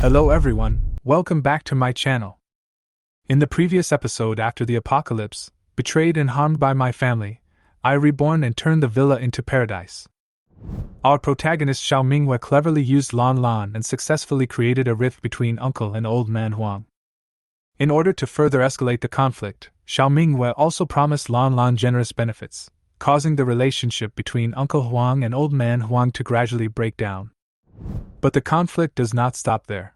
Hello everyone, welcome back to my channel. In the previous episode after the apocalypse, betrayed and harmed by my family, I reborn and turned the villa into paradise. Our protagonist Xiao Minghua cleverly used Lan Lan and successfully created a rift between Uncle and Old Man Huang. In order to further escalate the conflict, Xiao Minghua also promised Lan Lan generous benefits, causing the relationship between Uncle Huang and Old Man Huang to gradually break down. But the conflict does not stop there.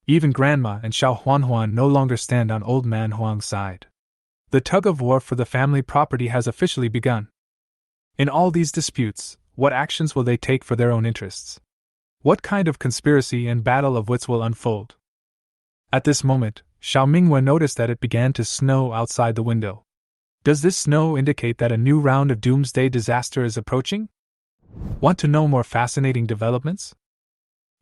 Even Grandma and Xiao Huan no longer stand on Old Man Huang's side. The tug-of-war for the family property has officially begun. In all these disputes, what actions will they take for their own interests? What kind of conspiracy and battle of wits will unfold? At this moment, Xiao Minghua noticed that it began to snow outside the window. Does this snow indicate that a new round of doomsday disaster is approaching? Want to know more fascinating developments?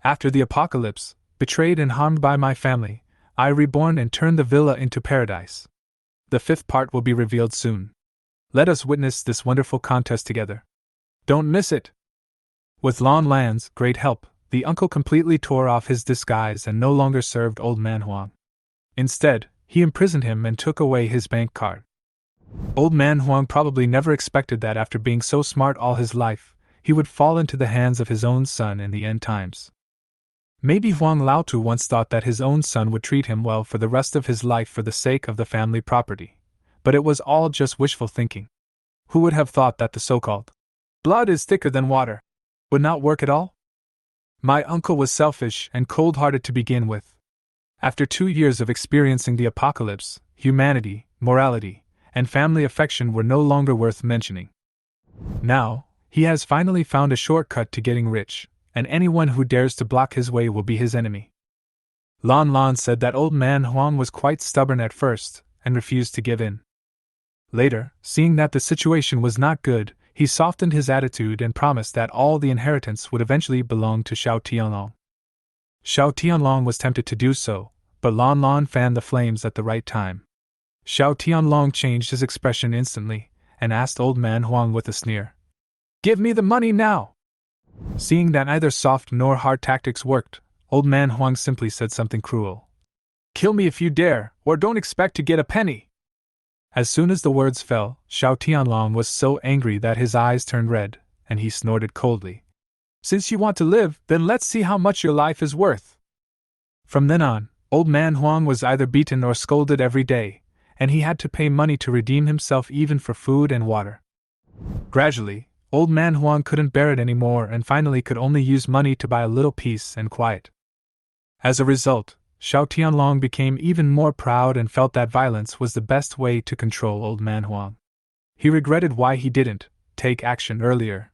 After the apocalypse, betrayed and harmed by my family, I reborn and turned the villa into paradise. The fifth part will be revealed soon. Let us witness this wonderful contest together. Don't miss it! With Lan Lan's great help, the uncle completely tore off his disguise and no longer served Old Man Huang. Instead, he imprisoned him and took away his bank card. Old Man Huang probably never expected that after being so smart all his life, he would fall into the hands of his own son in the end times. Maybe Huang Laotou once thought that his own son would treat him well for the rest of his life for the sake of the family property, but it was all just wishful thinking. Who would have thought that the so-called blood is thicker than water would not work at all? My uncle was selfish and cold-hearted to begin with. After 2 years of experiencing the apocalypse, humanity, morality, and family affection were no longer worth mentioning. Now, he has finally found a shortcut to getting rich, and anyone who dares to block his way will be his enemy. Lan Lan said that Old Man Huang was quite stubborn at first, and refused to give in. Later, seeing that the situation was not good, he softened his attitude and promised that all the inheritance would eventually belong to Xiao Tianlong. Xiao Tianlong was tempted to do so, but Lan Lan fanned the flames at the right time. Xiao Tianlong changed his expression instantly, and asked Old Man Huang with a sneer, "Give me the money now!" Seeing that neither soft nor hard tactics worked, Old Man Huang simply said something cruel. "Kill me if you dare, or don't expect to get a penny!" As soon as the words fell, Xiao Tianlong was so angry that his eyes turned red, and he snorted coldly. "Since you want to live, then let's see how much your life is worth." From then on, Old Man Huang was either beaten or scolded every day, and he had to pay money to redeem himself even for food and water. Gradually, Old Man Huang couldn't bear it anymore and finally could only use money to buy a little peace and quiet. As a result, Xiao Tianlong became even more proud and felt that violence was the best way to control Old Man Huang. He regretted why he didn't take action earlier.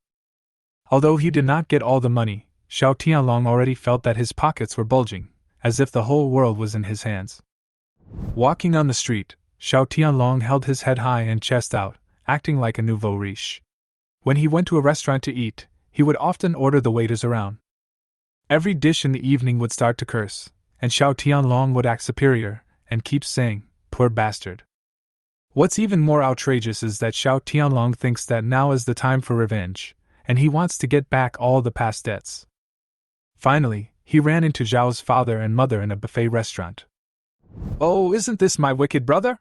Although he did not get all the money, Xiao Tianlong already felt that his pockets were bulging, as if the whole world was in his hands. Walking on the street, Xiao Tianlong held his head high and chest out, acting like a nouveau riche. When he went to a restaurant to eat, he would often order the waiters around. Every dish in the evening would start to curse, and Xiao Tianlong would act superior, and keep saying, "Poor bastard." What's even more outrageous is that Xiao Tianlong thinks that now is the time for revenge, and he wants to get back all the past debts. Finally, he ran into Zhao's father and mother in a buffet restaurant. "Oh, isn't this my wicked brother?"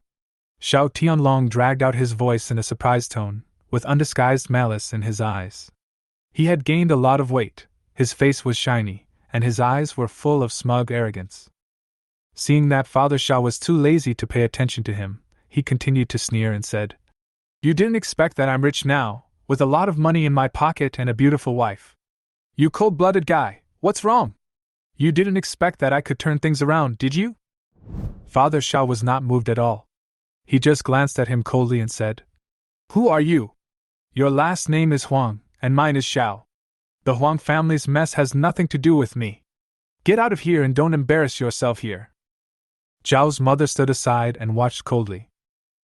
Xiao Tianlong dragged out his voice in a surprised tone, with undisguised malice in his eyes. He had gained a lot of weight, his face was shiny, and his eyes were full of smug arrogance. Seeing that Father Xiao was too lazy to pay attention to him, he continued to sneer and said, "You didn't expect that I'm rich now, with a lot of money in my pocket and a beautiful wife. You cold-blooded guy, what's wrong? You didn't expect that I could turn things around, did you?" Father Xiao was not moved at all. He just glanced at him coldly and said, "Who are you? Your last name is Huang, and mine is Xiao. The Huang family's mess has nothing to do with me. Get out of here and don't embarrass yourself here." Zhao's mother stood aside and watched coldly.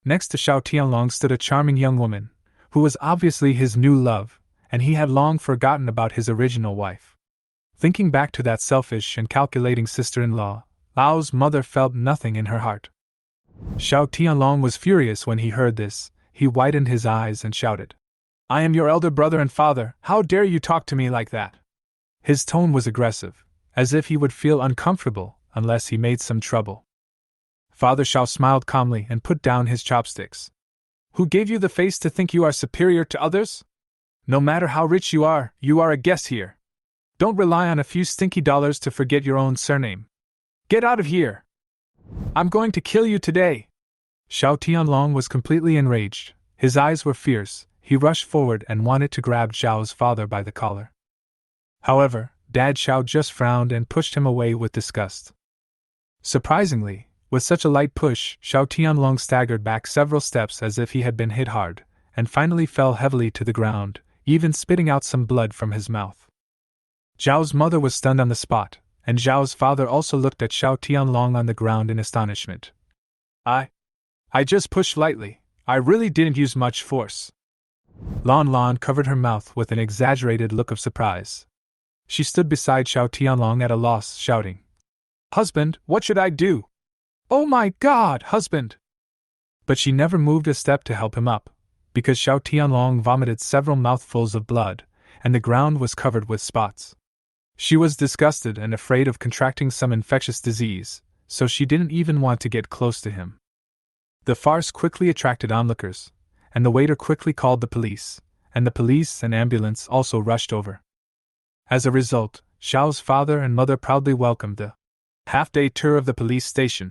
Next to Xiao Tianlong stood a charming young woman, who was obviously his new love, and he had long forgotten about his original wife. Thinking back to that selfish and calculating sister-in-law, Lao's mother felt nothing in her heart. Xiao Tianlong was furious when he heard this. He widened his eyes and shouted, "I am your elder brother and father, how dare you talk to me like that?" His tone was aggressive, as if he would feel uncomfortable unless he made some trouble. Father Xiao smiled calmly and put down his chopsticks. Who gave you the face to think you are superior to others? No matter how rich you are a guest here. Don't rely on a few stinky dollars to forget your own surname. Get out of here! I'm going to kill you today! Xiao Tianlong was completely enraged. His eyes were fierce. He rushed forward and wanted to grab Xiao's father by the collar. However, Dad Xiao just frowned and pushed him away with disgust. Surprisingly, with such a light push, Xiao Tianlong staggered back several steps as if he had been hit hard, and finally fell heavily to the ground, even spitting out some blood from his mouth. Zhao's mother was stunned on the spot, and Zhao's father also looked at Xiao Tianlong on the ground in astonishment. I just pushed lightly. I really didn't use much force. Lan Lan covered her mouth with an exaggerated look of surprise. She stood beside Xiao Tianlong at a loss, shouting, "Husband, what should I do? Oh my God, husband!" But she never moved a step to help him up, because Xiao Tianlong vomited several mouthfuls of blood, and the ground was covered with spots. She was disgusted and afraid of contracting some infectious disease, so she didn't even want to get close to him. The farce quickly attracted onlookers, and the waiter quickly called the police, and the police and ambulance also rushed over. As a result, Xiao's father and mother proudly welcomed the half-day tour of the police station.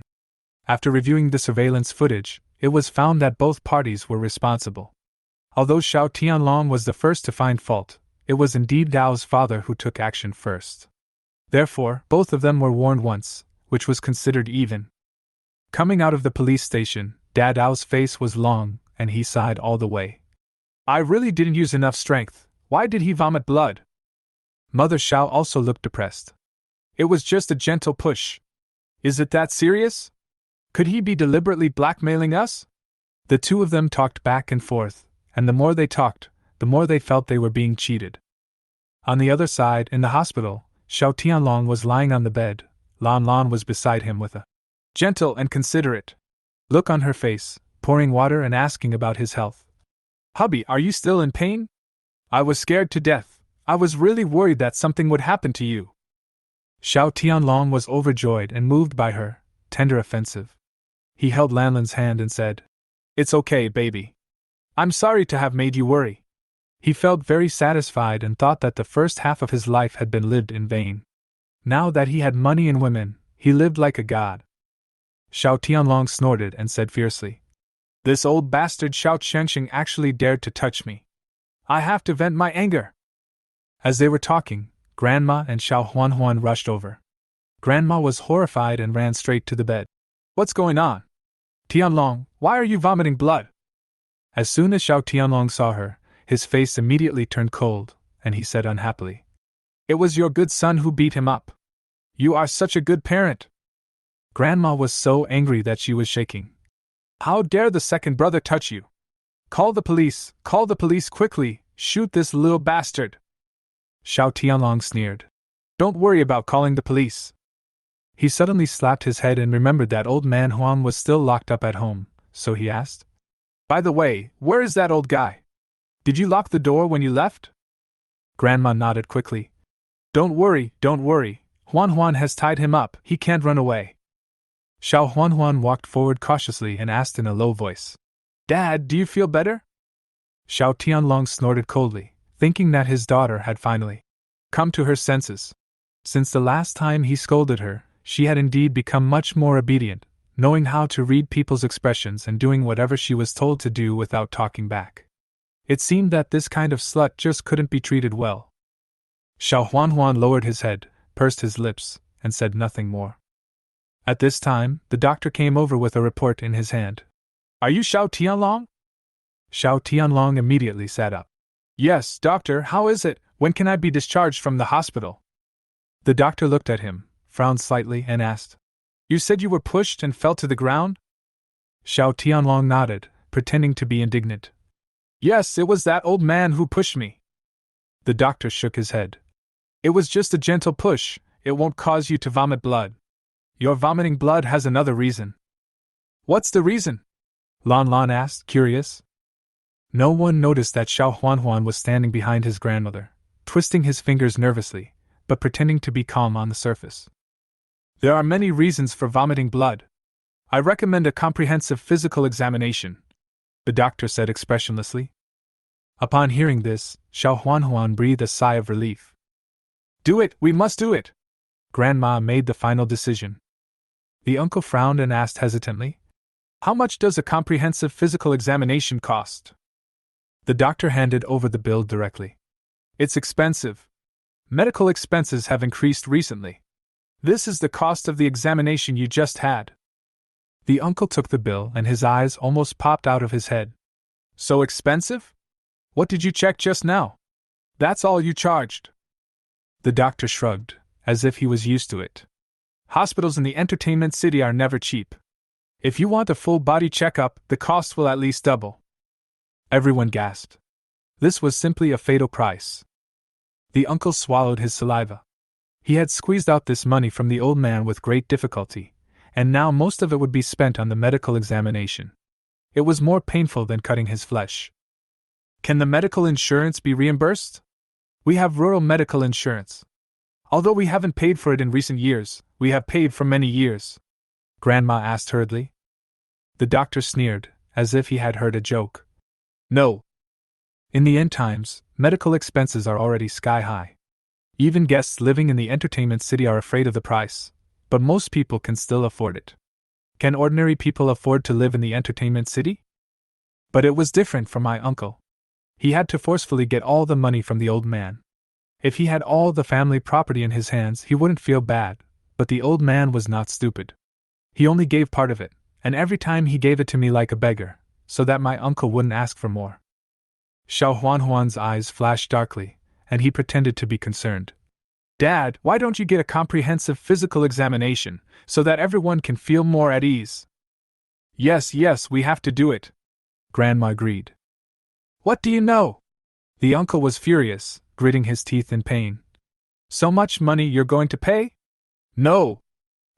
After reviewing the surveillance footage, it was found that both parties were responsible. Although Xiao Tianlong was the first to find fault, it was indeed Dao's father who took action first. Therefore, both of them were warned once, which was considered even. Coming out of the police station, Dao's face was long, and he sighed all the way. I really didn't use enough strength. Why did he vomit blood? Mother Xiao also looked depressed. It was just a gentle push. Is it that serious? Could he be deliberately blackmailing us? The two of them talked back and forth, and the more they talked, the more they felt they were being cheated. On the other side, in the hospital, Xiao Tianlong was lying on the bed. Lan Lan was beside him with a gentle and considerate look on her face, pouring water and asking about his health. Hubby, are you still in pain? I was scared to death. I was really worried that something would happen to you. Xiao Tianlong was overjoyed and moved by her tender offensive. He held Lan Lan's hand and said, It's okay, baby. I'm sorry to have made you worry. He felt very satisfied and thought that the first half of his life had been lived in vain. Now that he had money and women, he lived like a god. Xiao Tianlong snorted and said fiercely, This old bastard Xiao Chengxing actually dared to touch me. I have to vent my anger. As they were talking, Grandma and Xiao Huan rushed over. Grandma was horrified and ran straight to the bed. What's going on? Tianlong, why are you vomiting blood? As soon as Xiao Tianlong saw her, his face immediately turned cold, and he said unhappily, It was your good son who beat him up. You are such a good parent. Grandma was so angry that she was shaking. How dare the second brother touch you? Call the police quickly, shoot this little bastard. Xiao Tianlong sneered. Don't worry about calling the police. He suddenly slapped his head and remembered that Old Man Huang was still locked up at home, so he asked, By the way, where is that old guy? Did you lock the door when you left? Grandma nodded quickly. Don't worry. Huan has tied him up, he can't run away. Xiao Huan walked forward cautiously and asked in a low voice, Dad, do you feel better? Xiao Tianlong snorted coldly, thinking that his daughter had finally come to her senses. Since the last time he scolded her, she had indeed become much more obedient, knowing how to read people's expressions and doing whatever she was told to do without talking back. It seemed that this kind of slut just couldn't be treated well. Xiao Huan lowered his head, pursed his lips, and said nothing more. At this time, the doctor came over with a report in his hand. Are you Xiao Tianlong? Xiao Tianlong immediately sat up. Yes, doctor, how is it? When can I be discharged from the hospital? The doctor looked at him, frowned slightly, and asked, You said you were pushed and fell to the ground? Xiao Tianlong nodded, pretending to be indignant. Yes, it was that old man who pushed me. The doctor shook his head. It was just a gentle push, it won't cause you to vomit blood. Your vomiting blood has another reason. What's the reason? Lan Lan asked, curious. No one noticed that Xiao Huan was standing behind his grandmother, twisting his fingers nervously, but pretending to be calm on the surface. There are many reasons for vomiting blood. I recommend a comprehensive physical examination, the doctor said expressionlessly. Upon hearing this, Huan breathed a sigh of relief. Do it, we must do it! Grandma made the final decision. The uncle frowned and asked hesitantly, How much does a comprehensive physical examination cost? The doctor handed over the bill directly. It's expensive. Medical expenses have increased recently. This is the cost of the examination you just had. The uncle took the bill and his eyes almost popped out of his head. So expensive? What did you check just now? That's all you charged. The doctor shrugged, as if he was used to it. Hospitals in the entertainment city are never cheap. If you want a full body checkup, the cost will at least double. Everyone gasped. This was simply a fatal price. The uncle swallowed his saliva. He had squeezed out this money from the old man with great difficulty, and now most of it would be spent on the medical examination. It was more painful than cutting his flesh. Can the medical insurance be reimbursed? We have rural medical insurance. Although we haven't paid for it in recent years, we have paid for many years. Grandma asked hurriedly. The doctor sneered, as if he had heard a joke. No. In the end times, medical expenses are already sky high. Even guests living in the entertainment city are afraid of the price, but most people can still afford it. Can ordinary people afford to live in the entertainment city? But it was different for my uncle. He had to forcefully get all the money from the old man. If he had all the family property in his hands, he wouldn't feel bad, but the old man was not stupid. He only gave part of it, and every time he gave it to me like a beggar, so that my uncle wouldn't ask for more. Huan's eyes flashed darkly, and he pretended to be concerned. Dad, why don't you get a comprehensive physical examination, so that everyone can feel more at ease? Yes, we have to do it, Grandma agreed. What do you know? The uncle was furious, gritting his teeth in pain. So much money you're going to pay? No.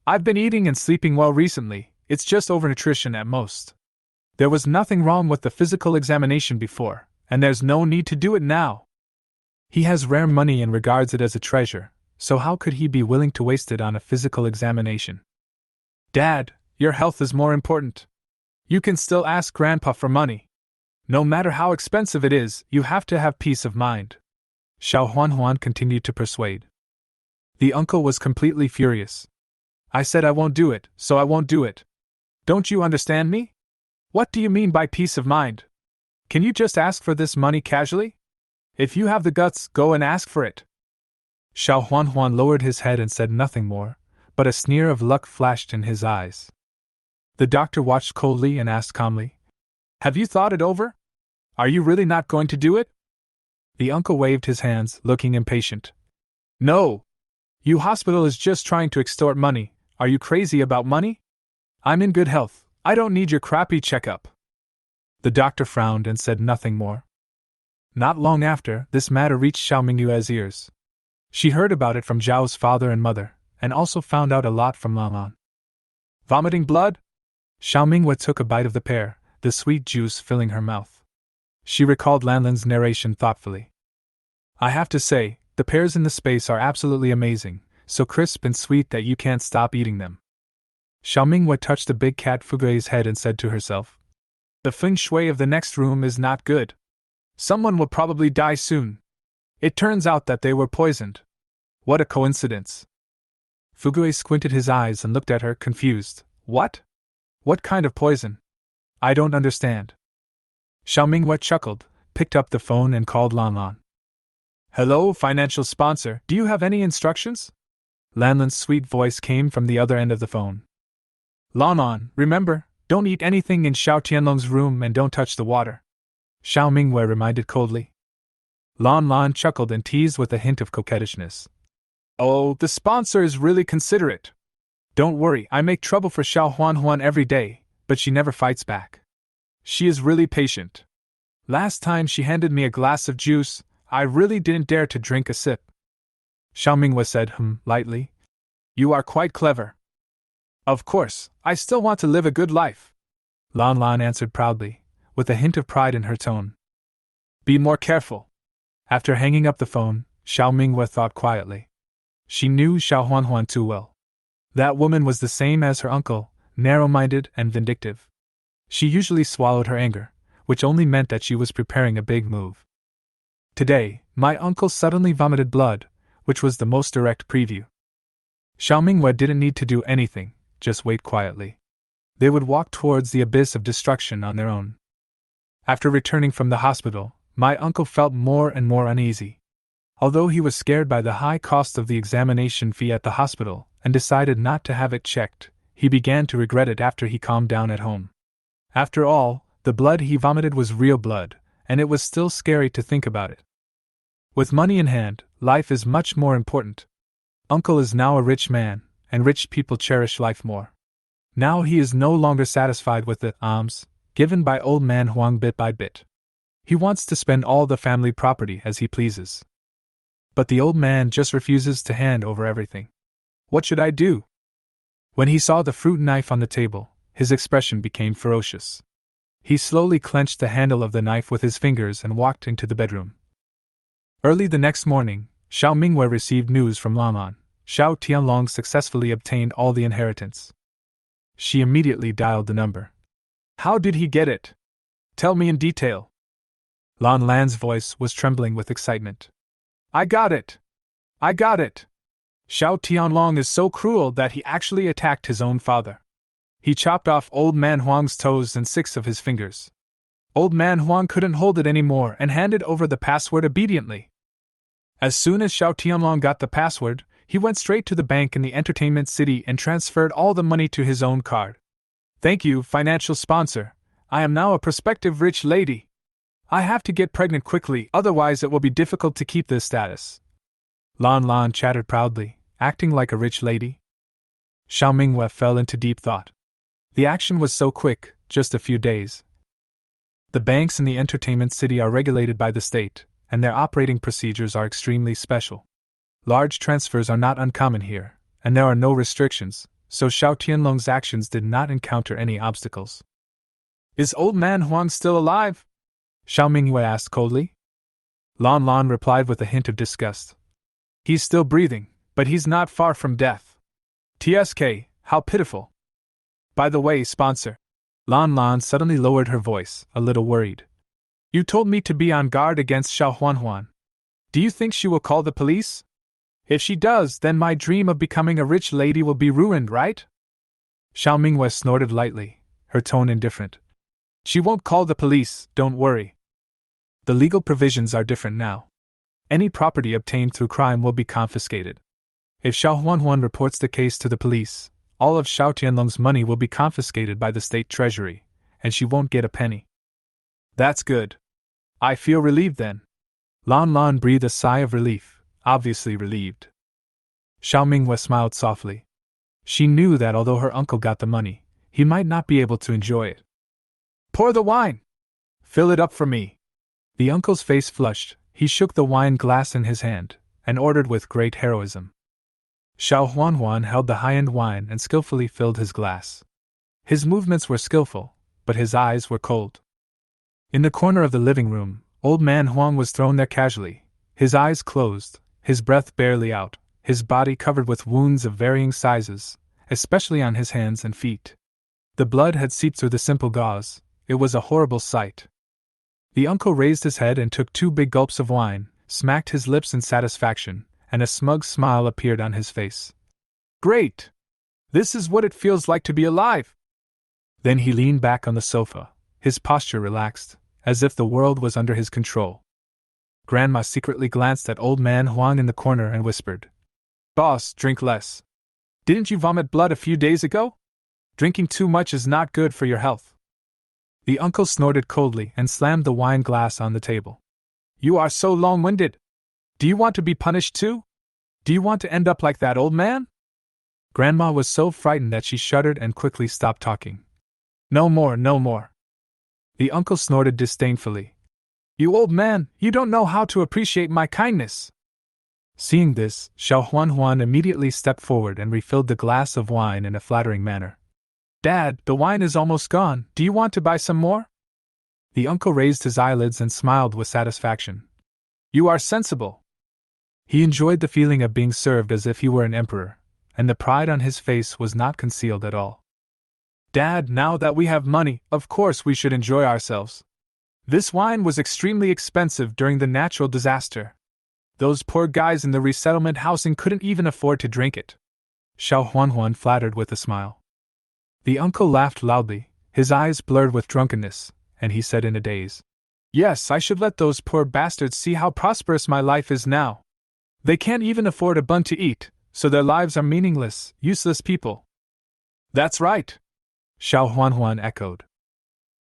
I've been eating and sleeping well recently, it's just overnutrition at most. There was nothing wrong with the physical examination before, and there's no need to do it now. He has rare money and regards it as a treasure, so how could he be willing to waste it on a physical examination? Dad, your health is more important. You can still ask Grandpa for money. No matter how expensive it is, you have to have peace of mind. Huan continued to persuade. The uncle was completely furious. I said I won't do it, so I won't do it. Don't you understand me? What do you mean by peace of mind? Can you just ask for this money casually? If you have the guts, go and ask for it. Huan lowered his head and said nothing more, but a sneer of luck flashed in his eyes. The doctor watched coldly and asked calmly, Have you thought it over? Are you really not going to do it? The uncle waved his hands, looking impatient. No! You hospital is just trying to extort money. Are you crazy about money? I'm in good health. I don't need your crappy checkup. The doctor frowned and said nothing more. Not long after, this matter reached Xiao Mingyue's ears. She heard about it from Zhao's father and mother, and also found out a lot from Lan Lan. Vomiting blood? Xiao Mingyue took a bite of the pear, the sweet juice filling her mouth. She recalled Lan Lan's narration thoughtfully. I have to say, the pears in the space are absolutely amazing, so crisp and sweet that you can't stop eating them. Xiao Mingyue touched the big cat Fugue's head and said to herself, The feng shui of the next room is not good. Someone will probably die soon. It turns out that they were poisoned. What a coincidence. Fugue squinted his eyes and looked at her, confused. What? What kind of poison? I don't understand. Xiao Mingyue chuckled, picked up the phone and called Lan Lan. Hello, financial sponsor, do you have any instructions? Lan Lan's sweet voice came from the other end of the phone. Lan Lan, remember, don't eat anything in Xiao Tianlong's room and don't touch the water. Xiao Mingyue reminded coldly. Lan Lan chuckled and teased with a hint of coquettishness. Oh, the sponsor is really considerate. Don't worry, I make trouble for Huan every day, but she never fights back. She is really patient. Last time she handed me a glass of juice, I really didn't dare to drink a sip. Xiao Mingyue said, lightly. You are quite clever. Of course, I still want to live a good life. Lan Lan answered proudly, with a hint of pride in her tone. Be more careful. After hanging up the phone, Xiao Mingyue thought quietly. She knew Xiao Huan too well. That woman was the same as her uncle, narrow-minded and vindictive. She usually swallowed her anger, which only meant that she was preparing a big move. Today, my uncle suddenly vomited blood, which was the most direct preview. Xiao Mingwei didn't need to do anything, just wait quietly. They would walk towards the abyss of destruction on their own. After returning from the hospital, my uncle felt more and more uneasy. Although he was scared by the high cost of the examination fee at the hospital and decided not to have it checked, he began to regret it after he calmed down at home. After all, the blood he vomited was real blood, and it was still scary to think about it. With money in hand, life is much more important. Uncle is now a rich man, and rich people cherish life more. Now he is no longer satisfied with the alms given by Old Man Huang bit by bit. He wants to spend all the family property as he pleases. But the old man just refuses to hand over everything. What should I do? When he saw the fruit knife on the table, his expression became ferocious. He slowly clenched the handle of the knife with his fingers and walked into the bedroom. Early the next morning, Xiao Mingwei received news from Lan Lan. Xiao Tianlong successfully obtained all the inheritance. She immediately dialed the number. How did he get it? Tell me in detail. Lan Lan's voice was trembling with excitement. I got it! I got it! Xiao Tianlong is so cruel that he actually attacked his own father. He chopped off Old Man Huang's toes and 6 of his fingers. Old Man Huang couldn't hold it anymore and handed over the password obediently. As soon as Xiao Tianlong got the password, he went straight to the bank in the entertainment city and transferred all the money to his own card. Thank you, financial sponsor. I am now a prospective rich lady. I have to get pregnant quickly, otherwise it will be difficult to keep this status. Lan Lan chattered proudly, acting like a rich lady. Xiao Mingwei fell into deep thought. The action was so quick, just a few days. The banks in the entertainment city are regulated by the state, and their operating procedures are extremely special. Large transfers are not uncommon here, and there are no restrictions, so Xiao Tianlong's actions did not encounter any obstacles. Is Old Man Huang still alive? Xiao Mingwei asked coldly. Lan Lan replied with a hint of disgust. He's still breathing, but he's not far from death. TSK, how pitiful. By the way, sponsor. Lan Lan suddenly lowered her voice, a little worried. You told me to be on guard against Xiao Huan. Do you think she will call the police? If she does, then my dream of becoming a rich lady will be ruined, right? Xiao Mingwei snorted lightly, her tone indifferent. She won't call the police, don't worry. The legal provisions are different now. Any property obtained through crime will be confiscated. If Xiao Huan reports the case to the police, all of Xiao Tianlong's money will be confiscated by the state treasury, and she won't get a penny. That's good. I feel relieved then. Lan Lan breathed a sigh of relief, obviously relieved. Xiao Mingwei smiled softly. She knew that although her uncle got the money, he might not be able to enjoy it. Pour the wine! Fill it up for me! The uncle's face flushed. He shook the wine glass in his hand, and ordered with great heroism. Xiao Huan held the high-end wine and skillfully filled his glass. His movements were skillful, but his eyes were cold. In the corner of the living room, Old Man Huang was thrown there casually, his eyes closed, his breath barely out, his body covered with wounds of varying sizes, especially on his hands and feet. The blood had seeped through the simple gauze. It was a horrible sight. The uncle raised his head and took 2 big gulps of wine, smacked his lips in satisfaction, and a smug smile appeared on his face. Great! This is what it feels like to be alive! Then he leaned back on the sofa, his posture relaxed, as if the world was under his control. Grandma secretly glanced at Old Man Huang in the corner and whispered, Boss, drink less. Didn't you vomit blood a few days ago? Drinking too much is not good for your health. The uncle snorted coldly and slammed the wine glass on the table. You are so long-winded. Do you want to be punished too? Do you want to end up like that old man? Grandma was so frightened that she shuddered and quickly stopped talking. No more, no more. The uncle snorted disdainfully. You old man, you don't know how to appreciate my kindness. Seeing this, Xiao Huan immediately stepped forward and refilled the glass of wine in a flattering manner. Dad, the wine is almost gone. Do you want to buy some more? The uncle raised his eyelids and smiled with satisfaction. You are sensible. He enjoyed the feeling of being served as if he were an emperor, and the pride on his face was not concealed at all. Dad, now that we have money, of course we should enjoy ourselves. This wine was extremely expensive during the natural disaster. Those poor guys in the resettlement housing couldn't even afford to drink it. Xiao Huan flattered with a smile. The uncle laughed loudly, his eyes blurred with drunkenness, and he said in a daze, "Yes, I should let those poor bastards see how prosperous my life is now. They can't even afford a bun to eat, so their lives are meaningless, useless people." "That's right," Xiao Huan echoed.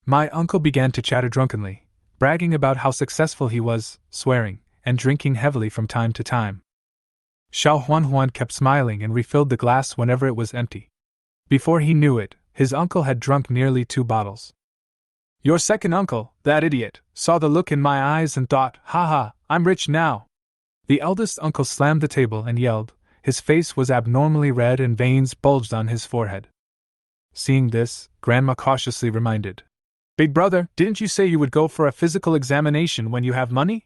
My uncle began to chatter drunkenly, bragging about how successful he was, swearing, and drinking heavily from time to time. Xiao Huan kept smiling and refilled the glass whenever it was empty. Before he knew it, his uncle had drunk nearly 2 bottles. Your second uncle, that idiot, saw the look in my eyes and thought, "Haha, I'm rich now." The eldest uncle slammed the table and yelled. His face was abnormally red and veins bulged on his forehead. Seeing this, Grandma cautiously reminded, "Big brother, didn't you say you would go for a physical examination when you have money?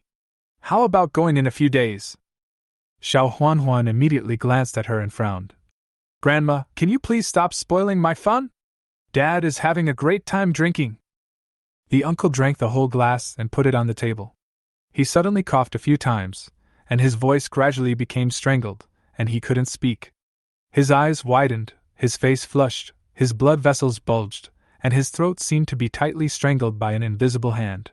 How about going in a few days?" Xiao Huan immediately glanced at her and frowned. "Grandma, can you please stop spoiling my fun? Dad is having a great time drinking." The uncle drank the whole glass and put it on the table. He suddenly coughed a few times, and his voice gradually became strangled, and he couldn't speak. His eyes widened, his face flushed, his blood vessels bulged, and his throat seemed to be tightly strangled by an invisible hand.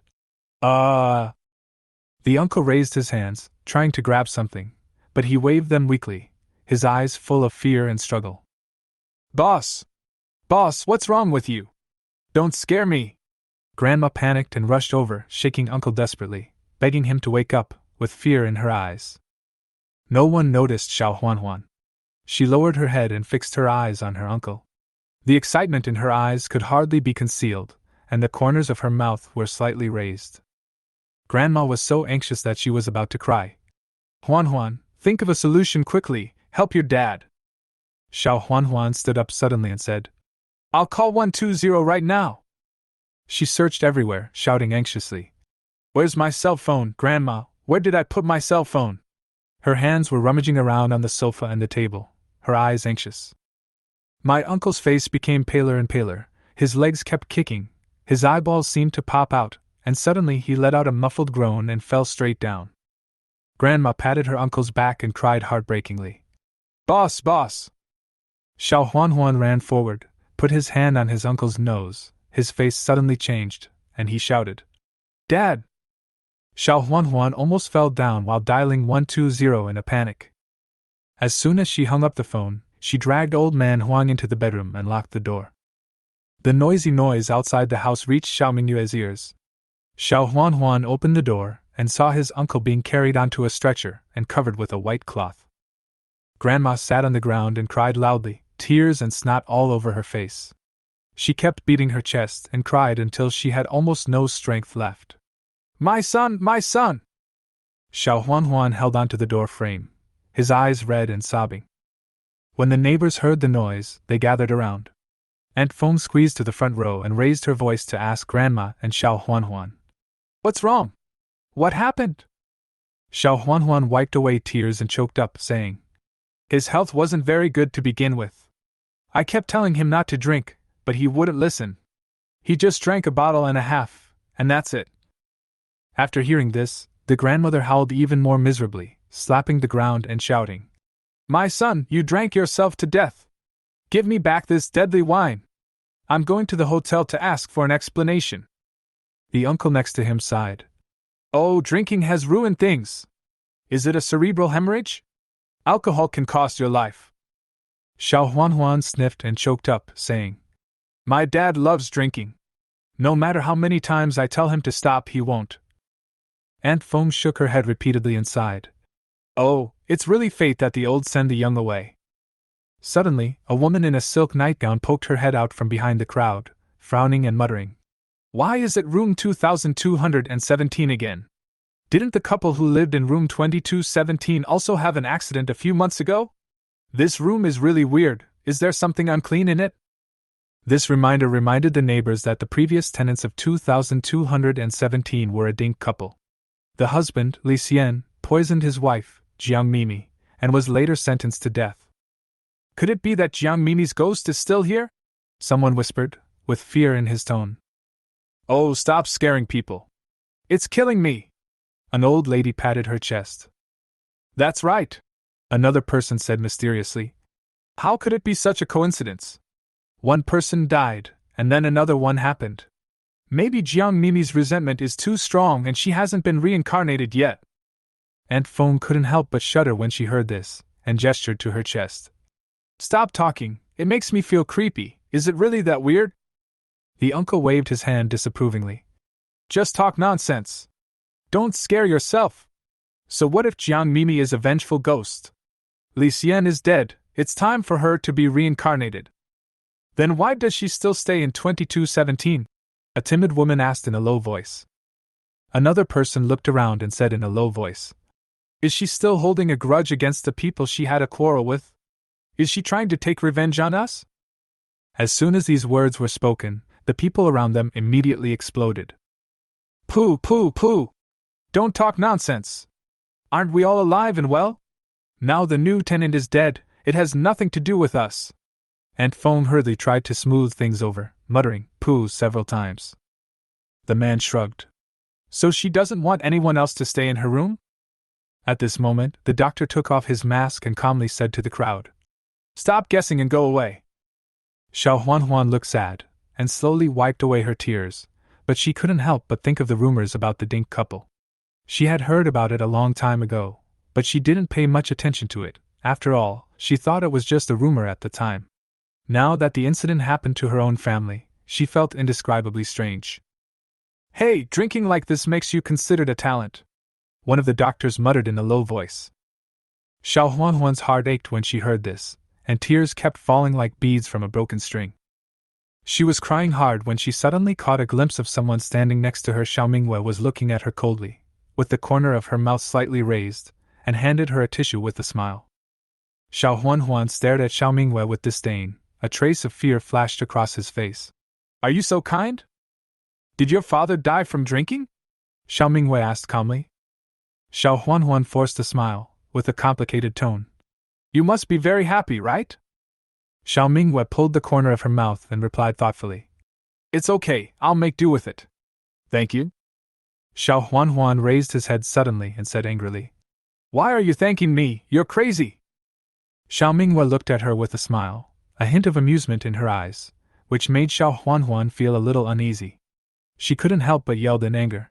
The uncle raised his hands, trying to grab something, but he waved them weakly, his eyes full of fear and struggle. Boss, what's wrong with you? Don't scare me!" Grandma panicked and rushed over, shaking Uncle desperately, begging him to wake up, with fear in her eyes. No one noticed Xiao Huan. She lowered her head and fixed her eyes on her uncle. The excitement in her eyes could hardly be concealed, and the corners of her mouth were slightly raised. Grandma was so anxious that she was about to cry. Huan, think of a solution quickly, help your dad." Xiao Huan stood up suddenly and said, "I'll call 120 right now." She searched everywhere, shouting anxiously, "Where's my cell phone, Grandma? Where did I put my cell phone?" Her hands were rummaging around on the sofa and the table, her eyes anxious. My uncle's face became paler and paler, his legs kept kicking, his eyeballs seemed to pop out, and suddenly he let out a muffled groan and fell straight down. Grandma patted her uncle's back and cried heartbreakingly, Boss! Xiao Huan ran forward, put his hand on his uncle's nose, his face suddenly changed, and he shouted, "Dad!" Xiao Huan almost fell down while dialing 120 in a panic. As soon as she hung up the phone, she dragged Old Man Huang into the bedroom and locked the door. The noisy noise outside the house reached Xiao Mingyue's ears. Xiao Huan opened the door and saw his uncle being carried onto a stretcher and covered with a white cloth. Grandma sat on the ground and cried loudly, tears and snot all over her face. She kept beating her chest and cried until she had almost no strength left. My son! My son! Xiao Huan held onto the door frame, his eyes red and sobbing. When the neighbors heard the noise, they gathered around. Aunt Feng squeezed to the front row and raised her voice to ask Grandma and Xiao Huan, "What's wrong? What happened?" Xiao Huan wiped away tears and choked up, saying, "His health wasn't very good to begin with. I kept telling him not to drink, but he wouldn't listen. He just drank a bottle and a half, and that's it." After hearing this, the grandmother howled even more miserably, slapping the ground and shouting, "My son, you drank yourself to death! Give me back this deadly wine! I'm going to the hotel to ask for an explanation." The uncle next to him sighed. "Oh, drinking has ruined things. Is it a cerebral hemorrhage? Alcohol can cost your life." Xiao Huan sniffed and choked up, saying, "My dad loves drinking. No matter how many times I tell him to stop, he won't." Aunt Feng shook her head repeatedly and sighed. "Oh, it's really fate that the old send the young away." Suddenly, a woman in a silk nightgown poked her head out from behind the crowd, frowning and muttering, "Why is it room 2217 again? Didn't the couple who lived in room 2217 also have an accident a few months ago? This room is really weird. Is there something unclean in it?" This reminder reminded the neighbors that the previous tenants of 2217 were a dink couple. The husband, Li Xian, poisoned his wife, Jiang Mimi, and was later sentenced to death. Could it be that Jiang Mimi's ghost is still here? Someone whispered, with fear in his tone. Oh, stop scaring people. It's killing me. An old lady patted her chest. That's right, another person said mysteriously. How could it be such a coincidence? One person died, and then another one happened. Maybe Jiang Mimi's resentment is too strong and she hasn't been reincarnated yet. Aunt Feng couldn't help but shudder when she heard this, and gestured to her chest. Stop talking, it makes me feel creepy. Is it really that weird? The uncle waved his hand disapprovingly. Just talk nonsense. Don't scare yourself. So what if Jiang Mimi is a vengeful ghost? Li Xian is dead, it's time for her to be reincarnated. Then why does she still stay in 2217? A timid woman asked in a low voice. Another person looked around and said in a low voice. Is she still holding a grudge against the people she had a quarrel with? Is she trying to take revenge on us? As soon as these words were spoken, the people around them immediately exploded. Pooh, pooh, pooh! Don't talk nonsense! Aren't we all alive and well? Now the new tenant is dead, it has nothing to do with us. Aunt Feng hurriedly tried to smooth things over, muttering pooh several times. The man shrugged. So she doesn't want anyone else to stay in her room? At this moment, the doctor took off his mask and calmly said to the crowd, Stop guessing and go away. Xiao Huan looked sad, and slowly wiped away her tears, but she couldn't help but think of the rumors about the Dink couple. She had heard about it a long time ago, but she didn't pay much attention to it. After all, she thought it was just a rumor at the time. Now that the incident happened to her own family, she felt indescribably strange. Hey, drinking like this makes you considered a talent, one of the doctors muttered in a low voice. Xiao Huan's heart ached when she heard this, and tears kept falling like beads from a broken string. She was crying hard when she suddenly caught a glimpse of someone standing next to her. Xiao Mingwei was looking at her coldly, with the corner of her mouth slightly raised, and handed her a tissue with a smile. Xiao Huan stared at Xiao Mingwei with disdain. A trace of fear flashed across his face. Are you so kind? Did your father die from drinking? Xiao Mingwei asked calmly. Xiao Huan forced a smile, with a complicated tone. You must be very happy, right? Xiao Mingwei pulled the corner of her mouth and replied thoughtfully. It's okay, I'll make do with it. Thank you. Xiao Huan raised his head suddenly and said angrily. Why are you thanking me? You're crazy. Xiao Mingwei looked at her with a smile, a hint of amusement in her eyes, which made Xiao Huan feel a little uneasy. She couldn't help but yelled in anger.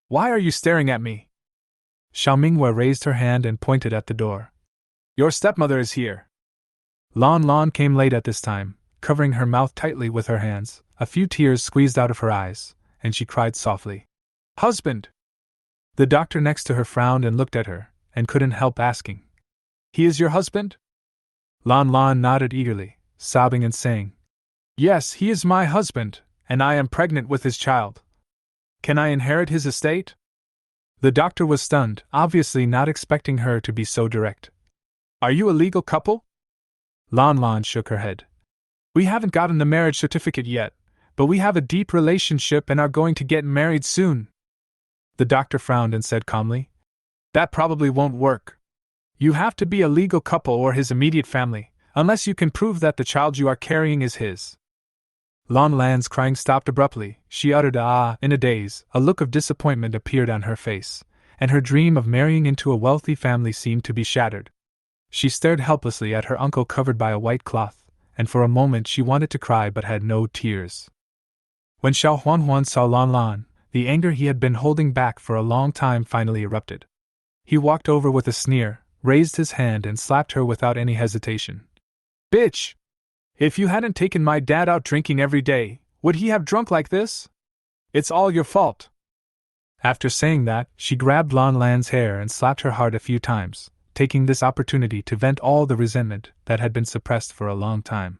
Why are you staring at me? Xiao Mingwei raised her hand and pointed at the door. Your stepmother is here. Lan Lan came late at this time, covering her mouth tightly with her hands. A few tears squeezed out of her eyes, and she cried softly. Husband! The doctor next to her frowned and looked at her, and couldn't help asking. He is your husband? Lan Lan nodded eagerly, sobbing and saying, Yes, he is my husband, and I am pregnant with his child. Can I inherit his estate? The doctor was stunned, obviously not expecting her to be so direct. Are you a legal couple? Lan Lan shook her head. We haven't gotten the marriage certificate yet, but we have a deep relationship and are going to get married soon. The doctor frowned and said calmly, That probably won't work. You have to be a legal couple or his immediate family, unless you can prove that the child you are carrying is his. Lan Lan's crying stopped abruptly. She uttered ah in a daze. A look of disappointment appeared on her face, and her dream of marrying into a wealthy family seemed to be shattered. She stared helplessly at her uncle covered by a white cloth, and for a moment she wanted to cry but had no tears. When Xiao Huan saw Lan Lan, the anger he had been holding back for a long time finally erupted. He walked over with a sneer, raised his hand and slapped her without any hesitation. Bitch! If you hadn't taken my dad out drinking every day, would he have drunk like this? It's all your fault. After saying that, she grabbed Lan Lan's hair and slapped her hard a few times, taking this opportunity to vent all the resentment that had been suppressed for a long time.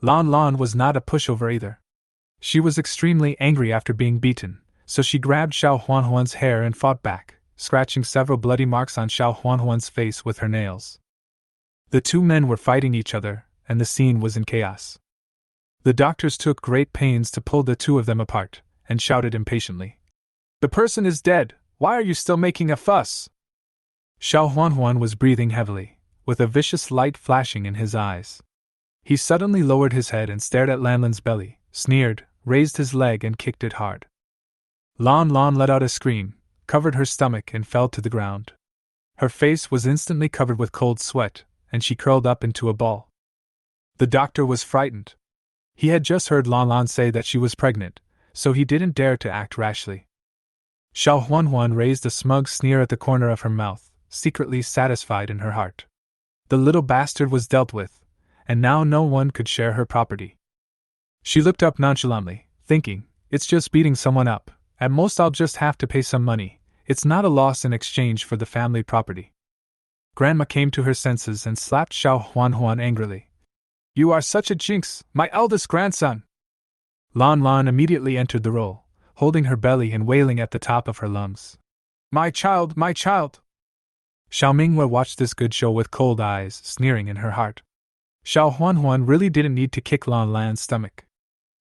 Lan Lan was not a pushover either. She was extremely angry after being beaten, so she grabbed Xiao Huan's hair and fought back, scratching several bloody marks on Xiao Huan's face with her nails. The two men were fighting each other, and the scene was in chaos. The doctors took great pains to pull the two of them apart, and shouted impatiently. The person is dead, why are you still making a fuss? Xiao Huan was breathing heavily, with a vicious light flashing in his eyes. He suddenly lowered his head and stared at Lan Lan's belly, sneered, raised his leg and kicked it hard. Lan Lan let out a scream, covered her stomach and fell to the ground. Her face was instantly covered with cold sweat, and she curled up into a ball. The doctor was frightened. He had just heard Lan Lan say that she was pregnant, so he didn't dare to act rashly. Xiao Huan raised a smug sneer at the corner of her mouth, secretly satisfied in her heart. The little bastard was dealt with, and now no one could share her property. She looked up nonchalantly, thinking, it's just beating someone up, at most I'll just have to pay some money, it's not a loss in exchange for the family property. Grandma came to her senses and slapped Xiao Huan angrily. You are such a jinx, my eldest grandson! Lan Lan immediately entered the role, holding her belly and wailing at the top of her lungs. My child, my child! Xiao Mingwe watched this good show with cold eyes, sneering in her heart. Xiao Huan really didn't need to kick Lan Lan's stomach.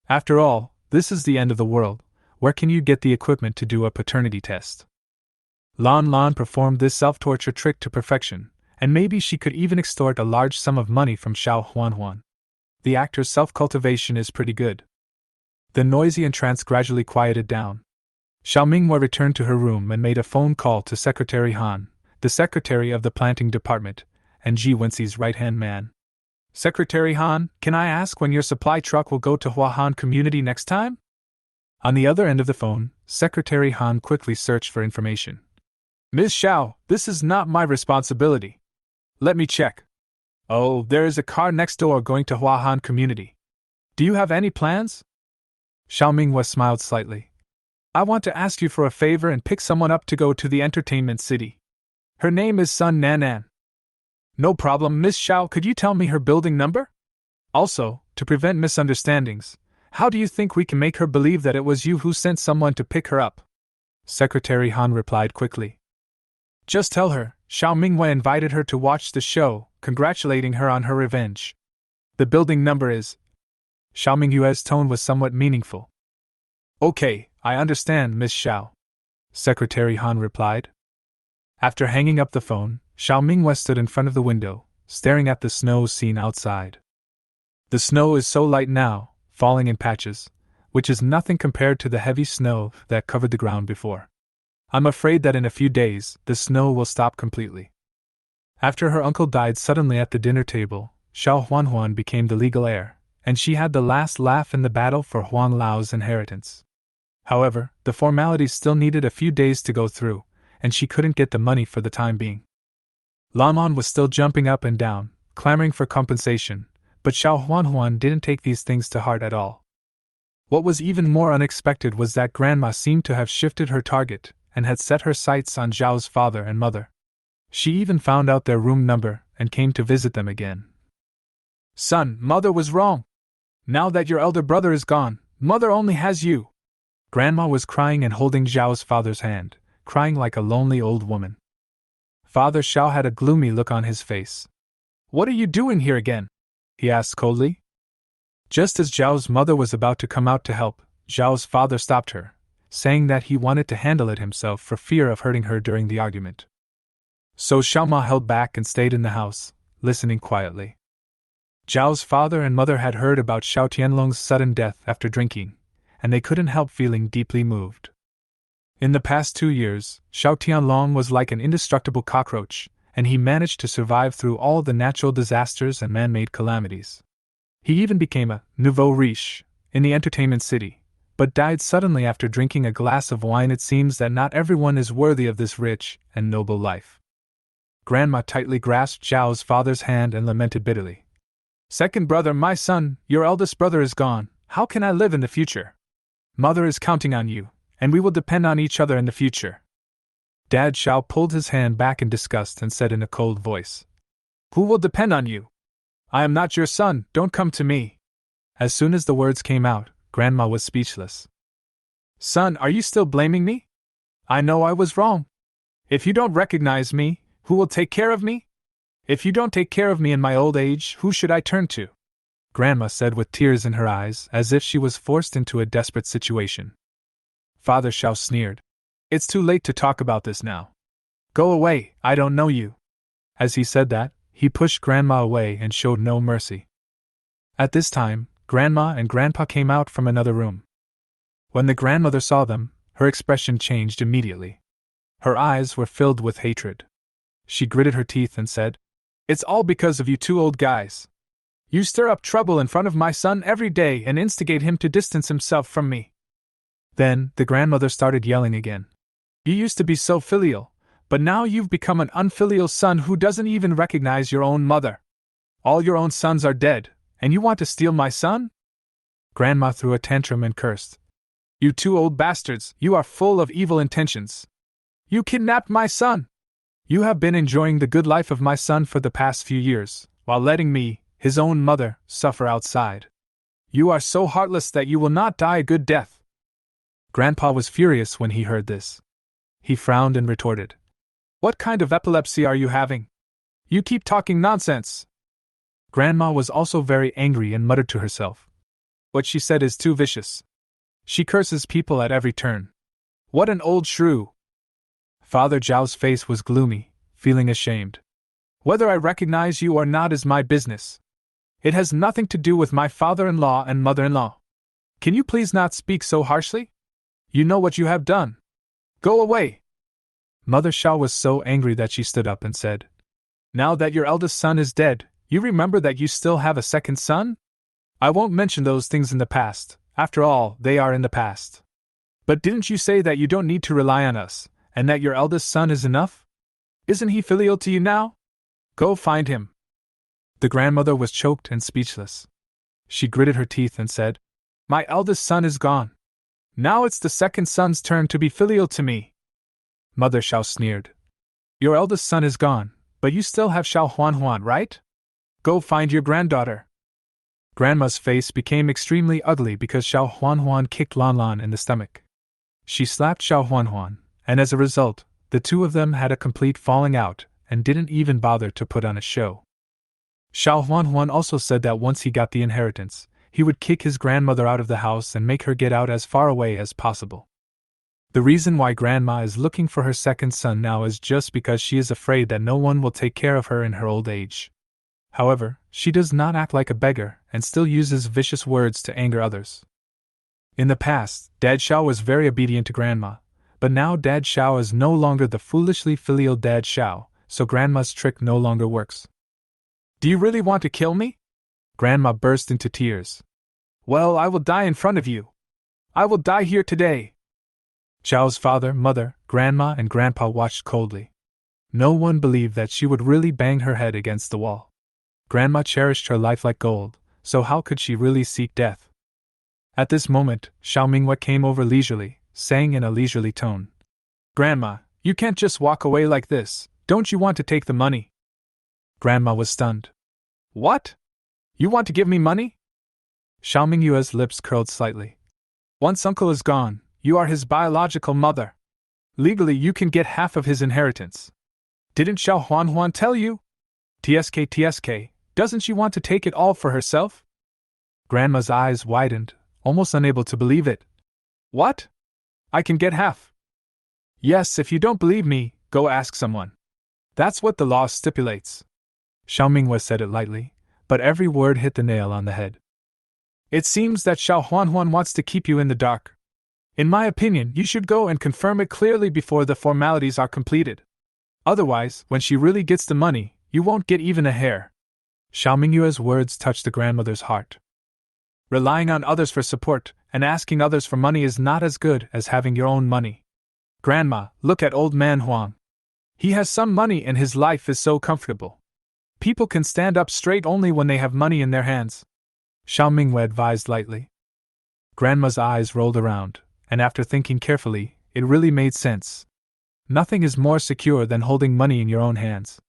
After all, this is the end of the world. Where can you get the equipment to do a paternity test? Lan Lan performed this self-torture trick to perfection, and maybe she could even extort a large sum of money from Xiao Huan. The actor's self-cultivation is pretty good. The noisy entrance gradually quieted down. Xiao Mingwe returned to her room and made a phone call to Secretary Han, the secretary of the planting department, and Ji Wenxi's right-hand man. Secretary Han, can I ask when your supply truck will go to Huahan community next time? On the other end of the phone, Secretary Han quickly searched for information. Ms. Xiao, this is not my responsibility. Let me check. Oh, there is a car next door going to Huahan community. Do you have any plans? Xiao Mingwe smiled slightly. I want to ask you for a favor and pick someone up to go to the entertainment city. Her name is Sun Nanan. No problem, Miss Xiao, could you tell me her building number? Also, to prevent misunderstandings, how do you think we can make her believe that it was you who sent someone to pick her up? Secretary Han replied quickly. Just tell her, Xiao Mingwe invited her to watch the show, congratulating her on her revenge. The building number is... Xiao Mingwe's tone was somewhat meaningful. Okay, I understand, Miss Xiao. Secretary Han replied. After hanging up the phone, Xiao Mingwe stood in front of the window, staring at the snow scene outside. The snow is so light now, falling in patches, which is nothing compared to the heavy snow that covered the ground before. I'm afraid that in a few days, the snow will stop completely. After her uncle died suddenly at the dinner table, Xiao Huan became the legal heir, and she had the last laugh in the battle for Huang Lao's inheritance. However, the formalities still needed a few days to go through, and she couldn't get the money for the time being. Lan Lan was still jumping up and down, clamoring for compensation, but Xiao Huan didn't take these things to heart at all. What was even more unexpected was that Grandma seemed to have shifted her target, and had set her sights on Zhao's father and mother. She even found out their room number, and came to visit them again. Son, Mother was wrong. Now that your elder brother is gone, Mother only has you. Grandma was crying and holding Zhao's father's hand, crying like a lonely old woman. Father Xiao had a gloomy look on his face. What are you doing here again? He asked coldly. Just as Zhao's mother was about to come out to help, Zhao's father stopped her, saying that he wanted to handle it himself for fear of hurting her during the argument. So Xiaoma held back and stayed in the house, listening quietly. Zhao's father and mother had heard about Xiao Tianlong's sudden death after drinking, and they couldn't help feeling deeply moved. In the past 2 years, Xiao Tianlong was like an indestructible cockroach, and he managed to survive through all the natural disasters and man-made calamities. He even became a nouveau riche in the entertainment city, but died suddenly after drinking a glass of wine. It seems that not everyone is worthy of this rich and noble life. Grandma tightly grasped Zhao's father's hand and lamented bitterly. Second brother, my son, your eldest brother is gone. How can I live in the future? Mother is counting on you, and we will depend on each other in the future. Dad Xiao pulled his hand back in disgust and said in a cold voice, Who will depend on you? I am not your son, don't come to me. As soon as the words came out, Grandma was speechless. Son, are you still blaming me? I know I was wrong. If you don't recognize me, who will take care of me? If you don't take care of me in my old age, who should I turn to? Grandma said with tears in her eyes, as if she was forced into a desperate situation. Father Xiao sneered. It's too late to talk about this now. Go away, I don't know you. As he said that, he pushed Grandma away and showed no mercy. At this time, Grandma and Grandpa came out from another room. When the grandmother saw them, her expression changed immediately. Her eyes were filled with hatred. She gritted her teeth and said, "It's all because of you two old guys. You stir up trouble in front of my son every day and instigate him to distance himself from me." Then, the grandmother started yelling again. "You used to be so filial, but now you've become an unfilial son who doesn't even recognize your own mother. All your own sons are dead, and you want to steal my son?" Grandma threw a tantrum and cursed. "You two old bastards, you are full of evil intentions. You kidnapped my son! You have been enjoying the good life of my son for the past few years, while letting me, his own mother, suffer outside. You are so heartless that you will not die a good death." Grandpa was furious when he heard this. He frowned and retorted, "What kind of epilepsy are you having? You keep talking nonsense." Grandma was also very angry and muttered to herself, "What she said is too vicious. She curses people at every turn. What an old shrew." Father Zhao's face was gloomy, feeling ashamed. "Whether I recognize you or not is my business. It has nothing to do with my father-in-law and mother-in-law. Can you please not speak so harshly? You know what you have done. Go away." Mother Zhao was so angry that she stood up and said, "Now that your eldest son is dead, you remember that you still have a second son? I won't mention those things in the past, after all, they are in the past. But didn't you say that you don't need to rely on us, and that your eldest son is enough? Isn't he filial to you now? Go find him." The grandmother was choked and speechless. She gritted her teeth and said, "My eldest son is gone. Now it's the second son's turn to be filial to me." Mother Zhao sneered. "Your eldest son is gone, but you still have Xiao Huan, right? Go find your granddaughter." Grandma's face became extremely ugly because Xiao Huan kicked Lan Lan in the stomach. She slapped Xiao Huan, and as a result, the two of them had a complete falling out and didn't even bother to put on a show. Xiao Huan also said that once he got the inheritance, he would kick his grandmother out of the house and make her get out as far away as possible. The reason why Grandma is looking for her second son now is just because she is afraid that no one will take care of her in her old age. However, she does not act like a beggar and still uses vicious words to anger others. In the past, Dad Xiao was very obedient to Grandma, but now Dad Xiao is no longer the foolishly filial Dad Xiao, so Grandma's trick no longer works. "Do you really want to kill me?" Grandma burst into tears. "Well, I will die in front of you. I will die here today." Xiao's father, mother, grandma, and grandpa watched coldly. No one believed that she would really bang her head against the wall. Grandma cherished her life like gold, so how could she really seek death? At this moment, Xiao Minghua came over leisurely, saying in a leisurely tone, "Grandma, you can't just walk away like this. Don't you want to take the money?" Grandma was stunned. "What? You want to give me money?" Xiao Minghua's lips curled slightly. "Once uncle is gone, you are his biological mother. Legally, you can get half of his inheritance. Didn't Xiao Huan tell you? TSK, doesn't she want to take it all for herself?" Grandma's eyes widened, almost unable to believe it. "What? I can get half?" "Yes, if you don't believe me, go ask someone. That's what the law stipulates." Xiao Minghua said it lightly, but every word hit the nail on the head. "It seems that Xiao Huan wants to keep you in the dark. In my opinion, you should go and confirm it clearly before the formalities are completed. Otherwise, when she really gets the money, you won't get even a hair." Xiao Minghua's words touched the grandmother's heart. Relying on others for support and asking others for money is not as good as having your own money. Grandma, look at Old Man Huang. He has some money and his life is so comfortable. People can stand up straight only when they have money in their hands. Xiao Minghua advised lightly. Grandma's eyes rolled around, and after thinking carefully, it really made sense. Nothing is more secure than holding money in your own hands.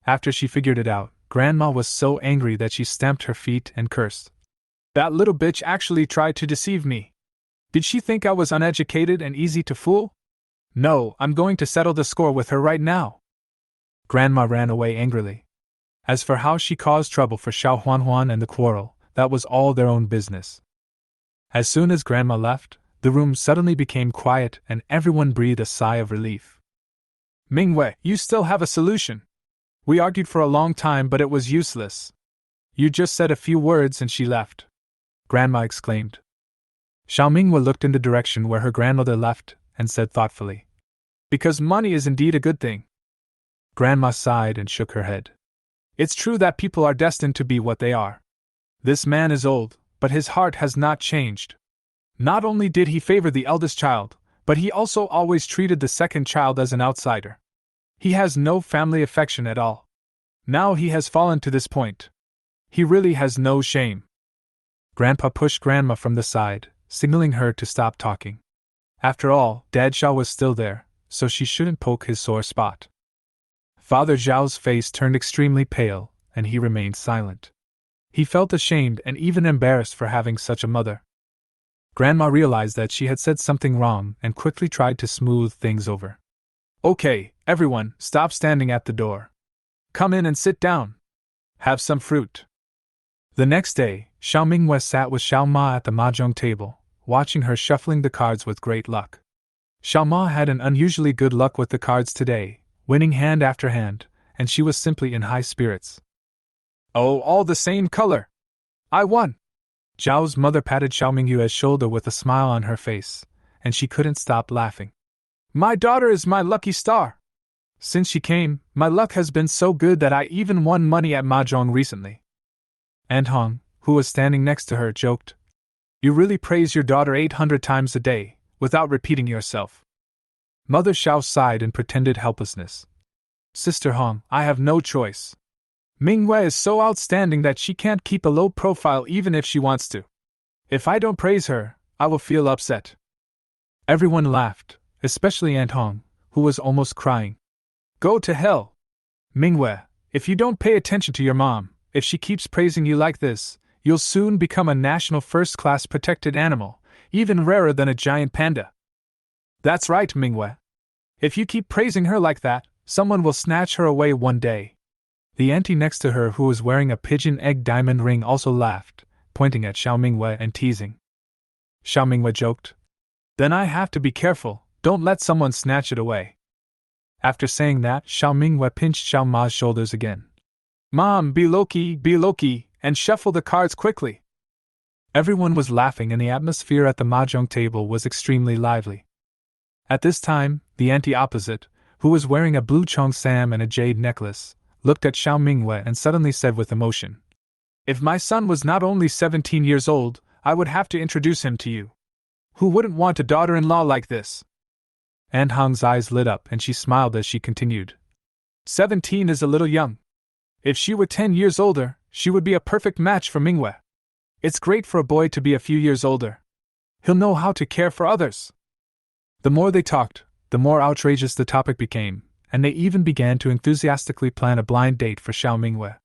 After she figured it out, Grandma was so angry that she stamped her feet and cursed. "That little bitch actually tried to deceive me. Did she think I was uneducated and easy to fool? No, I'm going to settle the score with her right now." Grandma ran away angrily. As for how she caused trouble for Xiao Huan and the quarrel, that was all their own business. As soon as Grandma left, the room suddenly became quiet and everyone breathed a sigh of relief. Mingwei, you still have a solution. We argued for a long time, but it was useless. You just said a few words and she left. Grandma exclaimed. Xiao Mingwei looked in the direction where her grandmother left and said thoughtfully, because money is indeed a good thing. Grandma sighed and shook her head. It's true that people are destined to be what they are. This man is old, but his heart has not changed. Not only did he favor the eldest child, but he also always treated the second child as an outsider. He has no family affection at all. Now he has fallen to this point. He really has no shame. Grandpa pushed Grandma from the side, signaling her to stop talking. After all, Dad Xiao was still there, so she shouldn't poke his sore spot. Father Zhao's face turned extremely pale, and he remained silent. He felt ashamed and even embarrassed for having such a mother. Grandma realized that she had said something wrong and quickly tried to smooth things over. Okay, everyone, stop standing at the door. Come in and sit down. Have some fruit. The next day, Xiao Mingwei sat with Xiao Ma at the mahjong table, watching her shuffling the cards with great luck. Xiao Ma had an unusually good luck with the cards today, winning hand after hand, and she was simply in high spirits. Oh, all the same color! I won! Zhao's mother patted Xiao Mingwei's shoulder with a smile on her face, and she couldn't stop laughing. My daughter is my lucky star! Since she came, my luck has been so good that I even won money at mahjong recently. And Hong, who was standing next to her, joked, You really praise your daughter 800 times a day, without repeating yourself. Mother Xiao sighed in pretended helplessness. Sister Hong, I have no choice. Mingwei is so outstanding that she can't keep a low profile even if she wants to. If I don't praise her, I will feel upset. Everyone laughed, especially Aunt Hong, who was almost crying. Go to hell! Mingwei, if you don't pay attention to your mom, if she keeps praising you like this, you'll soon become a national first-class protected animal, even rarer than a giant panda. That's right, Mingwei. If you keep praising her like that, someone will snatch her away one day. The auntie next to her, who was wearing a pigeon egg diamond ring, also laughed, pointing at Xiao Mingwei and teasing. Xiao Mingwei joked, Then I have to be careful, don't let someone snatch it away. After saying that, Xiao Mingwei pinched Xiao Ma's shoulders again. Mom, be low-key, and shuffle the cards quickly. Everyone was laughing and the atmosphere at the mahjong table was extremely lively. At this time, the auntie opposite, who was wearing a blue cheongsam and a jade necklace, looked at Xiao Mingwei and suddenly said with emotion, If my son was not only 17 years old, I would have to introduce him to you. Who wouldn't want a daughter-in-law like this? Aunt Hong's eyes lit up and she smiled as she continued. 17 is a little young. If she were 10 years older, she would be a perfect match for Mingwei. It's great for a boy to be a few years older. He'll know how to care for others. The more they talked, the more outrageous the topic became, and they even began to enthusiastically plan a blind date for Xiao Mingwei.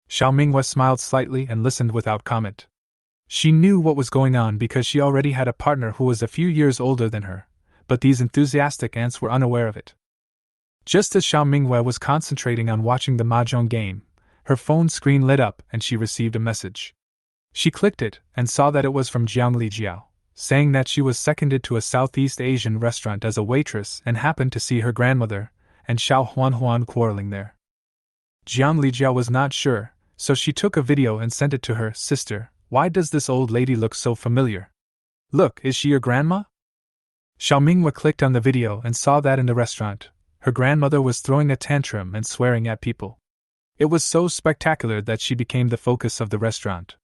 Xiao Mingwei smiled slightly and listened without comment. She knew what was going on because she already had a partner who was a few years older than her, but these enthusiastic aunts were unaware of it. Just as Xiao Mingwei was concentrating on watching the mahjong game, her phone screen lit up and she received a message. She clicked it and saw that it was from Jiang Lijiao, saying that she was seconded to a Southeast Asian restaurant as a waitress and happened to see her grandmother and Xiao Huan quarreling there. Jiang Lijiao was not sure, so she took a video and sent it to her sister. Why does this old lady look so familiar? Look, is she your grandma? Xiao Mingwei clicked on the video and saw that in the restaurant, her grandmother was throwing a tantrum and swearing at people. It was so spectacular that she became the focus of the restaurant.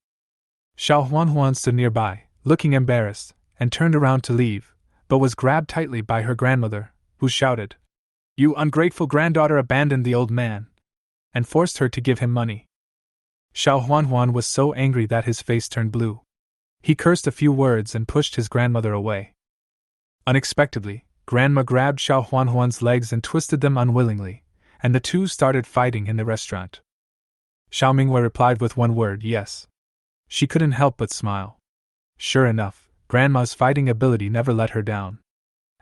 Xiao Huan stood nearby, looking embarrassed, and turned around to leave, but was grabbed tightly by her grandmother, who shouted, You ungrateful granddaughter abandoned the old man, and forced her to give him money. Xiao Huan was so angry that his face turned blue. He cursed a few words and pushed his grandmother away. Unexpectedly, Grandma grabbed Xiao Huan's legs and twisted them unwillingly, and the two started fighting in the restaurant. Xiao Mingwei replied with one word, yes. She couldn't help but smile. Sure enough, Grandma's fighting ability never let her down.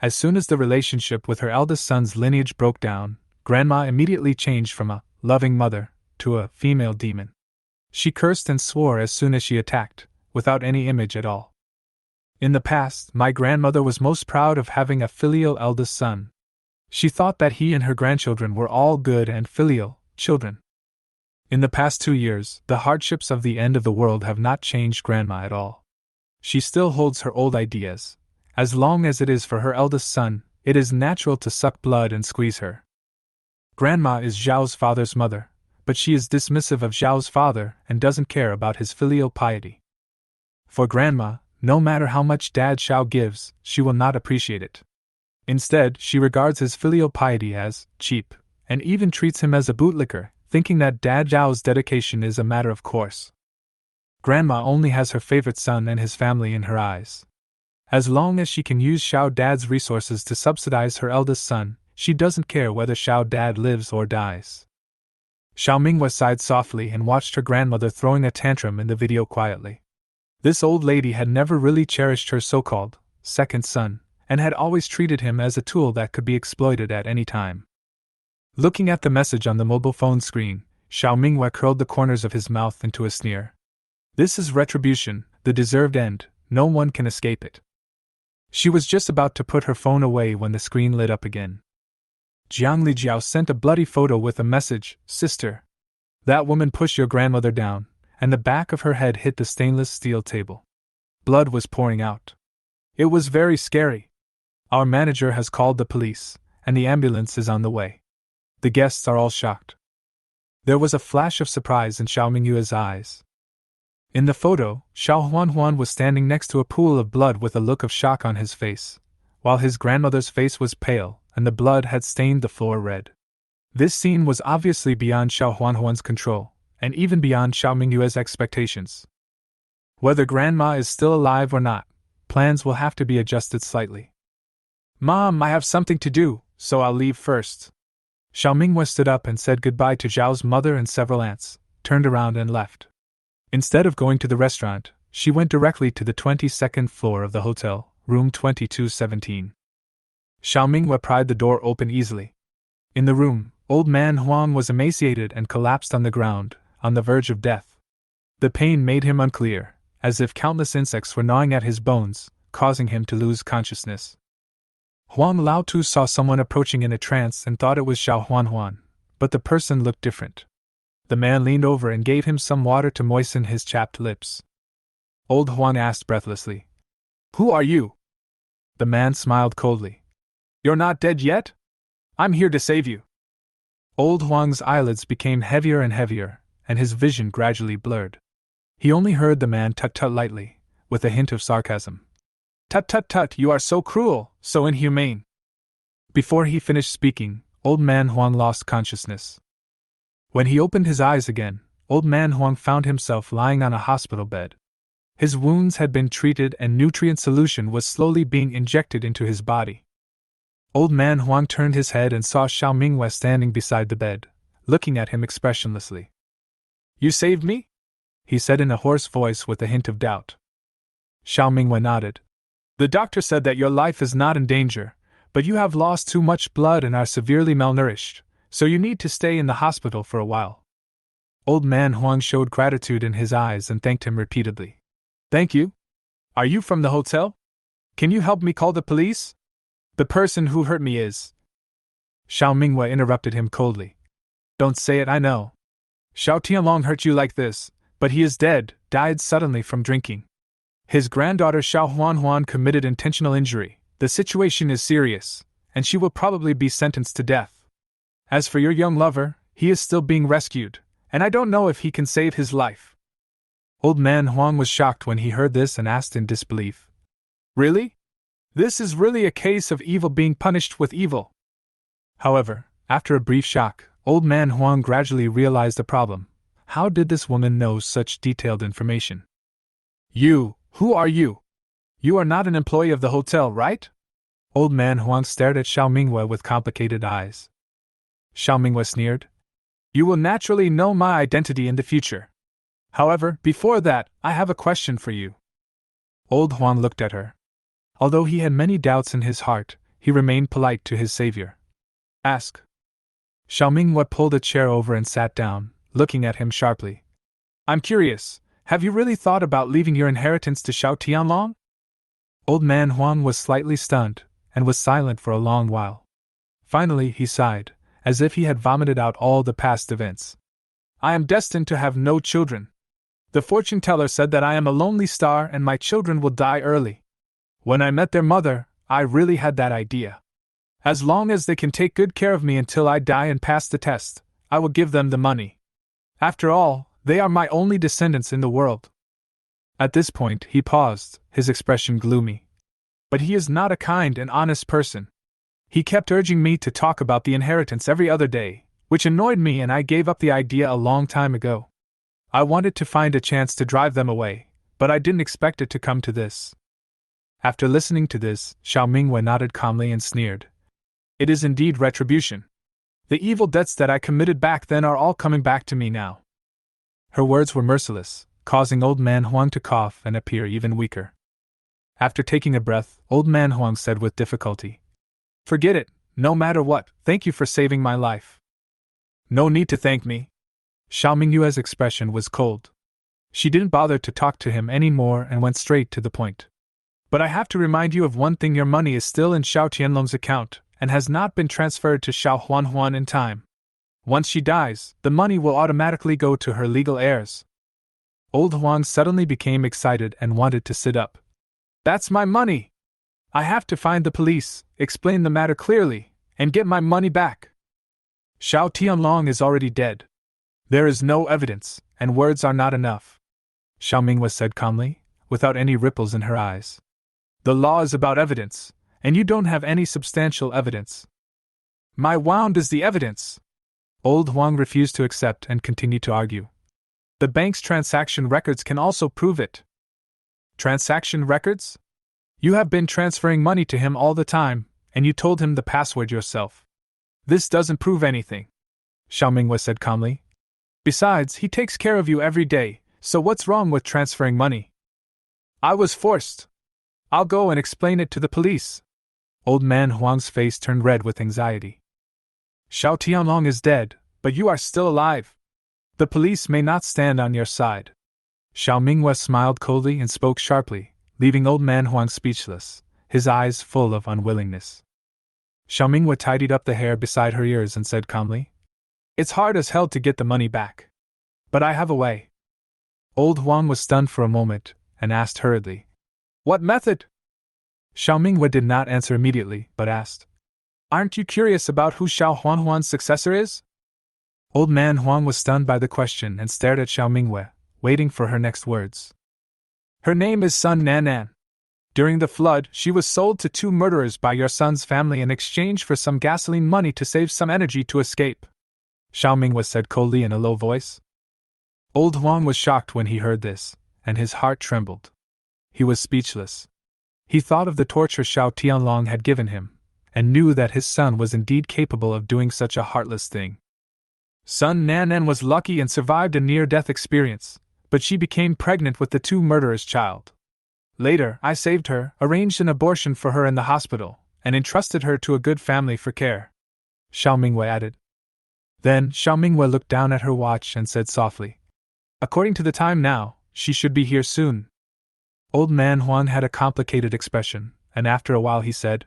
As soon as the relationship with her eldest son's lineage broke down, Grandma immediately changed from a loving mother to a female demon. She cursed and swore as soon as she attacked, without any image at all. In the past, my grandmother was most proud of having a filial eldest son. She thought that he and her grandchildren were all good and filial children. In the past 2 years, the hardships of the end of the world have not changed Grandma at all. She still holds her old ideas. As long as it is for her eldest son, it is natural to suck blood and squeeze her. Grandma is Zhao's father's mother, but she is dismissive of Zhao's father and doesn't care about his filial piety. For Grandma, no matter how much Dad Zhao gives, she will not appreciate it. Instead, she regards his filial piety as cheap, and even treats him as a bootlicker, thinking that Dad Zhao's dedication is a matter of course. Grandma only has her favorite son and his family in her eyes. As long as she can use Xiao Dad's resources to subsidize her eldest son, she doesn't care whether Xiao Dad lives or dies. Xiao Minghua sighed softly and watched her grandmother throwing a tantrum in the video quietly. This old lady had never really cherished her so-called second son, and had always treated him as a tool that could be exploited at any time. Looking at the message on the mobile phone screen, Xiao Minghua curled the corners of his mouth into a sneer. This is retribution, the deserved end, no one can escape it. She was just about to put her phone away when the screen lit up again. Jiang Lijiao sent a bloody photo with a message, "Sister. That woman pushed your grandmother down, and the back of her head hit the stainless steel table. Blood was pouring out. It was very scary. Our manager has called the police, and the ambulance is on the way. The guests are all shocked." There was a flash of surprise in Xiao Minghua's eyes. In the photo, Xiao Huan was standing next to a pool of blood with a look of shock on his face, while his grandmother's face was pale, and the blood had stained the floor red. This scene was obviously beyond Xiao Huan's control, and even beyond Xiao Minghua's expectations. Whether Grandma is still alive or not, plans will have to be adjusted slightly. "Mom, I have something to do, so I'll leave first." Xiao Minghua stood up and said goodbye to Zhao's mother and several aunts, turned around and left. Instead of going to the restaurant, she went directly to the 22nd floor of the hotel, room 2217. Xiao Minghua pried the door open easily. In the room, Old Man Huang was emaciated and collapsed on the ground, on the verge of death. The pain made him unclear, as if countless insects were gnawing at his bones, causing him to lose consciousness. Huang Laotou saw someone approaching in a trance and thought it was Xiao Huan, but the person looked different. The man leaned over and gave him some water to moisten his chapped lips. Old Huang asked breathlessly, "Who are you?" The man smiled coldly. "You're not dead yet? I'm here to save you." Old Huang's eyelids became heavier and heavier, and his vision gradually blurred. He only heard the man tut-tut lightly, with a hint of sarcasm. "Tut-tut-tut, you are so cruel, so inhumane." Before he finished speaking, Old Man Huang lost consciousness. When he opened his eyes again, Old Man Huang found himself lying on a hospital bed. His wounds had been treated and nutrient solution was slowly being injected into his body. Old Man Huang turned his head and saw Xiao Minghua standing beside the bed, looking at him expressionlessly. "You saved me?" he said in a hoarse voice with a hint of doubt. Xiao Minghua nodded. "The doctor said that your life is not in danger, but you have lost too much blood and are severely malnourished, so you need to stay in the hospital for a while." Old Man Huang showed gratitude in his eyes and thanked him repeatedly. "Thank you? Are you from the hotel? Can you help me call the police? The person who hurt me is..." Xiao Minghua interrupted him coldly. "Don't say it, I know. Xiao Tianlong hurt you like this, but he is dead, died suddenly from drinking. His granddaughter Xiao Huan committed intentional injury. The situation is serious, and she will probably be sentenced to death. As for your young lover, he is still being rescued, and I don't know if he can save his life." Old Man Huang was shocked when he heard this and asked in disbelief, "Really? This is really a case of evil being punished with evil?" However, after a brief shock, Old Man Huang gradually realized the problem. How did this woman know such detailed information? Who are you? You are not an employee of the hotel, right?" Old Man Huang stared at Xiao Minghua with complicated eyes. Xiao Minghua sneered. "You will naturally know my identity in the future. However, before that, I have a question for you." Old Huang looked at her. Although he had many doubts in his heart, he remained polite to his savior. "Ask." Xiao Minghua pulled a chair over and sat down, looking at him sharply. "I'm curious, have you really thought about leaving your inheritance to Xiao Tianlong?" Old Man Huang was slightly stunned, and was silent for a long while. Finally, he sighed, as if he had vomited out all the past events. I am destined to have no children. The fortune teller said that I am a lonely star and my children will die early. When I met their mother, I really had that idea. As long as they can take good care of me until I die and pass the test, I will give them the money. After all, they are my only descendants in the world. At this point, he paused, his expression gloomy. But he is not a kind and honest person. He kept urging me to talk about the inheritance every other day, which annoyed me, and I gave up the idea a long time ago. I wanted to find a chance to drive them away, but I didn't expect it to come to this. After listening to this, Xiao Mingwei nodded calmly and sneered. It is indeed retribution. The evil debts that I committed back then are all coming back to me now. Her words were merciless, causing Old Man Huang to cough and appear even weaker. After taking a breath, Old Man Huang said with difficulty, Forget it, no matter what, thank you for saving my life. No need to thank me. Xiao Mingyue's expression was cold. She didn't bother to talk to him any more and went straight to the point. But I have to remind you of one thing: your money is still in Xiao Tianlong's account, and has not been transferred to Xiao Huan in time. Once she dies, the money will automatically go to her legal heirs. Old Huang suddenly became excited and wanted to sit up. That's my money! I have to find the police, explain the matter clearly, and get my money back. Xiao Tianlong is already dead. There is no evidence, and words are not enough. Xiao Mingwei said calmly, without any ripples in her eyes. The law is about evidence, and you don't have any substantial evidence. My wound is the evidence. Old Huang refused to accept and continued to argue. The bank's transaction records can also prove it. Transaction records? You have been transferring money to him all the time, and you told him the password yourself. This doesn't prove anything, Xiao Mingwei said calmly. Besides, he takes care of you every day, so what's wrong with transferring money? I was forced. I'll go and explain it to the police. Old Man Huang's face turned red with anxiety. Xiao Tianlong is dead, but you are still alive. The police may not stand on your side. Xiao Mingwei smiled coldly and spoke sharply, leaving Old Man Huang speechless, his eyes full of unwillingness. Xiao Mingwei tidied up the hair beside her ears and said calmly, It's hard as hell to get the money back. But I have a way. Old Huang was stunned for a moment, and asked hurriedly, What method? Xiao Mingwei did not answer immediately, but asked, Aren't you curious about who Xiao Huan's successor is? Old Man Huang was stunned by the question and stared at Xiao Mingwei, waiting for her next words. Her name is Sun Nanan. During the flood, she was sold to 2 murderers by your son's family in exchange for some gasoline money to save some energy to escape, Xiao Mingwei said coldly in a low voice. Old Huang was shocked when he heard this, and his heart trembled. He was speechless. He thought of the torture Xiao Tianlong had given him, and knew that his son was indeed capable of doing such a heartless thing. Sun Nanan was lucky and survived a near-death experience, but she became pregnant with the 2 murderers' child. Later, I saved her, arranged an abortion for her in the hospital, and entrusted her to a good family for care, Xiao Mingwei added. Then Xiao Mingwei looked down at her watch and said softly, According to the time now, she should be here soon. Old Man Huang had a complicated expression, and after a while he said,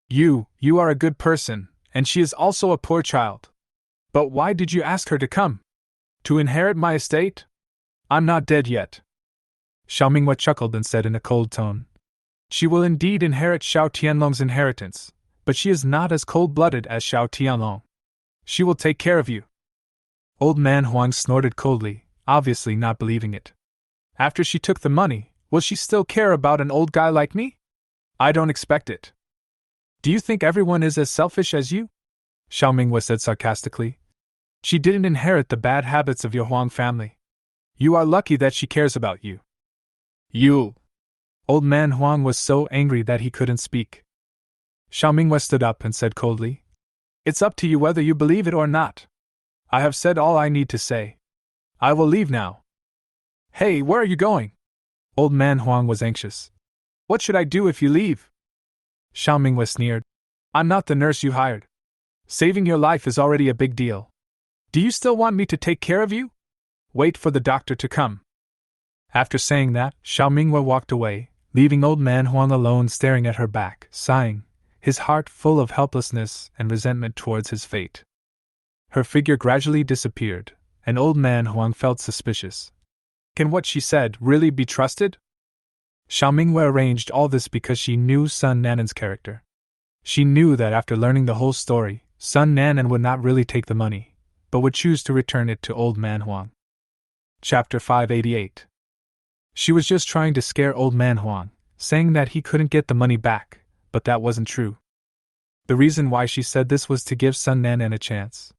You are a good person, and she is also a poor child. But why did you ask her to come? To inherit my estate? I'm not dead yet. Xiao Mingwei chuckled and said in a cold tone, She will indeed inherit Xiao Tianlong's inheritance, but she is not as cold-blooded as Xiao Tianlong. She will take care of you. Old Man Huang snorted coldly, obviously not believing it. After she took the money, will she still care about an old guy like me? I don't expect it. Do you think everyone is as selfish as you? Xiao Mingwei said sarcastically. She didn't inherit the bad habits of your Huang family. You are lucky that she cares about you. You! Old Man Huang was so angry that he couldn't speak. Xiao Mingwei stood up and said coldly, It's up to you whether you believe it or not. I have said all I need to say. I will leave now. Hey, where are you going? Old Man Huang was anxious. What should I do if you leave? Xiao Mingwei sneered. I'm not the nurse you hired. Saving your life is already a big deal. Do you still want me to take care of you? Wait for the doctor to come. After saying that, Xiao Mingwei walked away, leaving Old Man Huang alone staring at her back, sighing, his heart full of helplessness and resentment towards his fate. Her figure gradually disappeared, and Old Man Huang felt suspicious. Can what she said really be trusted? Xiaomingwei arranged all this because she knew Sun Nanan's character. She knew that after learning the whole story, Sun Nanan would not really take the money, but would choose to return it to Old Man Huang. Chapter 588. She was just trying to scare Old Man Huang, saying that he couldn't get the money back, but that wasn't true. The reason why she said this was to give Sun Nanan a chance.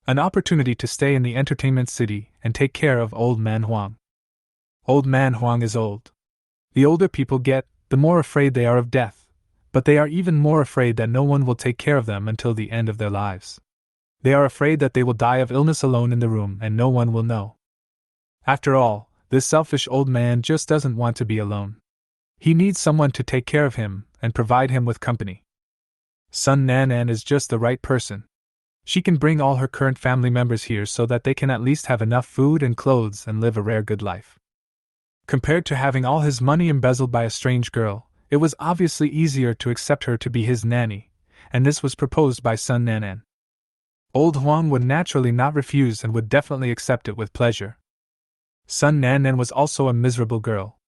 An opportunity to stay in the entertainment city and take care of Old Man Huang. Old Man Huang is old. The older people get, the more afraid they are of death, but they are even more afraid that no one will take care of them until the end of their lives. They are afraid that they will die of illness alone in the room and no one will know. After all, this selfish old man just doesn't want to be alone. He needs someone to take care of him and provide him with company. Sun Nanan is just the right person. She can bring all her current family members here so that they can at least have enough food and clothes and live a rare good life. Compared to having all his money embezzled by a strange girl, it was obviously easier to accept her to be his nanny, and this was proposed by Sun Nanan. Old Huang would naturally not refuse and would definitely accept it with pleasure. Sun Nanan was also a miserable girl.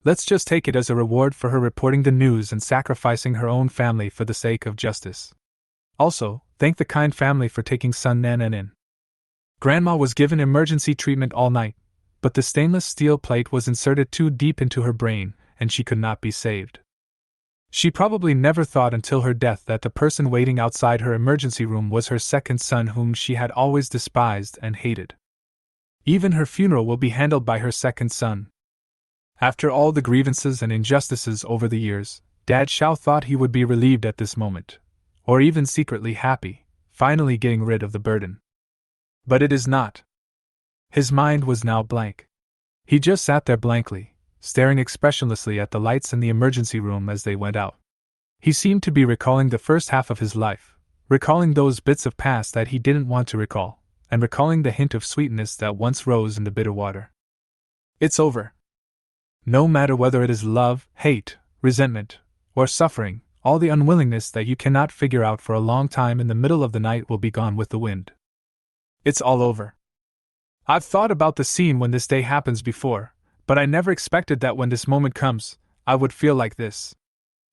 Let's just take it as a reward for her reporting the news and sacrificing her own family for the sake of justice. Also, thank the kind family for taking Sun Nanan in. Grandma was given emergency treatment all night, but the stainless steel plate was inserted too deep into her brain, and she could not be saved. She probably never thought until her death that the person waiting outside her emergency room was her second son whom she had always despised and hated. Even her funeral will be handled by her second son. After all the grievances and injustices over the years, Dad Xiao thought he would be relieved at this moment, or even secretly happy, finally getting rid of the burden. But it is not. His mind was now blank. He just sat there blankly, staring expressionlessly at the lights in the emergency room as they went out. He seemed to be recalling the first half of his life, recalling those bits of past that he didn't want to recall, and recalling the hint of sweetness that once rose in the bitter water. It's over. No matter whether it is love, hate, resentment, or suffering, all the unwillingness that you cannot figure out for a long time in the middle of the night will be gone with the wind. It's all over. I've thought about the scene when this day happens before, but I never expected that when this moment comes, I would feel like this.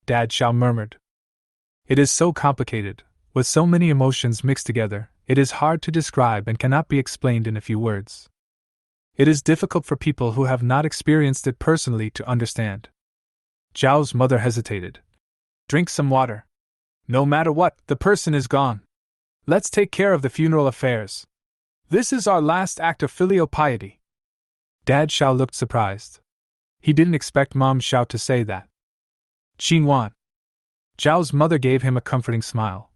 Dad Xiao murmured. It is so complicated, with so many emotions mixed together, it is hard to describe and cannot be explained in a few words. It is difficult for people who have not experienced it personally to understand. Zhao's mother hesitated. Drink some water. No matter what, the person is gone. Let's take care of the funeral affairs. This is our last act of filial piety. Dad Xiao looked surprised. He didn't expect Mom Xiao to say that. Chingua. Zhao's mother gave him a comforting smile.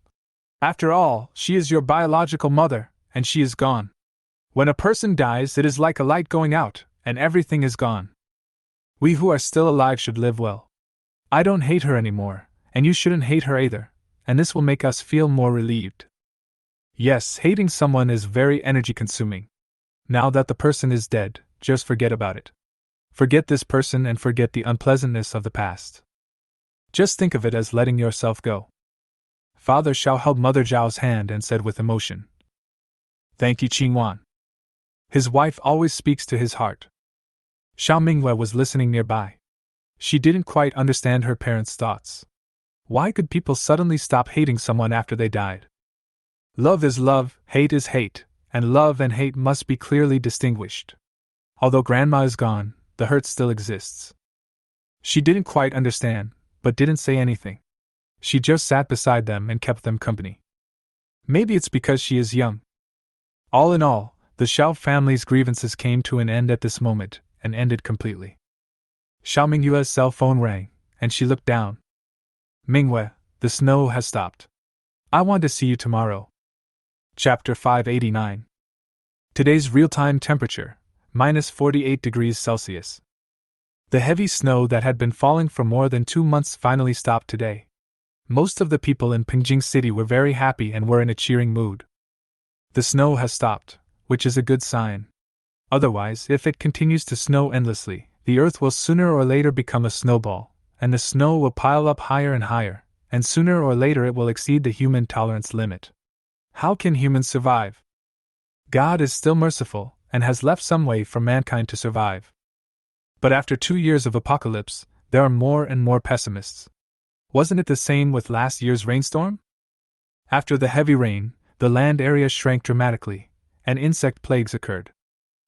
After all, she is your biological mother, and she is gone. When a person dies, it is like a light going out, and everything is gone. We who are still alive should live well. I don't hate her anymore, and you shouldn't hate her either, and this will make us feel more relieved. Yes, hating someone is very energy-consuming. Now that the person is dead, just forget about it. Forget this person and forget the unpleasantness of the past. Just think of it as letting yourself go. Father Xiao held Mother Zhao's hand and said with emotion. Thank you, Qingwan. His wife always speaks to his heart. Xiaomingwei was listening nearby. She didn't quite understand her parents' thoughts. Why could people suddenly stop hating someone after they died? Love is love, hate is hate, and love and hate must be clearly distinguished. Although Grandma is gone, the hurt still exists. She didn't quite understand, but didn't say anything. She just sat beside them and kept them company. Maybe it's because she is young. All in all, the Xiao family's grievances came to an end at this moment, and ended completely. Xiao Mingyue's cell phone rang, and she looked down. Mingwei, the snow has stopped. I want to see you tomorrow. Chapter 589. Today's real-time temperature, -48 degrees Celsius. The heavy snow that had been falling for more than 2 months finally stopped today. Most of the people in Pingjing City were very happy and were in a cheering mood. The snow has stopped, which is a good sign. Otherwise, if it continues to snow endlessly, the earth will sooner or later become a snowball, and the snow will pile up higher and higher, and sooner or later it will exceed the human tolerance limit. How can humans survive? God is still merciful and has left some way for mankind to survive. But after 2 years of apocalypse, there are more and more pessimists. Wasn't it the same with last year's rainstorm? After the heavy rain, the land area shrank dramatically, and insect plagues occurred.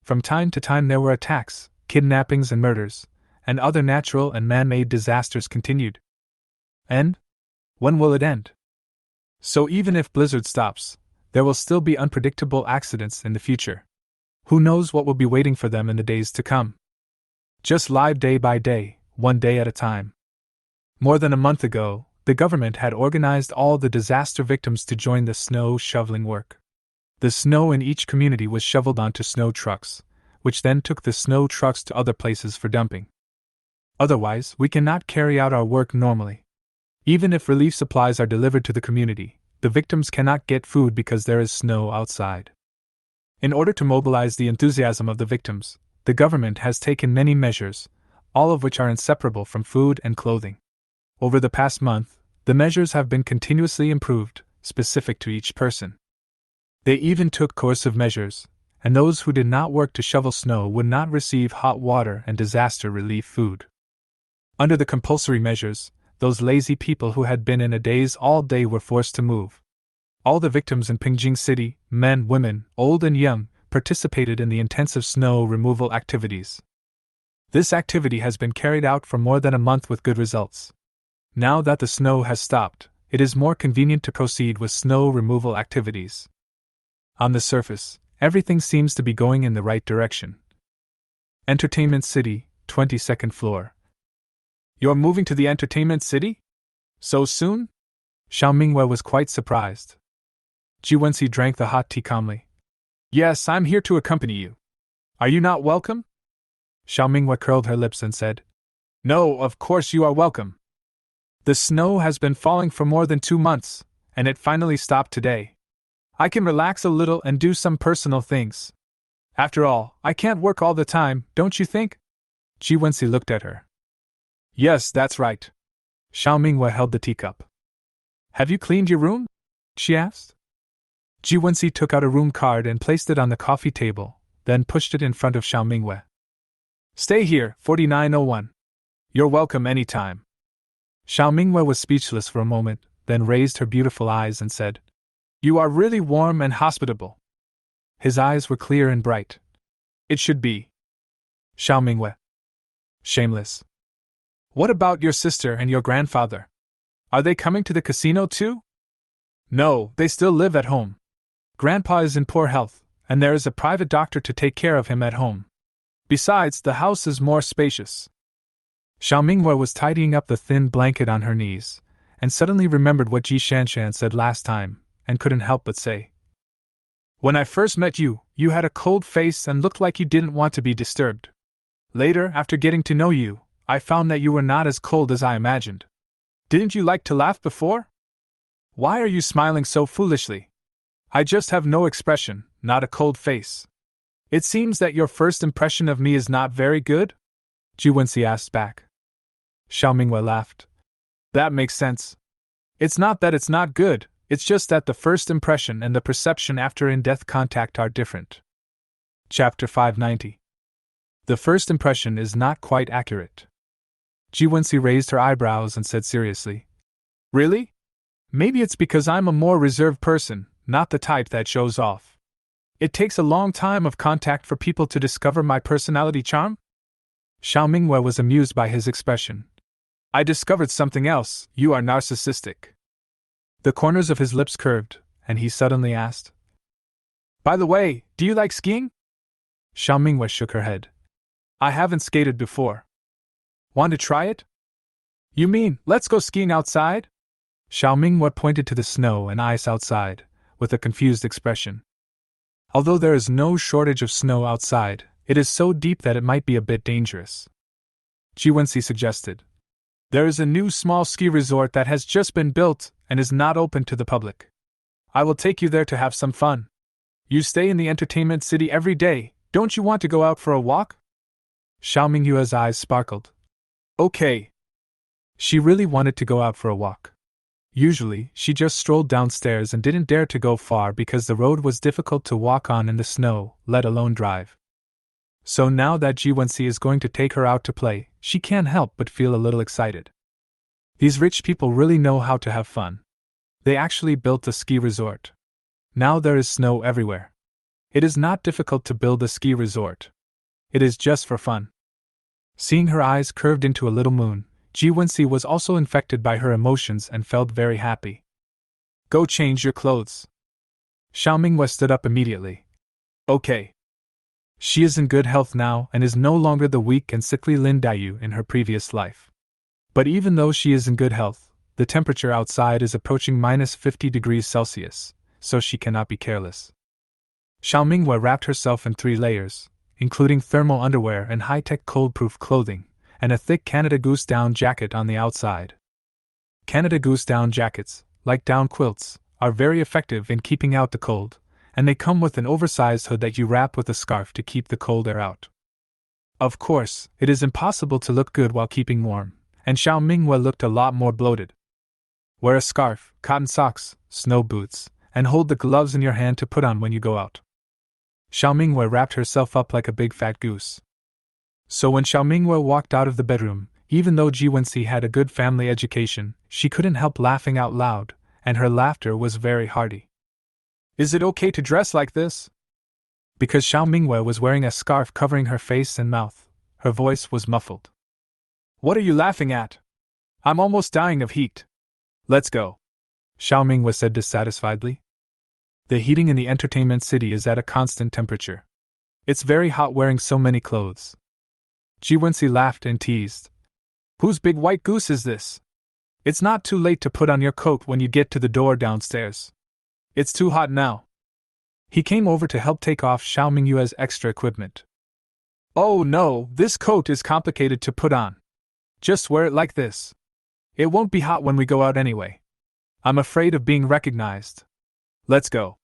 From time to time there were attacks, kidnappings and murders, and other natural and man-made disasters continued. And when will it end? So even if blizzard stops, there will still be unpredictable accidents in the future. Who knows what will be waiting for them in the days to come? Just live day by day, one day at a time. More than a month ago, the government had organized all the disaster victims to join the snow shoveling work. The snow in each community was shoveled onto snow trucks, which then took the snow trucks to other places for dumping. Otherwise, we cannot carry out our work normally. Even if relief supplies are delivered to the community, the victims cannot get food because there is snow outside. In order to mobilize the enthusiasm of the victims, the government has taken many measures, all of which are inseparable from food and clothing. Over the past month, the measures have been continuously improved, specific to each person. They even took coercive measures, and those who did not work to shovel snow would not receive hot water and disaster relief food. Under the compulsory measures, those lazy people who had been in a daze all day were forced to move. All the victims in Pingjing City, men, women, old and young, participated in the intensive snow removal activities. This activity has been carried out for more than a month with good results. Now that the snow has stopped, it is more convenient to proceed with snow removal activities. On the surface, everything seems to be going in the right direction. Entertainment City, 22nd floor. You're moving to the Entertainment City? So soon? Xiao Minghua was quite surprised. Ji Wenxi drank the hot tea calmly. Yes, I'm here to accompany you. Are you not welcome? Xiao Minghua curled her lips and said, No, of course you are welcome. The snow has been falling for more than 2 months, and it finally stopped today. I can relax a little and do some personal things. After all, I can't work all the time, don't you think? Ji Wenxi looked at her. Yes, that's right. Xiao Minghua held the teacup. Have you cleaned your room? She asked. Ji Wenxi took out a room card and placed it on the coffee table, then pushed it in front of Xiao Minghua. Stay here, 4901. You're welcome any time. Xiao Minghua was speechless for a moment, then raised her beautiful eyes and said, You are really warm and hospitable. His eyes were clear and bright. It should be. Xiao Minghua. Shameless. What about your sister and your grandfather? Are they coming to the casino too? No, they still live at home. Grandpa is in poor health, and there is a private doctor to take care of him at home. Besides, the house is more spacious. Xiao Minghua was tidying up the thin blanket on her knees, and suddenly remembered what Ji Shanshan said last time, and couldn't help but say. When I first met you, you had a cold face and looked like you didn't want to be disturbed. Later, after getting to know you, I found that you were not as cold as I imagined. Didn't you like to laugh before? Why are you smiling so foolishly? I just have no expression, not a cold face. It seems that your first impression of me is not very good? Ji Wenxi asked back. Xiao Minghua laughed. That makes sense. It's not that it's not good, it's just that the first impression and the perception after in-depth contact are different. Chapter 590. The first impression is not quite accurate. Ji Wenxi raised her eyebrows and said seriously. Really? Maybe it's because I'm a more reserved person, not the type that shows off. It takes a long time of contact for people to discover my personality charm? Xiao Minghua was amused by his expression. I discovered something else, you are narcissistic. The corners of his lips curved, and he suddenly asked. By the way, do you like skiing? Xiao Minghua shook her head. I haven't skated before. Want to try it? You mean, let's go skiing outside? Xiao Minghua pointed to the snow and ice outside, with a confused expression. Although there is no shortage of snow outside, it is so deep that it might be a bit dangerous. Ji Wenxi suggested. There is a new small ski resort that has just been built and is not open to the public. I will take you there to have some fun. You stay in the Entertainment City every day, don't you want to go out for a walk? Xiao Minghua's eyes sparkled. Okay. She really wanted to go out for a walk. Usually, she just strolled downstairs and didn't dare to go far because the road was difficult to walk on in the snow, let alone drive. So now that Jiwensi is going to take her out to play, she can't help but feel a little excited. These rich people really know how to have fun. They actually built a ski resort. Now there is snow everywhere. It is not difficult to build a ski resort. It is just for fun. Seeing her eyes curved into a little moon, Jiwensi was also infected by her emotions and felt very happy. Go change your clothes. Xiao Mingwei stood up immediately. Okay. She is in good health now and is no longer the weak and sickly Lin Daiyu in her previous life. But even though she is in good health, the temperature outside is approaching -50 degrees Celsius, so she cannot be careless. Xiao Mingwei wrapped herself in 3 layers, including thermal underwear and high-tech cold-proof clothing, and a thick Canada Goose down jacket on the outside. Canada Goose down jackets, like down quilts, are very effective in keeping out the cold, and they come with an oversized hood that you wrap with a scarf to keep the cold air out. Of course, it is impossible to look good while keeping warm, and Xiao Mingwei looked a lot more bloated. Wear a scarf, cotton socks, snow boots, and hold the gloves in your hand to put on when you go out. Xiao Mingwei wrapped herself up like a big fat goose. So when Xiao Mingwei walked out of the bedroom, even though Jiwensi had a good family education, she couldn't help laughing out loud, and her laughter was very hearty. Is it okay to dress like this? Because Xiao Mingwei was wearing a scarf covering her face and mouth, her voice was muffled. What are you laughing at? I'm almost dying of heat. Let's go. Xiao Mingwei said dissatisfiedly. The heating in the entertainment city is at a constant temperature. It's very hot wearing so many clothes. Jiwensi laughed and teased. Whose big white goose is this? It's not too late to put on your coat when you get to the door downstairs. It's too hot now. He came over to help take off Xiao Mingwei's extra equipment. Oh no, this coat is complicated to put on. Just wear it like this. It won't be hot when we go out anyway. I'm afraid of being recognized. Let's go.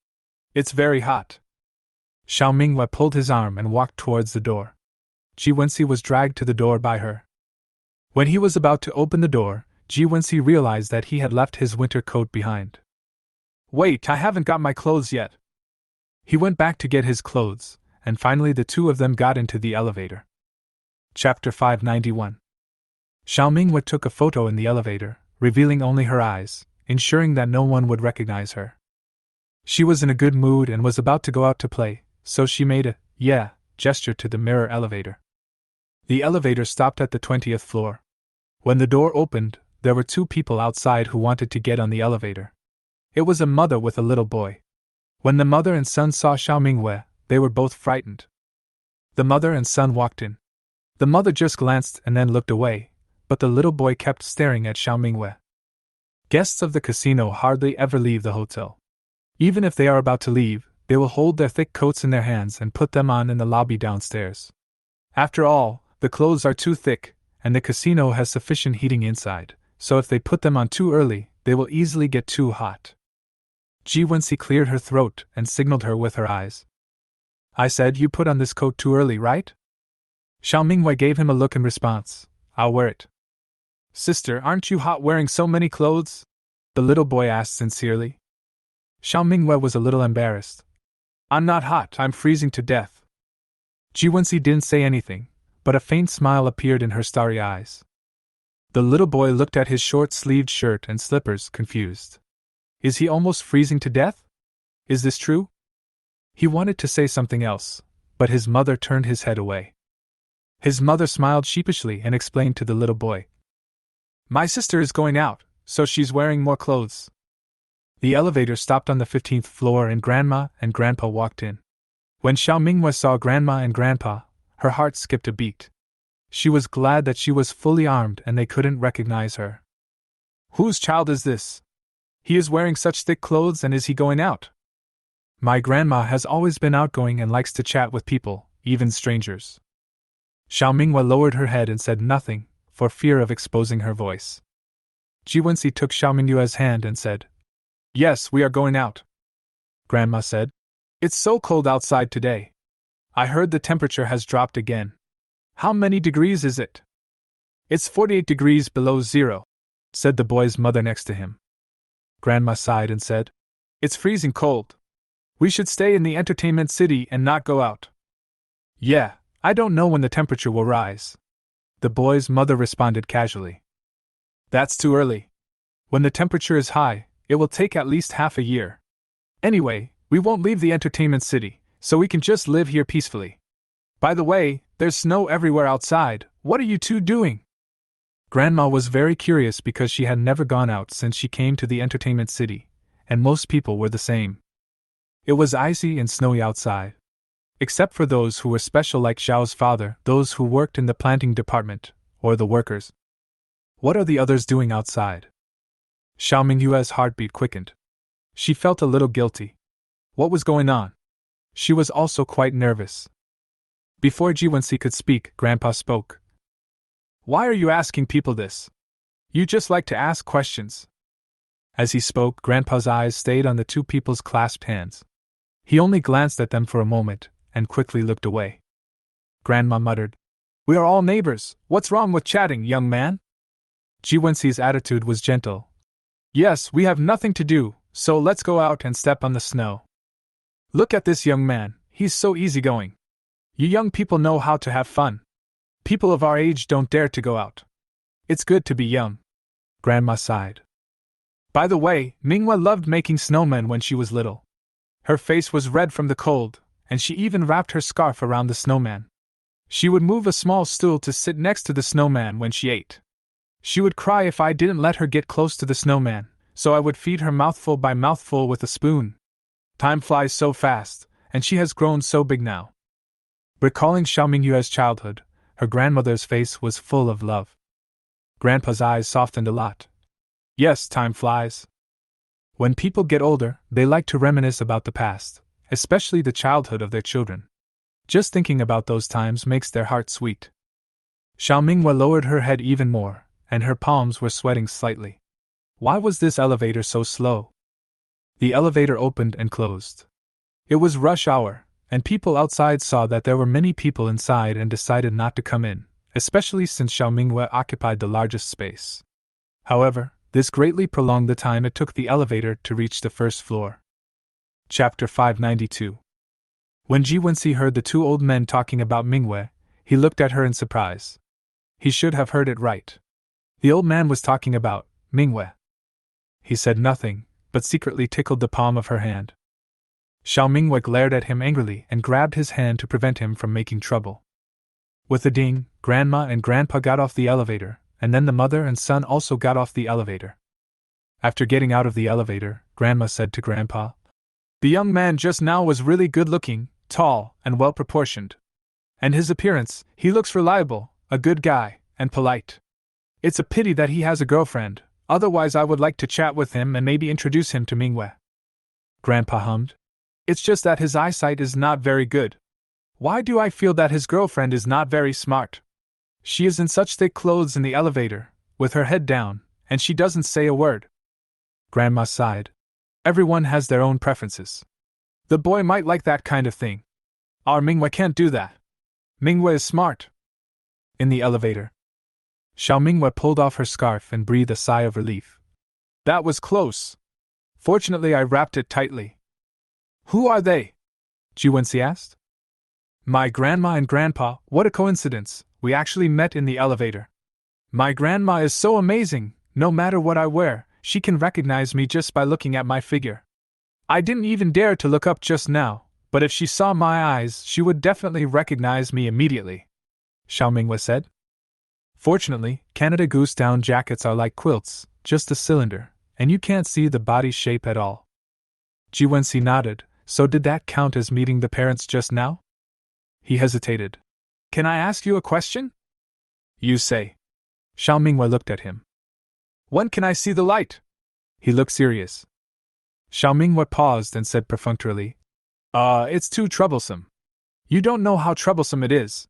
It's very hot. Xiao Mingwei pulled his arm and walked towards the door. Jiwensi was dragged to the door by her. When he was about to open the door, Jiwensi realized that he had left his winter coat behind. Wait, I haven't got my clothes yet. He went back to get his clothes, and finally the two of them got into the elevator. Chapter 591. Xiao Mingwei took a photo in the elevator, revealing only her eyes, ensuring that no one would recognize her. She was in a good mood and was about to go out to play, so she made a, yeah, gesture to the mirror elevator. The elevator stopped at the 20th floor. When the door opened, there were 2 people outside who wanted to get on the elevator. It was a mother with a little boy. When the mother and son saw Xiao Mingwei, they were both frightened. The mother and son walked in. The mother just glanced and then looked away, but the little boy kept staring at Xiao Mingwei. Guests of the casino hardly ever leave the hotel. Even if they are about to leave, they will hold their thick coats in their hands and put them on in the lobby downstairs. After all, the clothes are too thick, and the casino has sufficient heating inside, so if they put them on too early, they will easily get too hot. Jiwensi cleared her throat and signaled her with her eyes. I said you put on this coat too early, right? Xiao Mingwei gave him a look in response. I'll wear it. Sister, aren't you hot wearing so many clothes? The little boy asked sincerely. Xiao Mingwei was a little embarrassed. I'm not hot, I'm freezing to death. Jiwensi didn't say anything, but a faint smile appeared in her starry eyes. The little boy looked at his short-sleeved shirt and slippers, confused. Is he almost freezing to death? Is this true? He wanted to say something else, but his mother turned his head away. His mother smiled sheepishly and explained to the little boy. My sister is going out, so she's wearing more clothes. The elevator stopped on the 15th floor and Grandma and Grandpa walked in. When Xiao Mingwei saw Grandma and Grandpa, her heart skipped a beat. She was glad that she was fully armed and they couldn't recognize her. Whose child is this? He is wearing such thick clothes and is he going out? My grandma has always been outgoing and likes to chat with people, even strangers. Xiao Mingwei lowered her head and said nothing, for fear of exposing her voice. Jiwensi took Xiao Mingwei's hand and said, Yes, we are going out. Grandma said, It's so cold outside today. I heard the temperature has dropped again. How many degrees is it? It's 48 degrees below zero, said the boy's mother next to him. Grandma sighed and said. It's freezing cold. We should stay in the entertainment city and not go out. Yeah, I don't know when the temperature will rise. The boy's mother responded casually. That's too early. When the temperature is high, it will take at least half a year. Anyway, we won't leave the entertainment city, so we can just live here peacefully. By the way, there's snow everywhere outside. What are you two doing? Grandma was very curious because she had never gone out since she came to the entertainment city, and most people were the same. It was icy and snowy outside. Except for those who were special like Xiao's father, those who worked in the planting department, or the workers. What are the others doing outside? Xiao Mingyue's heartbeat quickened. She felt a little guilty. What was going on? She was also quite nervous. Before Jiwensi could speak, Grandpa spoke. Why are you asking people this? You just like to ask questions. As he spoke, Grandpa's eyes stayed on the two people's clasped hands. He only glanced at them for a moment, and quickly looked away. Grandma muttered, We are all neighbors. What's wrong with chatting, young man? Jiwensi's attitude was gentle. Yes, we have nothing to do, so let's go out and step on the snow. Look at this young man, he's so easygoing. You young people know how to have fun. People of our age don't dare to go out. It's good to be young. Grandma sighed. By the way, Minghua loved making snowmen when she was little. Her face was red from the cold, and she even wrapped her scarf around the snowman. She would move a small stool to sit next to the snowman when she ate. She would cry if I didn't let her get close to the snowman, so I would feed her mouthful by mouthful with a spoon. Time flies so fast, and she has grown so big now. Recalling Xiao Mingyue's childhood, her grandmother's face was full of love. Grandpa's eyes softened a lot. Yes, time flies. When people get older, they like to reminisce about the past, especially the childhood of their children. Just thinking about those times makes their heart sweet. Xiao Minghua lowered her head even more, and her palms were sweating slightly. Why was this elevator so slow? The elevator opened and closed. It was rush hour, and people outside saw that there were many people inside and decided not to come in, especially since Xiao Minghua occupied the largest space. However, this greatly prolonged the time it took the elevator to reach the first floor. Chapter 592. When Jiwensi heard the two old men talking about Minghua, he looked at her in surprise. He should have heard it right. The old man was talking about Minghua. He said nothing, but secretly tickled the palm of her hand. Xiao Minghua glared at him angrily and grabbed his hand to prevent him from making trouble. With a ding, Grandma and Grandpa got off the elevator, and then the mother and son also got off the elevator. After getting out of the elevator, Grandma said to Grandpa, The young man just now was really good-looking, tall, and well-proportioned. And his appearance, he looks reliable, a good guy, and polite. It's a pity that he has a girlfriend, otherwise I would like to chat with him and maybe introduce him to Minghua. Grandpa hummed. It's just that his eyesight is not very good. Why do I feel that his girlfriend is not very smart? She is in such thick clothes in the elevator, with her head down, and she doesn't say a word. Grandma sighed. Everyone has their own preferences. The boy might like that kind of thing. Our Minghua can't do that. Minghua is smart. In the elevator, Xiao Minghua pulled off her scarf and breathed a sigh of relief. That was close. Fortunately, I wrapped it tightly. Who are they? Jiwensi asked. My grandma and grandpa, what a coincidence, we actually met in the elevator. My grandma is so amazing, no matter what I wear, she can recognize me just by looking at my figure. I didn't even dare to look up just now, but if she saw my eyes, she would definitely recognize me immediately, Xiao Minghua said. Fortunately, Canada Goose down jackets are like quilts, just a cylinder, and you can't see the body shape at all. Jiwensi nodded. So did that count as meeting the parents just now? He hesitated. Can I ask you a question? You say. Xiao Minghua looked at him. When can I see the light? He looked serious. Xiao Minghua paused and said perfunctorily, it's too troublesome. You don't know how troublesome it is.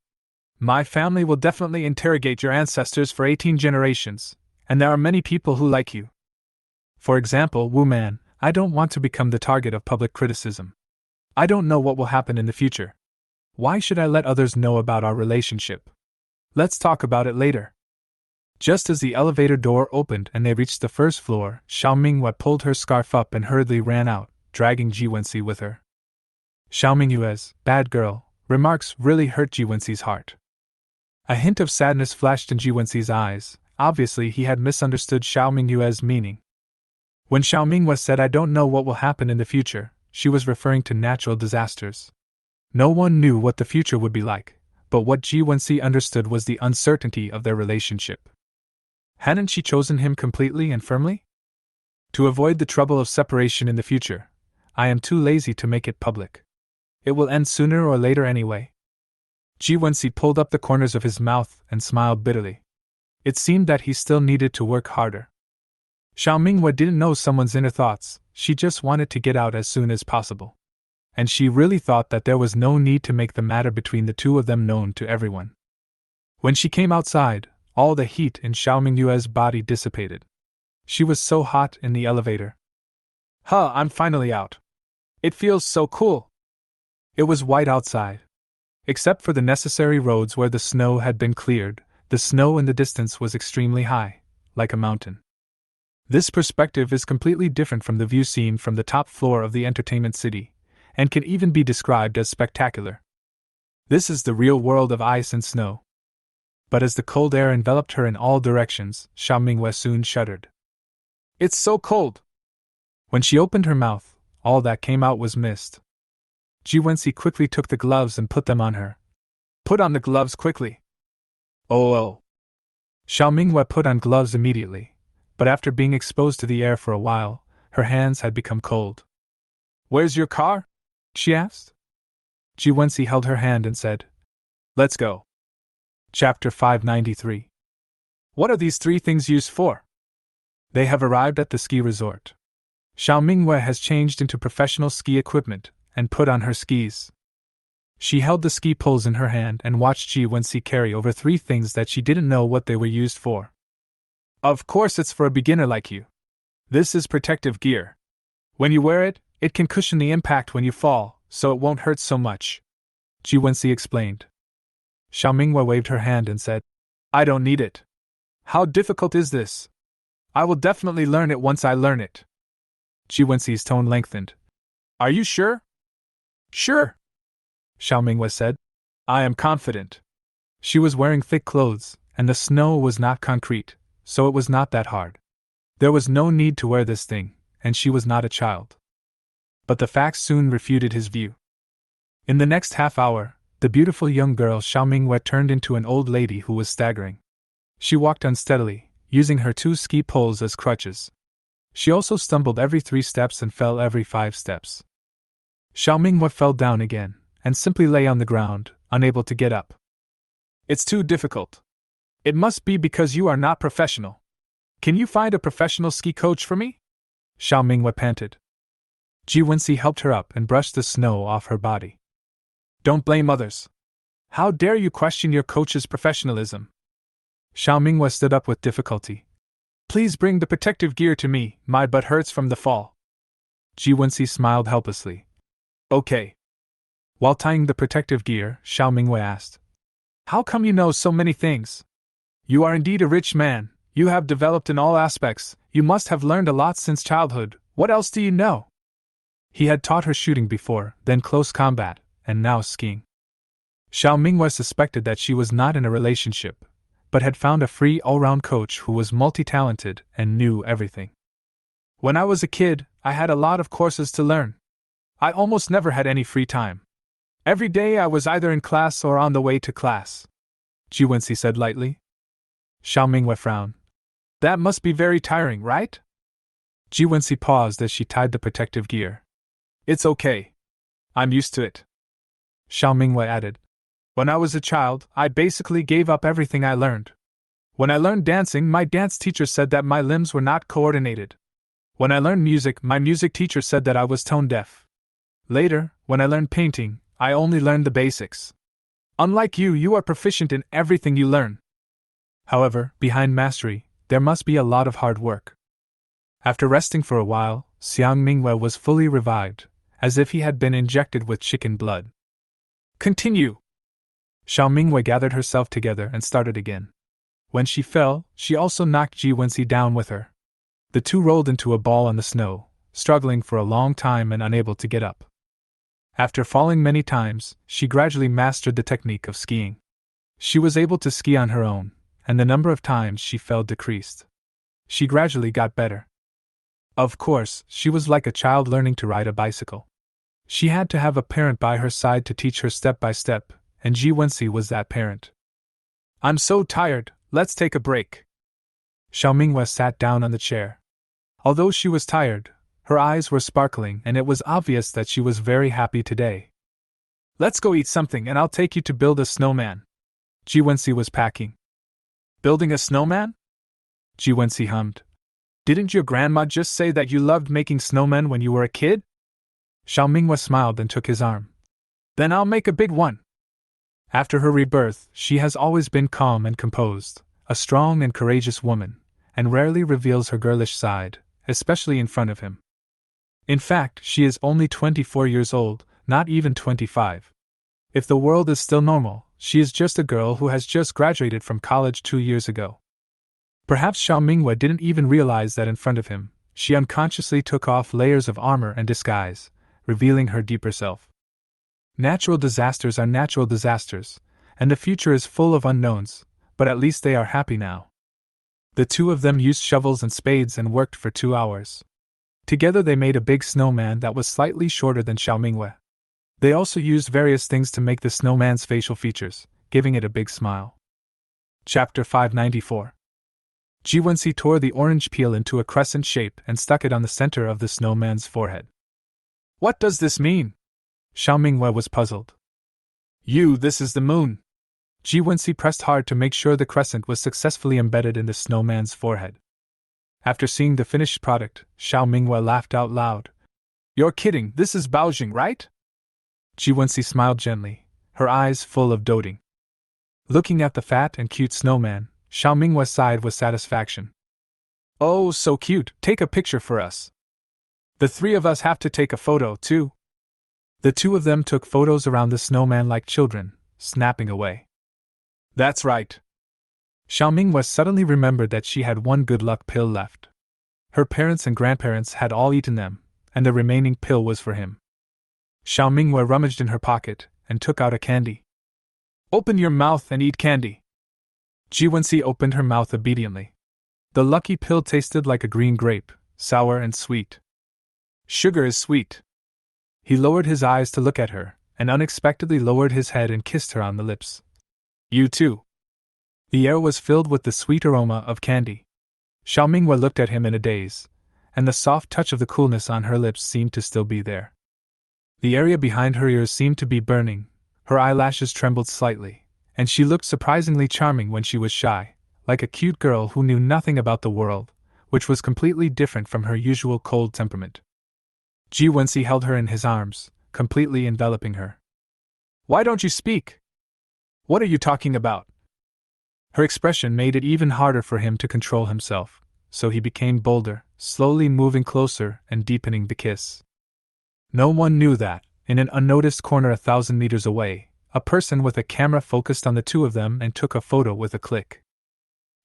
My family will definitely interrogate your ancestors for 18 generations, and there are many people who like you. For example, Wu Man, I don't want to become the target of public criticism. I don't know what will happen in the future. Why should I let others know about our relationship? Let's talk about it later. Just as the elevator door opened and they reached the first floor, Xiao Mingyue pulled her scarf up and hurriedly ran out, dragging Ji Wenxi with her. Xiao Mingyue's "bad girl" remarks really hurt Ji Wenxi's heart. A hint of sadness flashed in Ji Wenxi's eyes. Obviously he had misunderstood Xiao Mingyue's meaning. When Xiao Mingyue said "I don't know what will happen in the future," she was referring to natural disasters. No one knew what the future would be like, but what Ji Wenxi understood was the uncertainty of their relationship. Hadn't she chosen him completely and firmly? To avoid the trouble of separation in the future, I am too lazy to make it public. It will end sooner or later anyway. Ji Wenxi pulled up the corners of his mouth and smiled bitterly. It seemed that he still needed to work harder. Xiao Mingyue didn't know someone's inner thoughts, she just wanted to get out as soon as possible. And she really thought that there was no need to make the matter between the two of them known to everyone. When she came outside, all the heat in Xiao Mingyue's body dissipated. She was so hot in the elevator. "Huh, I'm finally out. It feels so cool." It was white outside. Except for the necessary roads where the snow had been cleared, the snow in the distance was extremely high, like a mountain. This perspective is completely different from the view seen from the top floor of the entertainment city, and can even be described as spectacular. This is the real world of ice and snow. But as the cold air enveloped her in all directions, Xiao Mingyue soon shuddered. "It's so cold!" When she opened her mouth, all that came out was mist. Ji Wenxi quickly took the gloves and put them on her. "Put on the gloves quickly." Oh. Xiao Mingyue put on gloves immediately, but after being exposed to the air for a while, her hands had become cold. "Where's your car?" she asked. Ji Wenxi held her hand and said, "Let's go." Chapter 593. What are these three things used for? They have arrived at the ski resort. Xiao Mingyue has changed into professional ski equipment and put on her skis. She held the ski poles in her hand and watched Ji Wenxi carry over three things that she didn't know what they were used for. "Of course it's for a beginner like you. This is protective gear. When you wear it, it can cushion the impact when you fall, so it won't hurt so much," Ji Wenxi explained. Xiao Mingyue waved her hand and said, "I don't need it. How difficult is this? I will definitely learn it once I learn it." Ji Wenxi's tone lengthened. "Are you sure?" "Sure," Xiao Mingyue said. "I am confident." She was wearing thick clothes, and the snow was not concrete, so it was not that hard. There was no need to wear this thing, and she was not a child. But the facts soon refuted his view. In the next half hour, the beautiful young girl Xiao Mingyue turned into an old lady who was staggering. She walked unsteadily, using her two ski poles as crutches. She also stumbled every 3 steps and fell every 5 steps. Xiao Mingyue fell down again, and simply lay on the ground, unable to get up. "It's too difficult. It must be because you are not professional. Can you find a professional ski coach for me?" Xiao Mingyue panted. Ji Wenxi helped her up and brushed the snow off her body. "Don't blame others. How dare you question your coach's professionalism?" Xiao Mingyue stood up with difficulty. "Please bring the protective gear to me, my butt hurts from the fall." Ji Wenxi smiled helplessly. "Okay." While tying the protective gear, Xiao Mingyue asked, "How come you know so many things? You are indeed a rich man, you have developed in all aspects, you must have learned a lot since childhood, what else do you know?" He had taught her shooting before, then close combat, and now skiing. Xiao Mingyue suspected that she was not in a relationship, but had found a free all-round coach who was multi-talented and knew everything. "When I was a kid, I had a lot of courses to learn. I almost never had any free time. Every day I was either in class or on the way to class," Ji Wenxi said lightly. Xiao Mingyue frowned. "That must be very tiring, right?" Ji Wenxi paused as she tied the protective gear. "It's okay. I'm used to it." Xiao Mingyue added, "When I was a child, I basically gave up everything I learned. When I learned dancing, my dance teacher said that my limbs were not coordinated. When I learned music, my music teacher said that I was tone deaf. Later, when I learned painting, I only learned the basics. Unlike you, you are proficient in everything you learn." However, behind mastery, there must be a lot of hard work. After resting for a while, Xiao Mingyue was fully revived, as if he had been injected with chicken blood. "Continue." Xiao Mingyue gathered herself together and started again. When she fell, she also knocked Jiwensi down with her. The two rolled into a ball on the snow, struggling for a long time and unable to get up. After falling many times, she gradually mastered the technique of skiing. She was able to ski on her own, and the number of times she fell decreased. She gradually got better. Of course, she was like a child learning to ride a bicycle. She had to have a parent by her side to teach her step by step, and Jiwensi was that parent. I'm so tired, let's take a break. Xiaomingwe sat down on the chair. Although she was tired, her eyes were sparkling and it was obvious that she was very happy today. Let's go eat something and I'll take you to build a snowman. Jiwensi was packing. Building a snowman? Jiwensi hummed. Didn't your grandma just say that you loved making snowmen when you were a kid? Xiaomingwe smiled and took his arm. Then I'll make a big one. After her rebirth, she has always been calm and composed, a strong and courageous woman, and rarely reveals her girlish side, especially in front of him. In fact, she is only 24 years old, not even 25. If the world is still normal, she is just a girl who has just graduated from college 2 years ago. Perhaps Xiaomingwe didn't even realize that in front of him, she unconsciously took off layers of armor and disguise, revealing her deeper self. Natural disasters are natural disasters, and the future is full of unknowns, but at least they are happy now. The two of them used shovels and spades and worked for 2 hours. Together they made a big snowman that was slightly shorter than Xiaomingwe. They also used various things to make the snowman's facial features, giving it a big smile. Chapter 594. Jiwensi tore the orange peel into a crescent shape and stuck it on the center of the snowman's forehead. What does this mean? Xiaomingwe was puzzled. This is the moon. Jiwensi pressed hard to make sure the crescent was successfully embedded in the snowman's forehead. After seeing the finished product, Xiaomingwe laughed out loud. You're kidding, this is Baojing, right? Jiwensi smiled gently, her eyes full of doting. Looking at the fat and cute snowman, Xiaomingwe sighed with satisfaction. Oh, so cute, take a picture for us. The three of us have to take a photo, too. The two of them took photos around the snowman like children, snapping away. That's right. Xiaomingwe suddenly remembered that she had one good luck pill left. Her parents and grandparents had all eaten them, and the remaining pill was for him. Xiaomingwe rummaged in her pocket and took out a candy. Open your mouth and eat candy. Jiwensi opened her mouth obediently. The lucky pill tasted like a green grape, sour and sweet. Sugar is sweet. He lowered his eyes to look at her, and unexpectedly lowered his head and kissed her on the lips. You too. The air was filled with the sweet aroma of candy. Xiaomingwe looked at him in a daze, and the soft touch of the coolness on her lips seemed to still be there. The area behind her ears seemed to be burning, her eyelashes trembled slightly, and she looked surprisingly charming when she was shy, like a cute girl who knew nothing about the world, which was completely different from her usual cold temperament. Jiwensi held her in his arms, completely enveloping her. Why don't you speak? What are you talking about? Her expression made it even harder for him to control himself, so he became bolder, slowly moving closer and deepening the kiss. No one knew that, in an unnoticed corner 1,000 meters away, a person with a camera focused on the two of them and took a photo with a click.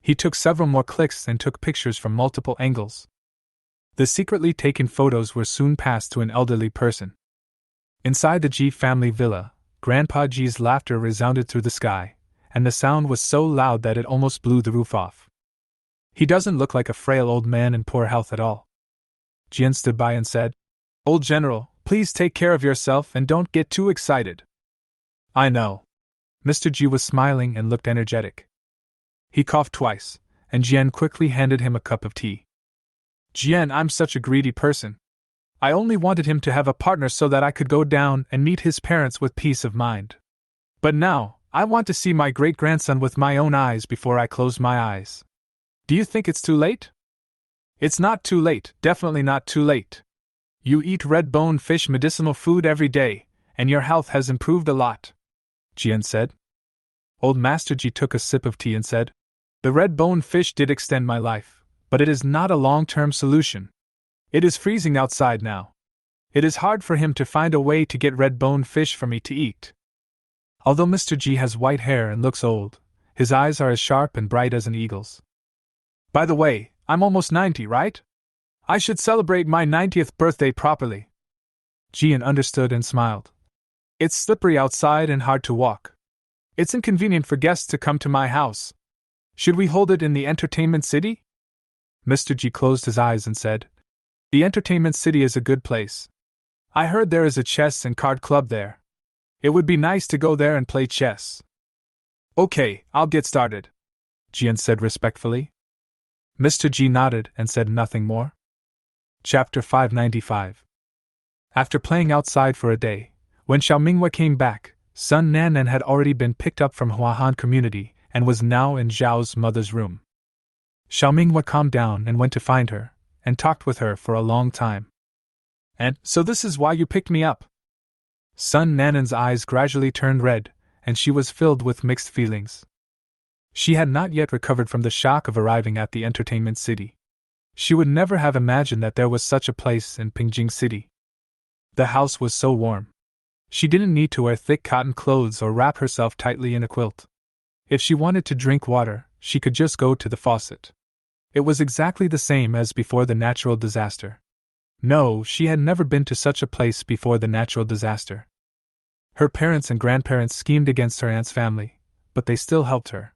He took several more clicks and took pictures from multiple angles. The secretly taken photos were soon passed to an elderly person. Inside the Ji family villa, Grandpa Ji's laughter resounded through the sky, and the sound was so loud that it almost blew the roof off. He doesn't look like a frail old man in poor health at all. Jian stood by and said, Old General, please take care of yourself and don't get too excited. I know. Mr. Ji was smiling and looked energetic. He coughed twice, and Jian quickly handed him a cup of tea. Jian, I'm such a greedy person. I only wanted him to have a partner so that I could go down and meet his parents with peace of mind. But now, I want to see my great-grandson with my own eyes before I close my eyes. Do you think it's too late? It's not too late, definitely not too late. You eat red-bone fish medicinal food every day, and your health has improved a lot, Jian said. Old Master Ji took a sip of tea and said, The red-bone fish did extend my life, but it is not a long-term solution. It is freezing outside now. It is hard for him to find a way to get red-bone fish for me to eat. Although Mr. Ji has white hair and looks old, His eyes are as sharp and bright as an eagle's. By the way, I'm almost 90, right? I should celebrate my 90th birthday properly. Jian understood and smiled. It's slippery outside and hard to walk. It's inconvenient for guests to come to my house. Should we hold it in the entertainment city? Mr. G closed his eyes and said, The entertainment city is a good place. I heard there is a chess and card club there. It would be nice to go there and play chess. Okay, I'll get started, Jian said respectfully. Mr. G nodded and said nothing more. Chapter 595. After playing outside for a day, when Xiao Minghua came back, Sun Nanan had already been picked up from Huahan community and was now in Zhao's mother's room. Xiao Minghua calmed down and went to find her, and talked with her for a long time. And so this is why you picked me up? Sun Nanan's eyes gradually turned red, and she was filled with mixed feelings. She had not yet recovered from the shock of arriving at the entertainment city. She would never have imagined that there was such a place in Pingjing City. The house was so warm. She didn't need to wear thick cotton clothes or wrap herself tightly in a quilt. If she wanted to drink water, she could just go to the faucet. It was exactly the same as before the natural disaster. No, she had never been to such a place before the natural disaster. Her parents and grandparents schemed against her aunt's family, but they still helped her.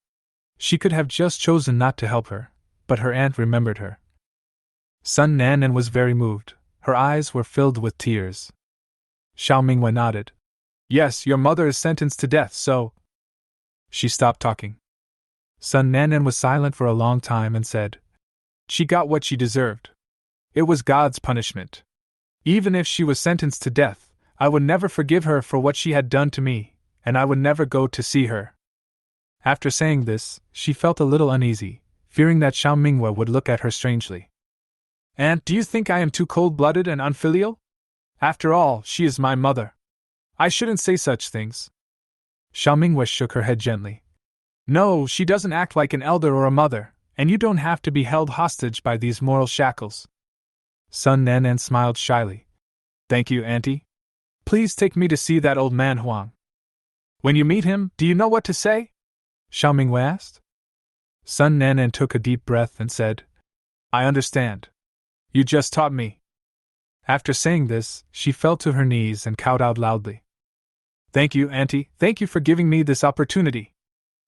She could have just chosen not to help her, but her aunt remembered her. Sun Nanan was very moved. Her eyes were filled with tears. Xiao Minghua nodded. Yes, your mother is sentenced to death, so... She stopped talking. Sun Nanan was silent for a long time and said, She got what she deserved. It was God's punishment. Even if she was sentenced to death, I would never forgive her for what she had done to me, and I would never go to see her. After saying this, she felt a little uneasy, fearing that Xiao Minghua would look at her strangely. Aunt, do you think I am too cold-blooded and unfilial? After all, she is my mother. I shouldn't say such things. Xiao Minghua shook her head gently. No, she doesn't act like an elder or a mother, and you don't have to be held hostage by these moral shackles. Sun Nanan smiled shyly. Thank you, Auntie. Please take me to see that old man Huang. When you meet him, do you know what to say? Xiao Minghua asked. Sun Nanan took a deep breath and said, I understand. You just taught me. After saying this, she fell to her knees and cowed out loudly. Thank you, Auntie, thank you for giving me this opportunity.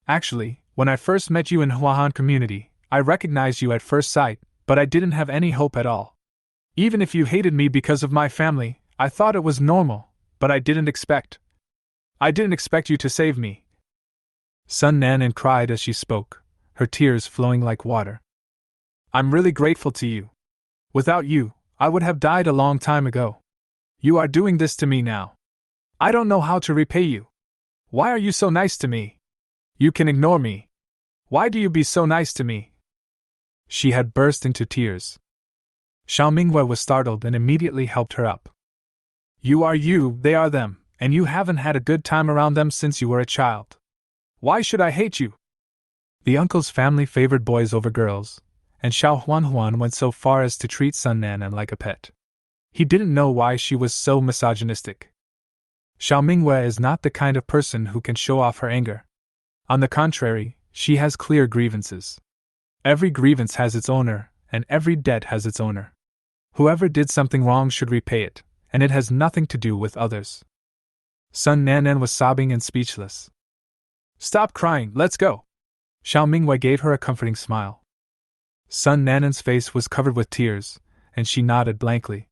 Actually, when I first met you in Huahan community, I recognized you at first sight, but I didn't have any hope at all. Even if you hated me because of my family, I thought it was normal, but I didn't expect you to save me. Sun Nanan cried as she spoke, her tears flowing like water. I'm really grateful to you. Without you, I would have died a long time ago. You are doing this to me now. I don't know how to repay you. Why are you so nice to me? You can ignore me. Why do you be so nice to me? She had burst into tears. Xiao Minghua was startled and immediately helped her up. You are you, they are them, and you haven't had a good time around them since you were a child. Why should I hate you? The uncle's family favored boys over girls, and Xiao Huan went so far as to treat Sun Nanan like a pet. He didn't know why she was so misogynistic. Xiao Minghua is not the kind of person who can show off her anger. On the contrary, she has clear grievances. Every grievance has its owner, and every debt has its owner. Whoever did something wrong should repay it, and it has nothing to do with others. Sun Nanan was sobbing and speechless. Stop crying, let's go. Xiao Minghua gave her a comforting smile. Sun Nanan's face was covered with tears, and she nodded blankly.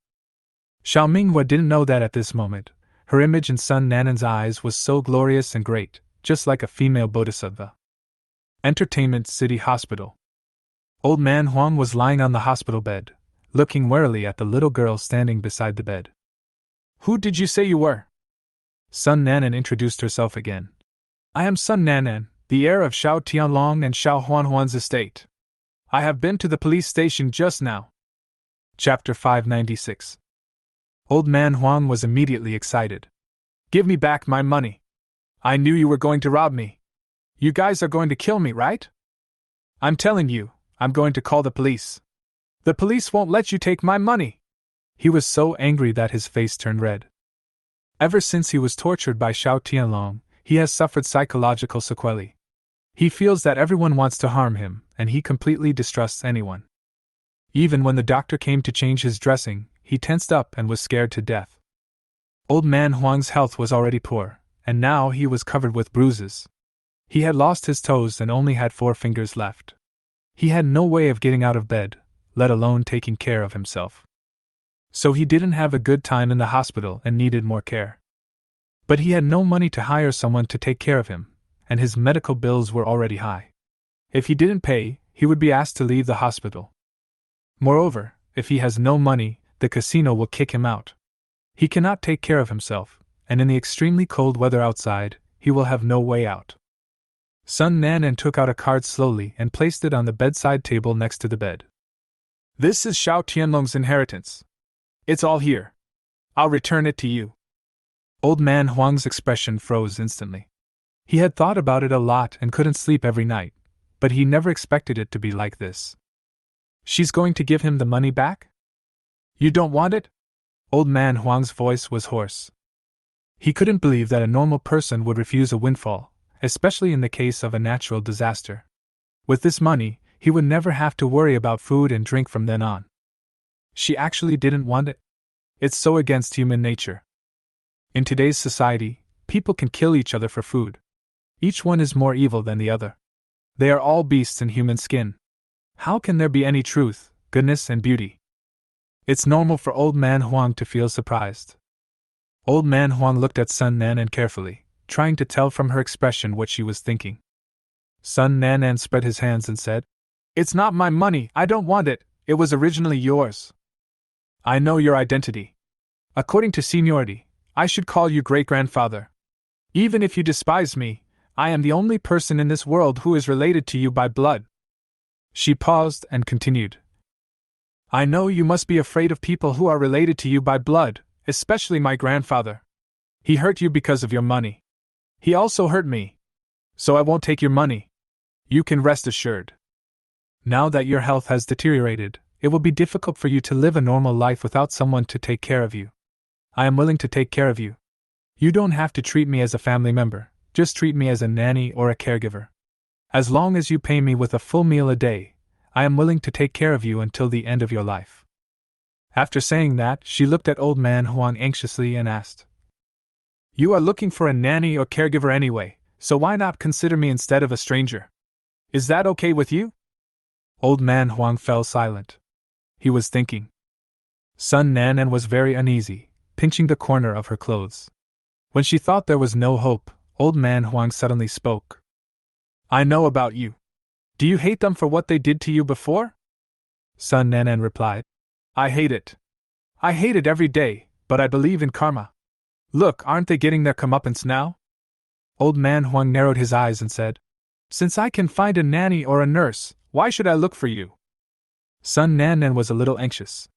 Xiao Minghua didn't know that at this moment, her image in Sun Nanan's eyes was so glorious and great, just like a female bodhisattva. Entertainment City Hospital. Old Man Huang was lying on the hospital bed, looking warily at the little girl standing beside the bed. Who did you say you were? Sun Nanan introduced herself again. I am Sun Nanan, the heir of Xiao Tianlong and Xiao Huan's estate. I have been to the police station just now. Chapter 596. Old Man Huang was immediately excited. Give me back my money. I knew you were going to rob me. You guys are going to kill me, right? I'm telling you, I'm going to call the police. The police won't let you take my money. He was so angry that his face turned red. Ever since he was tortured by Xiao Tianlong, he has suffered psychological sequelae. He feels that everyone wants to harm him, and he completely distrusts anyone. Even when the doctor came to change his dressing, he tensed up and was scared to death. Old Man Huang's health was already poor, and now he was covered with bruises. He had lost his toes and only had 4 fingers left. He had no way of getting out of bed, let alone taking care of himself. So he didn't have a good time in the hospital and needed more care. But he had no money to hire someone to take care of him, and his medical bills were already high. If he didn't pay, he would be asked to leave the hospital. Moreover, if he has no money, the casino will kick him out. He cannot take care of himself, and in the extremely cold weather outside, he will have no way out. Sun Nanan took out a card slowly and placed it on the bedside table next to the bed. This is Xiao Tianlong's inheritance. It's all here. I'll return it to you. Old Man Huang's expression froze instantly. He had thought about it a lot and couldn't sleep every night, but he never expected it to be like this. She's going to give him the money back? You don't want it? Old Man Huang's voice was hoarse. He couldn't believe that a normal person would refuse a windfall, especially in the case of a natural disaster. With this money, he would never have to worry about food and drink from then on. She actually didn't want it? It's so against human nature. In today's society, people can kill each other for food. Each one is more evil than the other. They are all beasts in human skin. How can there be any truth, goodness, and beauty? It's normal for Old Man Huang to feel surprised. Old Man Huang looked at Sun Nanan carefully, trying to tell from her expression what she was thinking. Sun Nanan spread his hands and said, It's not my money, I don't want it, it was originally yours. I know your identity. According to seniority, I should call you great-grandfather. Even if you despise me, I am the only person in this world who is related to you by blood. She paused and continued. I know you must be afraid of people who are related to you by blood, especially my grandfather. He hurt you because of your money. He also hurt me. So I won't take your money. You can rest assured. Now that your health has deteriorated, it will be difficult for you to live a normal life without someone to take care of you. I am willing to take care of you. You don't have to treat me as a family member, just treat me as a nanny or a caregiver. As long as you pay me with a full meal a day, I am willing to take care of you until the end of your life. After saying that, she looked at Old Man Huang anxiously and asked, You are looking for a nanny or caregiver anyway, so why not consider me instead of a stranger? Is that okay with you? Old Man Huang fell silent. He was thinking. Sun Nanan was very uneasy, pinching the corner of her clothes. When she thought there was no hope, Old Man Huang suddenly spoke. I know about you. Do you hate them for what they did to you before? Sun Nanan replied. I hate it. I hate it every day, but I believe in karma. Look, aren't they getting their comeuppance now? Old Man Huang narrowed his eyes and said, Since I can find a nanny or a nurse, why should I look for you? Sun Nanan was a little anxious.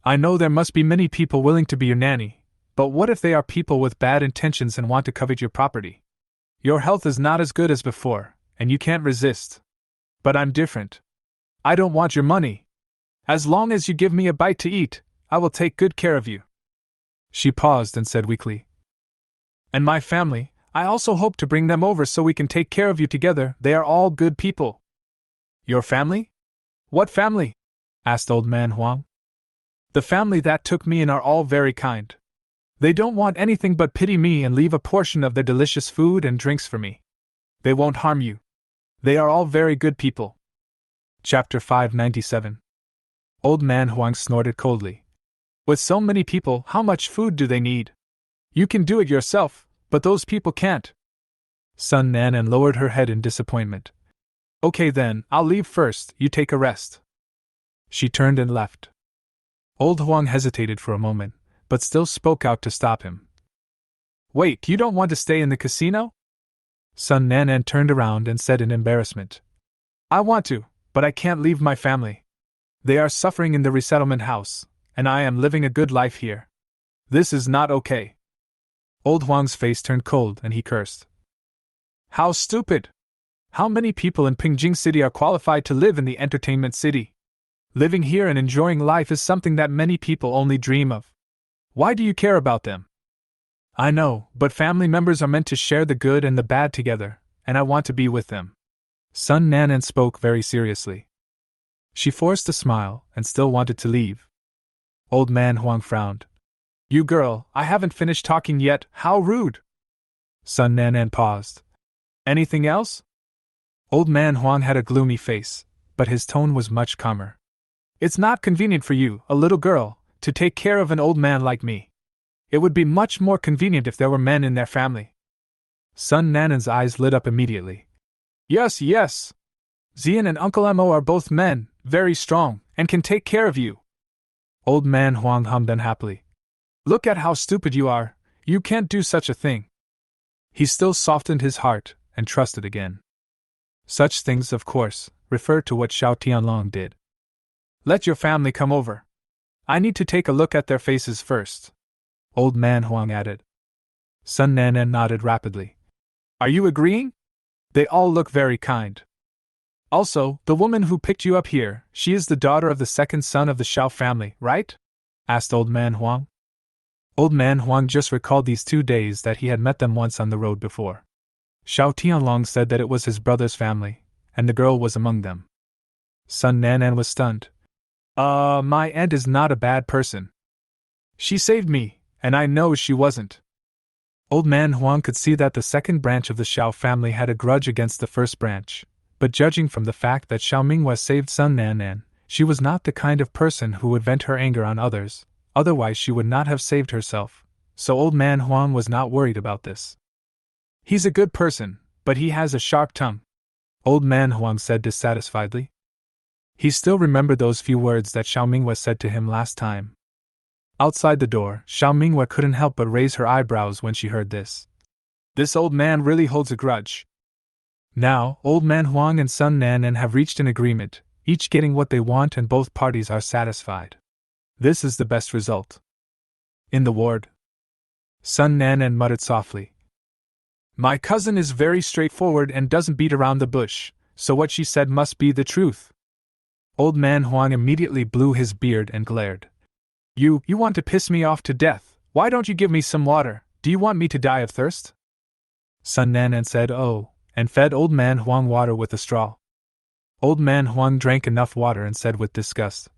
I know there must be many people willing to be your nanny, but what if they are people with bad intentions and want to covet your property? Your health is not as good as before, and you can't resist. But I'm different. I don't want your money. As long as you give me a bite to eat, I will take good care of you. She paused and said weakly. And my family, I also hope to bring them over so we can take care of you together. They are all good people. Your family? What family? Asked Old Man Huang. The family that took me in are all very kind. They don't want anything but pity me and leave a portion of their delicious food and drinks for me. They won't harm you. They are all very good people. Chapter 597. Old Man Huang snorted coldly. With so many people, how much food do they need? You can do it yourself, but those people can't. Sun Nanan lowered her head in disappointment. Okay then, I'll leave first, you take a rest. She turned and left. Old Huang hesitated for a moment, but still spoke out to stop him. Wait, you don't want to stay in the casino? Sun Nanan turned around and said in embarrassment. I want to, but I can't leave my family. They are suffering in the resettlement house, and I am living a good life here. This is not okay. Old Huang's face turned cold and he cursed. How stupid! How many people in Pingjing City are qualified to live in the entertainment city? Living here and enjoying life is something that many people only dream of. Why do you care about them? I know, but family members are meant to share the good and the bad together, and I want to be with them. Sun Nanan spoke very seriously. She forced a smile and still wanted to leave. Old Man Huang frowned. You girl, I haven't finished talking yet, how rude! Sun Nanan paused. Anything else? Old Man Huang had a gloomy face, but his tone was much calmer. It's not convenient for you, a little girl, to take care of an old man like me. It would be much more convenient if there were men in their family. Sun Nanan's eyes lit up immediately. Yes, yes! Xian and Uncle Mo are both men, very strong, and can take care of you. Old Man Huang hummed unhappily. Look at how stupid you are, you can't do such a thing. He still softened his heart and trusted again. Such things, of course, refer to what Xiao Tianlong did. Let your family come over. I need to take a look at their faces first. Old Man Huang added. Sun Nanan nodded rapidly. Are you agreeing? They all look very kind. Also, the woman who picked you up here, she is the daughter of the second son of the Xiao family, right? Asked Old Man Huang. Old Man Huang just recalled these 2 days that he had met them once on the road before. Xiao Tianlong said that it was his brother's family, and the girl was among them. Sun Nanan was stunned. My aunt is not a bad person. She saved me, and I know she wasn't. Old Man Huang could see that the second branch of the Xiao family had a grudge against the first branch, but judging from the fact that Xiao Minghua saved Sun Nanan, she was not the kind of person who would vent her anger on others, otherwise she would not have saved herself, so Old Man Huang was not worried about this. He's a good person, but he has a sharp tongue, Old Man Huang said dissatisfiedly. He still remembered those few words that Xiao Minghua said to him last time. Outside the door, Xiao Minghua couldn't help but raise her eyebrows when she heard this. This old man really holds a grudge. Now, Old Man Huang and Sun Nanan have reached an agreement, each getting what they want and both parties are satisfied. This is the best result. In the ward, Sun Nanan muttered softly. My cousin is very straightforward and doesn't beat around the bush, so what she said must be the truth. Old Man Huang immediately blew his beard and glared. You want to piss me off to death, why don't you give me some water, do you want me to die of thirst? Sun Nanan said oh, and fed Old Man Huang water with a straw. Old Man Huang drank enough water and said with disgust.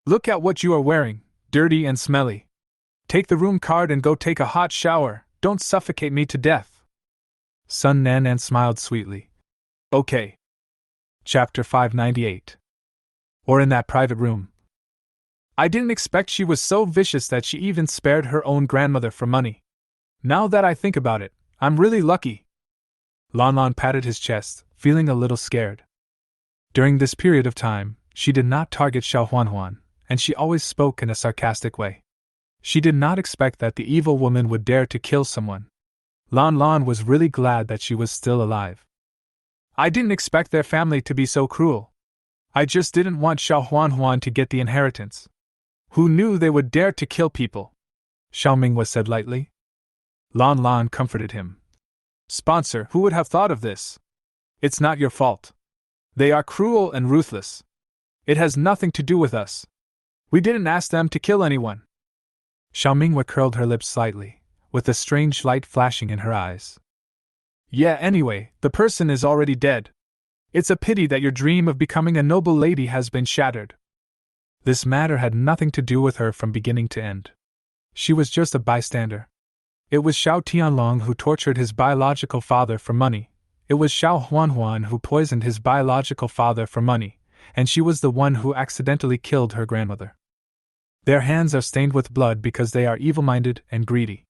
Look at what you are wearing, dirty and smelly. Take the room card and go take a hot shower, don't suffocate me to death. Sun Nanan smiled sweetly. Okay. Chapter 598. Or in that private room. I didn't expect she was so vicious that she even spared her own grandmother for money. Now that I think about it, I'm really lucky. Lan Lan patted his chest, feeling a little scared. During this period of time, she did not target Xiao Huanhuan, and she always spoke in a sarcastic way. She did not expect that the evil woman would dare to kill someone. Lan Lan was really glad that she was still alive. I didn't expect their family to be so cruel. I just didn't want Xiao Huanhuan to get the inheritance. Who knew they would dare to kill people? Xiao Minghua said lightly. Lan Lan comforted him. Sponsor, who would have thought of this? It's not your fault. They are cruel and ruthless. It has nothing to do with us. We didn't ask them to kill anyone. Xiao Minghua curled her lips slightly, with a strange light flashing in her eyes. Yeah, anyway, the person is already dead. It's a pity that your dream of becoming a noble lady has been shattered. This matter had nothing to do with her from beginning to end. She was just a bystander. It was Xiao Tianlong who tortured his biological father for money. It was Xiao Huanhuan who poisoned his biological father for money, and she was the one who accidentally killed her grandmother. Their hands are stained with blood because they are evil-minded and greedy.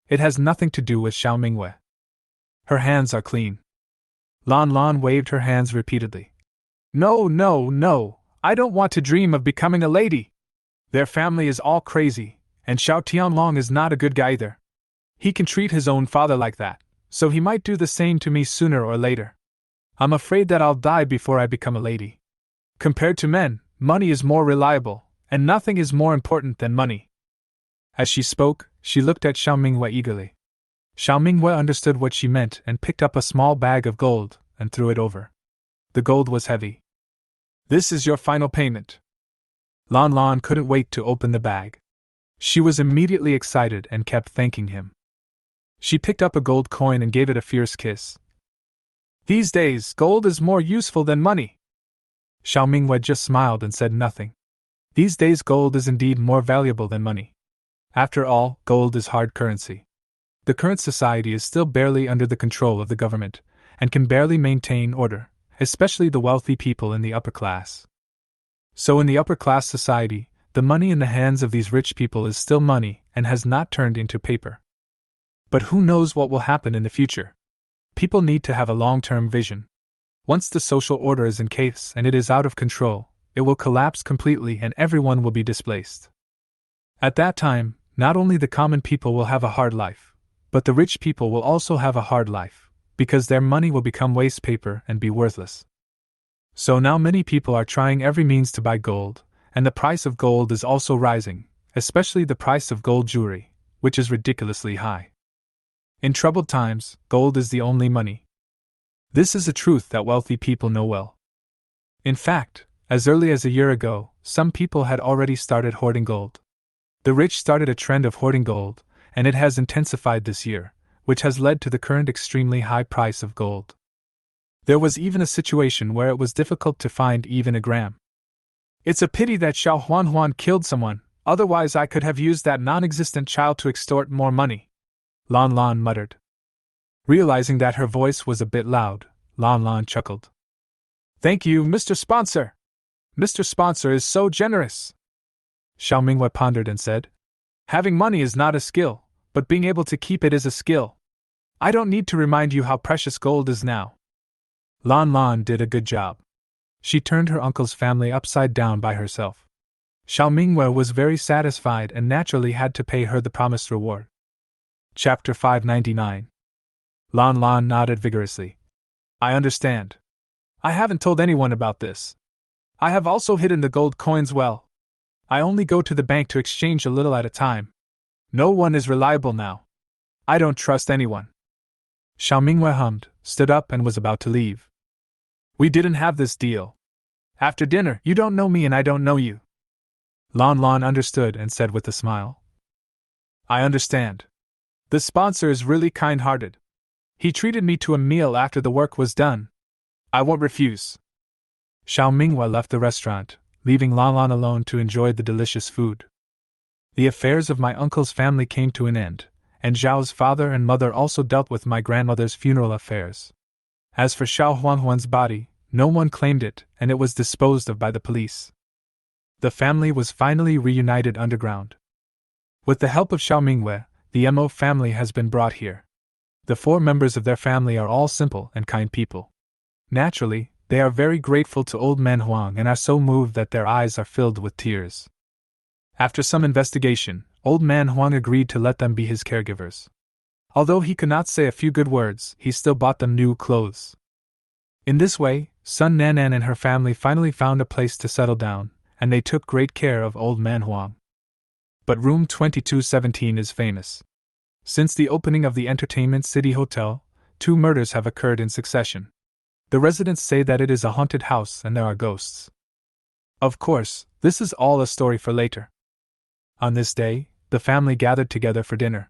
It has nothing to do with Xiao Minghua. Her hands are clean. Lan Lan waved her hands repeatedly. No, no, no, I don't want to dream of becoming a lady. Their family is all crazy, and Xiao Tianlong is not a good guy either. He can treat his own father like that, so he might do the same to me sooner or later. I'm afraid that I'll die before I become a lady. Compared to men, money is more reliable, and nothing is more important than money. As she spoke, she looked at Xiao Minghua eagerly. Xiao Minghua understood what she meant and picked up a small bag of gold and threw it over. The gold was heavy. This is your final payment. Lan Lan couldn't wait to open the bag. She was immediately excited and kept thanking him. She picked up a gold coin and gave it a fierce kiss. These days, gold is more useful than money. Xiao Mingwei just smiled and said nothing. These days, gold is indeed more valuable than money. After all, gold is hard currency. The current society is still barely under the control of the government, and can barely maintain order, especially the wealthy people in the upper class. So in the upper class society, the money in the hands of these rich people is still money and has not turned into paper. But who knows what will happen in the future? People need to have a long-term vision. Once the social order is in chaos and it is out of control, it will collapse completely and everyone will be displaced. At that time, not only the common people will have a hard life, but the rich people will also have a hard life, because their money will become waste paper and be worthless. So now many people are trying every means to buy gold, and the price of gold is also rising, especially the price of gold jewelry, which is ridiculously high. In troubled times, gold is the only money. This is a truth that wealthy people know well. In fact, as early as a year ago, some people had already started hoarding gold. The rich started a trend of hoarding gold, and it has intensified this year, which has led to the current extremely high price of gold. There was even a situation where it was difficult to find even a gram. It's a pity that Xiao Huan killed someone, otherwise I could have used that non-existent child to extort more money, Lan Lan muttered. Realizing that her voice was a bit loud, Lan Lan chuckled. Thank you, Mr. Sponsor! Mr. Sponsor is so generous! Xiao Mingwei pondered and said, having money is not a skill, but being able to keep it is a skill. I don't need to remind you how precious gold is now. Lan Lan did a good job. She turned her uncle's family upside down by herself. Xiao Mingwei was very satisfied and naturally had to pay her the promised reward. Chapter 599. Lan Lan nodded vigorously. I understand. I haven't told anyone about this. I have also hidden the gold coins well. I only go to the bank to exchange a little at a time. No one is reliable now. I don't trust anyone. Xiao Mingwei hummed, stood up and was about to leave. We didn't have this deal. After dinner, you don't know me and I don't know you. Lan Lan understood and said with a smile. I understand. The sponsor is really kind-hearted. He treated me to a meal after the work was done. I won't refuse. Xiao Mingwei left the restaurant, leaving Lan Lan alone to enjoy the delicious food. The affairs of my uncle's family came to an end, and Zhao's father and mother also dealt with my grandmother's funeral affairs. As for Xiao Huan's body, no one claimed it, and it was disposed of by the police. The family was finally reunited underground. With the help of Xiao Mingwei, the Mo family has been brought here. The 4 members of their family are all simple and kind people. Naturally, they are very grateful to Old Man Huang and are so moved that their eyes are filled with tears. After some investigation, Old Man Huang agreed to let them be his caregivers. Although he could not say a few good words, he still bought them new clothes. In this way, Sun Nanan and her family finally found a place to settle down, and they took great care of Old Man Huang. But room 2217 is famous. Since the opening of the Entertainment City Hotel, 2 murders have occurred in succession. The residents say that it is a haunted house and there are ghosts. Of course, this is all a story for later. On this day, the family gathered together for dinner.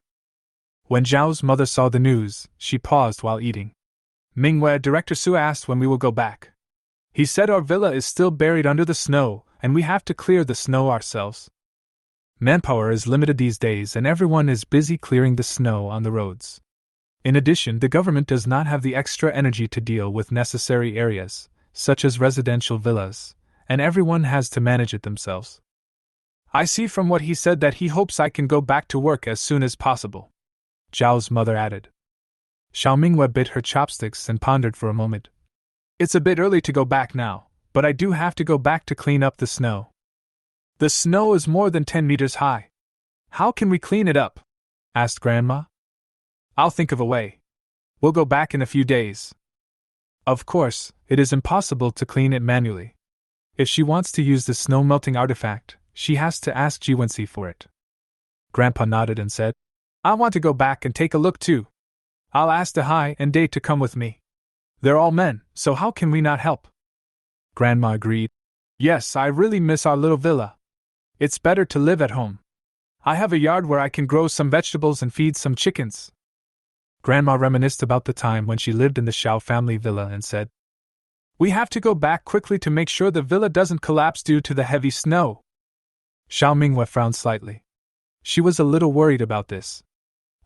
When Zhao's mother saw the news, she paused while eating. Mingwei, Director Su asked when we will go back. He said our villa is still buried under the snow, and we have to clear the snow ourselves. Manpower is limited these days and everyone is busy clearing the snow on the roads. In addition, the government does not have the extra energy to deal with necessary areas, such as residential villas, and everyone has to manage it themselves. I see from what he said that he hopes I can go back to work as soon as possible, Zhao's mother added. Xiao Mingwei bit her chopsticks and pondered for a moment. It's a bit early to go back now, but I do have to go back to clean up the snow. The snow is more than 10 meters high. How can we clean it up? Asked Grandma. I'll think of a way. We'll go back in a few days. Of course, it is impossible to clean it manually. If she wants to use the snow-melting artifact, she has to ask Jiwensi for it. Grandpa nodded and said, I want to go back and take a look too. I'll ask Dehai and Day to come with me. They're all men, so how can we not help? Grandma agreed. Yes, I really miss our little villa. It's better to live at home. I have a yard where I can grow some vegetables and feed some chickens. Grandma reminisced about the time when she lived in the Xiao family villa and said, "We have to go back quickly to make sure the villa doesn't collapse due to the heavy snow." Xiao Minghua frowned slightly. She was a little worried about this.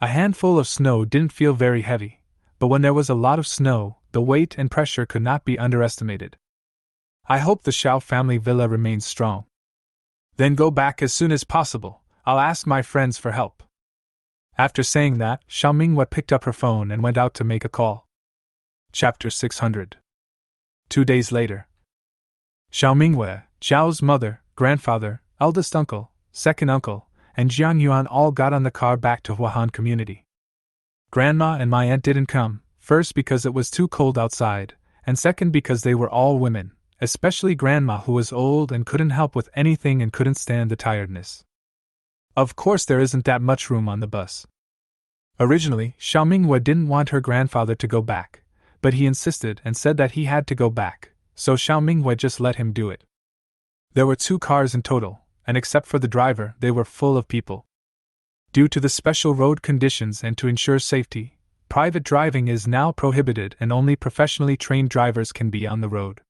A handful of snow didn't feel very heavy, but when there was a lot of snow, the weight and pressure could not be underestimated. "I hope the Xiao family villa remains strong." "Then go back as soon as possible. I'll ask my friends for help." After saying that, Xiao Minghua picked up her phone and went out to make a call. Chapter 600. 2 days later. Xiao Minghua, Zhao's mother, grandfather, eldest uncle, second uncle, and Jian Yuan all got on the car back to Huahan community. Grandma and my aunt didn't come, first because it was too cold outside, and second because they were all women, especially Grandma who was old and couldn't help with anything and couldn't stand the tiredness. Of course there isn't that much room on the bus. Originally, Xiao Minghua didn't want her grandfather to go back, but he insisted and said that he had to go back, so Xiao Minghua just let him do it. There were 2 cars in total, and except for the driver, they were full of people. Due to the special road conditions and to ensure safety, private driving is now prohibited and only professionally trained drivers can be on the road.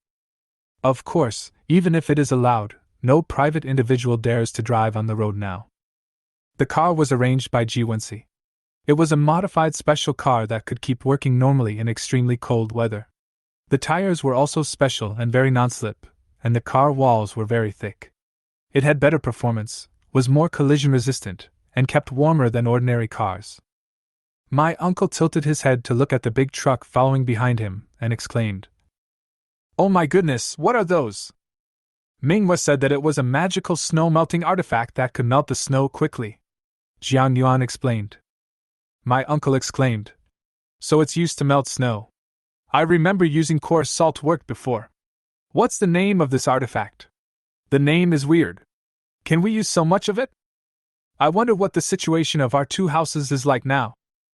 Of course, even if it is allowed, no private individual dares to drive on the road now. The car was arranged by Jiwensi. It was a modified special car that could keep working normally in extremely cold weather. The tires were also special and very non-slip, and the car walls were very thick. It had better performance, was more collision-resistant, and kept warmer than ordinary cars. My uncle tilted his head to look at the big truck following behind him, and exclaimed, "Oh my goodness, what are those?" Minghua said that it was a magical snow-melting artifact that could melt the snow quickly. Jian Yuan explained. My uncle exclaimed, "So it's used to melt snow. I remember using coarse salt work before. What's the name of this artifact? The name is weird. Can we use so much of it? I wonder what the situation of our 2 houses is like now,"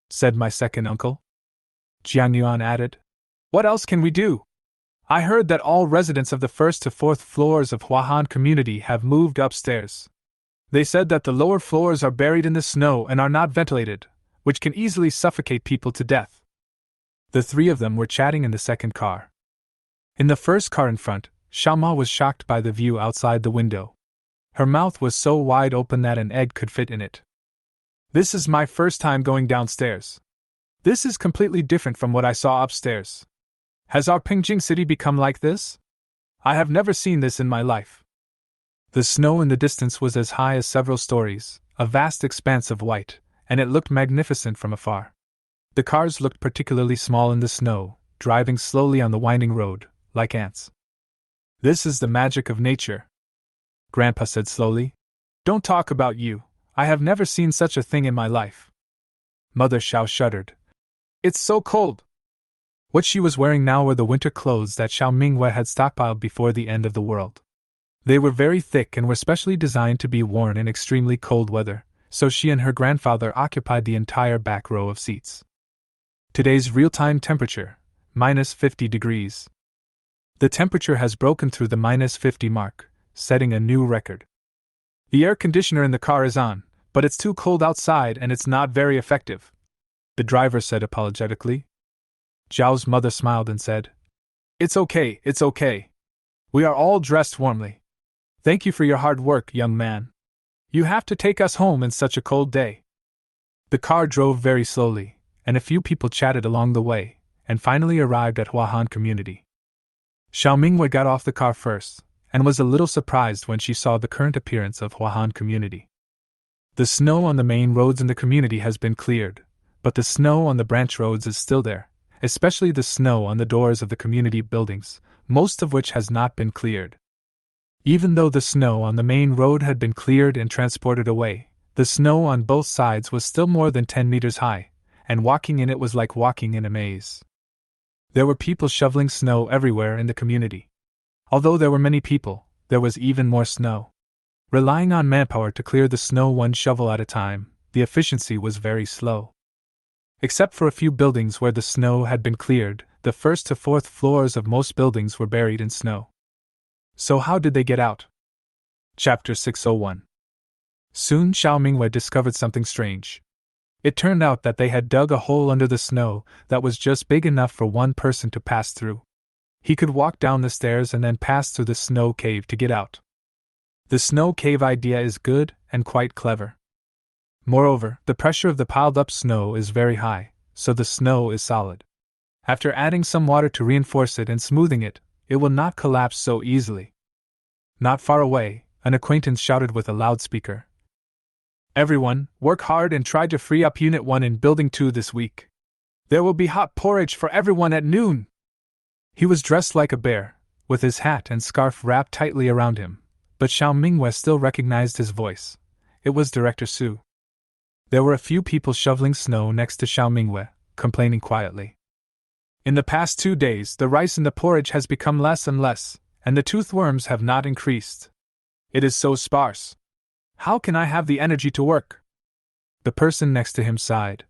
said my second uncle. Jian Yuan added, "What else can we do? I heard that all residents of the 1st to 4th floors of Huahan community have moved upstairs. They said that the lower floors are buried in the snow and are not ventilated, which can easily suffocate people to death." The 3 of them were chatting in the second car. In the first car in front, Xiao Ma was shocked by the view outside the window. Her mouth was so wide open that an egg could fit in it. "This is my first time going downstairs. This is completely different from what I saw upstairs. Has our Pingjing city become like this? I have never seen this in my life." The snow in the distance was as high as several stories, a vast expanse of white, and it looked magnificent from afar. The cars looked particularly small in the snow, driving slowly on the winding road, like ants. "This is the magic of nature," Grandpa said slowly. "Don't talk about you, I have never seen such a thing in my life." Mother Xiao shuddered. "It's so cold." What she was wearing now were the winter clothes that Xiao Minghua had stockpiled before the end of the world. They were very thick and were specially designed to be worn in extremely cold weather, so she and her grandfather occupied the entire back row of seats. Today's real-time temperature, -50 degrees. The temperature has broken through the -50 mark, setting a new record. The air conditioner in the car is on, but it's too cold outside and it's not very effective, the driver said apologetically. Zhao's mother smiled and said, it's okay. We are all dressed warmly. Thank you for your hard work, young man. You have to take us home in such a cold day." The car drove very slowly, and a few people chatted along the way, and finally arrived at Huahan community. Xiao Minghua got off the car first, and was a little surprised when she saw the current appearance of Huahan community. The snow on the main roads in the community has been cleared, but the snow on the branch roads is still there, especially the snow on the doors of the community buildings, most of which has not been cleared. Even though the snow on the main road had been cleared and transported away, the snow on both sides was still more than 10 meters high, and walking in it was like walking in a maze. There were people shoveling snow everywhere in the community. Although there were many people, there was even more snow. Relying on manpower to clear the snow one shovel at a time, the efficiency was very slow. Except for a few buildings where the snow had been cleared, the 1st to 4th floors of most buildings were buried in snow. So how did they get out? Chapter 601. Soon Xiao Minghua discovered something strange. It turned out that they had dug a hole under the snow that was just big enough for one person to pass through. He could walk down the stairs and then pass through the snow cave to get out. The snow cave idea is good and quite clever. Moreover, the pressure of the piled-up snow is very high, so the snow is solid. After adding some water to reinforce it and smoothing it, it will not collapse so easily. Not far away, an acquaintance shouted with a loudspeaker. "Everyone, work hard and try to free up Unit 1 in Building 2 this week. There will be hot porridge for everyone at noon." He was dressed like a bear, with his hat and scarf wrapped tightly around him, but Xiao Mingwei still recognized his voice. It was Director Su. There were a few people shoveling snow next to Xiao Mingwei, complaining quietly. "In the past 2 days, the rice in the porridge has become less and less, and the toothworms have not increased. It is so sparse. How can I have the energy to work?" The person next to him sighed.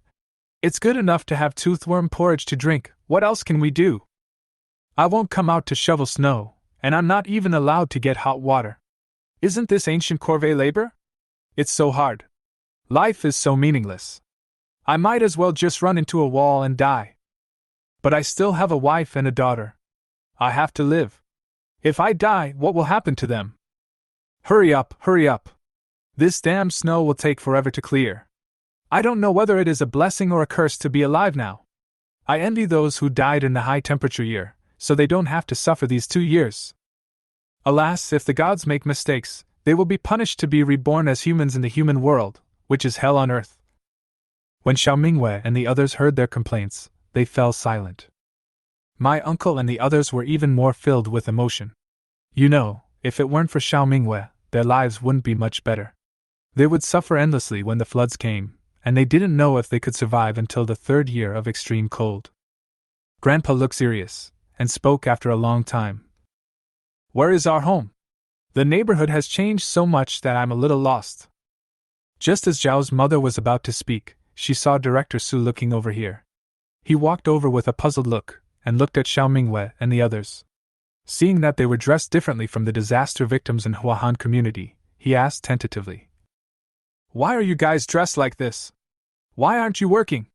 "It's good enough to have toothworm porridge to drink, what else can we do? I won't come out to shovel snow, and I'm not even allowed to get hot water. Isn't this ancient corvée labor? It's so hard. Life is so meaningless. I might as well just run into a wall and die. But I still have a wife and a daughter. I have to live. If I die, what will happen to them? Hurry up, hurry up. This damn snow will take forever to clear. I don't know whether it is a blessing or a curse to be alive now. I envy those who died in the high-temperature year, so they don't have to suffer these 2 years. Alas, if the gods make mistakes, they will be punished to be reborn as humans in the human world, which is hell on earth." When Xiao Mingwei and the others heard their complaints, they fell silent. My uncle and the others were even more filled with emotion. You know, if it weren't for Xiao Mingwei, their lives wouldn't be much better. They would suffer endlessly when the floods came, and they didn't know if they could survive until the 3rd year of extreme cold. Grandpa looked serious, and spoke after a long time. "Where is our home? The neighborhood has changed so much that I'm a little lost." Just as Zhao's mother was about to speak, she saw Director Su looking over here. He walked over with a puzzled look, and looked at Xiao Mingwei and the others. Seeing that they were dressed differently from the disaster victims in Huahan community, he asked tentatively, "Why are you guys dressed like this? Why aren't you working?"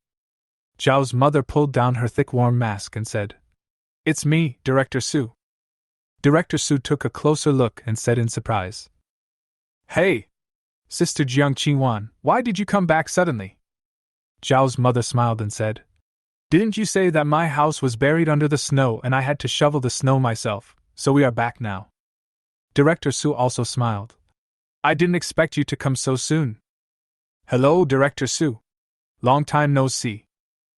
Zhao's mother pulled down her thick warm mask and said, "It's me, Director Su." Director Su took a closer look and said in surprise, "Hey, Sister Jiang Qingwan, why did you come back suddenly?" Zhao's mother smiled and said, "Didn't you say that my house was buried under the snow and I had to shovel the snow myself, so we are back now?" Director Su also smiled. "I didn't expect you to come so soon." "Hello, Director Su. Long time no see."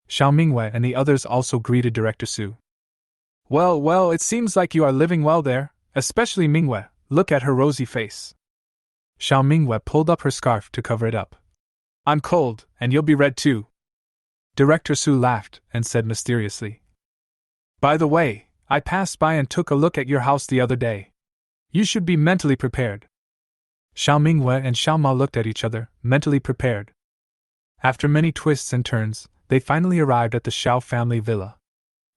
Xiao Mingwei and the others also greeted Director Su. Well, it seems like you are living well there, especially Mingwei, look at her rosy face." Xiao Mingwei pulled up her scarf to cover it up. "I'm cold, and you'll be red too." Director Su laughed and said mysteriously, "By the way, I passed by and took a look at your house the other day. You should be mentally prepared." Xiao Mingwei and Xiao Ma looked at each other, mentally prepared. After many twists and turns, they finally arrived at the Xiao family villa.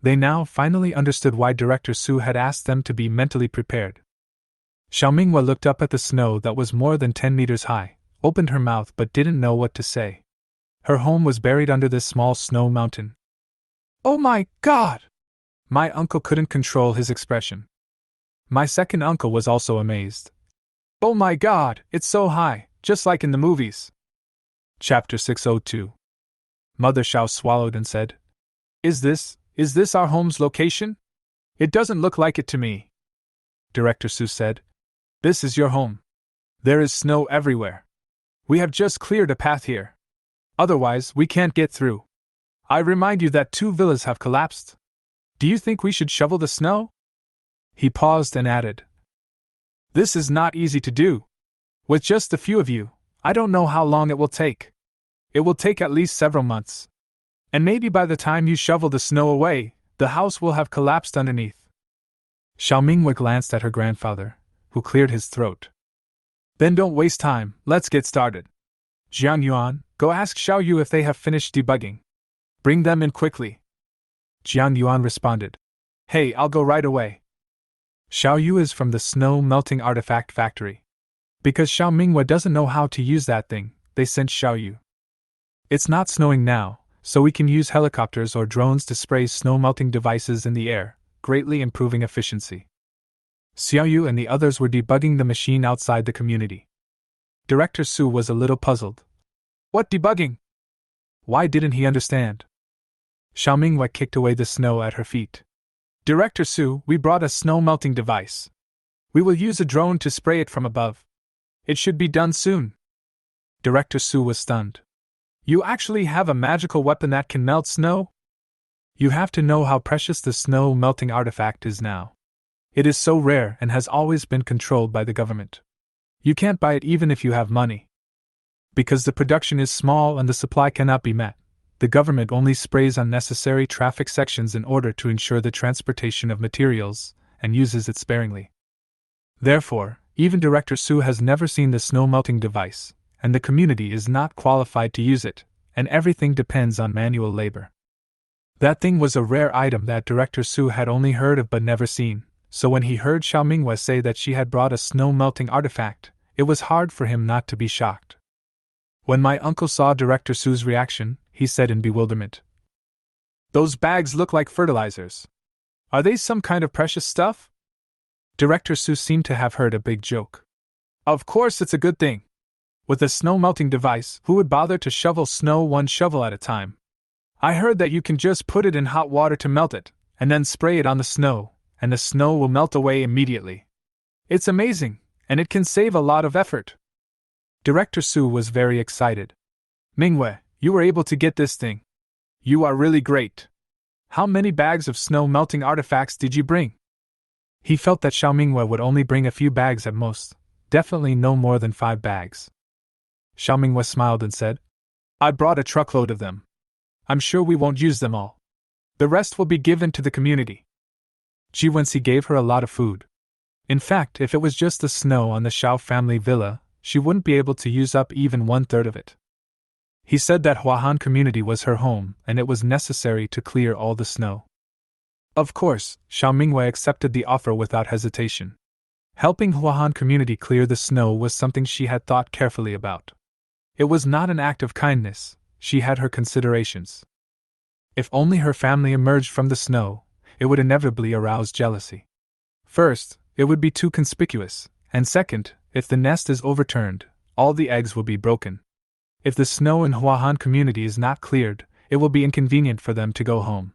They now finally understood why Director Su had asked them to be mentally prepared. Xiao Mingwei looked up at the snow that was more than 10 meters high, opened her mouth but didn't know what to say. Her home was buried under this small snow mountain. "Oh my God!" My uncle couldn't control his expression. My second uncle was also amazed. "Oh my God, it's so high, just like in the movies." Chapter 602. Mother Xiao swallowed and said, Is this our home's location? It doesn't look like it to me." Director Su said, "This is your home. There is snow everywhere. We have just cleared a path here. Otherwise, we can't get through. I remind you that 2 villas have collapsed. Do you think we should shovel the snow?" He paused and added, "This is not easy to do. With just a few of you, I don't know how long it will take. It will take at least several months. And maybe by the time you shovel the snow away, the house will have collapsed underneath." Xiao Mingwei glanced at her grandfather, who cleared his throat. "Then don't waste time, let's get started. Jiang Yuan, go ask Xiao Yu if they have finished debugging. Bring them in quickly." Jiang Yuan responded, "Hey, I'll go right away." Xiao Yu is from the snow melting artifact factory. Because Xiao Mingwei doesn't know how to use that thing, they sent Xiao Yu. It's not snowing now, so we can use helicopters or drones to spray snow-melting devices in the air, greatly improving efficiency. Xiaoyu and the others were debugging the machine outside the community. Director Su was a little puzzled. What debugging? Why didn't he understand? Xiaomingwei kicked away the snow at her feet. Director Su, we brought a snow-melting device. We will use a drone to spray it from above. It should be done soon. Director Su was stunned. You actually have a magical weapon that can melt snow? You have to know how precious the snow-melting artifact is now. It is so rare and has always been controlled by the government. You can't buy it even if you have money. Because the production is small and the supply cannot be met, the government only sprays unnecessary traffic sections in order to ensure the transportation of materials, and uses it sparingly. Therefore, even Director Su has never seen the snow-melting device, and the community is not qualified to use it, and everything depends on manual labor. That thing was a rare item that Director Su had only heard of but never seen, so when he heard Xiaomingwei say that she had brought a snow-melting artifact, it was hard for him not to be shocked. When my uncle saw Director Su's reaction, he said in bewilderment, "Those bags look like fertilizers. Are they some kind of precious stuff?" Director Su seemed to have heard a big joke. Of course it's a good thing. With a snow-melting device, who would bother to shovel snow one shovel at a time? I heard that you can just put it in hot water to melt it, and then spray it on the snow, and the snow will melt away immediately. It's amazing, and it can save a lot of effort. Director Su was very excited. Mingwei, you were able to get this thing. You are really great. How many bags of snow-melting artifacts did you bring? He felt that Xiaomingwei would only bring a few bags at most, definitely no more than 5 bags. Xiaomingwei smiled and said, I brought a truckload of them. I'm sure we won't use them all. The rest will be given to the community. Jiwensi gave her a lot of food. In fact, if it was just the snow on the Xiao family villa, she wouldn't be able to use up even 1/3 of it. He said that Huahan community was her home and it was necessary to clear all the snow. Of course, Xiaomingwei accepted the offer without hesitation. Helping Huahan community clear the snow was something she had thought carefully about. It was not an act of kindness, she had her considerations. If only her family emerged from the snow, it would inevitably arouse jealousy. First, it would be too conspicuous, and second, if the nest is overturned, all the eggs will be broken. If the snow in Huahan community is not cleared, it will be inconvenient for them to go home.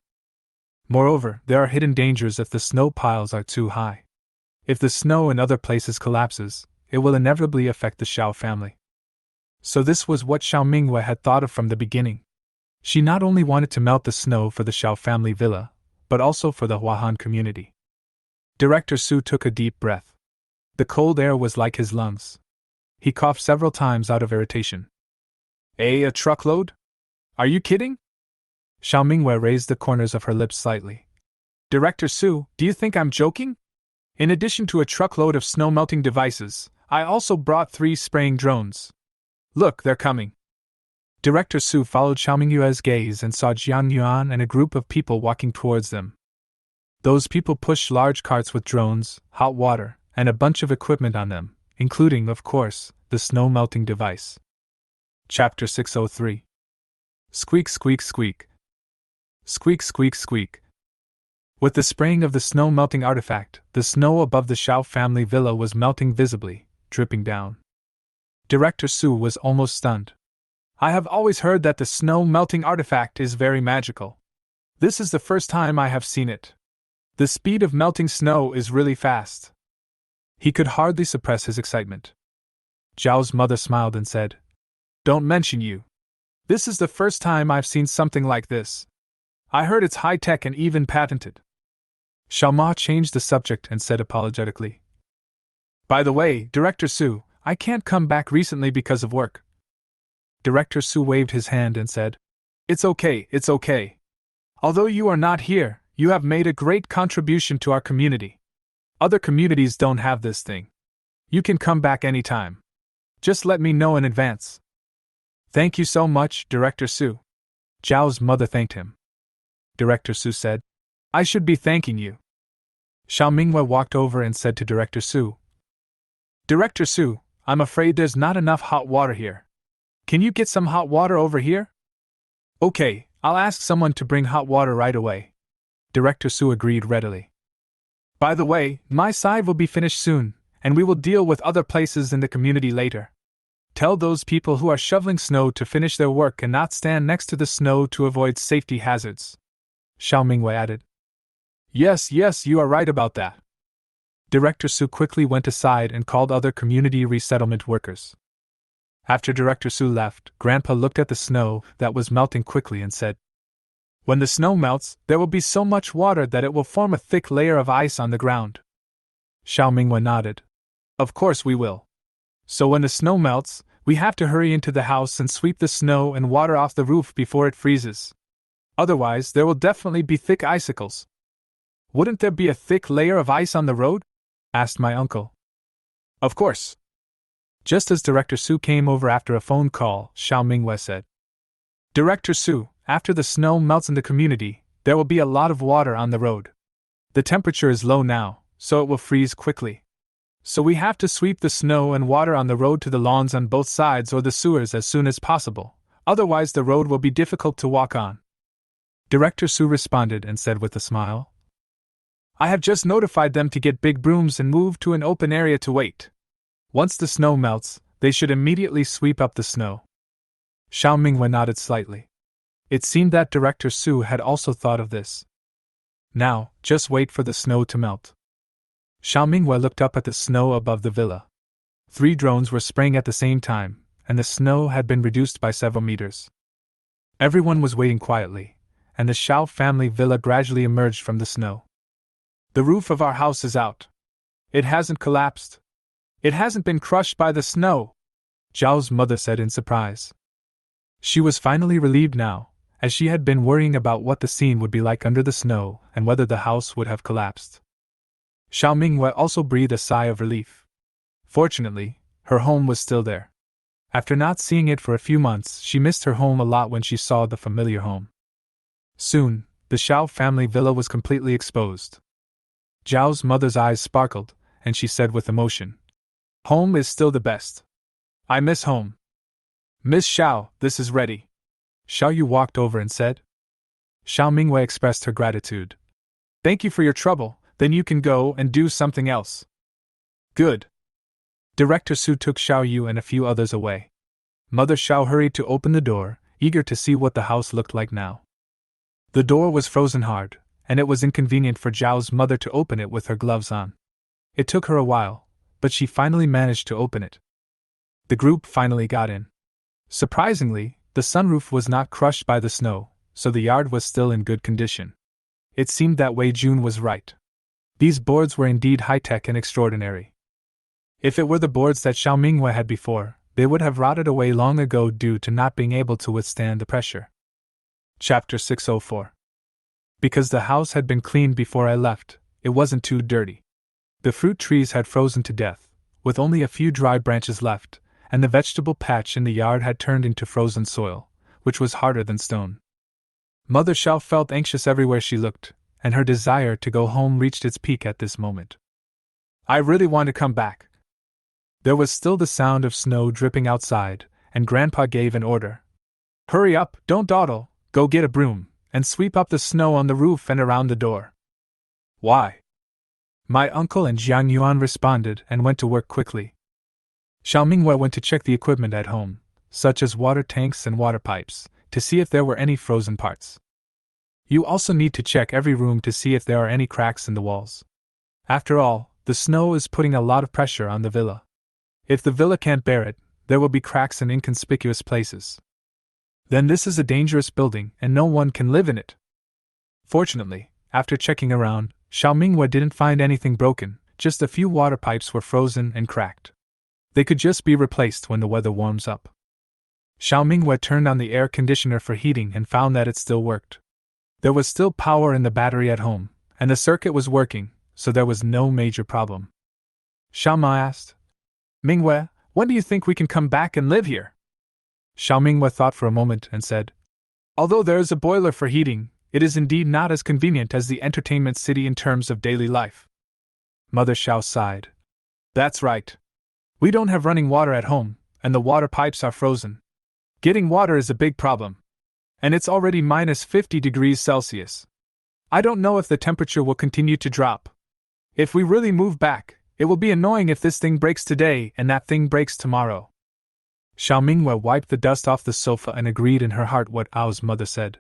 Moreover, there are hidden dangers if the snow piles are too high. If the snow in other places collapses, it will inevitably affect the Xiao family. So this was what Xiaomingwei had thought of from the beginning. She not only wanted to melt the snow for the Xiao family villa, but also for the Huahan community. Director Su took a deep breath. The cold air was like his lungs. He coughed several times out of irritation. A truckload? Are you kidding? Xiaomingwei raised the corners of her lips slightly. Director Su, do you think I'm joking? In addition to a truckload of snow-melting devices, I also brought 3 spraying drones. Look, they're coming. Director Su followed Xiaomingwei's gaze and saw Jian Yuan and a group of people walking towards them. Those people pushed large carts with drones, hot water, and a bunch of equipment on them, including, of course, the snow-melting device. Chapter 603. Squeak, squeak, squeak. Squeak, squeak, squeak. With the spraying of the snow-melting artifact, the snow above the Xiao family villa was melting visibly, dripping down. Director Su was almost stunned. I have always heard that the snow-melting artifact is very magical. This is the first time I have seen it. The speed of melting snow is really fast. He could hardly suppress his excitement. Zhao's mother smiled and said, Don't mention you. This is the first time I've seen something like this. I heard it's high-tech and even patented. Xiaoma changed the subject and said apologetically, By the way, Director Su, I can't come back recently because of work. Director Su waved his hand and said, It's okay, it's okay. Although you are not here, you have made a great contribution to our community. Other communities don't have this thing. You can come back anytime. Just let me know in advance. Thank you so much, Director Su. Zhao's mother thanked him. Director Su said, I should be thanking you. Xiaomingwei walked over and said to Director Su, Director Su, I'm afraid there's not enough hot water here. Can you get some hot water over here? Okay, I'll ask someone to bring hot water right away. Director Su agreed readily. By the way, my side will be finished soon, and we will deal with other places in the community later. Tell those people who are shoveling snow to finish their work and not stand next to the snow to avoid safety hazards. Xiao Mingwei added. Yes, you are right about that. Director Su quickly went aside and called other community resettlement workers. After Director Su left, Grandpa looked at the snow that was melting quickly and said, When the snow melts, there will be so much water that it will form a thick layer of ice on the ground. Xiao Mingwei nodded. Of course we will. So when the snow melts, we have to hurry into the house and sweep the snow and water off the roof before it freezes. Otherwise, there will definitely be thick icicles. Wouldn't there be a thick layer of ice on the road? Asked my uncle. Of course. Just as Director Su came over after a phone call, Xiao Mingwei said, Director Su, after the snow melts in the community, there will be a lot of water on the road. The temperature is low now, so it will freeze quickly. So we have to sweep the snow and water on the road to the lawns on both sides or the sewers as soon as possible, otherwise the road will be difficult to walk on. Director Su responded and said with a smile, I have just notified them to get big brooms and move to an open area to wait. Once the snow melts, they should immediately sweep up the snow. Xiao Mingwei nodded slightly. It seemed that Director Su had also thought of this. Now, just wait for the snow to melt. Xiao Mingwei looked up at the snow above the villa. 3 drones were spraying at the same time, and the snow had been reduced by several meters. Everyone was waiting quietly, and the Xiao family villa gradually emerged from the snow. The roof of our house is out. It hasn't collapsed. It hasn't been crushed by the snow, Zhao's mother said in surprise. She was finally relieved now, as she had been worrying about what the scene would be like under the snow and whether the house would have collapsed. Xiao Mingwei also breathed a sigh of relief. Fortunately, her home was still there. After not seeing it for a few months, she missed her home a lot when she saw the familiar home. Soon, the Xiao family villa was completely exposed. Zhao's mother's eyes sparkled, and she said with emotion, Home is still the best. I miss home. Miss Xiao, this is ready. Xiao Yu walked over and said. Xiao Mingwei expressed her gratitude. Thank you for your trouble, then you can go and do something else. Good. Director Su took Xiao Yu and a few others away. Mother Xiao hurried to open the door, eager to see what the house looked like now. The door was frozen hard, and it was inconvenient for Zhao's mother to open it with her gloves on. It took her a while, but she finally managed to open it. The group finally got in. Surprisingly, the sunroof was not crushed by the snow, so the yard was still in good condition. It seemed that Wei Jun was right. These boards were indeed high-tech and extraordinary. If it were the boards that Xiao Mingwei had before, they would have rotted away long ago due to not being able to withstand the pressure. Chapter 604. Because the house had been cleaned before I left, it wasn't too dirty. The fruit trees had frozen to death, with only a few dry branches left, and the vegetable patch in the yard had turned into frozen soil, which was harder than stone. Mother Xiao felt anxious everywhere she looked, and her desire to go home reached its peak at this moment. I really want to come back. There was still the sound of snow dripping outside, and Grandpa gave an order. Hurry up, don't dawdle, go get a broom, and sweep up the snow on the roof and around the door. Why? My uncle and Jiang Yuan responded and went to work quickly. Xiao Mingwei went to check the equipment at home, such as water tanks and water pipes, to see if there were any frozen parts. You also need to check every room to see if there are any cracks in the walls. After all, the snow is putting a lot of pressure on the villa. If the villa can't bear it, there will be cracks in inconspicuous places. Then this is a dangerous building and no one can live in it. Fortunately, after checking around, Xiao Mingwei didn't find anything broken, just a few water pipes were frozen and cracked. They could just be replaced when the weather warms up. Xiao Mingwei turned on the air conditioner for heating and found that it still worked. There was still power in the battery at home, and the circuit was working, so there was no major problem. Xiao Ma asked, Mingwei, when do you think we can come back and live here? Xiao Mingwei thought for a moment and said, Although there is a boiler for heating, it is indeed not as convenient as the entertainment city in terms of daily life. Mother Xiao sighed. That's right. We don't have running water at home, and the water pipes are frozen. Getting water is a big problem. And it's already minus 50 degrees Celsius. I don't know if the temperature will continue to drop. If we really move back, it will be annoying if this thing breaks today and that thing breaks tomorrow. Xiao Minghua wiped the dust off the sofa and agreed in her heart what Ao's mother said.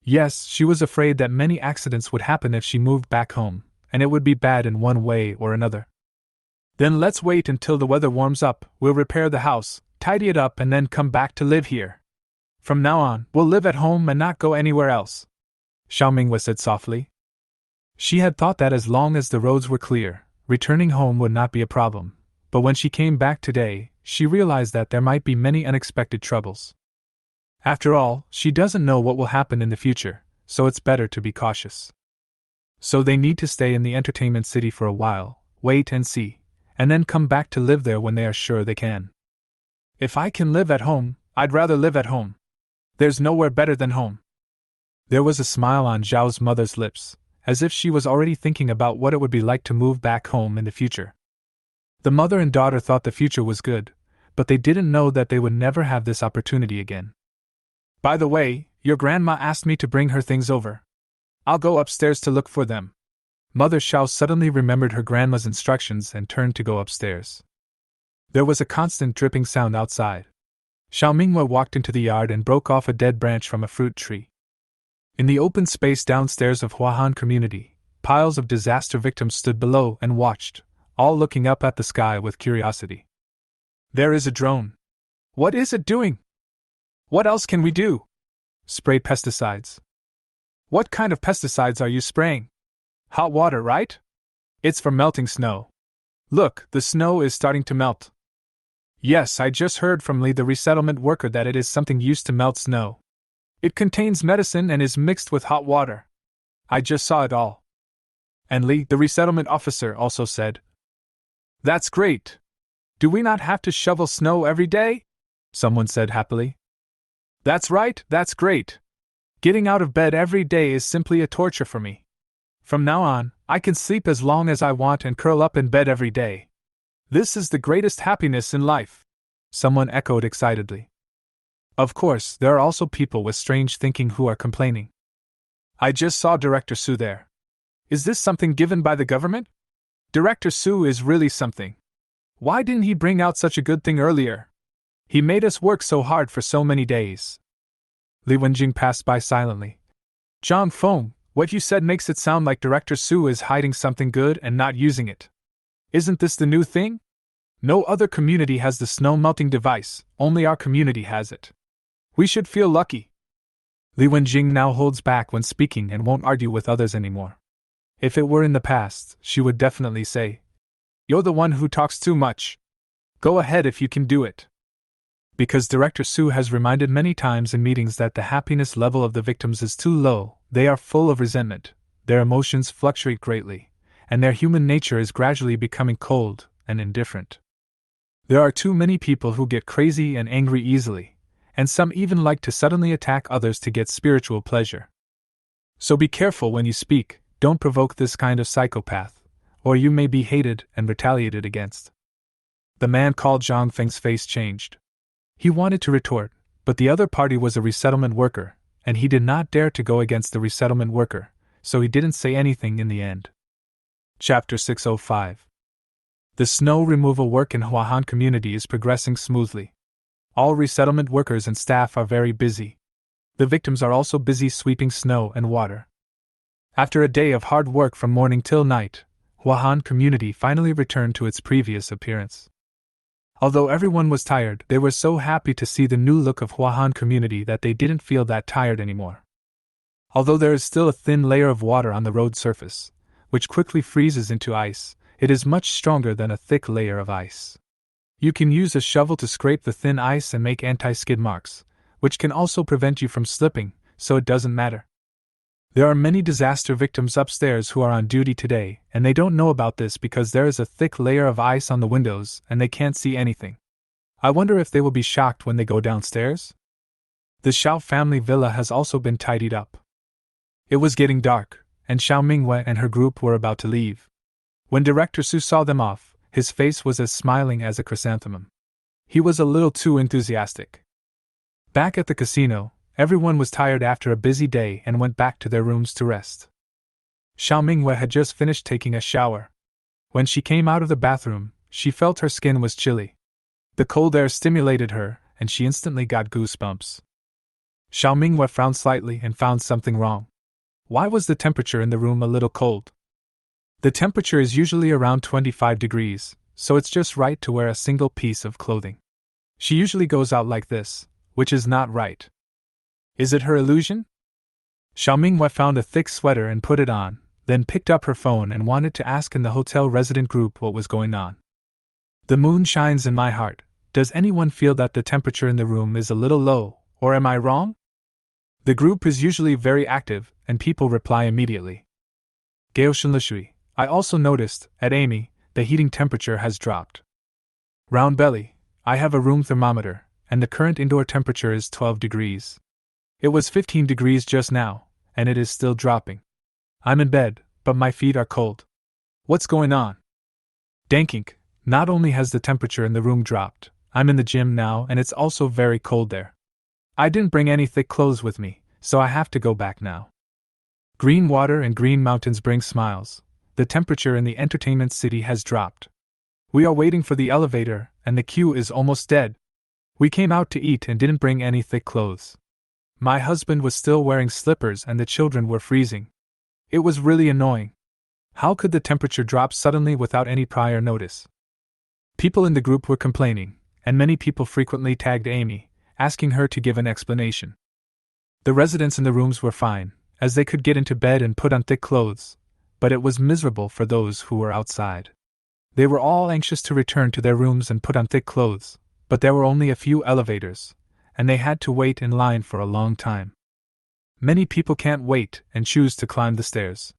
Yes, she was afraid that many accidents would happen if she moved back home, and it would be bad in one way or another. Then let's wait until the weather warms up, we'll repair the house, tidy it up and then come back to live here. From now on, we'll live at home and not go anywhere else, Xiao Minghua said softly. She had thought that as long as the roads were clear, returning home would not be a problem, but when she came back today, she realized that there might be many unexpected troubles. After all, she doesn't know what will happen in the future, so it's better to be cautious. So they need to stay in the entertainment city for a while, wait and see, and then come back to live there when they are sure they can. If I can live at home, I'd rather live at home. There's nowhere better than home. There was a smile on Zhao's mother's lips, as if she was already thinking about what it would be like to move back home in the future. The mother and daughter thought the future was good, but they didn't know that they would never have this opportunity again. By the way, your grandma asked me to bring her things over. I'll go upstairs to look for them. Mother Xiao suddenly remembered her grandma's instructions and turned to go upstairs. There was a constant dripping sound outside. Xiao Minghua walked into the yard and broke off a dead branch from a fruit tree. In the open space downstairs of Huahan community, piles of disaster victims stood below and watched, all looking up at the sky with curiosity. There is a drone. What is it doing? What else can we do? Spray pesticides. What kind of pesticides are you spraying? Hot water, right? It's for melting snow. Look, the snow is starting to melt. Yes, I just heard from Li the resettlement worker that it is something used to melt snow. It contains medicine and is mixed with hot water. I just saw it all. And Li, the resettlement officer, also said, That's great. Do we not have to shovel snow every day? Someone said happily. That's right, that's great. Getting out of bed every day is simply a torture for me. From now on, I can sleep as long as I want and curl up in bed every day. This is the greatest happiness in life, someone echoed excitedly. Of course, there are also people with strange thinking who are complaining. I just saw Director Su there. Is this something given by the government? Director Su is really something. Why didn't he bring out such a good thing earlier? He made us work so hard for so many days. Li Wenjing passed by silently. Zhang Feng, what you said makes it sound like Director Su is hiding something good and not using it. Isn't this the new thing? No other community has the snow melting device, only our community has it. We should feel lucky. Li Wenjing now holds back when speaking and won't argue with others anymore. If it were in the past, she would definitely say, You're the one who talks too much. Go ahead if you can do it. Because Director Su has reminded many times in meetings that the happiness level of the victims is too low, they are full of resentment, their emotions fluctuate greatly, and their human nature is gradually becoming cold and indifferent. There are too many people who get crazy and angry easily, and some even like to suddenly attack others to get spiritual pleasure. So be careful when you speak, don't provoke this kind of psychopath, or you may be hated and retaliated against. The man called Zhang Feng's face changed. He wanted to retort, but the other party was a resettlement worker, and he did not dare to go against the resettlement worker, so he didn't say anything in the end. Chapter 605. The snow removal work in Huahan community is progressing smoothly. All resettlement workers and staff are very busy. The victims are also busy sweeping snow and water. After a day of hard work from morning till night, Huahan community finally returned to its previous appearance. Although everyone was tired, they were so happy to see the new look of Huahan community that they didn't feel that tired anymore. Although there is still a thin layer of water on the road surface, which quickly freezes into ice, it is much stronger than a thick layer of ice. You can use a shovel to scrape the thin ice and make anti-skid marks, which can also prevent you from slipping, so it doesn't matter. There are many disaster victims upstairs who are on duty today, and they don't know about this because there is a thick layer of ice on the windows and they can't see anything. I wonder if they will be shocked when they go downstairs? The Xiao family villa has also been tidied up. It was getting dark, and Xiao Minghua and her group were about to leave. When Director Su saw them off, his face was as smiling as a chrysanthemum. He was a little too enthusiastic. Back at the casino, Everyone was tired after a busy day and went back to their rooms to rest. Xiao Minghua had just finished taking a shower. When she came out of the bathroom, she felt her skin was chilly. The cold air stimulated her, and she instantly got goosebumps. Xiao Minghua frowned slightly and found something wrong. Why was the temperature in the room a little cold? The temperature is usually around 25 degrees, so it's just right to wear a single piece of clothing. She usually goes out like this, which is not right. Is it her illusion? Xiao Minghua found a thick sweater and put it on, then picked up her phone and wanted to ask in the hotel resident group what was going on. The moon shines in my heart. Does anyone feel that the temperature in the room is a little low, or am I wrong? The group is usually very active, and people reply immediately. Gale City, I also noticed, at Amy, the heating temperature has dropped. Round belly, I have a room thermometer, and the current indoor temperature is 12 degrees. It was 15 degrees just now, and it is still dropping. I'm in bed, but my feet are cold. What's going on? Dankink, not only has the temperature in the room dropped, I'm in the gym now and it's also very cold there. I didn't bring any thick clothes with me, so I have to go back now. Green water and green mountains bring smiles. The temperature in the entertainment city has dropped. We are waiting for the elevator, and the queue is almost dead. We came out to eat and didn't bring any thick clothes. My husband was still wearing slippers and the children were freezing. It was really annoying. How could the temperature drop suddenly without any prior notice? People in the group were complaining, and many people frequently tagged Amy, asking her to give an explanation. The residents in the rooms were fine, as they could get into bed and put on thick clothes, but it was miserable for those who were outside. They were all anxious to return to their rooms and put on thick clothes, but there were only a few elevators, and they had to wait in line for a long time. Many people can't wait and choose to climb the stairs.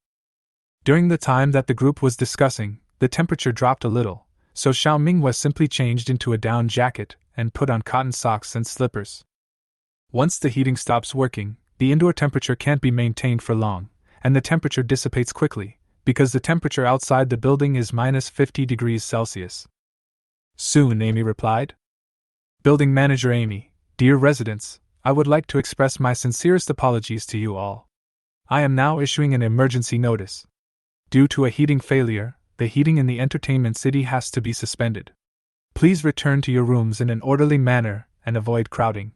During the time that the group was discussing, the temperature dropped a little, so Xiao Minghua simply changed into a down jacket and put on cotton socks and slippers. Once the heating stops working, the indoor temperature can't be maintained for long, and the temperature dissipates quickly, because the temperature outside the building is minus 50 degrees Celsius. Soon, Amy replied. Building manager Amy, dear residents, I would like to express my sincerest apologies to you all. I am now issuing an emergency notice. Due to a heating failure, the heating in the entertainment city has to be suspended. Please return to your rooms in an orderly manner and avoid crowding.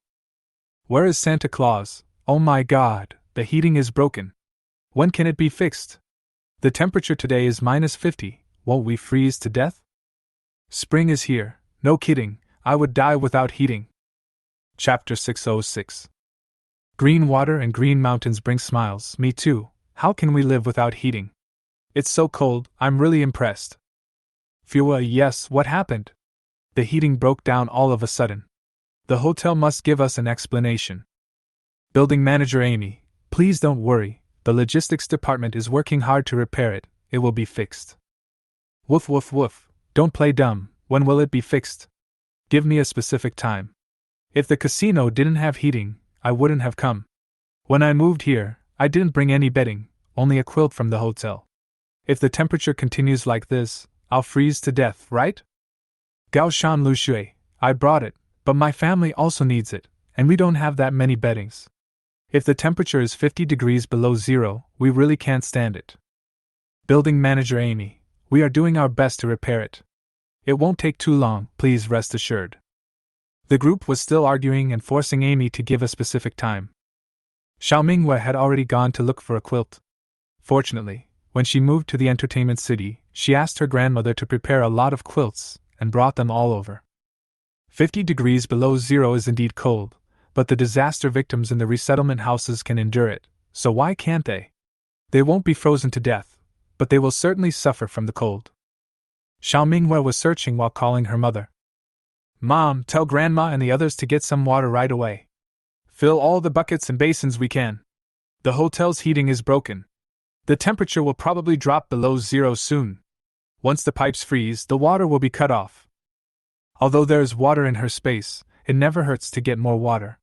Where is Santa Claus? Oh my God, the heating is broken. When can it be fixed? The temperature today is minus 50, won't we freeze to death? Spring is here, no kidding, I would die without heating. Chapter 606. Green water and green mountains bring smiles, me too, how can we live without heating? It's so cold, I'm really impressed. Fua, yes, what happened? The heating broke down all of a sudden. The hotel must give us an explanation. Building manager Amy, please don't worry, the logistics department is working hard to repair it, it will be fixed. Woof woof woof, don't play dumb, when will it be fixed? Give me a specific time. If the casino didn't have heating, I wouldn't have come. When I moved here, I didn't bring any bedding, only a quilt from the hotel. If the temperature continues like this, I'll freeze to death, right? Gao Shan Lu Shui, I brought it, but my family also needs it, and we don't have that many beddings. If the temperature is 50 degrees below zero, we really can't stand it. Building manager Amy, we are doing our best to repair it. It won't take too long, please rest assured. The group was still arguing and forcing Amy to give a specific time. Xiao Minghua had already gone to look for a quilt. Fortunately, when she moved to the entertainment city, she asked her grandmother to prepare a lot of quilts and brought them all over. 50 degrees below zero is indeed cold, but the disaster victims in the resettlement houses can endure it, so why can't they? They won't be frozen to death, but they will certainly suffer from the cold. Xiao Minghua was searching while calling her mother. Mom, tell Grandma and the others to get some water right away. Fill all the buckets and basins we can. The hotel's heating is broken. The temperature will probably drop below zero soon. Once the pipes freeze, the water will be cut off. Although there is water in her space, it never hurts to get more water.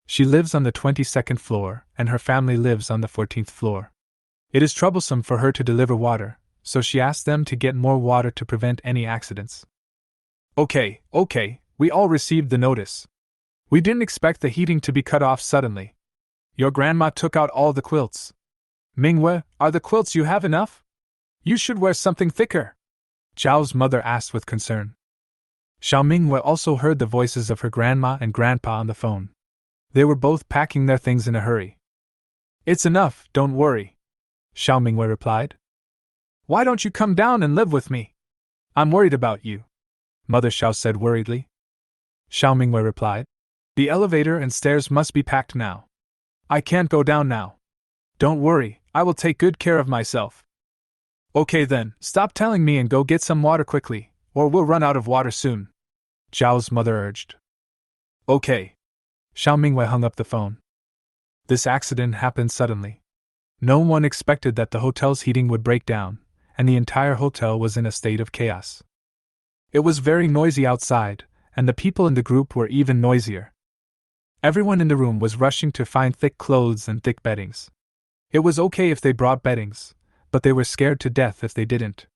She lives on the 22nd floor, and her family lives on the 14th floor. It is troublesome for her to deliver water, so she asked them to get more water to prevent any accidents. Okay, we all received the notice. We didn't expect the heating to be cut off suddenly, Your grandma took out all the quilts. Mingwe, are the quilts you have enough? You should wear something thicker, Zhao's mother asked with concern. Xiao Mingwe also heard the voices of her grandma and grandpa on the phone. They were both packing their things in a hurry. It's enough, don't worry, Xiao Mingwe replied. Why don't you come down and live with me? I'm worried about you, Mother Xiao said worriedly. Xiao Mingwei replied. The elevator and stairs must be packed now. I can't go down now. Don't worry, I will take good care of myself. Okay then, stop telling me and go get some water quickly, or we'll run out of water soon, Zhao's mother urged. Okay. Xiao Mingwei hung up the phone. This accident happened suddenly. No one expected that the hotel's heating would break down, and the entire hotel was in a state of chaos. It was very noisy outside, and the people in the group were even noisier. Everyone in the room was rushing to find thick clothes and thick beddings. It was okay if they brought beddings, but they were scared to death if they didn't.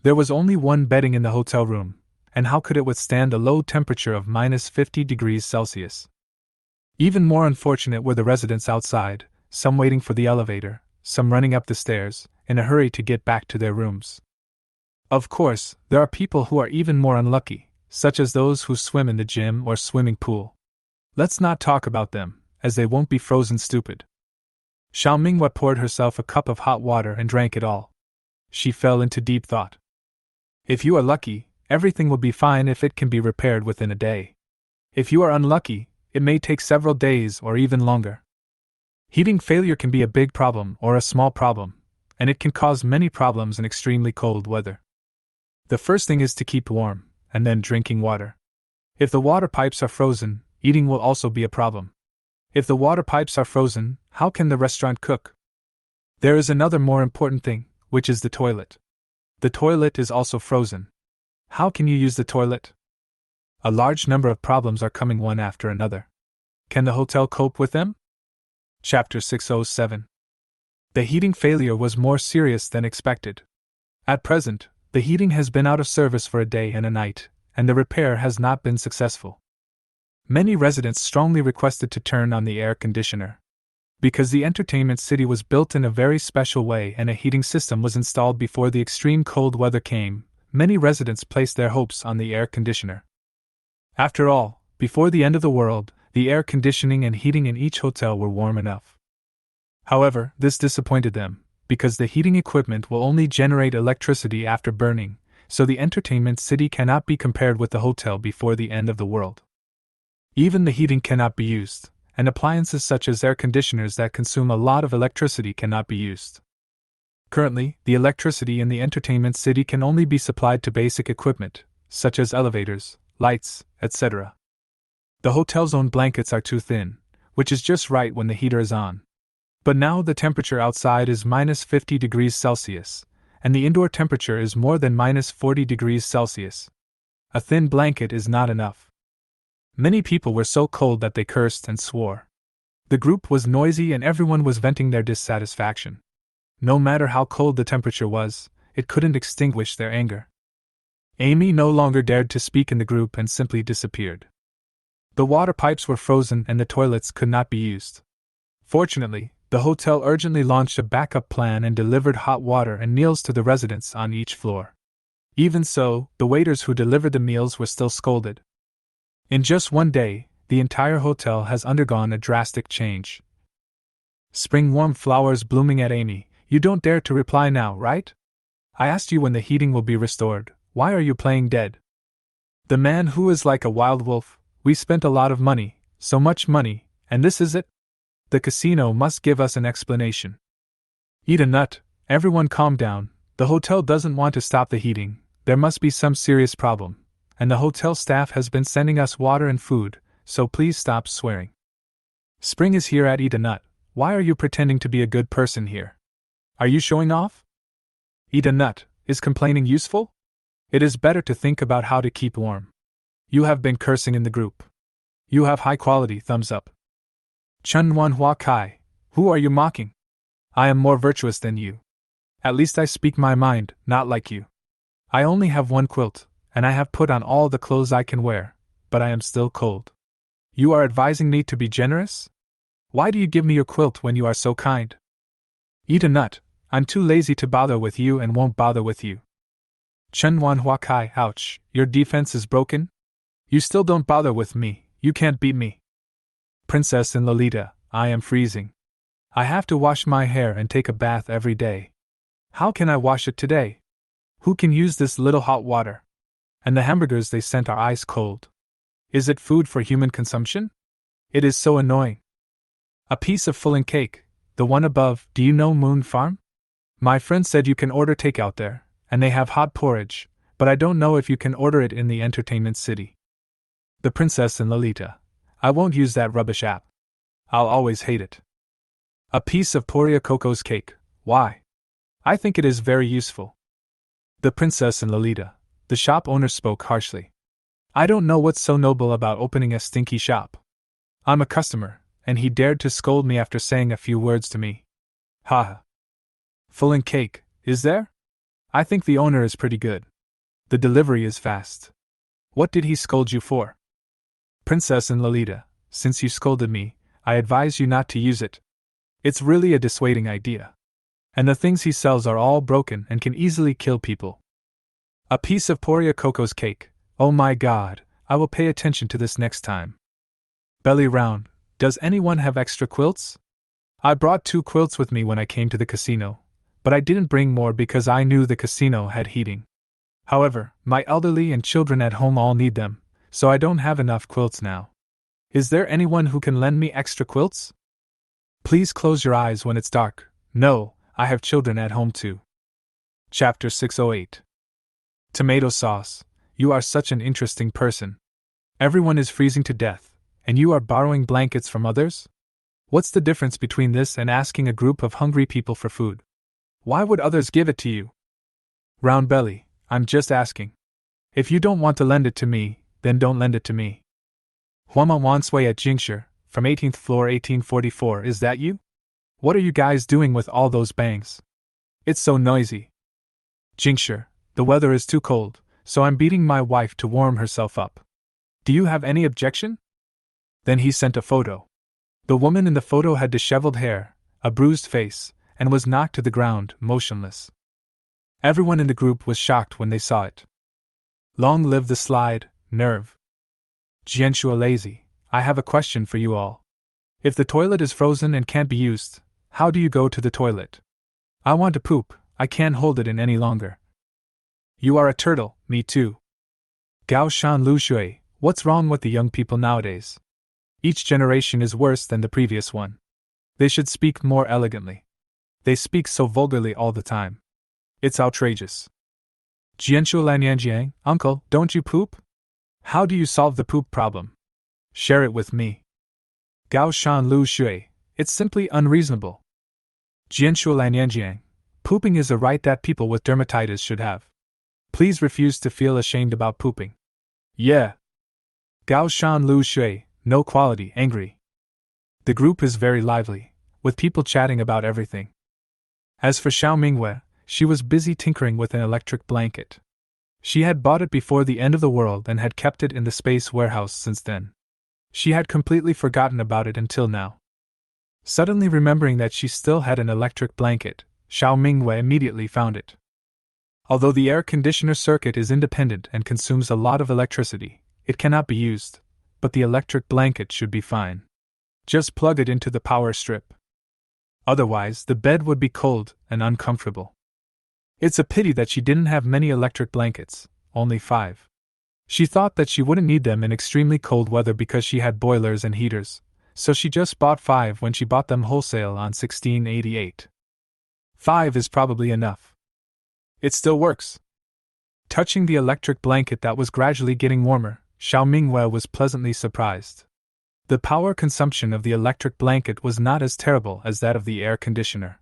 There was only one bedding in the hotel room, and how could it withstand a low temperature of -50 degrees Celsius? Even more unfortunate were the residents outside, some waiting for the elevator, some running up the stairs, in a hurry to get back to their rooms. Of course, there are people who are even more unlucky, such as those who swim in the gym or swimming pool. Let's not talk about them, as they won't be frozen stupid. Xiao Mingwe poured herself a cup of hot water and drank it all. She fell into deep thought. If you are lucky, everything will be fine if it can be repaired within a day. If you are unlucky, it may take several days or even longer. Heating failure can be a big problem or a small problem, and it can cause many problems in extremely cold weather. The first thing is to keep warm, and then drinking water. If the water pipes are frozen, eating will also be a problem. If the water pipes are frozen, how can the restaurant cook? There is another more important thing, which is the toilet. The toilet is also frozen. How can you use the toilet? A large number of problems are coming one after another. Can the hotel cope with them? Chapter 607. The heating failure was more serious than expected. At present, the heating has been out of service for a day and a night, and the repair has not been successful. Many residents strongly requested to turn on the air conditioner. Because the entertainment city was built in a very special way and a heating system was installed before the extreme cold weather came, many residents placed their hopes on the air conditioner. After all, before the end of the world, the air conditioning and heating in each hotel were warm enough. However, this disappointed them, because the heating equipment will only generate electricity after burning, so the entertainment city cannot be compared with the hotel before the end of the world. Even the heating cannot be used, and appliances such as air conditioners that consume a lot of electricity cannot be used. Currently, the electricity in the entertainment city can only be supplied to basic equipment, such as elevators, lights, etc. The hotel's own blankets are too thin, which is just right when the heater is on. But now the temperature outside is -50 degrees Celsius, and the indoor temperature is more than -40 degrees Celsius. A thin blanket is not enough. Many people were so cold that they cursed and swore. The group was noisy and everyone was venting their dissatisfaction. No matter how cold the temperature was, it couldn't extinguish their anger. Amy no longer dared to speak in the group and simply disappeared. The water pipes were frozen and the toilets could not be used. Fortunately, the hotel urgently launched a backup plan and delivered hot water and meals to the residents on each floor. Even so, the waiters who delivered the meals were still scolded. In just one day, the entire hotel has undergone a drastic change. Spring warm flowers blooming at Amy, you don't dare to reply now, right? I asked you when the heating will be restored, why are you playing dead? The man who is like a wild wolf, we spent a lot of money, so much money, and this is it? The casino must give us an explanation. Eat a nut, everyone calm down, the hotel doesn't want to stop the heating, there must be some serious problem. And the hotel staff has been sending us water and food, so please stop swearing. Spring is here at Eat a Nut, why are you pretending to be a good person here? Are you showing off? Eat a Nut, is complaining useful? It is better to think about how to keep warm. You have been cursing in the group. You have high quality thumbs up. Chun Wan Hua Kai, who are you mocking? I am more virtuous than you. At least I speak my mind, not like you. I only have one quilt, and I have put on all the clothes I can wear, but I am still cold. You are advising me to be generous? Why do you give me your quilt when you are so kind? Eat a nut. I'm too lazy to bother with you and won't bother with you. Chen Wan Hua Kai, ouch, your defense is broken? You still don't bother with me, you can't beat me. Princess and Lolita, I am freezing. I have to wash my hair and take a bath every day. How can I wash it today? Who can use this little hot water? And the hamburgers they sent are ice cold. Is it food for human consumption? It is so annoying. A piece of full cake, the one above, do you know Moon Farm? My friend said you can order takeout there, and they have hot porridge, but I don't know if you can order it in the entertainment city. The Princess and Lolita. I won't use that rubbish app. I'll always hate it. A piece of Poria Coco's cake, why? I think it is very useful. The Princess and Lolita. The shop owner spoke harshly. I don't know what's so noble about opening a stinky shop. I'm a customer, and he dared to scold me after saying a few words to me. Ha ha. Full cake, is there? I think the owner is pretty good. The delivery is fast. What did he scold you for? Princess and Lolita, since you scolded me, I advise you not to use it. It's really a dissuading idea. And the things he sells are all broken and can easily kill people. A piece of Poria Coco's cake, oh my god, I will pay attention to this next time. Belly round, does anyone have extra quilts? I brought 2 quilts with me when I came to the casino, but I didn't bring more because I knew the casino had heating. However, my elderly and children at home all need them, so I don't have enough quilts now. Is there anyone who can lend me extra quilts? Please close your eyes when it's dark. No, I have children at home too. Chapter 608. Tomato sauce, you are such an interesting person. Everyone is freezing to death, and you are borrowing blankets from others? What's the difference between this and asking a group of hungry people for food? Why would others give it to you? Round belly, I'm just asking. If you don't want to lend it to me, then don't lend it to me. Huang Wansway at Jingshi, from 18th floor 1844, is that you? What are you guys doing with all those bangs? It's so noisy. Jingshi, the weather is too cold, so I'm beating my wife to warm herself up. Do you have any objection? Then he sent a photo. The woman in the photo had disheveled hair, a bruised face, and was knocked to the ground, motionless. Everyone in the group was shocked when they saw it. Long live the slide, nerve. Jianshua lazy, I have a question for you all. If the toilet is frozen and can't be used, how do you go to the toilet? I want to poop, I can't hold it in any longer. You are a turtle, me too. Gao Shan Lu Shui, what's wrong with the young people nowadays? Each generation is worse than the previous one. They should speak more elegantly. They speak so vulgarly all the time. It's outrageous. Jianshu Lanyanjiang, uncle, don't you poop? How do you solve the poop problem? Share it with me. Gao Shan Lu Shui, it's simply unreasonable. Jianshu Lanyanjiang, pooping is a right that people with dermatitis should have. Please refuse to feel ashamed about pooping. Yeah. Gao Shan Lu Shui, no quality, angry. The group is very lively, with people chatting about everything. As for Xiao Mingwei, she was busy tinkering with an electric blanket. She had bought it before the end of the world and had kept it in the space warehouse since then. She had completely forgotten about it until now. Suddenly remembering that she still had an electric blanket, Xiao Mingwei immediately found it. Although the air conditioner circuit is independent and consumes a lot of electricity, it cannot be used, but the electric blanket should be fine. Just plug it into the power strip. Otherwise, the bed would be cold and uncomfortable. It's a pity that she didn't have many electric blankets, only 5. She thought that she wouldn't need them in extremely cold weather because she had boilers and heaters, so she just bought 5 when she bought them wholesale on 1688. 5 is probably enough. It still works. Touching the electric blanket that was gradually getting warmer, Xiao Mingwei was pleasantly surprised. The power consumption of the electric blanket was not as terrible as that of the air conditioner.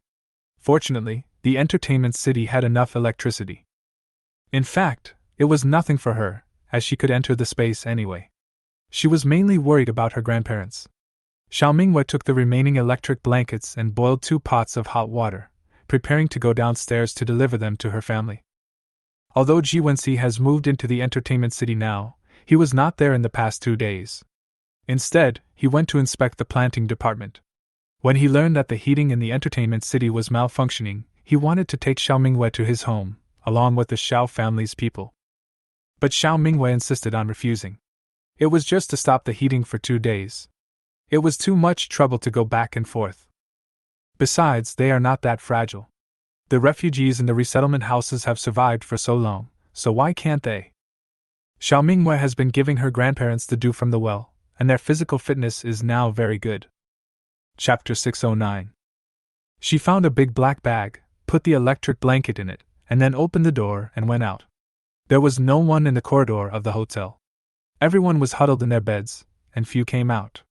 Fortunately, the entertainment city had enough electricity. In fact, it was nothing for her, as she could enter the space anyway. She was mainly worried about her grandparents. Xiao Mingwei took the remaining electric blankets and boiled 2 pots of hot water, preparing to go downstairs to deliver them to her family. Although Ji Wenxi has moved into the entertainment city now, he was not there in the past 2 days. Instead, he went to inspect the planting department. When he learned that the heating in the entertainment city was malfunctioning, he wanted to take Xiao Mingwei to his home, along with the Xiao family's people. But Xiao Mingwei insisted on refusing. It was just to stop the heating for 2 days. It was too much trouble to go back and forth. Besides, they are not that fragile. The refugees in the resettlement houses have survived for so long, so why can't they? Xiao Mingwei has been giving her grandparents the dew from the well, and their physical fitness is now very good. Chapter 609. She found a big black bag, put the electric blanket in it, and then opened the door and went out. There was no one in the corridor of the hotel. Everyone was huddled in their beds, and few came out.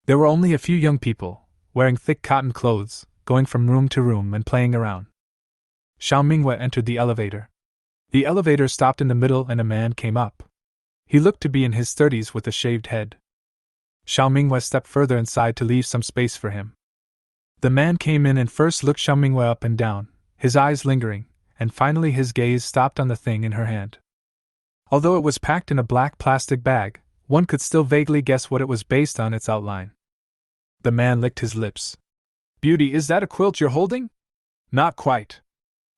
There were only a few young people, wearing thick cotton clothes, going from room to room and playing around. Xiao Mingwei entered the elevator. The elevator stopped in the middle and a man came up. He looked to be in his 30s with a shaved head. Xiao Mingwei stepped further inside to leave some space for him. The man came in and first looked Xiao Mingwei up and down, his eyes lingering, and finally his gaze stopped on the thing in her hand. Although it was packed in a black plastic bag, one could still vaguely guess what it was based on its outline. The man licked his lips. "Beauty, is that a quilt you're holding?" "Not quite."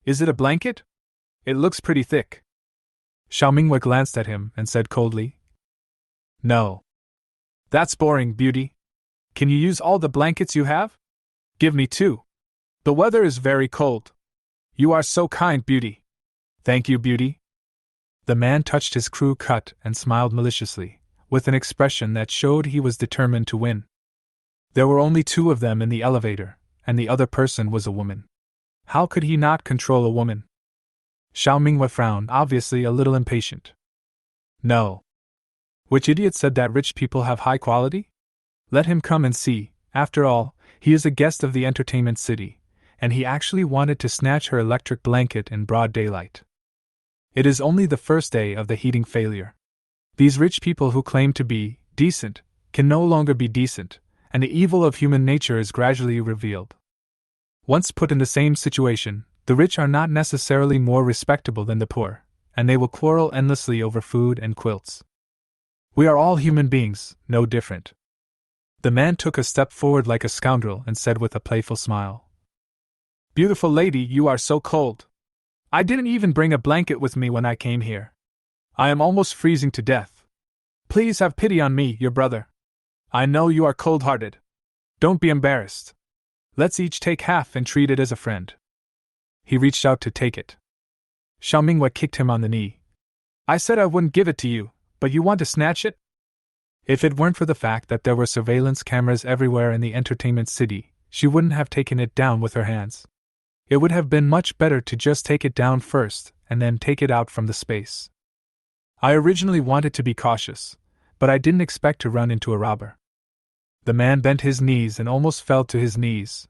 "Is it a blanket?" "It looks pretty thick." Xiao Mingwei glanced at him and said coldly, "No." "That's boring, Beauty. Can you use all the blankets you have? Give me 2. The weather is very cold." "You are so kind, Beauty." "Thank you, Beauty." The man touched his crew cut and smiled maliciously, with an expression that showed he was determined to win. There were only 2 of them in the elevator, and the other person was a woman. How could he not control a woman? Xiao Mingwei frowned, obviously a little impatient. "No. Which idiot said that rich people have high quality? Let him come and see. After all, he is a guest of the entertainment city, and he actually wanted to snatch her electric blanket in broad daylight. It is only the first day of the heating failure. These rich people who claim to be decent can no longer be decent, and the evil of human nature is gradually revealed. Once put in the same situation, the rich are not necessarily more respectable than the poor, and they will quarrel endlessly over food and quilts. We are all human beings, no different." The man took a step forward like a scoundrel and said with a playful smile, "Beautiful lady, you are so cold. I didn't even bring a blanket with me when I came here. I am almost freezing to death. Please have pity on me, your brother. I know you are cold-hearted. Don't be embarrassed. Let's each take half and treat it as a friend." He reached out to take it. Xiao Mingwei kicked him on the knee. "I said I wouldn't give it to you, but you want to snatch it?" If it weren't for the fact that there were surveillance cameras everywhere in the entertainment city, she wouldn't have taken it down with her hands. It would have been much better to just take it down first, and then take it out from the space. "I originally wanted to be cautious, but I didn't expect to run into a robber." The man bent his knees and almost fell to his knees.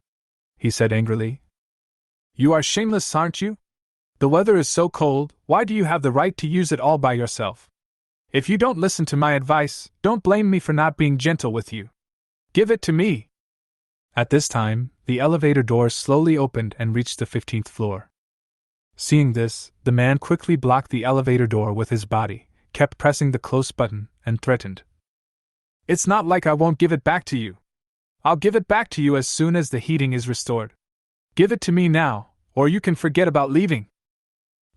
He said angrily, "You are shameless, aren't you? The weather is so cold, why do you have the right to use it all by yourself? If you don't listen to my advice, don't blame me for not being gentle with you. Give it to me." At this time, the elevator doors slowly opened and reached the 15th floor. Seeing this, the man quickly blocked the elevator door with his body, kept pressing the close button, and threatened, "It's not like I won't give it back to you. I'll give it back to you as soon as the heating is restored. Give it to me now, or you can forget about leaving."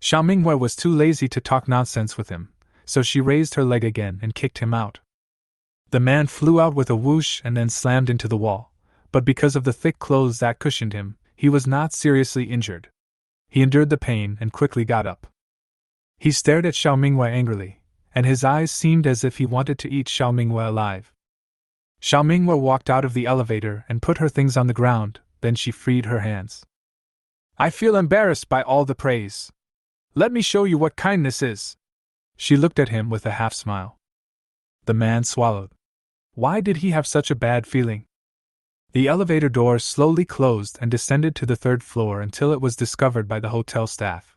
Xiao Mingwei was too lazy to talk nonsense with him, so she raised her leg again and kicked him out. The man flew out with a whoosh and then slammed into the wall, but because of the thick clothes that cushioned him, he was not seriously injured. He endured the pain and quickly got up. He stared at Xiao Mingwei angrily, and his eyes seemed as if he wanted to eat Xiao Mingwei alive. Xiao Mingwei walked out of the elevator and put her things on the ground, then she freed her hands. "I feel embarrassed by all the praise. Let me show you what kindness is." She looked at him with a half-smile. The man swallowed. Why did he have such a bad feeling? The elevator door slowly closed and descended to the 3rd floor until it was discovered by the hotel staff.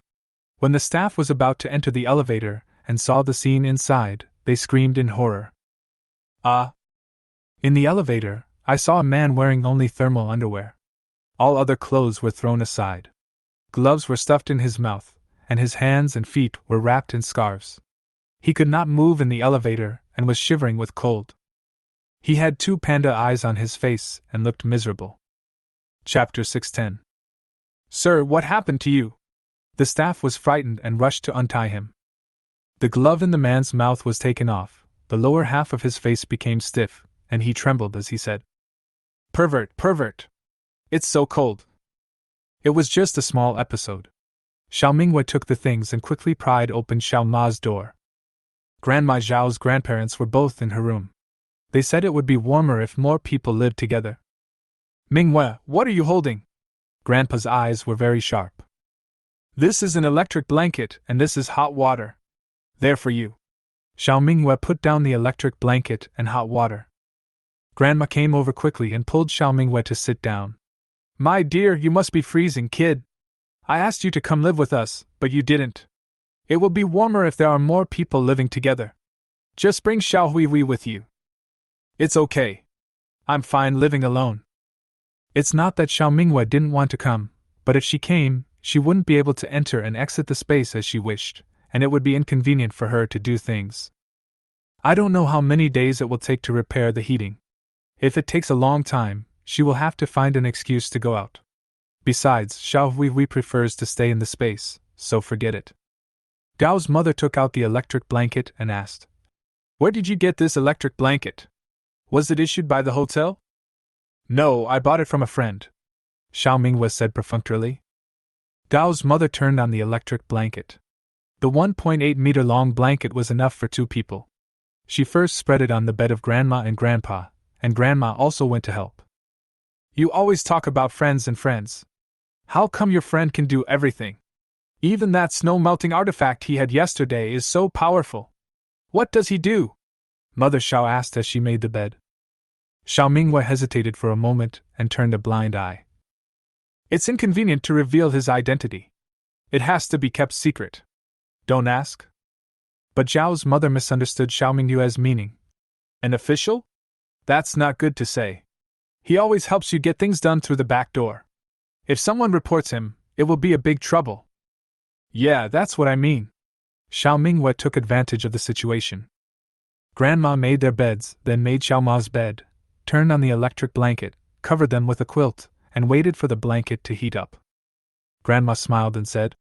When the staff was about to enter the elevator and saw the scene inside, they screamed in horror. "Ah!" In the elevator, I saw a man wearing only thermal underwear. All other clothes were thrown aside. Gloves were stuffed in his mouth, and his hands and feet were wrapped in scarves. He could not move in the elevator and was shivering with cold. He had two panda eyes on his face and looked miserable. Chapter 610. Sir, what happened to you? The staff was frightened and rushed to untie him. The glove in the man's mouth was taken off, the lower half of his face became stiff, and he trembled as he said, Pervert, pervert! It's so cold. It was just a small episode. Xiao Mingwei took the things and quickly pried open Xiao Ma's door. Grandma Zhao's grandparents were both in her room. They said it would be warmer if more people lived together. Mingwei, what are you holding? Grandpa's eyes were very sharp. This is an electric blanket, and this is hot water. There for you. Xiao Mingwei put down the electric blanket and hot water. Grandma came over quickly and pulled Xiao Mingwei to sit down. My dear, you must be freezing, kid. I asked you to come live with us, but you didn't. It will be warmer if there are more people living together. Just bring Xiao Huihui with you. It's okay. I'm fine living alone. It's not that Xiao Mingwei didn't want to come, but if she came, she wouldn't be able to enter and exit the space as she wished, and it would be inconvenient for her to do things. I don't know how many days it will take to repair the heating. If it takes a long time, she will have to find an excuse to go out. Besides, Xiao Huihui prefers to stay in the space, so forget it. Gao's mother took out the electric blanket and asked, Where did you get this electric blanket? Was it issued by the hotel? No, I bought it from a friend, Xiao Mingwei said perfunctorily. Gao's mother turned on the electric blanket. The 1.8-meter long blanket was enough for 2 people. She first spread it on the bed of Grandma and Grandma also went to help. You always talk about friends and friends. How come your friend can do everything? Even that snow-melting artifact he had yesterday is so powerful. What does he do? Mother Xiao asked as she made the bed. Xiao Mingwei hesitated for a moment and turned a blind eye. It's inconvenient to reveal his identity. It has to be kept secret. Don't ask. But Zhao's mother misunderstood Xiao Mingwei's meaning. An official? That's not good to say. He always helps you get things done through the back door. If someone reports him, it will be a big trouble. Yeah, that's what I mean. Xiao Mingwei took advantage of the situation. Grandma made their beds, then made Xiao Ma's bed, turned on the electric blanket, covered them with a quilt, and waited for the blanket to heat up. Grandma smiled and said,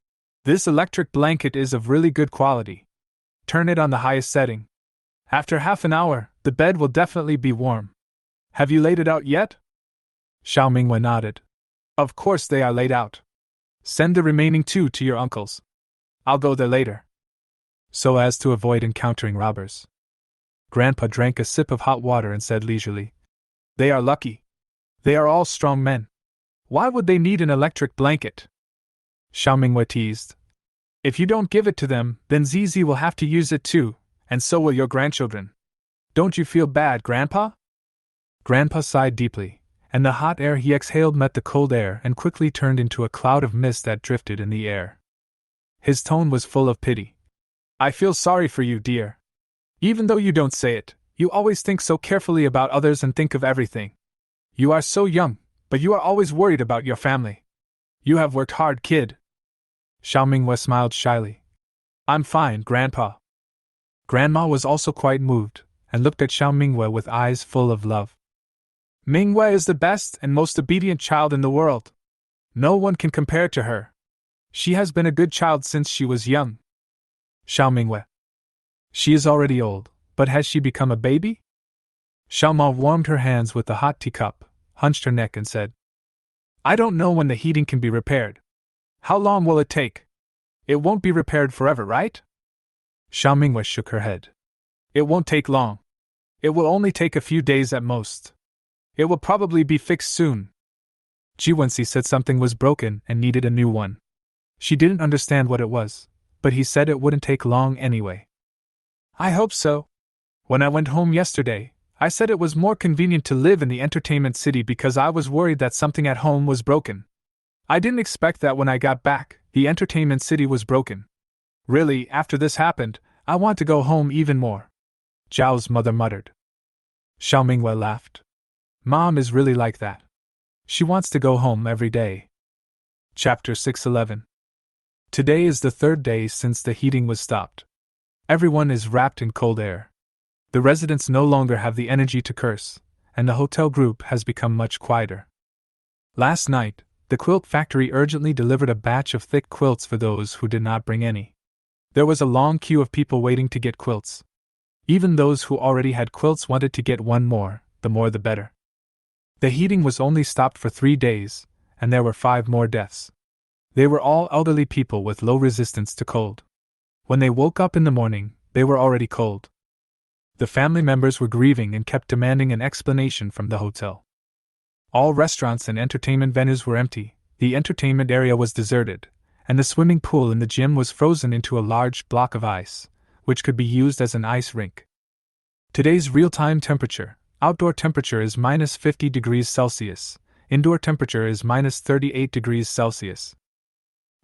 This electric blanket is of really good quality. Turn it on the highest setting. After half an hour, the bed will definitely be warm. Have you laid it out yet? Xiao Mingwei nodded. Of course they are laid out. Send the remaining 2 to your uncle's. I'll go there later. So as to avoid encountering robbers. Grandpa drank a sip of hot water and said leisurely, They are lucky. They are all strong men. Why would they need an electric blanket? Xiao Mingwei teased. If you don't give it to them, then Zizi will have to use it too, and so will your grandchildren. Don't you feel bad, Grandpa? Grandpa sighed deeply, and the hot air he exhaled met the cold air and quickly turned into a cloud of mist that drifted in the air. His tone was full of pity. I feel sorry for you, dear. Even though you don't say it, you always think so carefully about others and think of everything. You are so young, but you are always worried about your family. You have worked hard, kid. Xiao Mingwei smiled shyly. I'm fine, Grandpa. Grandma was also quite moved, and looked at Xiao Mingwei with eyes full of love. Mingwei is the best and most obedient child in the world. No one can compare to her. She has been a good child since she was young. Xiao Mingwei. She is already old, but has she become a baby? Xiao Ma warmed her hands with the hot teacup, hunched her neck and said, I don't know when the heating can be repaired. How long will it take? It won't be repaired forever, right? Xiao Mingwei shook her head. It won't take long. It will only take a few days at most. It will probably be fixed soon. Jiwensi said something was broken and needed a new one. She didn't understand what it was, but he said it wouldn't take long anyway. I hope so. When I went home yesterday, I said it was more convenient to live in the entertainment city because I was worried that something at home was broken. I didn't expect that when I got back, the entertainment city was broken. Really, after this happened, I want to go home even more. Zhao's mother muttered. Xiao Mingwei laughed. Mom is really like that. She wants to go home every day. Chapter 611. Today is the 3rd day since the heating was stopped. Everyone is wrapped in cold air. The residents no longer have the energy to curse, and the hotel group has become much quieter. Last night, the quilt factory urgently delivered a batch of thick quilts for those who did not bring any. There was a long queue of people waiting to get quilts. Even those who already had quilts wanted to get one more the better. The heating was only stopped for 3 days, and there were 5 more deaths. They were all elderly people with low resistance to cold. When they woke up in the morning, they were already cold. The family members were grieving and kept demanding an explanation from the hotel. All restaurants and entertainment venues were empty, the entertainment area was deserted, and the swimming pool in the gym was frozen into a large block of ice, which could be used as an ice rink. Today's real-time temperature, outdoor temperature is minus 50 degrees Celsius, indoor temperature is minus 38 degrees Celsius.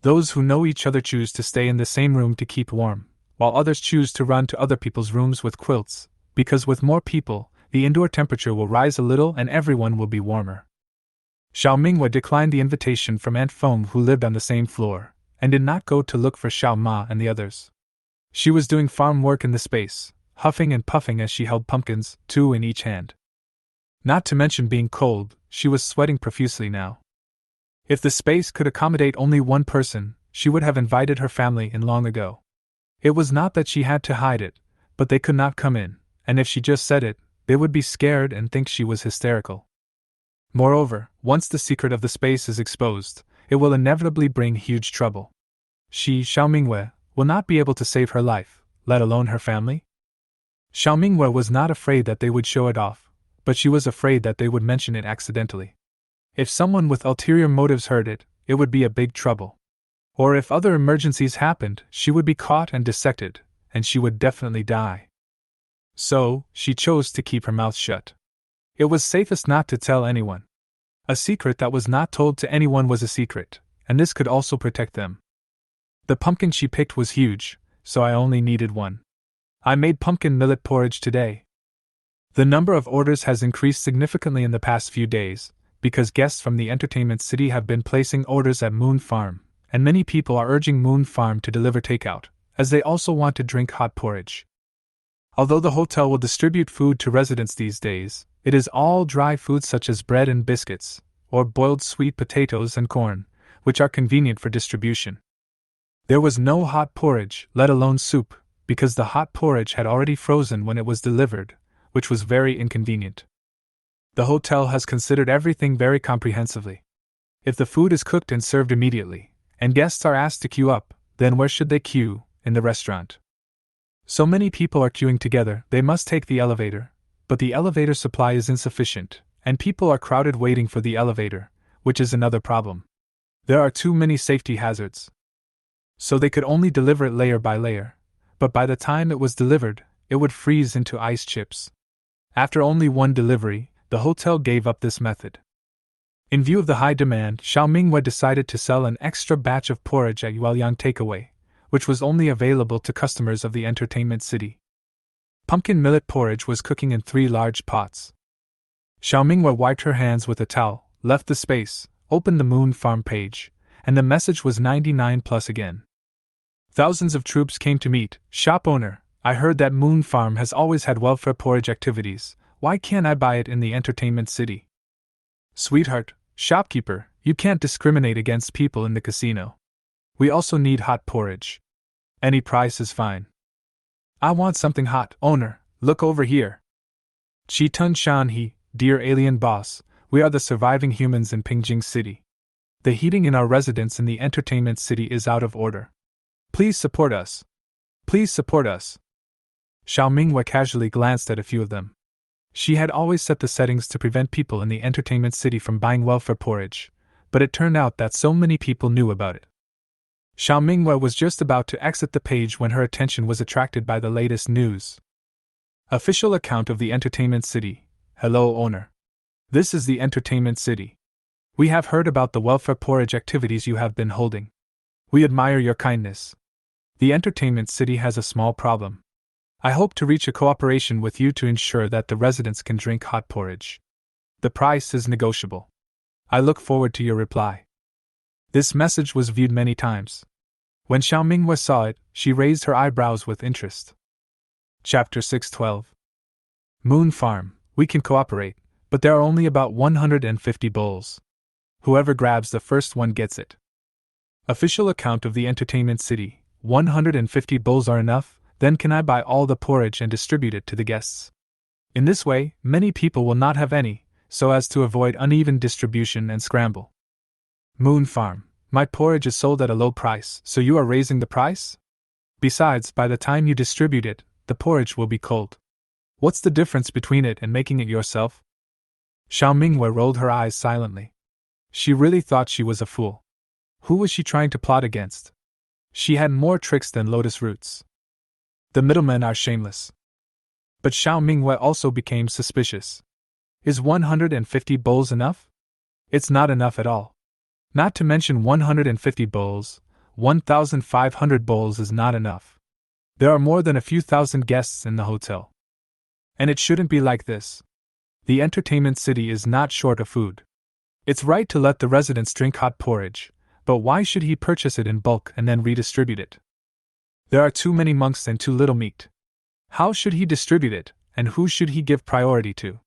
Those who know each other choose to stay in the same room to keep warm, while others choose to run to other people's rooms with quilts, because with more people, the indoor temperature will rise a little and everyone will be warmer. Xiao Mingwa declined the invitation from Aunt Feng, who lived on the same floor, and did not go to look for Xiao Ma and the others. She was doing farm work in the space, huffing and puffing as she held pumpkins, 2 in each hand. Not to mention being cold, she was sweating profusely now. If the space could accommodate only one person, she would have invited her family in long ago. It was not that she had to hide it, but they could not come in, and if she just said it, they would be scared and think she was hysterical. Moreover, once the secret of the space is exposed, it will inevitably bring huge trouble. She, Xiao Mingwe, will not be able to save her life, let alone her family. Xiao Mingwe was not afraid that they would show it off, but she was afraid that they would mention it accidentally. If someone with ulterior motives heard it, it would be a big trouble. Or if other emergencies happened, she would be caught and dissected, and she would definitely die. So, she chose to keep her mouth shut. It was safest not to tell anyone. A secret that was not told to anyone was a secret, and this could also protect them. The pumpkin she picked was huge, so I only needed one. I made pumpkin millet porridge today. The number of orders has increased significantly in the past few days, because guests from the entertainment city have been placing orders at Moon Farm, and many people are urging Moon Farm to deliver takeout, as they also want to drink hot porridge. Although the hotel will distribute food to residents these days, it is all dry foods such as bread and biscuits, or boiled sweet potatoes and corn, which are convenient for distribution. There was no hot porridge, let alone soup, because the hot porridge had already frozen when it was delivered, which was very inconvenient. The hotel has considered everything very comprehensively. If the food is cooked and served immediately, and guests are asked to queue up, then where should they queue? In the restaurant. So many people are queuing together, they must take the elevator, but the elevator supply is insufficient, and people are crowded waiting for the elevator, which is another problem. There are too many safety hazards. So they could only deliver it layer by layer, but by the time it was delivered, it would freeze into ice chips. After only one delivery, the hotel gave up this method. In view of the high demand, Xiao Mingwe decided to sell an extra batch of porridge at Yueliang Takeaway, which was only available to customers of the entertainment city. Pumpkin millet porridge was cooking in 3 large pots. Xiao Mingwe wiped her hands with a towel, left the space, opened the Moon Farm page, and the message was 99 plus again. Thousands of troops came to meet. Shop owner, I heard that Moon Farm has always had welfare porridge activities. Why can't I buy it in the entertainment city? Sweetheart, shopkeeper, you can't discriminate against people in the casino. We also need hot porridge. Any price is fine. I want something hot, owner, look over here. Chi Tun Shan He, dear alien boss, we are the surviving humans in Pingjing City. The heating in our residence in the entertainment city is out of order. Please support us. Please support us. Xiao Mingwe casually glanced at a few of them. She had always set the settings to prevent people in the entertainment city from buying welfare porridge, but it turned out that so many people knew about it. Xiao Mingwe was just about to exit the page when her attention was attracted by the latest news. Official account of the entertainment city. Hello, owner. This is the entertainment city. We have heard about the welfare porridge activities you have been holding. We admire your kindness. The entertainment city has a small problem. I hope to reach a cooperation with you to ensure that the residents can drink hot porridge. The price is negotiable. I look forward to your reply. This message was viewed many times. When Xiao Mingwe saw it, she raised her eyebrows with interest. Chapter 612. Moon Farm, we can cooperate, but there are only about 150 bowls. Whoever grabs the first one gets it. Official account of the entertainment city, 150 bowls are enough, then can I buy all the porridge and distribute it to the guests? In this way, many people will not have any, so as to avoid uneven distribution and scramble. Moon Farm, my porridge is sold at a low price, so you are raising the price? Besides, by the time you distribute it, the porridge will be cold. What's the difference between it and making it yourself? Xiao Minghua rolled her eyes silently. She really thought she was a fool. Who was she trying to plot against? She had more tricks than lotus roots. The middlemen are shameless. But Xiao Minghua also became suspicious. Is 150 bowls enough? It's not enough at all. Not to mention 150 bowls, 1,500 bowls is not enough. There are more than a few thousand guests in the hotel. And it shouldn't be like this. The entertainment city is not short of food. It's right to let the residents drink hot porridge, but why should he purchase it in bulk and then redistribute it? There are too many monks and too little meat. How should he distribute it, and who should he give priority to?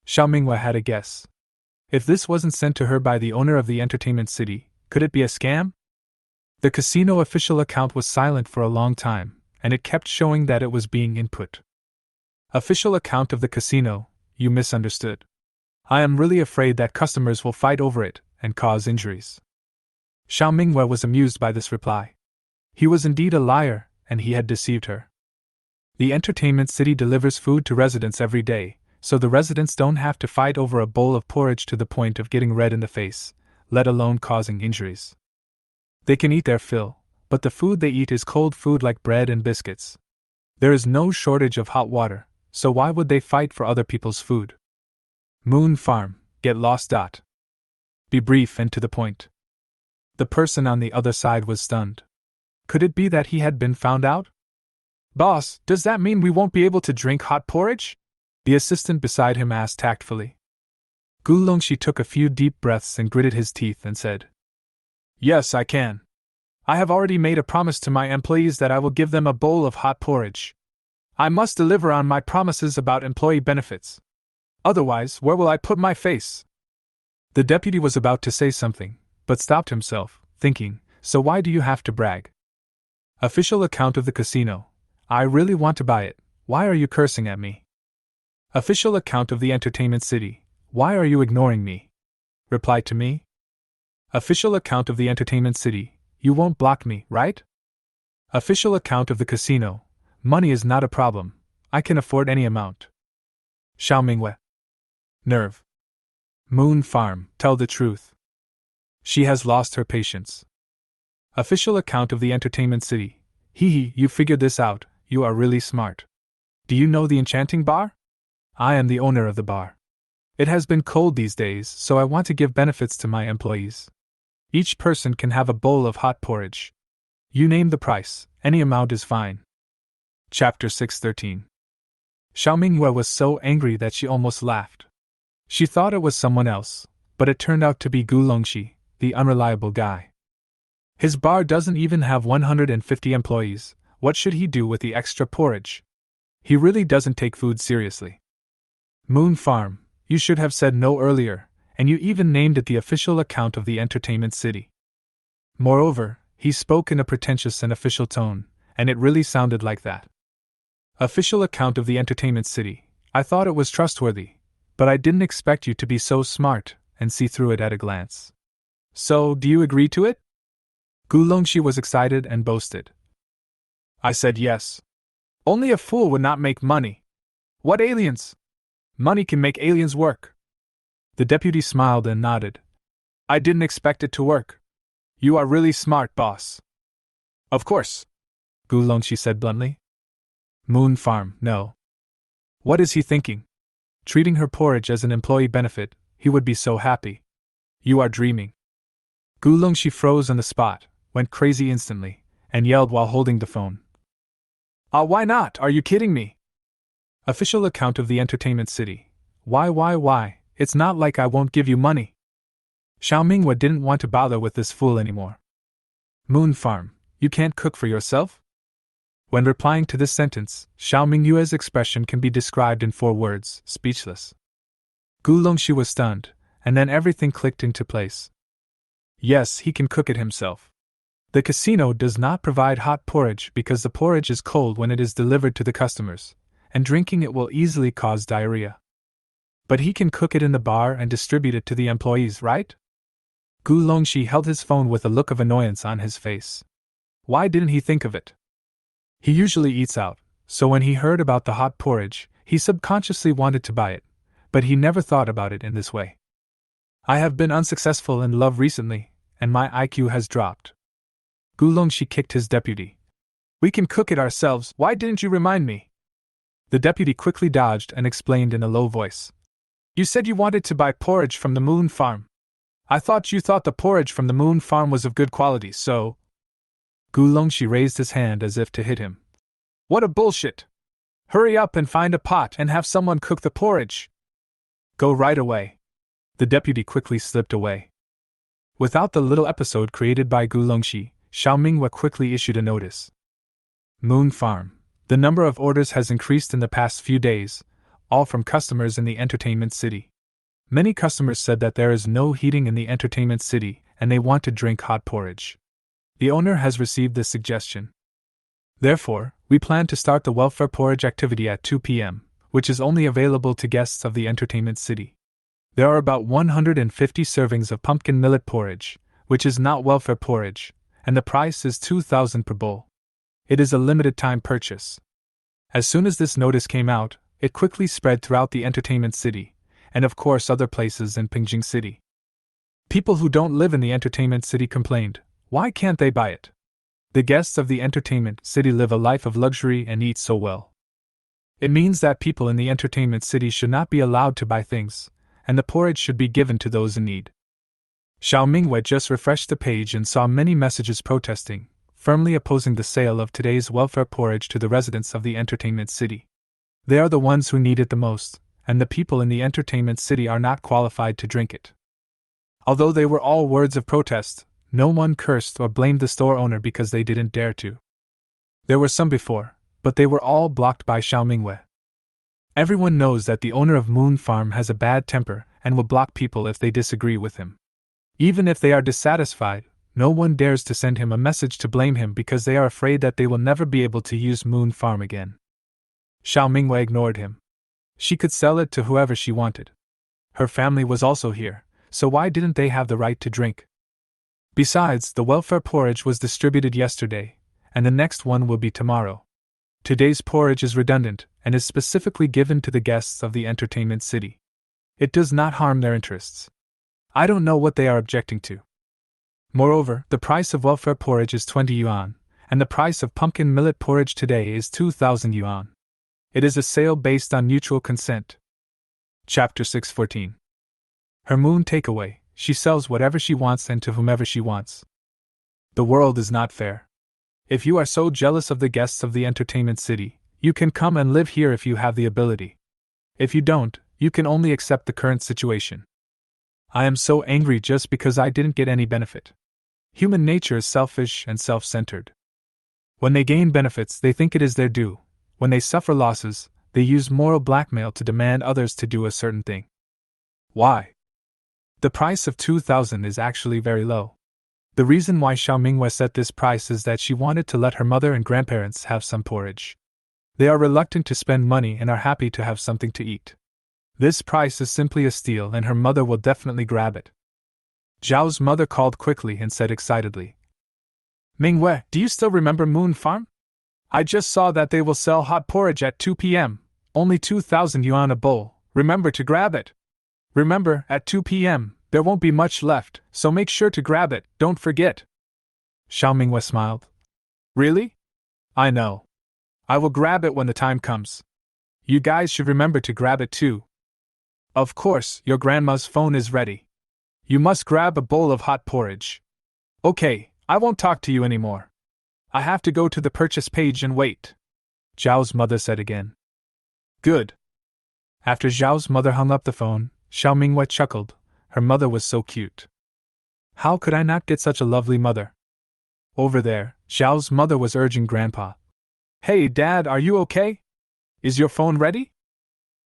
Xiao Minghua had a guess. If this wasn't sent to her by the owner of the entertainment city, could it be a scam? The casino official account was silent for a long time, and it kept showing that it was being input. Official account of the casino, you misunderstood. I am really afraid that customers will fight over it and cause injuries. Xiao Minghua was amused by this reply. He was indeed a liar, and he had deceived her. The entertainment city delivers food to residents every day, so the residents don't have to fight over a bowl of porridge to the point of getting red in the face, let alone causing injuries. They can eat their fill, but the food they eat is cold food like bread and biscuits. There is no shortage of hot water, so why would they fight for other people's food? Moon Farm, get lost. Be brief and to the point. The person on the other side was stunned. Could it be that he had been found out? Boss, does that mean we won't be able to drink hot porridge? The assistant beside him asked tactfully. Gu Longxi took a few deep breaths and gritted his teeth and said, Yes, I can. I have already made a promise to my employees that I will give them a bowl of hot porridge. I must deliver on my promises about employee benefits. Otherwise, where will I put my face? The deputy was about to say something, but stopped himself, thinking, so why do you have to brag? Official account of the casino. I really want to buy it. Why are you cursing at me? Official account of the entertainment city. Why are you ignoring me? Reply to me. Official account of the entertainment city. You won't block me, right? Official account of the casino. Money is not a problem. I can afford any amount. Xiao Minghua. Nerve. Moon Farm, tell the truth. She has lost her patience. Official account of the entertainment city. Hee, you figured this out, you are really smart. Do you know the enchanting bar? I am the owner of the bar. It has been cold these days, so I want to give benefits to my employees. Each person can have a bowl of hot porridge. You name the price, any amount is fine. Chapter 613. Xiao Minghua was so angry that she almost laughed. She thought it was someone else, but it turned out to be Gu Longxi, the unreliable guy. His bar doesn't even have 150 employees. What should he do with the extra porridge? He really doesn't take food seriously. Moon Farm, you should have said no earlier, and you even named it the official account of the entertainment city. Moreover, he spoke in a pretentious and official tone, and it really sounded like that. Official account of the entertainment city. I thought it was trustworthy, but I didn't expect you to be so smart and see through it at a glance. So, do you agree to it? Gu Longxi was excited and boasted. I said yes. Only a fool would not make money. What aliens? Money can make aliens work. The deputy smiled and nodded. I didn't expect it to work. You are really smart, boss. Of course, Gu Longxi said bluntly. Moon Farm, no. What is he thinking? Treating her porridge as an employee benefit, he would be so happy. You are dreaming. Gu Longxi froze on the spot, went crazy instantly, and yelled while holding the phone. Why not? Are you kidding me? Official account of the entertainment city. Why? It's not like I won't give you money. Xiao Minghua didn't want to bother with this fool anymore. Moon Farm, you can't cook for yourself? When replying to this sentence, Xiao Mingyue's expression can be described in 4 words: speechless. Gu Longxi was stunned, and then everything clicked into place. Yes, he can cook it himself. The casino does not provide hot porridge because the porridge is cold when it is delivered to the customers, and drinking it will easily cause diarrhea. But he can cook it in the bar and distribute it to the employees, right? Gu Longxi held his phone with a look of annoyance on his face. Why didn't he think of it? He usually eats out, so when he heard about the hot porridge, he subconsciously wanted to buy it, but he never thought about it in this way. I have been unsuccessful in love recently, and my IQ has dropped. Gu Longxi kicked his deputy. We can cook it ourselves, why didn't you remind me? The deputy quickly dodged and explained in a low voice. You said you wanted to buy porridge from the moon farm. I thought you thought the porridge from the moon farm was of good quality, so… Gu Longxi raised his hand as if to hit him. What a bullshit! Hurry up and find a pot and have someone cook the porridge. Go right away. The deputy quickly slipped away. Without the little episode created by Gu Longxi, Xiao Mingyue quickly issued a notice. Moon Farm. The number of orders has increased in the past few days, all from customers in the entertainment city. Many customers said that there is no heating in the entertainment city and they want to drink hot porridge. The owner has received this suggestion. Therefore, we plan to start the welfare porridge activity at 2 p.m., which is only available to guests of the entertainment city. There are about 150 servings of pumpkin millet porridge, which is not welfare porridge, and the price is 2,000 per bowl. It is a limited time purchase. As soon as this notice came out, it quickly spread throughout the entertainment city, and of course other places in Pingjing City. People who don't live in the entertainment city complained, why can't they buy it? The guests of the entertainment city live a life of luxury and eat so well. It means that people in the entertainment city should not be allowed to buy things, and the porridge should be given to those in need. Xiao Mingyue just refreshed the page and saw many messages protesting, firmly opposing the sale of today's welfare porridge to the residents of the entertainment city. They are the ones who need it the most, and the people in the entertainment city are not qualified to drink it. Although they were all words of protest, no one cursed or blamed the store owner because they didn't dare to. There were some before, but they were all blocked by Xiao Mingyue. Everyone knows that the owner of Moon Farm has a bad temper and will block people if they disagree with him. Even if they are dissatisfied, no one dares to send him a message to blame him because they are afraid that they will never be able to use Moon Farm again. Xiao Mingyue ignored him. She could sell it to whoever she wanted. Her family was also here, so why didn't they have the right to drink? Besides, the welfare porridge was distributed yesterday, and the next one will be tomorrow. Today's porridge is redundant and is specifically given to the guests of the entertainment city. It does not harm their interests. I don't know what they are objecting to. Moreover, the price of welfare porridge is 20 yuan, and the price of pumpkin millet porridge today is 2,000 yuan. It is a sale based on mutual consent. Chapter 614. Her moon takeaway. She sells whatever she wants and to whomever she wants. The world is not fair. If you are so jealous of the guests of the entertainment city, you can come and live here if you have the ability. If you don't, you can only accept the current situation. I am so angry just because I didn't get any benefit. Human nature is selfish and self-centered. When they gain benefits, they think it is their due. When they suffer losses, they use moral blackmail to demand others to do a certain thing. Why? The price of 2,000 is actually very low. The reason why Xiao Mingyue set this price is that she wanted to let her mother and grandparents have some porridge. They are reluctant to spend money and are happy to have something to eat. This price is simply a steal and her mother will definitely grab it. Zhao's mother called quickly and said excitedly, Mingyue, do you still remember Moon Farm? I just saw that they will sell hot porridge at 2 p.m., only 2,000 yuan a bowl, remember to grab it. Remember, at 2 p.m., there won't be much left, so make sure to grab it, don't forget. Xiao Mingyue smiled. Really? I know. I will grab it when the time comes. You guys should remember to grab it too. Of course, your grandma's phone is ready. You must grab a bowl of hot porridge. Okay, I won't talk to you anymore. I have to go to the purchase page and wait. Zhao's mother said again. Good. After Zhao's mother hung up the phone, Xiao Mingyue chuckled. Her mother was so cute. How could I not get such a lovely mother? Over there, Zhao's mother was urging Grandpa. Hey, Dad, are you okay? Is your phone ready?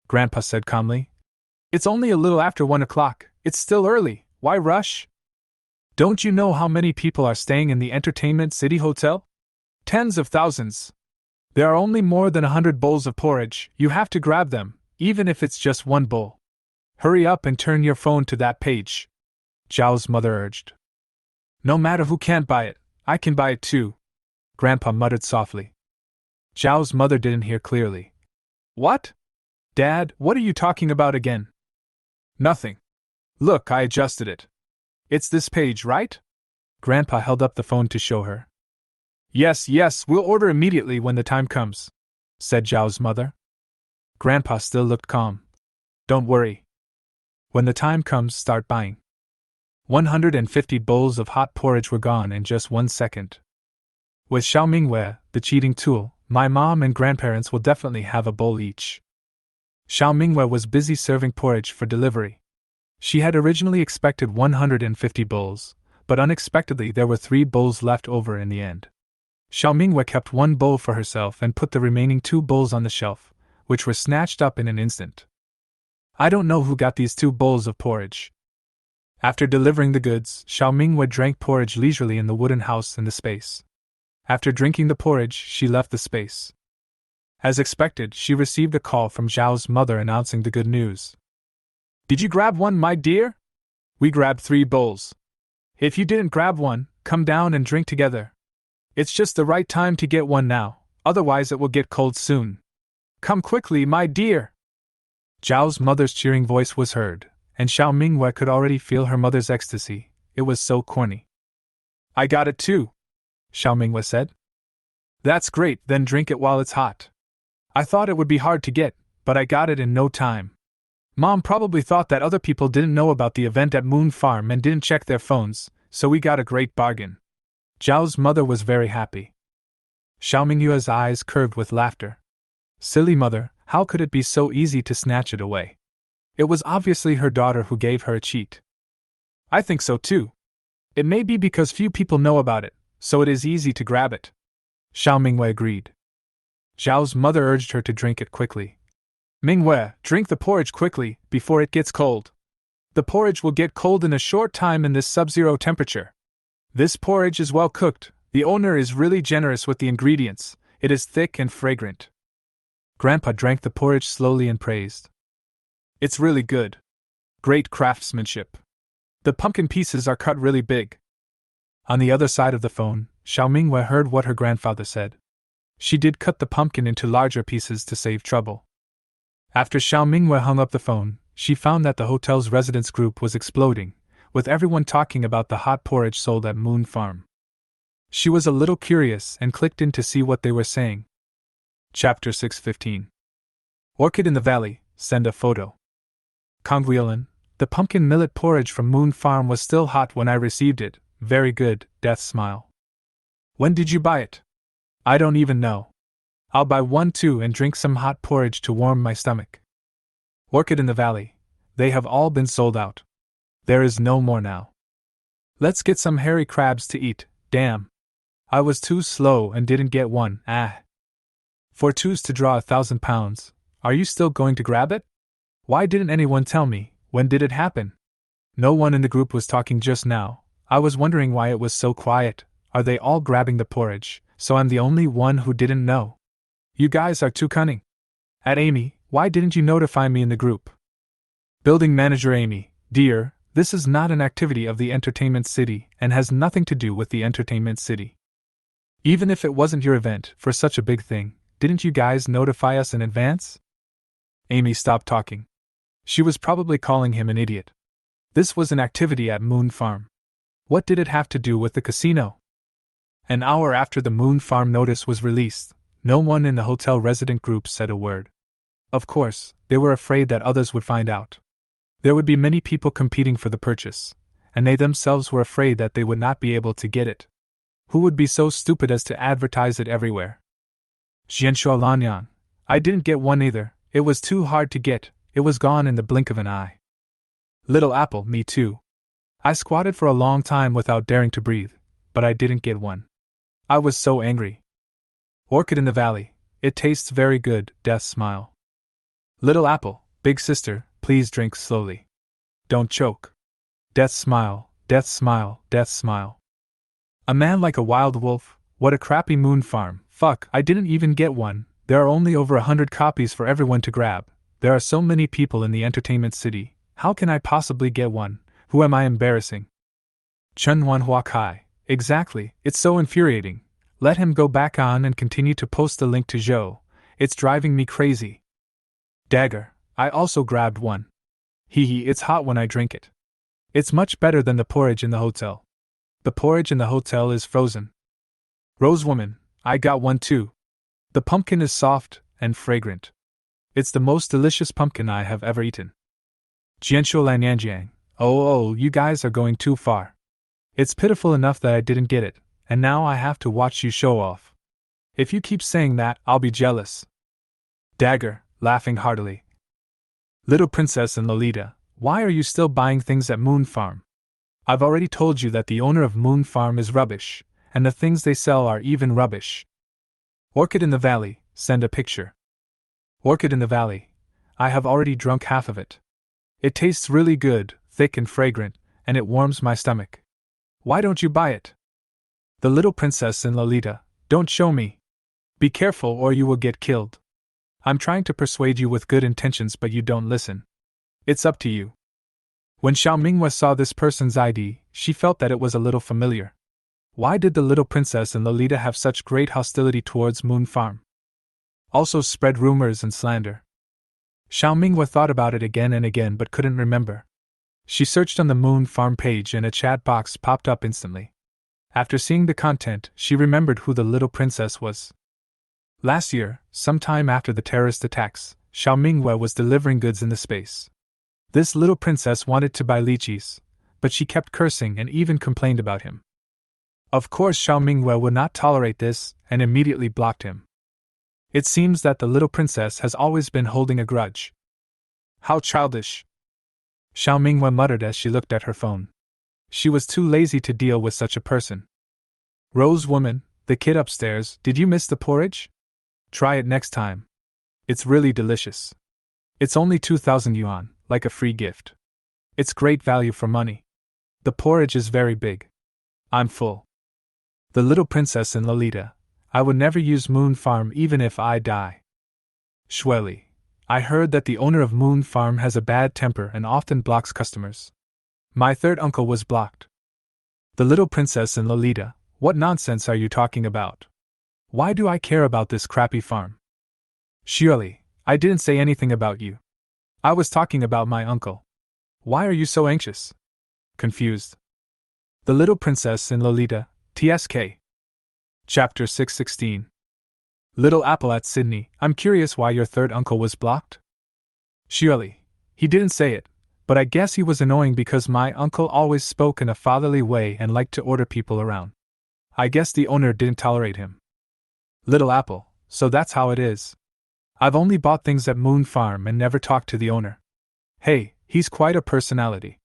Grandpa said calmly. It's only a little after 1 o'clock. It's still early. Why rush? Don't you know how many people are staying in the Entertainment City Hotel? Tens of thousands. There are only more than 100 bowls of porridge. You have to grab them, even if it's just one bowl. Hurry up and turn your phone to that page, Zhao's mother urged. No matter who can't buy it, I can buy it too, Grandpa muttered softly. Zhao's mother didn't hear clearly. What? Dad, what are you talking about again? Nothing. Look, I adjusted it. It's this page, right? Grandpa held up the phone to show her. Yes, we'll order immediately when the time comes, said Zhao's mother. Grandpa still looked calm. Don't worry. When the time comes, start buying. 150 bowls of hot porridge were gone in just 1 second. With Xiaomingwei, the cheating tool, my mom and grandparents will definitely have a bowl each. Xiaomingwei was busy serving porridge for delivery. She had originally expected 150 bowls, but unexpectedly there were 3 bowls left over in the end. Xiaomingwei kept 1 bowl for herself and put the remaining 2 bowls on the shelf, which were snatched up in an instant. I don't know who got these 2 bowls of porridge. After delivering the goods, Xiaomingwei drank porridge leisurely in the wooden house in the space. After drinking the porridge, she left the space. As expected, she received a call from Zhao's mother announcing the good news. Did you grab one, my dear? We grabbed 3 bowls. If you didn't grab one, come down and drink together. It's just the right time to get one now, otherwise it will get cold soon. Come quickly, my dear. Zhao's mother's cheering voice was heard, and Xiaomingwei could already feel her mother's ecstasy. It was so corny. I got it too, Xiaomingwei said. That's great, then drink it while it's hot. I thought it would be hard to get, but I got it in no time. Mom probably thought that other people didn't know about the event at Moon Farm and didn't check their phones, so we got a great bargain. Zhao's mother was very happy. Xiaomingyue's eyes curved with laughter. Silly mother, how could it be so easy to snatch it away? It was obviously her daughter who gave her a cheat. I think so too. It may be because few people know about it, so it is easy to grab it. Xiaomingwei agreed. Zhao's mother urged her to drink it quickly. Mingwei, drink the porridge quickly, before it gets cold. The porridge will get cold in a short time in this sub-zero temperature. This porridge is well cooked. The owner is really generous with the ingredients. It is thick and fragrant. Grandpa drank the porridge slowly and praised. It's really good. Great craftsmanship. The pumpkin pieces are cut really big. On the other side of the phone, Xiaomingwei heard what her grandfather said. She did cut the pumpkin into larger pieces to save trouble. After Xiaomingwei hung up the phone, she found that the hotel's residence group was exploding, with everyone talking about the hot porridge sold at Moon Farm. She was a little curious and clicked in to see what they were saying. Chapter 615. Orchid in the Valley, send a photo. Kongwheelan, the pumpkin millet porridge from Moon Farm was still hot when I received it. Very good, Death smile. When did you buy it? I don't even know. I'll buy one too and drink some hot porridge to warm my stomach. Orchid in the Valley, they have all been sold out. There is no more now. Let's get some hairy crabs to eat, damn. I was too slow and didn't get one, For 2s to draw 1,000 pounds, are you still going to grab it? Why didn't anyone tell me? When did it happen? No one in the group was talking just now. I was wondering why it was so quiet. Are they all grabbing the porridge, so I'm the only one who didn't know? You guys are too cunning. Amy, why didn't you notify me in the group? Building Manager Amy, dear, this is not an activity of the Entertainment City and has nothing to do with the Entertainment City. Even if it wasn't your event for such a big thing, didn't you guys notify us in advance? Amy stopped talking. She was probably calling him an idiot. This was an activity at Moon Farm. What did it have to do with the casino? An hour after the Moon Farm notice was released, no one in the hotel resident group said a word. Of course, they were afraid that others would find out. There would be many people competing for the purchase, and they themselves were afraid that they would not be able to get it. Who would be so stupid as to advertise it everywhere? Xianxuo Lanyan, I didn't get one either. It was too hard to get. It was gone in the blink of an eye. Little Apple, me too. I squatted for a long time without daring to breathe, but I didn't get one. I was so angry. Orchid in the valley. It tastes very good, Death smile. Little apple, big sister, please drink slowly. Don't choke. Death smile, Death smile, Death smile. A man like a wild wolf, what a crappy moon farm, fuck, I didn't even get one, there are only over 100 copies for everyone to grab, there are so many people in the entertainment city, how can I possibly get one, who am I embarrassing? Chun Wan Hua Kai, exactly, it's so infuriating, let him go back on and continue to post the link to Zhou, it's driving me crazy. Dagger, I also grabbed one. Hee hee, it's hot when I drink it. It's much better than the porridge in the hotel. The porridge in the hotel is frozen. Rose Woman, I got one too. The pumpkin is soft and fragrant. It's the most delicious pumpkin I have ever eaten. Jianshuo Lan Yanjiang, oh, you guys are going too far. It's pitiful enough that I didn't get it, and now I have to watch you show off. If you keep saying that, I'll be jealous. Dagger, laughing heartily. Little Princess and Lolita, why are you still buying things at Moon Farm? I've already told you that the owner of Moon Farm is rubbish, and the things they sell are even rubbish. Orchid in the Valley, send a picture. Orchid in the Valley, I have already drunk half of it. It tastes really good, thick and fragrant, and it warms my stomach. Why don't you buy it? The Little Princess and Lolita, don't show me. Be careful or you will get killed. I'm trying to persuade you with good intentions but you don't listen. It's up to you. When Xiao Minghua saw this person's ID, she felt that it was a little familiar. Why did the Little Princess and Lolita have such great hostility towards Moon Farm? Also spread rumors and slander. Xiao Minghua thought about it again and again but couldn't remember. She searched on the Moon Farm page and a chat box popped up instantly. After seeing the content, she remembered who the Little Princess was. Last year, sometime after the terrorist attacks, Xiao Minghua was delivering goods in the space. This little princess wanted to buy lychees, but she kept cursing and even complained about him. Of course Xiao Minghua would not tolerate this and immediately blocked him. It seems that the little princess has always been holding a grudge. How childish! Xiao Minghua muttered as she looked at her phone. She was too lazy to deal with such a person. Rose Woman, the kid upstairs, did you miss the porridge? Try it next time. It's really delicious. It's only 2,000 yuan, like a free gift. It's great value for money. The porridge is very big. I'm full. The Little Princess and Lolita, I would never use Moon Farm even if I die. Shueli, I heard that the owner of Moon Farm has a bad temper and often blocks customers. My third uncle was blocked. The Little Princess and Lolita, what nonsense are you talking about? Why do I care about this crappy farm? Shueli, I didn't say anything about you. I was talking about my uncle. Why are you so anxious? Confused. The Little Princess and Lolita, TSK. Chapter 616. Little Apple at Sydney, I'm curious why your third uncle was blocked? Shueli, he didn't say it, but I guess he was annoying because my uncle always spoke in a fatherly way and liked to order people around. I guess the owner didn't tolerate him. Little Apple, so that's how it is. I've only bought things at Moon Farm and never talked to the owner. Hey, he's quite a personality.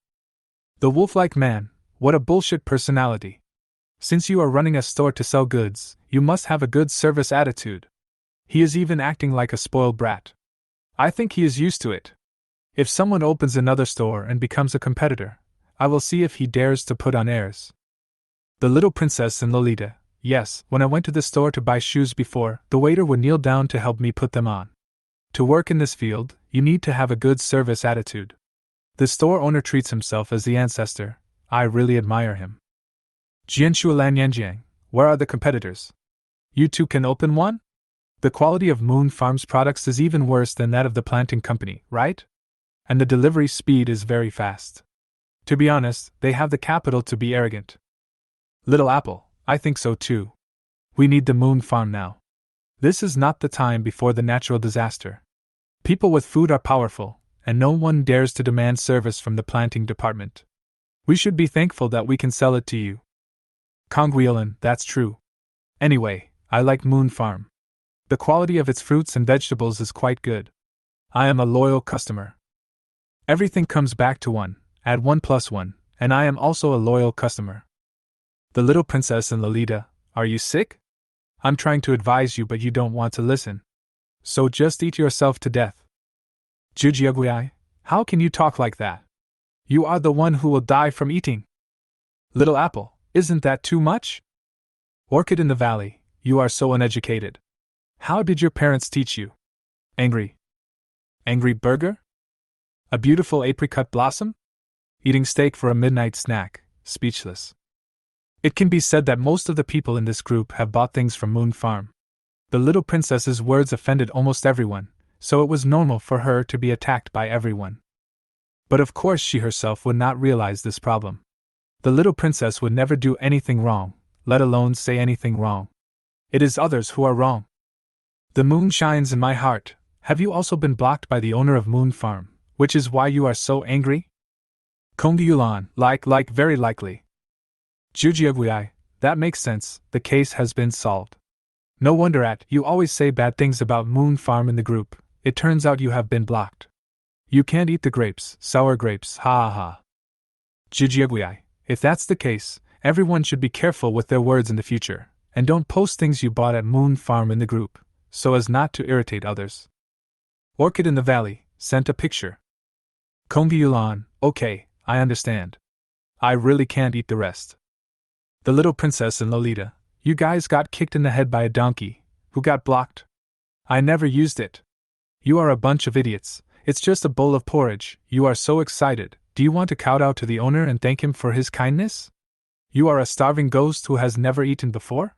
The wolf-like man, what a bullshit personality. Since you are running a store to sell goods, you must have a good service attitude. He is even acting like a spoiled brat. I think he is used to it. If someone opens another store and becomes a competitor, I will see if he dares to put on airs. The Little Princess and Lolita, yes, when I went to the store to buy shoes before, the waiter would kneel down to help me put them on. To work in this field, you need to have a good service attitude. The store owner treats himself as the ancestor. I really admire him. Jianshuo Lan Yanjiang, where are the competitors? You two can open one? The quality of Moon Farm's products is even worse than that of the planting company, right? And the delivery speed is very fast. To be honest, they have the capital to be arrogant. Little Apple, I think so too. We need the Moon Farm now. This is not the time before the natural disaster. People with food are powerful, and no one dares to demand service from the planting department. We should be thankful that we can sell it to you. Kongwheelan, that's true. Anyway, I like Moon Farm. The quality of its fruits and vegetables is quite good. I am a loyal customer. Everything comes back to one, add 1 plus 1, and I am also a loyal customer. The Little Princess and Lolita, are you sick? I'm trying to advise you, but you don't want to listen. So just eat yourself to death. Jujiaguai, how can you talk like that? You are the one who will die from eating. Little apple, isn't that too much? Orchid in the valley, you are so uneducated. How did your parents teach you? Angry. Angry burger? A beautiful apricot blossom? Eating steak for a midnight snack, speechless. It can be said that most of the people in this group have bought things from Moon Farm. The little princess's words offended almost everyone, so it was normal for her to be attacked by everyone. But of course she herself would not realize this problem. The little princess would never do anything wrong, let alone say anything wrong. It is others who are wrong. The moon shines in my heart. Have you also been blocked by the owner of Moon Farm, which is why you are so angry? Kongyulan, like very likely. Jujiaguai, that makes sense, the case has been solved. No wonder you always say bad things about Moon Farm in the group, it turns out you have been blocked. You can't eat the grapes, sour grapes, ha ha ha. Jujiaguai, if that's the case, everyone should be careful with their words in the future, and don't post things you bought at Moon Farm in the group, so as not to irritate others. Orchid in the Valley sent a picture. Kongyulan, okay, I understand. I really can't eat the rest. The little princess and Lolita, you guys got kicked in the head by a donkey, who got blocked. I never used it. You are a bunch of idiots, it's just a bowl of porridge, you are so excited, do you want to kowtow to the owner and thank him for his kindness? You are a starving ghost who has never eaten before?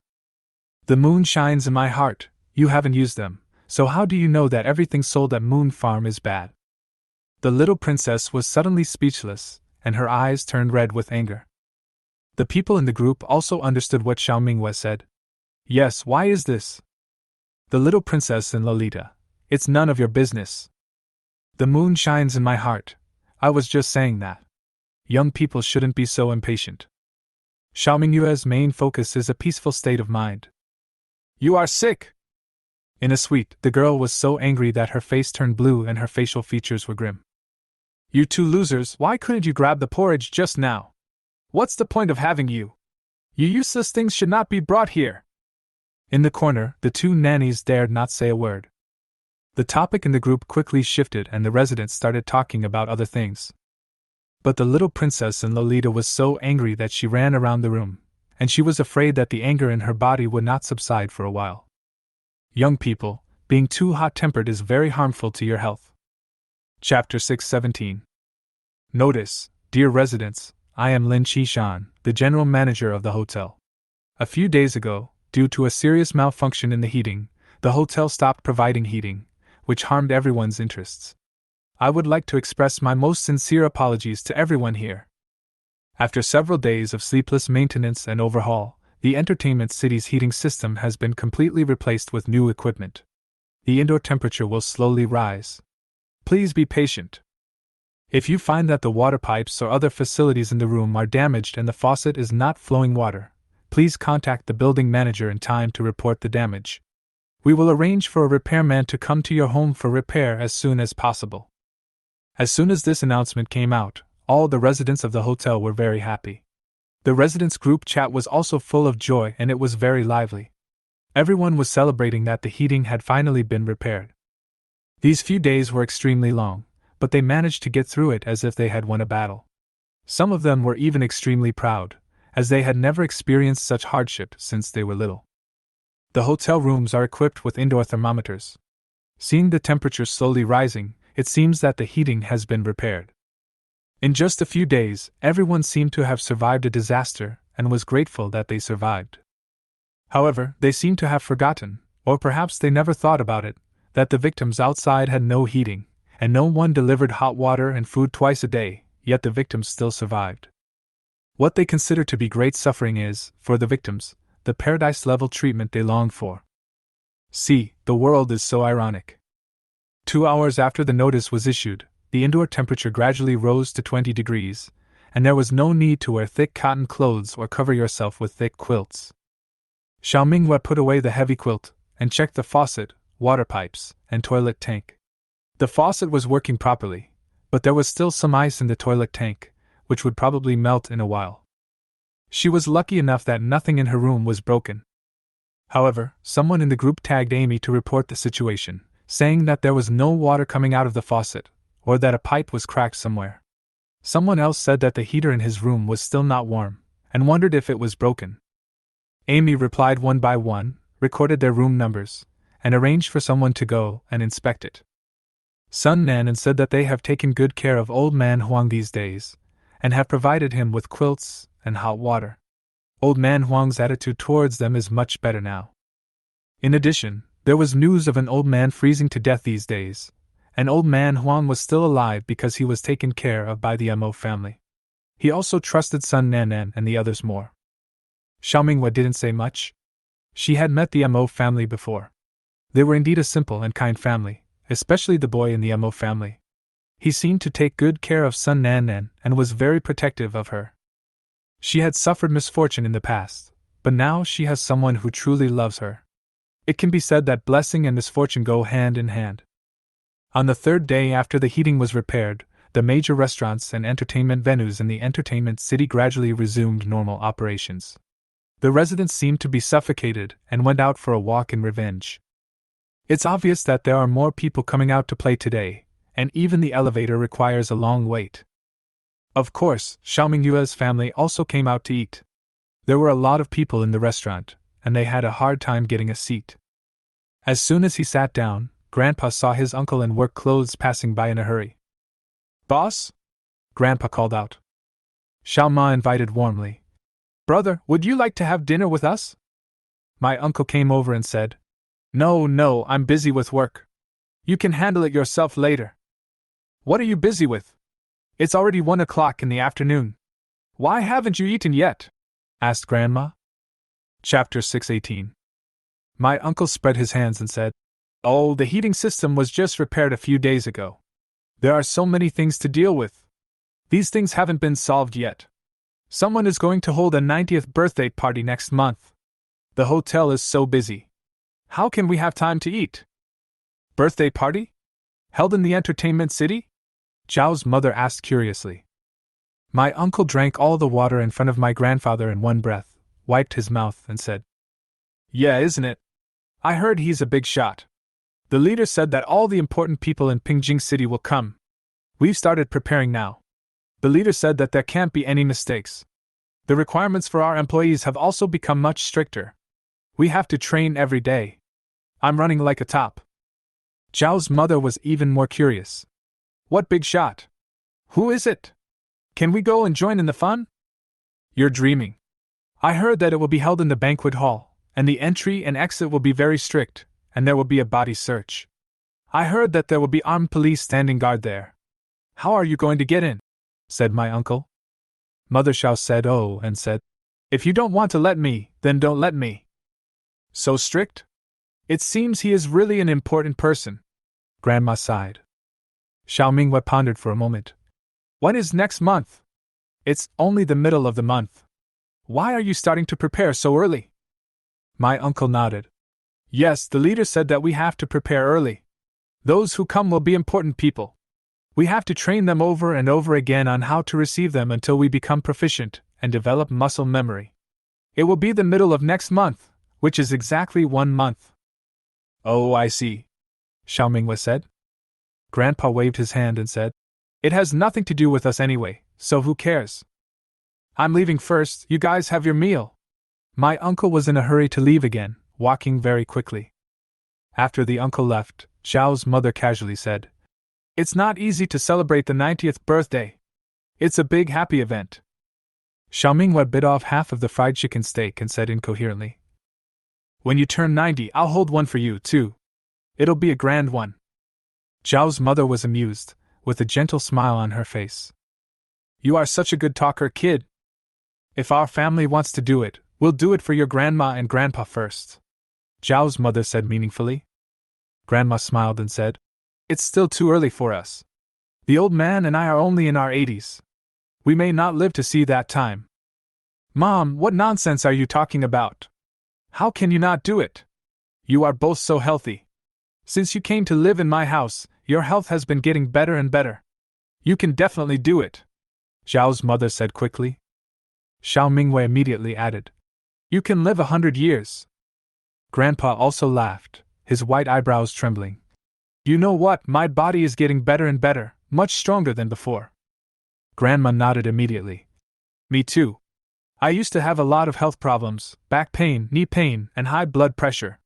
The moon shines in my heart, you haven't used them, so how do you know that everything sold at Moon Farm is bad? The little princess was suddenly speechless, and her eyes turned red with anger. The people in the group also understood what Xiao Mingwei said. Yes, why is this? The little princess and Lolita, it's none of your business. The moon shines in my heart, I was just saying that. Young people shouldn't be so impatient. Xiao Mingyue's main focus is a peaceful state of mind. You are sick! In a suite, the girl was so angry that her face turned blue and her facial features were grim. You two losers, why couldn't you grab the porridge just now? What's the point of having you? You useless things should not be brought here. In the corner, the two nannies dared not say a word. The topic in the group quickly shifted and the residents started talking about other things. But the little princess and Lolita was so angry that she ran around the room, and she was afraid that the anger in her body would not subside for a while. Young people, being too hot-tempered is very harmful to your health. Chapter 617. Notice, dear residents, I am Lin Qishan, the general manager of the hotel. A few days ago, due to a serious malfunction in the heating, the hotel stopped providing heating, which harmed everyone's interests. I would like to express my most sincere apologies to everyone here. After several days of sleepless maintenance and overhaul, the entertainment city's heating system has been completely replaced with new equipment. The indoor temperature will slowly rise. Please be patient. If you find that the water pipes or other facilities in the room are damaged and the faucet is not flowing water, please contact the building manager in time to report the damage. We will arrange for a repairman to come to your home for repair as soon as possible. As soon as this announcement came out, all the residents of the hotel were very happy. The residents' group chat was also full of joy and it was very lively. Everyone was celebrating that the heating had finally been repaired. These few days were extremely long, but they managed to get through it as if they had won a battle. Some of them were even extremely proud, as they had never experienced such hardship since they were little. The hotel rooms are equipped with indoor thermometers. Seeing the temperature slowly rising, it seems that the heating has been repaired. In just a few days, everyone seemed to have survived a disaster and was grateful that they survived. However, they seemed to have forgotten, or perhaps they never thought about it, that the victims outside had no heating, and no one delivered hot water and food twice a day, yet the victims still survived. What they consider to be great suffering is, for the victims, the paradise-level treatment they longed for. See, the world is so ironic. 2 hours after the notice was issued, the indoor temperature gradually rose to 20 degrees, and there was no need to wear thick cotton clothes or cover yourself with thick quilts. Xiao Mingwei put away the heavy quilt, and checked the faucet, water pipes, and toilet tank. The faucet was working properly, but there was still some ice in the toilet tank, which would probably melt in a while. She was lucky enough that nothing in her room was broken. However, someone in the group tagged Amy to report the situation, saying that there was no water coming out of the faucet, or that a pipe was cracked somewhere. Someone else said that the heater in his room was still not warm, and wondered if it was broken. Amy replied one by one, recorded their room numbers, and arranged for someone to go and inspect it. Sun Nanan said that they have taken good care of Old Man Huang these days, and have provided him with quilts and hot water. Old Man Huang's attitude towards them is much better now. In addition, there was news of an old man freezing to death these days, and Old Man Huang was still alive because he was taken care of by the Mo family. He also trusted Sun Nanan and the others more. Xiaomingwa didn't say much. She had met the Mo family before. They were indeed a simple and kind family, especially the boy in the Mo family. He seemed to take good care of Sun Nanan and was very protective of her. She had suffered misfortune in the past, but now she has someone who truly loves her. It can be said that blessing and misfortune go hand in hand. On the third day after the heating was repaired, the major restaurants and entertainment venues in the entertainment city gradually resumed normal operations. The residents seemed to be suffocated and went out for a walk in revenge. It's obvious that there are more people coming out to play today, and even the elevator requires a long wait. Of course, Xiaomingyue's family also came out to eat. There were a lot of people in the restaurant, and they had a hard time getting a seat. As soon as he sat down, Grandpa saw his uncle in work clothes passing by in a hurry. "Boss?" Grandpa called out. Xiao Ma invited warmly. "Brother, would you like to have dinner with us?" My uncle came over and said, No, I'm busy with work. You can handle it yourself later." "What are you busy with? It's already 1 o'clock in the afternoon. Why haven't you eaten yet?" asked Grandma. Chapter 618. My uncle spread his hands and said, "Oh, the heating system was just repaired a few days ago. There are so many things to deal with. These things haven't been solved yet. Someone is going to hold a 90th birthday party next month. The hotel is so busy. How can we have time to eat?" "Birthday party? Held in the entertainment city?" Zhao's mother asked curiously. My uncle drank all the water in front of my grandfather in one breath, wiped his mouth, and said, "Yeah, isn't it? I heard he's a big shot. The leader said that all the important people in Pingjing City will come. We've started preparing now. The leader said that there can't be any mistakes. The requirements for our employees have also become much stricter. We have to train every day. I'm running like a top." Zhao's mother was even more curious. "What big shot? Who is it? Can we go and join in the fun?" "You're dreaming. I heard that it will be held in the banquet hall, and the entry and exit will be very strict, and there will be a body search. I heard that there will be armed police standing guard there. How are you going to get in?" said my uncle. Mother Xiao said oh and said, "If you don't want to let me, then don't let me." "So strict? It seems he is really an important person." Grandma sighed. Xiaomingwei pondered for a moment. "When is next month?" "It's only the middle of the month. Why are you starting to prepare so early?" My uncle nodded. "Yes, the leader said that we have to prepare early. Those who come will be important people. We have to train them over and over again on how to receive them until we become proficient and develop muscle memory. It will be the middle of next month, which is exactly 1 month." "Oh, I see," Xiaomingwei said. Grandpa waved his hand and said, "It has nothing to do with us anyway, so who cares? I'm leaving first, you guys have your meal." My uncle was in a hurry to leave again, walking very quickly. After the uncle left, Zhao's mother casually said, "It's not easy to celebrate the 90th birthday. It's a big happy event." Xiaomingwei bit off half of the fried chicken steak and said incoherently, "When you turn 90, I'll hold one for you, too. It'll be a grand one." Zhao's mother was amused, with a gentle smile on her face. "You are such a good talker, kid. If our family wants to do it, we'll do it for your grandma and grandpa first," Zhao's mother said meaningfully. Grandma smiled and said, "It's still too early for us. The old man and I are only in our 80s. We may not live to see that time." "Mom, what nonsense are you talking about? How can you not do it? You are both so healthy. Since you came to live in my house, your health has been getting better and better. You can definitely do it," Zhao's mother said quickly. Xiaomingwei immediately added, "You can live 100 years." Grandpa also laughed, his white eyebrows trembling. You know what, my body is getting better and better, much stronger than before. Grandma nodded immediately. Me too. I used to have a lot of health problems, back pain, knee pain, and high blood pressure.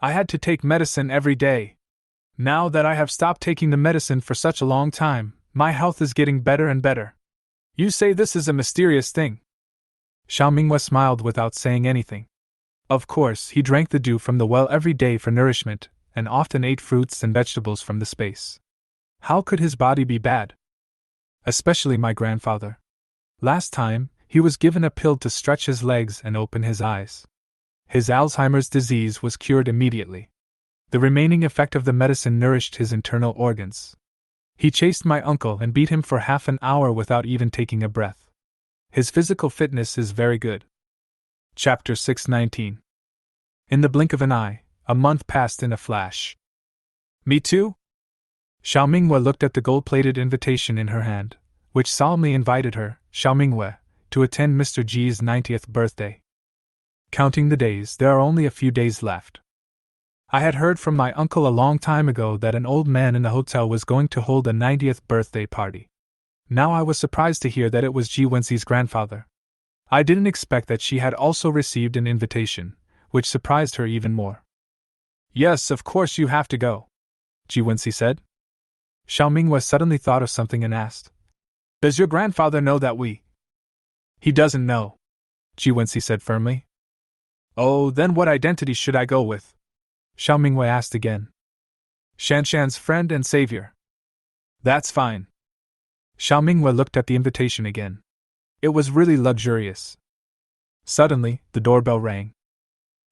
I had to take medicine every day. Now that I have stopped taking the medicine for such a long time, my health is getting better and better. You say this is a mysterious thing. Xiao Minghua smiled without saying anything. Of course, he drank the dew from the well every day for nourishment, and often ate fruits and vegetables from the space. How could his body be bad? Especially my grandfather. Last time, he was given a pill to stretch his legs and open his eyes. His Alzheimer's disease was cured immediately. The remaining effect of the medicine nourished his internal organs. He chased my uncle and beat him for half an hour without even taking a breath. His physical fitness is very good. Chapter 619. In the blink of an eye, a month passed in a flash. Me too? Xiao Minghua looked at the gold-plated invitation in her hand, which solemnly invited her, Xiao Minghua, to attend Mr. G's 90th birthday. Counting the days, there are only a few days left. I had heard from my uncle a long time ago that an old man in the hotel was going to hold a 90th birthday party. Now I was surprised to hear that it was Ji Wenxi's grandfather. I didn't expect that she had also received an invitation, which surprised her even more. Yes, of course you have to go, Ji Wenxi said. Xiao Minghua suddenly thought of something and asked, Does your grandfather know that we? He doesn't know, Ji Wenxi said firmly. Oh, then what identity should I go with? Xiao Minghua asked again. Shanshan's friend and savior. That's fine. Xiao Minghua looked at the invitation again. It was really luxurious. Suddenly, the doorbell rang.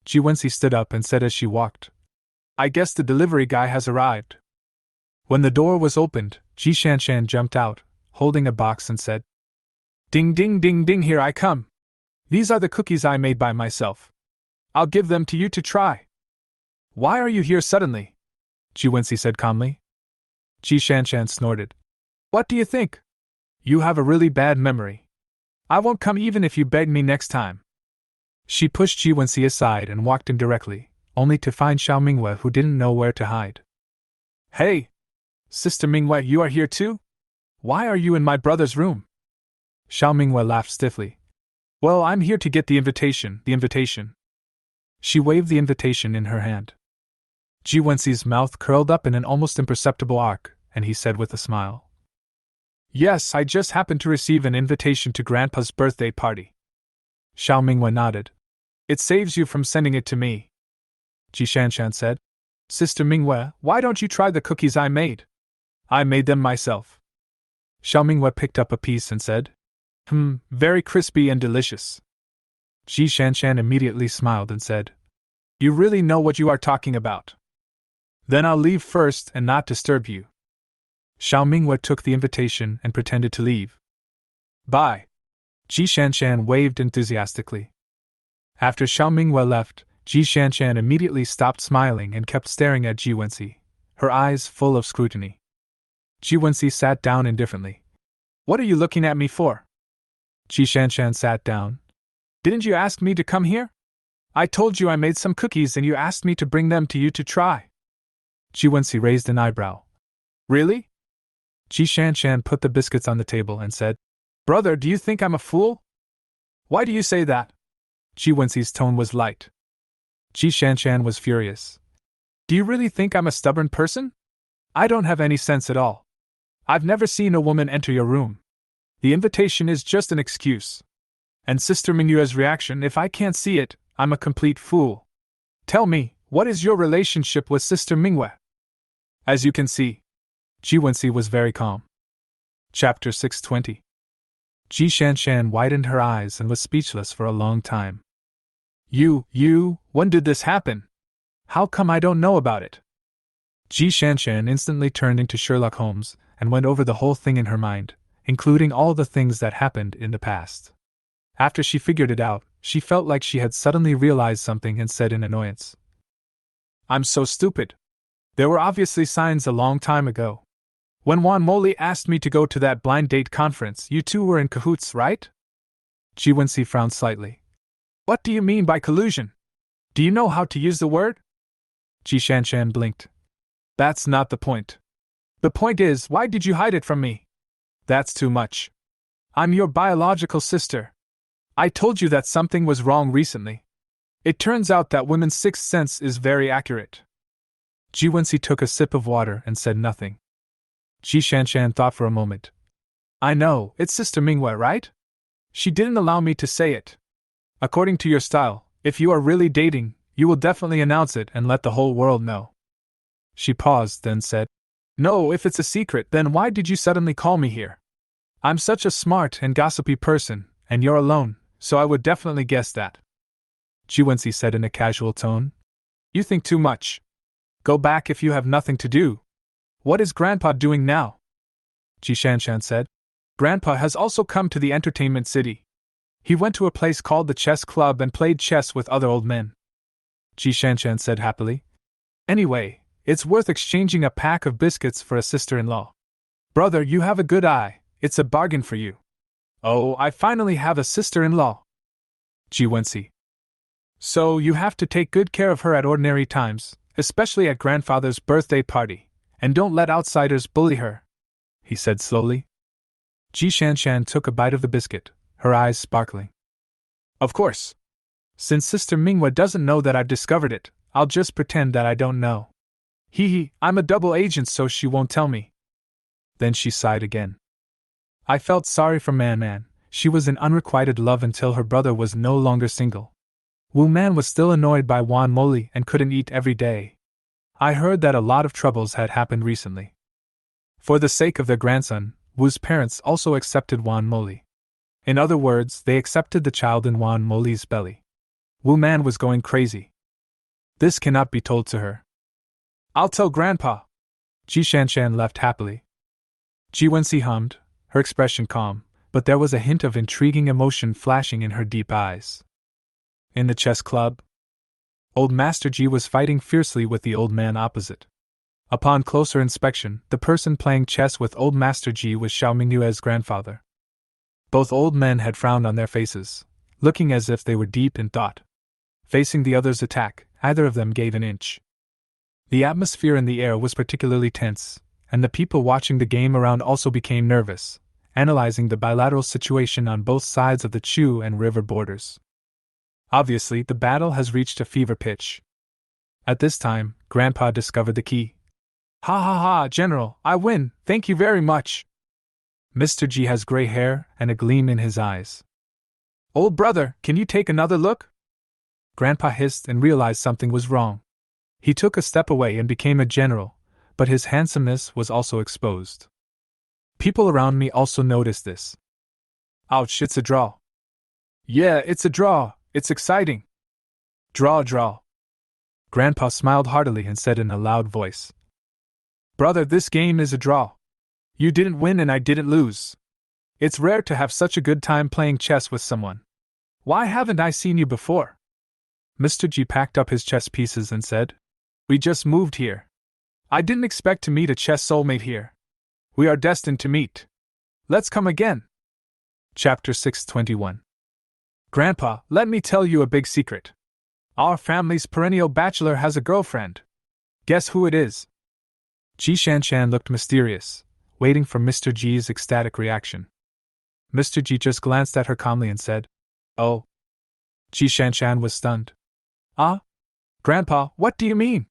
Ji Wenxi stood up and said as she walked, I guess the delivery guy has arrived. When the door was opened, Ji Shanshan jumped out, holding a box and said, Ding ding ding ding, here I come. These are the cookies I made by myself. I'll give them to you to try. Why are you here suddenly? Ji Wenxi said calmly. Ji Shanshan snorted. What do you think? You have a really bad memory. I won't come even if you beg me next time. She pushed Ji Wenxi aside and walked in directly, only to find Xiao Minghua, who didn't know where to hide. Hey! Sister Minghua, you are here too? Why are you in my brother's room? Xiao Minghua laughed stiffly. Well, I'm here to get the invitation. She waved the invitation in her hand. Ji Wenxi's mouth curled up in an almost imperceptible arc, and he said with a smile, Yes, I just happened to receive an invitation to Grandpa's birthday party. Xiao Minghua nodded. It saves you from sending it to me. Ji Shanshan said, Sister Minghua, why don't you try the cookies I made? I made them myself. Xiao Minghua picked up a piece and said, very crispy and delicious. Ji Shanshan immediately smiled and said, You really know what you are talking about. Then I'll leave first and not disturb you. Xiao Minghua took the invitation and pretended to leave. Bye. Ji Shanshan waved enthusiastically. After Xiao Minghua left, Ji Shanshan immediately stopped smiling and kept staring at Ji Wenxi, her eyes full of scrutiny. Ji Wenxi sat down indifferently. What are you looking at me for? Ji Shanshan sat down. Didn't you ask me to come here? I told you I made some cookies and you asked me to bring them to you to try. Ji Wenxi raised an eyebrow. Really? Ji Shanshan put the biscuits on the table and said, Brother, do you think I'm a fool? Why do you say that? Ji Wenxi's tone was light. Ji Shanshan was furious. Do you really think I'm a stubborn person? I don't have any sense at all. I've never seen a woman enter your room. The invitation is just an excuse. And Sister Minghua's reaction, if I can't see it, I'm a complete fool. Tell me, what is your relationship with Sister Minghua? As you can see, Ji Wenxi was very calm. Chapter 620. Ji Shanshan widened her eyes and was speechless for a long time. When did this happen? How come I don't know about it? Ji Shanshan instantly turned into Sherlock Holmes and went over the whole thing in her mind, including all the things that happened in the past. After she figured it out, she felt like she had suddenly realized something and said in annoyance, I'm so stupid. There were obviously signs a long time ago. When Wan Moli asked me to go to that blind date conference, you two were in cahoots, right? Ji Wenxi frowned slightly. What do you mean by collusion? Do you know how to use the word? Ji Shanshan blinked. That's not the point. The point is, why did you hide it from me? That's too much. I'm your biological sister. I told you that something was wrong recently. It turns out that women's sixth sense is very accurate. Ji Wenxi took a sip of water and said nothing. Ji Shanshan thought for a moment. I know, it's Sister Minghua, right? She didn't allow me to say it. According to your style, if you are really dating, you will definitely announce it and let the whole world know. She paused, then said, No, if it's a secret, then why did you suddenly call me here? I'm such a smart and gossipy person, and you're alone, so I would definitely guess that. Ji Wenxi said in a casual tone. You think too much. Go back if you have nothing to do. What is Grandpa doing now? Ji Shanshan said. Grandpa has also come to the entertainment city. He went to a place called the chess club and played chess with other old men. Ji Shanshan said happily. Anyway, it's worth exchanging a pack of biscuits for a sister-in-law. Brother, you have a good eye, it's a bargain for you. Oh, I finally have a sister-in-law. Ji Wenxi. So you have to take good care of her at ordinary times, especially at grandfather's birthday party, and don't let outsiders bully her, he said slowly. Ji Shanshan took a bite of the biscuit, her eyes sparkling. Of course. Since Sister Minghua doesn't know that I've discovered it, I'll just pretend that I don't know. Hee, I'm a double agent, so she won't tell me. Then she sighed again. I felt sorry for Man Man. She was in unrequited love until her brother was no longer single. Wu Man was still annoyed by Wan Moli and couldn't eat every day. I heard that a lot of troubles had happened recently. For the sake of their grandson, Wu's parents also accepted Wan Moli. In other words, they accepted the child in Wan Moli's belly. Wu Man was going crazy. This cannot be told to her. I'll tell Grandpa. Ji Shanshan left happily. Ji Wenxi hummed, her expression calm, but there was a hint of intriguing emotion flashing in her deep eyes. In the chess club, Old Master Ji was fighting fiercely with the old man opposite. Upon closer inspection, the person playing chess with Old Master Ji was Xiao Mingyue's grandfather. Both old men had frowned on their faces, looking as if they were deep in thought. Facing the other's attack, either of them gave an inch. The atmosphere in the air was particularly tense, and the people watching the game around also became nervous, analyzing the bilateral situation on both sides of the Chu and river borders. Obviously, the battle has reached a fever pitch. At this time, Grandpa discovered the key. Ha ha ha, General, I win, thank you very much. Mr. Ji has gray hair and a gleam in his eyes. Old brother, can you take another look? Grandpa hissed and realized something was wrong. He took a step away and became a general, but his handsomeness was also exposed. People around me also noticed this. Ouch, it's a draw. Yeah, it's a draw, it's exciting. Draw. Grandpa smiled heartily and said in a loud voice. Brother, this game is a draw. You didn't win and I didn't lose. It's rare to have such a good time playing chess with someone. Why haven't I seen you before? Mr. Ji packed up his chess pieces and said, We just moved here. I didn't expect to meet a chess soulmate here. We are destined to meet. Let's come again. Chapter 621. Grandpa, let me tell you a big secret. Our family's perennial bachelor has a girlfriend. Guess who it is? Ji Shanshan looked mysterious, waiting for Mr. Ji's ecstatic reaction. Mr. Ji just glanced at her calmly and said, Oh. Ji Shanshan was stunned. Ah? Grandpa, what do you mean?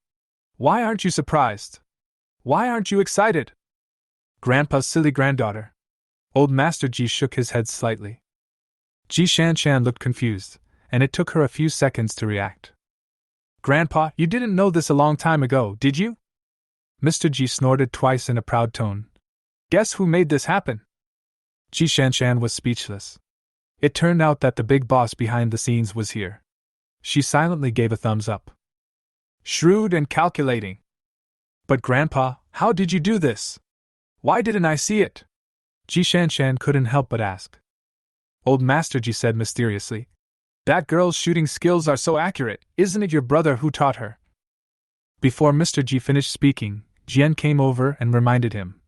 Why aren't you surprised? Why aren't you excited? Grandpa's silly granddaughter. Old Master Ji shook his head slightly. Ji Shanshan looked confused, and it took her a few seconds to react. Grandpa, you didn't know this a long time ago, did you? Mr. Ji snorted twice in a proud tone. Guess who made this happen? Ji Shanshan was speechless. It turned out that the big boss behind the scenes was here. She silently gave a thumbs up. Shrewd and calculating. But Grandpa, how did you do this? Why didn't I see it? Ji Shanshan couldn't help but ask. Old Master Ji said mysteriously. That girl's shooting skills are so accurate, isn't it your brother who taught her? Before Mr. Ji finished speaking, Jian came over and reminded him.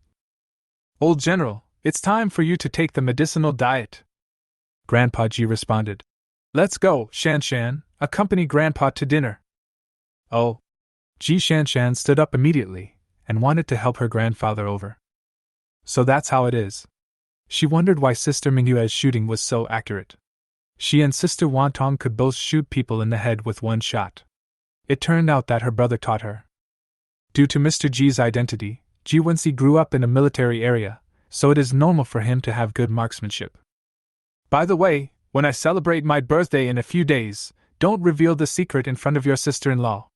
Old General, it's time for you to take the medicinal diet. Grandpa Ji responded. Let's go, Shanshan, Accompany Grandpa to dinner. Oh. Ji Shanshan stood up immediately and wanted to help her grandfather over. So that's how it is. She wondered why Sister Mingyue's shooting was so accurate. She and Sister Wantong could both shoot people in the head with one shot. It turned out that her brother taught her. Due to Mr. Ji's identity, Ji Wenxi grew up in a military area, so it is normal for him to have good marksmanship. By the way, when I celebrate my birthday in a few days, don't reveal the secret in front of your sister-in-law.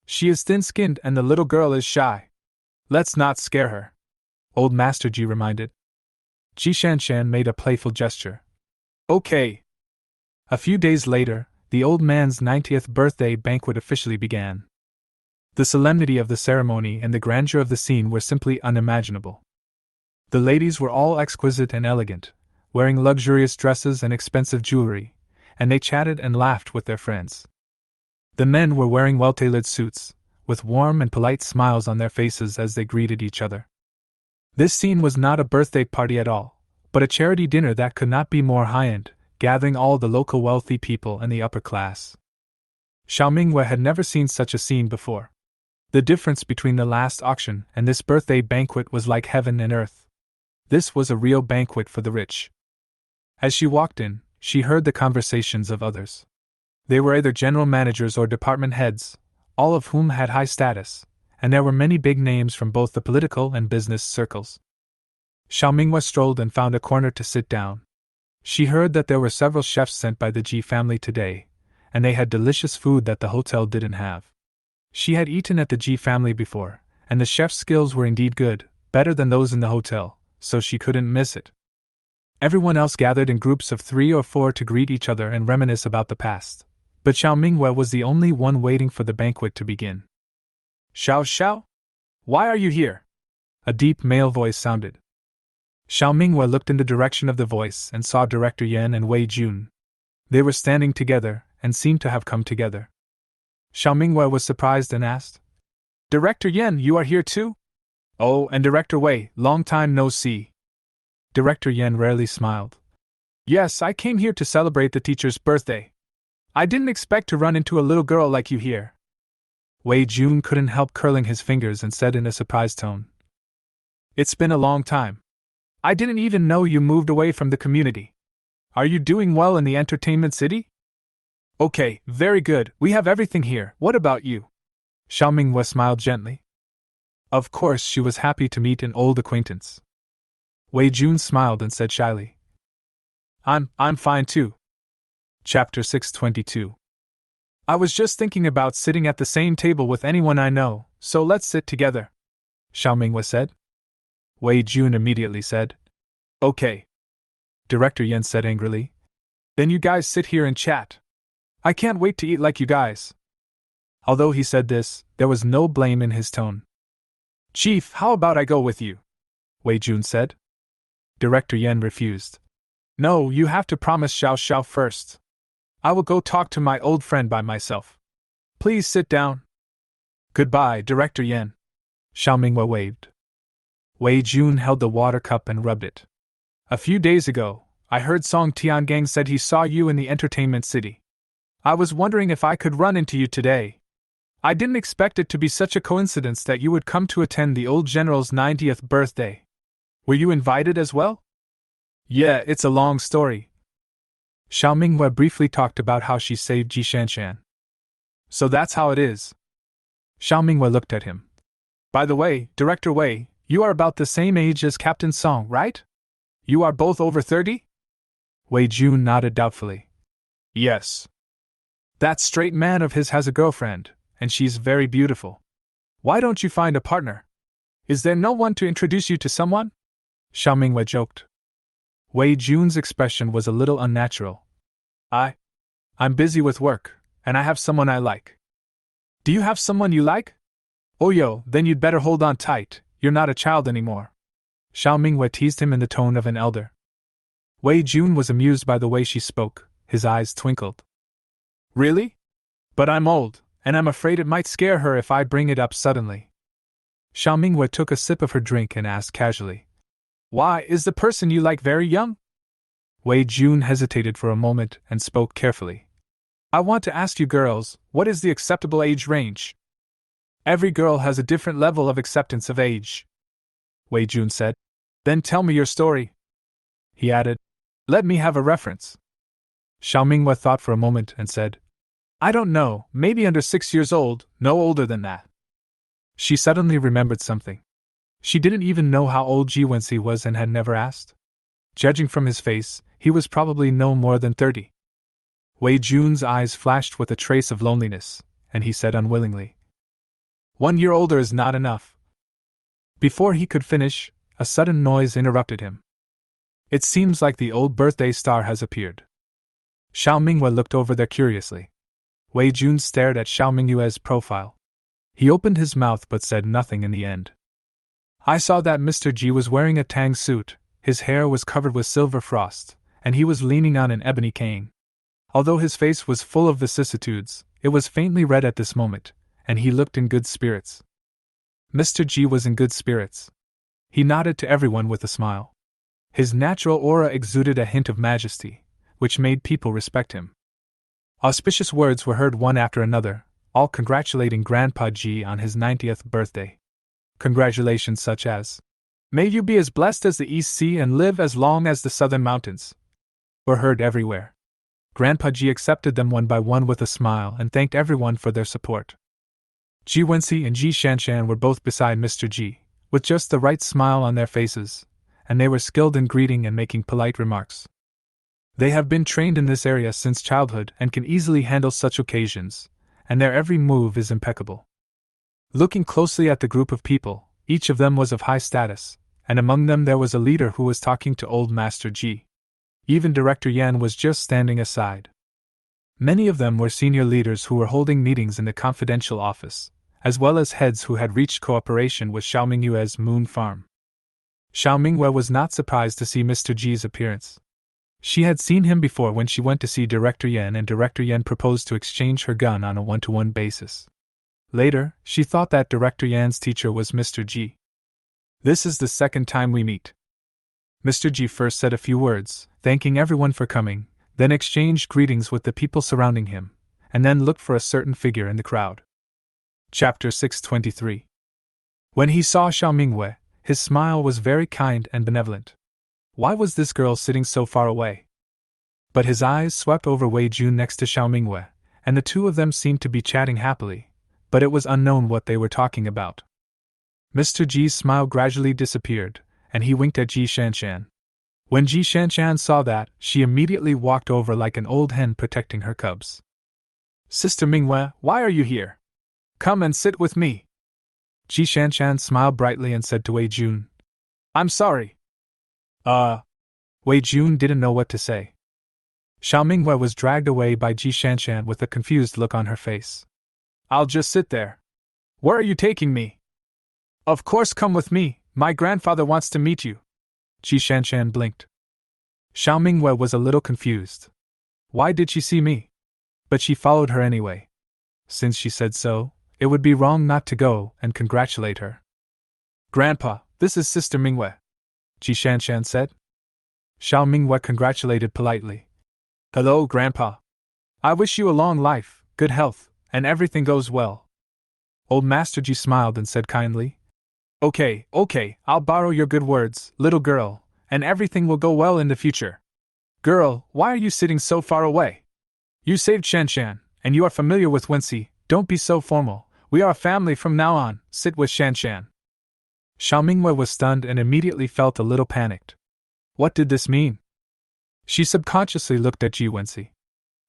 She is thin-skinned and the little girl is shy. Let's not scare her. Old Master Ji reminded. Ji Shanshan made a playful gesture. Okay. A few days later, the old man's 90th birthday banquet officially began. The solemnity of the ceremony and the grandeur of the scene were simply unimaginable. The ladies were all exquisite and elegant, wearing luxurious dresses and expensive jewelry, and they chatted and laughed with their friends. The men were wearing well-tailored suits, with warm and polite smiles on their faces as they greeted each other. This scene was not a birthday party at all, but a charity dinner that could not be more high-end, gathering all the local wealthy people and the upper class. Xiao Mingwei had never seen such a scene before. The difference between the last auction and this birthday banquet was like heaven and earth. This was a real banquet for the rich. As she walked in, she heard the conversations of others. They were either general managers or department heads, all of whom had high status, and there were many big names from both the political and business circles. Xiao Mingwei strolled and found a corner to sit down. She heard that there were several chefs sent by the Ji family today, and they had delicious food that the hotel didn't have. She had eaten at the Ji family before, and the chef's skills were indeed good, better than those in the hotel, so she couldn't miss it. Everyone else gathered in groups of 3 or 4 to greet each other and reminisce about the past, but Xiao Mingwei was the only one waiting for the banquet to begin. Xiao? Why are you here? A deep male voice sounded. Xiao Mingwei looked in the direction of the voice and saw Director Yan and Wei Jun. They were standing together and seemed to have come together. Xiao Mingwei was surprised and asked, Director Yan, you are here too? Oh, and Director Wei, long time no see. Director Yan rarely smiled. Yes, I came here to celebrate the teacher's birthday. I didn't expect to run into a little girl like you here. Wei Jun couldn't help curling his fingers and said in a surprised tone. It's been a long time. I didn't even know you moved away from the community. Are you doing well in the entertainment city? Okay, very good, we have everything here, what about you? Xiao Mingwei smiled gently. Of course, she was happy to meet an old acquaintance. Wei Jun smiled and said shyly. I'm fine too. Chapter 622. I was just thinking about sitting at the same table with anyone I know, so let's sit together. Xiao Mingwei said. Wei Jun immediately said. Okay. Director Yan said angrily. Then you guys sit here and chat. I can't wait to eat like you guys. Although he said this, there was no blame in his tone. Chief, how about I go with you? Wei Jun said. Director Yan refused. No, you have to promise Xiao first. I will go talk to my old friend by myself. Please sit down. Goodbye, Director Yan. Xiao Mingwei waved. Wei Jun held the water cup and rubbed it. A few days ago, I heard Song Tiangang said he saw you in the entertainment city. I was wondering if I could run into you today. I didn't expect it to be such a coincidence that you would come to attend the old general's 90th birthday. Were you invited as well? Yeah, it's a long story. Xiao Mingwei briefly talked about how she saved Ji Shanshan. So that's how it is. Xiao Mingwei looked at him. By the way, Director Wei, you are about the same age as Captain Song, right? You are both over 30? Wei Jun nodded doubtfully. Yes. That straight man of his has a girlfriend, and she's very beautiful. Why don't you find a partner? Is there no one to introduce you to someone? Xiao Mingwei joked. Wei Jun's expression was a little unnatural. I'm busy with work, and I have someone I like. Do you have someone you like? Oh yo, then you'd better hold on tight, you're not a child anymore. Xiao Mingwei teased him in the tone of an elder. Wei Jun was amused by the way she spoke, his eyes twinkled. Really? But I'm old, and I'm afraid it might scare her if I bring it up suddenly. Xiao Mingwei took a sip of her drink and asked casually. Why, is the person you like very young? Wei Jun hesitated for a moment and spoke carefully. I want to ask you girls, what is the acceptable age range? Every girl has a different level of acceptance of age, Wei Jun said. Then tell me your story. He added, let me have a reference. Xiao Minghua thought for a moment and said, I don't know, maybe under 6 years old, no older than that. She suddenly remembered something. She didn't even know how old Ji Wenxi was and had never asked. Judging from his face, he was probably no more than 30. Wei Jun's eyes flashed with a trace of loneliness, and he said unwillingly, 1 year older is not enough. Before he could finish, a sudden noise interrupted him. It seems like the old birthday star has appeared. Xiao Minghua looked over there curiously. Wei Jun stared at Xiao Minghua's profile. He opened his mouth but said nothing in the end. I saw that Mr. Ji was wearing a tang suit, his hair was covered with silver frost, and he was leaning on an ebony cane. Although his face was full of vicissitudes, it was faintly red at this moment, and he looked in good spirits. Mr. Ji was in good spirits. He nodded to everyone with a smile. His natural aura exuded a hint of majesty, which made people respect him. Auspicious words were heard one after another, all congratulating Grandpa Ji on his 90th birthday. Congratulations such as, may you be as blessed as the East Sea and live as long as the Southern Mountains, were heard everywhere. Grandpa Ji accepted them one by one with a smile and thanked everyone for their support. Ji Wenxi and Ji Shanshan were both beside Mr. Ji, with just the right smile on their faces, and they were skilled in greeting and making polite remarks. They have been trained in this area since childhood and can easily handle such occasions, and their every move is impeccable. Looking closely at the group of people, each of them was of high status, and among them there was a leader who was talking to Old Master Ji. Even Director Yan was just standing aside. Many of them were senior leaders who were holding meetings in the confidential office, as well as heads who had reached cooperation with Xiao Minghua's moon farm. Xiao Minghua was not surprised to see Mr. Ji's appearance. She had seen him before when she went to see Director Yan and Director Yan proposed to exchange her gun on a one-to-one basis. Later, she thought that Director Yan's teacher was Mr. Ji. This is the second time we meet. Mr. Ji first said a few words, thanking everyone for coming, then exchanged greetings with the people surrounding him, and then looked for a certain figure in the crowd. Chapter 623. When he saw Xiao Minghua, his smile was very kind and benevolent. Why was this girl sitting so far away? But his eyes swept over Wei Jun next to Xiao Minghua, and the two of them seemed to be chatting happily, but it was unknown what they were talking about. Mr. Ji's smile gradually disappeared, and he winked at Ji Shanshan. When Ji Shanshan saw that, she immediately walked over like an old hen protecting her cubs. Sister Minghua, why are you here? Come and sit with me. Ji Shanshan smiled brightly and said to Wei Jun, I'm sorry. Wei Jun didn't know what to say. Xiao Minghua was dragged away by Ji Shanshan with a confused look on her face. I'll just sit there. Where are you taking me? Of course, come with me, my grandfather wants to meet you. Ji Shanshan blinked. Xiao Minghua was a little confused. Why did she see me? But she followed her anyway. Since she said so, it would be wrong not to go and congratulate her. Grandpa, this is Sister Minghua, Ji Shanshan said. Xiao Minghua congratulated politely. Hello, Grandpa. I wish you a long life, good health, and everything goes well. Old Master Ji smiled and said kindly, Okay, I'll borrow your good words, little girl, and everything will go well in the future. Girl, why are you sitting so far away? You saved Shanshan, and you are familiar with Wenxi, don't be so formal, we are a family from now on, sit with Shanshan. Xiao Minghua was stunned and immediately felt a little panicked. What did this mean? She subconsciously looked at Ji Wenxi.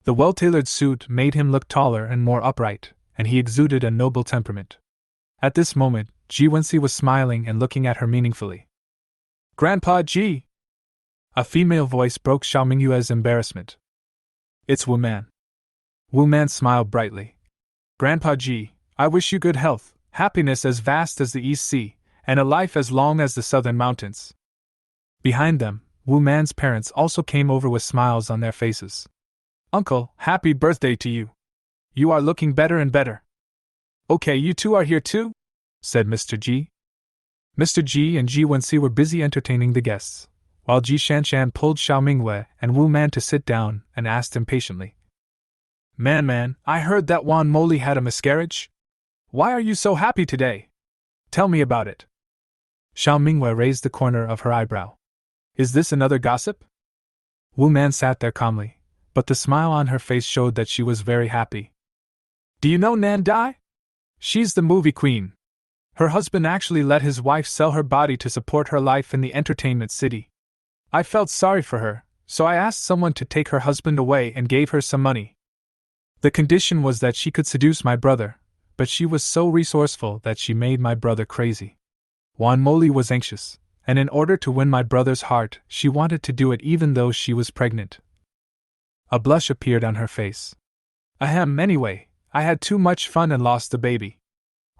The well-tailored suit made him look taller and more upright, and he exuded a noble temperament. At this moment, Ji Wenxi was smiling and looking at her meaningfully. Grandpa Ji! A female voice broke Xiao Minghua's embarrassment. It's Wu Man. Wu Man smiled brightly. Grandpa Ji, I wish you good health, happiness as vast as the East Sea, and a life as long as the Southern Mountains. Behind them, Wu Man's parents also came over with smiles on their faces. Uncle, happy birthday to you. You are looking better and better. Okay, you two are here too? Said Mr. Ji. Mr. Ji and Ji Wenxi were busy entertaining the guests, while Ji Shanshan pulled Xiao Minghua and Wu Man to sit down and asked impatiently. Man, I heard that Wan Moli had a miscarriage? Why are you so happy today? Tell me about it. Xiao Mingwei raised the corner of her eyebrow. Is this another gossip? Wu Man sat there calmly, but the smile on her face showed that she was very happy. Do you know Nan Dai? She's the movie queen. Her husband actually let his wife sell her body to support her life in the entertainment city. I felt sorry for her, so I asked someone to take her husband away and gave her some money. The condition was that she could seduce my brother, but she was so resourceful that she made my brother crazy. Wan Moli was anxious, and in order to win my brother's heart, she wanted to do it even though she was pregnant. A blush appeared on her face. Anyway, I had too much fun and lost the baby.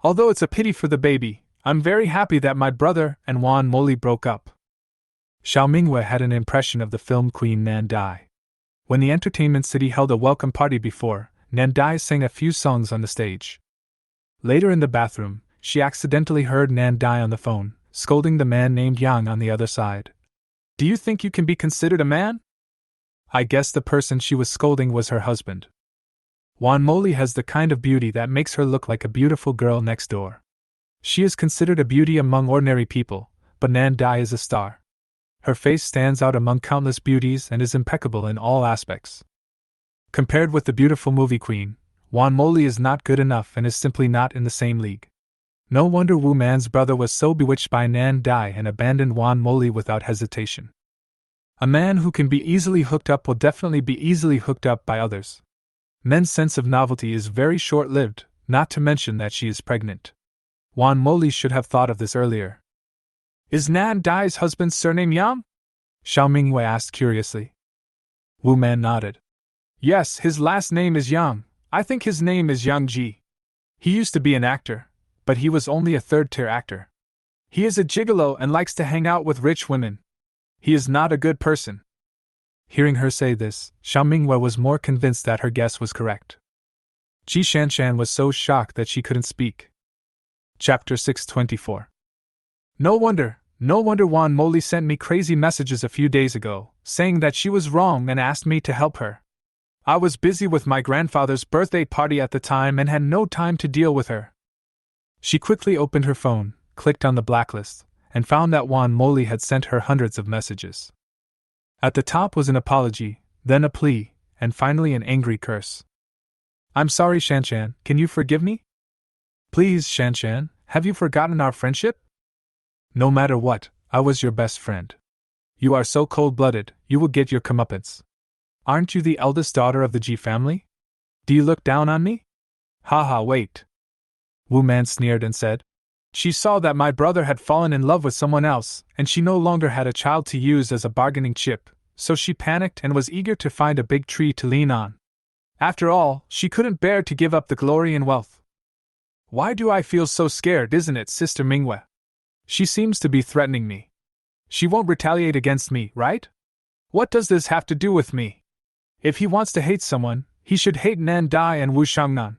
Although it's a pity for the baby, I'm very happy that my brother and Wan Moli broke up. Xiao Mingwei had an impression of the film queen Nan Dai. When the entertainment city held a welcome party before, Nan Dai sang a few songs on the stage. Later in the bathroom, she accidentally heard Nan Dai on the phone, scolding the man named Yang on the other side. Do you think you can be considered a man? I guess the person she was scolding was her husband. Wan Moli has the kind of beauty that makes her look like a beautiful girl next door. She is considered a beauty among ordinary people, but Nan Dai is a star. Her face stands out among countless beauties and is impeccable in all aspects. Compared with the beautiful movie queen, Wan Moli is not good enough and is simply not in the same league. No wonder Wu Man's brother was so bewitched by Nan Dai and abandoned Wan Moli without hesitation. A man who can be easily hooked up will definitely be easily hooked up by others. Men's sense of novelty is very short-lived, not to mention that she is pregnant. Wan Moli should have thought of this earlier. Is Nan Dai's husband's surname Yang? Xiao Mingwei asked curiously. Wu Man nodded. Yes, his last name is Yang. I think his name is Yang Ji. He used to be an actor, but he was only a third-tier actor. He is a gigolo and likes to hang out with rich women. He is not a good person. Hearing her say this, Xiao Mingwei was more convinced that her guess was correct. Ji Shanshan was so shocked that she couldn't speak. Chapter 624. No wonder Wan Moli sent me crazy messages a few days ago, saying that she was wrong and asked me to help her. I was busy with my grandfather's birthday party at the time and had no time to deal with her. She quickly opened her phone, clicked on the blacklist, and found that Wan Moli had sent her hundreds of messages. At the top was an apology, then a plea, and finally an angry curse. I'm sorry, Shanshan, can you forgive me? Please, Shanshan, have you forgotten our friendship? No matter what, I was your best friend. You are so cold-blooded, you will get your comeuppance. Aren't you the eldest daughter of the Ji family? Do you look down on me? Haha, wait. Wu Man sneered and said, She saw that my brother had fallen in love with someone else, and she no longer had a child to use as a bargaining chip, so she panicked and was eager to find a big tree to lean on. After all, she couldn't bear to give up the glory and wealth. Why do I feel so scared, isn't it, Sister Mingwei? She seems to be threatening me. She won't retaliate against me, right? What does this have to do with me? If he wants to hate someone, he should hate Nan Dai and Wu Shangnan.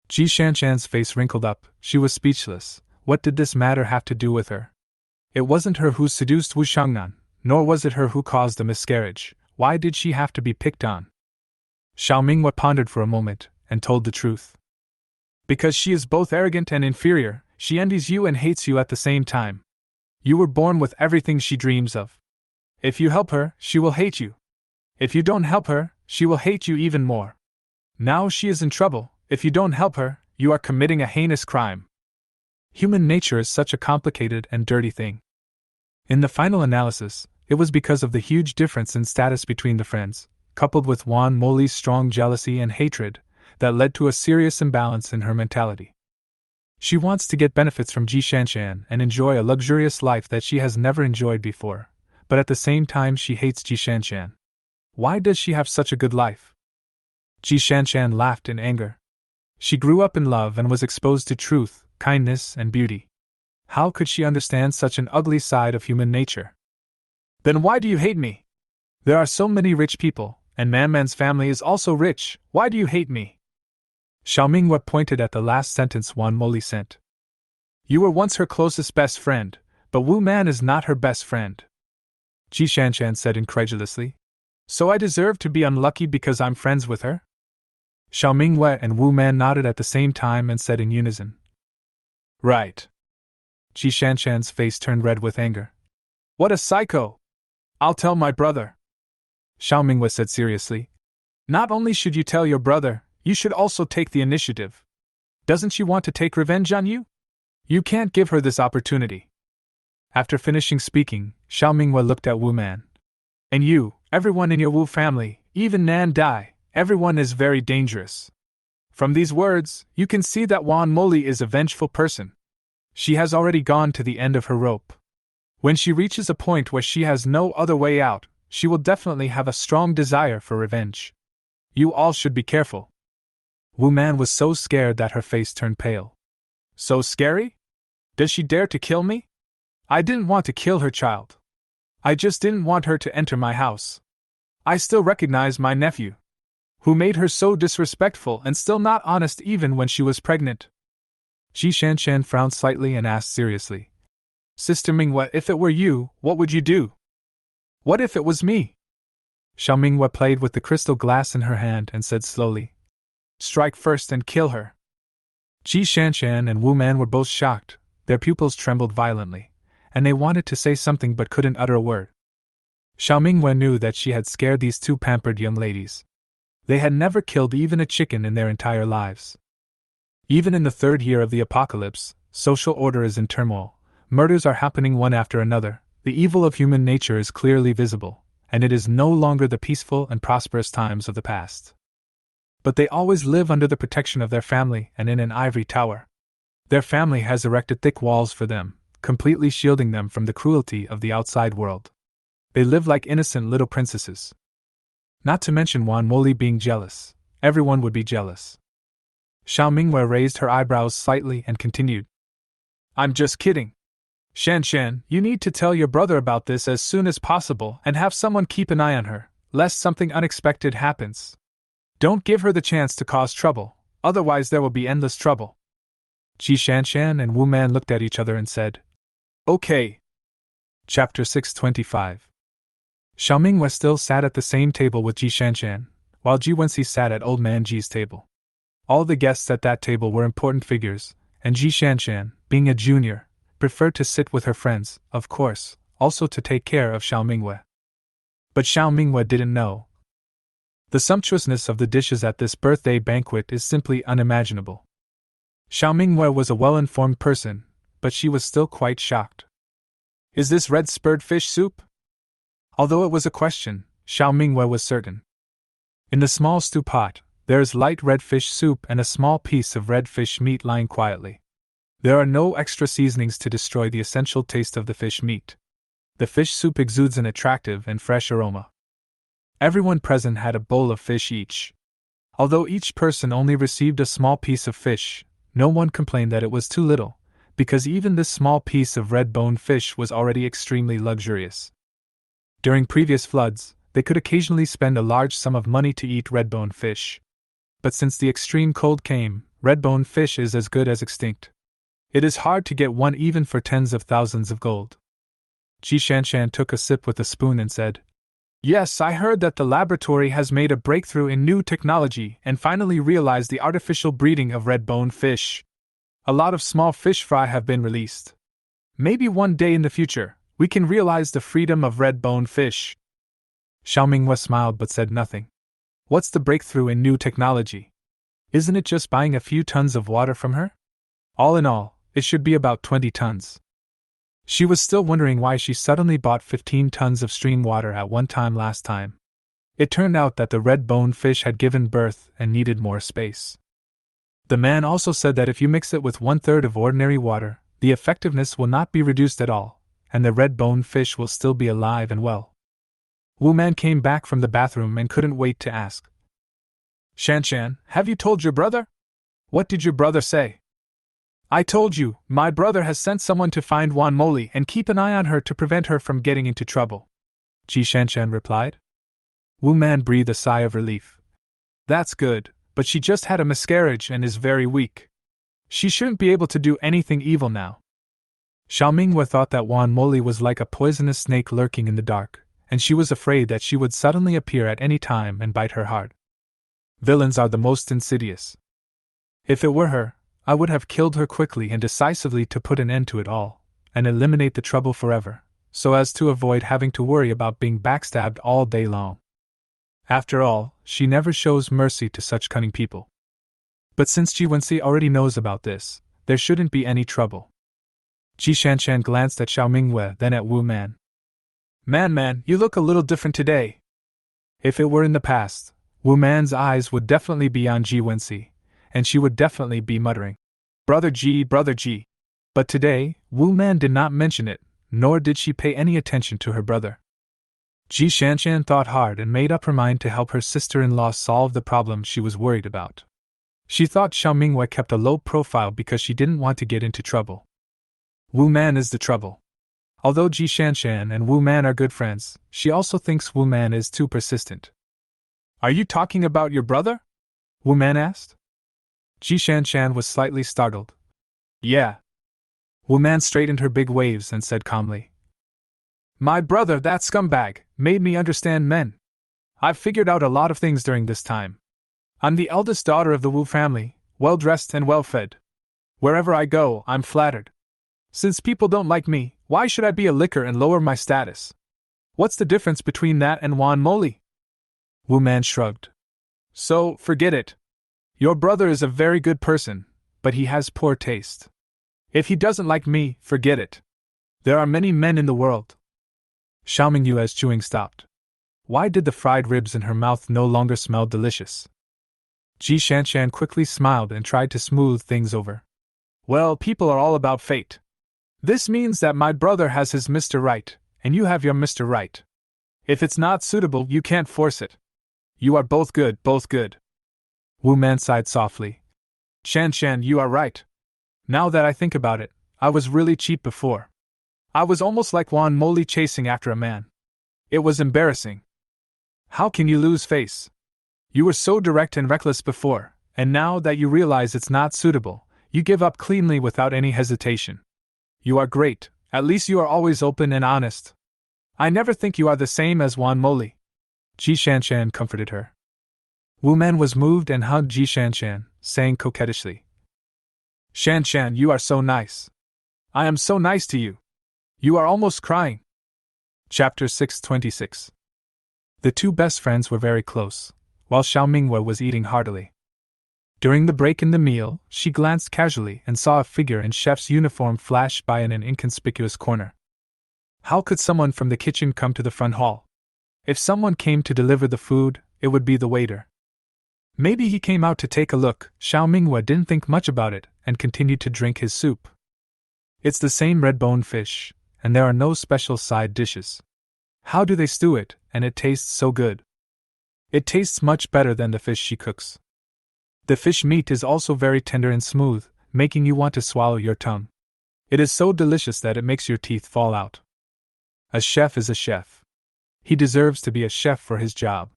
Ji Shanshan's face wrinkled up, she was speechless. What did this matter have to do with her? It wasn't her who seduced Wu Shangnan, nor was it her who caused the miscarriage. Why did she have to be picked on? Xiao Mingwei pondered for a moment, and told the truth. Because she is both arrogant and inferior, she envies you and hates you at the same time. You were born with everything she dreams of. If you help her, she will hate you. If you don't help her, she will hate you even more. Now she is in trouble. If you don't help her, you are committing a heinous crime. Human nature is such a complicated and dirty thing. In the final analysis, it was because of the huge difference in status between the friends, coupled with Wan Moli's strong jealousy and hatred, that led to a serious imbalance in her mentality. She wants to get benefits from Ji Shanshan and enjoy a luxurious life that she has never enjoyed before, but at the same time she hates Ji Shanshan. Why does she have such a good life? Ji Shanshan laughed in anger. She grew up in love and was exposed to truth, kindness, and beauty. How could she understand such an ugly side of human nature? Then why do you hate me? There are so many rich people, and Man's family is also rich. Why do you hate me? Xiao Mingwei pointed at the last sentence Wan Moli sent. You were once her closest best friend, but Wu Man is not her best friend. Ji Shanshan said incredulously. So I deserve to be unlucky because I'm friends with her? Xiao Mingwei and Wu Man nodded at the same time and said in unison, "Right." Ji Shanshan's face turned red with anger. "What a psycho! I'll tell my brother." Xiao Mingwei said seriously, "Not only should you tell your brother, you should also take the initiative. Doesn't she want to take revenge on you? You can't give her this opportunity." After finishing speaking, Xiao Mingwei looked at Wu Man. "And you, everyone in your Wu family, even Nan Dai, everyone is very dangerous. From these words, you can see that Wan Moli is a vengeful person. She has already gone to the end of her rope. When she reaches a point where she has no other way out, she will definitely have a strong desire for revenge. You all should be careful." Wu Man was so scared that her face turned pale. "So scary? Does she dare to kill me? I didn't want to kill her child. I just didn't want her to enter my house. I still recognize my nephew, who made her so disrespectful and still not honest even when she was pregnant." Ji Shanshan frowned slightly and asked seriously, "Sister Mingwei, if it were you, what would you do? What if it was me?" Xiao Mingwei played with the crystal glass in her hand and said slowly, "Strike first and kill her." Ji Shanshan and Wu Man were both shocked, their pupils trembled violently, and they wanted to say something but couldn't utter a word. Xiao Mingwei knew that she had scared these two pampered young ladies. They had never killed even a chicken in their entire lives. Even in the third year of the apocalypse, social order is in turmoil, murders are happening one after another, the evil of human nature is clearly visible, and it is no longer the peaceful and prosperous times of the past. But they always live under the protection of their family and in an ivory tower. Their family has erected thick walls for them, completely shielding them from the cruelty of the outside world. They live like innocent little princesses. Not to mention Wan Moli being jealous. Everyone would be jealous. Xiao Mingwei raised her eyebrows slightly and continued, "I'm just kidding. Shanshan, you need to tell your brother about this as soon as possible and have someone keep an eye on her, lest something unexpected happens. Don't give her the chance to cause trouble, otherwise there will be endless trouble." Ji Shanshan and Wu Man looked at each other and said, "Okay." Chapter 625. Xiao Mingwei still sat at the same table with Ji Shanshan, while Ji Wenxi sat at Old Man Ji's table. All the guests at that table were important figures, and Ji Shanshan, being a junior, preferred to sit with her friends, of course, also to take care of Xiao Mingwei. But Xiao Mingwei didn't know. The sumptuousness of the dishes at this birthday banquet is simply unimaginable. Xiao Mingwei was a well-informed person, but she was still quite shocked. "Is this red spurred fish soup?" Although it was a question, Xiao Mingwei was certain. In the small stew pot, there is light red fish soup and a small piece of red fish meat lying quietly. There are no extra seasonings to destroy the essential taste of the fish meat. The fish soup exudes an attractive and fresh aroma. Everyone present had a bowl of fish each. Although each person only received a small piece of fish, no one complained that it was too little, because even this small piece of red-boned fish was already extremely luxurious. During previous floods, they could occasionally spend a large sum of money to eat red-boned fish. But since the extreme cold came, red-boned fish is as good as extinct. It is hard to get one even for tens of thousands of gold. Ji Shanshan took a sip with a spoon and said, "Yes, I heard that the laboratory has made a breakthrough in new technology and finally realized the artificial breeding of red-boned fish. A lot of small fish fry have been released. Maybe one day in the future, we can realize the freedom of red-boned fish." Xiao Mingwei smiled but said nothing. What's the breakthrough in new technology? Isn't it just buying a few tons of water from her? All in all, it should be about 20 tons. She was still wondering why she suddenly bought 15 tons of stream water at one time last time. It turned out that the red-boned fish had given birth and needed more space. The man also said that if you mix it with 1/3 of ordinary water, the effectiveness will not be reduced at all, and the red-boned fish will still be alive and well. Wu Man came back from the bathroom and couldn't wait to ask, "Shanshan, have you told your brother? What did your brother say?" "I told you, my brother has sent someone to find Wan Moli and keep an eye on her to prevent her from getting into trouble," Ji Shanshan replied. Wu Man breathed a sigh of relief. "That's good, but she just had a miscarriage and is very weak. She shouldn't be able to do anything evil now." Xiao Mingwei thought that Wan Moli was like a poisonous snake lurking in the dark, and she was afraid that she would suddenly appear at any time and bite her hard. Villains are the most insidious. If it were her, I would have killed her quickly and decisively to put an end to it all, and eliminate the trouble forever, so as to avoid having to worry about being backstabbed all day long. After all, she never shows mercy to such cunning people. But since Jiwensi already knows about this, there shouldn't be any trouble. Ji Shanshan glanced at Xiao Mingwei, then at Wu Man. Man, you look a little different today. If it were in the past, Wu Man's eyes would definitely be on Jiwensi, and she would definitely be muttering, Brother Ji. But today, Wu Man did not mention it, nor did she pay any attention to her brother. Ji Shanshan thought hard and made up her mind to help her sister-in-law solve the problem she was worried about. She thought Xiao Mingwei kept a low profile because she didn't want to get into trouble. Wu Man is the trouble. Although Ji Shanshan and Wu Man are good friends, she also thinks Wu Man is too persistent. Are you talking about your brother? Wu Man asked. Ji Shanshan was slightly startled. Yeah. Wu Man straightened her big waves and said calmly, My brother, that scumbag, made me understand men. I've figured out a lot of things during this time. I'm the eldest daughter of the Wu family, well-dressed and well-fed. Wherever I go, I'm flattered. Since people don't like me, why should I be a licker and lower my status? What's the difference between that and Wan Moli? Wu Man shrugged. So, forget it. Your brother is a very good person, but he has poor taste. If he doesn't like me, forget it. There are many men in the world. Xiao Mingyue's chewing stopped. Why did the fried ribs in her mouth no longer smell delicious? Ji Shanshan quickly smiled and tried to smooth things over. Well, people are all about fate. This means that my brother has his Mr. Right, and you have your Mr. Right. If it's not suitable, you can't force it. You are both good. Wu Man sighed softly. Shanshan, you are right. Now that I think about it, I was really cheap before. I was almost like Wan Moli chasing after a man. It was embarrassing. How can you lose face? You were so direct and reckless before, and now that you realize it's not suitable, you give up cleanly without any hesitation. You are great, at least you are always open and honest. I never think you are the same as Wan Moli. Ji Shanshan comforted her. Wu Man was moved and hugged Ji Shanshan, saying coquettishly, Shanshan, you are so nice. I am so nice to you. You are almost crying. Chapter 626. The two best friends were very close, while Xiao Mingwei was eating heartily. During the break in the meal, she glanced casually and saw a figure in chef's uniform flash by in an inconspicuous corner. How could someone from the kitchen come to the front hall? If someone came to deliver the food, it would be the waiter. Maybe he came out to take a look. Xiao Mingwei didn't think much about it and continued to drink his soup. It's the same red-boned fish, and there are no special side dishes. How do they stew it, and it tastes so good? It tastes much better than the fish she cooks. The fish meat is also very tender and smooth, making you want to swallow your tongue. It is so delicious that it makes your teeth fall out. A chef is a chef. He deserves to be a chef for his job.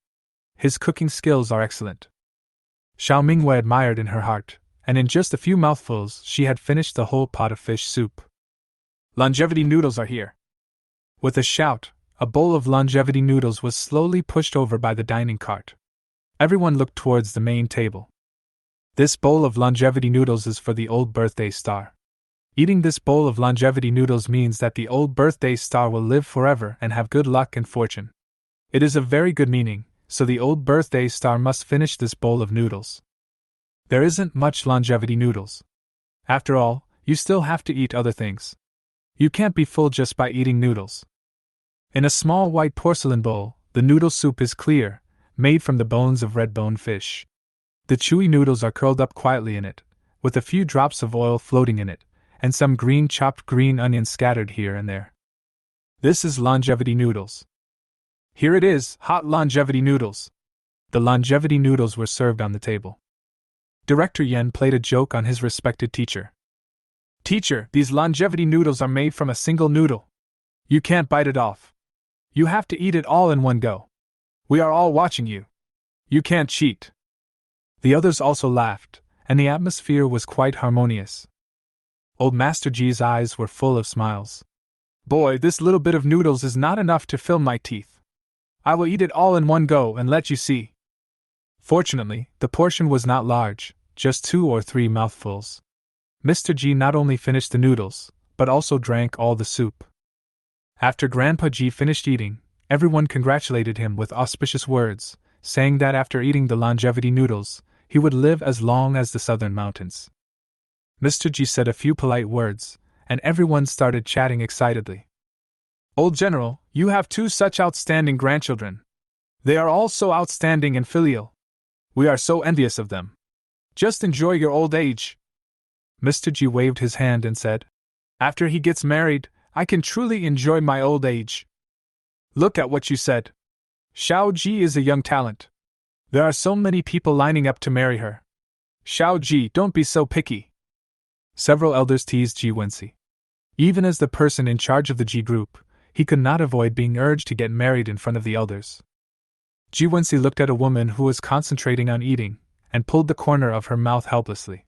His cooking skills are excellent. Xiao Mingwei admired in her heart, and in just a few mouthfuls she had finished the whole pot of fish soup. Longevity noodles are here. With a shout, a bowl of longevity noodles was slowly pushed over by the dining cart. Everyone looked towards the main table. This bowl of longevity noodles is for the old birthday star. Eating this bowl of longevity noodles means that the old birthday star will live forever and have good luck and fortune. It is a very good meaning, so the old birthday star must finish this bowl of noodles. There isn't much longevity noodles. After all, you still have to eat other things. You can't be full just by eating noodles. In a small white porcelain bowl, the noodle soup is clear, made from the bones of red-boned fish. The chewy noodles are curled up quietly in it, with a few drops of oil floating in it, and some chopped green onions scattered here and there. This is longevity noodles. Here it is, hot longevity noodles. The longevity noodles were served on the table. Director Yen played a joke on his respected teacher. Teacher, these longevity noodles are made from a single noodle. You can't bite it off. You have to eat it all in one go. We are all watching you. You can't cheat. The others also laughed, and the atmosphere was quite harmonious. Old Master Ji's eyes were full of smiles. Boy, this little bit of noodles is not enough to fill my teeth. I will eat it all in one go and let you see. Fortunately, the portion was not large, just 2 or 3 mouthfuls. Mr. G not only finished the noodles, but also drank all the soup. After Grandpa G finished eating, everyone congratulated him with auspicious words, saying that after eating the longevity noodles, he would live as long as the southern mountains. Mr. G said a few polite words, and everyone started chatting excitedly. Old General, you have 2 such outstanding grandchildren. They are all so outstanding and filial. We are so envious of them. Just enjoy your old age. Mr. G waved his hand and said, After he gets married, I can truly enjoy my old age. Look at what you said. Xiao Ji is a young talent. There are so many people lining up to marry her. Xiao Ji, don't be so picky. Several elders teased Ji Wensi. Even as the person in charge of the Ji group, he could not avoid being urged to get married in front of the elders. Ji Wensi looked at a woman who was concentrating on eating, and pulled the corner of her mouth helplessly.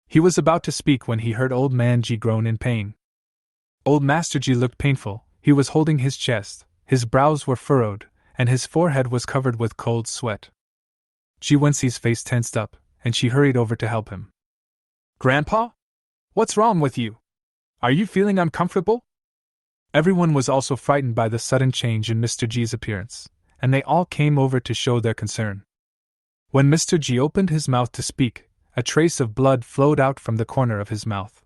He was about to speak when he heard Old Man Ji groan in pain. Old Master Ji looked painful. He was holding his chest, his brows were furrowed, and his forehead was covered with cold sweat. Ji Wensi's face tensed up, and she hurried over to help him. Grandpa? What's wrong with you? Are you feeling uncomfortable? Everyone was also frightened by the sudden change in Mr. G's appearance, and they all came over to show their concern. When Mr. G opened his mouth to speak, a trace of blood flowed out from the corner of his mouth.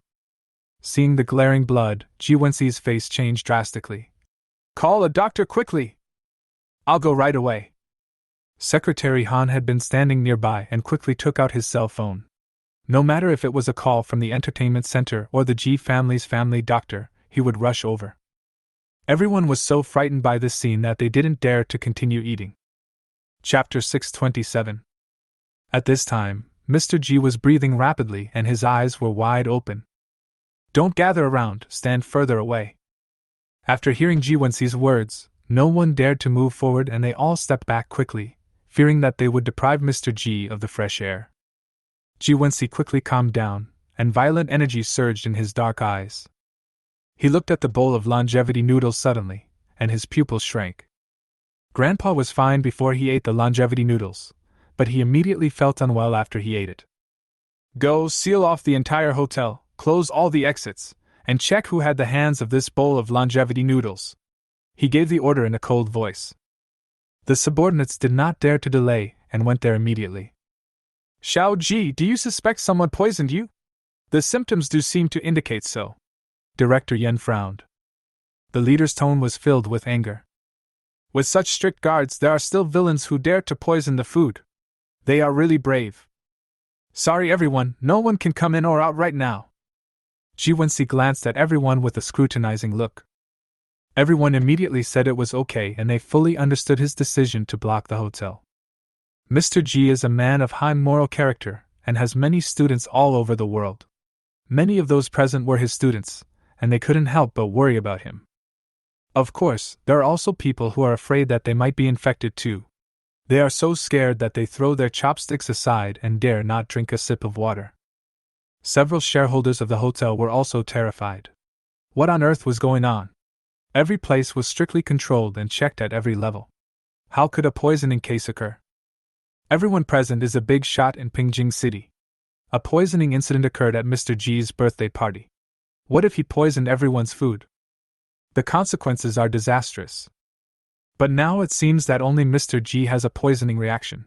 Seeing the glaring blood, Ji Wensi's face changed drastically. Call a doctor quickly! I'll go right away. Secretary Han had been standing nearby and quickly took out his cell phone. No matter if it was a call from the entertainment center or the Ji family's family doctor, he would rush over. Everyone was so frightened by this scene that they didn't dare to continue eating. Chapter 627. At this time, Mr. G was breathing rapidly and his eyes were wide open. Don't gather around, stand further away. After hearing Ji Wensi's words, no one dared to move forward and they all stepped back quickly, fearing that they would deprive Mr. G of the fresh air. Ji Wensi quickly calmed down, and violent energy surged in his dark eyes. He looked at the bowl of longevity noodles suddenly, and his pupils shrank. Grandpa was fine before he ate the longevity noodles, but he immediately felt unwell after he ate it. Go seal off the entire hotel, close all the exits, and check who had the hands of this bowl of longevity noodles. He gave the order in a cold voice. The subordinates did not dare to delay and went there immediately. Xiao Ji, do you suspect someone poisoned you? The symptoms do seem to indicate so. Director Yen frowned. The leader's tone was filled with anger. With such strict guards, there are still villains who dare to poison the food. They are really brave. Sorry everyone, no one can come in or out right now. Ji Wensi glanced at everyone with a scrutinizing look. Everyone immediately said it was okay and they fully understood his decision to block the hotel. Mr. G is a man of high moral character and has many students all over the world. Many of those present were his students, and they couldn't help but worry about him. Of course, there are also people who are afraid that they might be infected too. They are so scared that they throw their chopsticks aside and dare not drink a sip of water. Several shareholders of the hotel were also terrified. What on earth was going on? Every place was strictly controlled and checked at every level. How could a poisoning case occur? Everyone present is a big shot in Pingjing City. A poisoning incident occurred at Mr. G's birthday party. What if he poisoned everyone's food? The consequences are disastrous. But now it seems that only Mr. G has a poisoning reaction.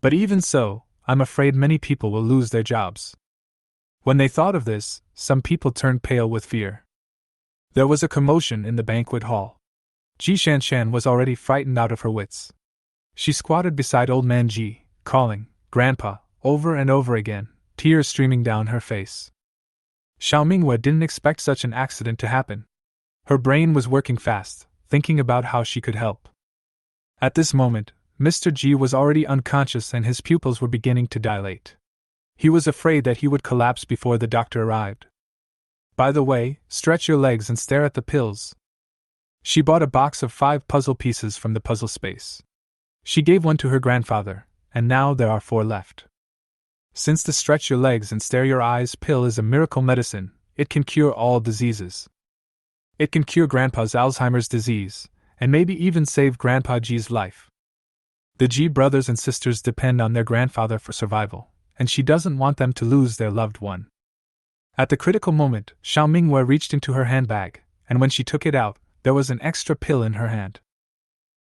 But even so, I'm afraid many people will lose their jobs. When they thought of this, some people turned pale with fear. There was a commotion in the banquet hall. Ji Shanshan was already frightened out of her wits. She squatted beside Old Man Ji, calling, "Grandpa," over and over again, tears streaming down her face. Xiao Minghua didn't expect such an accident to happen. Her brain was working fast, thinking about how she could help. At this moment, Mr. G was already unconscious and his pupils were beginning to dilate. He was afraid that he would collapse before the doctor arrived. By the way, stretch your legs and stare at the pills. She bought a box of 5 puzzle pieces from the puzzle space. She gave one to her grandfather, and now there are 4 left. Since the stretch your legs and stare your eyes pill is a miracle medicine, it can cure all diseases. It can cure Grandpa's Alzheimer's disease, and maybe even save Grandpa G's life. The Ji brothers and sisters depend on their grandfather for survival, and she doesn't want them to lose their loved one. At the critical moment, Xiao Mingwei reached into her handbag, and when she took it out, there was an extra pill in her hand.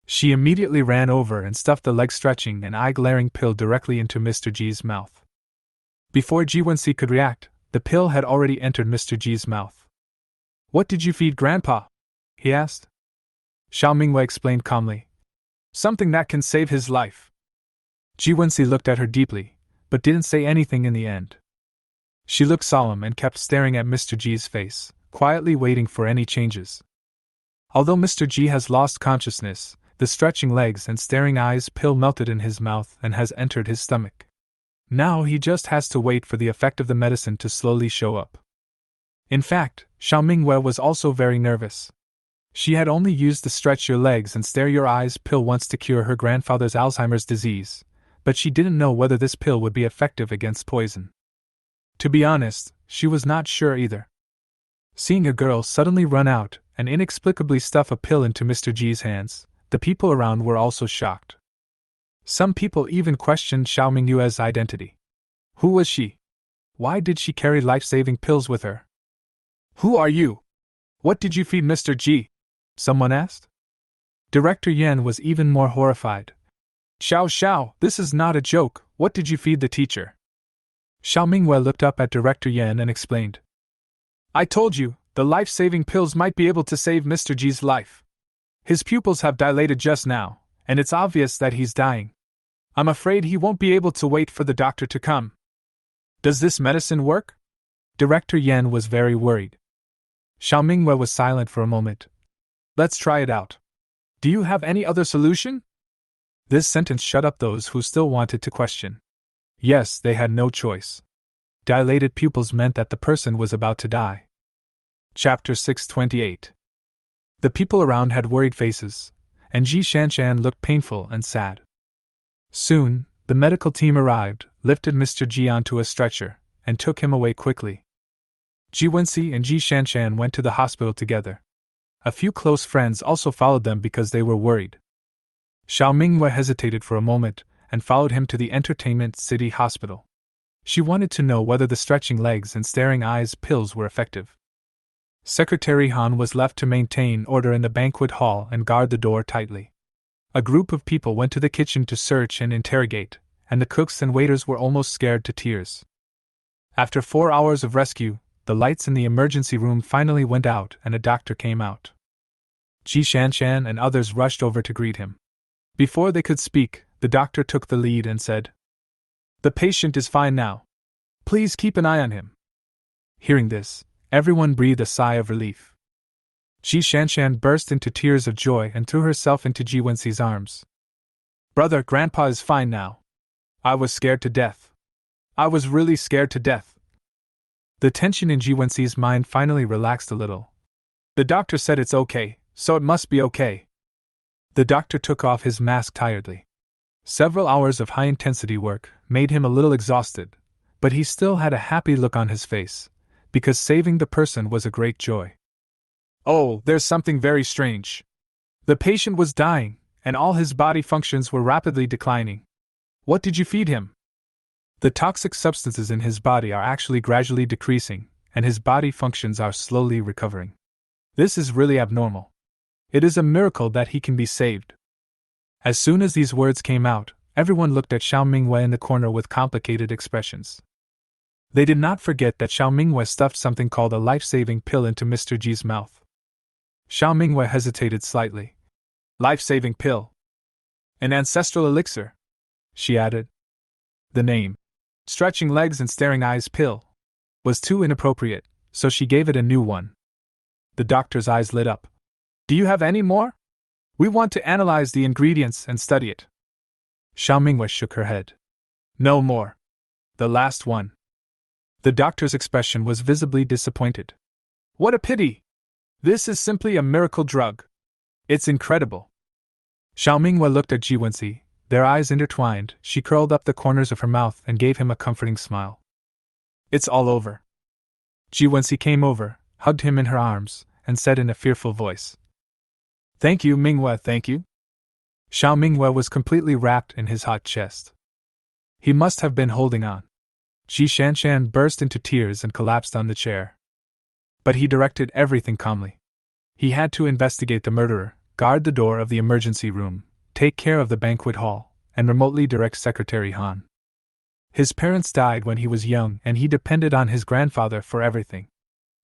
She immediately ran over and stuffed the leg-stretching and eye-glaring pill directly into Mr. Ji's mouth. Before Ji Wenxi could react, the pill had already entered Mr. Ji's mouth. "What did you feed Grandpa?" he asked. Xiao Mingwei explained calmly. "Something that can save his life." Ji Wenxi looked at her deeply, but didn't say anything in the end. She looked solemn and kept staring at Mr. Ji's face, quietly waiting for any changes. Although Mr. Ji has lost consciousness, the stretching legs and staring eyes pill melted in his mouth and has entered his stomach. Now he just has to wait for the effect of the medicine to slowly show up. In fact, Xiao Mingwei was also very nervous. She had only used the stretch your legs and stare your eyes pill once to cure her grandfather's Alzheimer's disease, but she didn't know whether this pill would be effective against poison. To be honest, she was not sure either. Seeing a girl suddenly run out and inexplicably stuff a pill into Mr. Ji's hands, the people around were also shocked. Some people even questioned Xiao Mingyue's identity. Who was she? Why did she carry life-saving pills with her? "Who are you? What did you feed Mr. Ji?" someone asked. Director Yan was even more horrified. Xiao, this is not a joke, what did you feed the teacher?" Xiao Mingwei looked up at Director Yan and explained. "I told you, the life-saving pills might be able to save Mr. Ji's life. His pupils have dilated just now, and it's obvious that he's dying. I'm afraid he won't be able to wait for the doctor to come." "Does this medicine work?" Director Yan was very worried. Xiao Mingwei was silent for a moment. "Let's try it out. Do you have any other solution?" This sentence shut up those who still wanted to question. Yes, they had no choice. Dilated pupils meant that the person was about to die. Chapter 628. The people around had worried faces, and Ji Shanshan looked painful and sad. Soon, the medical team arrived, lifted Mr. Ji onto a stretcher, and took him away quickly. Ji Wenxi and Ji Shanshan went to the hospital together. A few close friends also followed them because they were worried. Xiao Mingwei hesitated for a moment and followed him to the Entertainment City Hospital. She wanted to know whether the stretching legs and staring eyes pills were effective. Secretary Han was left to maintain order in the banquet hall and guard the door tightly. A group of people went to the kitchen to search and interrogate, and the cooks and waiters were almost scared to tears. After 4 hours of rescue, the lights in the emergency room finally went out and a doctor came out. Ji Shanshan and others rushed over to greet him. Before they could speak, the doctor took the lead and said, "The patient is fine now. Please keep an eye on him." Hearing this, everyone breathed a sigh of relief. Ji Shanshan burst into tears of joy and threw herself into Ji Wenxi's arms. "Brother, Grandpa is fine now. I was scared to death. I was really scared to death." The tension in Ji Wenxi's mind finally relaxed a little. "The doctor said it's okay, so it must be okay." The doctor took off his mask tiredly. Several hours of high-intensity work made him a little exhausted, but he still had a happy look on his face, because saving the person was a great joy. "Oh, there's something very strange. The patient was dying, and all his body functions were rapidly declining. What did you feed him?" "The toxic substances in his body are actually gradually decreasing, and his body functions are slowly recovering. This is really abnormal. It is a miracle that he can be saved." As soon as these words came out, everyone looked at Xiao Mingwei in the corner with complicated expressions. They did not forget that Xiao Mingwei stuffed something called a life-saving pill into Mr. Ji's mouth. Xiao Mingwei hesitated slightly. "Life-saving pill? An ancestral elixir?" she added. The name, "Stretching Legs and Staring Eyes Pill," was too inappropriate, so she gave it a new one. The doctor's eyes lit up. "Do you have any more? We want to analyze the ingredients and study it." Xiao Mingwei shook her head. "No more. The last one." The doctor's expression was visibly disappointed. "What a pity! This is simply a miracle drug. It's incredible." Xiao Mingwei looked at Ji Wenxi. Their eyes intertwined. She curled up the corners of her mouth and gave him a comforting smile. "It's all over." Ji Wenxi came over, hugged him in her arms, and said in a fearful voice, "Thank you, Mingwei, thank you." Xiao Mingwe was completely wrapped in his hot chest. He must have been holding on. Ji Shanshan burst into tears and collapsed on the chair. But he directed everything calmly. He had to investigate the murderer, guard the door of the emergency room, take care of the banquet hall, and remotely direct Secretary Han. His parents died when he was young and he depended on his grandfather for everything.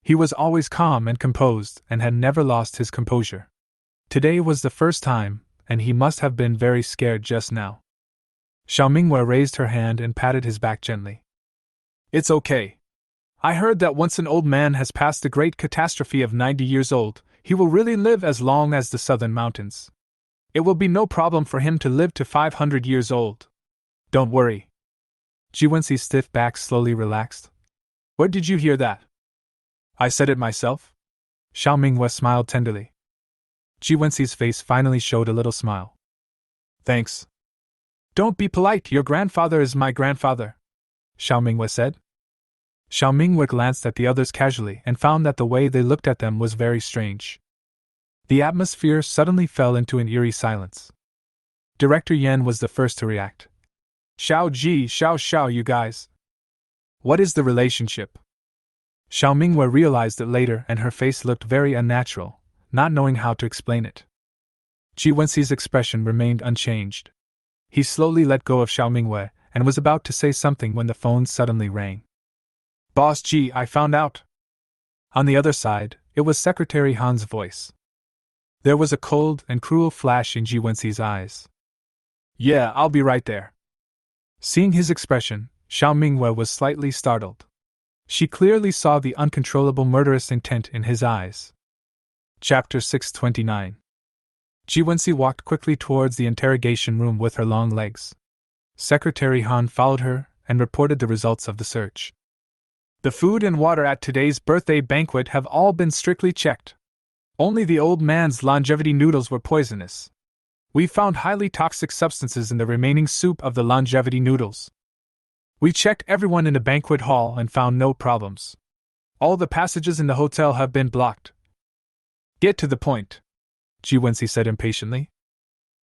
He was always calm and composed and had never lost his composure. Today was the first time, and he must have been very scared just now. Xiao Mingwe raised her hand and patted his back gently. It's okay. I heard that once an old man has passed the great catastrophe of 90 years old, he will really live as long as the southern mountains. It will be no problem for him to live to 500 years old. Don't worry. Ji Wenxi's stiff back slowly relaxed. Where did you hear that? I said it myself. Xiao Mingwe smiled tenderly. Ji Wenxi's face finally showed a little smile. Thanks. Don't be polite, your grandfather is my grandfather, Xiao Mingwe said. Xiao Mingwe glanced at the others casually and found that the way they looked at them was very strange. The atmosphere suddenly fell into an eerie silence. Director Yan was the first to react. Xiao Ji, Xiao, you guys. What is the relationship? Xiao Mingwe realized it later and her face looked very unnatural, not knowing how to explain it. Ji Wenxi's expression remained unchanged. He slowly let go of Xiao Mingwe and was about to say something when the phone suddenly rang. Boss Ji, I found out. On the other side, it was Secretary Han's voice. There was a cold and cruel flash in Ji Wenxi's eyes. Yeah, I'll be right there. Seeing his expression, Xiao Mingwe was slightly startled. She clearly saw the uncontrollable murderous intent in his eyes. Chapter 629. Ji Wenxi walked quickly towards the interrogation room with her long legs. Secretary Han followed her and reported the results of the search. The food and water at today's birthday banquet have all been strictly checked. Only the old man's longevity noodles were poisonous. We found highly toxic substances in the remaining soup of the longevity noodles. We checked everyone in the banquet hall and found no problems. All the passages in the hotel have been blocked. Get to the point, Ji Wenxi said impatiently.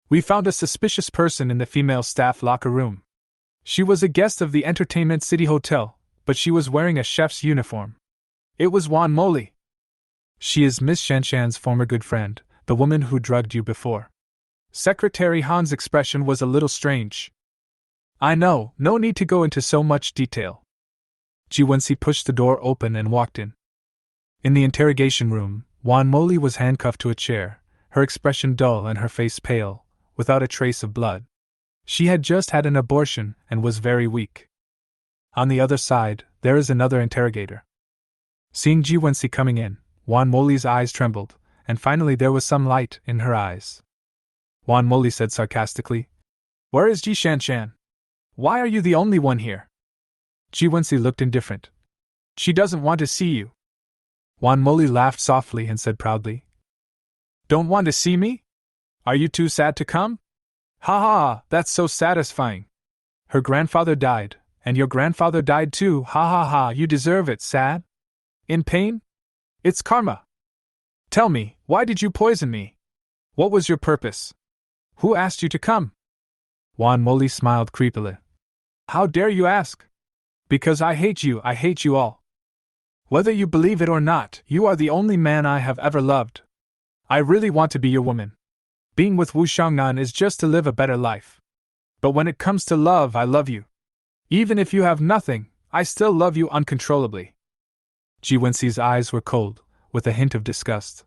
We found a suspicious person in the female staff locker room. She was a guest of the Entertainment City Hotel, but she was wearing a chef's uniform. It was Wan Moli. She is Miss Shanshan's former good friend, the woman who drugged you before. Secretary Han's expression was a little strange. I know, no need to go into so much detail. Ji Wenxi pushed the door open and walked in. In the interrogation room, Wan Moli was handcuffed to a chair, her expression dull and her face pale, without a trace of blood. She had just had an abortion and was very weak. On the other side, there is another interrogator. Seeing Ji Wenxi coming in, Wan Moli's eyes trembled, and finally there was some light in her eyes. Wan Moli said sarcastically, Where is Ji Shanshan? Why are you the only one here? Ji Wenxi looked indifferent. She doesn't want to see you. Wan Moli laughed softly and said proudly, Don't want to see me? Are you too sad to come? Ha ha, that's so satisfying. Her grandfather died, and your grandfather died too, ha ha ha, you deserve it, sad? In pain? It's karma. Tell me, why did you poison me? What was your purpose? Who asked you to come? Wan Moli smiled creepily. How dare you ask? Because I hate you all. Whether you believe it or not, you are the only man I have ever loved. I really want to be your woman. Being with Wu Xiangnan is just to live a better life. But when it comes to love, I love you. Even if you have nothing, I still love you uncontrollably. Ji Wenxi's eyes were cold, with a hint of disgust.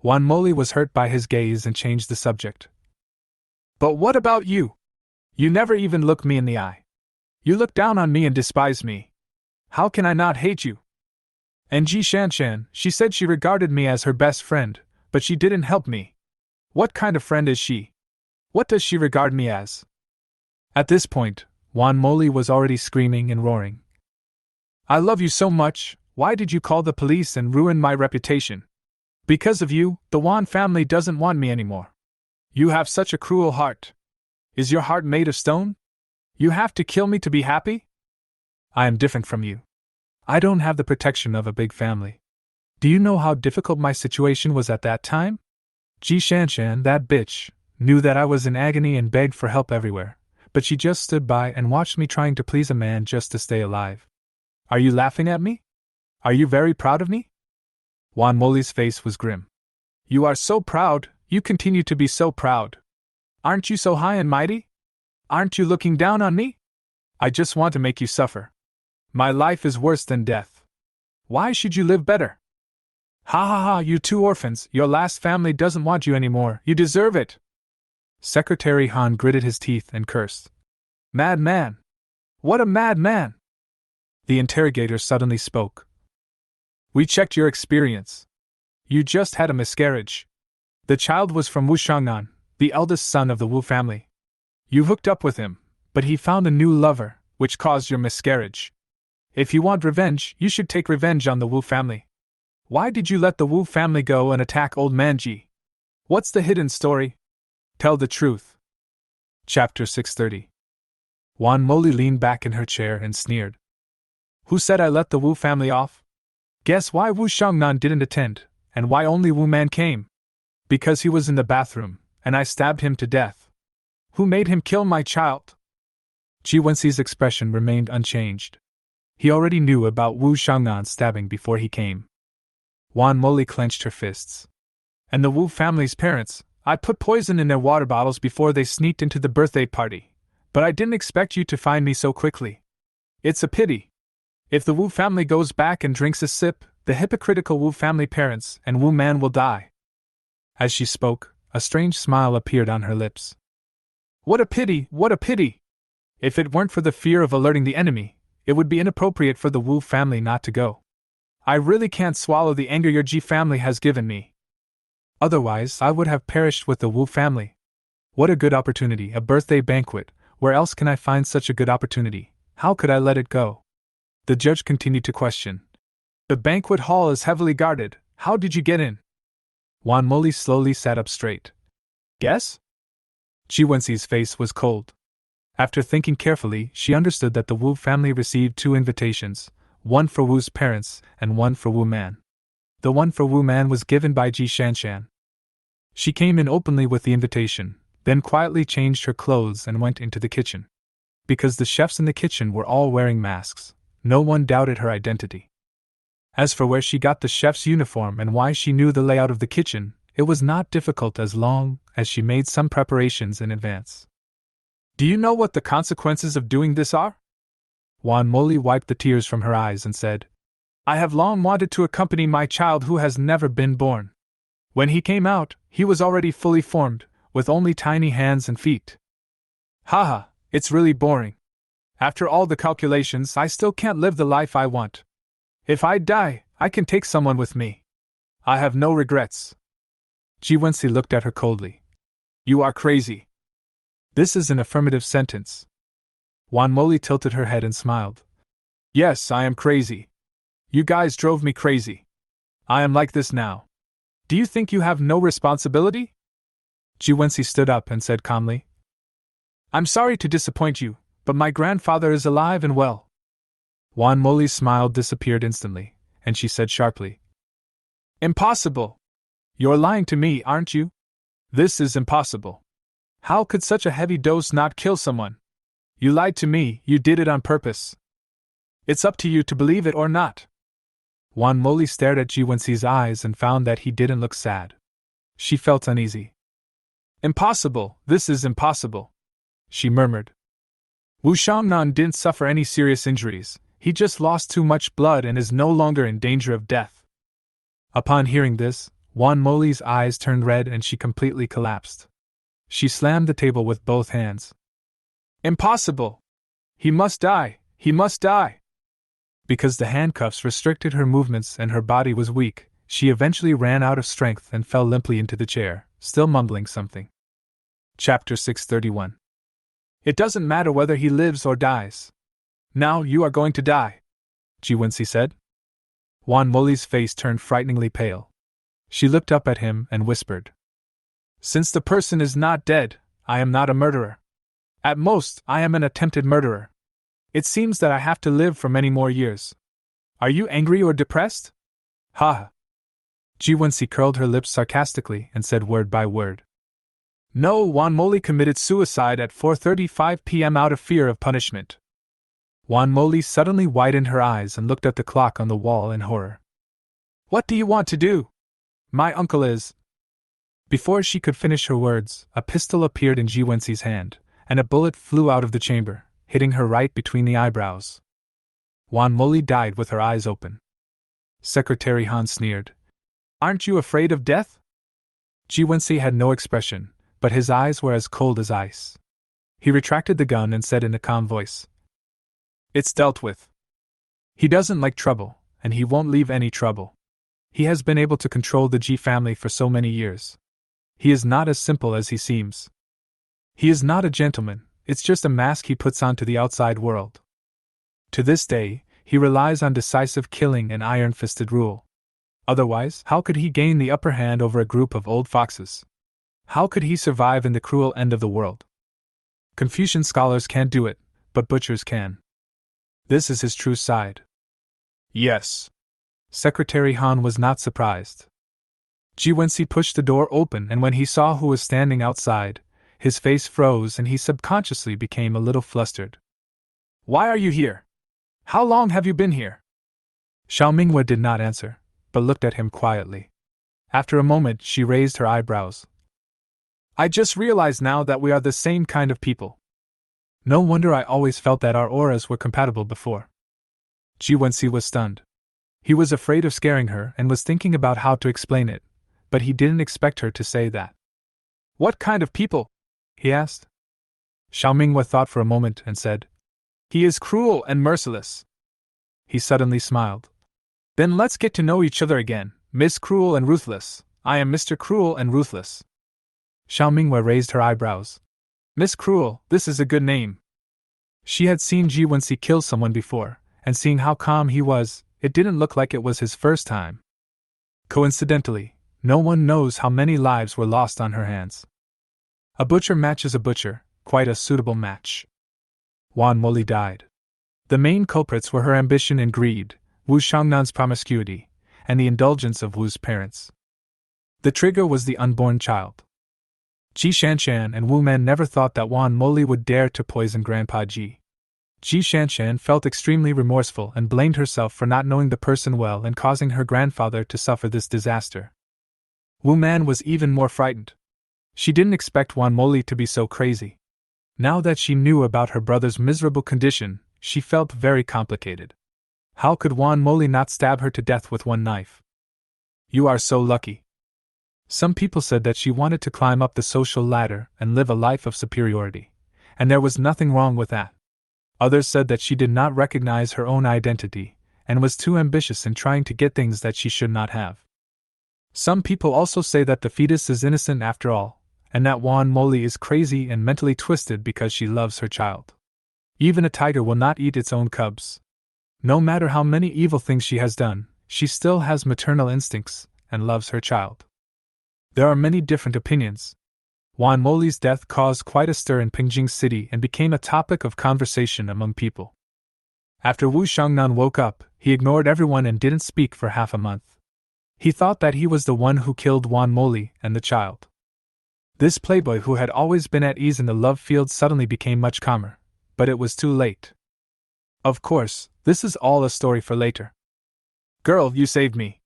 Wan Moli was hurt by his gaze and changed the subject. But what about you? You never even look me in the eye. You look down on me and despise me. How can I not hate you? And Ji Shanshan, she said she regarded me as her best friend, but she didn't help me. What kind of friend is she? What does she regard me as? At this point, Wan Moli was already screaming and roaring. I love you so much, why did you call the police and ruin my reputation? Because of you, the Wan family doesn't want me anymore. You have such a cruel heart. Is your heart made of stone? You have to kill me to be happy? I am different from you. I don't have the protection of a big family. Do you know how difficult my situation was at that time? Ji Shanshan, that bitch, knew that I was in agony and begged for help everywhere, but she just stood by and watched me trying to please a man just to stay alive. Are you laughing at me? Are you very proud of me? Wan Moli's face was grim. You are so proud, you continue to be so proud. Aren't you so high and mighty? Aren't you looking down on me? I just want to make you suffer. My life is worse than death. Why should you live better? Ha ha ha, you two orphans, your last family doesn't want you anymore, you deserve it. Secretary Han gritted his teeth and cursed. Mad man! What a mad man! The interrogator suddenly spoke. We checked your experience. You just had a miscarriage. The child was from Wu Shangnan, the eldest son of the Wu family. You hooked up with him, but he found a new lover, which caused your miscarriage. If you want revenge, you should take revenge on the Wu family. Why did you let the Wu family go and attack Old Man Ji? What's the hidden story? Tell the truth. Chapter 630. Wan Moli leaned back in her chair and sneered. Who said I let the Wu family off? Guess why Wu Shangnan didn't attend, and why only Wu Man came? Because he was in the bathroom, and I stabbed him to death. Who made him kill my child? Ji Wenxi's expression remained unchanged. He already knew about Wu Shangnan's stabbing before he came. Wan Moli clenched her fists. And the Wu family's parents, I put poison in their water bottles before they sneaked into the birthday party. But I didn't expect you to find me so quickly. It's a pity. If the Wu family goes back and drinks a sip, the hypocritical Wu family parents and Wu man will die. As she spoke, a strange smile appeared on her lips. What a pity, what a pity! If it weren't for the fear of alerting the enemy, it would be inappropriate for the Wu family not to go. I really can't swallow the anger your Ji family has given me. Otherwise, I would have perished with the Wu family. What a good opportunity, a birthday banquet. Where else can I find such a good opportunity? How could I let it go? The judge continued to question. The banquet hall is heavily guarded. How did you get in? Wan Moli slowly sat up straight. Guess? Ji Wenxi's face was cold. After thinking carefully, she understood that the Wu family received 2 invitations, one for Wu's parents and one for Wu Man. The one for Wu Man was given by Ji Shanshan. She came in openly with the invitation, then quietly changed her clothes and went into the kitchen. Because the chefs in the kitchen were all wearing masks, no one doubted her identity. As for where she got the chef's uniform and why she knew the layout of the kitchen, it was not difficult as long as she made some preparations in advance. Do you know what the consequences of doing this are? Wan Moli wiped the tears from her eyes and said, I have long wanted to accompany my child who has never been born. When he came out, he was already fully formed, with only tiny hands and feet. Haha, it's really boring. After all the calculations, I still can't live the life I want. If I die, I can take someone with me. I have no regrets. Ji Wenxi looked at her coldly. You are crazy. This is an affirmative sentence. Wan Moli tilted her head and smiled. Yes, I am crazy. You guys drove me crazy. I am like this now. Do you think you have no responsibility? Ji Wenxi stood up and said calmly. I'm sorry to disappoint you, but my grandfather is alive and well. Wan Moli's smile disappeared instantly, and she said sharply. Impossible! You're lying to me, aren't you? This is impossible. How could such a heavy dose not kill someone? You lied to me, you did it on purpose. It's up to you to believe it or not. Wan Moli stared at Ji Wenxi's eyes and found that he didn't look sad. She felt uneasy. Impossible, this is impossible, she murmured. Wu Shangnan didn't suffer any serious injuries, he just lost too much blood and is no longer in danger of death. Upon hearing this, Wan Moli's eyes turned red and she completely collapsed. She slammed the table with both hands. Impossible! He must die! He must die! Because the handcuffs restricted her movements and her body was weak, she eventually ran out of strength and fell limply into the chair, still mumbling something. Chapter 631. It doesn't matter whether he lives or dies. Now you are going to die, Ji Wenxi said. Wan Moli's face turned frighteningly pale. She looked up at him and whispered. Since the person is not dead, I am not a murderer. At most, I am an attempted murderer. It seems that I have to live for many more years. Are you angry or depressed? Ha! Ji Wenxi curled her lips sarcastically and said word by word. No, Wan Moli committed suicide at 4:35 p.m. out of fear of punishment. Wan Moli suddenly widened her eyes and looked at the clock on the wall in horror. What do you want to do? My uncle is. Before she could finish her words, a pistol appeared in Ji Wenxi's hand, and a bullet flew out of the chamber, hitting her right between the eyebrows. Wan Moli died with her eyes open. Secretary Han sneered. Aren't you afraid of death? Ji Wenxi had no expression, but his eyes were as cold as ice. He retracted the gun and said in a calm voice, It's dealt with. He doesn't like trouble, and he won't leave any trouble. He has been able to control the Ji family for so many years. He is not as simple as he seems. He is not a gentleman, it's just a mask he puts on to the outside world. To this day, he relies on decisive killing and iron-fisted rule. Otherwise, how could he gain the upper hand over a group of old foxes? How could he survive in the cruel end of the world? Confucian scholars can't do it, but butchers can. This is his true side. Yes. Secretary Han was not surprised. Ji Wenxi pushed the door open, and when he saw who was standing outside, his face froze and he subconsciously became a little flustered. Why are you here? How long have you been here? Xiao Minghua did not answer, but looked at him quietly. After a moment, she raised her eyebrows. I just realized now that we are the same kind of people. No wonder I always felt that our auras were compatible before. Ji Wenxi was stunned. He was afraid of scaring her and was thinking about how to explain it, but he didn't expect her to say that. What kind of people? He asked. Xiao Minghua thought for a moment and said, He is cruel and merciless. He suddenly smiled. Then let's get to know each other again, Miss Cruel and Ruthless. I am Mr. Cruel and Ruthless. Xiao Minghua raised her eyebrows. Miss Cruel, this is a good name. She had seen Ji Wenxi kill someone before, and seeing how calm he was, it didn't look like it was his first time. Coincidentally, no one knows how many lives were lost on her hands. A butcher matches a butcher, quite a suitable match. Wan Moli died. The main culprits were her ambition and greed, Wu Xiangnan's promiscuity, and the indulgence of Wu's parents. The trigger was the unborn child. Ji Shanshan and Wu Men never thought that Wan Moli would dare to poison Grandpa Ji. Ji Shanshan felt extremely remorseful and blamed herself for not knowing the person well and causing her grandfather to suffer this disaster. Wu Man was even more frightened. She didn't expect Wan Moli to be so crazy. Now that she knew about her brother's miserable condition, she felt very complicated. How could Wan Moli not stab her to death with one knife? You are so lucky. Some people said that she wanted to climb up the social ladder and live a life of superiority, and there was nothing wrong with that. Others said that she did not recognize her own identity, and was too ambitious in trying to get things that she should not have. Some people also say that the fetus is innocent after all, and that Wan Moli is crazy and mentally twisted because she loves her child. Even a tiger will not eat its own cubs. No matter how many evil things she has done, she still has maternal instincts and loves her child. There are many different opinions. Wan Moli's death caused quite a stir in Pingjing City and became a topic of conversation among people. After Wu Xiangnan woke up, he ignored everyone and didn't speak for half a month. He thought that he was the one who killed Wan Moli and the child. This playboy who had always been at ease in the love field suddenly became much calmer, but it was too late. Of course, this is all a story for later. Girl, you saved me.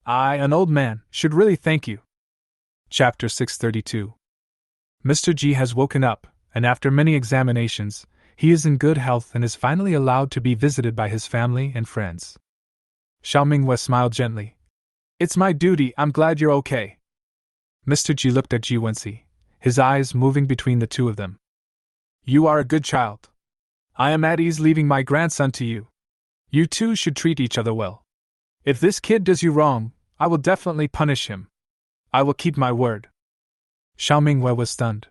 I, an old man, should really thank you. Chapter 632. Mr. Ji has woken up, and after many examinations, he is in good health and is finally allowed to be visited by his family and friends. Xiao Minghua smiled gently. It's my duty, I'm glad you're okay. Mr. Ji looked at Ji Wenxi, his eyes moving between the two of them. You are a good child. I am at ease leaving my grandson to you. You two should treat each other well. If this kid does you wrong, I will definitely punish him. I will keep my word. Xiao Minghua was stunned.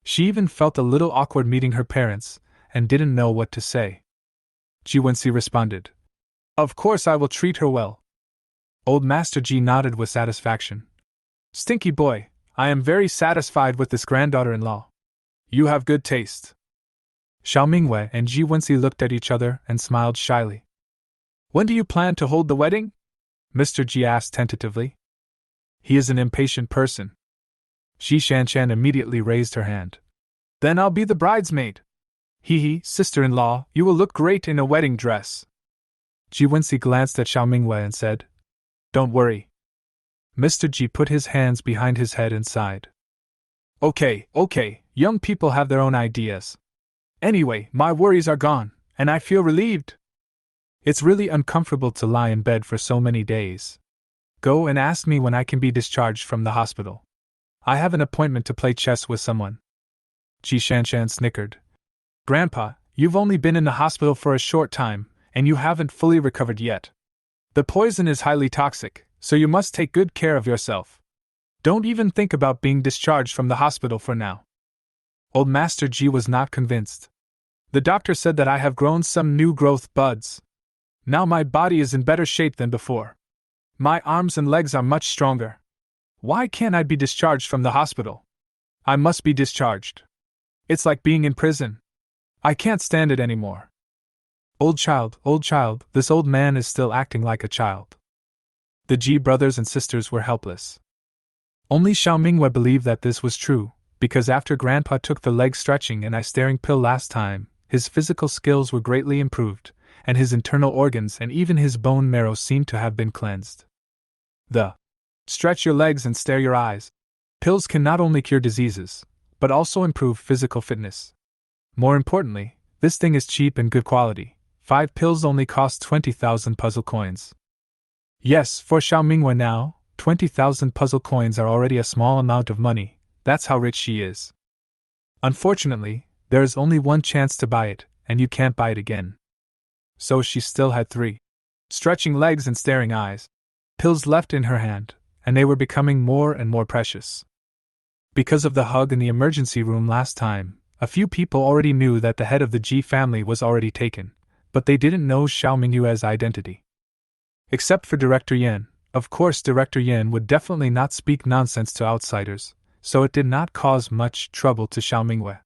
She even felt a little awkward meeting her parents, and didn't know what to say. Ji Wenxi responded, Of course I will treat her well. Old Master Ji nodded with satisfaction. Stinky boy, I am very satisfied with this granddaughter-in-law. You have good taste. Xiao Minghua and Ji Wenxi looked at each other and smiled shyly. When do you plan to hold the wedding? Mr. Ji asked tentatively. He is an impatient person. Ji Shanshan immediately raised her hand. Then I'll be the bridesmaid. Hee, sister-in-law, you will look great in a wedding dress. Ji Wensi glanced at Xiao Mingwei and said, Don't worry. Mr. Ji put his hands behind his head and sighed. Okay, young people have their own ideas. Anyway, my worries are gone, and I feel relieved. It's really uncomfortable to lie in bed for so many days. Go and ask me when I can be discharged from the hospital. I have an appointment to play chess with someone. Ji Shanshan snickered. Grandpa, you've only been in the hospital for a short time, and you haven't fully recovered yet. The poison is highly toxic, so you must take good care of yourself. Don't even think about being discharged from the hospital for now. Old Master Ji was not convinced. The doctor said that I have grown some new growth buds. Now my body is in better shape than before. My arms and legs are much stronger. Why can't I be discharged from the hospital? I must be discharged. It's like being in prison. I can't stand it anymore. Old child, this old man is still acting like a child. The Ji brothers and sisters were helpless. Only Xiao Mingwei believed that this was true, because after Grandpa took the leg stretching and eye staring pill last time, his physical skills were greatly improved, and his internal organs and even his bone marrow seemed to have been cleansed. The stretch your legs and stare your eyes pills can not only cure diseases, but also improve physical fitness. More importantly, this thing is cheap and good quality. 5 pills only cost 20,000 puzzle coins. Yes, for Xiao Mingwei now, 20,000 puzzle coins are already a small amount of money. That's how rich she is. Unfortunately, there is only one chance to buy it, and you can't buy it again. So she still had 3 stretching legs and staring eyes pills left in her hand, and they were becoming more and more precious. Because of the hug in the emergency room last time, a few people already knew that the head of the Ji family was already taken, but they didn't know Xiao Mingyue's identity. Except for Director Yan. Of course, Director Yan would definitely not speak nonsense to outsiders, so it did not cause much trouble to Xiao Mingwei.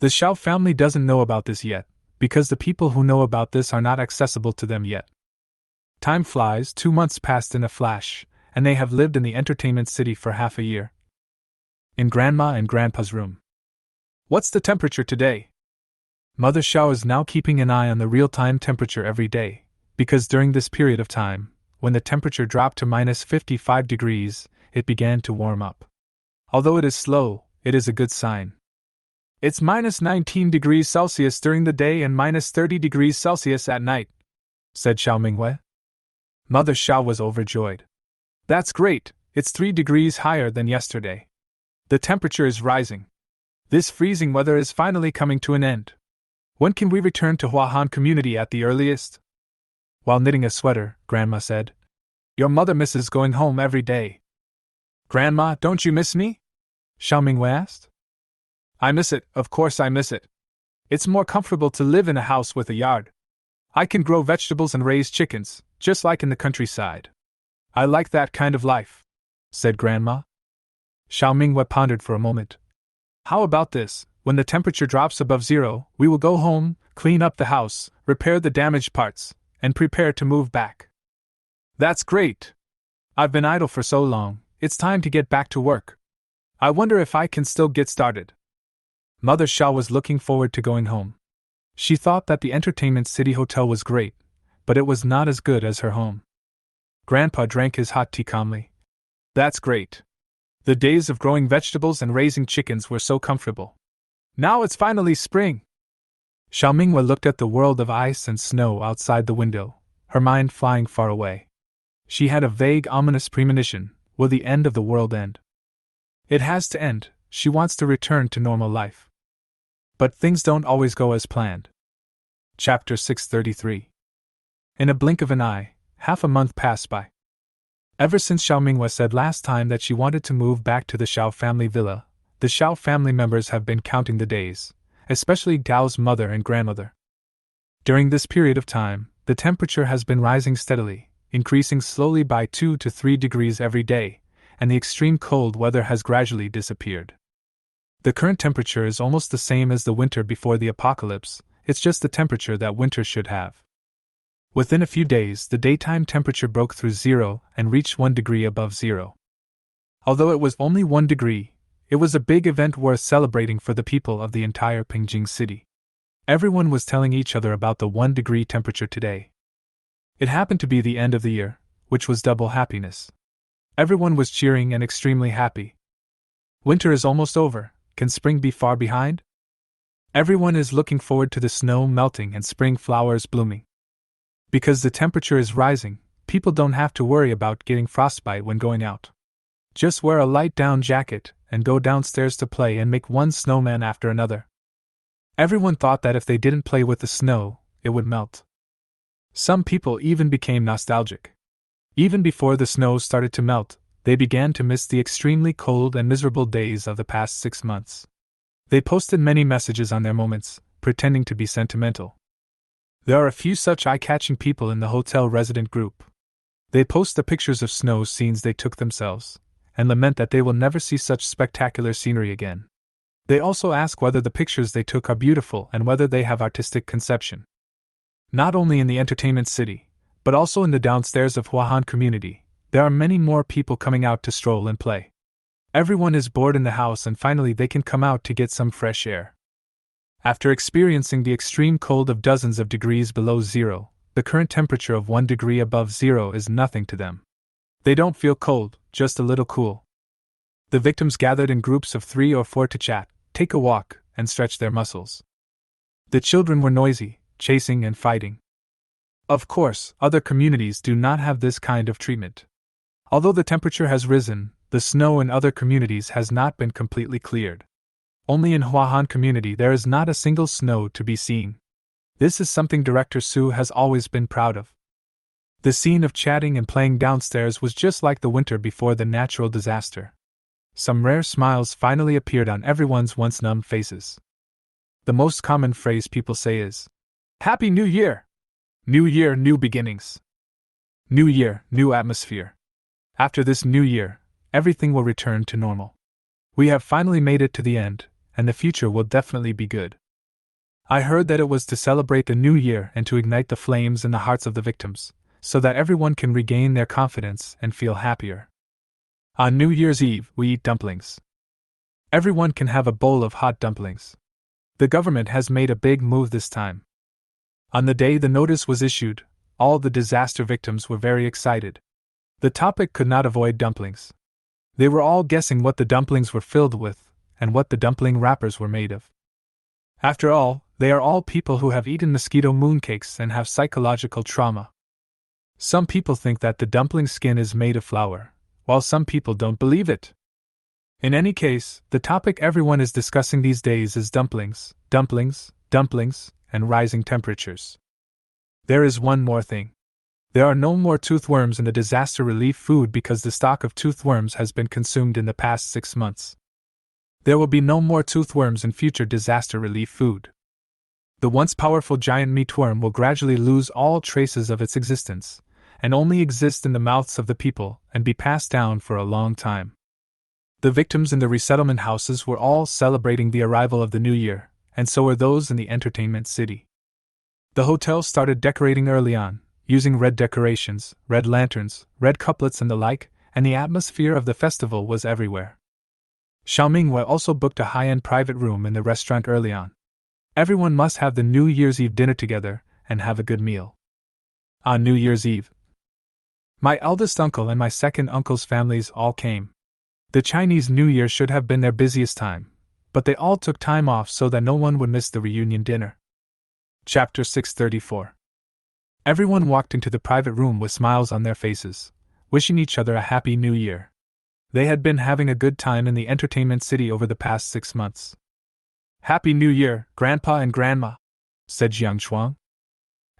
The Xiao family doesn't know about this yet, because the people who know about this are not accessible to them yet. Time flies, 2 months passed in a flash, and they have lived in the entertainment city for half a year. In Grandma and Grandpa's room. What's the temperature today? Mother Xiao is now keeping an eye on the real-time temperature every day, because during this period of time, when the temperature dropped to minus 55 degrees, it began to warm up. Although it is slow, it is a good sign. It's minus 19 degrees Celsius during the day and minus 30 degrees Celsius at night, said Xiao Mingwei. Mother Xiao was overjoyed. That's great, it's 3 degrees higher than yesterday. The temperature is rising. This freezing weather is finally coming to an end. When can we return to Huahan community at the earliest? While knitting a sweater, Grandma said, Your mother misses going home every day. Grandma, don't you miss me? Xiao Mingwei asked. I miss it, of course I miss it. It's more comfortable to live in a house with a yard. I can grow vegetables and raise chickens, just like in the countryside. I like that kind of life, said Grandma. Xiao Mingwei pondered for a moment. How about this? When the temperature drops above 0, we will go home, clean up the house, repair the damaged parts, and prepare to move back. That's great! I've been idle for so long, it's time to get back to work. I wonder if I can still get started. Mother Xiao was looking forward to going home. She thought that the Entertainment City Hotel was great, but it was not as good as her home. Grandpa drank his hot tea calmly. That's great. The days of growing vegetables and raising chickens were so comfortable. Now it's finally spring. Xiao Mingwei looked at the world of ice and snow outside the window, her mind flying far away. She had a vague, ominous premonition. Will the end of the world end? It has to end. She wants to return to normal life. But things don't always go as planned. Chapter 633. In a blink of an eye, half a month passed by. Ever since Xiao Mingwei said last time that she wanted to move back to the Xiao family villa, the Xiao family members have been counting the days, especially Gao's mother and grandmother. During this period of time, the temperature has been rising steadily, increasing slowly by 2 to 3 degrees every day, and the extreme cold weather has gradually disappeared. The current temperature is almost the same as the winter before the apocalypse, it's just the temperature that winter should have. Within a few days, the daytime temperature broke through 0 and reached 1 degree above 0. Although it was only 1 degree, It was a big event worth celebrating for the people of the entire Pengjing city. Everyone was telling each other about the 1-degree temperature today. It happened to be the end of the year, which was double happiness. Everyone was cheering and extremely happy. Winter is almost over. Can spring be far behind? Everyone is looking forward to the snow melting and spring flowers blooming. Because the temperature is rising, people don't have to worry about getting frostbite when going out. Just wear a light down jacket and go downstairs to play and make one snowman after another. Everyone thought that if they didn't play with the snow, it would melt. Some people even became nostalgic. Even before the snow started to melt, they began to miss the extremely cold and miserable days of the past 6 months. They posted many messages on their moments, pretending to be sentimental. There are a few such eye-catching people in the hotel resident group. They post the pictures of snow scenes they took themselves, and lament that they will never see such spectacular scenery again. They also ask whether the pictures they took are beautiful and whether they have artistic conception. Not only in the entertainment city, but also in the downstairs of Huahan community, there are many more people coming out to stroll and play. Everyone is bored in the house and finally they can come out to get some fresh air. After experiencing the extreme cold of dozens of degrees below zero, the current temperature of 1 degree above zero is nothing to them. They don't feel cold, just a little cool. The victims gathered in groups of 3 or 4 to chat, take a walk, and stretch their muscles. The children were noisy, chasing and fighting. Of course, other communities do not have this kind of treatment. Although the temperature has risen, the snow in other communities has not been completely cleared. Only in Huahan community there is not a single snow to be seen. This is something Director Su has always been proud of. The scene of chatting and playing downstairs was just like the winter before the natural disaster. Some rare smiles finally appeared on everyone's once numb faces. The most common phrase people say is, "Happy New Year! New Year, new beginnings. New Year, new atmosphere. After this new year, everything will return to normal. We have finally made it to the end, and the future will definitely be good." I heard that it was to celebrate the new year and to ignite the flames in the hearts of the victims, so that everyone can regain their confidence and feel happier. On New Year's Eve, we eat dumplings. Everyone can have a bowl of hot dumplings. The government has made a big move this time. On the day the notice was issued, all the disaster victims were very excited. The topic could not avoid dumplings. They were all guessing what the dumplings were filled with, and what the dumpling wrappers were made of. After all, they are all people who have eaten mosquito mooncakes and have psychological trauma. Some people think that the dumpling skin is made of flour, while some people don't believe it. In any case, the topic everyone is discussing these days is dumplings, dumplings, dumplings, and rising temperatures. There is one more thing. There are no more toothworms in the disaster relief food because the stock of toothworms has been consumed in the past 6 months. There will be no more toothworms in future disaster relief food. The once powerful giant meatworm will gradually lose all traces of its existence, and only exist in the mouths of the people and be passed down for a long time. The victims in the resettlement houses were all celebrating the arrival of the new year, and so were those in the entertainment city. The hotel started decorating early on, using red decorations, red lanterns, red couplets and the like, and the atmosphere of the festival was everywhere. Xiaomingwei also booked a high-end private room in the restaurant early on. Everyone must have the New Year's Eve dinner together and have a good meal. On New Year's Eve, my eldest uncle and my second uncle's families all came. The Chinese New Year should have been their busiest time, but they all took time off so that no one would miss the reunion dinner. Chapter 634. Everyone walked into the private room with smiles on their faces, wishing each other a happy new year. They had been having a good time in the entertainment city over the past 6 months. "Happy New Year, Grandpa and Grandma," said Jiang Chuang.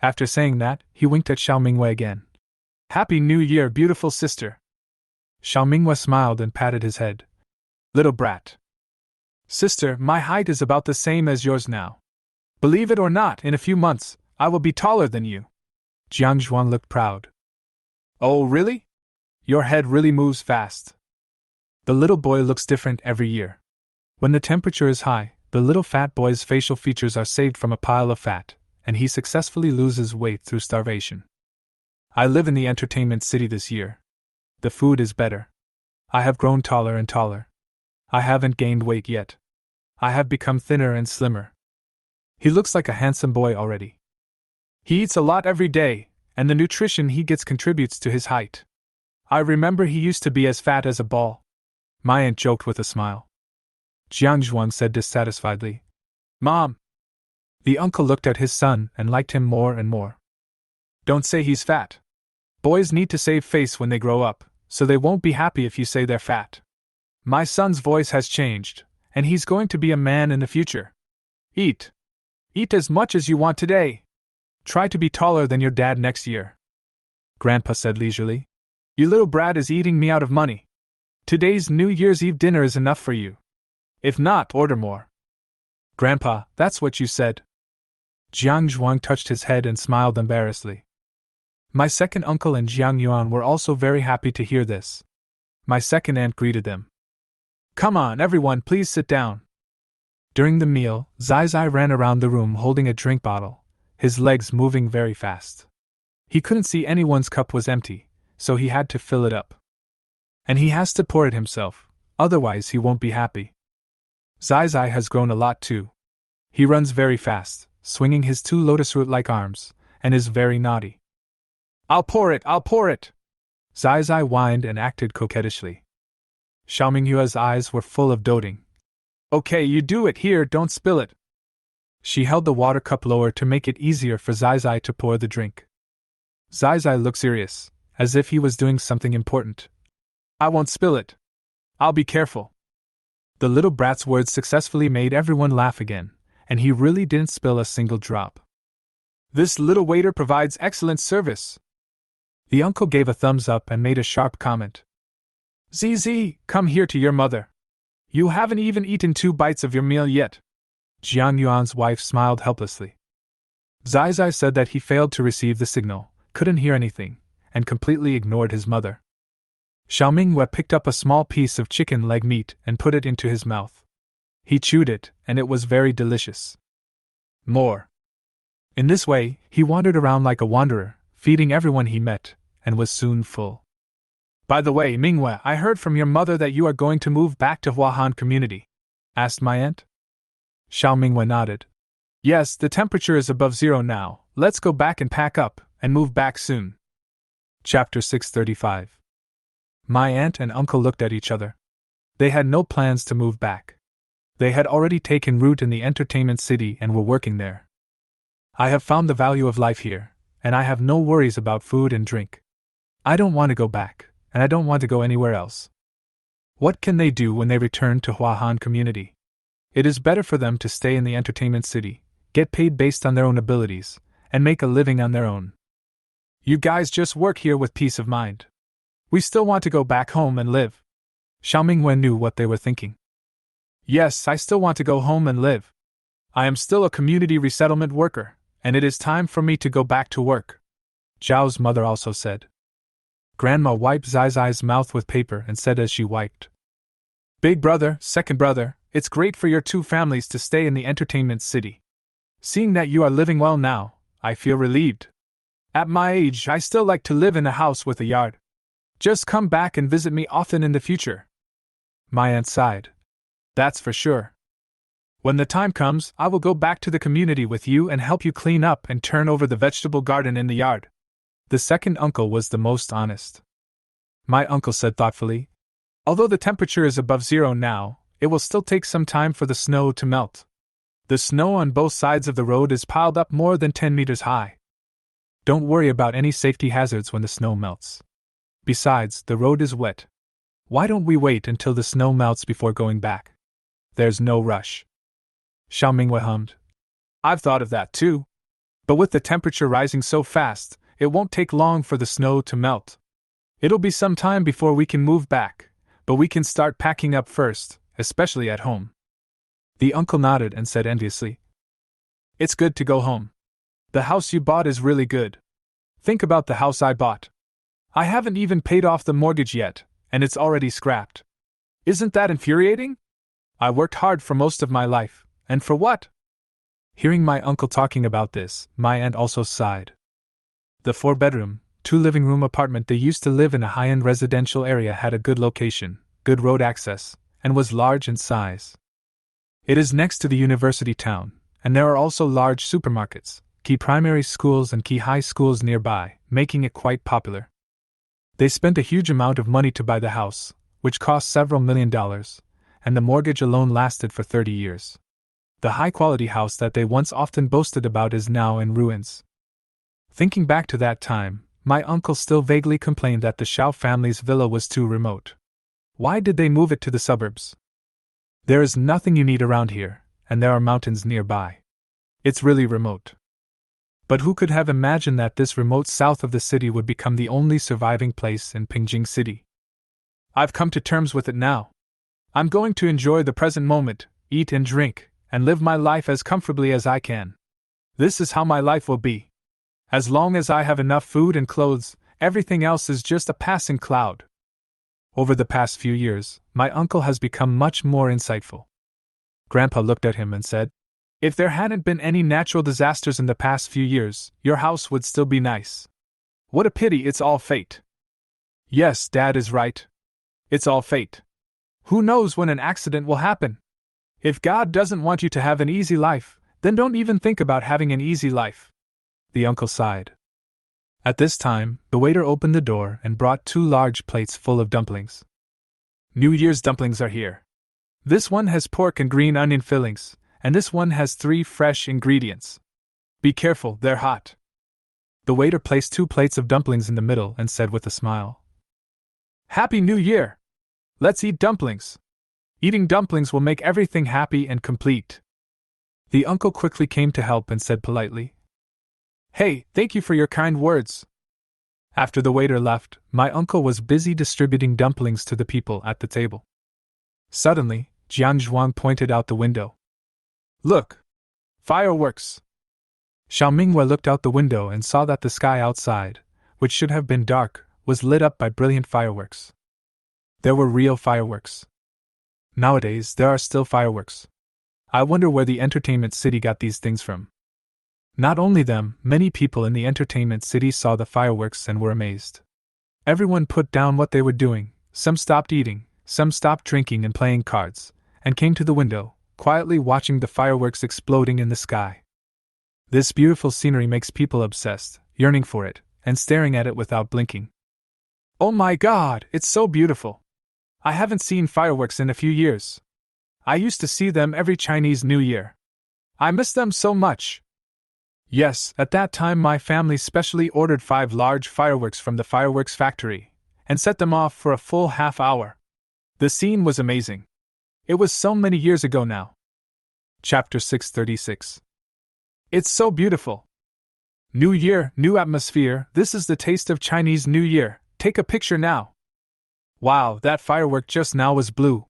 After saying that, he winked at Xiaomingwei again. "Happy New Year, beautiful sister." Xiaomingwei smiled and patted his head. "Little brat. Sister, my height is about the same as yours now. Believe it or not, in a few months, I will be taller than you." Jiang Zhuan looked proud. "Oh, really? Your head really moves fast." The little boy looks different every year. When the temperature is high, the little fat boy's facial features are saved from a pile of fat, and he successfully loses weight through starvation. "I live in the entertainment city this year. The food is better. I have grown taller and taller. I haven't gained weight yet. I have become thinner and slimmer. He looks like a handsome boy already. He eats a lot every day, and the nutrition he gets contributes to his height. I remember he used to be as fat as a ball. My aunt joked with a smile. Jiang Zhuang said dissatisfiedly. Mom! The uncle looked at his son and liked him more and more. Don't say he's fat. Boys need to save face when they grow up, so they won't be happy if you say they're fat. My son's voice has changed, and he's going to be a man in the future. Eat. Eat as much as you want today. Try to be taller than your dad next year. Grandpa said leisurely. Your little brat is eating me out of money. Today's New Year's Eve dinner is enough for you. If not, order more. Grandpa, that's what you said. Jiang Zhuang touched his head and smiled embarrassedly. My second uncle and Jiang Yuan were also very happy to hear this. My second aunt greeted them. Come on, everyone, please sit down. During the meal, Zai Zai ran around the room holding a drink bottle, his legs moving very fast. He couldn't see anyone's cup was empty, so he had to fill it up. And he has to pour it himself, otherwise he won't be happy. Zai Zai has grown a lot too. He runs very fast, swinging his two lotus root-like arms, and is very naughty. I'll pour it! Zai Zai whined and acted coquettishly. Xiao Minghua's eyes were full of doting. Okay, you do it, here, don't spill it. She held the water cup lower to make it easier for Zai Zai to pour the drink. Zai Zai looked serious, as if he was doing something important. I won't spill it. I'll be careful. The little brat's words successfully made everyone laugh again, and he really didn't spill a single drop. This little waiter provides excellent service. The uncle gave a thumbs up and made a sharp comment. ZZ, come here to your mother. You haven't even eaten 2 bites of your meal yet. Jiang Yuan's wife smiled helplessly. Zai Zai said that he failed to receive the signal, couldn't hear anything, and completely ignored his mother. Xiao Minghua picked up a small piece of chicken leg meat and put it into his mouth. He chewed it, and it was very delicious. More. In this way, he wandered around like a wanderer, feeding everyone he met, and was soon full. By the way, Minghua, I heard from your mother that you are going to move back to Huahan community, asked my aunt. Xiao Minghua nodded. Yes, the temperature is above 0 now, let's go back and pack up, and move back soon. Chapter 635. My aunt and uncle looked at each other. They had no plans to move back. They had already taken root in the entertainment city and were working there. I have found the value of life here, and I have no worries about food and drink. I don't want to go back, and I don't want to go anywhere else. What can they do when they return to Huahan community? It is better for them to stay in the entertainment city, get paid based on their own abilities, and make a living on their own. You guys just work here with peace of mind. We still want to go back home and live. Xiao Minghua knew what they were thinking. Yes, I still want to go home and live. I am still a community resettlement worker, and it is time for me to go back to work. Zhao's mother also said. Grandma wiped Zai Zai's mouth with paper and said as she wiped. Big brother, second brother, it's great for your 2 families to stay in the entertainment city. Seeing that you are living well now, I feel relieved. At my age, I still like to live in a house with a yard. Just come back and visit me often in the future. My aunt sighed. That's for sure. When the time comes, I will go back to the community with you and help you clean up and turn over the vegetable garden in the yard. The second uncle was the most honest. My uncle said thoughtfully, although the temperature is above 0 now, it will still take some time for the snow to melt. The snow on both sides of the road is piled up more than 10 meters high. Don't worry about any safety hazards when the snow melts. Besides, the road is wet. Why don't we wait until the snow melts before going back? There's no rush. Xiao Minghua hummed. I've thought of that too. But with the temperature rising so fast, it won't take long for the snow to melt. It'll be some time before we can move back, but we can start packing up first, especially at home. The uncle nodded and said enviously, It's good to go home. The house you bought is really good. Think about the house I bought. I haven't even paid off the mortgage yet, and it's already scrapped. Isn't that infuriating? I worked hard for most of my life, and for what? Hearing my uncle talking about this, my aunt also sighed. The 4-bedroom, 2-living-room apartment they used to live in a high-end residential area had a good location, good road access, and was large in size. It is next to the university town, and there are also large supermarkets, key primary schools and key high schools nearby, making it quite popular. They spent a huge amount of money to buy the house, which cost several $1,000,000, and the mortgage alone lasted for 30 years. The high-quality house that they once often boasted about is now in ruins. Thinking back to that time, my uncle still vaguely complained that the Xiao family's villa was too remote. Why did they move it to the suburbs? There is nothing you need around here, and there are mountains nearby. It's really remote. But who could have imagined that this remote south of the city would become the only surviving place in Pingjing City? I've come to terms with it now. I'm going to enjoy the present moment, eat and drink, and live my life as comfortably as I can. This is how my life will be. As long as I have enough food and clothes, everything else is just a passing cloud. Over the past few years, my uncle has become much more insightful. Grandpa looked at him and said, "If there hadn't been any natural disasters in the past few years, your house would still be nice. What a pity it's all fate." Yes, Dad is right. It's all fate. Who knows when an accident will happen? If God doesn't want you to have an easy life, then don't even think about having an easy life. The uncle sighed. At this time, the waiter opened the door and brought 2 large plates full of dumplings. New Year's dumplings are here. This one has pork and green onion fillings, and this one has 3 fresh ingredients. Be careful, they're hot. The waiter placed 2 plates of dumplings in the middle and said with a smile, "Happy New Year! Let's eat dumplings. Eating dumplings will make everything happy and complete." The uncle quickly came to help and said politely, "Hey, thank you for your kind words." After the waiter left, my uncle was busy distributing dumplings to the people at the table. Suddenly, Jian Zhuang pointed out the window. "Look! Fireworks!" Xiao Mingwei looked out the window and saw that the sky outside, which should have been dark, was lit up by brilliant fireworks. There were real fireworks. Nowadays, there are still fireworks. I wonder where the entertainment city got these things from. Not only them, many people in the entertainment city saw the fireworks and were amazed. Everyone put down what they were doing, some stopped eating, some stopped drinking and playing cards, and came to the window, quietly watching the fireworks exploding in the sky. This beautiful scenery makes people obsessed, yearning for it, and staring at it without blinking. Oh my God, it's so beautiful! I haven't seen fireworks in a few years. I used to see them every Chinese New Year. I miss them so much. Yes, at that time my family specially ordered 5 large fireworks from the fireworks factory, and set them off for a full half hour. The scene was amazing. It was so many years ago now. Chapter 636. It's so beautiful. New Year, new atmosphere, this is the taste of Chinese New Year, take a picture now. Wow, that firework just now was blue.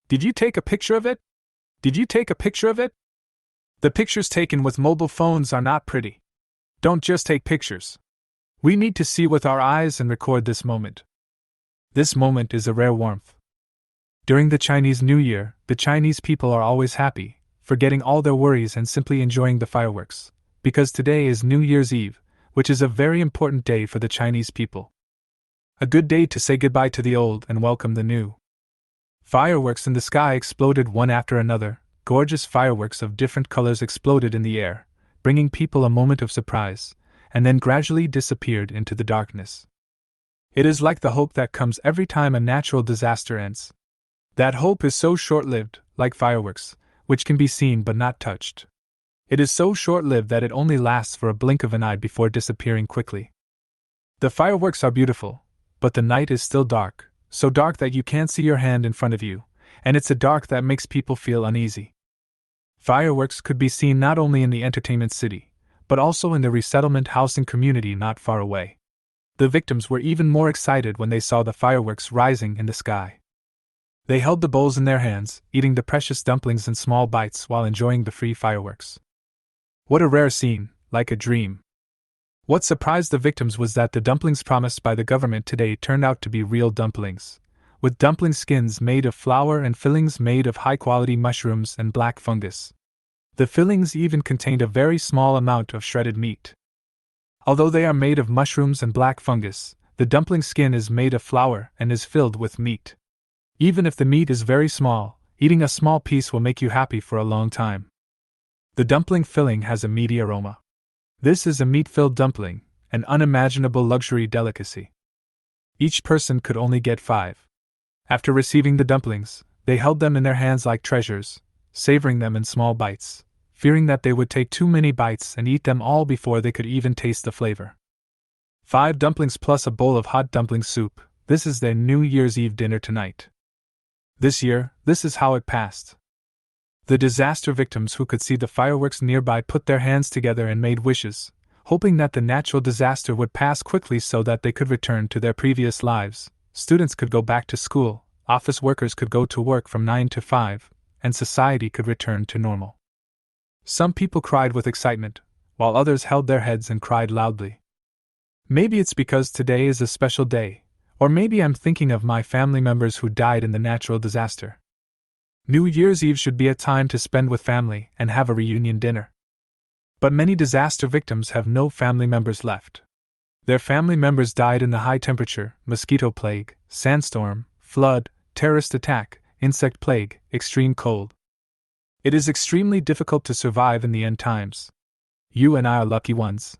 Did you take a picture of it? Did you take a picture of it? The pictures taken with mobile phones are not pretty. Don't just take pictures. We need to see with our eyes and record this moment. This moment is a rare warmth. During the Chinese New Year, the Chinese people are always happy, forgetting all their worries and simply enjoying the fireworks, because today is New Year's Eve, which is a very important day for the Chinese people. A good day to say goodbye to the old and welcome the new. Fireworks in the sky exploded one after another. Gorgeous fireworks of different colors exploded in the air, bringing people a moment of surprise, and then gradually disappeared into the darkness. It is like the hope that comes every time a natural disaster ends. That hope is so short-lived, like fireworks, which can be seen but not touched. It is so short-lived that it only lasts for a blink of an eye before disappearing quickly. The fireworks are beautiful, but the night is still dark, so dark that you can't see your hand in front of you, and it's a dark that makes people feel uneasy. Fireworks could be seen not only in the entertainment city, but also in the resettlement housing community not far away. The victims were even more excited when they saw the fireworks rising in the sky. They held the bowls in their hands, eating the precious dumplings in small bites while enjoying the free fireworks. What a rare scene, like a dream. What surprised the victims was that the dumplings promised by the government today turned out to be real dumplings, with dumpling skins made of flour and fillings made of high-quality mushrooms and black fungus. The fillings even contained a very small amount of shredded meat. Although they are made of mushrooms and black fungus, the dumpling skin is made of flour and is filled with meat. Even if the meat is very small, eating a small piece will make you happy for a long time. The dumpling filling has a meaty aroma. This is a meat-filled dumpling, an unimaginable luxury delicacy. Each person could only get 5. After receiving the dumplings, they held them in their hands like treasures, savoring them in small bites, fearing that they would take too many bites and eat them all before they could even taste the flavor. 5 dumplings plus a bowl of hot dumpling soup, this is their New Year's Eve dinner tonight. This year, this is how it passed. The disaster victims who could see the fireworks nearby put their hands together and made wishes, hoping that the natural disaster would pass quickly so that they could return to their previous lives. Students could go back to school, office workers could go to work from 9 to 5, and society could return to normal. Some people cried with excitement, while others held their heads and cried loudly. Maybe it's because today is a special day, or maybe I'm thinking of my family members who died in the natural disaster. New Year's Eve should be a time to spend with family and have a reunion dinner. But many disaster victims have no family members left. Their family members died in the high temperature, mosquito plague, sandstorm, flood, terrorist attack, insect plague, extreme cold. It is extremely difficult to survive in the end times. You and I are lucky ones.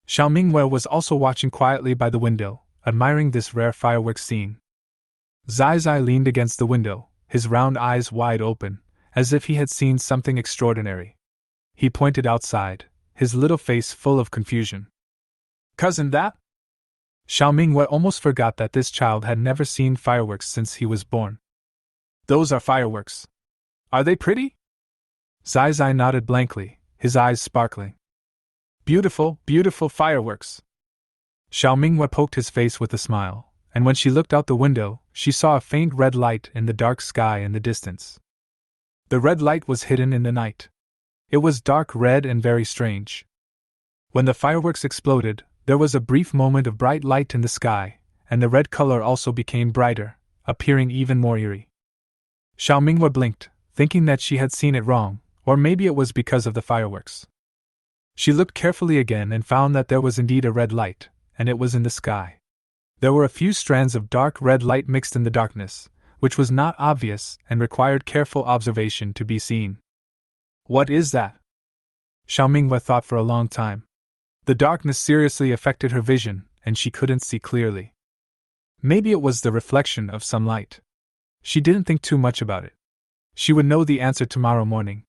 Xiao Mingwei was also watching quietly by the window, admiring this rare fireworks scene. Zai Zai leaned against the window, his round eyes wide open, as if he had seen something extraordinary. He pointed outside, his little face full of confusion. Cousin, that? Xiao Mingwei almost forgot that this child had never seen fireworks since he was born. Those are fireworks. Are they pretty? Zai Zai nodded blankly, his eyes sparkling. Beautiful, beautiful fireworks. Xiao Mingwei poked his face with a smile, and when she looked out the window, she saw a faint red light in the dark sky in the distance. The red light was hidden in the night. It was dark red and very strange. When the fireworks exploded, there was a brief moment of bright light in the sky, and the red color also became brighter, appearing even more eerie. Xiao Mingwei blinked, thinking that she had seen it wrong, or maybe it was because of the fireworks. She looked carefully again and found that there was indeed a red light, and it was in the sky. There were a few strands of dark red light mixed in the darkness, which was not obvious and required careful observation to be seen. What is that? Xiao Mingwei thought for a long time. The darkness seriously affected her vision, and she couldn't see clearly. Maybe it was the reflection of some light. She didn't think too much about it. She would know the answer tomorrow morning.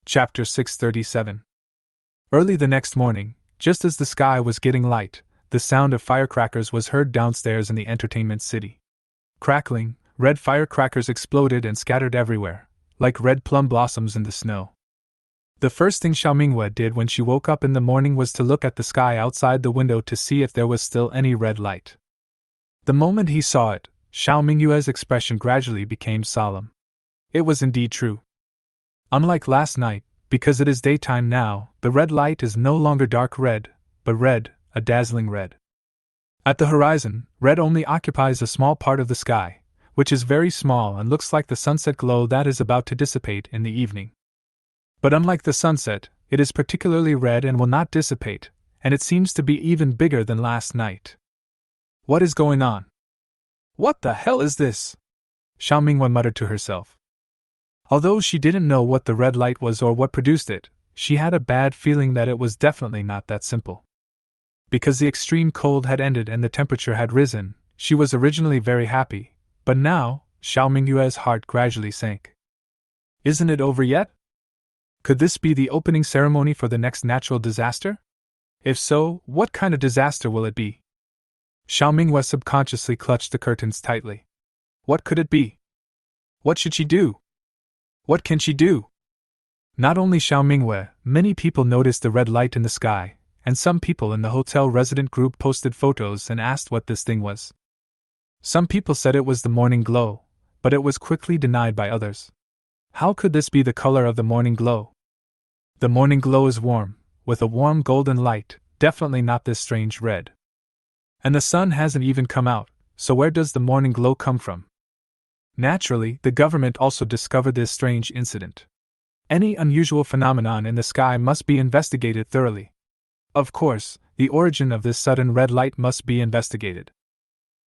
Chapter 637. Early the next morning, just as the sky was getting light, the sound of firecrackers was heard downstairs in the entertainment city. Crackling, red firecrackers exploded and scattered everywhere, like red plum blossoms in the snow. The first thing Xiao Mingwei did when she woke up in the morning was to look at the sky outside the window to see if there was still any red light. The moment he saw it, Xiao Mingwei's expression gradually became solemn. It was indeed true. Unlike last night, because it is daytime now, the red light is no longer dark red, but red, a dazzling red. At the horizon, red only occupies a small part of the sky, which is very small and looks like the sunset glow that is about to dissipate in the evening. But unlike the sunset, it is particularly red and will not dissipate, and it seems to be even bigger than last night. What is going on? What the hell is this? Xiao Mingwei muttered to herself. Although she didn't know what the red light was or what produced it, she had a bad feeling that it was definitely not that simple. Because the extreme cold had ended and the temperature had risen, she was originally very happy, but now, Xiao Mingwei's heart gradually sank. Isn't it over yet? Could this be the opening ceremony for the next natural disaster? If so, what kind of disaster will it be? Xiao Mingwei subconsciously clutched the curtains tightly. What could it be? What should she do? What can she do? Not only Xiao Mingwei, many people noticed the red light in the sky, and some people in the hotel resident group posted photos and asked what this thing was. Some people said it was the morning glow, but it was quickly denied by others. How could this be the color of the morning glow? The morning glow is warm, with a warm golden light, definitely not this strange red. And the sun hasn't even come out, so where does the morning glow come from? Naturally, the government also discovered this strange incident. Any unusual phenomenon in the sky must be investigated thoroughly. Of course, the origin of this sudden red light must be investigated.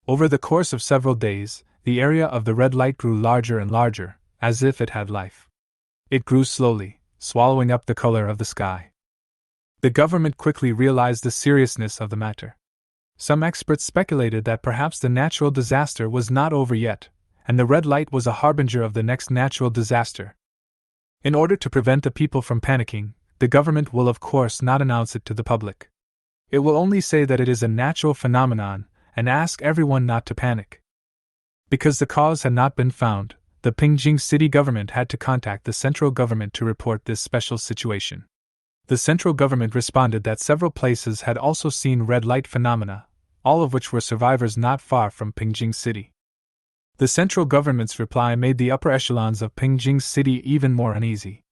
Over the course of several days, the area of the red light grew larger and larger, as if it had life. It grew slowly, swallowing up the color of the sky. The government quickly realized the seriousness of the matter. Some experts speculated that perhaps the natural disaster was not over yet, and the red light was a harbinger of the next natural disaster. In order to prevent the people from panicking, the government will of course not announce it to the public. It will only say that it is a natural phenomenon and ask everyone not to panic. Because the cause had not been found, the Beijing city government had to contact the central government to report this special situation. The central government responded that several places had also seen red light phenomena, all of which were survivors not far from Beijing city. The central government's reply made the upper echelons of Beijing city even more uneasy.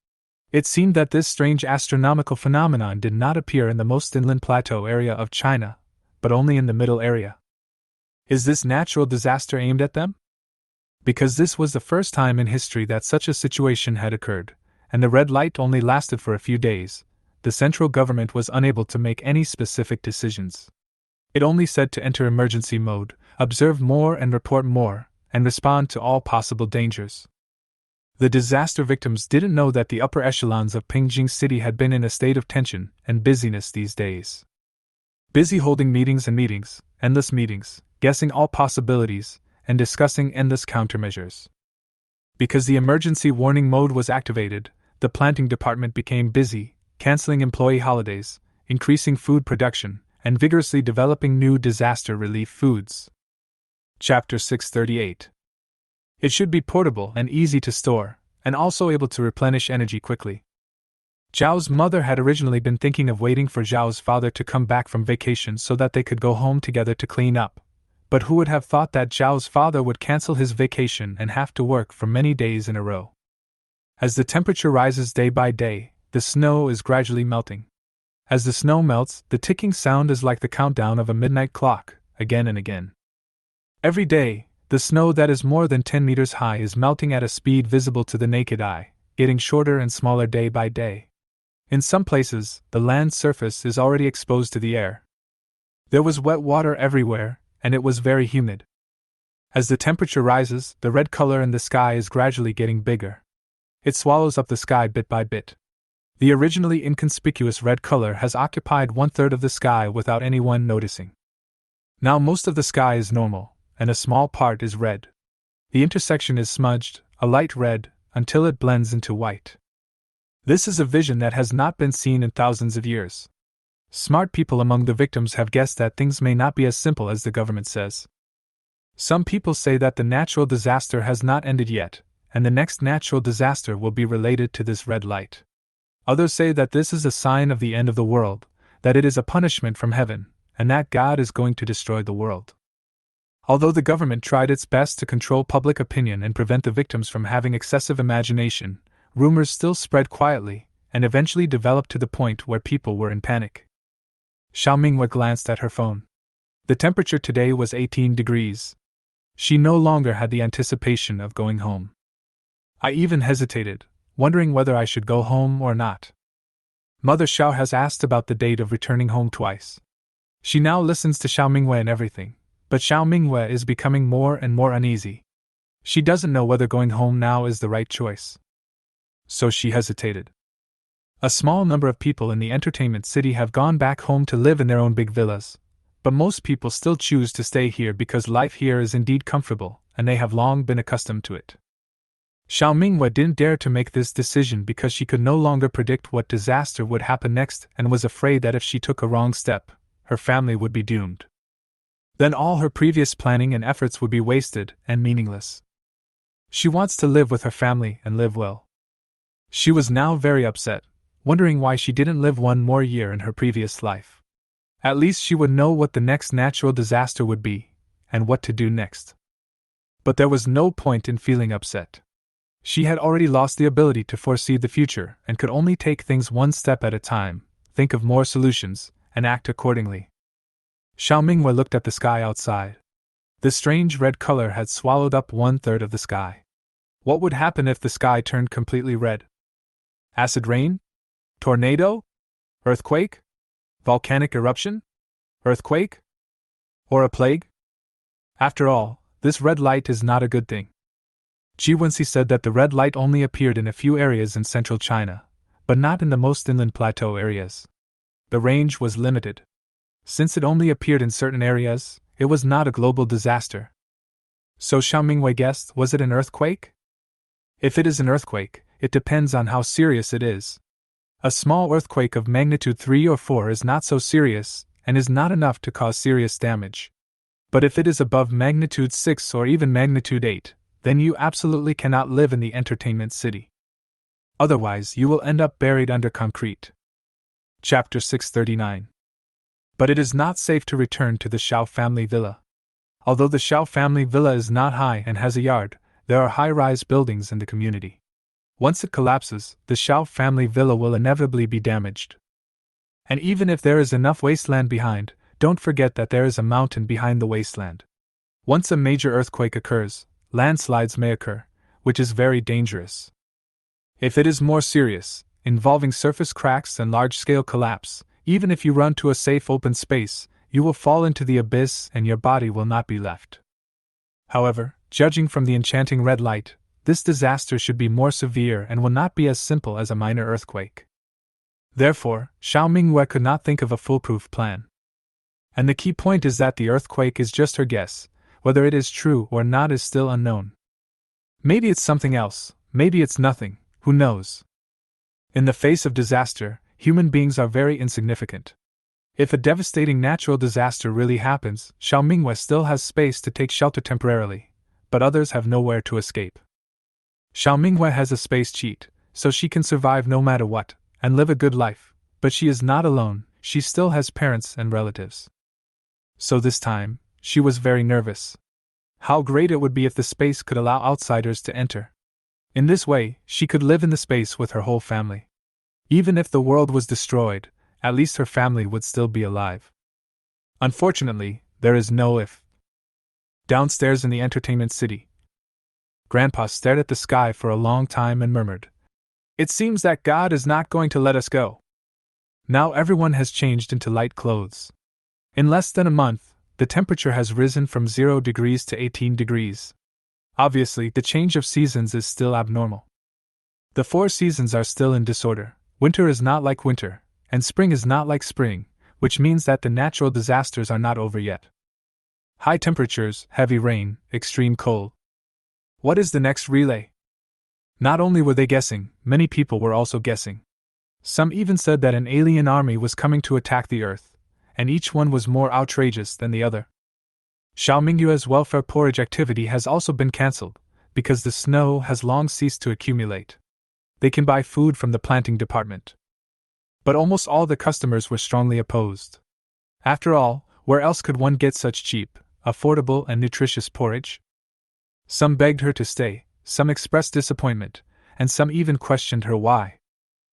It seemed that this strange astronomical phenomenon did not appear in the most inland plateau area of China, but only in the middle area. Is this natural disaster aimed at them? Because this was the first time in history that such a situation had occurred, and the red light only lasted for a few days, the central government was unable to make any specific decisions. It only said to enter emergency mode, observe more and report more, and respond to all possible dangers. The disaster victims didn't know that the upper echelons of Beijing city had been in a state of tension and busyness these days. Busy holding meetings and meetings, endless meetings, guessing all possibilities, and discussing endless countermeasures. Because the emergency warning mode was activated, the planting department became busy, canceling employee holidays, increasing food production, and vigorously developing new disaster relief foods. Chapter 638. It should be portable and easy to store, and also able to replenish energy quickly. Zhao's mother had originally been thinking of waiting for Zhao's father to come back from vacation so that they could go home together to clean up, but who would have thought that Zhao's father would cancel his vacation and have to work for many days in a row. As the temperature rises day by day, the snow is gradually melting. As the snow melts, the ticking sound is like the countdown of a midnight clock, again and again. Every day, the snow that is more than 10 meters high is melting at a speed visible to the naked eye, getting shorter and smaller day by day. In some places, the land surface is already exposed to the air. There was wet water everywhere, and it was very humid. As the temperature rises, the red color in the sky is gradually getting bigger. It swallows up the sky bit by bit. The originally inconspicuous red color has occupied 1/3 of the sky without anyone noticing. Now most of the sky is normal, and a small part is red. The intersection is smudged, a light red, until it blends into white. This is a vision that has not been seen in thousands of years. Smart people among the victims have guessed that things may not be as simple as the government says. Some people say that the natural disaster has not ended yet, and the next natural disaster will be related to this red light. Others say that this is a sign of the end of the world, that it is a punishment from heaven, and that God is going to destroy the world. Although the government tried its best to control public opinion and prevent the victims from having excessive imagination, rumors still spread quietly, and eventually developed to the point where people were in panic. Xiao Minghua glanced at her phone. The temperature today was 18 degrees. She no longer had the anticipation of going home. I even hesitated, wondering whether I should go home or not. Mother Xiao has asked about the date of returning home twice. She now listens to Xiao Minghua in everything, but Xiao Minghua is becoming more and more uneasy. She doesn't know whether going home now is the right choice. So she hesitated. A small number of people in the entertainment city have gone back home to live in their own big villas, but most people still choose to stay here because life here is indeed comfortable, and they have long been accustomed to it. Xiao Minghua didn't dare to make this decision because she could no longer predict what disaster would happen next and was afraid that if she took a wrong step, her family would be doomed. Then all her previous planning and efforts would be wasted and meaningless. She wants to live with her family and live well. She was now very upset, wondering why she didn't live one more year in her previous life. At least she would know what the next natural disaster would be, and what to do next. But there was no point in feeling upset. She had already lost the ability to foresee the future and could only take things one step at a time, think of more solutions, and act accordingly. Xiao Minghua looked at the sky outside. The strange red color had swallowed up 1/3 of the sky. What would happen if the sky turned completely red? Acid rain? Tornado? Earthquake? Volcanic eruption? Earthquake? Or a plague? After all, This red light is not a good thing. Jiwensi said that the red light only appeared in a few areas in central China, but not in the most inland plateau areas. The range was limited. Since it only appeared in certain areas, it was not a global disaster. So Xiao Mingwei guessed, was it an earthquake? If it is an earthquake, it depends on how serious it is. A small earthquake of magnitude 3 or 4 is not so serious, and is not enough to cause serious damage. But if it is above magnitude 6 or even magnitude 8, then you absolutely cannot live in the entertainment city. Otherwise, you will end up buried under concrete. Chapter 639. But it is not safe to return to the Xiao family villa. Although the Xiao family villa is not high and has a yard, there are high-rise buildings in the community. Once it collapses, the Xiao family villa will inevitably be damaged. And even if there is enough wasteland behind, don't forget that there is a mountain behind the wasteland. Once a major earthquake occurs, landslides may occur, which is very dangerous. If it is more serious, involving surface cracks and large-scale collapse, even if you run to a safe open space, you will fall into the abyss and your body will not be left. However, judging from the enchanting red light, this disaster should be more severe and will not be as simple as a minor earthquake. Therefore, Xiao Mingwei could not think of a foolproof plan. And the key point is that the earthquake is just her guess. Whether it is true or not is still unknown. Maybe it's something else, maybe it's nothing, who knows? In the face of disaster, human beings are very insignificant. If a devastating natural disaster really happens, Xiao Mingwei still has space to take shelter temporarily, but others have nowhere to escape. Xiao Mingwei has a space cheat, so she can survive no matter what, and live a good life, but she is not alone, she still has parents and relatives. So this time, she was very nervous. How great it would be if the space could allow outsiders to enter. In this way, she could live in the space with her whole family. Even if the world was destroyed, at least her family would still be alive. Unfortunately, there is no if. Downstairs in the entertainment city, Grandpa stared at the sky for a long time and murmured, "It seems that God is not going to let us go." Now everyone has changed into light clothes. In less than a month, the temperature has risen from 0 degrees to 18 degrees. Obviously, the change of seasons is still abnormal. The 4 seasons are still in disorder. Winter is not like winter, and spring is not like spring, which means that the natural disasters are not over yet. High temperatures, heavy rain, extreme cold. What is the next relay? Not only were they guessing, many people were also guessing. Some even said that an alien army was coming to attack the Earth, and each one was more outrageous than the other. Xiao Mingyue's welfare porridge activity has also been cancelled, because the snow has long ceased to accumulate. They can buy food from the planting department. But almost all the customers were strongly opposed. After all, where else could one get such cheap, affordable and nutritious porridge? Some begged her to stay, some expressed disappointment, and some even questioned her why.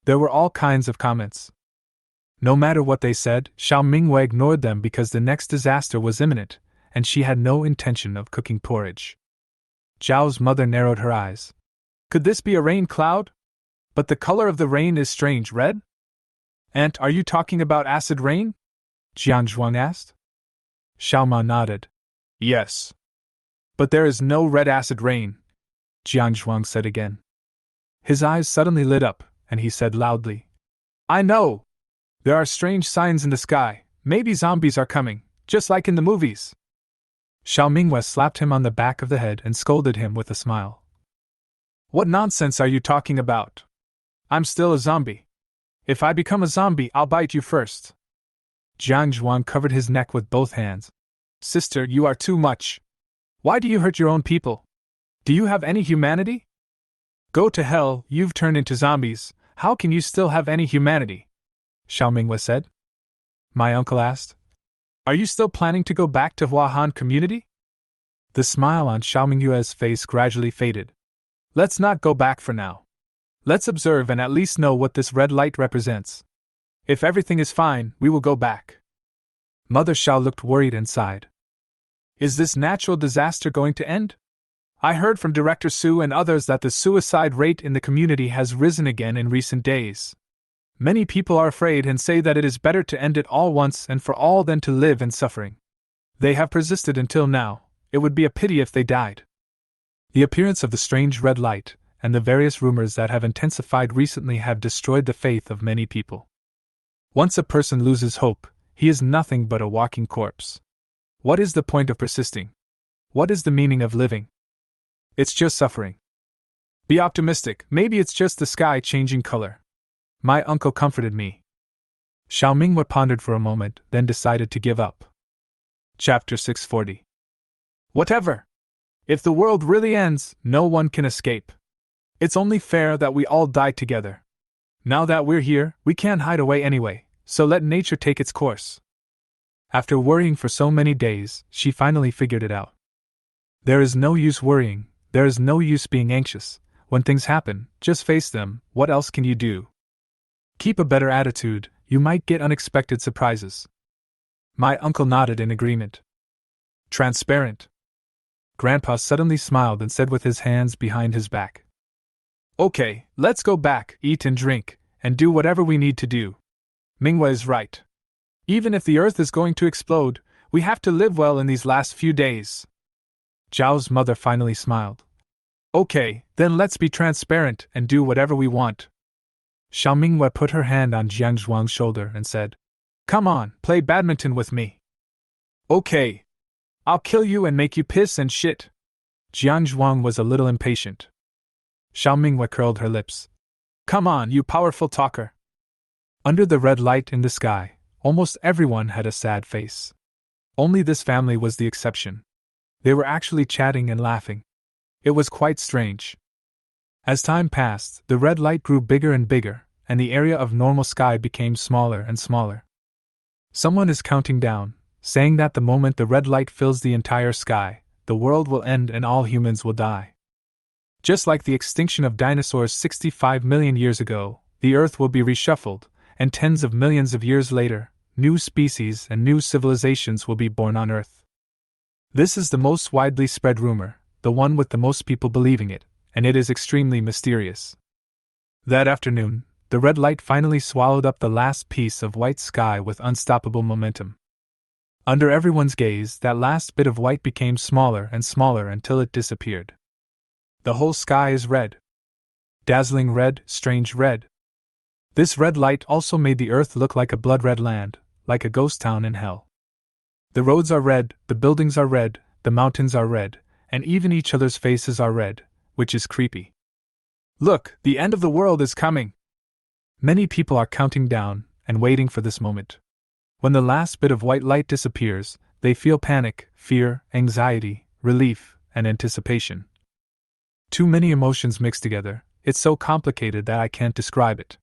There were all kinds of comments. No matter what they said, Xiao Mingwei ignored them because the next disaster was imminent, and she had no intention of cooking porridge. Zhao's mother narrowed her eyes. Could this be a rain cloud? But the color of the rain is strange red? Aunt, are you talking about acid rain? Jian Zhuang asked. Xiao Ma nodded. Yes. But there is no red acid rain, Jian Zhuang said again. His eyes suddenly lit up, and he said loudly, I know! There are strange signs in the sky, maybe zombies are coming, just like in the movies. Xiao Mingwei slapped him on the back of the head and scolded him with a smile. What nonsense are you talking about? I'm still a zombie. If I become a zombie, I'll bite you first. Jian Zhuang covered his neck with both hands. Sister, you are too much. Why do you hurt your own people? Do you have any humanity? Go to hell, you've turned into zombies, how can you still have any humanity? Xiao Mingwei said. My uncle asked. Are you still planning to go back to Huahan community? The smile on Xiao Mingyue's face gradually faded. Let's not go back for now. Let's observe and at least know what this red light represents. If everything is fine, we will go back. Mother Xiao looked worried and sighed. Is this natural disaster going to end? I heard from Director Su and others that the suicide rate in the community has risen again in recent days. Many people are afraid and say that it is better to end it all once and for all than to live in suffering. They have persisted until now, It would be a pity if they died. The appearance of the strange red light, and the various rumors that have intensified recently have destroyed the faith of many people. Once a person loses hope, he is nothing but a walking corpse. What is the point of persisting? What is the meaning of living? It's just suffering. Be optimistic, maybe it's just the sky changing color. My uncle comforted me. Xiao Minghua pondered for a moment, then decided to give up. Chapter 640. Whatever! If the world really ends, no one can escape. It's only fair that we all die together. Now that we're here, we can't hide away anyway, so let nature take its course. After worrying for so many days, she finally figured it out. There is no use worrying, there is no use being anxious. When things happen, just face them. What else can you do? Keep a better attitude, you might get unexpected surprises. My uncle nodded in agreement. Transparent. Grandpa suddenly smiled and said with his hands behind his back. Okay, let's go back, eat and drink, and do whatever we need to do. Minghua is right. Even if the earth is going to explode, we have to live well in these last few days. Zhao's mother finally smiled. Okay, then let's be transparent and do whatever we want. Xiao Minghua put her hand on Jiang Zhuang's shoulder and said, Come on, play badminton with me. Okay. I'll kill you and make you piss and shit. Jiang Zhuang was a little impatient. Xiao Minghua curled her lips. Come on, you powerful talker. Under the red light in the sky, almost everyone had a sad face. Only this family was the exception. They were actually chatting and laughing. It was quite strange. As time passed, the red light grew bigger and bigger, and the area of normal sky became smaller and smaller. Someone is counting down, saying that the moment the red light fills the entire sky, the world will end and all humans will die. Just like the extinction of dinosaurs 65 million years ago, the Earth will be reshuffled, and tens of millions of years later, new species and new civilizations will be born on Earth. This is the most widely spread rumor, the one with the most people believing it, and it is extremely mysterious. That afternoon, the red light finally swallowed up the last piece of white sky with unstoppable momentum. Under everyone's gaze, that last bit of white became smaller and smaller until it disappeared. The whole sky is red. Dazzling red, strange red. This red light also made the earth look like a blood-red land, like a ghost town in hell. The roads are red, the buildings are red, the mountains are red, and even each other's faces are red, which is creepy. Look, the end of the world is coming! Many people are counting down and waiting for this moment. When the last bit of white light disappears, they feel panic, fear, anxiety, relief, and anticipation. Too many emotions mixed together, it's so complicated that I can't describe it.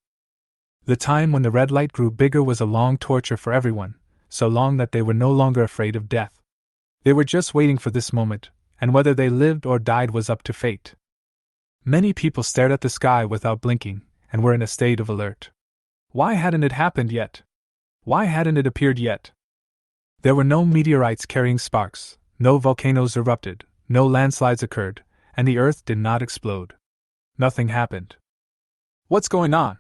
The time when the red light grew bigger was a long torture for everyone, so long that they were no longer afraid of death. They were just waiting for this moment, and whether they lived or died was up to fate. Many people stared at the sky without blinking, and were in a state of alert. Why hadn't it happened yet? Why hadn't it appeared yet? There were no meteorites carrying sparks, no volcanoes erupted, no landslides occurred, and the earth did not explode. Nothing happened. What's going on?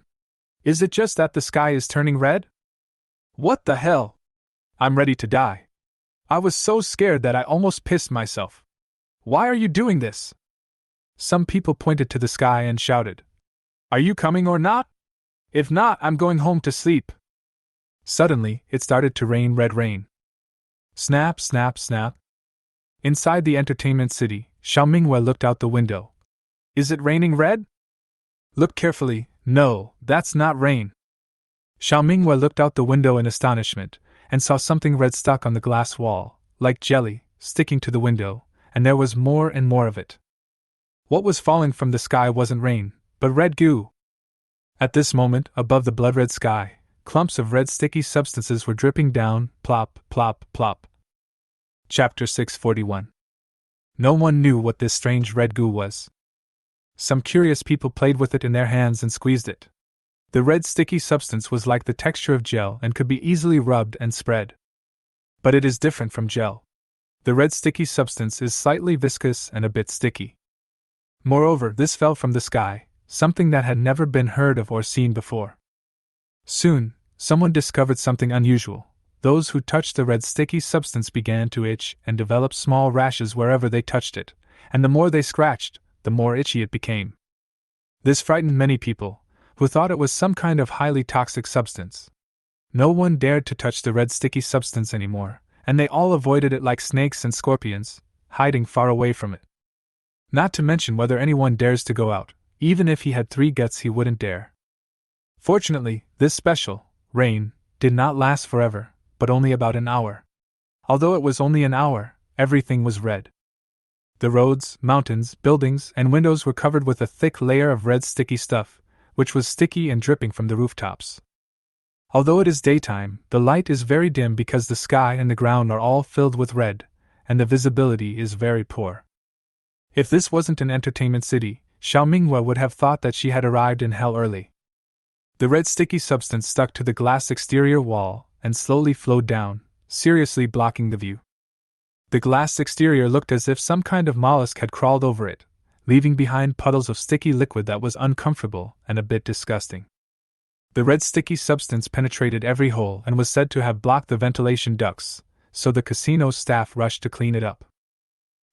Is it just that the sky is turning red? What the hell? I'm ready to die. I was so scared that I almost pissed myself. Why are you doing this? Some people pointed to the sky and shouted, Are you coming or not? If not, I'm going home to sleep. Suddenly, it started to rain red rain. Snap, snap, snap. Inside the entertainment city, Xiao Minghua looked out the window. Is it raining red? Look carefully. No, that's not rain. Xiao Minghua looked out the window in astonishment, and saw something red stuck on the glass wall, like jelly, sticking to the window, and there was more and more of it. What was falling from the sky wasn't rain, but red goo. At this moment, above the blood-red sky, clumps of red sticky substances were dripping down, plop, plop, plop. Chapter 641. No one knew what this strange red goo was. Some curious people played with it in their hands and squeezed it. The red sticky substance was like the texture of gel and could be easily rubbed and spread. But it is different from gel. The red sticky substance is slightly viscous and a bit sticky. Moreover, this fell from the sky, something that had never been heard of or seen before. Soon, someone discovered something unusual. those who touched the red sticky substance began to itch and develop small rashes wherever they touched it, and the more they scratched, the more itchy it became. This frightened many people, who thought it was some kind of highly toxic substance. No one dared to touch the red sticky substance anymore, and they all avoided it like snakes and scorpions, hiding far away from it. Not to mention whether anyone dares to go out, even if he had 3 guts he wouldn't dare. Fortunately, this special rain did not last forever, but only about an hour. Although it was only an hour, everything was red. The roads, mountains, buildings, and windows were covered with a thick layer of red sticky stuff, which was sticky and dripping from the rooftops. Although it is daytime, the light is very dim because the sky and the ground are all filled with red, and the visibility is very poor. If this wasn't an entertainment city, Xiao Minghua would have thought that she had arrived in hell early. The red sticky substance stuck to the glass exterior wall and slowly flowed down, seriously blocking the view. The glass exterior looked as if some kind of mollusk had crawled over it, leaving behind puddles of sticky liquid that was uncomfortable and a bit disgusting. The red sticky substance penetrated every hole and was said to have blocked the ventilation ducts, so the casino staff rushed to clean it up.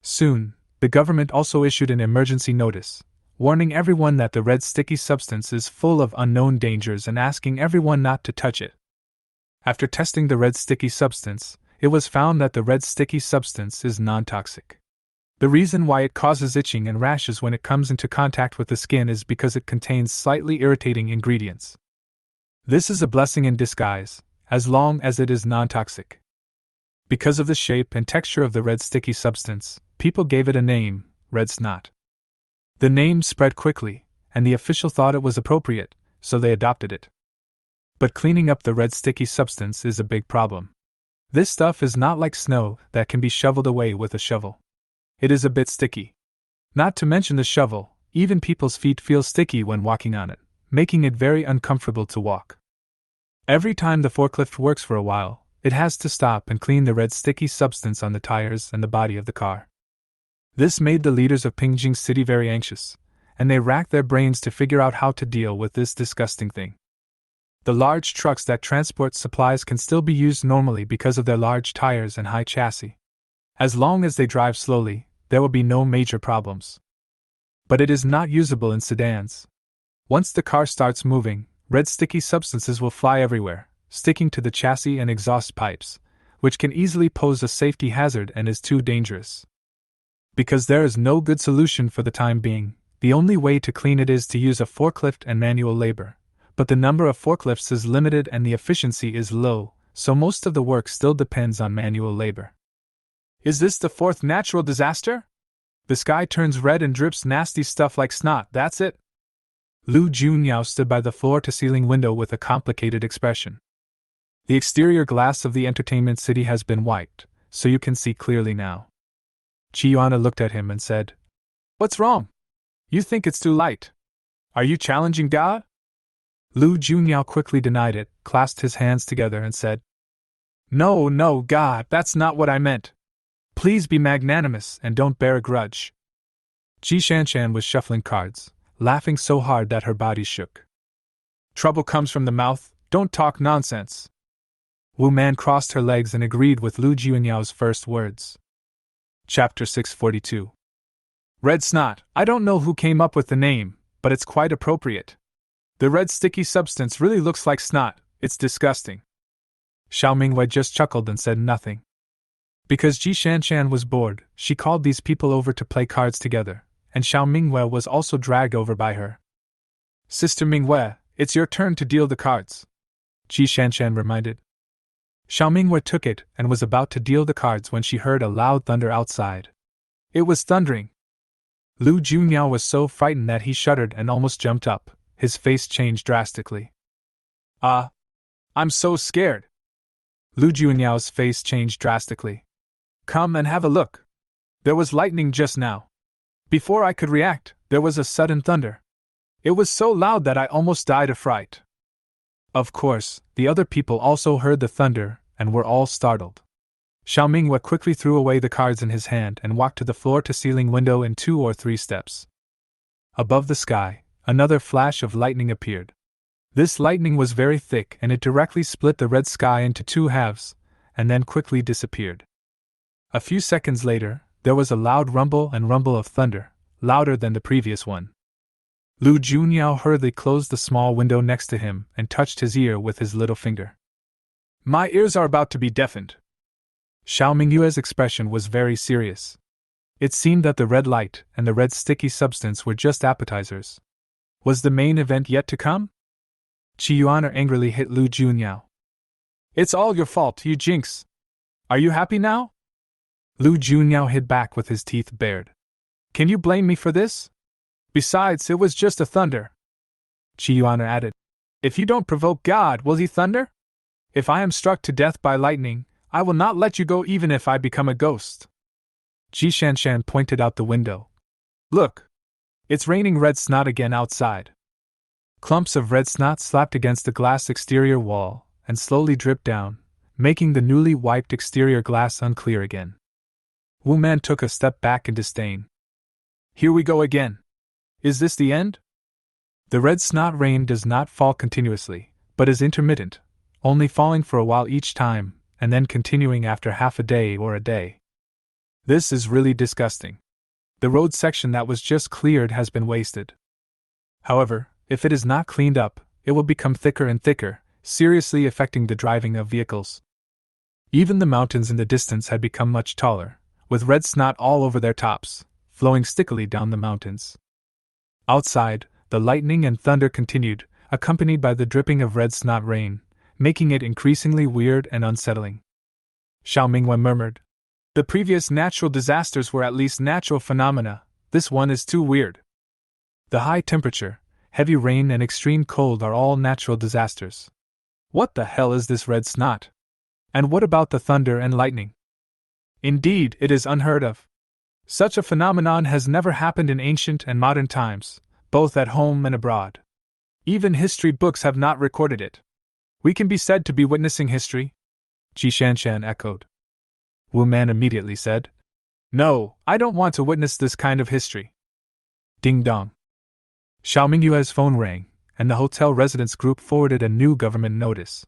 Soon, the government also issued an emergency notice, warning everyone that the red sticky substance is full of unknown dangers and asking everyone not to touch it. After testing the red sticky substance, it was found that the red sticky substance is non-toxic. The reason why it causes itching and rashes when it comes into contact with the skin is because it contains slightly irritating ingredients. This is a blessing in disguise, as long as it is non-toxic. Because of the shape and texture of the red sticky substance, people gave it a name, red snot. The name spread quickly, and the official thought it was appropriate, so they adopted it. But cleaning up the red sticky substance is a big problem. This stuff is not like snow that can be shoveled away with a shovel. It is a bit sticky. Not to mention the shovel, even people's feet feel sticky when walking on it, making it very uncomfortable to walk. Every time the forklift works for a while, it has to stop and clean the red sticky substance on the tires and the body of the car. This made the leaders of Pingjing City very anxious, and they racked their brains to figure out how to deal with this disgusting thing. The large trucks that transport supplies can still be used normally because of their large tires and high chassis. As long as they drive slowly, there will be no major problems. But it is not usable in sedans. Once the car starts moving, red sticky substances will fly everywhere, sticking to the chassis and exhaust pipes, which can easily pose a safety hazard and is too dangerous. Because there is no good solution for the time being, the only way to clean it is to use a forklift and manual labor. But the number of forklifts is limited and the efficiency is low, so most of the work still depends on manual labor. Is this the 4th natural disaster? The sky turns red and drips nasty stuff like snot, that's it? Lu Junyao stood by the floor-to-ceiling window with a complicated expression. The exterior glass of the entertainment city has been wiped, so you can see clearly now. Chiana looked at him and said, "What's wrong? You think it's too light? Are you challenging God?" Lu Junyao quickly denied it, clasped his hands together and said, No, God, that's not what I meant. Please be magnanimous and don't bear a grudge." Ji Shanshan was shuffling cards, laughing so hard that her body shook. "Trouble comes from the mouth, don't talk nonsense." Wu Man crossed her legs and agreed with Lu Junyao's first words. Chapter 642. Red snot, I don't know who came up with the name, but it's quite appropriate. The red sticky substance really looks like snot, it's disgusting. Xiao Mingwei just chuckled and said nothing. Because Ji Shanshan was bored, she called these people over to play cards together, and Xiao Mingwei was also dragged over by her. "Sister Mingwei, it's your turn to deal the cards," Ji Shanshan reminded. Xiao Mingwei took it and was about to deal the cards when she heard a loud thunder outside. It was thundering. Lu Junyao was so frightened that he shuddered and almost jumped up, his face changed drastically. I'm so scared." Lu Junyao's face changed drastically. "Come and have a look. There was lightning just now. Before I could react, there was a sudden thunder. It was so loud that I almost died of fright." Of course, the other people also heard the thunder and were all startled. Xiao Mingwei quickly threw away the cards in his hand and walked to the floor-to-ceiling window in 2 or 3 steps. Above the sky, another flash of lightning appeared. This lightning was very thick and it directly split the red sky into two halves, and then quickly disappeared. A few seconds later, there was a loud rumble and rumble of thunder, louder than the previous one. Lu Junyao hurriedly closed the small window next to him and touched his ear with his little finger. My ears are about to be deafened. Xiao Mingyue's expression was very serious. It seemed that the red light and the red sticky substance were just appetizers. Was the main event yet to come? Qiyuan angrily hit Lu Junyao. It's all your fault, you jinx. Are you happy now? Lu Junyao hit back with his teeth bared. Can you blame me for this? Besides, it was just a thunder. Qiyuan added. If you don't provoke God, will he thunder? If I am struck to death by lightning, I will not let you go even if I become a ghost. Ji Shanshan pointed out the window. Look! It's raining red snot again outside. Clumps of red snot slapped against the glass exterior wall and slowly dripped down, making the newly wiped exterior glass unclear again. Wu Man took a step back in disdain. Here we go again. Is this the end? The red snot rain does not fall continuously, but is intermittent, only falling for a while each time, and then continuing after half a day or a day. This is really disgusting. The road section that was just cleared has been wasted. However, if it is not cleaned up, it will become thicker and thicker, seriously affecting the driving of vehicles. Even the mountains in the distance had become much taller, with red snot all over their tops, flowing stickily down the mountains. Outside, the lightning and thunder continued, accompanied by the dripping of red snot rain, making it increasingly weird and unsettling. Xiao Mingyue murmured. The previous natural disasters were at least natural phenomena, this one is too weird. The high temperature, heavy rain and extreme cold are all natural disasters. What the hell is this red snot? And what about the thunder and lightning? Indeed, it is unheard of. Such a phenomenon has never happened in ancient and modern times, both at home and abroad. Even history books have not recorded it. We can be said to be witnessing history? Ji Shanshan echoed. Wu Man immediately said, No, I don't want to witness this kind of history. Ding dong. Xiao Mingyue's phone rang, and the hotel residence group forwarded a new government notice.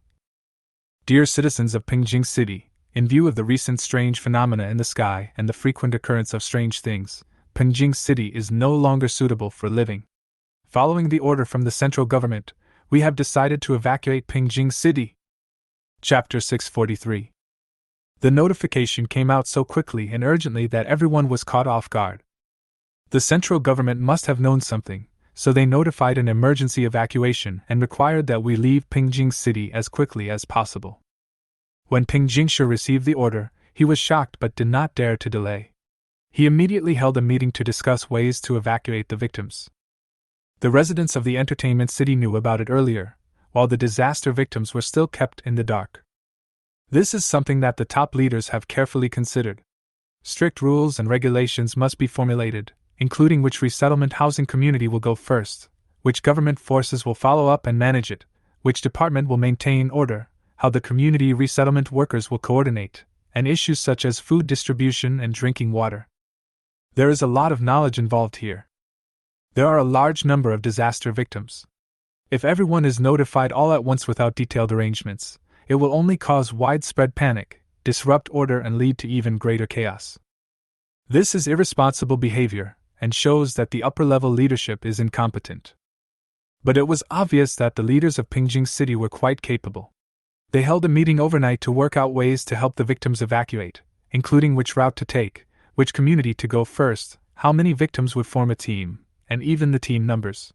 Dear citizens of Pingjing City, in view of the recent strange phenomena in the sky and the frequent occurrence of strange things, Pingjing City is no longer suitable for living. Following the order from the central government, we have decided to evacuate Pingjing City. Chapter 643. The notification came out so quickly and urgently that everyone was caught off guard. The central government must have known something, so they notified an emergency evacuation and required that we leave Pingjing City as quickly as possible. When Ping Jingshe received the order, he was shocked but did not dare to delay. He immediately held a meeting to discuss ways to evacuate the victims. The residents of the entertainment city knew about it earlier, while the disaster victims were still kept in the dark. This is something that the top leaders have carefully considered. Strict rules and regulations must be formulated, including which resettlement housing community will go first, which government forces will follow up and manage it, which department will maintain order, how the community resettlement workers will coordinate, and issues such as food distribution and drinking water. There is a lot of knowledge involved here. There are a large number of disaster victims. If everyone is notified all at once without detailed arrangements, it will only cause widespread panic, disrupt order, and lead to even greater chaos. This is irresponsible behavior, and shows that the upper-level leadership is incompetent. But it was obvious that the leaders of Pingjing City were quite capable. They held a meeting overnight to work out ways to help the victims evacuate, including which route to take, which community to go first, how many victims would form a team, and even the team numbers.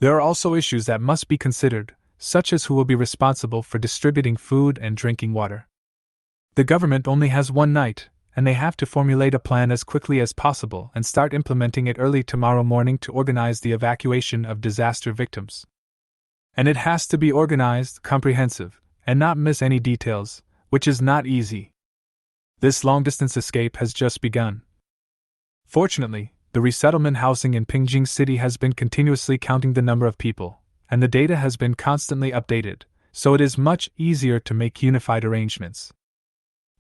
There are also issues that must be considered, such as who will be responsible for distributing food and drinking water. The government only has one night, and they have to formulate a plan as quickly as possible and start implementing it early tomorrow morning to organize the evacuation of disaster victims. And it has to be organized, comprehensive, and not miss any details, which is not easy. This long-distance escape has just begun. Fortunately, the resettlement housing in Pingjing City has been continuously counting the number of people, and the data has been constantly updated, so it is much easier to make unified arrangements.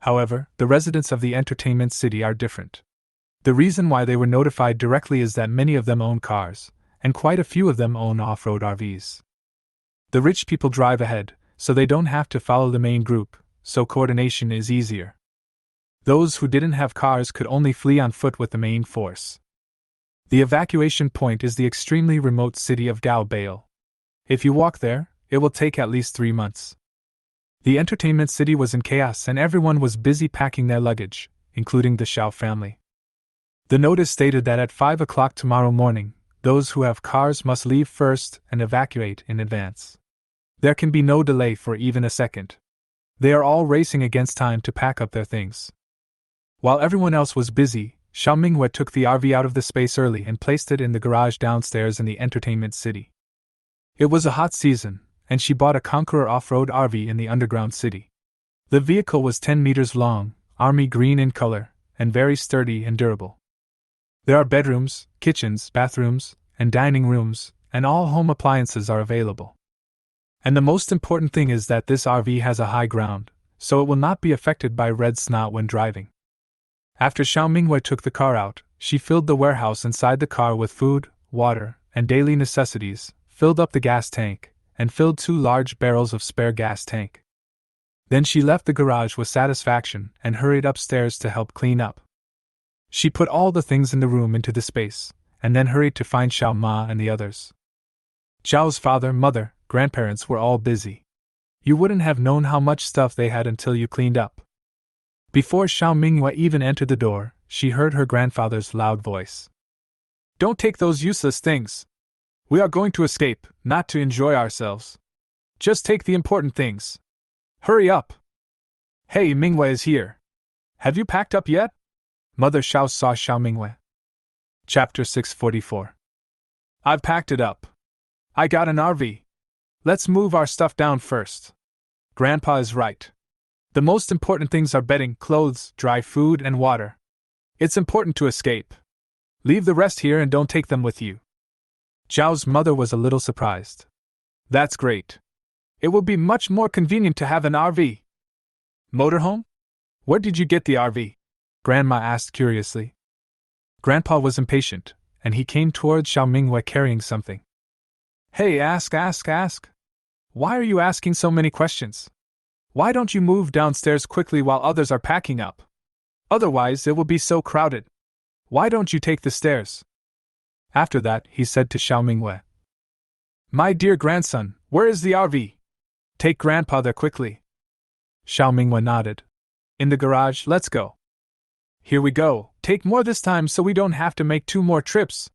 However, the residents of the entertainment city are different. The reason why they were notified directly is that many of them own cars, and quite a few of them own off-road RVs. The rich people drive ahead, so they don't have to follow the main group, so coordination is easier. Those who didn't have cars could only flee on foot with the main force. The evacuation point is the extremely remote city of Gale. If you walk there, it will take at least 3 months. The entertainment city was in chaos and everyone was busy packing their luggage, including the Xiao family. The notice stated that at 5 o'clock tomorrow morning, those who have cars must leave first and evacuate in advance. There can be no delay for even a second. They are all racing against time to pack up their things. While everyone else was busy, Xiao Minghua took the RV out of the space early and placed it in the garage downstairs in the entertainment city. It was a hot season, and she bought a Conqueror off-road RV in the underground city. The vehicle was 10 meters long, army green in color, and very sturdy and durable. There are bedrooms, kitchens, bathrooms, and dining rooms, and all home appliances are available. And the most important thing is that this RV has a high ground, so it will not be affected by red snot when driving. After Xiao Minghua took the car out, she filled the warehouse inside the car with food, water, and daily necessities, filled up the gas tank, and filled 2 large barrels of spare gas tank. Then she left the garage with satisfaction and hurried upstairs to help clean up. She put all the things in the room into the space, and then hurried to find Xiao Ma and the others. Xiao's father, mother, grandparents were all busy. You wouldn't have known how much stuff they had until you cleaned up. Before Xiao Minghua even entered the door, she heard her grandfather's loud voice. "Don't take those useless things. We are going to escape, not to enjoy ourselves. Just take the important things. Hurry up." "Hey, Minghua is here. Have you packed up yet?" Mother Xiao saw Xiao Minghua. Chapter 644. "I've packed it up. I got an RV. Let's move our stuff down first. Grandpa is right. The most important things are bedding, clothes, dry food, and water. It's important to escape. Leave the rest here and don't take them with you." Zhao's mother was a little surprised. "That's great. It will be much more convenient to have an RV. Motorhome? Where did you get the RV?" Grandma asked curiously. Grandpa was impatient, and he came towards Xiao Minghua carrying something. "Hey, ask. Why are you asking so many questions? Why don't you move downstairs quickly while others are packing up? Otherwise it will be so crowded. Why don't you take the stairs?" After that, he said to Xiao Minghua, "My dear grandson, where is the RV? Take Grandpa there quickly." Xiao Minghua nodded. "In the garage, let's go." "Here we go, take more this time so we don't have to make 2 more trips."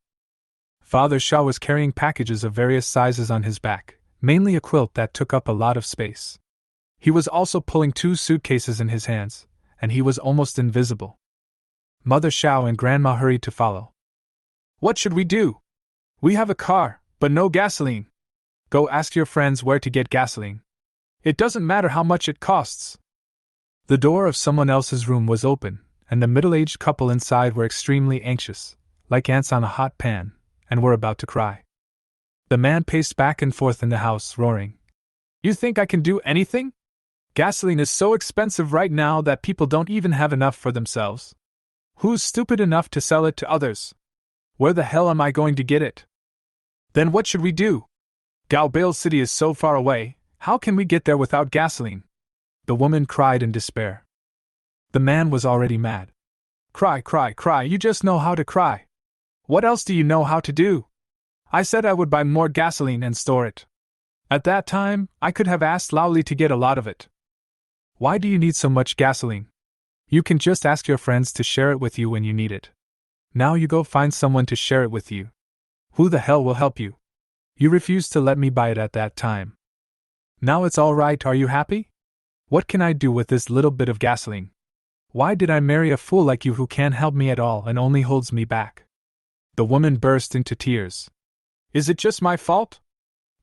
Father Xiao was carrying packages of various sizes on his back, mainly a quilt that took up a lot of space. He was also pulling 2 suitcases in his hands, and he was almost invisible. Mother Xiao and Grandma hurried to follow. "What should we do? We have a car, but no gasoline. Go ask your friends where to get gasoline. It doesn't matter how much it costs." The door of someone else's room was open, and the middle-aged couple inside were extremely anxious, like ants on a hot pan, and were about to cry. The man paced back and forth in the house, roaring, "You think I can do anything? Gasoline is so expensive right now that people don't even have enough for themselves. Who's stupid enough to sell it to others? Where the hell am I going to get it? Then what should we do? Gale City is so far away, how can we get there without gasoline?" The woman cried in despair. The man was already mad. Cry, you just know how to cry. What else do you know how to do? I said I would buy more gasoline and store it. At that time, I could have asked Laoli to get a lot of it. Why do you need so much gasoline? You can just ask your friends to share it with you when you need it. Now you go find someone to share it with you. Who the hell will help you? You refused to let me buy it at that time. Now it's all right, are you happy? What can I do with this little bit of gasoline? Why did I marry a fool like you who can't help me at all and only holds me back? The woman burst into tears. Is it just my fault?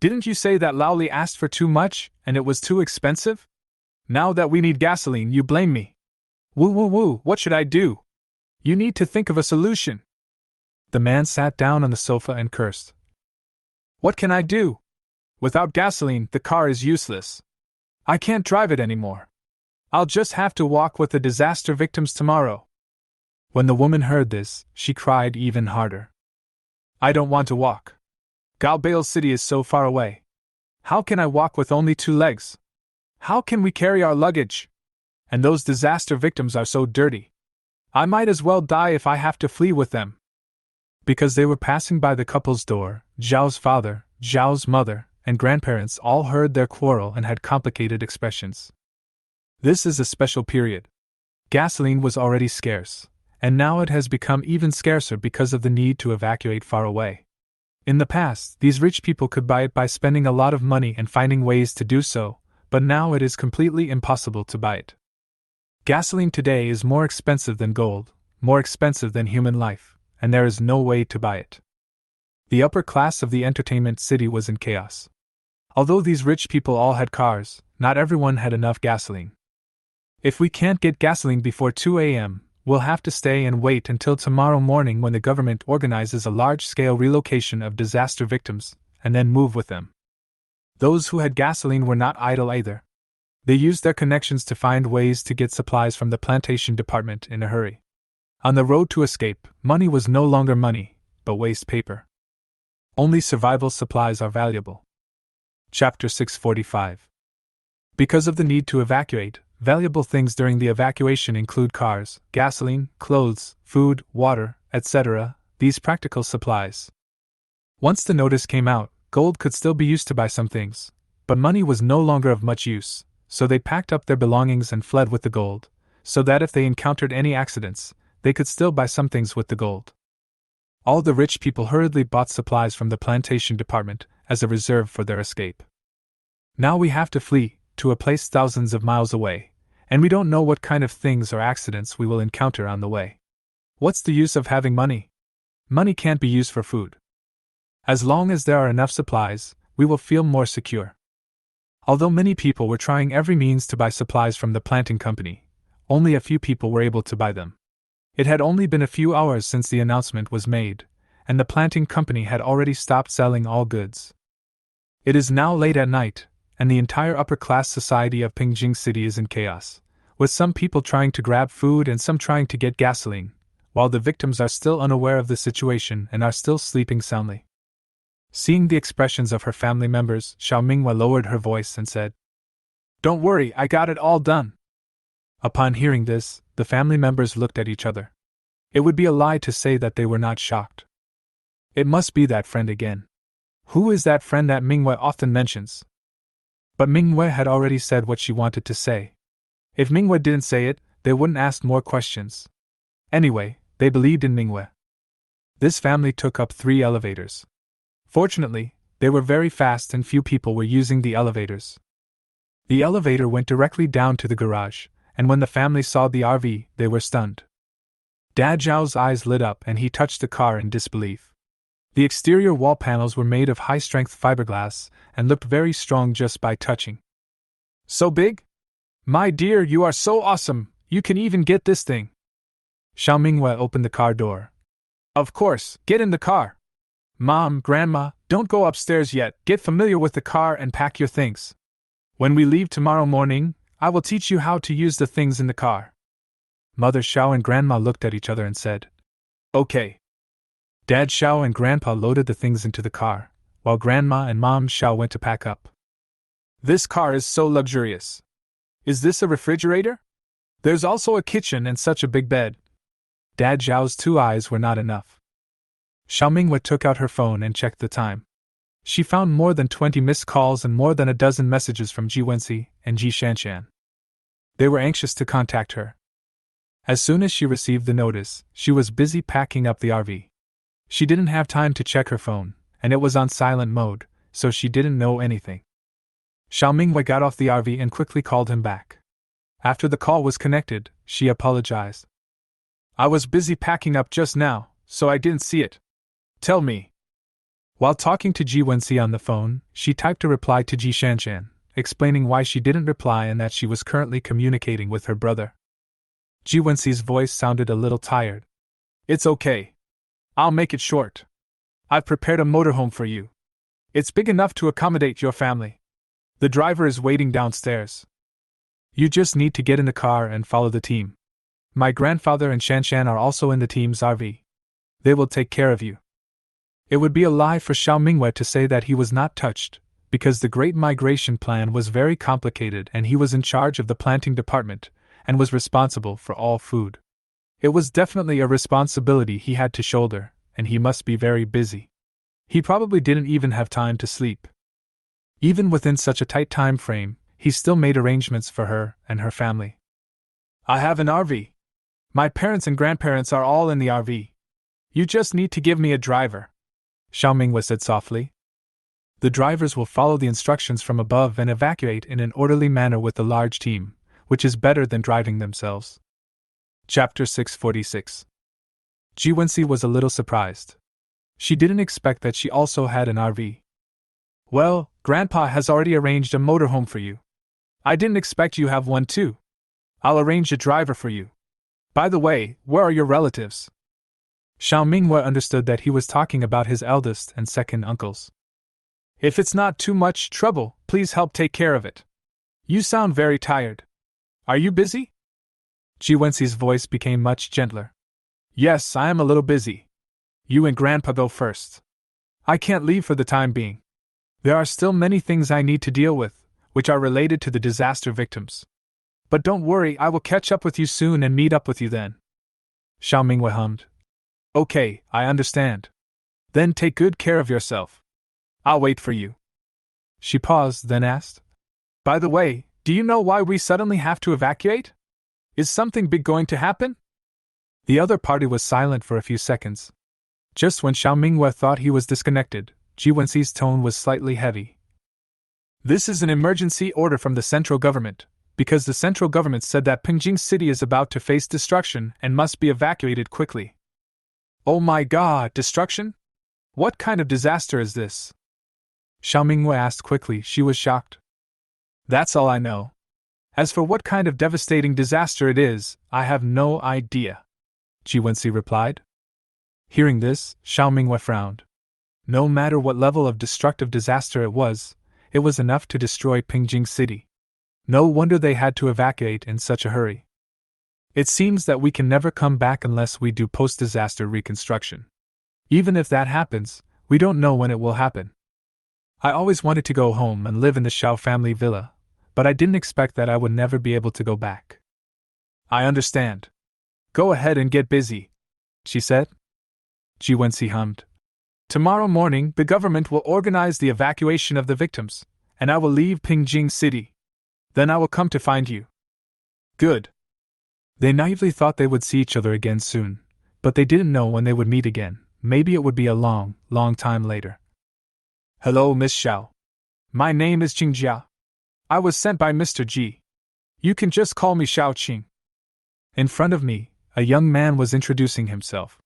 Didn't you say that Laoli asked for too much and it was too expensive? Now that we need gasoline, you blame me. Woo, what should I do? You need to think of a solution. The man sat down on the sofa and cursed. What can I do? Without gasoline, the car is useless. I can't drive it anymore. I'll just have to walk with the disaster victims tomorrow. When the woman heard this, she cried even harder. I don't want to walk. Gale City is so far away. How can I walk with only 2 legs? How can we carry our luggage? And those disaster victims are so dirty. I might as well die if I have to flee with them. Because they were passing by the couple's door, Zhao's father, Zhao's mother, and grandparents all heard their quarrel and had complicated expressions. This is a special period. Gasoline was already scarce, and now it has become even scarcer because of the need to evacuate far away. In the past, these rich people could buy it by spending a lot of money and finding ways to do so, but now it is completely impossible to buy it. Gasoline today is more expensive than gold, more expensive than human life, and there is no way to buy it. The upper class of the entertainment city was in chaos. Although these rich people all had cars, not everyone had enough gasoline. If we can't get gasoline before 2 a.m., we'll have to stay and wait until tomorrow morning when the government organizes a large-scale relocation of disaster victims, and then move with them. Those who had gasoline were not idle either. They used their connections to find ways to get supplies from the plantation department in a hurry. On the road to escape, money was no longer money, but waste paper. Only survival supplies are valuable. Chapter 645. Because of the need to evacuate, valuable things during the evacuation include cars, gasoline, clothes, food, water, etc., these practical supplies. Once the notice came out, gold could still be used to buy some things, but money was no longer of much use, so they packed up their belongings and fled with the gold, so that if they encountered any accidents, they could still buy some things with the gold. All the rich people hurriedly bought supplies from the plantation department as a reserve for their escape. Now we have to flee to a place thousands of miles away, and we don't know what kind of things or accidents we will encounter on the way. What's the use of having money? Money can't be used for food. As long as there are enough supplies, we will feel more secure. Although many people were trying every means to buy supplies from the planting company, only a few people were able to buy them. It had only been a few hours since the announcement was made, and the planting company had already stopped selling all goods. It is now late at night, and the entire upper-class society of Pingjing City is in chaos, with some people trying to grab food and some trying to get gasoline, while the victims are still unaware of the situation and are still sleeping soundly. Seeing the expressions of her family members, Xiao Minghua lowered her voice and said, "Don't worry, I got it all done." Upon hearing this, the family members looked at each other. It would be a lie to say that they were not shocked. It must be that friend again. Who is that friend that Minghua often mentions? But Minghua had already said what she wanted to say. If Minghua didn't say it, they wouldn't ask more questions. Anyway, they believed in Minghua. This family took up 3 elevators. Fortunately, they were very fast and few people were using the elevators. The elevator went directly down to the garage, and when the family saw the RV, they were stunned. Dad Zhao's eyes lit up and he touched the car in disbelief. The exterior wall panels were made of high-strength fiberglass and looked very strong just by touching. "So big? My dear, you are so awesome, you can even get this thing." Xiao Minghua opened the car door. "Of course, get in the car. Mom, Grandma, don't go upstairs yet, get familiar with the car and pack your things. When we leave tomorrow morning, I will teach you how to use the things in the car." Mother Xiao and Grandma looked at each other and said, "Okay." Dad Xiao and Grandpa loaded the things into the car, while Grandma and Mom Xiao went to pack up. "This car is so luxurious. Is this a refrigerator? There's also a kitchen and such a big bed." Dad Xiao's 2 eyes were not enough. Xiao Minghua took out her phone and checked the time. She found more than 20 missed calls and more than a dozen messages from Ji Wenxi and Ji Shanshan. They were anxious to contact her. As soon as she received the notice, she was busy packing up the RV. She didn't have time to check her phone, and it was on silent mode, so she didn't know anything. Xiao Minghua got off the RV and quickly called him back. After the call was connected, she apologized. "I was busy packing up just now, so I didn't see it. Tell me." While talking to Ji Wenxi on the phone, she typed a reply to Ji Shanshan, explaining why she didn't reply and that she was currently communicating with her brother. Ji Wenxi's voice sounded a little tired. "It's okay. I'll make it short. I've prepared a motorhome for you. It's big enough to accommodate your family. The driver is waiting downstairs. You just need to get in the car and follow the team. My grandfather and Shanshan are also in the team's RV. They will take care of you." It would be a lie for Xiao Minghua to say that he was not touched, because the Great Migration Plan was very complicated and he was in charge of the planting department and was responsible for all food. It was definitely a responsibility he had to shoulder, and he must be very busy. He probably didn't even have time to sleep. Even within such a tight time frame, he still made arrangements for her and her family. I have an RV. My parents and grandparents are all in the RV. You just need to give me a driver, Xiao Minghua said softly. The drivers will follow the instructions from above and evacuate in an orderly manner with a large team, which is better than driving themselves. Chapter 646. Ji Wenxi was a little surprised. She didn't expect that she also had an RV. Well, Grandpa has already arranged a motorhome for you. I didn't expect you have one too. I'll arrange a driver for you. By the way, where are your relatives? Xiao Minghua understood that he was talking about his eldest and second uncles. If it's not too much trouble, please help take care of it. You sound very tired. Are you busy? Ji Wenxi's voice became much gentler. Yes, I am a little busy. You and Grandpa go first. I can't leave for the time being. There are still many things I need to deal with, which are related to the disaster victims. But don't worry, I will catch up with you soon and meet up with you then. Xiao Minghua hummed. Okay, I understand. Then take good care of yourself. I'll wait for you. She paused, then asked, By the way, do you know why we suddenly have to evacuate? Is something big going to happen? The other party was silent for a few seconds. Just when Xiao Minghua thought he was disconnected, Ji Wenxi's tone was slightly heavy. This is an emergency order from the central government, because the central government said that Pingjing City is about to face destruction and must be evacuated quickly. Oh my god, destruction? What kind of disaster is this? Xiao Minghua asked quickly. She was shocked. That's all I know. As for what kind of devastating disaster it is, I have no idea, Ji Wenxi replied. Hearing this, Xiao Minghua frowned. No matter what level of destructive disaster it was enough to destroy Pingjing City. No wonder they had to evacuate in such a hurry. It seems that we can never come back unless we do post-disaster reconstruction. Even if that happens, we don't know when it will happen. I always wanted to go home and live in the Xiao family villa, but I didn't expect that I would never be able to go back. I understand. Go ahead and get busy, she said. Ji Wenxi hummed. Tomorrow morning, the government will organize the evacuation of the victims, and I will leave Pingjing City. Then I will come to find you. Good. They naively thought they would see each other again soon, but they didn't know when they would meet again. Maybe it would be a long, long time later. Hello, Miss Xiao. My name is Qingjia. I was sent by Mr. Ji. You can just call me Xiao Qing. In front of me, a young man was introducing himself.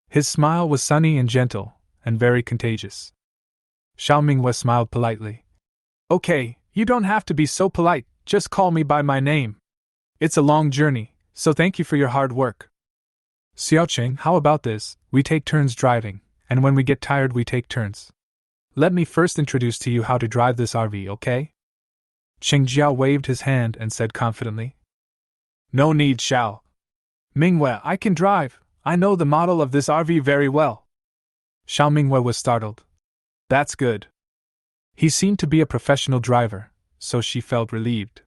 His smile was sunny and gentle, and very contagious. Xiao Minghua smiled politely. Okay, you don't have to be so polite, just call me by my name. It's a long journey, so thank you for your hard work. Xiaoqing, how about this? We take turns driving, and when we get tired we take turns. Let me first introduce to you how to drive this RV, okay? Qingjia waved his hand and said confidently. No need, Xiao. Minghua, I can drive. I know the model of this RV very well. Xiao Minghua was startled. That's good. He seemed to be a professional driver, so she felt relieved.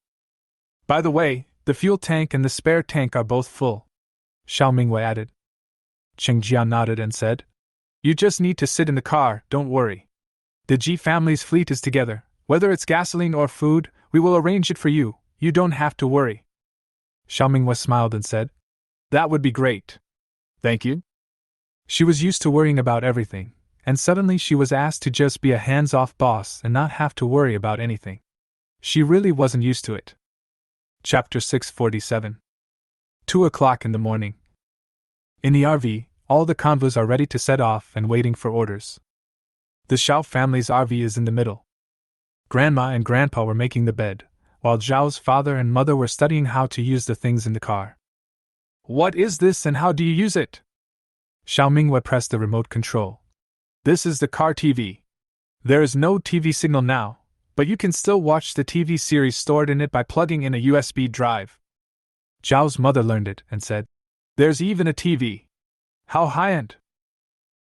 By the way, the fuel tank and the spare tank are both full, Xiao Minghua added. Qingjia nodded and said, You just need to sit in the car, don't worry. The Ji family's fleet is together. Whether it's gasoline or food, we will arrange it for you, you don't have to worry. Xiao Minghua smiled and said, That would be great. Thank you. She was used to worrying about everything, and suddenly she was asked to just be a hands-off boss and not have to worry about anything. She really wasn't used to it. Chapter 647. 2 o'clock in the morning. In the RV, all the convoys are ready to set off and waiting for orders. The Xiao family's RV is in the middle. Grandma and Grandpa were making the bed, while Zhao's father and mother were studying how to use the things in the car. What is this and how do you use it? Xiao Minghua pressed the remote control. This is the car TV. There is no TV signal now, but you can still watch the TV series stored in it by plugging in a USB drive. Zhao's mother learned it and said, There's even a TV. How high-end.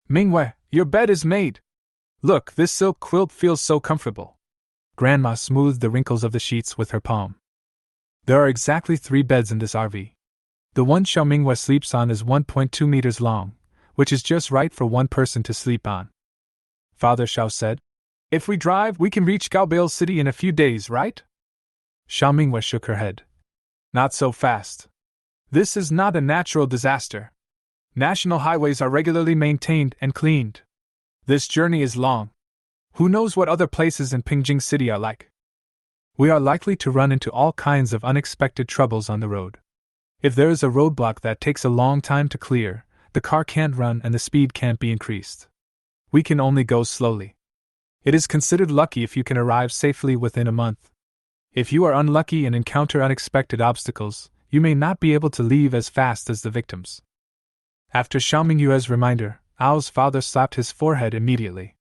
Minghua, your bed is made. Look, this silk quilt feels so comfortable. Grandma smoothed the wrinkles of the sheets with her palm. There are exactly 3 beds in this RV. The one Xiaomingwei sleeps on is 1.2 meters long, which is just right for one person to sleep on. Father Xiao said. If we drive, we can reach Gale City in a few days, right? Xiaomingwei shook her head. Not so fast. This is not a natural disaster. National highways are regularly maintained and cleaned. This journey is long. Who knows what other places in Pingjing City are like? We are likely to run into all kinds of unexpected troubles on the road. If there is a roadblock that takes a long time to clear, the car can't run and the speed can't be increased. We can only go slowly. It is considered lucky if you can arrive safely within a month. If you are unlucky and encounter unexpected obstacles, you may not be able to leave as fast as the victims. After Xiaomingyue's reminder, Ao's father slapped his forehead immediately.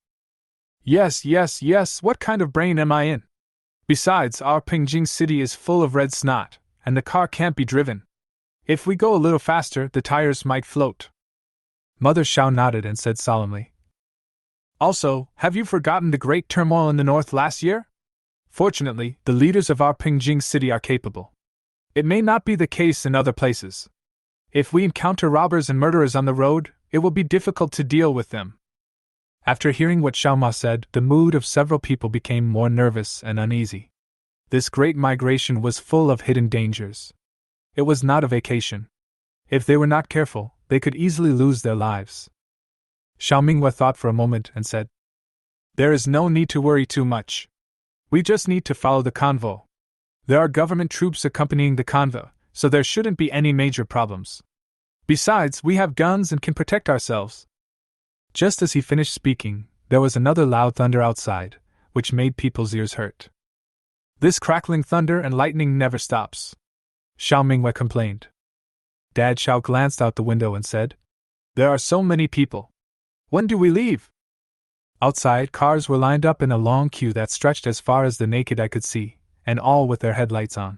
Yes, what kind of brain am I in? Besides, our Pingjing City is full of red snot, and the car can't be driven. If we go a little faster, the tires might float. Mother Xiao nodded and said solemnly. Also, have you forgotten the great turmoil in the north last year? Fortunately, the leaders of our Pingjing City are capable. It may not be the case in other places. If we encounter robbers and murderers on the road, it will be difficult to deal with them. After hearing what Xiao Ma said, the mood of several people became more nervous and uneasy. This great migration was full of hidden dangers. It was not a vacation. If they were not careful, they could easily lose their lives. Xiaomingwei thought for a moment and said, There is no need to worry too much. We just need to follow the convoy. There are government troops accompanying the convoy, so there shouldn't be any major problems. Besides, we have guns and can protect ourselves. Just as he finished speaking, there was another loud thunder outside, which made people's ears hurt. This crackling thunder and lightning never stops, Xiaomingwei complained. Dad Xiao glanced out the window and said, There are so many people. When do we leave? Outside, cars were lined up in a long queue that stretched as far as the naked eye could see, and all with their headlights on.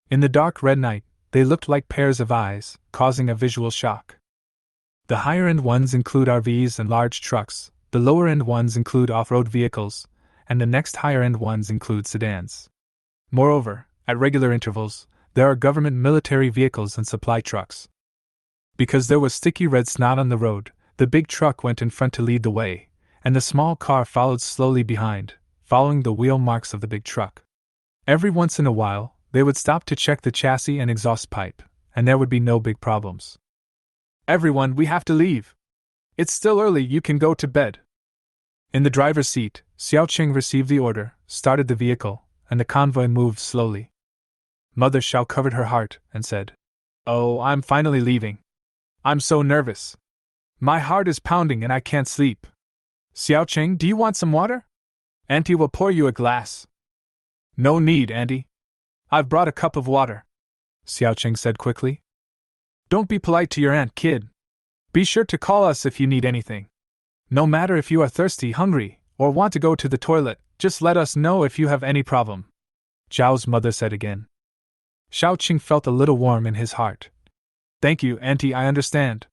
In the dark red night, they looked like pairs of eyes, causing a visual shock. The higher-end ones include RVs and large trucks, the lower-end ones include off-road vehicles, and the next higher-end ones include sedans. Moreover, at regular intervals, there are government military vehicles and supply trucks. Because there was sticky red snot on the road, the big truck went in front to lead the way, and the small car followed slowly behind, following the wheel marks of the big truck. Every once in a while, they would stop to check the chassis and exhaust pipe, and there would be no big problems. Everyone, we have to leave. It's still early, you can go to bed. In the driver's seat, Xiao Qing received the order, started the vehicle, and the convoy moved slowly. Mother Xiao covered her heart and said, Oh, I'm finally leaving. I'm so nervous. My heart is pounding and I can't sleep. Xiao Qing, do you want some water? Auntie will pour you a glass. No need, Auntie. I've brought a cup of water, Xiao Qing said quickly. Don't be polite to your aunt, kid. Be sure to call us if you need anything. No matter if you are thirsty, hungry, or want to go to the toilet, just let us know if you have any problem, Zhao's mother said again. Xiao Qing felt a little warm in his heart. Thank you, Auntie, I understand.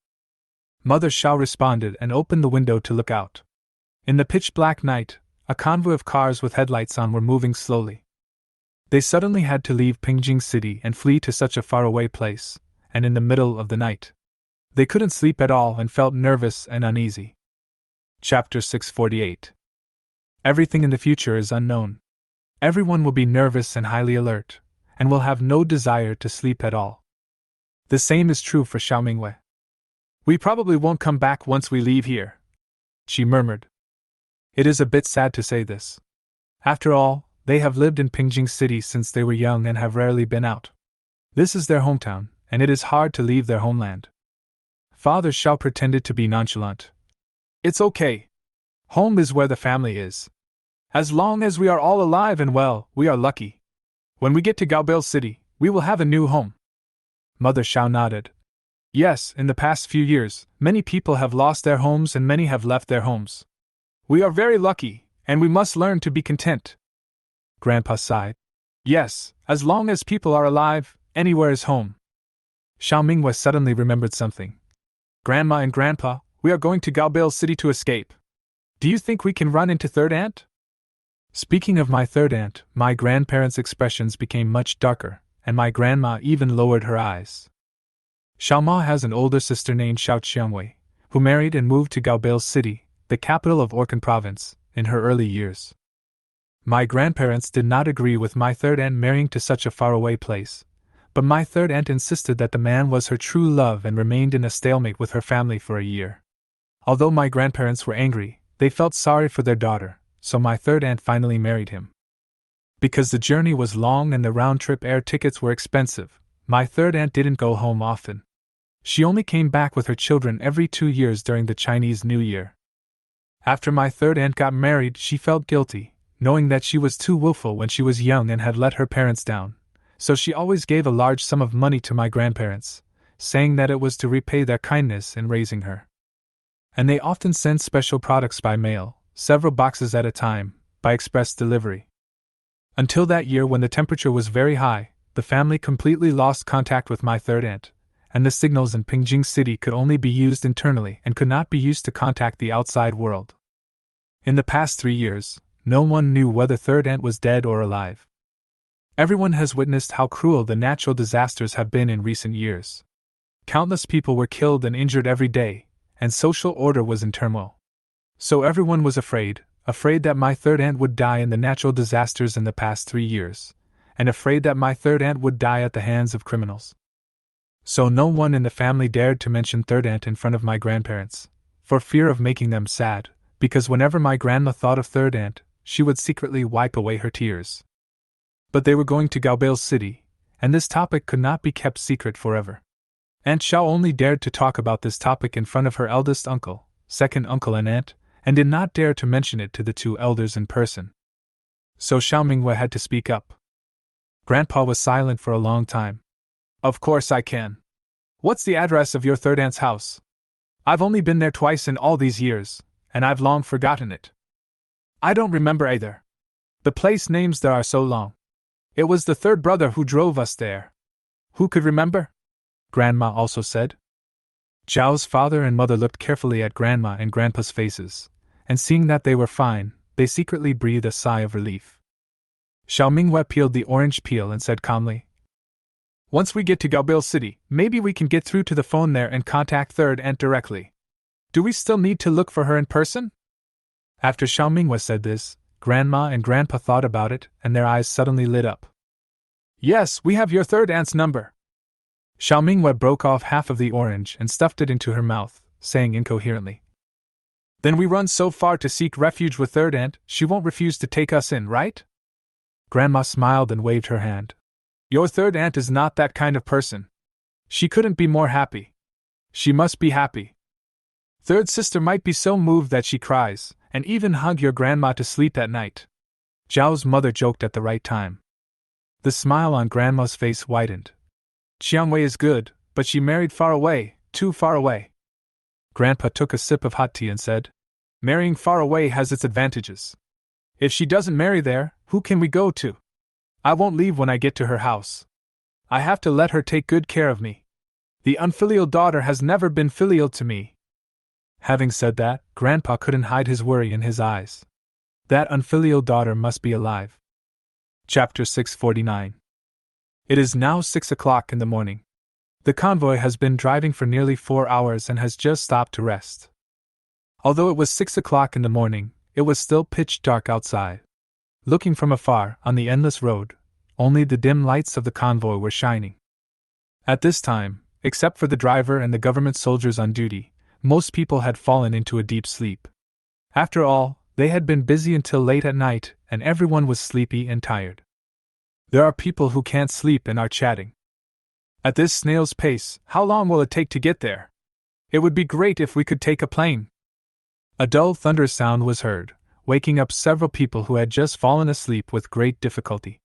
Mother Xiao responded and opened the window to look out. In the pitch-black night, a convoy of cars with headlights on were moving slowly. They suddenly had to leave Pingjing City and flee to such a faraway place, and in the middle of the night. They couldn't sleep at all and felt nervous and uneasy. Chapter 648. Everything in the future is unknown. Everyone will be nervous and highly alert, and will have no desire to sleep at all. The same is true for Xiaomingwei. We probably won't come back once we leave here, she murmured. It is a bit sad to say this. After all, they have lived in Pingjing City since they were young and have rarely been out. This is their hometown, and it is hard to leave their homeland. Father Xiao pretended to be nonchalant. It's okay. Home is where the family is. As long as we are all alive and well, we are lucky. When we get to Gale City, we will have a new home. Mother Xiao nodded. Yes, in the past few years, many people have lost their homes and many have left their homes. We are very lucky, and we must learn to be content. Grandpa sighed. Yes, as long as people are alive, anywhere is home. Xiaomingwei suddenly remembered something. Grandma and Grandpa, we are going to Gale City to escape. Do you think we can run into Third Aunt? Speaking of my third aunt, my grandparents' expressions became much darker, and my grandma even lowered her eyes. Xiao Ma has an older sister named Xiao Qiangwei, who married and moved to Gale City, the capital of Orkan Province, in her early years. My grandparents did not agree with my third aunt marrying to such a faraway place, but my third aunt insisted that the man was her true love and remained in a stalemate with her family for a year. Although my grandparents were angry, they felt sorry for their daughter, so my third aunt finally married him. Because the journey was long and the round-trip air tickets were expensive, my third aunt didn't go home often. She only came back with her children every 2 years during the Chinese New Year. After my third aunt got married, she felt guilty, knowing that she was too willful when she was young and had let her parents down, so she always gave a large sum of money to my grandparents, saying that it was to repay their kindness in raising her. And they often sent special products by mail, several boxes at a time, by express delivery. Until that year when the temperature was very high, the family completely lost contact with my third aunt, and the signals in Pingjing City could only be used internally and could not be used to contact the outside world. In the past 3 years, no one knew whether third aunt was dead or alive. Everyone has witnessed how cruel the natural disasters have been in recent years. Countless people were killed and injured every day, and social order was in turmoil. So everyone was afraid that my third aunt would die in the natural disasters in the past 3 years, and afraid that my third aunt would die at the hands of criminals. So no one in the family dared to mention third aunt in front of my grandparents, for fear of making them sad, because whenever my grandma thought of third aunt, she would secretly wipe away her tears. But they were going to Gale City, and this topic could not be kept secret forever. Aunt Xiao only dared to talk about this topic in front of her eldest uncle, second uncle and aunt, and did not dare to mention it to the 2 elders in person. So Xiao Mingwei had to speak up. Grandpa was silent for a long time. Of course I can. What's the address of your third aunt's house? I've only been there twice in all these years, and I've long forgotten it. I don't remember either. The place names there are so long. It was the third brother who drove us there. Who could remember? Grandma also said. Zhao's father and mother looked carefully at Grandma and Grandpa's faces, and seeing that they were fine, they secretly breathed a sigh of relief. Xiao Mingwei peeled the orange peel and said calmly, Once we get to Gale City, maybe we can get through to the phone there and contact third aunt directly. Do we still need to look for her in person? After Xiao Mingwei said this, Grandma and Grandpa thought about it, and their eyes suddenly lit up. Yes, we have your third aunt's number. Xiao Mingwei broke off half of the orange and stuffed it into her mouth, saying incoherently, Then we run so far to seek refuge with third aunt, she won't refuse to take us in, right? Grandma smiled and waved her hand. Your third aunt is not that kind of person. She couldn't be more happy. She must be happy. Third sister might be so moved that she cries, and even hug your grandma to sleep at night. Zhao's mother joked at the right time. The smile on Grandma's face widened. Qiangwei is good, but she married far away, too far away. Grandpa took a sip of hot tea and said, Marrying far away has its advantages. If she doesn't marry there, who can we go to? I won't leave when I get to her house. I have to let her take good care of me. The unfilial daughter has never been filial to me. Having said that, Grandpa couldn't hide his worry in his eyes. That unfilial daughter must be alive. Chapter 649. It is now 6 o'clock in the morning. The convoy has been driving for nearly 4 hours and has just stopped to rest. Although it was 6 o'clock in the morning, it was still pitch dark outside. Looking from afar, on the endless road, only the dim lights of the convoy were shining. At this time, except for the driver and the government soldiers on duty, most people had fallen into a deep sleep. After all, they had been busy until late at night, and everyone was sleepy and tired. There are people who can't sleep and are chatting. At this snail's pace, how long will it take to get there? It would be great if we could take a plane. A dull thunder sound was heard, waking up several people who had just fallen asleep with great difficulty.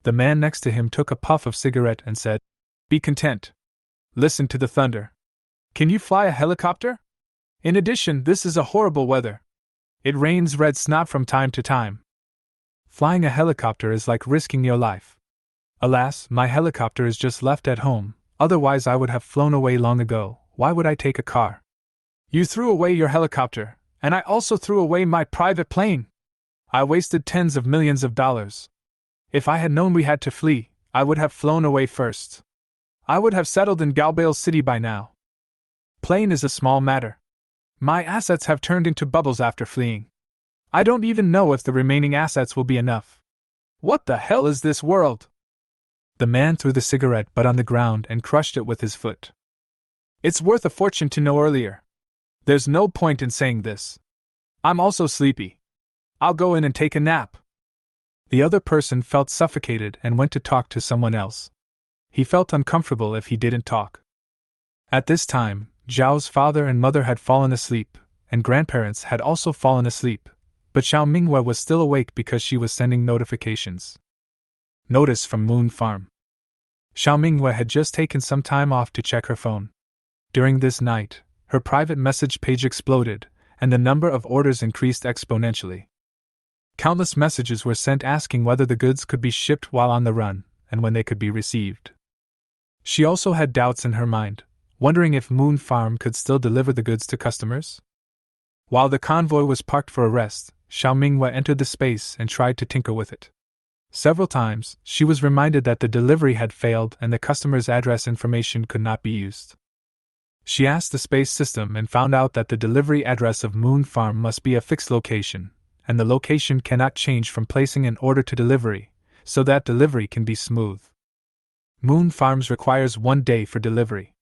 The man next to him took a puff of cigarette and said, Be content. Listen to the thunder. Can you fly a helicopter? In addition, this is a horrible weather. It rains red snot from time to time. Flying a helicopter is like risking your life. Alas, my helicopter is just left at home, otherwise I would have flown away long ago. Why would I take a car? You threw away your helicopter, and I also threw away my private plane. I wasted tens of millions of dollars. If I had known we had to flee, I would have flown away first. I would have settled in Gale City by now. Plane is a small matter. My assets have turned into bubbles after fleeing. I don't even know if the remaining assets will be enough. What the hell is this world? The man threw the cigarette butt on the ground and crushed it with his foot. It's worth a fortune to know earlier. There's no point in saying this. I'm also sleepy. I'll go in and take a nap. The other person felt suffocated and went to talk to someone else. He felt uncomfortable if he didn't talk. At this time, Zhao's father and mother had fallen asleep, and grandparents had also fallen asleep, but Xiao Minghua was still awake because she was sending notifications. Notice from Moon Farm. Xiao Minghua had just taken some time off to check her phone. During this night, her private message page exploded, and the number of orders increased exponentially. Countless messages were sent asking whether the goods could be shipped while on the run, and when they could be received. She also had doubts in her mind, wondering if Moon Farm could still deliver the goods to customers. While the convoy was parked for a rest, Xiao Minghua entered the space and tried to tinker with it. Several times, she was reminded that the delivery had failed and the customer's address information could not be used. She asked the space system and found out that the delivery address of Moon Farm must be a fixed location, and the location cannot change from placing an order to delivery, so that delivery can be smooth. Moon Farms requires 1 day for delivery.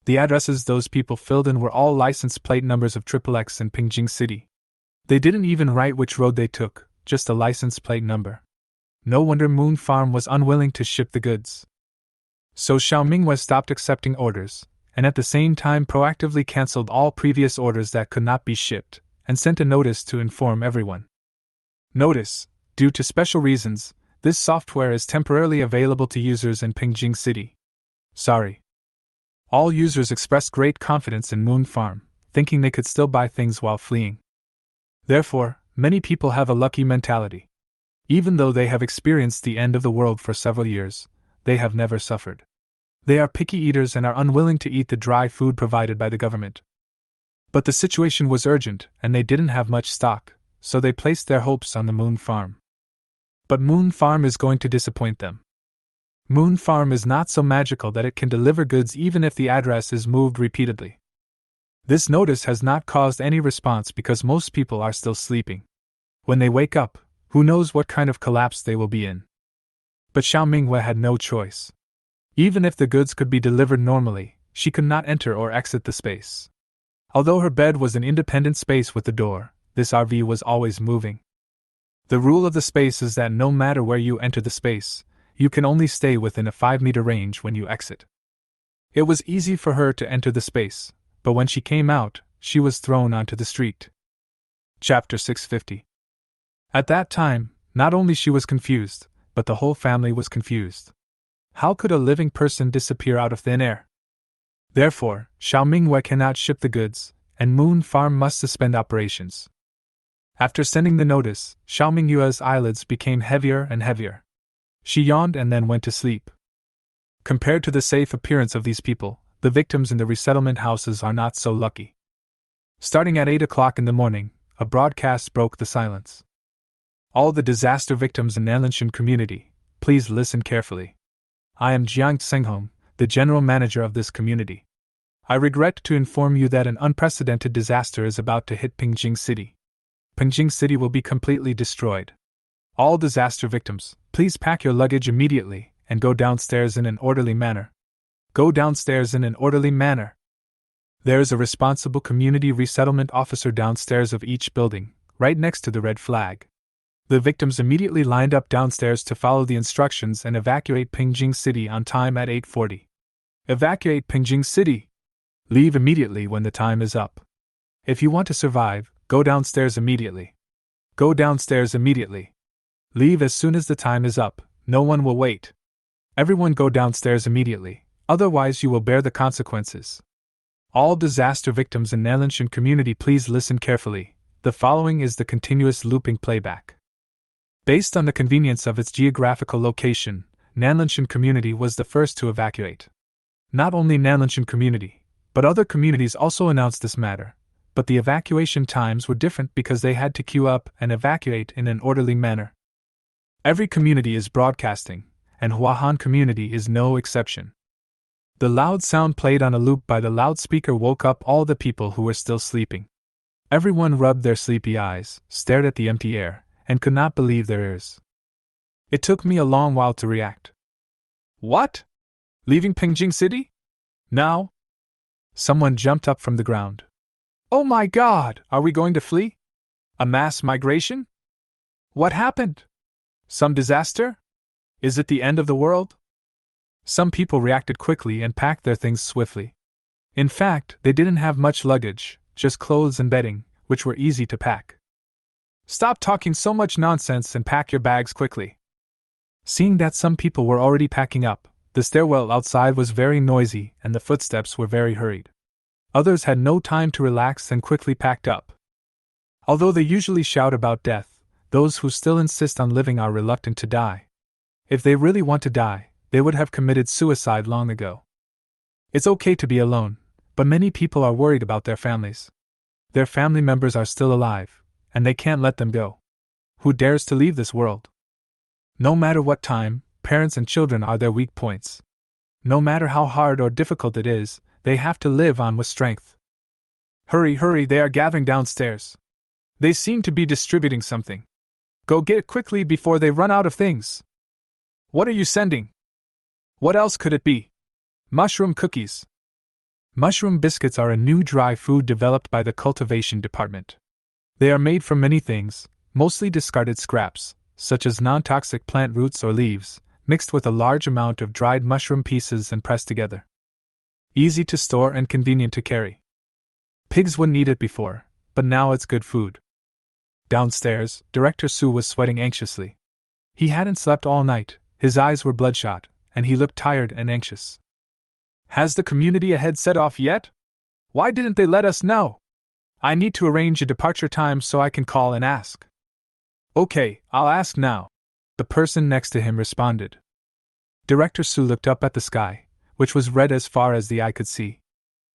The addresses those people filled in were all license plate numbers of XXX in Pingjing City. They didn't even write which road they took, just a license plate number. No wonder Moon Farm was unwilling to ship the goods. So Xiao Minghua stopped accepting orders, and at the same time proactively cancelled all previous orders that could not be shipped, and sent a notice to inform everyone. Notice: due to special reasons, this software is temporarily available to users in Pingjing City. Sorry. All users expressed great confidence in Moon Farm, thinking they could still buy things while fleeing. Therefore, many people have a lucky mentality. Even though they have experienced the end of the world for several years, they have never suffered. They are picky eaters and are unwilling to eat the dry food provided by the government. But the situation was urgent, and they didn't have much stock, so they placed their hopes on the Moon Farm. But Moon Farm is going to disappoint them. Moon Farm is not so magical that it can deliver goods even if the address is moved repeatedly. This notice has not caused any response because most people are still sleeping. When they wake up, who knows what kind of collapse they will be in. But Xiao Minghua had no choice. Even if the goods could be delivered normally, she could not enter or exit the space. Although her bed was an independent space with a door, this RV was always moving. The rule of the space is that no matter where you enter the space, you can only stay within a 5-meter range when you exit. It was easy for her to enter the space, but when she came out, she was thrown onto the street. Chapter 650. At that time, not only she was confused, but the whole family was confused. How could a living person disappear out of thin air? Therefore, Xiao Minghua cannot ship the goods, and Moon Farm must suspend operations. After sending the notice, Xiao Minghua's eyelids became heavier and heavier. She yawned and then went to sleep. Compared to the safe appearance of these people, the victims in the resettlement houses are not so lucky. Starting at 8 o'clock in the morning, a broadcast broke the silence. All the disaster victims in Nanlanshan community, please listen carefully. I am Jiang Tsenghong, the general manager of this community. I regret to inform you that an unprecedented disaster is about to hit Pingjing City. Pingjing City will be completely destroyed. All disaster victims, please pack your luggage immediately and go downstairs in an orderly manner. Go downstairs in an orderly manner. There is a responsible community resettlement officer downstairs of each building, right next to the red flag. The victims immediately lined up downstairs to follow the instructions and evacuate Pingjing City on time at 8:40. Evacuate Pingjing City! Leave immediately when the time is up. If you want to survive, go downstairs immediately. Go downstairs immediately. Leave as soon as the time is up, no one will wait. Everyone go downstairs immediately, otherwise you will bear the consequences. All disaster victims in Nanlanshan community, please listen carefully. The following is the continuous looping playback. Based on the convenience of its geographical location, Nanlanshan community was the first to evacuate. Not only Nanlanshan community, but other communities also announced this matter, but the evacuation times were different because they had to queue up and evacuate in an orderly manner. Every community is broadcasting, and Huahan community is no exception. The loud sound played on a loop by the loudspeaker woke up all the people who were still sleeping. Everyone rubbed their sleepy eyes, stared at the empty air, and could not believe their ears. It took me a long while to react. What? Leaving Pengjing City? Now? Someone jumped up from the ground. Oh my God, are we going to flee? A mass migration? What happened? Some disaster? Is it the end of the world? Some people reacted quickly and packed their things swiftly. In fact, they didn't have much luggage, just clothes and bedding, which were easy to pack. Stop talking so much nonsense and pack your bags quickly. Seeing that some people were already packing up, the stairwell outside was very noisy and the footsteps were very hurried. Others had no time to relax and quickly packed up. Although they usually shout about death, those who still insist on living are reluctant to die. If they really want to die, they would have committed suicide long ago. It's okay to be alone, but many people are worried about their families. Their family members are still alive, and they can't let them go. Who dares to leave this world? No matter what time, parents and children are their weak points. No matter how hard or difficult it is, they have to live on with strength. Hurry, hurry, they are gathering downstairs. They seem to be distributing something. Go get it quickly before they run out of things. What are you sending? What else could it be? Mushroom cookies. Mushroom biscuits are a new dry food developed by the cultivation department. They are made from many things, mostly discarded scraps, such as non-toxic plant roots or leaves, mixed with a large amount of dried mushroom pieces and pressed together. Easy to store and convenient to carry. Pigs wouldn't eat it before, but now it's good food. Downstairs, Director Su was sweating anxiously. He hadn't slept all night, his eyes were bloodshot, and he looked tired and anxious. Has the community ahead set off yet? Why didn't they let us know? I need to arrange a departure time so I can call and ask. Okay, I'll ask now, the person next to him responded. Director Su looked up at the sky, which was red as far as the eye could see.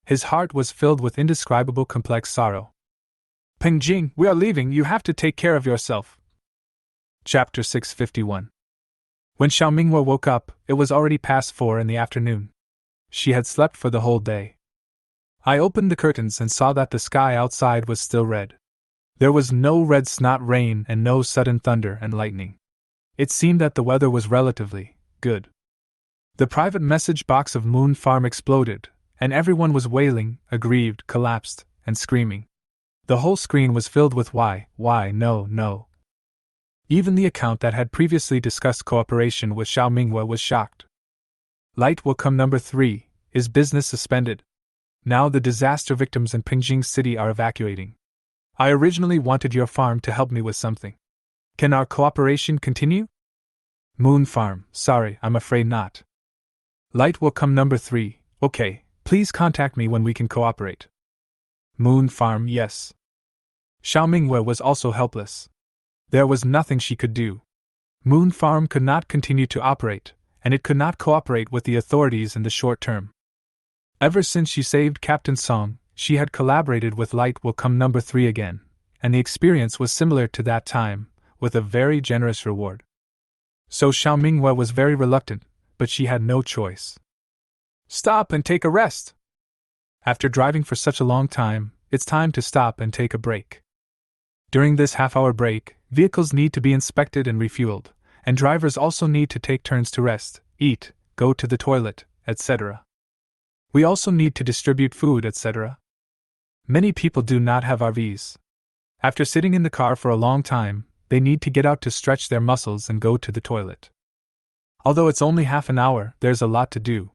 His heart was filled with indescribable complex sorrow. Pengjing, we are leaving, you have to take care of yourself. Chapter 651. When Xiao Minghua woke up, it was already past 4 in the afternoon. She had slept for the whole day. I opened the curtains and saw that the sky outside was still red. There was no red snot rain and no sudden thunder and lightning. It seemed that the weather was relatively good. The private message box of Moon Farm exploded, and everyone was wailing, aggrieved, collapsed, and screaming. The whole screen was filled with why, no, no. Even the account that had previously discussed cooperation with Xiao Minghua was shocked. Light will come number 3, is business suspended? Now the disaster victims in Pengjing City are evacuating. I originally wanted your farm to help me with something. Can our cooperation continue? Moon Farm, sorry, I'm afraid not. Light will come number 3, okay, please contact me when we can cooperate. Moon Farm, yes. Xiao Minghua was also helpless. There was nothing she could do. Moon Farm could not continue to operate, and it could not cooperate with the authorities in the short term. Ever since she saved Captain Song, she had collaborated with Light Will Come number 3 again, and the experience was similar to that time, with a very generous reward. So Xiao Minghua was very reluctant, but she had no choice. Stop and take a rest. After driving for such a long time, it's time to stop and take a break. During this half-hour break, vehicles need to be inspected and refueled, and drivers also need to take turns to rest, eat, go to the toilet, etc. We also need to distribute food, etc. Many people do not have RVs. After sitting in the car for a long time, they need to get out to stretch their muscles and go to the toilet. Although it's only half an hour, there's a lot to do.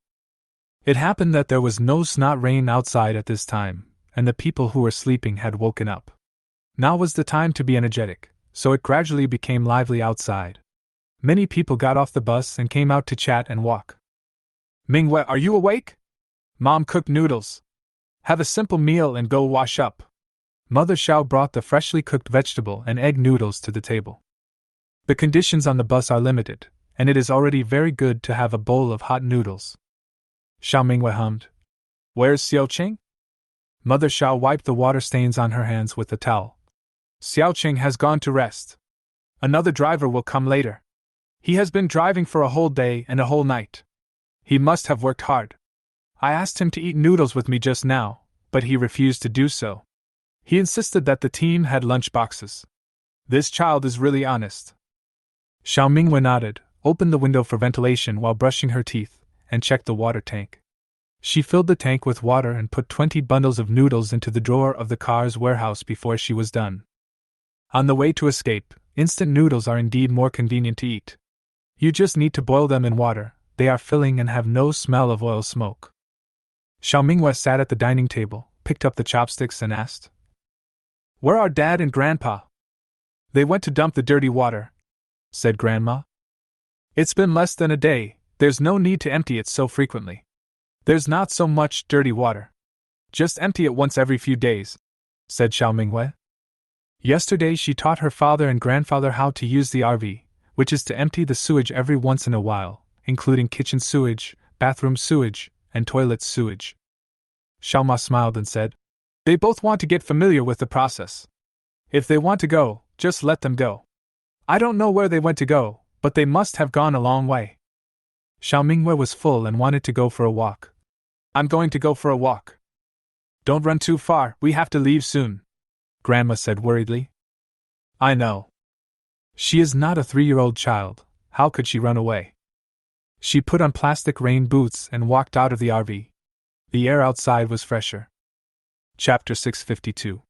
It happened that there was no snot rain outside at this time, and the people who were sleeping had woken up. Now was the time to be energetic, so it gradually became lively outside. Many people got off the bus and came out to chat and walk. Minghua, are you awake? Mom cooked noodles. Have a simple meal and go wash up. Mother Xiao brought the freshly cooked vegetable and egg noodles to the table. The conditions on the bus are limited, and it is already very good to have a bowl of hot noodles. Xiao Minghua hummed. Where's Xiao Qing? Mother Xiao wiped the water stains on her hands with a towel. Xiaoqing has gone to rest. Another driver will come later. He has been driving for a whole day and a whole night. He must have worked hard. I asked him to eat noodles with me just now, but he refused to do so. He insisted that the team had lunch boxes. This child is really honest. Xiao Mingwe nodded, opened the window for ventilation while brushing her teeth, and checked the water tank. She filled the tank with water and put 20 bundles of noodles into the drawer of the car's warehouse before she was done. On the way to escape, instant noodles are indeed more convenient to eat. You just need to boil them in water, they are filling and have no smell of oil smoke. Xiao Mingwe sat at the dining table, picked up the chopsticks and asked, "Where are Dad and Grandpa?" "They went to dump the dirty water," said Grandma. "It's been less than a day, there's no need to empty it so frequently. There's not so much dirty water. Just empty it once every few days," said Xiao Mingwe. Yesterday she taught her father and grandfather how to use the RV, which is to empty the sewage every once in a while, including kitchen sewage, bathroom sewage, and toilet sewage. Xiao Ma smiled and said, "They both want to get familiar with the process. If they want to go, just let them go. I don't know where they went to go, but they must have gone a long way." Xiao Mingwe was full and wanted to go for a walk. "I'm going to go for a walk." "Don't run too far, we have to leave soon," Grandma said worriedly. "I know. She is not a 3-year-old child, how could she run away?" She put on plastic rain boots and walked out of the RV. The air outside was fresher. Chapter 652.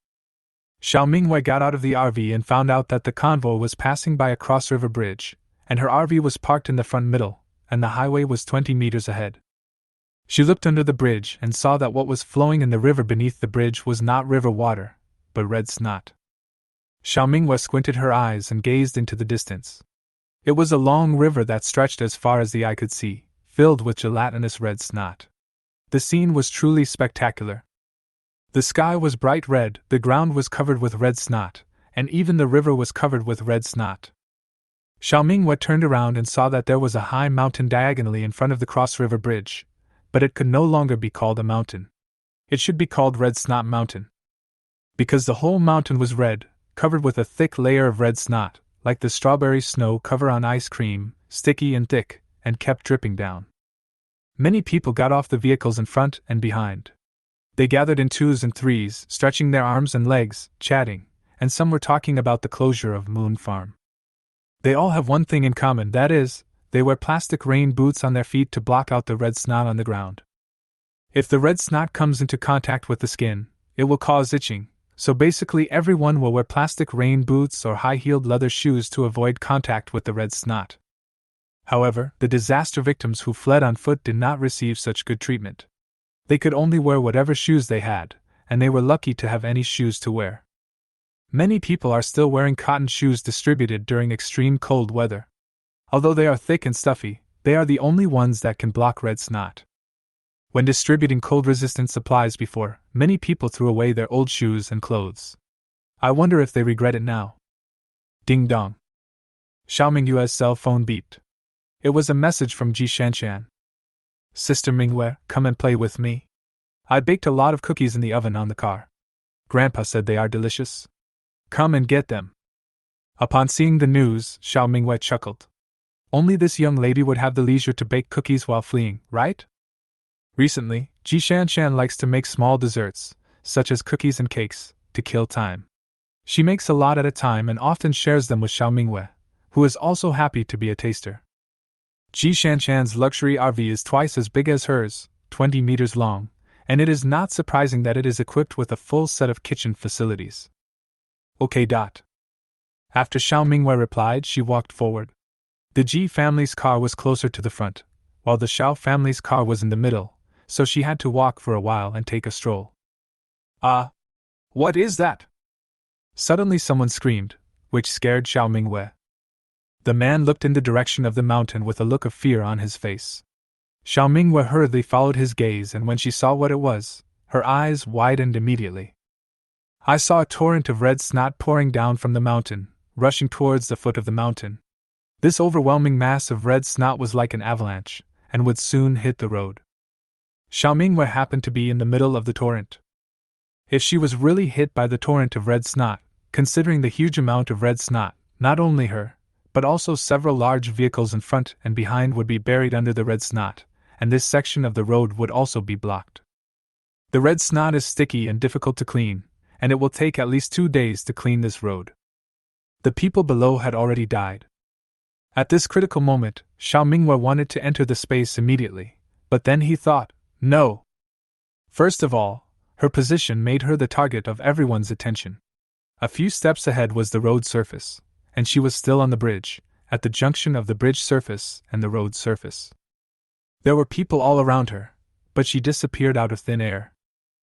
Xiao Mingwei got out of the RV and found out that the convoy was passing by a cross-river bridge, and her RV was parked in the front middle, and the highway was 20 meters ahead. She looked under the bridge and saw that what was flowing in the river beneath the bridge was not river water, but red snot. Xiao Mingwei squinted her eyes and gazed into the distance. It was a long river that stretched as far as the eye could see, filled with gelatinous red snot. The scene was truly spectacular. The sky was bright red, the ground was covered with red snot, and even the river was covered with red snot. Xiao Mingwei turned around and saw that there was a high mountain diagonally in front of the cross-river bridge, but it could no longer be called a mountain. It should be called Red Snot Mountain. Because the whole mountain was red, covered with a thick layer of red snot, like the strawberry snow cover on ice cream, sticky and thick, and kept dripping down. Many people got off the vehicles in front and behind. They gathered in 2s and 3s, stretching their arms and legs, chatting, and some were talking about the closure of Moon Farm. They all have one thing in common, that is, they wear plastic rain boots on their feet to block out the red snot on the ground. If the red snot comes into contact with the skin, it will cause itching, so basically everyone will wear plastic rain boots or high-heeled leather shoes to avoid contact with the red snot. However, the disaster victims who fled on foot did not receive such good treatment. They could only wear whatever shoes they had, and they were lucky to have any shoes to wear. Many people are still wearing cotton shoes distributed during extreme cold weather. Although they are thick and stuffy, they are the only ones that can block red snot. When distributing cold-resistant supplies before, many people threw away their old shoes and clothes. I wonder if they regret it now. Ding dong. Xiao Mingyue's cell phone beeped. It was a message from Ji Shanshan. "Sister Mingwei, come and play with me. I baked a lot of cookies in the oven on the car. Grandpa said they are delicious. Come and get them." Upon seeing the news, Xiao Mingwei chuckled. Only this young lady would have the leisure to bake cookies while fleeing, right? Recently, Ji Shanshan likes to make small desserts, such as cookies and cakes, to kill time. She makes a lot at a time and often shares them with Xiao Mingwei, who is also happy to be a taster. Ji Shanshan's luxury RV is twice as big as hers, 20 meters long, and it is not surprising that it is equipped with a full set of kitchen facilities. Okay. After Xiao Mingwei replied, she walked forward. The Ji family's car was closer to the front, while the Xiao family's car was in the middle, so she had to walk for a while and take a stroll. What is that?" Suddenly someone screamed, which scared Xiao Mingwei. The man looked in the direction of the mountain with a look of fear on his face. Xiao Mingwei hurriedly followed his gaze, and when she saw what it was, her eyes widened immediately. "I saw a torrent of red snot pouring down from the mountain, rushing towards the foot of the mountain. This overwhelming mass of red snot was like an avalanche, and would soon hit the road." Xiao Mingwei happened to be in the middle of the torrent. If she was really hit by the torrent of red snot, considering the huge amount of red snot, not only her, but also several large vehicles in front and behind would be buried under the red snot, and this section of the road would also be blocked. The red snot is sticky and difficult to clean, and it will take at least 2 days to clean this road. The people below had already died. At this critical moment, Xiao Minghua wanted to enter the space immediately, but then he thought, no. First of all, her position made her the target of everyone's attention. A few steps ahead was the road surface, and she was still on the bridge, at the junction of the bridge surface and the road surface. There were people all around her, but she disappeared out of thin air.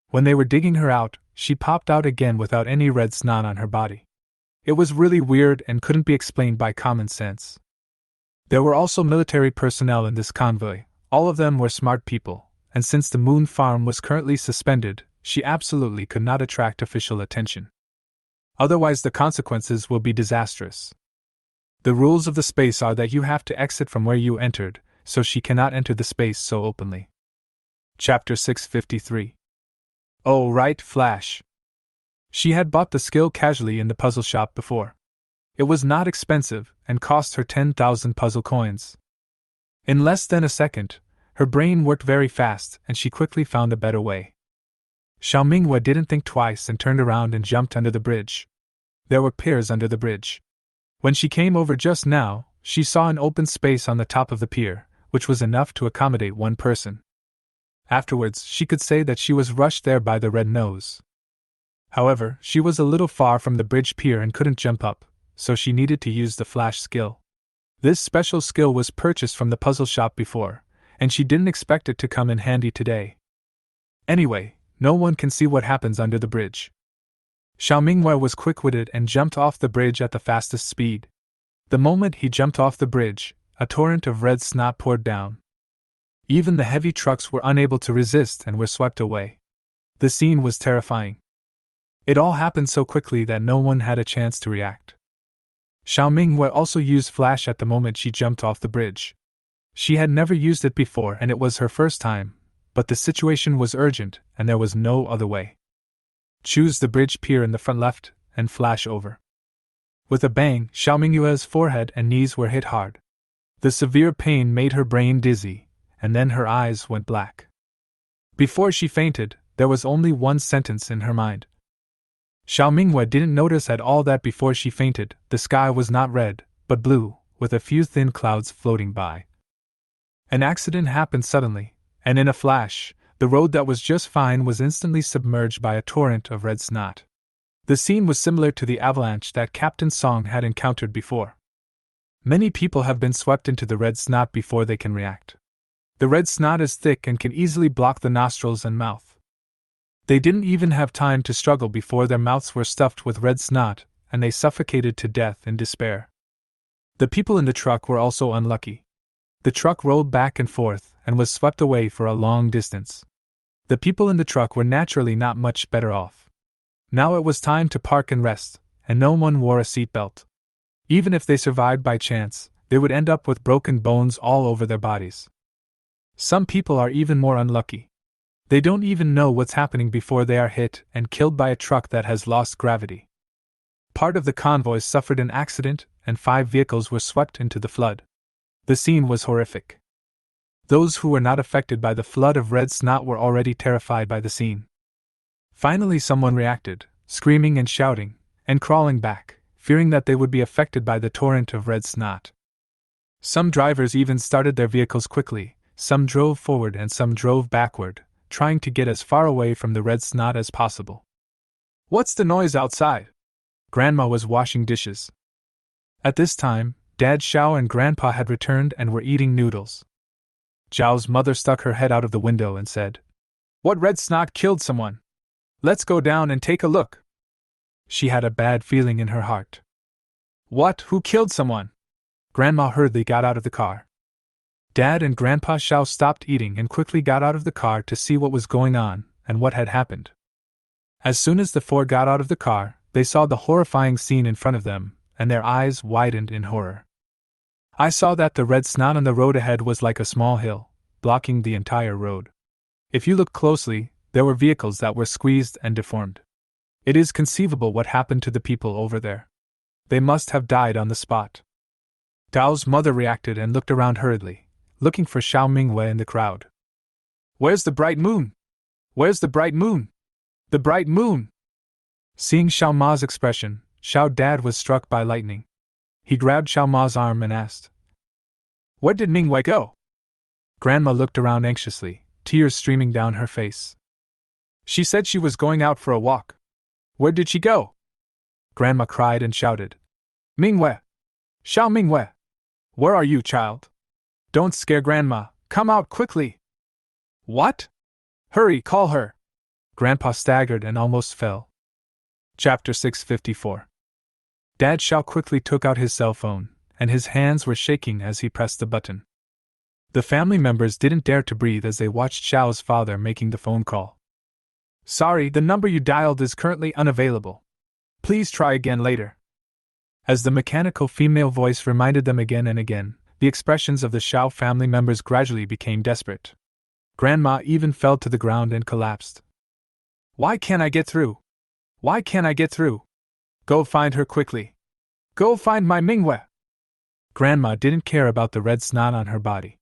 When they were digging her out, she popped out again without any red snot on her body. It was really weird and couldn't be explained by common sense. There were also military personnel in this convoy. All of them were smart people, and since the moon farm was currently suspended, she absolutely could not attract official attention. Otherwise the consequences will be disastrous. The rules of the space are that you have to exit from where you entered, so she cannot enter the space so openly. Chapter 653. Oh right, Flash. She had bought the skill casually in the puzzle shop before. It was not expensive, and cost her 10,000 puzzle coins. In less than a second, her brain worked very fast and she quickly found a better way. Xiao Minghua didn't think twice and turned around and jumped under the bridge. There were piers under the bridge. When she came over just now, she saw an open space on the top of the pier, which was enough to accommodate one person. Afterwards, she could say that she was rushed there by the red nose. However, she was a little far from the bridge pier and couldn't jump up, so she needed to use the flash skill. This special skill was purchased from the puzzle shop before, and she didn't expect it to come in handy today. Anyway, no one can see what happens under the bridge. Xiao Minghua was quick-witted and jumped off the bridge at the fastest speed. The moment he jumped off the bridge, a torrent of red snot poured down. Even the heavy trucks were unable to resist and were swept away. The scene was terrifying. It all happened so quickly that no one had a chance to react. Xiao Minghua also used flash at the moment she jumped off the bridge. She had never used it before and it was her first time, but the situation was urgent and there was no other way. Choose the bridge pier in the front left and flash over. With a bang, Xiao Minghua's forehead and knees were hit hard. The severe pain made her brain dizzy, and then her eyes went black. Before she fainted, there was only one sentence in her mind. Xiao Minghua didn't notice at all that before she fainted, the sky was not red, but blue, with a few thin clouds floating by. An accident happened suddenly, and in a flash, the road that was just fine was instantly submerged by a torrent of red snot. The scene was similar to the avalanche that Captain Song had encountered before. Many people have been swept into the red snot before they can react. The red snot is thick and can easily block the nostrils and mouth. They didn't even have time to struggle before their mouths were stuffed with red snot, and they suffocated to death in despair. The people in the truck were also unlucky. The truck rolled back and forth and was swept away for a long distance. The people in the truck were naturally not much better off. Now it was time to park and rest, and no one wore a seatbelt. Even if they survived by chance, they would end up with broken bones all over their bodies. Some people are even more unlucky. They don't even know what's happening before they are hit and killed by a truck that has lost gravity. Part of the convoy suffered an accident, and 5 vehicles were swept into the flood. The scene was horrific. Those who were not affected by the flood of red snot were already terrified by the scene. Finally someone reacted, screaming and shouting, and crawling back, fearing that they would be affected by the torrent of red snot. Some drivers even started their vehicles quickly, some drove forward and some drove backward, trying to get as far away from the red snot as possible. "What's the noise outside?" Grandma was washing dishes. At this time, Dad Xiao and Grandpa had returned and were eating noodles. Zhao's mother stuck her head out of the window and said, "What red snot killed someone? Let's go down and take a look." She had a bad feeling in her heart. "What? Who killed someone?" Grandma hurriedly got out of the car. Dad and Grandpa Xiao stopped eating and quickly got out of the car to see what was going on and what had happened. As soon as the 4 got out of the car, they saw the horrifying scene in front of them, and their eyes widened in horror. I saw that the red snot on the road ahead was like a small hill, blocking the entire road. If you look closely, There were vehicles that were squeezed and deformed. It is conceivable what happened to the people over there. They must have died on the spot. Dao's mother reacted and looked around hurriedly, looking for Xiao Mingwei in the crowd. Where's the bright moon? Where's the bright moon? The bright moon! Seeing Xiao Ma's expression, Xiao Dad was struck by lightning. He grabbed Xiao Ma's arm and asked, Where did Mingwei go? Grandma looked around anxiously, tears streaming down her face. She said she was going out for a walk. Where did she go? Grandma cried and shouted. Mingwei! Xiao Mingwei! Where are you, child? Don't scare Grandma, come out quickly! What? Hurry, call her! Grandpa staggered and almost fell. Chapter 654. Dad Xiao quickly took out his cell phone, and his hands were shaking as he pressed the button. The family members didn't dare to breathe as they watched Xiao's father making the phone call. Sorry, the number you dialed is currently unavailable. Please try again later. As the mechanical female voice reminded them again and again, the expressions of the Xiao family members gradually became desperate. Grandma even fell to the ground and collapsed. Why can't I get through? Why can't I get through? Go find her quickly. Go find my Mingwei. Grandma didn't care about the red snot on her body.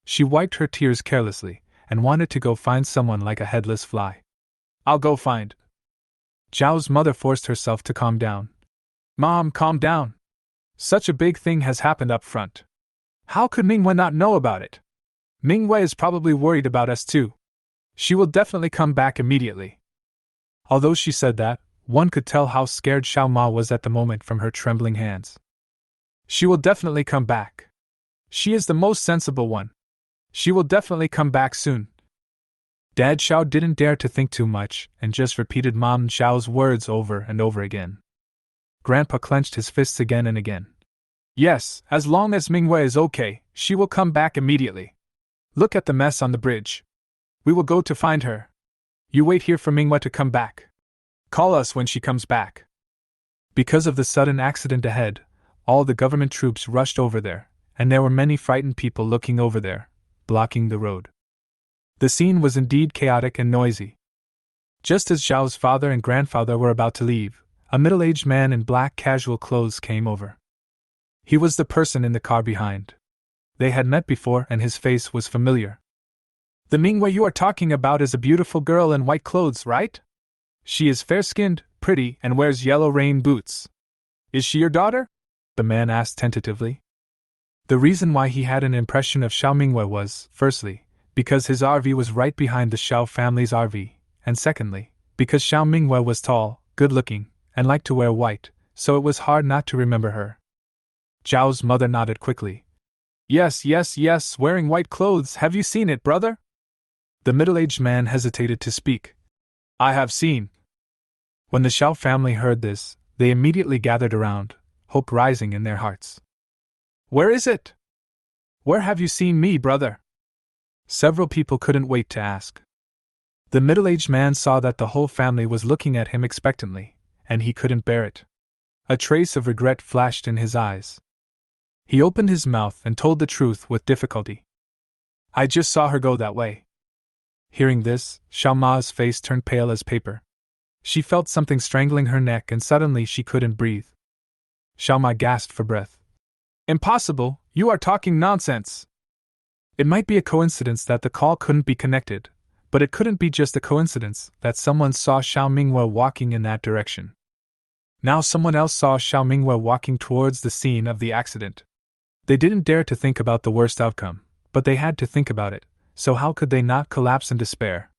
She wiped her tears carelessly and wanted to go find someone like a headless fly. I'll go find. Zhao's mother forced herself to calm down. Mom, calm down. Such a big thing has happened up front. How could Mingwei not know about it? Mingwei is probably worried about us too. She will definitely come back immediately. Although she said that, one could tell how scared Xiao Ma was at the moment from her trembling hands. She will definitely come back. She is the most sensible one. She will definitely come back soon. Dad Xiao didn't dare to think too much and just repeated Mom Xiao's words over and over again. Grandpa clenched his fists again and again. Yes, as long as Mingwei is okay, she will come back immediately. Look at the mess on the bridge. We will go to find her. You wait here for Mingwei to come back. Call us when she comes back. Because of the sudden accident ahead, all the government troops rushed over there, and there were many frightened people looking over there, blocking the road. The scene was indeed chaotic and noisy. Just as Xiao's father and grandfather were about to leave, a middle-aged man in black casual clothes came over. He was the person in the car behind. They had met before and his face was familiar. The Mingwei you are talking about is a beautiful girl in white clothes, right? She is fair-skinned, pretty, and wears yellow rain boots. Is she your daughter? The man asked tentatively. The reason why he had an impression of Xiao Mingwei was, firstly, because his RV was right behind the Xiao family's RV, and secondly, because Xiao Mingwei was tall, good-looking, and liked to wear white, so it was hard not to remember her. Zhao's mother nodded quickly. Yes, wearing white clothes, have you seen it, brother? The middle-aged man hesitated to speak. I have seen. When the Xiao family heard this, they immediately gathered around, hope rising in their hearts. Where is it? Where have you seen me, brother? Several people couldn't wait to ask. The middle-aged man saw that the whole family was looking at him expectantly, and he couldn't bear it. A trace of regret flashed in his eyes. He opened his mouth and told the truth with difficulty. I just saw her go that way. Hearing this, Xiao Ma's face turned pale as paper. She felt something strangling her neck and suddenly she couldn't breathe. Xiao Ma gasped for breath. Impossible, you are talking nonsense. It might be a coincidence that the call couldn't be connected, but it couldn't be just a coincidence that someone saw Xiao Mingwei walking in that direction. Now someone else saw Xiao Mingwei walking towards the scene of the accident. They didn't dare to think about the worst outcome, but they had to think about it, so how could they not collapse in despair?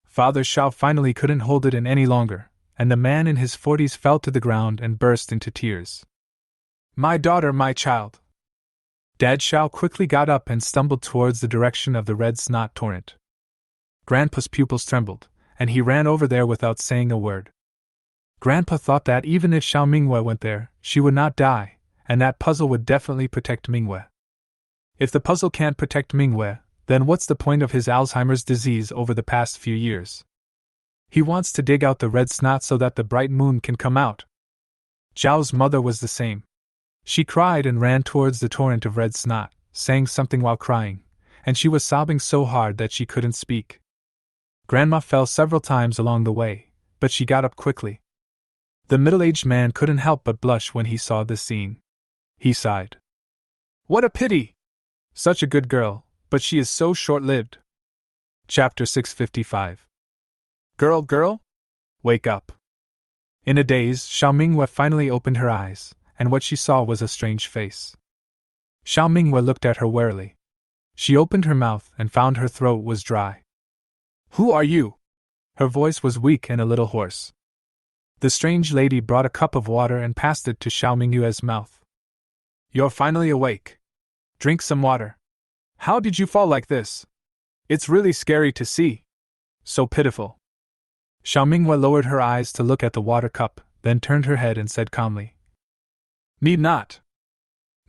Father Xiao finally couldn't hold it in any longer, and the man in his 40s fell to the ground and burst into tears. My daughter, my child. Dad Xiao quickly got up and stumbled towards the direction of the red snot torrent. Grandpa's pupils trembled, and he ran over there without saying a word. Grandpa thought that even if Xiao Mingwei went there, she would not die, and that puzzle would definitely protect Mingwei. If the puzzle can't protect Mingwei, then what's the point of his Alzheimer's disease over the past few years? He wants to dig out the red snot so that the bright moon can come out. Zhao's mother was the same. She cried and ran towards the torrent of red snot, saying something while crying, and she was sobbing so hard that she couldn't speak. Grandma fell several times along the way, but she got up quickly. The middle-aged man couldn't help but blush when he saw this scene. He sighed. What a pity! Such a good girl, but she is so short-lived. Chapter 655. Girl, wake up. In a daze, Xiao Minghua finally opened her eyes, and what she saw was a strange face. Xiao Minghua looked at her warily. She opened her mouth and found her throat was dry. Who are you? Her voice was weak and a little hoarse. The strange lady brought a cup of water and passed it to Xiao Minghua's mouth. You're finally awake. Drink some water. How did you fall like this? It's really scary to see. So pitiful. Xiao Minghua lowered her eyes to look at the water cup, then turned her head and said calmly, Need not.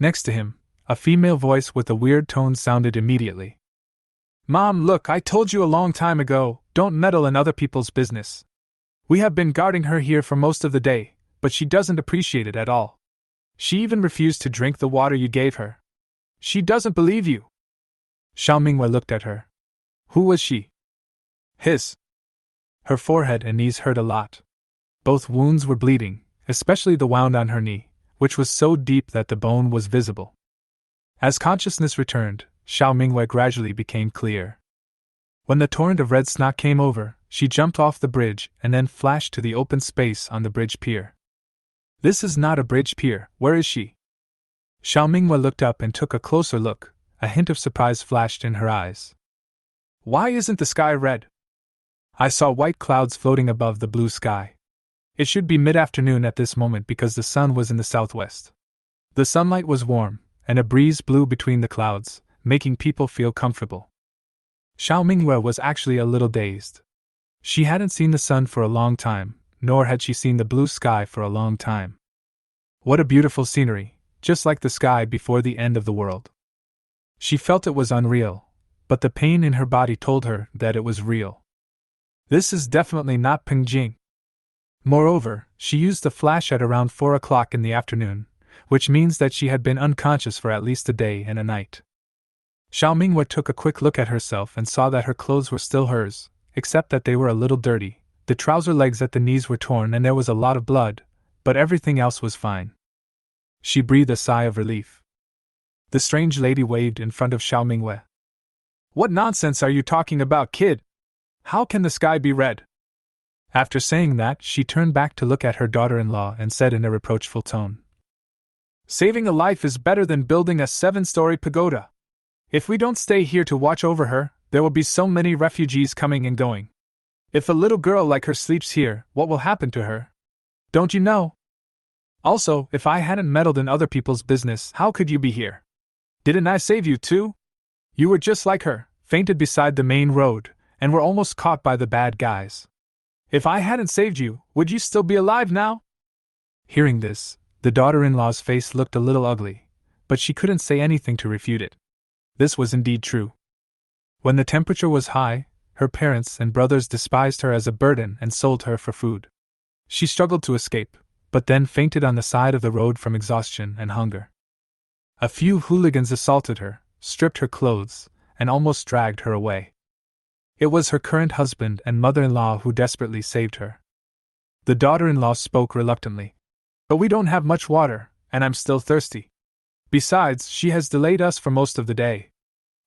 Next to him, a female voice with a weird tone sounded immediately. Mom, look, I told you a long time ago, don't meddle in other people's business. We have been guarding her here for most of the day, but she doesn't appreciate it at all. She even refused to drink the water you gave her. She doesn't believe you. Xiao Minghua looked at her. Who was she? His. Her forehead and knees hurt a lot. Both wounds were bleeding, especially the wound on her knee, which was so deep that the bone was visible. As consciousness returned, Xiao Minghua gradually became clear. When the torrent of red snot came over, she jumped off the bridge and then flashed to the open space on the bridge pier. This is not a bridge pier, where is she? Xiao Minghua looked up and took a closer look, a hint of surprise flashed in her eyes. Why isn't the sky red? I saw white clouds floating above the blue sky. It should be mid-afternoon at this moment because the sun was in the southwest. The sunlight was warm, and a breeze blew between the clouds, making people feel comfortable. Xiao Minghua was actually a little dazed. She hadn't seen the sun for a long time, nor had she seen the blue sky for a long time. What a beautiful scenery, just like the sky before the end of the world. She felt it was unreal, but the pain in her body told her that it was real. This is definitely not Pengjing. Moreover, she used the flash at around 4 o'clock in the afternoon, which means that she had been unconscious for at least a day and a night. Xiao Minghua took a quick look at herself and saw that her clothes were still hers, except that they were a little dirty. The trouser legs at the knees were torn and there was a lot of blood, but everything else was fine. She breathed a sigh of relief. The strange lady waved in front of Xiao Minghua. What nonsense are you talking about, kid? How can the sky be red? After saying that, she turned back to look at her daughter-in-law and said in a reproachful tone, Saving a life is better than building a 7-story pagoda. If we don't stay here to watch over her, there will be so many refugees coming and going. If a little girl like her sleeps here, what will happen to her? Don't you know? Also, if I hadn't meddled in other people's business, how could you be here? Didn't I save you too? You were just like her, fainted beside the main road, and were almost caught by the bad guys. If I hadn't saved you, would you still be alive now? Hearing this, the daughter-in-law's face looked a little ugly, but she couldn't say anything to refute it. This was indeed true. When the temperature was high, her parents and brothers despised her as a burden and sold her for food. She struggled to escape, but then fainted on the side of the road from exhaustion and hunger. A few hooligans assaulted her, stripped her clothes, and almost dragged her away. It was her current husband and mother-in-law who desperately saved her. The daughter-in-law spoke reluctantly. But we don't have much water, and I'm still thirsty. Besides, she has delayed us for most of the day.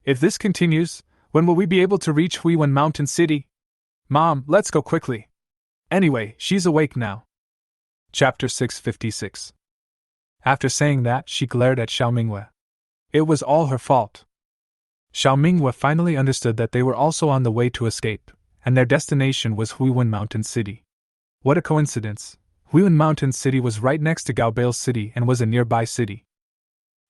If this continues, when will we be able to reach Huiwen Mountain City? Mom, let's go quickly. Anyway, she's awake now. Chapter 656. After saying that, she glared at Xiao Minghua. It was all her fault. Xiao Minghua finally understood that they were also on the way to escape, and their destination was Huiwen Mountain City. What a coincidence! Huiwen Mountain City was right next to Gale City and was a nearby city.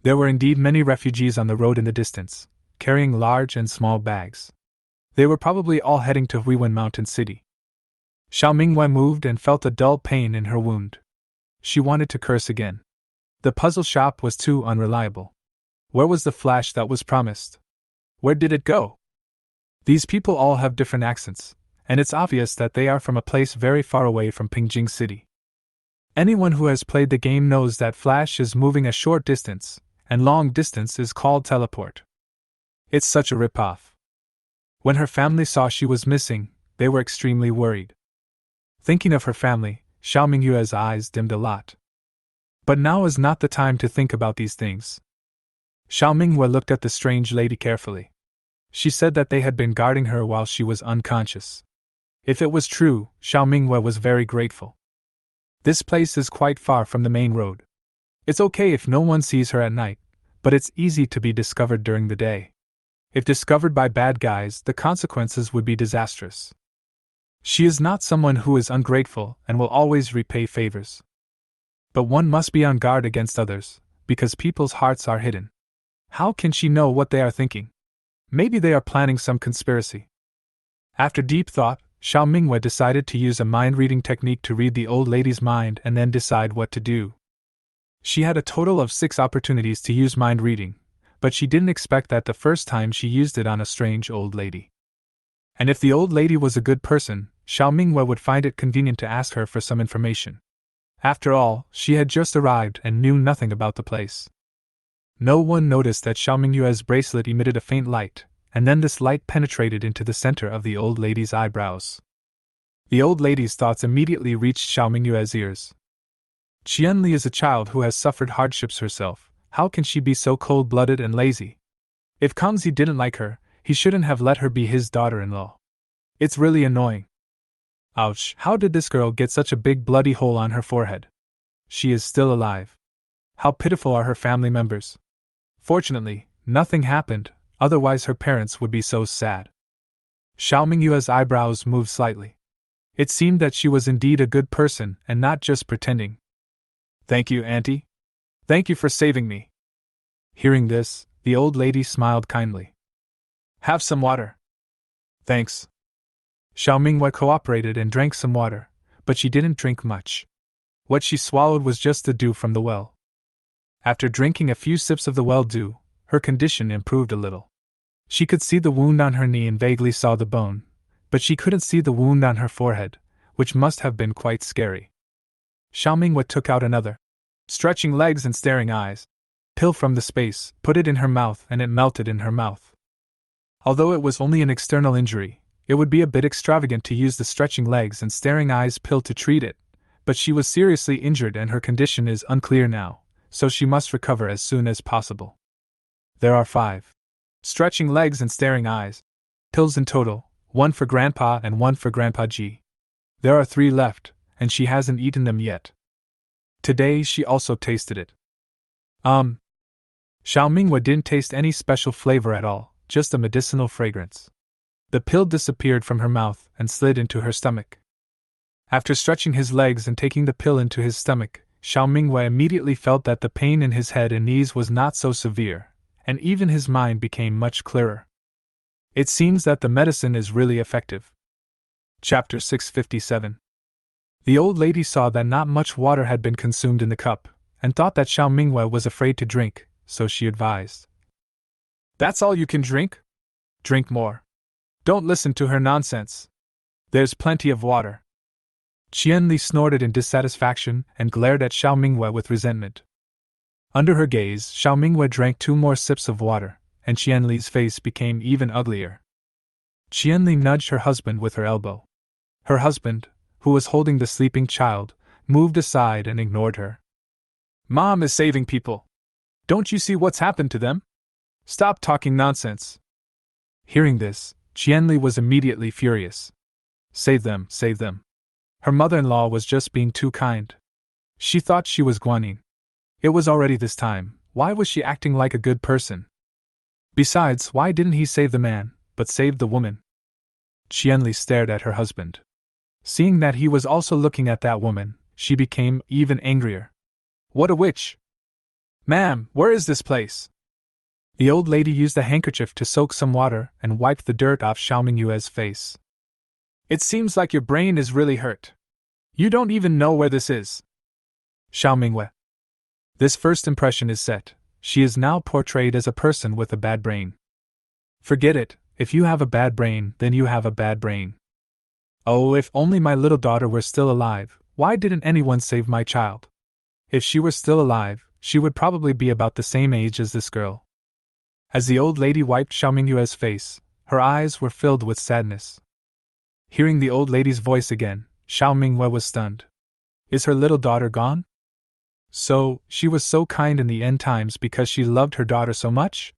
There were indeed many refugees on the road in the distance, carrying large and small bags. They were probably all heading to Huiwen Mountain City. Xiao Minghua moved and felt a dull pain in her wound. She wanted to curse again. The puzzle shop was too unreliable. Where was the flash that was promised? Where did it go? These people all have different accents, and it's obvious that they are from a place very far away from Pengjing City. Anyone who has played the game knows that Flash is moving a short distance, and long distance is called teleport. It's such a rip-off. When her family saw she was missing, they were extremely worried. Thinking of her family, Xiao Mingyue's eyes dimmed a lot. But now is not the time to think about these things. Xiao Mingyue looked at the strange lady carefully. She said that they had been guarding her while she was unconscious. If it was true, Xiao Mingyue was very grateful. This place is quite far from the main road. It's okay if no one sees her at night, but it's easy to be discovered during the day. If discovered by bad guys, the consequences would be disastrous. She is not someone who is ungrateful and will always repay favors. But one must be on guard against others, because people's hearts are hidden. How can she know what they are thinking? Maybe they are planning some conspiracy. After deep thought, Xiao Mingyue decided to use a mind-reading technique to read the old lady's mind and then decide what to do. She had a total of 6 opportunities to use mind-reading, but she didn't expect that the first time she used it on a strange old lady. And if the old lady was a good person, Xiao Mingyue would find it convenient to ask her for some information. After all, she had just arrived and knew nothing about the place. No one noticed that Xiao Mingyue's bracelet emitted a faint light, and then this light penetrated into the center of the old lady's eyebrows. The old lady's thoughts immediately reached Xiao Mingyue's ears. Qianli is a child who has suffered hardships herself. How can she be so cold-blooded and lazy? If Kangzi didn't like her, he shouldn't have let her be his daughter-in-law. It's really annoying. Ouch, how did this girl get such a big bloody hole on her forehead? She is still alive. How pitiful are her family members. Fortunately, nothing happened, otherwise her parents would be so sad. Xiao Mingyue's eyebrows moved slightly. It seemed that she was indeed a good person and not just pretending. Thank you, Auntie. Thank you for saving me. Hearing this, the old lady smiled kindly. Have some water. Thanks. Xiao Mingyue cooperated and drank some water, but she didn't drink much. What she swallowed was just the dew from the well. After drinking a few sips of the well dew, her condition improved a little. She could see the wound on her knee and vaguely saw the bone, but she couldn't see the wound on her forehead, which must have been quite scary. Xiao Mingyue took out another, stretching legs and staring eyes, pill from the space, put it in her mouth, and it melted in her mouth. Although it was only an external injury, it would be a bit extravagant to use the stretching legs and staring eyes pill to treat it, but she was seriously injured and her condition is unclear now, so she must recover as soon as possible. There are 5 stretching legs and staring eyes pills in total, 1 for Grandpa and 1 for Grandpa Ji. There are 3 left, and she hasn't eaten them yet. Today she also tasted it. Xiao Mingyue didn't taste any special flavor at all, just a medicinal fragrance. The pill disappeared from her mouth and slid into her stomach. After stretching his legs and taking the pill into his stomach, Xiao Mingyue immediately felt that the pain in his head and knees was not so severe, and even his mind became much clearer. It seems that the medicine is really effective. Chapter 657. The old lady saw that not much water had been consumed in the cup, and thought that Xiao Mingyue was afraid to drink, so she advised. That's all you can drink? Drink more. Don't listen to her nonsense. There's plenty of water. Qianli snorted in dissatisfaction and glared at Xiao Mingyue with resentment. Under her gaze, Xiao Mingyue drank 2 more sips of water, and Qianli's face became even uglier. Qianli nudged her husband with her elbow. Her husband, who was holding the sleeping child, moved aside and ignored her. Mom is saving people. Don't you see what's happened to them? Stop talking nonsense. Hearing this, Qianli was immediately furious. Save them, save them. Her mother-in-law was just being too kind. She thought she was Guanyin. It was already this time, why was she acting like a good person? Besides, why didn't he save the man, but saved the woman? Qianli stared at her husband. Seeing that he was also looking at that woman, she became even angrier. What a witch! Ma'am, where is this place? The old lady used a handkerchief to soak some water and wiped the dirt off Xiao Mingyue's face. It seems like your brain is really hurt. You don't even know where this is. Xiao Mingyue. This first impression is set. She is now portrayed as a person with a bad brain. Forget it, if you have a bad brain, then you have a bad brain. Oh, if only my little daughter were still alive, why didn't anyone save my child? If she were still alive, she would probably be about the same age as this girl. As the old lady wiped Xiao Mingyue's face, her eyes were filled with sadness. Hearing the old lady's voice again, Xiao Mingwei was stunned. Is her little daughter gone? So, she was so kind in the end times because she loved her daughter so much?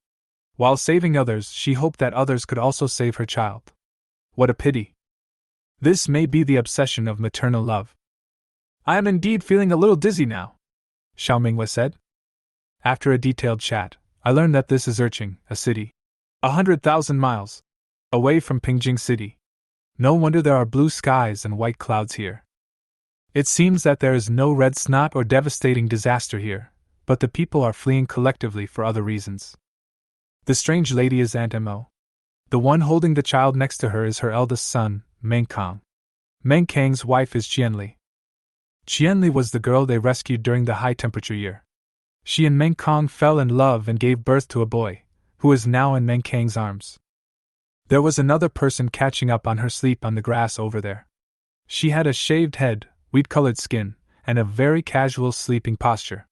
While saving others, she hoped that others could also save her child. What a pity. This may be the obsession of maternal love. I am indeed feeling a little dizzy now, Xiao Mingwei said. After a detailed chat, I learned that this is Erching, a city 100,000 miles away from Pingjing City. No wonder there are blue skies and white clouds here. It seems that there is no red snot or devastating disaster here, but the people are fleeing collectively for other reasons. The strange lady is Aunt Mo. The one holding the child next to her is her eldest son, Meng Kang. Meng Kang's wife is Qianli. Qianli was the girl they rescued during the high-temperature year. She and Meng Kang fell in love and gave birth to a boy, who is now in Meng Kang's arms. There was another person catching up on her sleep on the grass over there. She had a shaved head, wheat-colored skin, and a very casual sleeping posture.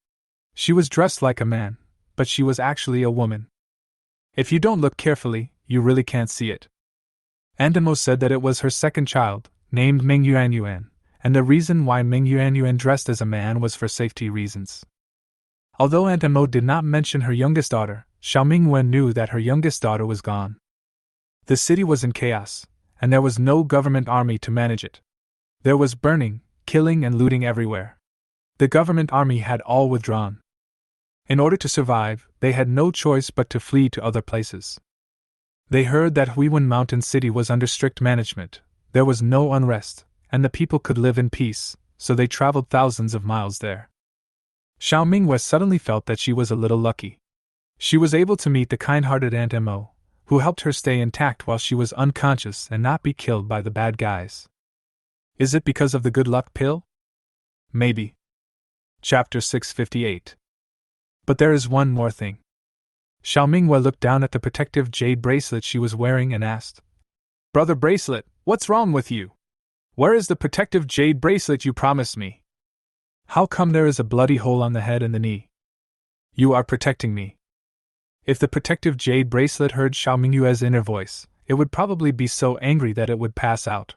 She was dressed like a man, but she was actually a woman. If you don't look carefully, you really can't see it. Andemo said that it was her second child, named Ming Yuanyuan, and the reason why Ming Yuanyuan dressed as a man was for safety reasons. Although Andemo did not mention her youngest daughter, Xiao Mingwen knew that her youngest daughter was gone. The city was in chaos, and there was no government army to manage it. There was burning, killing, and looting everywhere. The government army had all withdrawn. In order to survive, they had no choice but to flee to other places. They heard that Huiwen Mountain City was under strict management, there was no unrest, and the people could live in peace, so they traveled thousands of miles there. Xiao Mingwei suddenly felt that she was a little lucky. She was able to meet the kind-hearted Aunt Mo, who helped her stay intact while she was unconscious and not be killed by the bad guys. Is it because of the good luck pill? Maybe. Chapter 658. But there is one more thing. Xiao Mingwei looked down at the protective jade bracelet she was wearing and asked, Brother Bracelet, what's wrong with you? Where is the protective jade bracelet you promised me? How come there is a bloody hole on the head and the knee? You are protecting me. If the protective jade bracelet heard Xiao Mingyue's inner voice, it would probably be so angry that it would pass out.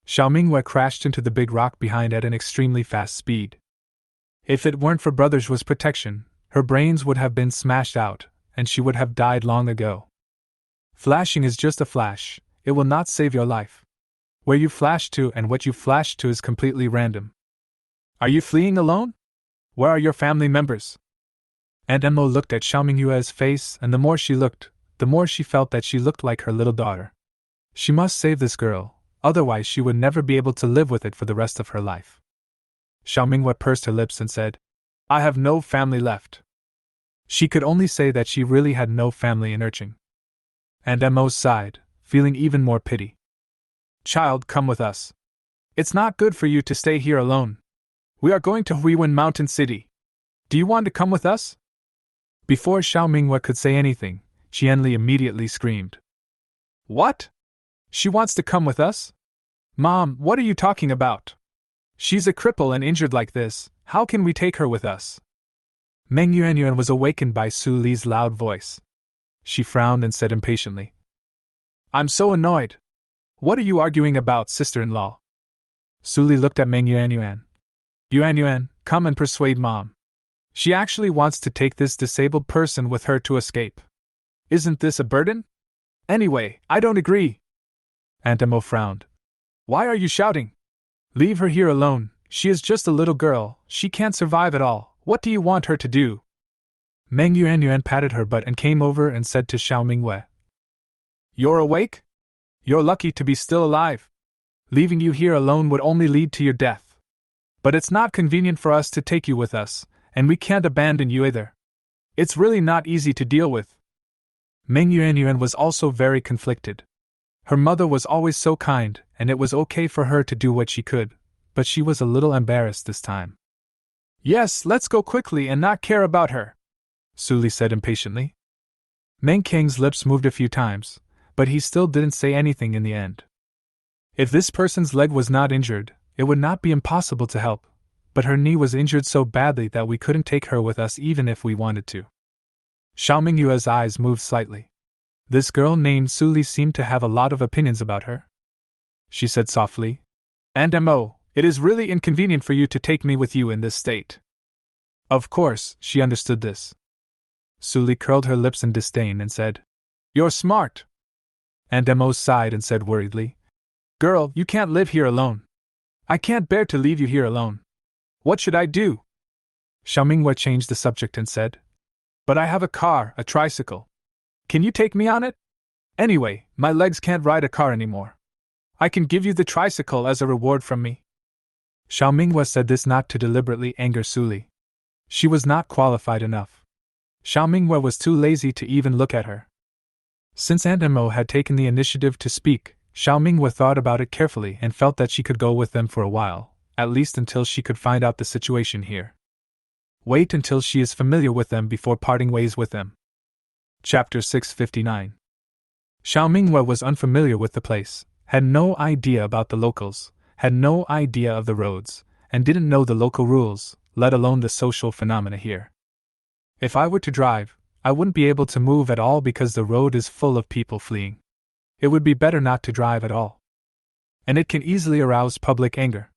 Xiao Mingyue crashed into the big rock behind at an extremely fast speed. If it weren't for Brother Zhuo's protection, her brains would have been smashed out, and she would have died long ago. Flashing is just a flash, it will not save your life. Where you flash to and what you flash to is completely random. Are you fleeing alone? Where are your family members? Aunt Mo looked at Xiao Mingyue's face, and the more she looked, the more she felt that she looked like her little daughter. She must save this girl, otherwise she would never be able to live with it for the rest of her life. Xiao Mingyue pursed her lips and said, I have no family left. She could only say that she really had no family in Erching. Aunt Mo sighed, feeling even more pity. Child, come with us. It's not good for you to stay here alone. We are going to Huiwen Mountain City. Do you want to come with us? Before Xiao Mingyue could say anything, Qianli immediately screamed. What? She wants to come with us? Mom, what are you talking about? She's a cripple and injured like this, how can we take her with us? Meng Yuanyuan was awakened by Su Li's loud voice. She frowned and said impatiently, I'm so annoyed. What are you arguing about, sister-in-law? Su Li looked at Meng Yuanyuan. Yuanyuan, come and persuade Mom. She actually wants to take this disabled person with her to escape. Isn't this a burden? Anyway, I don't agree. Aunt Mo frowned. Why are you shouting? Leave her here alone, she is just a little girl, she can't survive at all, what do you want her to do? Meng Yuanyuan patted her butt and came over and said to Xiao Mingyue. You're awake? You're lucky to be still alive. Leaving you here alone would only lead to your death. But it's not convenient for us to take you with us, and we can't abandon you either. It's really not easy to deal with. Meng Yuanyuan was also very conflicted. Her mother was always so kind, and it was okay for her to do what she could, but she was a little embarrassed this time. Yes, let's go quickly and not care about her, Su Li said impatiently. Meng Kang's lips moved a few times, but he still didn't say anything in the end. If this person's leg was not injured, it would not be impossible to help, but her knee was injured so badly that we couldn't take her with us even if we wanted to. Xiao Mingyue's eyes moved slightly. This girl named Su Li seemed to have a lot of opinions about her. she said softly. And it is really inconvenient for you to take me with you in this state. Of course, she understood this. Suli curled her lips in disdain and said, You're smart. And sighed and said worriedly, Girl, you can't live here alone. I can't bear to leave you here alone. What should I do? Xiaomingwe changed the subject and said, But I have a car, a tricycle. Can you take me on it? Anyway, my legs can't ride a car anymore. I can give you the tricycle as a reward from me. Xiaomingwe said this not to deliberately anger Suli. She was not qualified enough. Xiaomingwe was too lazy to even look at her. Since Aunt Emo had taken the initiative to speak, Xiaomingwe thought about it carefully and felt that she could go with them for a while, at least until she could find out the situation here. Wait until she is familiar with them before parting ways with them. Chapter 659. Xiaomingwe was unfamiliar with the place, had no idea about the locals, had no idea of the roads, and didn't know the local rules, let alone the social phenomena here. If I were to drive, I wouldn't be able to move at all because the road is full of people fleeing. It would be better not to drive at all. And it can easily arouse public anger.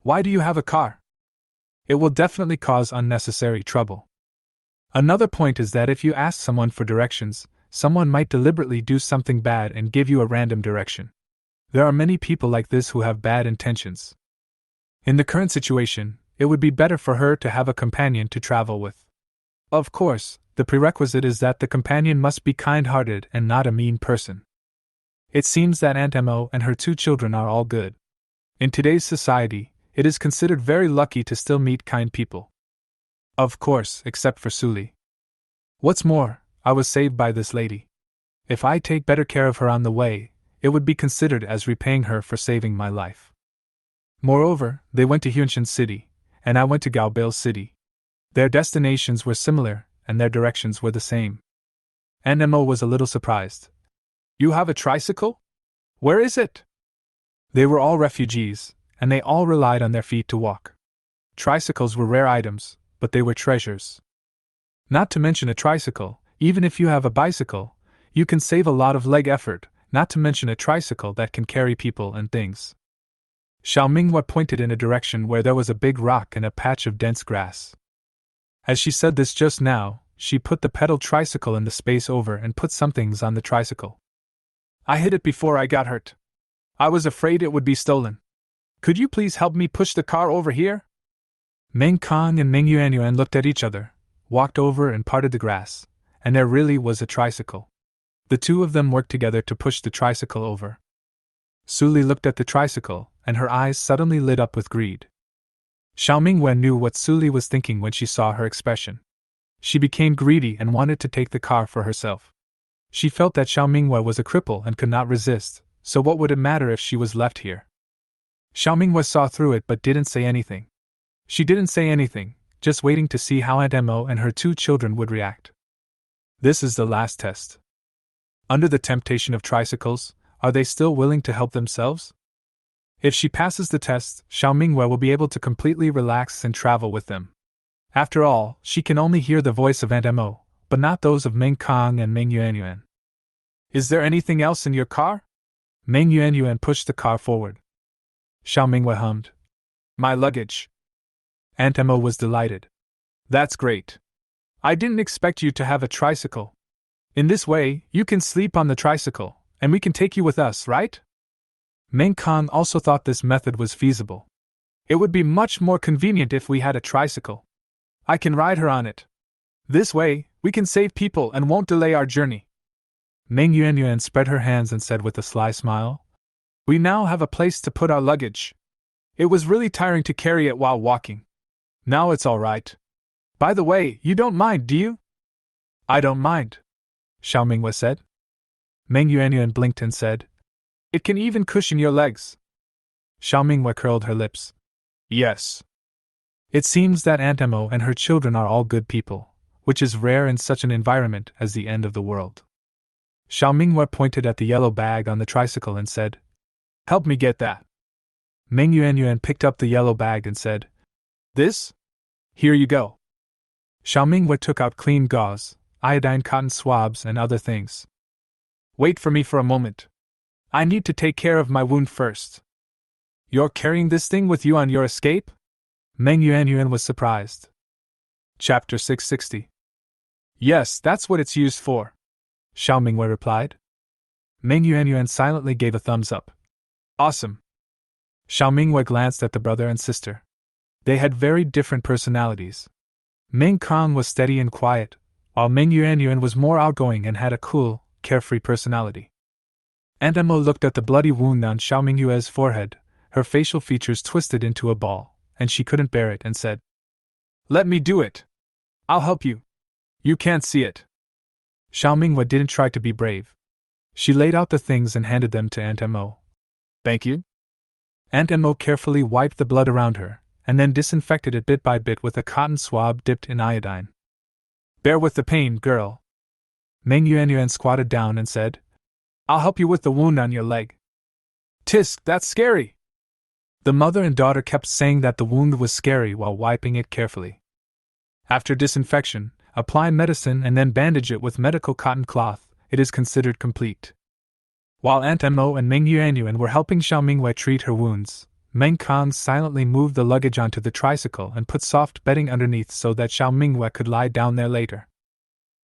Why do you have a car? It will definitely cause unnecessary trouble. Another point is that if you ask someone for directions, someone might deliberately do something bad and give you a random direction. There are many people like this who have bad intentions. In the current situation, it would be better for her to have a companion to travel with. Of course, the prerequisite is that the companion must be kind-hearted and not a mean person. It seems that Aunt Emo and her 2 children are all good. In today's society, it is considered very lucky to still meet kind people. Of course, except for Suli. What's more, I was saved by this lady. If I take better care of her on the way, it would be considered as repaying her for saving my life. Moreover, they went to Huanshan City, and I went to Gale City. Their destinations were similar, and their directions were the same. Aunt Emo was a little surprised. You have a tricycle? Where is it? They were all refugees, and they all relied on their feet to walk. Tricycles were rare items, but they were treasures. Not to mention a tricycle, even if you have a bicycle, you can save a lot of leg effort, not to mention a tricycle that can carry people and things. Xiaomingwe pointed in a direction where there was a big rock and a patch of dense grass. As she said this just now, she put the pedal tricycle in the space over and put some things on the tricycle. I hit it before I got hurt. I was afraid it would be stolen. Could you please help me push the car over here? Meng Kong and Meng Yuanyuan looked at each other, walked over and parted the grass, and there really was a tricycle. The 2 of them worked together to push the tricycle over. Suli looked at the tricycle, and her eyes suddenly lit up with greed. Xiaomingwe knew what Suli was thinking when she saw her expression. She became greedy and wanted to take the car for herself. She felt that Xiaomingwe was a cripple and could not resist, so what would it matter if she was left here? Xiaomingwe saw through it but didn't say anything. She didn't say anything, just waiting to see how Aunt Emo and her 2 children would react. This is the last test. Under the temptation of tricycles, are they still willing to help themselves? If she passes the test, Xiaomingwe will be able to completely relax and travel with them. After all, she can only hear the voice of Aunt Emo, but not those of Meng Kong and Meng Yuanyuan. Is there anything else in your car? Meng Yuanyuan pushed the car forward. Xiaomingwe hummed. My luggage. Aunt Emo was delighted. That's great. I didn't expect you to have a tricycle. In this way, you can sleep on the tricycle, and we can take you with us, right? Meng Kong also thought this method was feasible. It would be much more convenient if we had a tricycle. I can ride her on it. This way, we can save people and won't delay our journey. Meng Yuanyuan spread her hands and said with a sly smile, We now have a place to put our luggage. It was really tiring to carry it while walking. Now it's all right. By the way, you don't mind, do you? I don't mind, Xiaomingwe said. Meng Yuanyuan blinked and said, It can even cushion your legs. Xiaomingwe curled her lips. Yes. It seems that Aunt Emo and her children are all good people, which is rare in such an environment as the end of the world. Xiaomingwe pointed at the yellow bag on the tricycle and said, Help me get that. Meng Yuanyuan picked up the yellow bag and said, This? Here you go. Xiaomingwe took out clean gauze, iodine cotton swabs and other things. Wait for me for a moment. I need to take care of my wound first. You're carrying this thing with you on your escape? Meng Yuanyuan was surprised. Chapter 660. Yes, that's what it's used for, Xiao Mingwei replied. Meng Yuanyuan silently gave a thumbs up. Awesome. Xiao Mingwei glanced at the brother and sister. They had very different personalities. Meng Kang was steady and quiet, while Meng Yuanyuan was more outgoing and had a cool, carefree personality. Aunt Emma looked at the bloody wound on Xiao Mingyue's forehead, her facial features twisted into a ball, and she couldn't bear it and said, "Let me do it. I'll help you. You can't see it." Xiao Mingyue didn't try to be brave. She laid out the things and handed them to Aunt Emma. "Thank you." Aunt Emma carefully wiped the blood around her, and then disinfected it bit by bit with a cotton swab dipped in iodine. "Bear with the pain, girl." Meng Yuanyuan squatted down and said, "I'll help you with the wound on your leg." "Tisk, that's scary." The mother and daughter kept saying that the wound was scary while wiping it carefully. After disinfection, apply medicine and then bandage it with medical cotton cloth. It is considered complete. While Aunt Emma and Meng Yuanyuan were helping Xiao Mingwei treat her wounds, Meng Kang silently moved the luggage onto the tricycle and put soft bedding underneath so that Xiao Mingwei could lie down there later.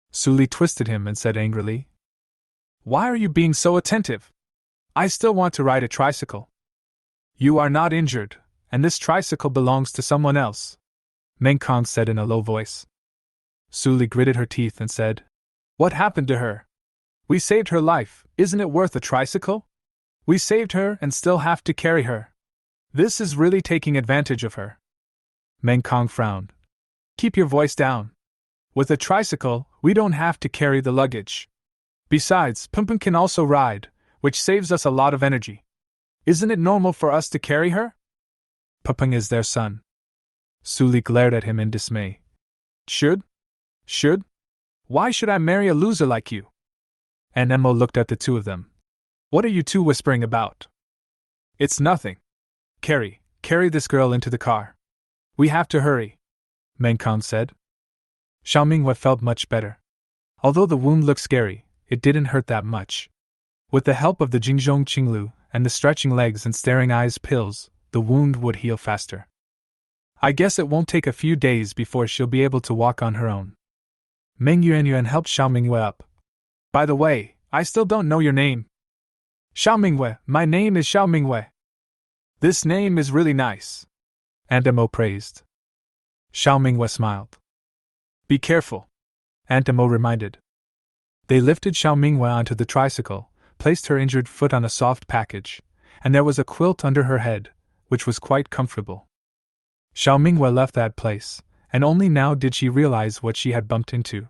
Su Li twisted him and said angrily, "Why are you being so attentive? I still want to ride a tricycle." "You are not injured, and this tricycle belongs to someone else," Meng Kang said in a low voice. Su Li gritted her teeth and said, "What happened to her? We saved her life, isn't it worth a tricycle? We saved her and still have to carry her. This is really taking advantage of her." Meng Kang frowned. "Keep your voice down. With a tricycle, we don't have to carry the luggage. Besides, Pumpun can also ride, which saves us a lot of energy. Isn't it normal for us to carry her?" "Pumpun is their son." Su Li glared at him in dismay. Should? Why should I marry a loser like you?" And Emma looked at the two of them. "What are you two whispering about?" "It's nothing. Carry this girl into the car. We have to hurry," Meng Kang said. Xiao Mingwei felt much better. Although the wound looked scary, it didn't hurt that much. With the help of the Jingzhong Qinglu and the stretching legs and staring eyes pills, the wound would heal faster. "I guess it won't take a few days before she'll be able to walk on her own." Meng Yuanyuan helped Xiao Mingwei up. "By the way, I still don't know your name." "Xiao Mingwei, my name is Xiao Mingwei." "This name is really nice," Aunt Emma praised. Xiao Mingwei smiled. "Be careful," Aunt Emma reminded. They lifted Xiao Mingwei onto the tricycle, placed her injured foot on a soft package, and there was a quilt under her head, which was quite comfortable. Xiao Mingwei left that place, and only now did she realize what she had bumped into.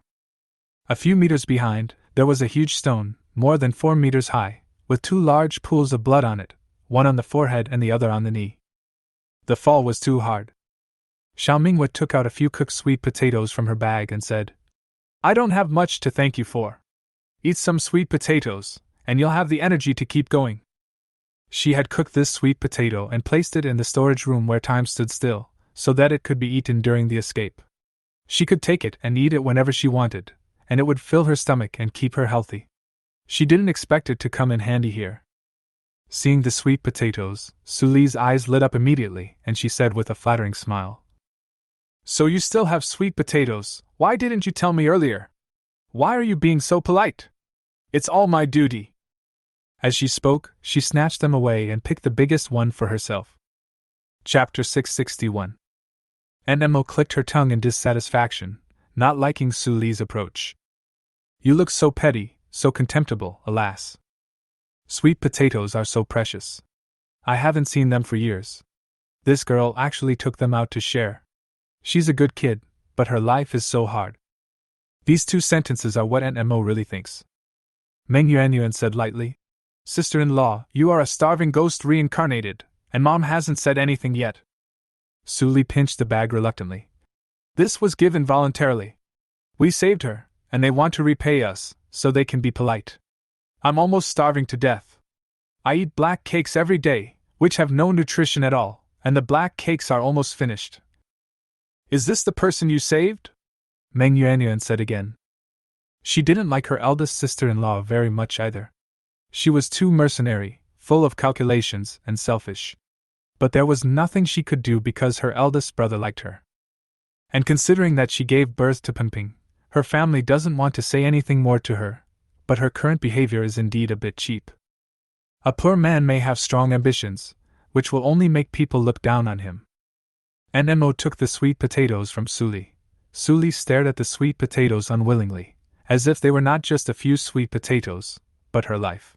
A few meters behind, there was a huge stone, more than 4 meters high, with 2 large pools of blood on it, one on the forehead and the other on the knee. The fall was too hard. Xiao Mingwei took out a few cooked sweet potatoes from her bag and said, "I don't have much to thank you for. Eat some sweet potatoes, and you'll have the energy to keep going." She had cooked this sweet potato and placed it in the storage room where time stood still, so that it could be eaten during the escape. She could take it and eat it whenever she wanted, and it would fill her stomach and keep her healthy. She didn't expect it to come in handy here. Seeing the sweet potatoes, Su Li's eyes lit up immediately, and she said with a flattering smile, "So you still have sweet potatoes, why didn't you tell me earlier? Why are you being so polite? It's all my duty." As she spoke, she snatched them away and picked the biggest one for herself. Chapter 661. And Emma clicked her tongue in dissatisfaction, not liking Su Li's approach. "You look so petty, so contemptible, alas. Sweet potatoes are so precious. I haven't seen them for years. This girl actually took them out to share. She's a good kid, but her life is so hard." These 2 sentences are what Aunt Emma really thinks. Meng Yuanyuan said lightly, "Sister-in-law, you are a starving ghost reincarnated, and Mom hasn't said anything yet." Su Li pinched the bag reluctantly. "This was given voluntarily. We saved her, and they want to repay us, so they can be polite. I'm almost starving to death. I eat black cakes every day, which have no nutrition at all, and the black cakes are almost finished." "Is this the person you saved?" Meng Yuanyuan said again. She didn't like her eldest sister-in-law very much either. She was too mercenary, full of calculations, and selfish. But there was nothing she could do because her eldest brother liked her. And considering that she gave birth to Pingping, her family doesn't want to say anything more to her, but her current behavior is indeed a bit cheap. A poor man may have strong ambitions, which will only make people look down on him. And Mo took the sweet potatoes from Suli. Suli stared at the sweet potatoes unwillingly, as if they were not just a few sweet potatoes, but her life.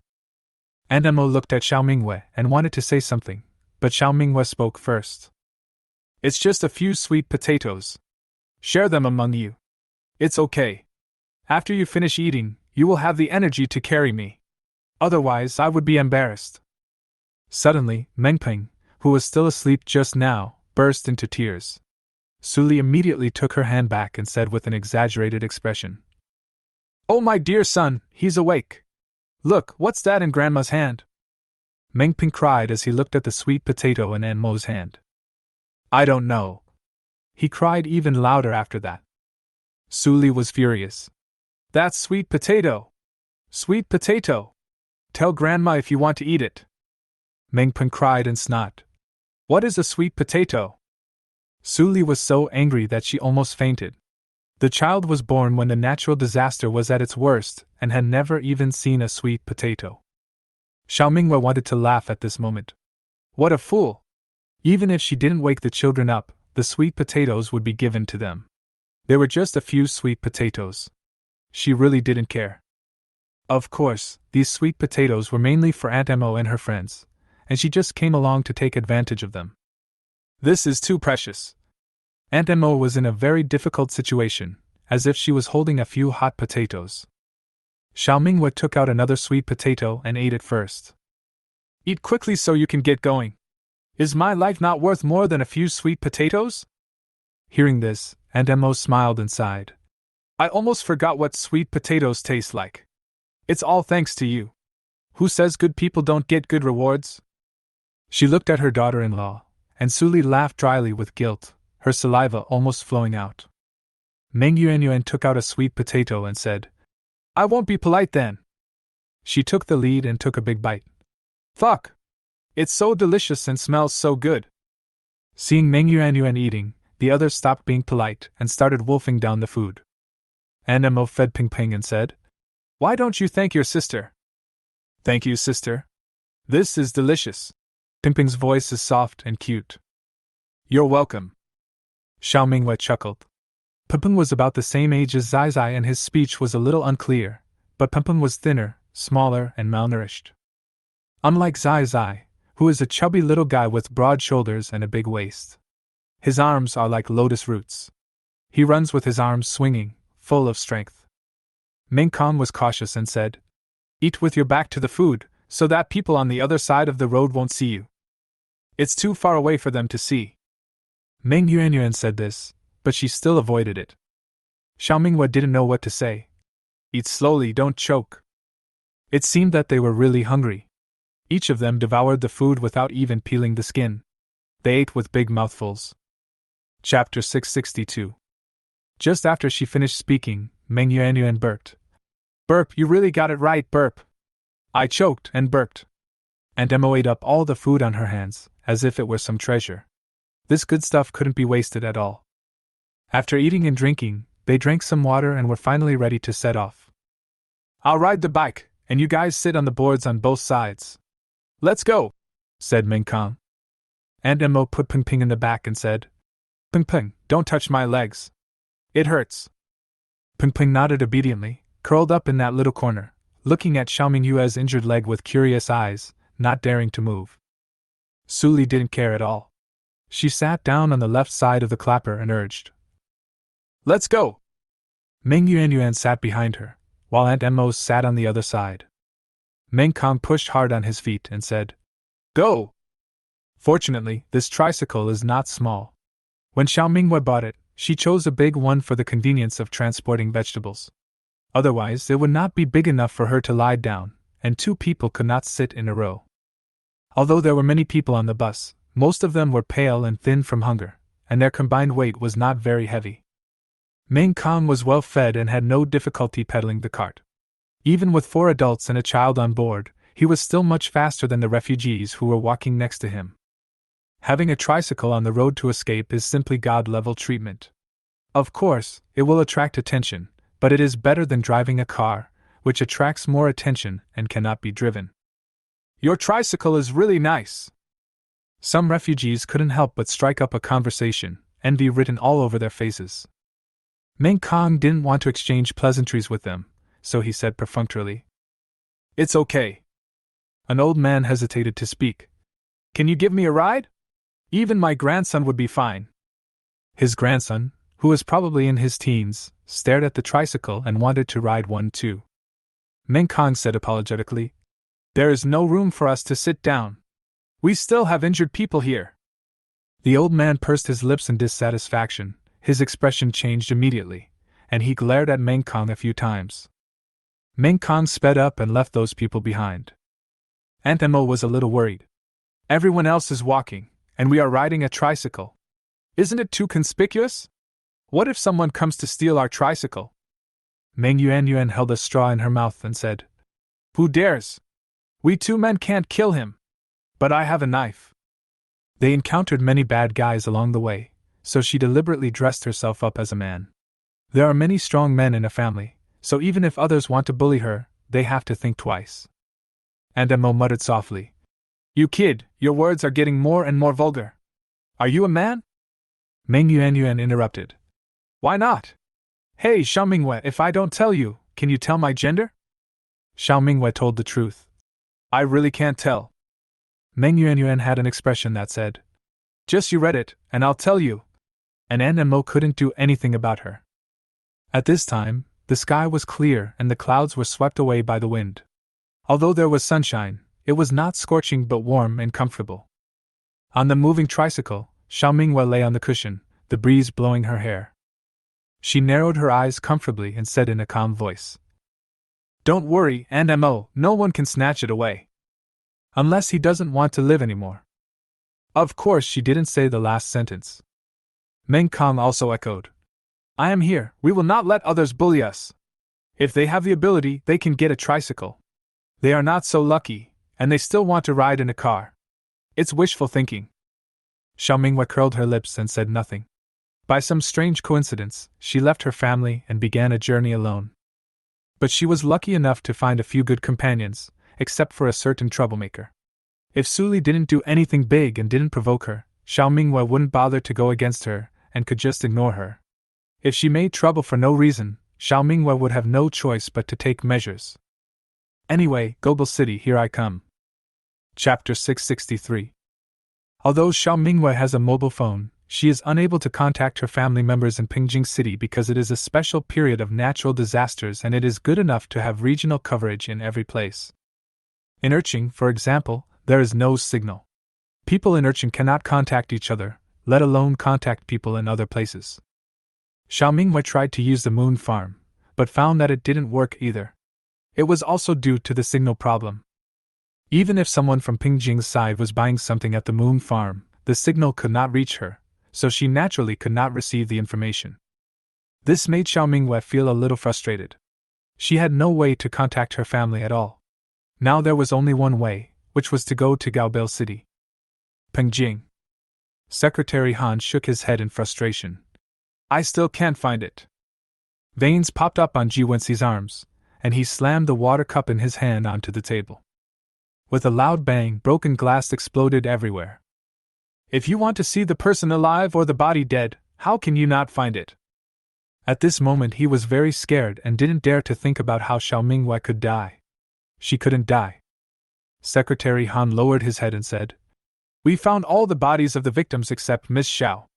And Mo looked at Xiao Mingwei and wanted to say something, but Xiao Mingwei spoke first. It's just a few sweet potatoes. Share them among you. It's okay. After you finish eating, you will have the energy to carry me. Otherwise, I would be embarrassed. Suddenly, Mengping, who was still asleep just now, burst into tears. Suli immediately took her hand back and said with an exaggerated expression, "Oh, my dear son, he's awake. Look, what's that in Grandma's hand?" Mengping cried as he looked at the sweet potato in Mo's hand. "I don't know." He cried even louder after that. Suli was furious. "That's sweet potato! Sweet potato! Tell Grandma if you want to eat it." Mengping cried in snot. "What is a sweet potato?" Suli was so angry that she almost fainted. The child was born when the natural disaster was at its worst and had never even seen a sweet potato. Xiao Mingwei wanted to laugh at this moment. What a fool! Even if she didn't wake the children up, the sweet potatoes would be given to them. They were just a few sweet potatoes. She really didn't care. Of course, these sweet potatoes were mainly for Aunt Mo and her friends, and she just came along to take advantage of them. This is too precious. Aunt Mo was in a very difficult situation, as if she was holding a few hot potatoes. Xiao Mingwei took out another sweet potato and ate it first. Eat quickly so you can get going. Is my life not worth more than a few sweet potatoes? Hearing this, Aunt Mo smiled and sighed. I almost forgot what sweet potatoes taste like. It's all thanks to you. Who says good people don't get good rewards? She looked at her daughter-in-law, and Suli laughed dryly with guilt, her saliva almost flowing out. Meng Yuanyuan took out a sweet potato and said, I won't be polite then. She took the lead and took a big bite. Fuck! It's so delicious and smells so good. Seeing Meng Yuanyuan eating, the others stopped being polite and started wolfing down the food. Mo fed Ping and said, Why don't you thank your sister? Thank you, sister. This is delicious. Ping's voice is soft and cute. You're welcome. Xiao Mingwei chuckled. Ping was about the same age as Zai Zai and his speech was a little unclear, but Ping was thinner, smaller, and malnourished. Unlike Zai Zai, who is a chubby little guy with broad shoulders and a big waist. His arms are like lotus roots. He runs with his arms swinging, full of strength. Ming Kong was cautious and said, Eat with your back to the food, so that people on the other side of the road won't see you. It's too far away for them to see. Meng Yuanyuan said this, but she still avoided it. Xiao Mingwei didn't know what to say. Eat slowly, don't choke. It seemed that they were really hungry. Each of them devoured the food without even peeling the skin. They ate with big mouthfuls. Chapter 662. Just after she finished speaking, Meng Yuanyuan burped. Burp, you really got it right, burp. I choked and burped. And Mo ate up all the food on her hands, as if it were some treasure. This good stuff couldn't be wasted at all. After eating and drinking, they drank some water and were finally ready to set off. I'll ride the bike, and you guys sit on the boards on both sides. Let's go, said Ming Kong. And Mo put Ping in the back and said, Ping, don't touch my legs. It hurts. Ping nodded obediently, curled up in that little corner, looking at Xiao Mingyue's injured leg with curious eyes, not daring to move. Suli didn't care at all. She sat down on the left side of the clapper and urged, Let's go! Meng Yuanyuan sat behind her, while Aunt Mo sat on the other side. Meng Kong pushed hard on his feet and said, Go! Fortunately, this tricycle is not small. When Xiao Mingwei bought it, she chose a big one for the convenience of transporting vegetables. Otherwise, it would not be big enough for her to lie down, and two people could not sit in a row. Although there were many people on the bus, most of them were pale and thin from hunger, and their combined weight was not very heavy. Meng Kong was well fed and had no difficulty pedaling the cart. Even with 4 adults and a child on board, he was still much faster than the refugees who were walking next to him. Having a tricycle on the road to escape is simply God-level treatment. Of course, it will attract attention, but it is better than driving a car, which attracts more attention and cannot be driven. Your tricycle is really nice. Some refugees couldn't help but strike up a conversation, envy written all over their faces. Meng Kong didn't want to exchange pleasantries with them, so he said perfunctorily, "It's okay." An old man hesitated to speak. "Can you give me a ride? Even my grandson would be fine." His grandson, who was probably in his teens, stared at the tricycle and wanted to ride one too. Meng Kong said apologetically, "There is no room for us to sit down. We still have injured people here." The old man pursed his lips in dissatisfaction. His expression changed immediately, and he glared at Meng Kong a few times. Meng Kong sped up and left those people behind. Aunt Emma was a little worried. "Everyone else is walking, and we are riding a tricycle. Isn't it too conspicuous? What if someone comes to steal our tricycle?" Meng Yuan held a straw in her mouth and said, "Who dares? We 2 men can't kill him. But I have a knife." They encountered many bad guys along the way, so she deliberately dressed herself up as a man. There are many strong men in a family, so even if others want to bully her, they have to think twice. And Emo muttered softly, "You kid, your words are getting more and more vulgar. Are you a man?" Meng Yuan interrupted. "Why not? Hey Xiao Mingwei, if I don't tell you, can you tell my gender?" Xiao Mingwei told the truth. "I really can't tell." Meng Yuan had an expression that said, "Just you read it, and I'll tell you." And Emo couldn't do anything about her. At this time, the sky was clear and the clouds were swept away by the wind. Although there was sunshine, it was not scorching but warm and comfortable. On the moving tricycle, Xiao Mingwei lay on the cushion, the breeze blowing her hair. She narrowed her eyes comfortably and said in a calm voice, "Don't worry, Aunt Mo, no one can snatch it away. Unless he doesn't want to live anymore." Of course she didn't say the last sentence. Meng Kong also echoed, "I am here, we will not let others bully us. If they have the ability, they can get a tricycle. They are not so lucky, and they still want to ride in a car. It's wishful thinking." Xiao Mingwei curled her lips and said nothing. By some strange coincidence, she left her family and began a journey alone. But she was lucky enough to find a few good companions, except for a certain troublemaker. If Suli didn't do anything big and didn't provoke her, Xiao Mingwei wouldn't bother to go against her and could just ignore her. If she made trouble for no reason, Xiao Mingwei would have no choice but to take measures. Anyway, Gale City, here I come. Chapter 663. Although Xiao Mingwei has a mobile phone, she is unable to contact her family members in Pingjing City because it is a special period of natural disasters and it is good enough to have regional coverage in every place. In Erching, for example, there is no signal. People in Erching cannot contact each other, let alone contact people in other places. Xiao Mingwei tried to use the moon farm, but found that it didn't work either. It was also due to the signal problem. Even if someone from Pingjing's side was buying something at the moon farm, the signal could not reach her, so she naturally could not receive the information. This made Xiao Mingwei feel a little frustrated. She had no way to contact her family at all. Now there was only one way, which was to go to Gale City. Pingjing. Secretary Han shook his head in frustration. "I still can't find it." Veins popped up on Ji Wenxi's arms, and he slammed the water cup in his hand onto the table. With a loud bang, broken glass exploded everywhere. "If you want to see the person alive or the body dead, how can you not find it?" At this moment he was very scared and didn't dare to think about how Xiao Mingwei could die. She couldn't die. Secretary Han lowered his head and said, "We found all the bodies of the victims except Miss Xiao.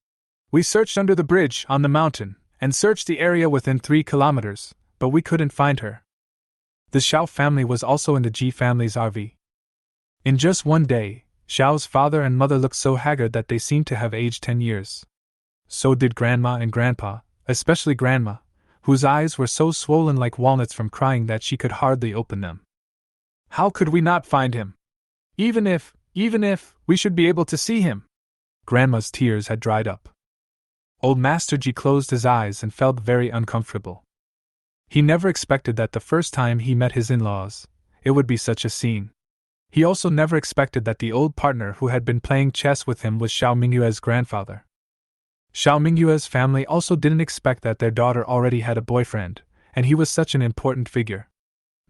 We searched under the bridge, on the mountain, and searched the area within 3 kilometers, but we couldn't find her." The Xiao family was also in the Ji family's RV. In just one day, Xiao's father and mother looked so haggard that they seemed to have aged 10 years. So did Grandma and Grandpa, especially Grandma, whose eyes were so swollen like walnuts from crying that she could hardly open them. "How could we not find him? Even if, we should be able to see him." Grandma's tears had dried up. Old Master Ji closed his eyes and felt very uncomfortable. He never expected that the first time he met his in-laws, it would be such a scene. He also never expected that the old partner who had been playing chess with him was Xiao Mingyue's grandfather. Xiao Mingyue's family also didn't expect that their daughter already had a boyfriend, and he was such an important figure.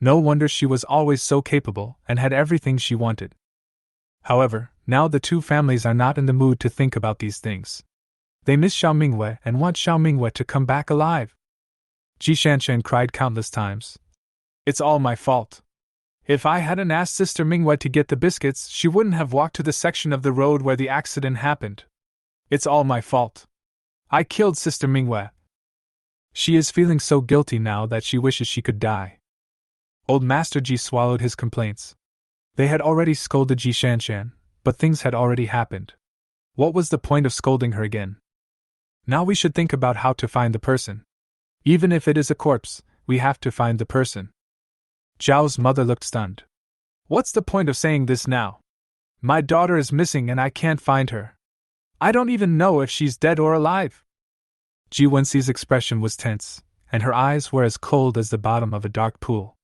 No wonder she was always so capable and had everything she wanted. However, now the two families are not in the mood to think about these things. They miss Xiao Mingyue and want Xiao Mingyue to come back alive. Ji Shanshan cried countless times. It's all my fault. If I hadn't asked Sister Mingyue to get the biscuits, she wouldn't have walked to the section of the road where the accident happened. It's all my fault. I killed Sister Mingyue. She is feeling so guilty now that she wishes she could die. Old Master Ji swallowed his complaints. They had already scolded Ji Shanshan, but things had already happened. What was the point of scolding her again? Now we should think about how to find the person. Even if it is a corpse, we have to find the person. Zhao's mother looked stunned. What's the point of saying this now? My daughter is missing and I can't find her. I don't even know if she's dead or alive. Ji Wenxi's expression was tense, and her eyes were as cold as the bottom of a dark pool.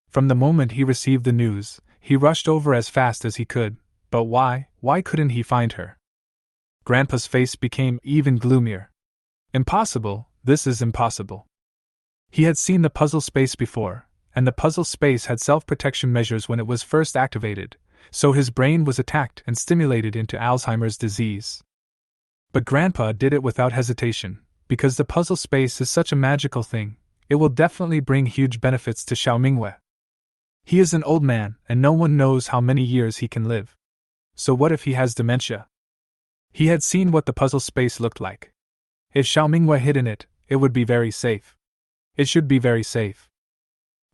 From the moment he received the news, he rushed over as fast as he could, but why couldn't he find her? Grandpa's face became even gloomier. Impossible, this is impossible. He had seen the puzzle space before, and the puzzle space had self-protection measures when it was first activated, so his brain was attacked and stimulated into Alzheimer's disease. But Grandpa did it without hesitation, because the puzzle space is such a magical thing, it will definitely bring huge benefits to Xiao Mingyue. He is an old man, and no one knows how many years he can live. So what if he has dementia? He had seen what the puzzle space looked like. If Xiao Mingyue hid in it, it would be very safe. It should be very safe.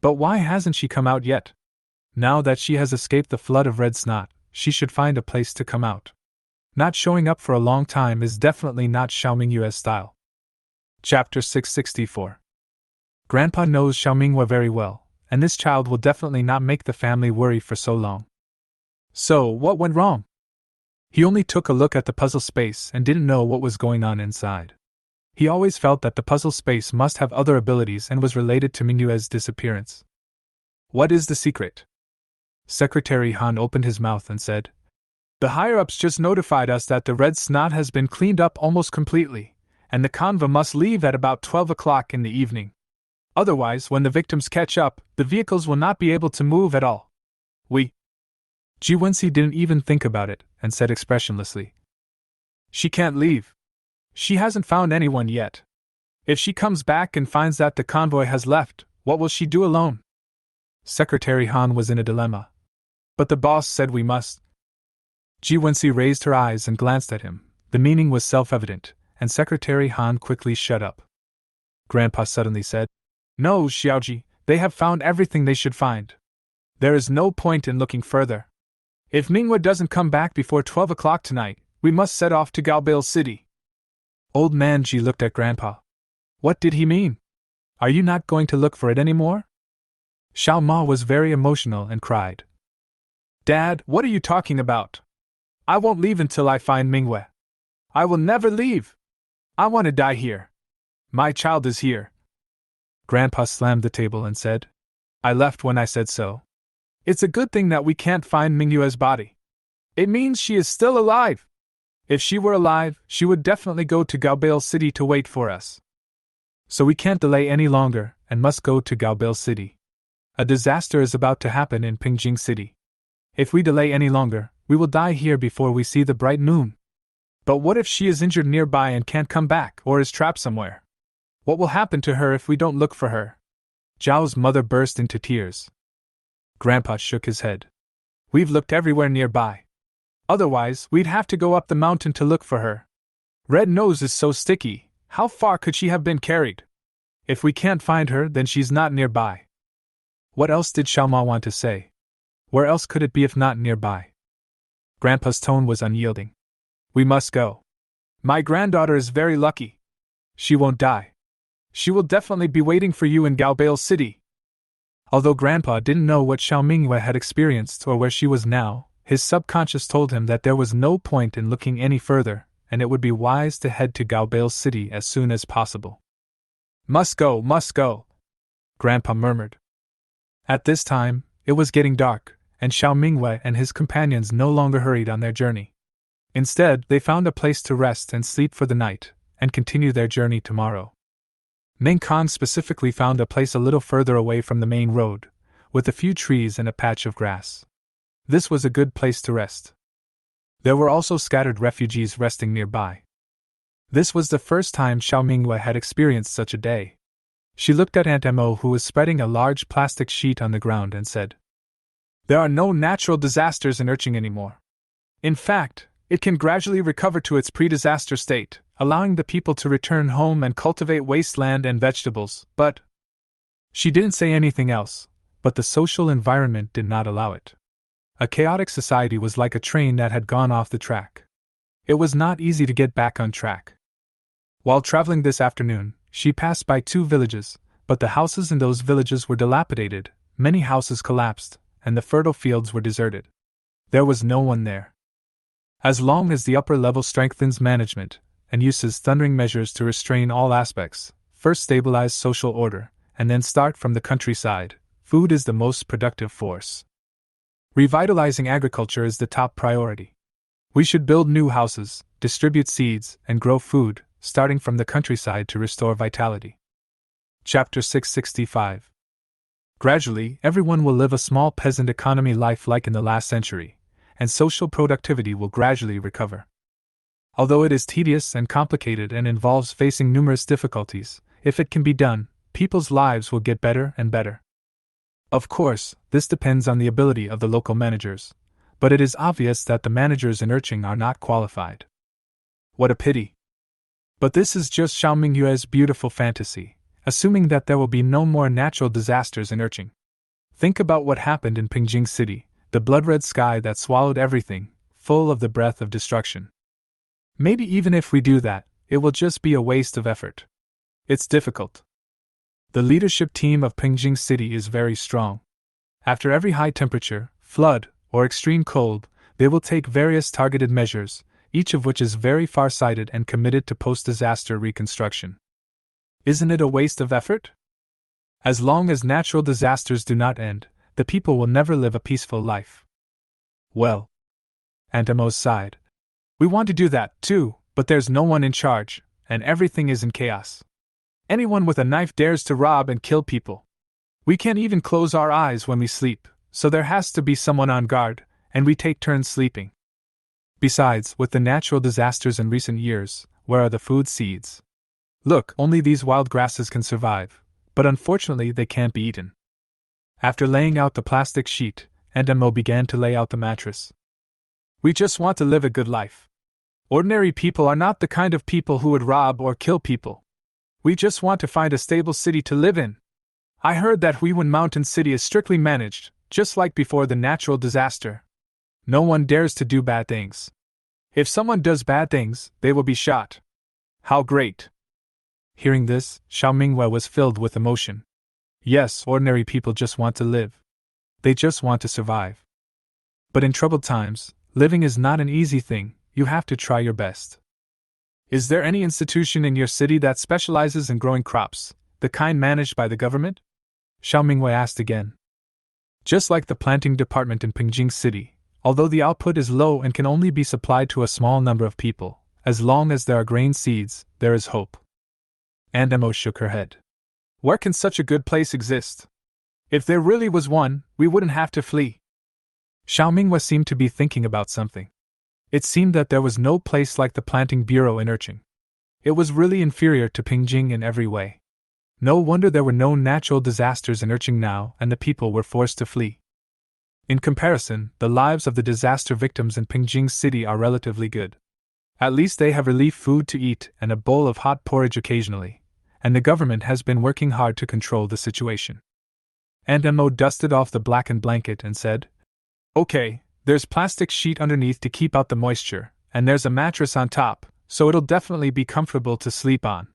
But why hasn't she come out yet? Now that she has escaped the flood of red snot, she should find a place to come out. Not showing up for a long time is definitely not Xiao Mingyue's style. Chapter 664. Grandpa knows Xiao Mingyue very well, and this child will definitely not make the family worry for so long. So, what went wrong? He only took a look at the puzzle space and didn't know what was going on inside. He always felt that the puzzle space must have other abilities and was related to Mingyue's disappearance. What is the secret? Secretary Han opened his mouth and said, The higher-ups just notified us that the red snot has been cleaned up almost completely, and the convoy must leave at about 12 o'clock in the evening. Otherwise, when the victims catch up, the vehicles will not be able to move at all. Ji Wenxi didn't even think about it, and said expressionlessly, She can't leave. She hasn't found anyone yet. If she comes back and finds that the convoy has left, what will she do alone? Secretary Han was in a dilemma. But the boss said we must. Ji Wenxi raised her eyes and glanced at him. The meaning was self-evident, and Secretary Han quickly shut up. Grandpa suddenly said, No, Xiaoji, they have found everything they should find. There is no point in looking further. If Mingyue doesn't come back before 12 o'clock tonight, we must set off to Gale City. Old Man Ji looked at Grandpa. What did he mean? Are you not going to look for it anymore? Xiao Ma was very emotional and cried. Dad, what are you talking about? I won't leave until I find Mingyue. I will never leave. I want to die here. My child is here. Grandpa slammed the table and said, I left when I said so. It's a good thing that we can't find Mingyue's body. It means she is still alive. If she were alive, she would definitely go to Gale City to wait for us. So we can't delay any longer, and must go to Gale City. A disaster is about to happen in Pingjing City. If we delay any longer, we will die here before we see the bright moon. But what if she is injured nearby and can't come back, or is trapped somewhere? What will happen to her if we don't look for her? Zhao's mother burst into tears. Grandpa shook his head. We've looked everywhere nearby. Otherwise, we'd have to go up the mountain to look for her. Red Nose is so sticky, how far could she have been carried? If we can't find her, then she's not nearby. What else did Xiao Ma want to say? Where else could it be if not nearby? Grandpa's tone was unyielding. We must go. My granddaughter is very lucky. She won't die. She will definitely be waiting for you in Gale City. Although Grandpa didn't know what Xiao Mingyue had experienced or where she was now, his subconscious told him that there was no point in looking any further, and it would be wise to head to Gale City as soon as possible. Must go, Grandpa murmured. At this time, it was getting dark, and Xiao Mingwei and his companions no longer hurried on their journey. Instead, they found a place to rest and sleep for the night, and continue their journey tomorrow. Ming Khan specifically found a place a little further away from the main road, with a few trees and a patch of grass. This was a good place to rest. There were also scattered refugees resting nearby. This was the first time Xiao Mingwei had experienced such a day. She looked at Aunt Mo, who was spreading a large plastic sheet on the ground, and said, "There are no natural disasters in Urching anymore. In fact, it can gradually recover to its pre-disaster state, allowing the people to return home and cultivate wasteland and vegetables, but—" She didn't say anything else, but the social environment did not allow it. A chaotic society was like a train that had gone off the track. It was not easy to get back on track. While traveling this afternoon, she passed by 2 villages, but the houses in those villages were dilapidated, many houses collapsed, and the fertile fields were deserted. There was no one there. As long as the upper level strengthens management, and uses thundering measures to restrain all aspects, first stabilize social order, and then start from the countryside, food is the most productive force. Revitalizing agriculture is the top priority. We should build new houses, distribute seeds, and grow food, starting from the countryside to restore vitality. Chapter 665. Gradually, everyone will live a small peasant economy life like in the last century, and social productivity will gradually recover. Although it is tedious and complicated and involves facing numerous difficulties, if it can be done, people's lives will get better and better. Of course, this depends on the ability of the local managers, but it is obvious that the managers in Urching are not qualified. What a pity. But this is just Xiao Minghui's beautiful fantasy, assuming that there will be no more natural disasters in Urching. Think about what happened in Pingjing City, the blood-red sky that swallowed everything, full of the breath of destruction. Maybe even if we do that, it will just be a waste of effort. It's difficult. The leadership team of Pingjing City is very strong. After every high temperature, flood, or extreme cold, they will take various targeted measures, each of which is very far-sighted and committed to post-disaster reconstruction. Isn't it a waste of effort? As long as natural disasters do not end, the people will never live a peaceful life. Well, Aunt Mo sighed. We want to do that, too, but there's no one in charge, and everything is in chaos. Anyone with a knife dares to rob and kill people. We can't even close our eyes when we sleep, so there has to be someone on guard, and we take turns sleeping. Besides, with the natural disasters in recent years, where are the food seeds? Look, only these wild grasses can survive, but unfortunately they can't be eaten. After laying out the plastic sheet, Aunt Mo began to lay out the mattress. We just want to live a good life. Ordinary people are not the kind of people who would rob or kill people. We just want to find a stable city to live in. I heard that Huiwen Mountain City is strictly managed, just like before the natural disaster. No one dares to do bad things. If someone does bad things, they will be shot. How great! Hearing this, Xiao Mingwei was filled with emotion. Yes, ordinary people just want to live. They just want to survive. But in troubled times, living is not an easy thing, you have to try your best. Is there any institution in your city that specializes in growing crops, the kind managed by the government? Xiao Mingwei asked again. Just like the planting department in Pingjing City, although the output is low and can only be supplied to a small number of people, as long as there are grain seeds, there is hope. Aunt Mo shook her head. Where can such a good place exist? If there really was one, we wouldn't have to flee. Xiao Mingwei seemed to be thinking about something. It seemed that there was no place like the planting bureau in Urching. It was really inferior to Pingjing in every way. No wonder there were no natural disasters in Urching now and the people were forced to flee. In comparison, the lives of the disaster victims in Pingjing City are relatively good. At least they have relief food to eat and a bowl of hot porridge occasionally, and the government has been working hard to control the situation. Aunt Mo dusted off the blackened blanket and said, Okay, there's plastic sheet underneath to keep out the moisture, and there's a mattress on top, so it'll definitely be comfortable to sleep on.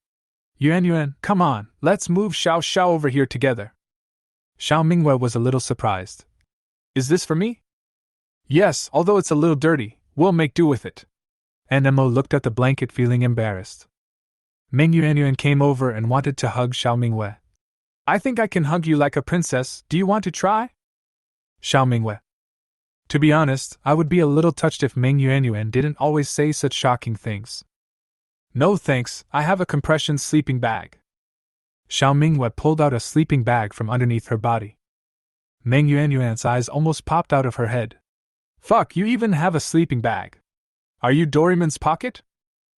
Yuan, come on, let's move Xiao over here together. Xiao Mingwei was a little surprised. Is this for me? Yes, although it's a little dirty, we'll make do with it. Aunt Mo looked at the blanket feeling embarrassed. Ming Yuan came over and wanted to hug Xiao Mingwei. I think I can hug you like a princess, do you want to try? Xiao Mingwei. To be honest, I would be a little touched if Meng Yuanyuan didn't always say such shocking things. No thanks, I have a compression sleeping bag. Xiao Minghua pulled out a sleeping bag from underneath her body. Meng Yuanyuan's eyes almost popped out of her head. Fuck, you even have a sleeping bag. Are you Doraemon's pocket?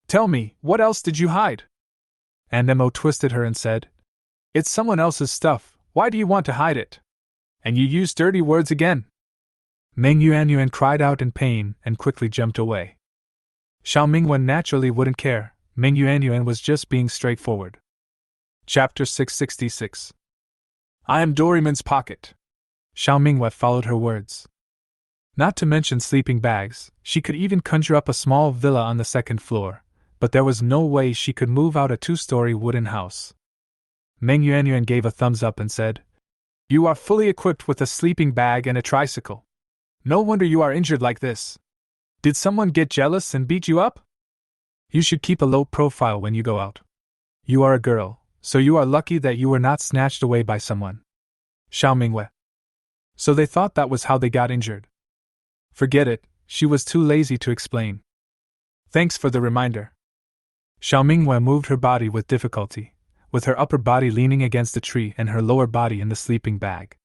Tell me, what else did you hide? And Mo twisted her and said, It's someone else's stuff, why do you want to hide it? And you use dirty words again. Meng Yuanyuan cried out in pain and quickly jumped away. Xiao Minghua naturally wouldn't care, Meng Yuanyuan was just being straightforward. Chapter 666. I am Doraemon's pocket. Xiao Minghua followed her words. Not to mention sleeping bags, she could even conjure up a small villa on the second floor, but there was no way she could move out a 2-story wooden house. Meng Yuanyuan gave a thumbs up and said, You are fully equipped with a sleeping bag and a tricycle. No wonder you are injured like this. Did someone get jealous and beat you up? You should keep a low profile when you go out. You are a girl, so you are lucky that you were not snatched away by someone. Xiao Minghua. So they thought that was how they got injured. Forget it, she was too lazy to explain. Thanks for the reminder. Xiao Minghua moved her body with difficulty, with her upper body leaning against a tree and her lower body in the sleeping bag.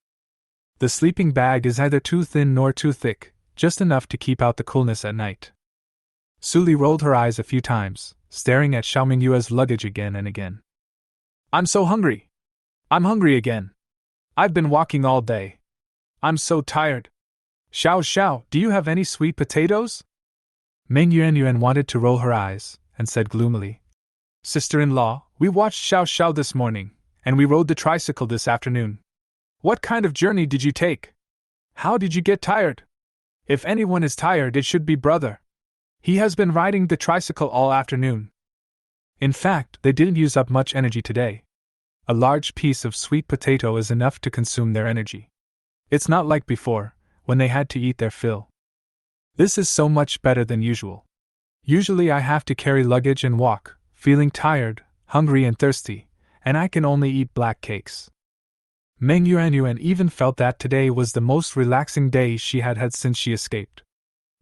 The sleeping bag is neither too thin nor too thick, just enough to keep out the coolness at night. Suli rolled her eyes a few times, staring at Xiao Minghua's luggage again and again. I'm so hungry. I'm hungry again. I've been walking all day. I'm so tired. Xiao, do you have any sweet potatoes? Meng Yuanyuan wanted to roll her eyes, and said gloomily, Sister-in-law, we watched Xiao this morning, and we rode the tricycle this afternoon. What kind of journey did you take? How did you get tired? If anyone is tired, it should be brother. He has been riding the tricycle all afternoon. In fact, they didn't use up much energy today. A large piece of sweet potato is enough to consume their energy. It's not like before, when they had to eat their fill. This is so much better than usual. Usually I have to carry luggage and walk, feeling tired, hungry and thirsty, and I can only eat black cakes. Meng Yuanyuan even felt that today was the most relaxing day she had had since she escaped.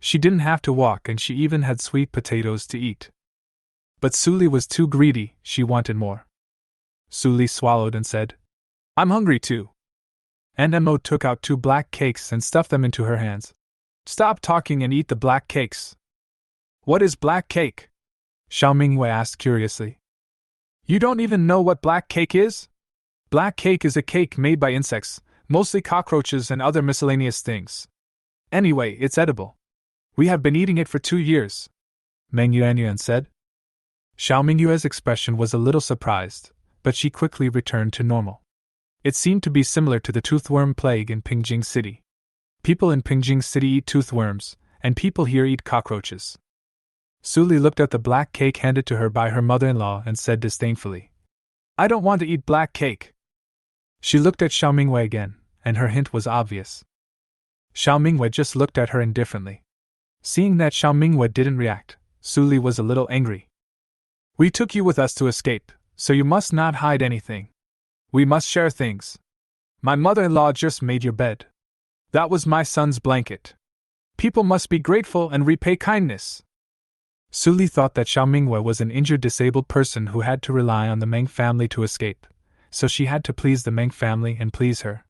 She didn't have to walk and she even had sweet potatoes to eat. But Suli was too greedy, she wanted more. Suli swallowed and said, I'm hungry too. And Mo took out 2 black cakes and stuffed them into her hands. Stop talking and eat the black cakes. What is black cake? Xiao Minghua asked curiously. You don't even know what black cake is? Black cake is a cake made by insects, mostly cockroaches and other miscellaneous things. Anyway, it's edible. We have been eating it for 2 years, Meng Yuanyuan said. Xiao Minghua's expression was a little surprised, but she quickly returned to normal. It seemed to be similar to the toothworm plague in Pingjing City. People in Pingjing City eat toothworms, and people here eat cockroaches. Suli looked at the black cake handed to her by her mother-in-law and said disdainfully, I don't want to eat black cake. She looked at Xiao Minghua again, and her hint was obvious. Xiao Minghua just looked at her indifferently. Seeing that Xiao Minghua didn't react, Suli was a little angry. We took you with us to escape, so you must not hide anything. We must share things. My mother-in-law just made your bed. That was my son's blanket. People must be grateful and repay kindness. Suli thought that Xiao Minghua was an injured disabled person who had to rely on the Meng family to escape, so she had to please the Meng family and please her.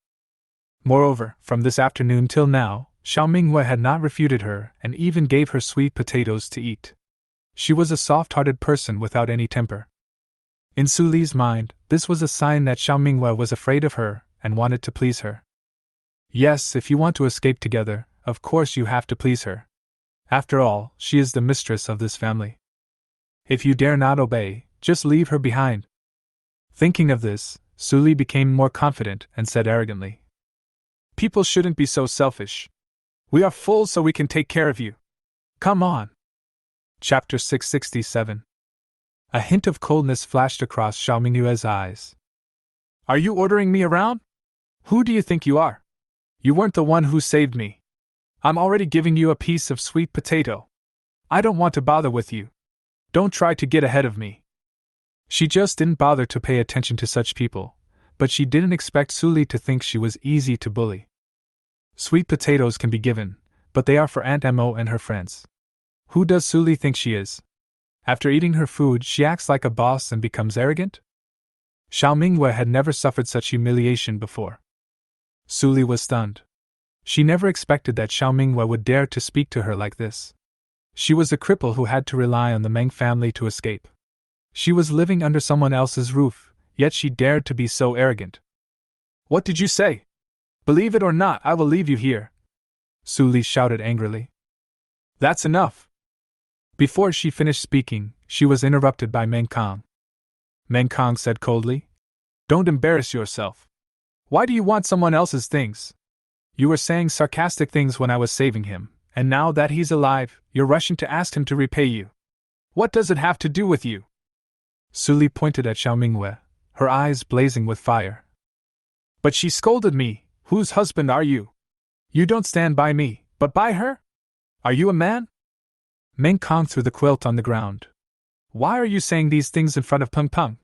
Moreover, from this afternoon till now, Xiao Minghua had not refuted her and even gave her sweet potatoes to eat. She was a soft-hearted person without any temper. In Suli's mind, this was a sign that Xiao Minghua was afraid of her and wanted to please her. Yes, if you want to escape together, of course you have to please her. After all, she is the mistress of this family. If you dare not obey, just leave her behind. Thinking of this, Suli became more confident and said arrogantly, People shouldn't be so selfish. We are full so we can take care of you. Come on. Chapter 667. A hint of coldness flashed across Xiao Minghua's eyes. Are you ordering me around? Who do you think you are? You weren't the one who saved me. I'm already giving you a piece of sweet potato. I don't want to bother with you. Don't try to get ahead of me. She just didn't bother to pay attention to such people, but she didn't expect Suli to think she was easy to bully. Sweet potatoes can be given, but they are for Aunt Mo and her friends. Who does Suli think she is? After eating her food, she acts like a boss and becomes arrogant? Xiao Mingwei had never suffered such humiliation before. Suli was stunned. She never expected that Xiao Mingwei would dare to speak to her like this. She was a cripple who had to rely on the Meng family to escape. She was living under someone else's roof, yet she dared to be so arrogant. What did you say? Believe it or not, I will leave you here, Suli shouted angrily. That's enough. Before she finished speaking, she was interrupted by Meng Kong. Meng Kong said coldly, Don't embarrass yourself. Why do you want someone else's things? You were saying sarcastic things when I was saving him, and now that he's alive, you're rushing to ask him to repay you. What does it have to do with you? Suli pointed at Xiao Mingwei, her eyes blazing with fire. But she scolded me. Whose husband are you? You don't stand by me, but by her? Are you a man? Meng Kong threw the quilt on the ground. Why are you saying these things in front of Peng Peng?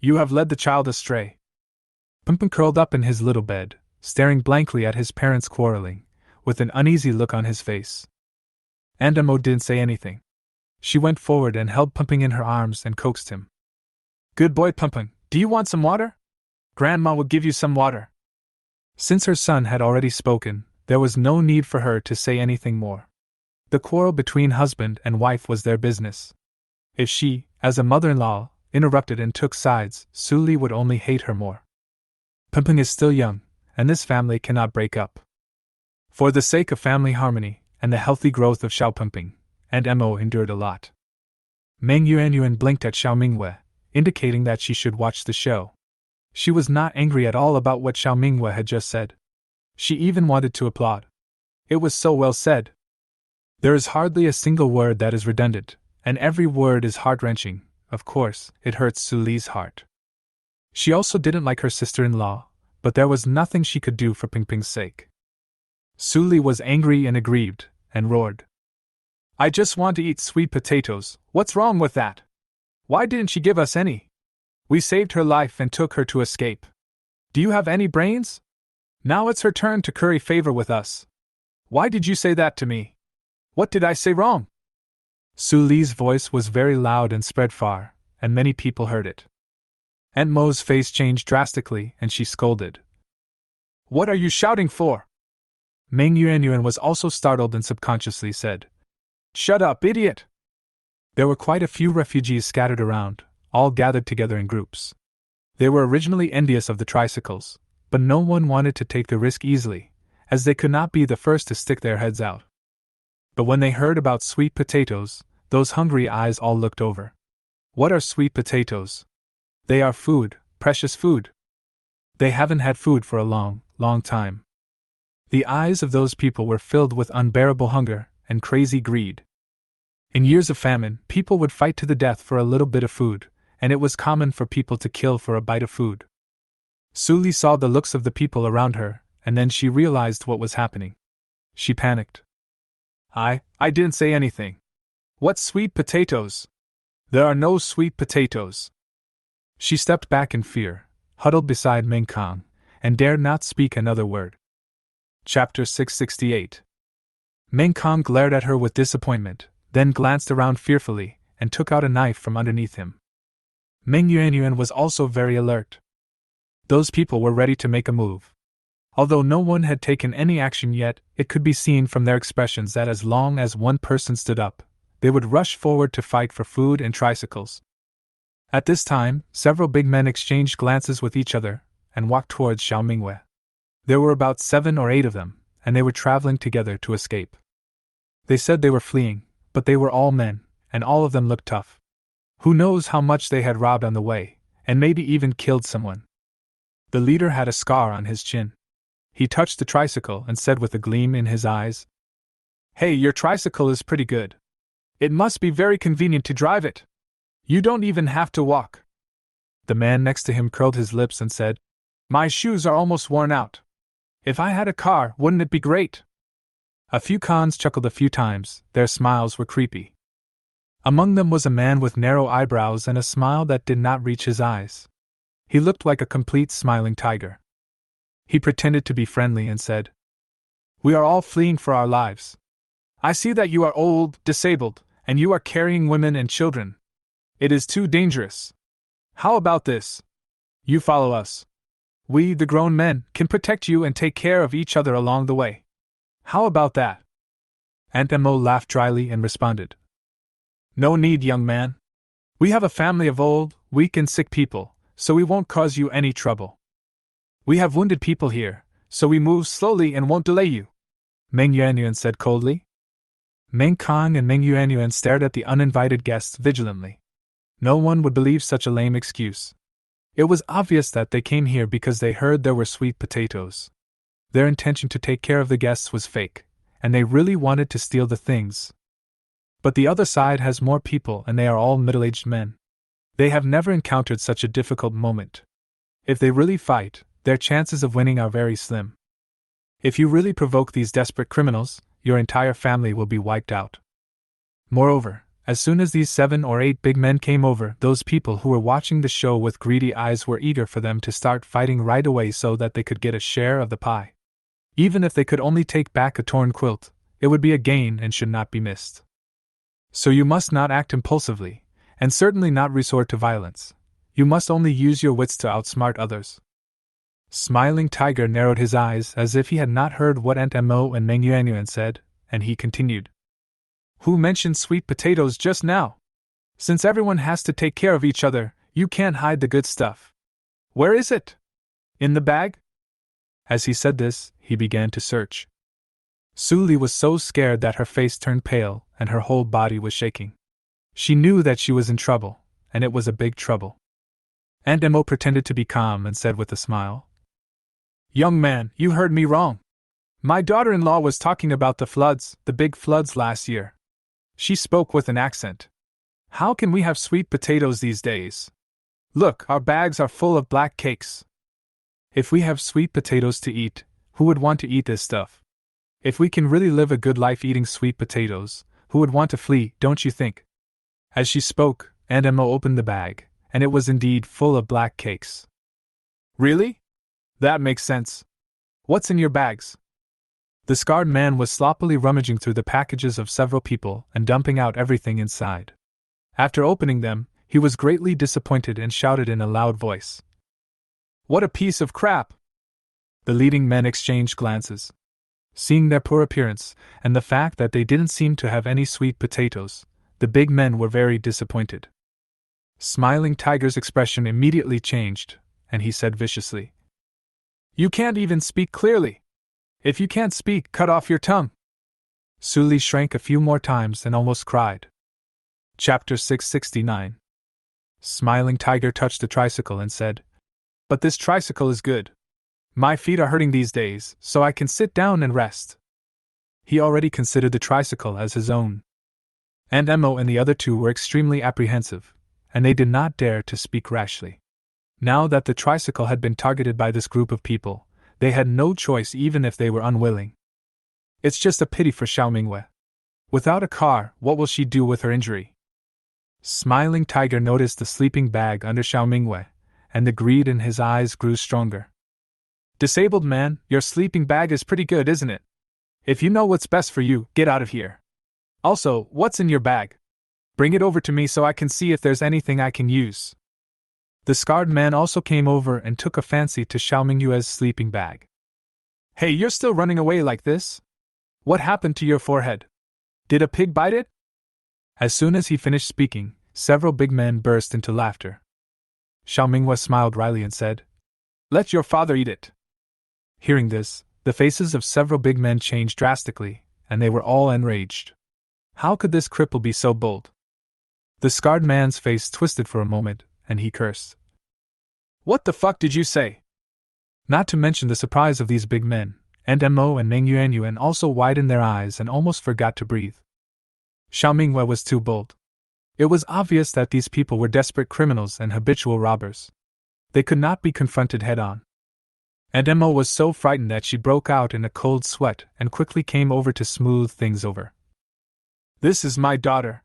You have led the child astray. Peng Peng curled up in his little bed, staring blankly at his parents quarreling, with an uneasy look on his face. Aunt Mo didn't say anything. She went forward and held Peng Peng in her arms and coaxed him. Good boy, Peng Peng, do you want some water? Grandma will give you some water. Since her son had already spoken, there was no need for her to say anything more. The quarrel between husband and wife was their business. If she, as a mother-in-law, interrupted and took sides, Suli would only hate her more. Peng Peng is still young, and this family cannot break up. For the sake of family harmony and the healthy growth of Xiao Peng Peng, Aunt Mo endured a lot. Meng Yuanyuan blinked at Xiao Mingwei, indicating that she should watch the show. She was not angry at all about what Xiao Mingwei had just said. She even wanted to applaud. It was so well said. There is hardly a single word that is redundant, and every word is heart-wrenching. Of course, it hurts Suli's heart. She also didn't like her sister-in-law, but there was nothing she could do for Peng Peng's sake. Suli was angry and aggrieved, and roared. I just want to eat sweet potatoes, what's wrong with that? Why didn't she give us any? We saved her life and took her to escape. Do you have any brains? Now it's her turn to curry favor with us. Why did you say that to me? What did I say wrong? Suli's voice was very loud and spread far, and many people heard it. Aunt Mo's face changed drastically, and she scolded. What are you shouting for? Meng Yuanyuan was also startled and subconsciously said, Shut up, idiot! There were quite a few refugees scattered around, all gathered together in groups. They were originally envious of the tricycles, but no one wanted to take the risk easily, as they could not be the first to stick their heads out. But when they heard about sweet potatoes, those hungry eyes all looked over. What are sweet potatoes? They are food, precious food. They haven't had food for a long, long time. The eyes of those people were filled with unbearable hunger and crazy greed. In years of famine, people would fight to the death for a little bit of food, and it was common for people to kill for a bite of food. Suli saw the looks of the people around her, and then she realized what was happening. She panicked. I didn't say anything. What sweet potatoes? There are no sweet potatoes. She stepped back in fear, huddled beside Meng Kong, and dared not speak another word. Chapter 668. Meng Kong glared at her with disappointment, then glanced around fearfully, and took out a knife from underneath him. Meng Yuanyuan was also very alert. Those people were ready to make a move. Although no one had taken any action yet, it could be seen from their expressions that as long as one person stood up, they would rush forward to fight for food and tricycles. At this time, several big men exchanged glances with each other, and walked towards Xiao Mingwei. There were about 7 or 8 of them, and they were traveling together to escape. They said they were fleeing, but they were all men, and all of them looked tough. Who knows how much they had robbed on the way, and maybe even killed someone. The leader had a scar on his chin. He touched the tricycle and said with a gleam in his eyes, Hey, your tricycle is pretty good. It must be very convenient to drive it. You don't even have to walk. The man next to him curled his lips and said, My shoes are almost worn out. If I had a car, wouldn't it be great? A few cons chuckled a few times, their smiles were creepy. Among them was a man with narrow eyebrows and a smile that did not reach his eyes. He looked like a complete smiling tiger. He pretended to be friendly and said, We are all fleeing for our lives. I see that you are old, disabled, and you are carrying women and children. It is too dangerous. How about this? You follow us. We, the grown men, can protect you and take care of each other along the way. How about that? Aunt Mo laughed dryly and responded. No need, young man. We have a family of old, weak and sick people, so we won't cause you any trouble. We have wounded people here, so we move slowly and won't delay you, Meng Yuanyuan said coldly. Meng Kong and Meng Yuanyuan stared at the uninvited guests vigilantly. No one would believe such a lame excuse. It was obvious that they came here because they heard there were sweet potatoes. Their intention to take care of the guests was fake, and they really wanted to steal the things. But the other side has more people and they are all middle-aged men. They have never encountered such a difficult moment. If they really fight, their chances of winning are very slim. If you really provoke these desperate criminals, your entire family will be wiped out. Moreover, as soon as these 7 or 8 big men came over, those people who were watching the show with greedy eyes were eager for them to start fighting right away so that they could get a share of the pie. Even if they could only take back a torn quilt, it would be a gain and should not be missed. So you must not act impulsively, and certainly not resort to violence. You must only use your wits to outsmart others. Smiling Tiger narrowed his eyes as if he had not heard what Aunt Mo and Meng Yuanyuan said, and he continued. Who mentioned sweet potatoes just now? Since everyone has to take care of each other, you can't hide the good stuff. Where is it? In the bag? As he said this, he began to search. Su Li was so scared that her face turned pale and her whole body was shaking. She knew that she was in trouble, and it was a big trouble. Aunt Mo pretended to be calm and said with a smile, Young man, you heard me wrong. My daughter-in-law was talking about the floods, the big floods last year. She spoke with an accent. How can we have sweet potatoes these days? Look, our bags are full of black cakes. If we have sweet potatoes to eat, who would want to eat this stuff? If we can really live a good life eating sweet potatoes, who would want to flee, don't you think? As she spoke, Aunt Mo opened the bag, and it was indeed full of black cakes. Really? That makes sense. What's in your bags? The scarred man was sloppily rummaging through the packages of several people and dumping out everything inside. After opening them, he was greatly disappointed and shouted in a loud voice. What a piece of crap! The leading men exchanged glances. Seeing their poor appearance, and the fact that they didn't seem to have any sweet potatoes, the big men were very disappointed. Smiling Tiger's expression immediately changed, and he said viciously, You can't even speak clearly! If you can't speak, cut off your tongue! Su Li shrank a few more times and almost cried. Chapter 669. Smiling Tiger touched the tricycle and said, But this tricycle is good. My feet are hurting these days, so I can sit down and rest. He already considered the tricycle as his own. Aunt Mo and the other two were extremely apprehensive, and they did not dare to speak rashly. Now that the tricycle had been targeted by this group of people, they had no choice even if they were unwilling. It's just a pity for Xiao Mingwei. Without a car, what will she do with her injury? Smiling Tiger noticed the sleeping bag under Xiao Mingwei, and the greed in his eyes grew stronger. Disabled man, your sleeping bag is pretty good, isn't it? If you know what's best for you, get out of here. Also, what's in your bag? Bring it over to me so I can see if there's anything I can use. The scarred man also came over and took a fancy to Xiao Mingyue's sleeping bag. Hey, you're still running away like this? What happened to your forehead? Did a pig bite it? As soon as he finished speaking, several big men burst into laughter. Xiao Mingyue smiled wryly and said, Let your father eat it. Hearing this, the faces of several big men changed drastically, and they were all enraged. How could this cripple be so bold? The scarred man's face twisted for a moment, and he cursed. What the fuck did you say? Not to mention the surprise of these big men, Aunt Mo and Meng Yuanyuan also widened their eyes and almost forgot to breathe. Xiao Mingyue was too bold. It was obvious that these people were desperate criminals and habitual robbers. They could not be confronted head-on. Aunt Mo was so frightened that she broke out in a cold sweat and quickly came over to smooth things over. This is my daughter.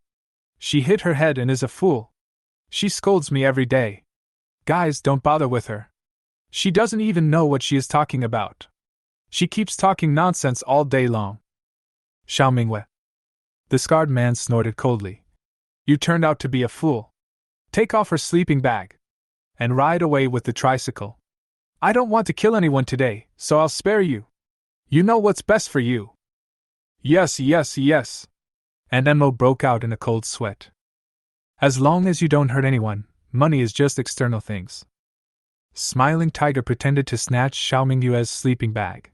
She hit her head and is a fool. She scolds me every day. Guys, don't bother with her. She doesn't even know what she is talking about. She keeps talking nonsense all day long. Xiao Mingwei. The scarred man snorted coldly. You turned out to be a fool. Take off her sleeping bag. And ride away with the tricycle. I don't want to kill anyone today, so I'll spare you. You know what's best for you. Yes, yes, yes. And Mo broke out in a cold sweat. As long as you don't hurt anyone, money is just external things. Smiling Tiger pretended to snatch Xiao Mingyue's sleeping bag.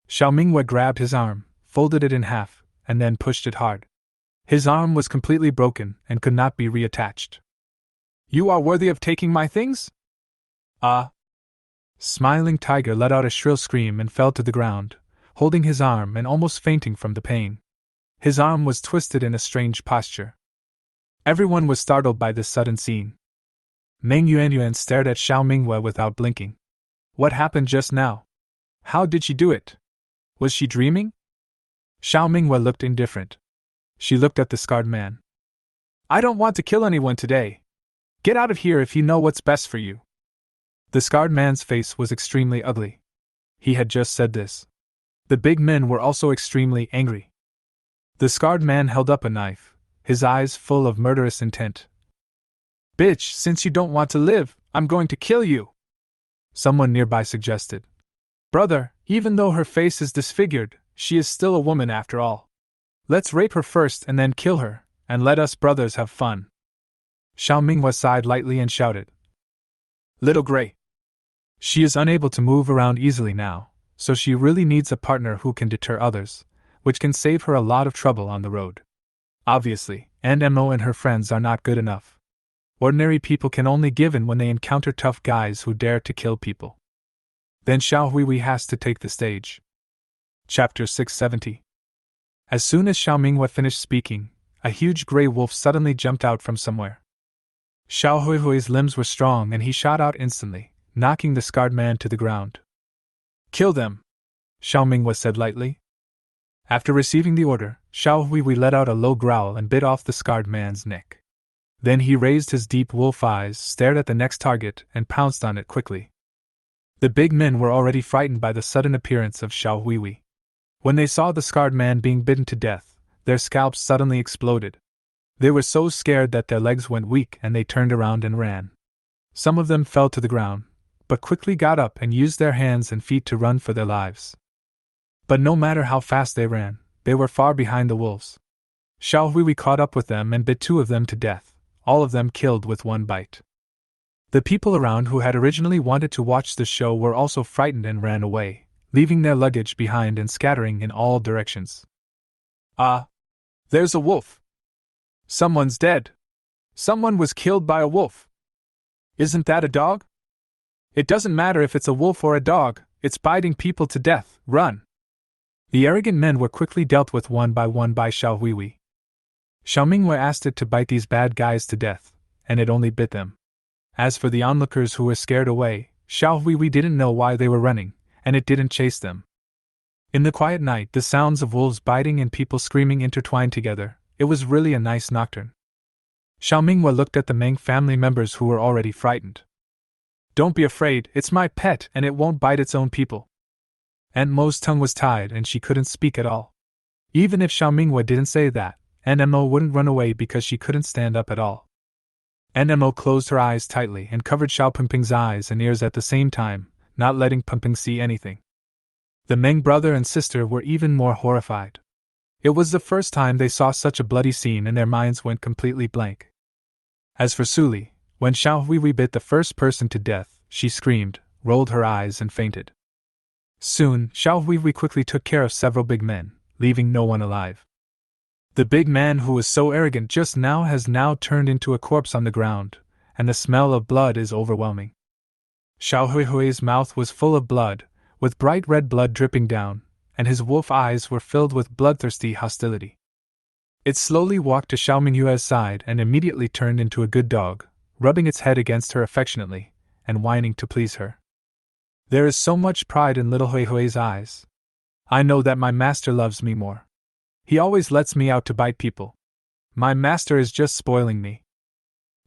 Xiao Mingyue grabbed his arm, folded it in half, and then pushed it hard. His arm was completely broken and could not be reattached. You are worthy of taking my things? Smiling Tiger let out a shrill scream and fell to the ground, holding his arm and almost fainting from the pain. His arm was twisted in a strange posture. Everyone was startled by this sudden scene. Meng Yuanyuan stared at Xiao Mingyue without blinking. What happened just now? How did she do it? Was she dreaming? Xiao Mingyue looked indifferent. She looked at the scarred man. I don't want to kill anyone today. Get out of here if you know what's best for you. The scarred man's face was extremely ugly. He had just said this. The big men were also extremely angry. The scarred man held up a knife, his eyes full of murderous intent. Bitch, since you don't want to live, I'm going to kill you. Someone nearby suggested. Brother, even though her face is disfigured, she is still a woman after all. Let's rape her first and then kill her, and let us brothers have fun. Xiao Mingyue sighed lightly and shouted. Little Gray. She is unable to move around easily now, so she really needs a partner who can deter others, which can save her a lot of trouble on the road. Obviously, Mo and her friends are not good enough. Ordinary people can only give in when they encounter tough guys who dare to kill people. Then Xiao Huihui has to take the stage. Chapter 670. As soon as Xiao Mingyue finished speaking, a huge gray wolf suddenly jumped out from somewhere. Xiao Huihui's limbs were strong and he shot out instantly, knocking the scarred man to the ground. Kill them, Xiao Mingyue said lightly. After receiving the order, Xiao Huihui let out a low growl and bit off the scarred man's neck. Then he raised his deep wolf eyes, stared at the next target, and pounced on it quickly. The big men were already frightened by the sudden appearance of Xiao Huihui. When they saw the scarred man being bitten to death, their scalps suddenly exploded. They were so scared that their legs went weak and they turned around and ran. Some of them fell to the ground, but quickly got up and used their hands and feet to run for their lives. But no matter how fast they ran, they were far behind the wolves. Xiao Huihui caught up with them and bit 2 of them to death, all of them killed with 1 bite. The people around who had originally wanted to watch the show were also frightened and ran away, leaving their luggage behind and scattering in all directions. There's a wolf! Someone's dead! Someone was killed by a wolf! Isn't that a dog? It doesn't matter if it's a wolf or a dog, it's biting people to death, run! The arrogant men were quickly dealt with one by Xiao Huihui. Xiao Mingyue asked it to bite these bad guys to death, and it only bit them. As for the onlookers who were scared away, Xiao Huihui didn't know why they were running, and it didn't chase them. In the quiet night, the sounds of wolves biting and people screaming intertwined together. It was really a nice nocturne. Xiao Mingyue looked at the Meng family members who were already frightened. Don't be afraid, it's my pet and it won't bite its own people. Aunt Mo's tongue was tied and she couldn't speak at all. Even if Xiao Mingyue didn't say that, Aunt Mo wouldn't run away because she couldn't stand up at all. Aunt Mo closed her eyes tightly and covered Xiao Pingping's eyes and ears at the same time, not letting Pingping see anything. The Meng brother and sister were even more horrified. It was the first time they saw such a bloody scene and their minds went completely blank. As for Suli, when Xiao Huihui bit the first person to death, she screamed, rolled her eyes and fainted. Soon, Xiao Huihui quickly took care of several big men, leaving no one alive. The big man who was so arrogant just now has now turned into a corpse on the ground, and the smell of blood is overwhelming. Xiao Huihui's mouth was full of blood, with bright red blood dripping down, and his wolf eyes were filled with bloodthirsty hostility. It slowly walked to Xiao Mingyue's side and immediately turned into a good dog, rubbing its head against her affectionately, and whining to please her. There is so much pride in little Huihui's eyes. I know that my master loves me more. He always lets me out to bite people. My master is just spoiling me.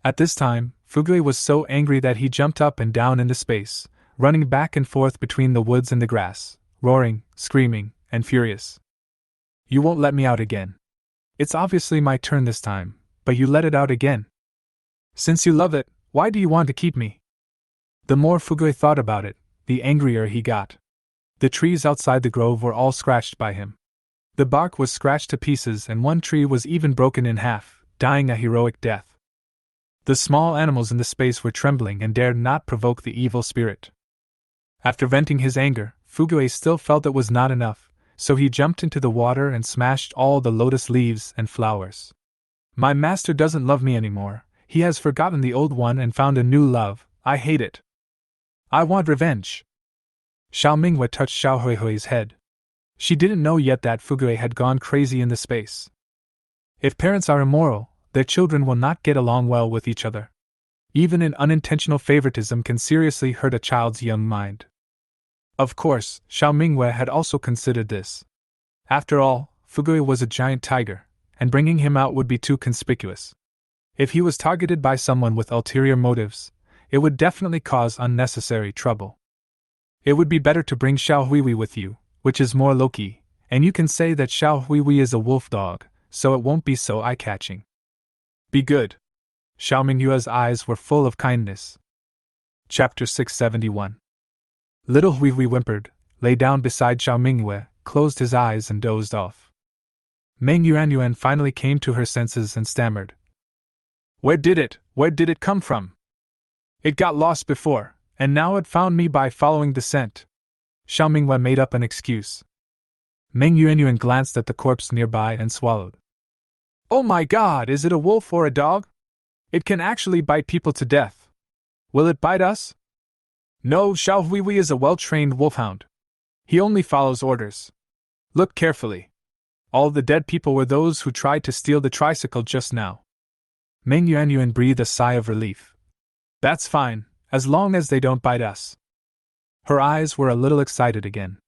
At this time, Fugui was so angry that he jumped up and down into space, running back and forth between the woods and the grass, roaring, screaming, and furious. You won't let me out again. It's obviously my turn this time, but you let it out again. Since you love it, why do you want to keep me? The more Fugui thought about it, the angrier he got. The trees outside the grove were all scratched by him. The bark was scratched to pieces and one tree was even broken in half, dying a heroic death. The small animals in the space were trembling and dared not provoke the evil spirit. After venting his anger, Fugui still felt it was not enough, so he jumped into the water and smashed all the lotus leaves and flowers. My master doesn't love me anymore. He has forgotten the old one and found a new love. I hate it. I want revenge. Xiao Mingwe touched Xiao Huihui's head. She didn't know yet that Fugui had gone crazy in the space. If parents are immoral, their children will not get along well with each other. Even an unintentional favoritism can seriously hurt a child's young mind. Of course, Xiao Mingwe had also considered this. After all, Fugui was a giant tiger, and bringing him out would be too conspicuous. If he was targeted by someone with ulterior motives, it would definitely cause unnecessary trouble. It would be better to bring Xiao Huihui with you, which is more low-key, and you can say that Xiao Huihui is a wolf dog, so it won't be so eye-catching. Be good. Xiao Minghua's eyes were full of kindness. Chapter 671. Little Huihui whimpered, lay down beside Xiao Minghue, closed his eyes and dozed off. Meng Yuanyuan finally came to her senses and stammered. Where did it come from? It got lost before, and now it found me by following the scent. Xiao Minghue made up an excuse. Meng Yuanyuan glanced at the corpse nearby and swallowed. Oh my god, is it a wolf or a dog? It can actually bite people to death. Will it bite us? No, Xiao Huihui is a well-trained wolfhound. He only follows orders. Look carefully. All the dead people were those who tried to steal the tricycle just now. Meng Yuanyuan breathed a sigh of relief. That's fine, as long as they don't bite us. Her eyes were a little excited again.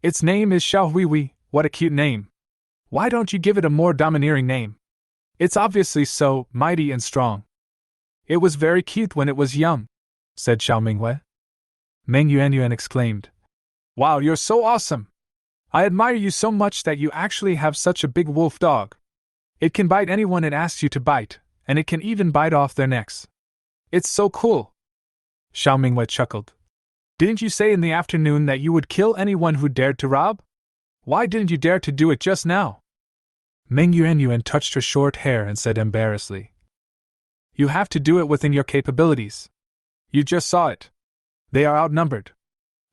Its name is Xiao Huihui, what a cute name. Why don't you give it a more domineering name? It's obviously so mighty and strong. It was very cute when it was young, said Xiao Minghue. Meng Yuanyuan exclaimed. Wow, you're so awesome! I admire you so much that you actually have such a big wolf dog. It can bite anyone it asks you to bite, and it can even bite off their necks. It's so cool! Xiao Minghue chuckled. Didn't you say in the afternoon that you would kill anyone who dared to rob? Why didn't you dare to do it just now? Meng Yuanyuan touched her short hair and said embarrassedly. You have to do it within your capabilities. You just saw it. They are outnumbered.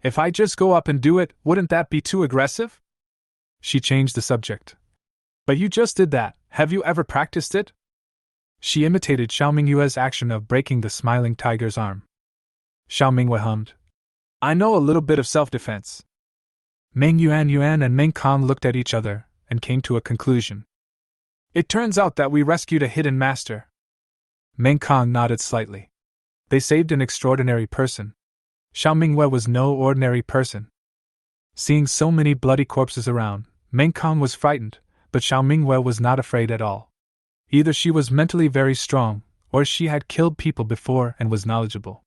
If I just go up and do it, wouldn't that be too aggressive? She changed the subject. But you just did that, have you ever practiced it? She imitated Xiao Minghue's action of breaking the smiling tiger's arm. Xiao Minghue hummed. I know a little bit of self-defense. Meng Yuanyuan and Meng Kong looked at each other and came to a conclusion. It turns out that we rescued a hidden master. Meng Kong nodded slightly. They saved an extraordinary person. Xiao Minghue was no ordinary person. Seeing so many bloody corpses around, Meng Kong was frightened, but Xiao Minghue was not afraid at all. Either she was mentally very strong, or she had killed people before and was knowledgeable.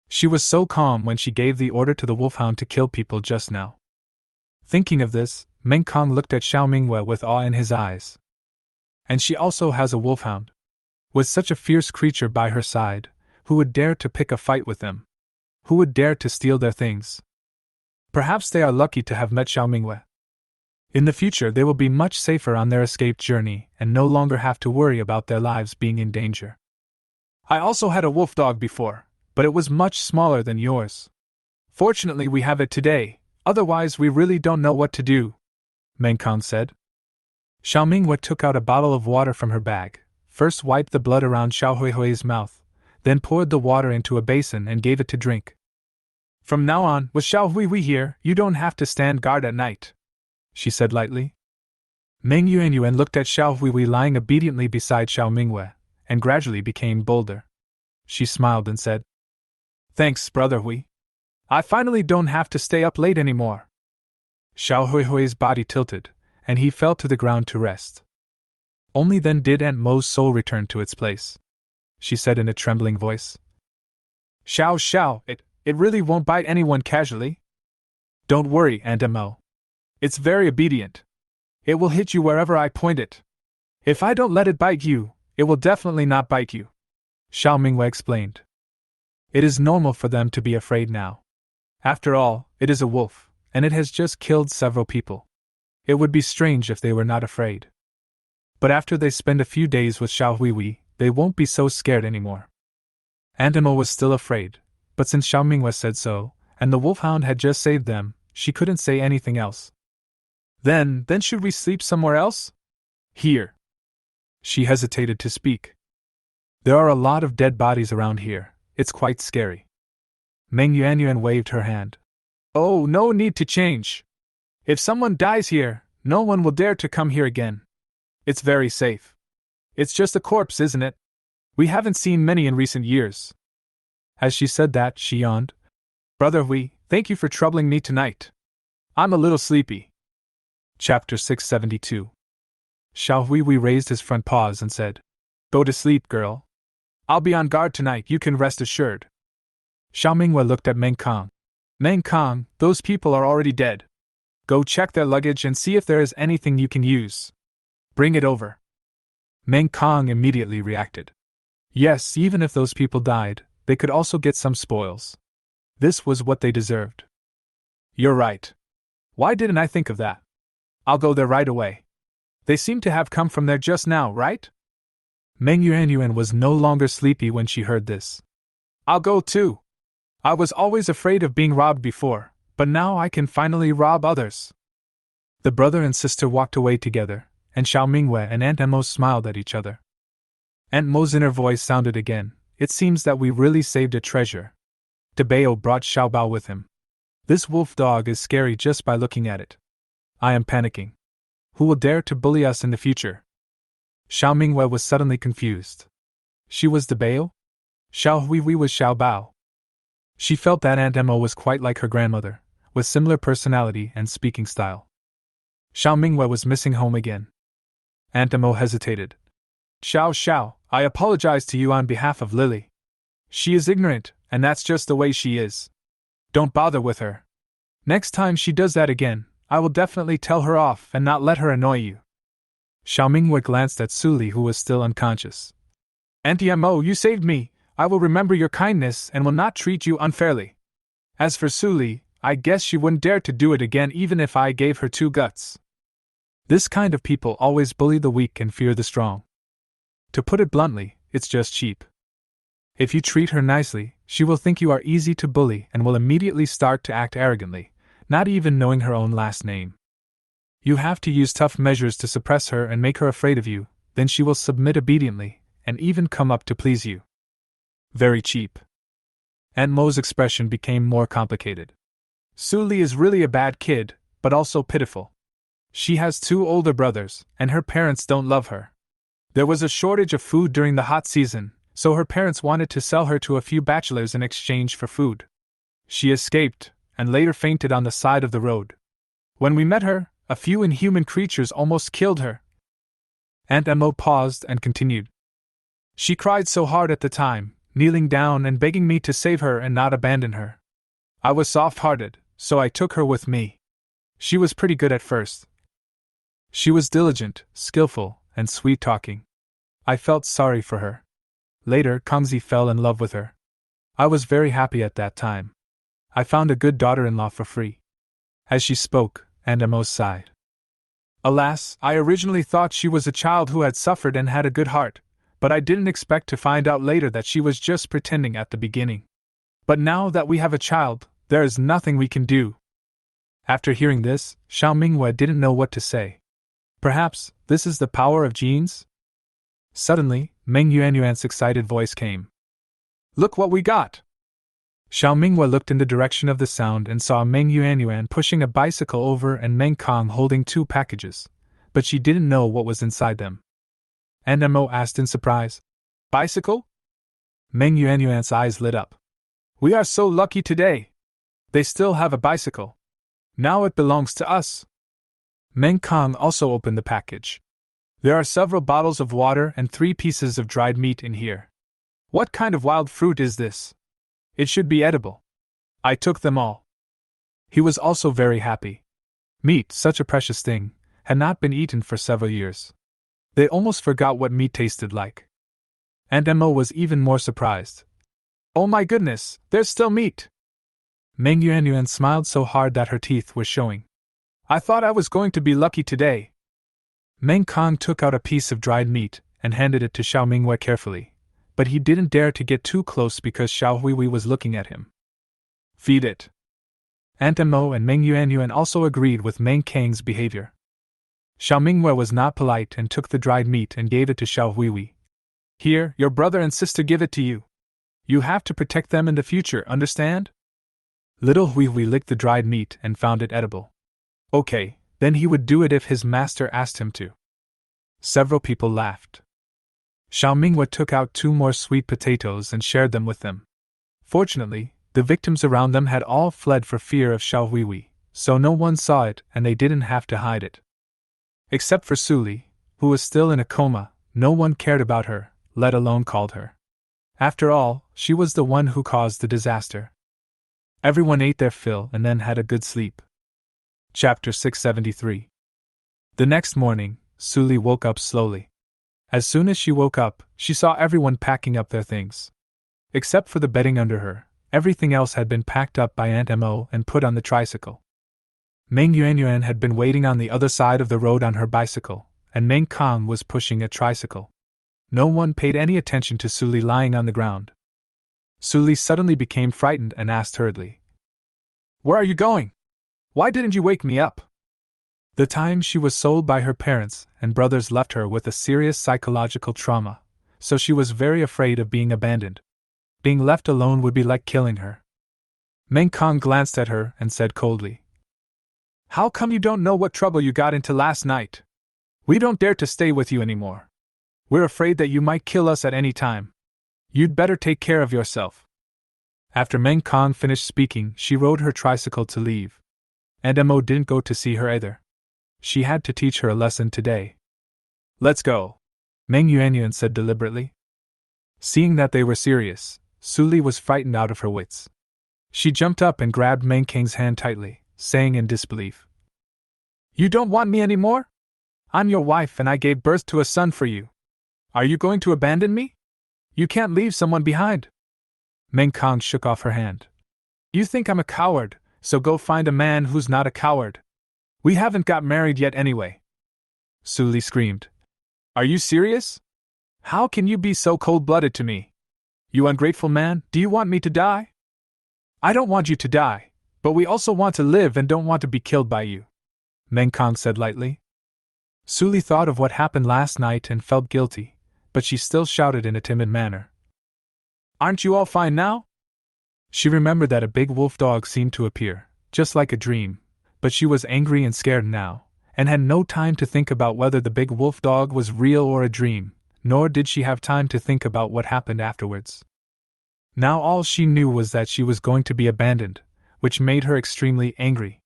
She was so calm when she gave the order to the wolfhound to kill people just now. Thinking of this, Meng Kong looked at Xiao Minghue with awe in his eyes. And she also has a wolfhound. With such a fierce creature by her side, who would dare to pick a fight with them? Who would dare to steal their things? Perhaps they are lucky to have met Xiao Minghue. In the future they will be much safer on their escape journey and no longer have to worry about their lives being in danger. I also had a wolf dog before, but it was much smaller than yours. Fortunately we have it today, otherwise we really don't know what to do, Meng Kong said. Xiao Minghue took out a bottle of water from her bag, first wiped the blood around Xiao Huihui's mouth, then poured the water into a basin and gave it to drink. From now on, with Xiao Huihui here, you don't have to stand guard at night, she said lightly. Meng Yuanyuan looked at Xiao Huihui lying obediently beside Xiao Minghue, and gradually became bolder. She smiled and said, Thanks, Brother Hui. I finally don't have to stay up late anymore. Xiao Huihui's body tilted, and he fell to the ground to rest. Only then did Aunt Mo's soul return to its place. She said in a trembling voice. Xiao, it really won't bite anyone casually? Don't worry, Aunt Mo. It's very obedient. It will hit you wherever I point it. If I don't let it bite you, it will definitely not bite you, Xiao Mingwei explained. It is normal for them to be afraid now. After all, it is a wolf, and it has just killed several people. It would be strange if they were not afraid. But after they spend a few days with Xiao Huihui, they won't be so scared anymore. Aunt Mo was still afraid, but since Xiao Mingwei said so, and the wolfhound had just saved them, she couldn't say anything else. Then should we sleep somewhere else? Here. She hesitated to speak. There are a lot of dead bodies around here, it's quite scary. Meng Yuanyuan waved her hand. Oh, no need to change. If someone dies here, no one will dare to come here again. It's very safe. It's just a corpse, isn't it? We haven't seen many in recent years. As she said that, she yawned. Brother Hui, thank you for troubling me tonight. I'm a little sleepy. Chapter 672. Xiao Huihui raised his front paws and said, Go to sleep, girl. I'll be on guard tonight, you can rest assured. Xiao Mingwei looked at Meng Kong. Meng Kong, those people are already dead. Go check their luggage and see if there is anything you can use. Bring it over. Meng Kong immediately reacted. Yes, even if those people died, they could also get some spoils. This was what they deserved. You're right. Why didn't I think of that? I'll go there right away. They seem to have come from there just now, right? Meng Yuanyuan was no longer sleepy when she heard this. I'll go too. I was always afraid of being robbed before, but now I can finally rob others. The brother and sister walked away together, and Xiao Mingwei and Aunt Mo smiled at each other. Aunt Mo's inner voice sounded again. It seems that we really saved a treasure. Debao brought Xiao Bao with him. This wolf dog is scary just by looking at it. I am panicking. Who will dare to bully us in the future? Xiao Mingwei was suddenly confused. She was Debao? Xiao Huihui was Xiao Bao. She felt that Aunt Mo was quite like her grandmother, with similar personality and speaking style. Xiao Mingwei was missing home again. Aunt Mo hesitated. Xiao, I apologize to you on behalf of Lily. She is ignorant, and that's just the way she is. Don't bother with her. Next time she does that again, I will definitely tell her off and not let her annoy you. Xiao Mingwei glanced at Suli, who was still unconscious. Auntie Mo, you saved me. I will remember your kindness and will not treat you unfairly. As for Suli, I guess she wouldn't dare to do it again even if I gave her two guts. This kind of people always bully the weak and fear the strong. To put it bluntly, it's just cheap. If you treat her nicely, she will think you are easy to bully and will immediately start to act arrogantly, not even knowing her own last name. You have to use tough measures to suppress her and make her afraid of you, then she will submit obediently, and even come up to please you. Very cheap. Aunt Mo's expression became more complicated. Suli is really a bad kid, but also pitiful. She has two older brothers, and her parents don't love her. There was a shortage of food during the hot season, so her parents wanted to sell her to a few bachelors in exchange for food. She escaped, and later fainted on the side of the road. When we met her, a few inhuman creatures almost killed her. Aunt Mo paused and continued. She cried so hard at the time, kneeling down and begging me to save her and not abandon her. I was soft-hearted, so I took her with me. She was pretty good at first. She was diligent, skillful, and sweet-talking. I felt sorry for her. Later, Kangzi fell in love with her. I was very happy at that time. I found a good daughter-in-law for free. As she spoke, Aunt Mo sighed. Alas, I originally thought she was a child who had suffered and had a good heart, but I didn't expect to find out later that she was just pretending at the beginning. But now that we have a child, there is nothing we can do. After hearing this, Xiao Mingwei didn't know what to say. Perhaps this is the power of genes? Suddenly, Meng Yuanyuan's excited voice came. Look what we got! Xiao Mingwei looked in the direction of the sound and saw Meng Yuanyuan pushing a bicycle over and Meng Kong holding two packages, but she didn't know what was inside them. Aunt Mo asked in surprise, Bicycle? Meng Yuanyuan's eyes lit up. We are so lucky today! They still have a bicycle. Now it belongs to us. Meng Kong also opened the package. There are several bottles of water and 3 pieces of dried meat in here. What kind of wild fruit is this? It should be edible. I took them all. He was also very happy. Meat, such a precious thing, had not been eaten for several years. They almost forgot what meat tasted like. Aunt Emma was even more surprised. "Oh my goodness, there's still meat!" Meng Yuanyuan smiled so hard that her teeth were showing. "I thought I was going to be lucky today." Meng Kong took out a piece of dried meat and handed it to Xiao Mingwei carefully, but he didn't dare to get too close because Xiao Huihui was looking at him. "Feed it." Aunt Emma and Meng Yuanyuan also agreed with Meng Kang's behavior. Xiao Mingwei was not polite and took the dried meat and gave it to Xiao Huihui. "Here, your brother and sister give it to you. You have to protect them in the future, understand?" Little Huihui licked the dried meat and found it edible. Okay, then he would do it if his master asked him to. Several people laughed. Xiao Mingwei took out 2 more sweet potatoes and shared them with them. Fortunately, the victims around them had all fled for fear of Xiao Huihui, so no one saw it and they didn't have to hide it. Except for Suli, who was still in a coma, no one cared about her, let alone called her. After all, she was the one who caused the disaster. Everyone ate their fill and then had a good sleep. Chapter 673. The next morning, Suli woke up slowly. As soon as she woke up, she saw everyone packing up their things. Except for the bedding under her, everything else had been packed up by Aunt Mo and put on the tricycle. Meng Yuanyuan had been waiting on the other side of the road on her bicycle, and Meng Kong was pushing a tricycle. No one paid any attention to Suli lying on the ground. Suli suddenly became frightened and asked hurriedly, "Where are you going? Why didn't you wake me up?" The time she was sold by her parents and brothers left her with a serious psychological trauma, so she was very afraid of being abandoned. Being left alone would be like killing her. Meng Kong glanced at her and said coldly, "How come you don't know what trouble you got into last night? We don't dare to stay with you anymore. We're afraid that you might kill us at any time. You'd better take care of yourself." After Meng Kong finished speaking, she rode her tricycle to leave. And Mo didn't go to see her either. She had to teach her a lesson today. "Let's go," Meng Yuanyuan said deliberately. Seeing that they were serious, Suli was frightened out of her wits. She jumped up and grabbed Meng King's hand tightly, saying in disbelief, "You don't want me anymore? I'm your wife and I gave birth to a son for you. Are you going to abandon me? You can't leave someone behind." Meng Kong shook off her hand. "You think I'm a coward, so go find a man who's not a coward. We haven't got married yet anyway." Suli screamed. "Are you serious? How can you be so cold-blooded to me? You ungrateful man, do you want me to die?" "I don't want you to die, but we also want to live and don't want to be killed by you," Meng Kong said lightly. Suli thought of what happened last night and felt guilty, but she still shouted in a timid manner, "Aren't you all fine now?" She remembered that a big wolf dog seemed to appear, just like a dream, but she was angry and scared now, and had no time to think about whether the big wolf dog was real or a dream, nor did she have time to think about what happened afterwards. Now all she knew was that she was going to be abandoned, which made her extremely angry.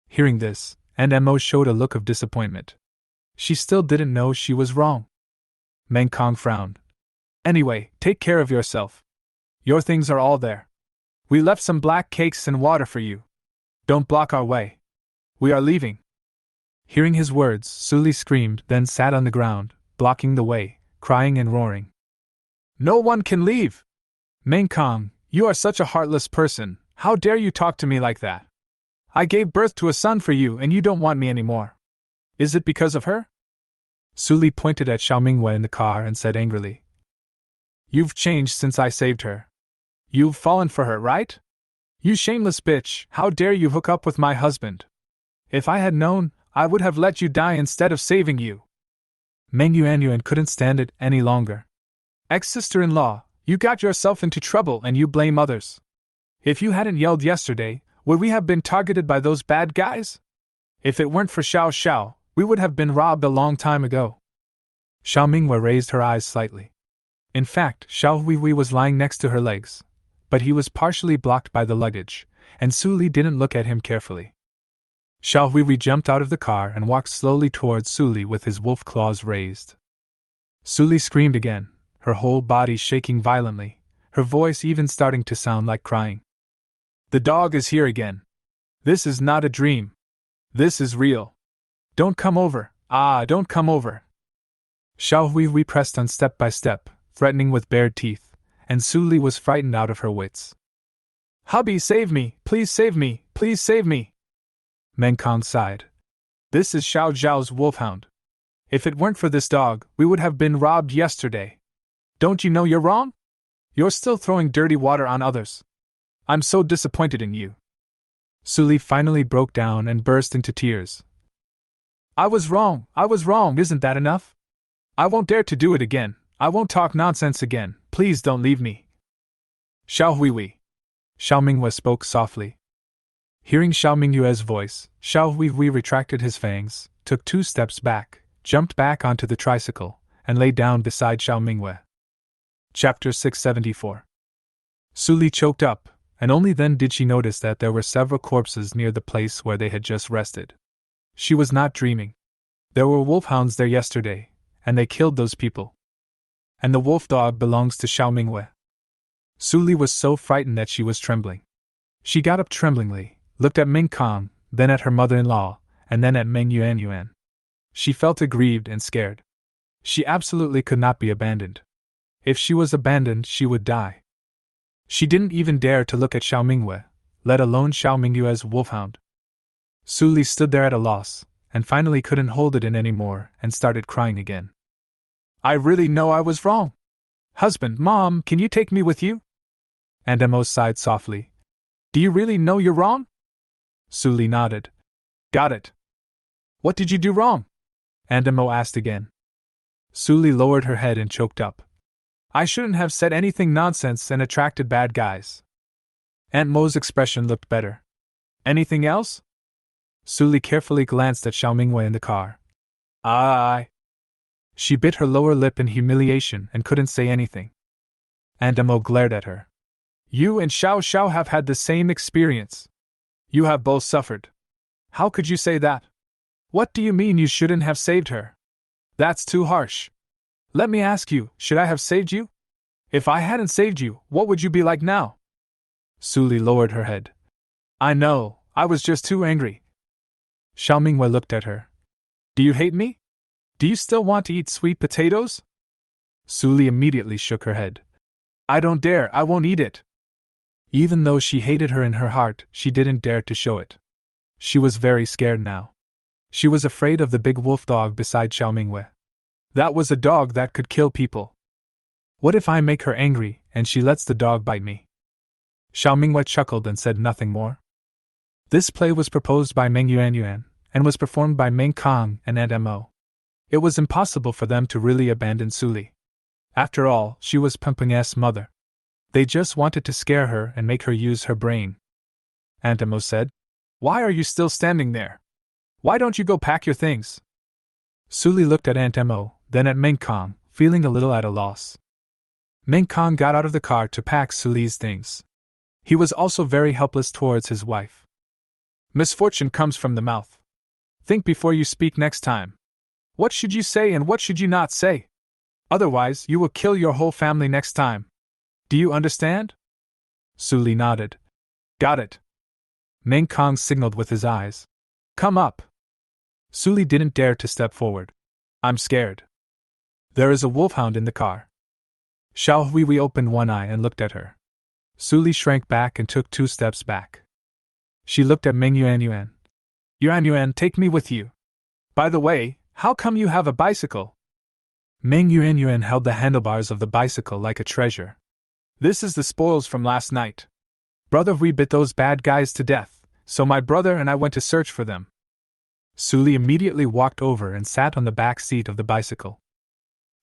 Hearing this, Aunt Mo showed a look of disappointment. She still didn't know she was wrong. Meng Kong frowned. "Anyway, take care of yourself. Your things are all there. We left some black cakes and water for you. Don't block our way. We are leaving." Hearing his words, Suli screamed, then sat on the ground, blocking the way, crying and roaring. "No one can leave! Meng Kong, you are such a heartless person, how dare you talk to me like that? I gave birth to a son for you and you don't want me anymore. Is it because of her?" Suli pointed at Xiao Mingwei in the car and said angrily, "You've changed since I saved her. You've fallen for her, right? You shameless bitch, how dare you hook up with my husband? If I had known, I would have let you die instead of saving you." Meng Yuanyuan couldn't stand it any longer. "Ex-sister-in-law, you got yourself into trouble and you blame others. If you hadn't yelled yesterday, would we have been targeted by those bad guys? If it weren't for Xiao Xiao, we would have been robbed a long time ago." Xiao Mingwei raised her eyes slightly. In fact, Xiao Huihui was lying next to her legs, but he was partially blocked by the luggage, and Suli didn't look at him carefully. Xiao Huihui jumped out of the car and walked slowly towards Suli with his wolf claws raised. Suli screamed again, her whole body shaking violently, her voice even starting to sound like crying. "The dog is here again. This is not a dream. This is real. Don't come over. Don't come over. Xiao Hui pressed on step by step, threatening with bared teeth, and Su Li was frightened out of her wits. Hubby, save me! Please save me! Please save me! Meng Kong sighed. This is Xiao Zhao's wolfhound. If it weren't for this dog, we would have been robbed yesterday. Don't you know you're wrong? You're still throwing dirty water on others. I'm so disappointed in you. Su Li finally broke down and burst into tears. I was wrong, isn't that enough? I won't dare to do it again, I won't talk nonsense again, please don't leave me. Xiao Hui. Xiao Mingyue spoke softly. Hearing Xiao Mingyue's voice, Xiao Hui retracted his fangs, took 2 steps back, jumped back onto the tricycle, and lay down beside Xiao Mingyue. Chapter 674. Su Li choked up, and only then did she notice that there were several corpses near the place where they had just rested. She was not dreaming. There were wolfhounds there yesterday, and they killed those people. And the wolf dog belongs to Xiao Mingyue. Su Li was so frightened that she was trembling. She got up tremblingly, looked at Meng Kong, then at her mother-in-law, and then at Meng Yuan. She felt aggrieved and scared. She absolutely could not be abandoned. If she was abandoned, she would die. She didn't even dare to look at Xiao Mingyue, let alone Xiao Mingyue's wolfhound. Su Li stood there at a loss, and finally couldn't hold it in anymore and started crying again. I really know I was wrong. Husband, Mom, can you take me with you? Aunt Mo sighed softly. Do you really know you're wrong? Su Li nodded. Got it. What did you do wrong? Aunt Mo asked again. Su Li lowered her head and choked up. I shouldn't have said anything nonsense and attracted bad guys. Aunt Mo's expression looked better. Anything else? Su Li carefully glanced at Xiao Mingyue in the car. She bit her lower lip in humiliation and couldn't say anything. Aunt Mo glared at her. You and Xiao have had the same experience. You have both suffered. How could you say that? What do you mean you shouldn't have saved her? That's too harsh. Let me ask you, should I have saved you? If I hadn't saved you, what would you be like now? Su Li lowered her head. I know, I was just too angry. Xiao Mingyue looked at her. Do you hate me? Do you still want to eat sweet potatoes? Su Li immediately shook her head. I don't dare, I won't eat it. Even though she hated her in her heart, she didn't dare to show it. She was very scared now. She was afraid of the big wolf dog beside Xiao Mingyue. That was a dog that could kill people. What if I make her angry, and she lets the dog bite me? Xiao Mingyue chuckled and said nothing more. This play was proposed by Meng Yuan, and was performed by Meng Kong and Aunt Mo. It was impossible for them to really abandon Su Li. After all, she was Pumping's mother. They just wanted to scare her and make her use her brain. Aunt Mo said, Why are you still standing there? Why don't you go pack your things? Su Li looked at Aunt Mo, then at Meng Kong, feeling a little at a loss. Meng Kong got out of the car to pack Su Li's things. He was also very helpless towards his wife. Misfortune comes from the mouth. Think before you speak next time. What should you say and what should you not say? Otherwise, you will kill your whole family next time. Do you understand? Su Li nodded. Got it. Meng Kong signaled with his eyes. Come up. Su Li didn't dare to step forward. I'm scared. There is a wolfhound in the car. Xiao Hui opened one eye and looked at her. Su Li shrank back and took 2 steps back. She looked at Meng Yuan. Yuan, take me with you. By the way, how come you have a bicycle? Meng Yuan held the handlebars of the bicycle like a treasure. This is the spoils from last night. Brother, we bit those bad guys to death, so my brother and I went to search for them. Su Li immediately walked over and sat on the back seat of the bicycle.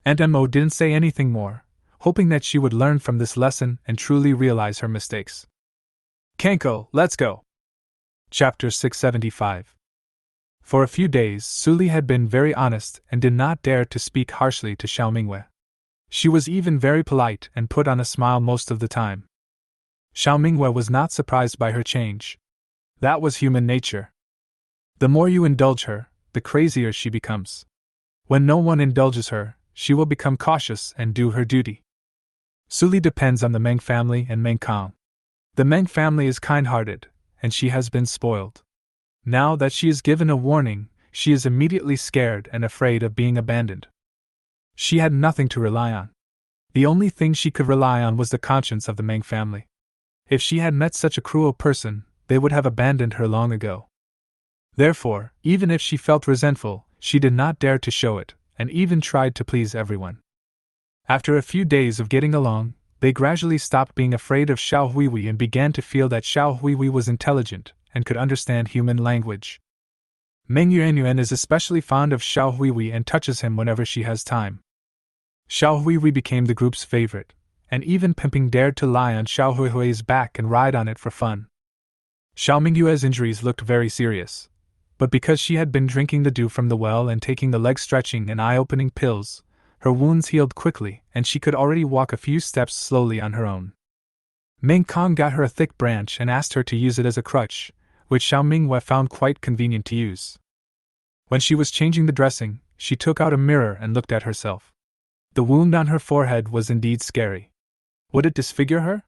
Aunt Mo didn't say anything more, hoping that she would learn from this lesson and truly realize her mistakes. Kanko, let's go. Chapter 675. For a few days, Su Li had been very honest and did not dare to speak harshly to Xiao Mingyue. She was even very polite and put on a smile most of the time. Xiao Mingyue was not surprised by her change. That was human nature. The more you indulge her, the crazier she becomes. When no one indulges her, she will become cautious and do her duty. Su Li depends on the Meng family and Meng Kong. The Meng family is kind-hearted, and she has been spoiled. Now that she is given a warning, she is immediately scared and afraid of being abandoned. She had nothing to rely on. The only thing she could rely on was the conscience of the Meng family. If she had met such a cruel person, they would have abandoned her long ago. Therefore, even if she felt resentful, she did not dare to show it, and even tried to please everyone. After a few days of getting along, they gradually stopped being afraid of Xiao Huihui and began to feel that Xiao Huihui was intelligent and could understand human language. Meng Yuanyuan is especially fond of Xiao Huihui and touches him whenever she has time. Xiao Huihui became the group's favorite, and even Pimping dared to lie on Xiao Huihui's back and ride on it for fun. Xiao Mingyue's injuries looked very serious, but because she had been drinking the dew from the well and taking the leg-stretching and eye-opening pills, her wounds healed quickly and she could already walk a few steps slowly on her own. Meng Kong got her a thick branch and asked her to use it as a crutch, which Xiao Mingyue found quite convenient to use. When she was changing the dressing, she took out a mirror and looked at herself. The wound on her forehead was indeed scary. Would it disfigure her?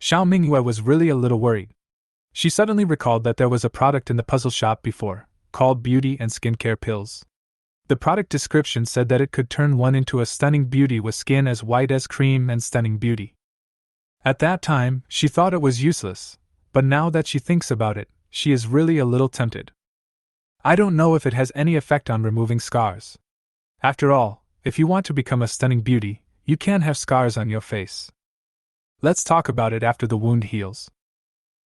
Xiao Mingyue was really a little worried. She suddenly recalled that there was a product in the puzzle shop before, called beauty and skincare pills. The product description said that it could turn one into a stunning beauty with skin as white as cream and stunning beauty. At that time, she thought it was useless, but now that she thinks about it, she is really a little tempted. I don't know if it has any effect on removing scars. After all, if you want to become a stunning beauty, you can't have scars on your face. Let's talk about it after the wound heals.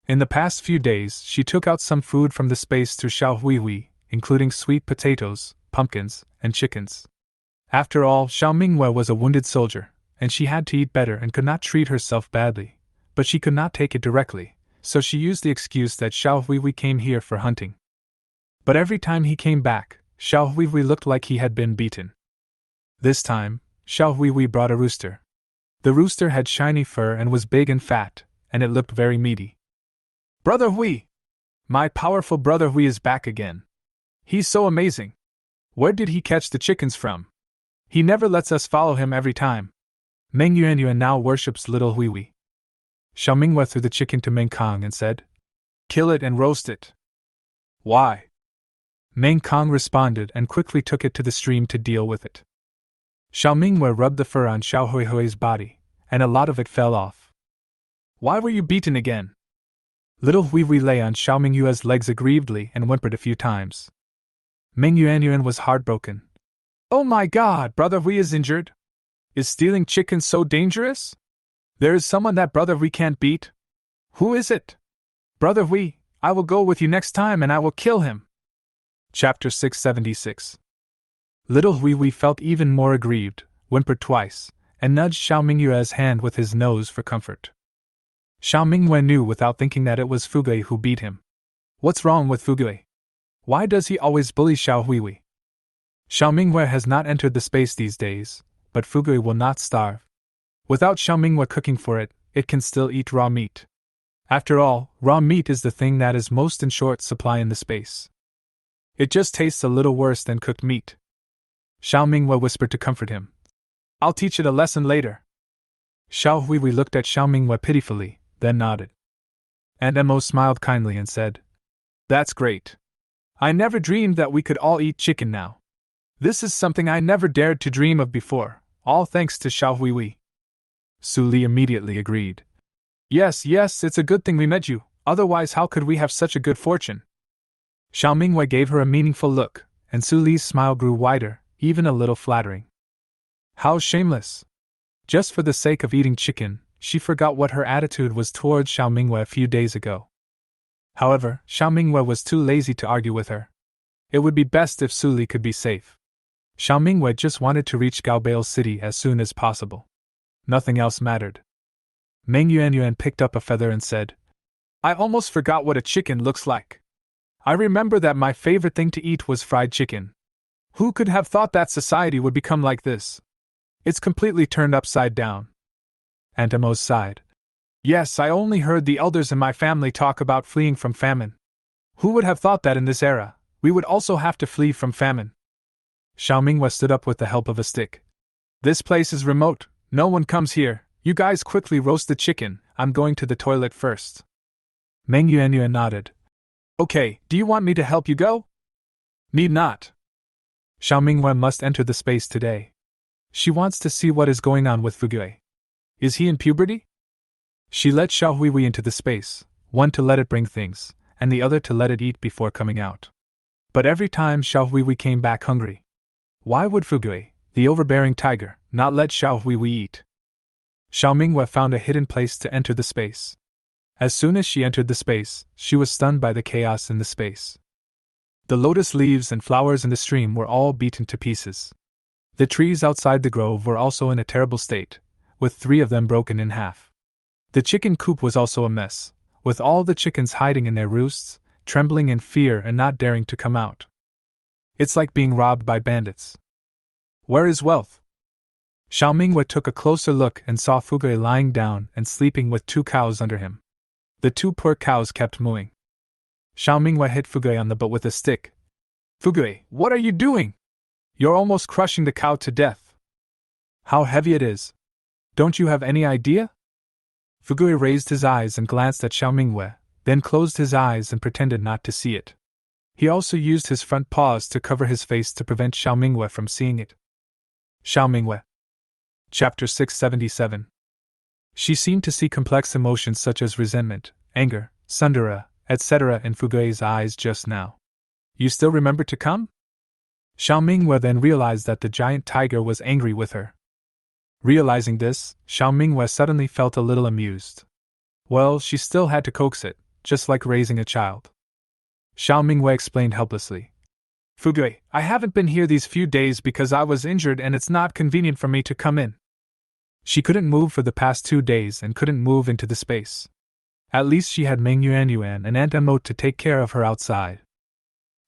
In the past few days, she took out some food from the space through Xiao Huihui, including sweet potatoes, pumpkins, and chickens. After all, Xiao Mingyue was a wounded soldier, and she had to eat better and could not treat herself badly, but she could not take it directly, so she used the excuse that Xiao Huihui came here for hunting. But every time he came back, Xiao Huihui looked like he had been beaten. This time, Xiao Huihui brought a rooster. The rooster had shiny fur and was big and fat, and it looked very meaty. Brother Hui! My powerful brother Hui is back again. He's so amazing. Where did he catch the chickens from? He never lets us follow him every time. Meng Yuanyuan now worships little Huihui. Xiao Mingyue threw the chicken to Meng Kong and said, "Kill it and roast it." Why? Meng Kong responded and quickly took it to the stream to deal with it. Xiao Mingyue rubbed the fur on Xiao Huihui's body, and a lot of it fell off. Why were you beaten again? Little Huihui lay on Xiao Mingyue's legs aggrievedly and whimpered a few times. Meng Yuanyuan was heartbroken. Oh my god, Brother Hui is injured? Is stealing chicken so dangerous? There is someone that Brother Hui can't beat? Who is it? Brother Hui, I will go with you next time and I will kill him. Chapter 676. Little Huihui felt even more aggrieved, whimpered twice, and nudged Xiao Mingyue's hand with his nose for comfort. Xiao Mingyue knew without thinking that it was Fugui who beat him. What's wrong with Fugui? Why does he always bully Xiao Huihui? Xiao Mingyue has not entered the space these days, but Fugui will not starve. Without Xiao Mingyue cooking for it, it can still eat raw meat. After all, raw meat is the thing that is most in short supply in the space. It just tastes a little worse than cooked meat. Xiao Mingyue whispered to comfort him. I'll teach it a lesson later. Xiao Huihui looked at Xiao Mingyue pitifully, then nodded. And Mo smiled kindly and said, That's great. I never dreamed that we could all eat chicken now. This is something I never dared to dream of before, all thanks to Xiao Huihui. Su Li immediately agreed. Yes, it's a good thing we met you, otherwise how could we have such a good fortune? Xiao Mingyue gave her a meaningful look, and Su Li's smile grew wider, even a little flattering. How shameless! Just for the sake of eating chicken, she forgot what her attitude was towards Xiao Mingyue a few days ago. However, Xiao Mingyue was too lazy to argue with her. It would be best if Su Li could be safe. Xiao Mingyue just wanted to reach Gale City as soon as possible. Nothing else mattered. Meng Yuanyuan picked up a feather and said, I almost forgot what a chicken looks like. I remember that my favorite thing to eat was fried chicken. Who could have thought that society would become like this? It's completely turned upside down. Aunt Amos sighed. Yes, I only heard the elders in my family talk about fleeing from famine. Who would have thought that in this era, we would also have to flee from famine? Xiao Mingyue stood up with the help of a stick. This place is remote, no one comes here, you guys quickly roast the chicken, I'm going to the toilet first. Meng Yuanyuan nodded. Okay, do you want me to help you go? Need not. Xiao Mingwen must enter the space today. She wants to see what is going on with Fugui. Is he in puberty? She let Xiao Huihui into the space, one to let it bring things, and the other to let it eat before coming out. But every time Xiao Huihui came back hungry. Why would Fugui, the overbearing tiger, not let Xiao Huihui eat? Xiao Mingwe found a hidden place to enter the space. As soon as she entered the space, she was stunned by the chaos in the space. The lotus leaves and flowers in the stream were all beaten to pieces. The trees outside the grove were also in a terrible state, with 3 of them broken in half. The chicken coop was also a mess, with all the chickens hiding in their roosts, trembling in fear and not daring to come out. It's like being robbed by bandits. Where is wealth? Xiao Mingwe took a closer look and saw Fugui lying down and sleeping with 2 cows under him. The 2 poor cows kept mooing. Xiao Mingwe hit Fugui on the butt with a stick. Fugui, what are you doing? You're almost crushing the cow to death. How heavy it is. Don't you have any idea? Fugui raised his eyes and glanced at Xiao Mingwe, then closed his eyes and pretended not to see it. He also used his front paws to cover his face to prevent Xiao Mingwe from seeing it. Xiao Mingwe. Chapter 677. She seemed to see complex emotions such as resentment, anger, tsundere, etc. in Fugui's eyes just now. You still remember to come? Xiao Mingwe then realized that the giant tiger was angry with her. Realizing this, Xiao Mingwe suddenly felt a little amused. Well, she still had to coax it, just like raising a child. Xiao Mingwe explained helplessly. Fugui, I haven't been here these few days because I was injured and it's not convenient for me to come in. She couldn't move for the past 2 days and couldn't move into the space. At least she had Meng Yuanyuan and Aunt Emote to take care of her outside.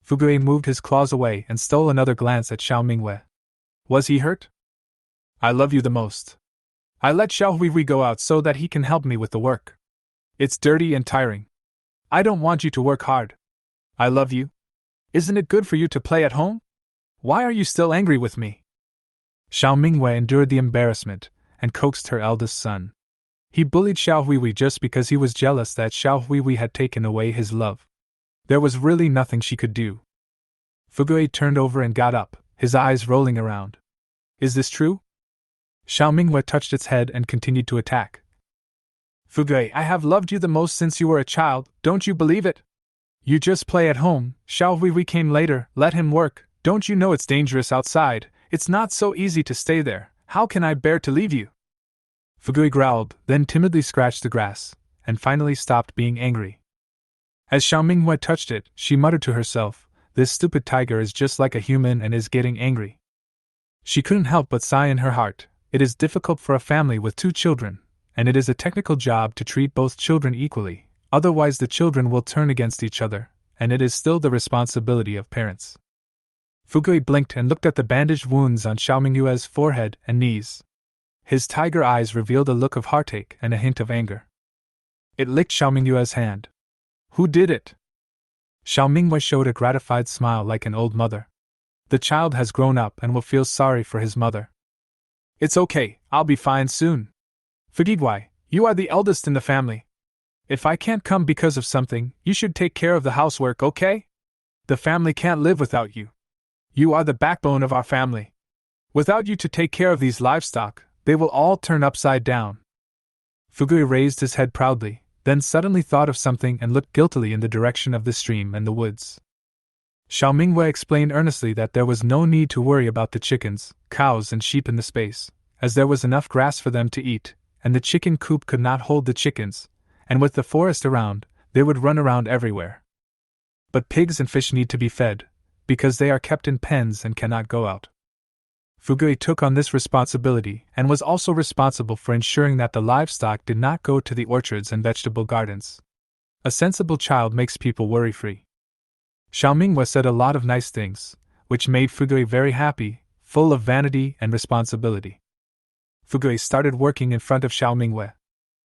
Fugui moved his claws away and stole another glance at Xiao Mingwe. Was he hurt? I love you the most. I let Xiao Huihui go out so that he can help me with the work. It's dirty and tiring. I don't want you to work hard. I love you. Isn't it good for you to play at home? Why are you still angry with me? Xiao Mingwe endured the embarrassment and coaxed her eldest son. He bullied Xiao Huihui just because he was jealous that Xiao Huihui had taken away his love. There was really nothing she could do. Fugui turned over and got up, his eyes rolling around. Is this true? Xiao Mingwe touched its head and continued to attack. Fugui, I have loved you the most since you were a child, don't you believe it? You just play at home, Xiao Huihui came later, let him work, don't you know it's dangerous outside, it's not so easy to stay there, how can I bear to leave you? Fugui growled, then timidly scratched the grass, and finally stopped being angry. As Xiao Mingwe touched it, she muttered to herself, this stupid tiger is just like a human and is getting angry. She couldn't help but sigh in her heart. It is difficult for a family with 2 children, and it is a technical job to treat both children equally, otherwise the children will turn against each other, and it is still the responsibility of parents. Fugui blinked and looked at the bandaged wounds on Xiao Mingwe's forehead and knees. His tiger eyes revealed a look of heartache and a hint of anger. It licked Xiao Mingwe's hand. Who did it? Xiao Mingwe showed a gratified smile like an old mother. The child has grown up and will feel sorry for his mother. It's okay, I'll be fine soon. Fugui, you are the eldest in the family. If I can't come because of something, you should take care of the housework, okay? The family can't live without you. You are the backbone of our family. Without you to take care of these livestock, they will all turn upside down. Fugui raised his head proudly, then suddenly thought of something and looked guiltily in the direction of the stream and the woods. Xiao Mingwe explained earnestly that there was no need to worry about the chickens, cows and sheep in the space, as there was enough grass for them to eat, and the chicken coop could not hold the chickens, and with the forest around, they would run around everywhere. But pigs and fish need to be fed, because they are kept in pens and cannot go out. Fugui took on this responsibility and was also responsible for ensuring that the livestock did not go to the orchards and vegetable gardens. A sensible child makes people worry-free. Xiao Mingwe said a lot of nice things, which made Fugui very happy, full of vanity and responsibility. Fugui started working in front of Xiao Mingwe.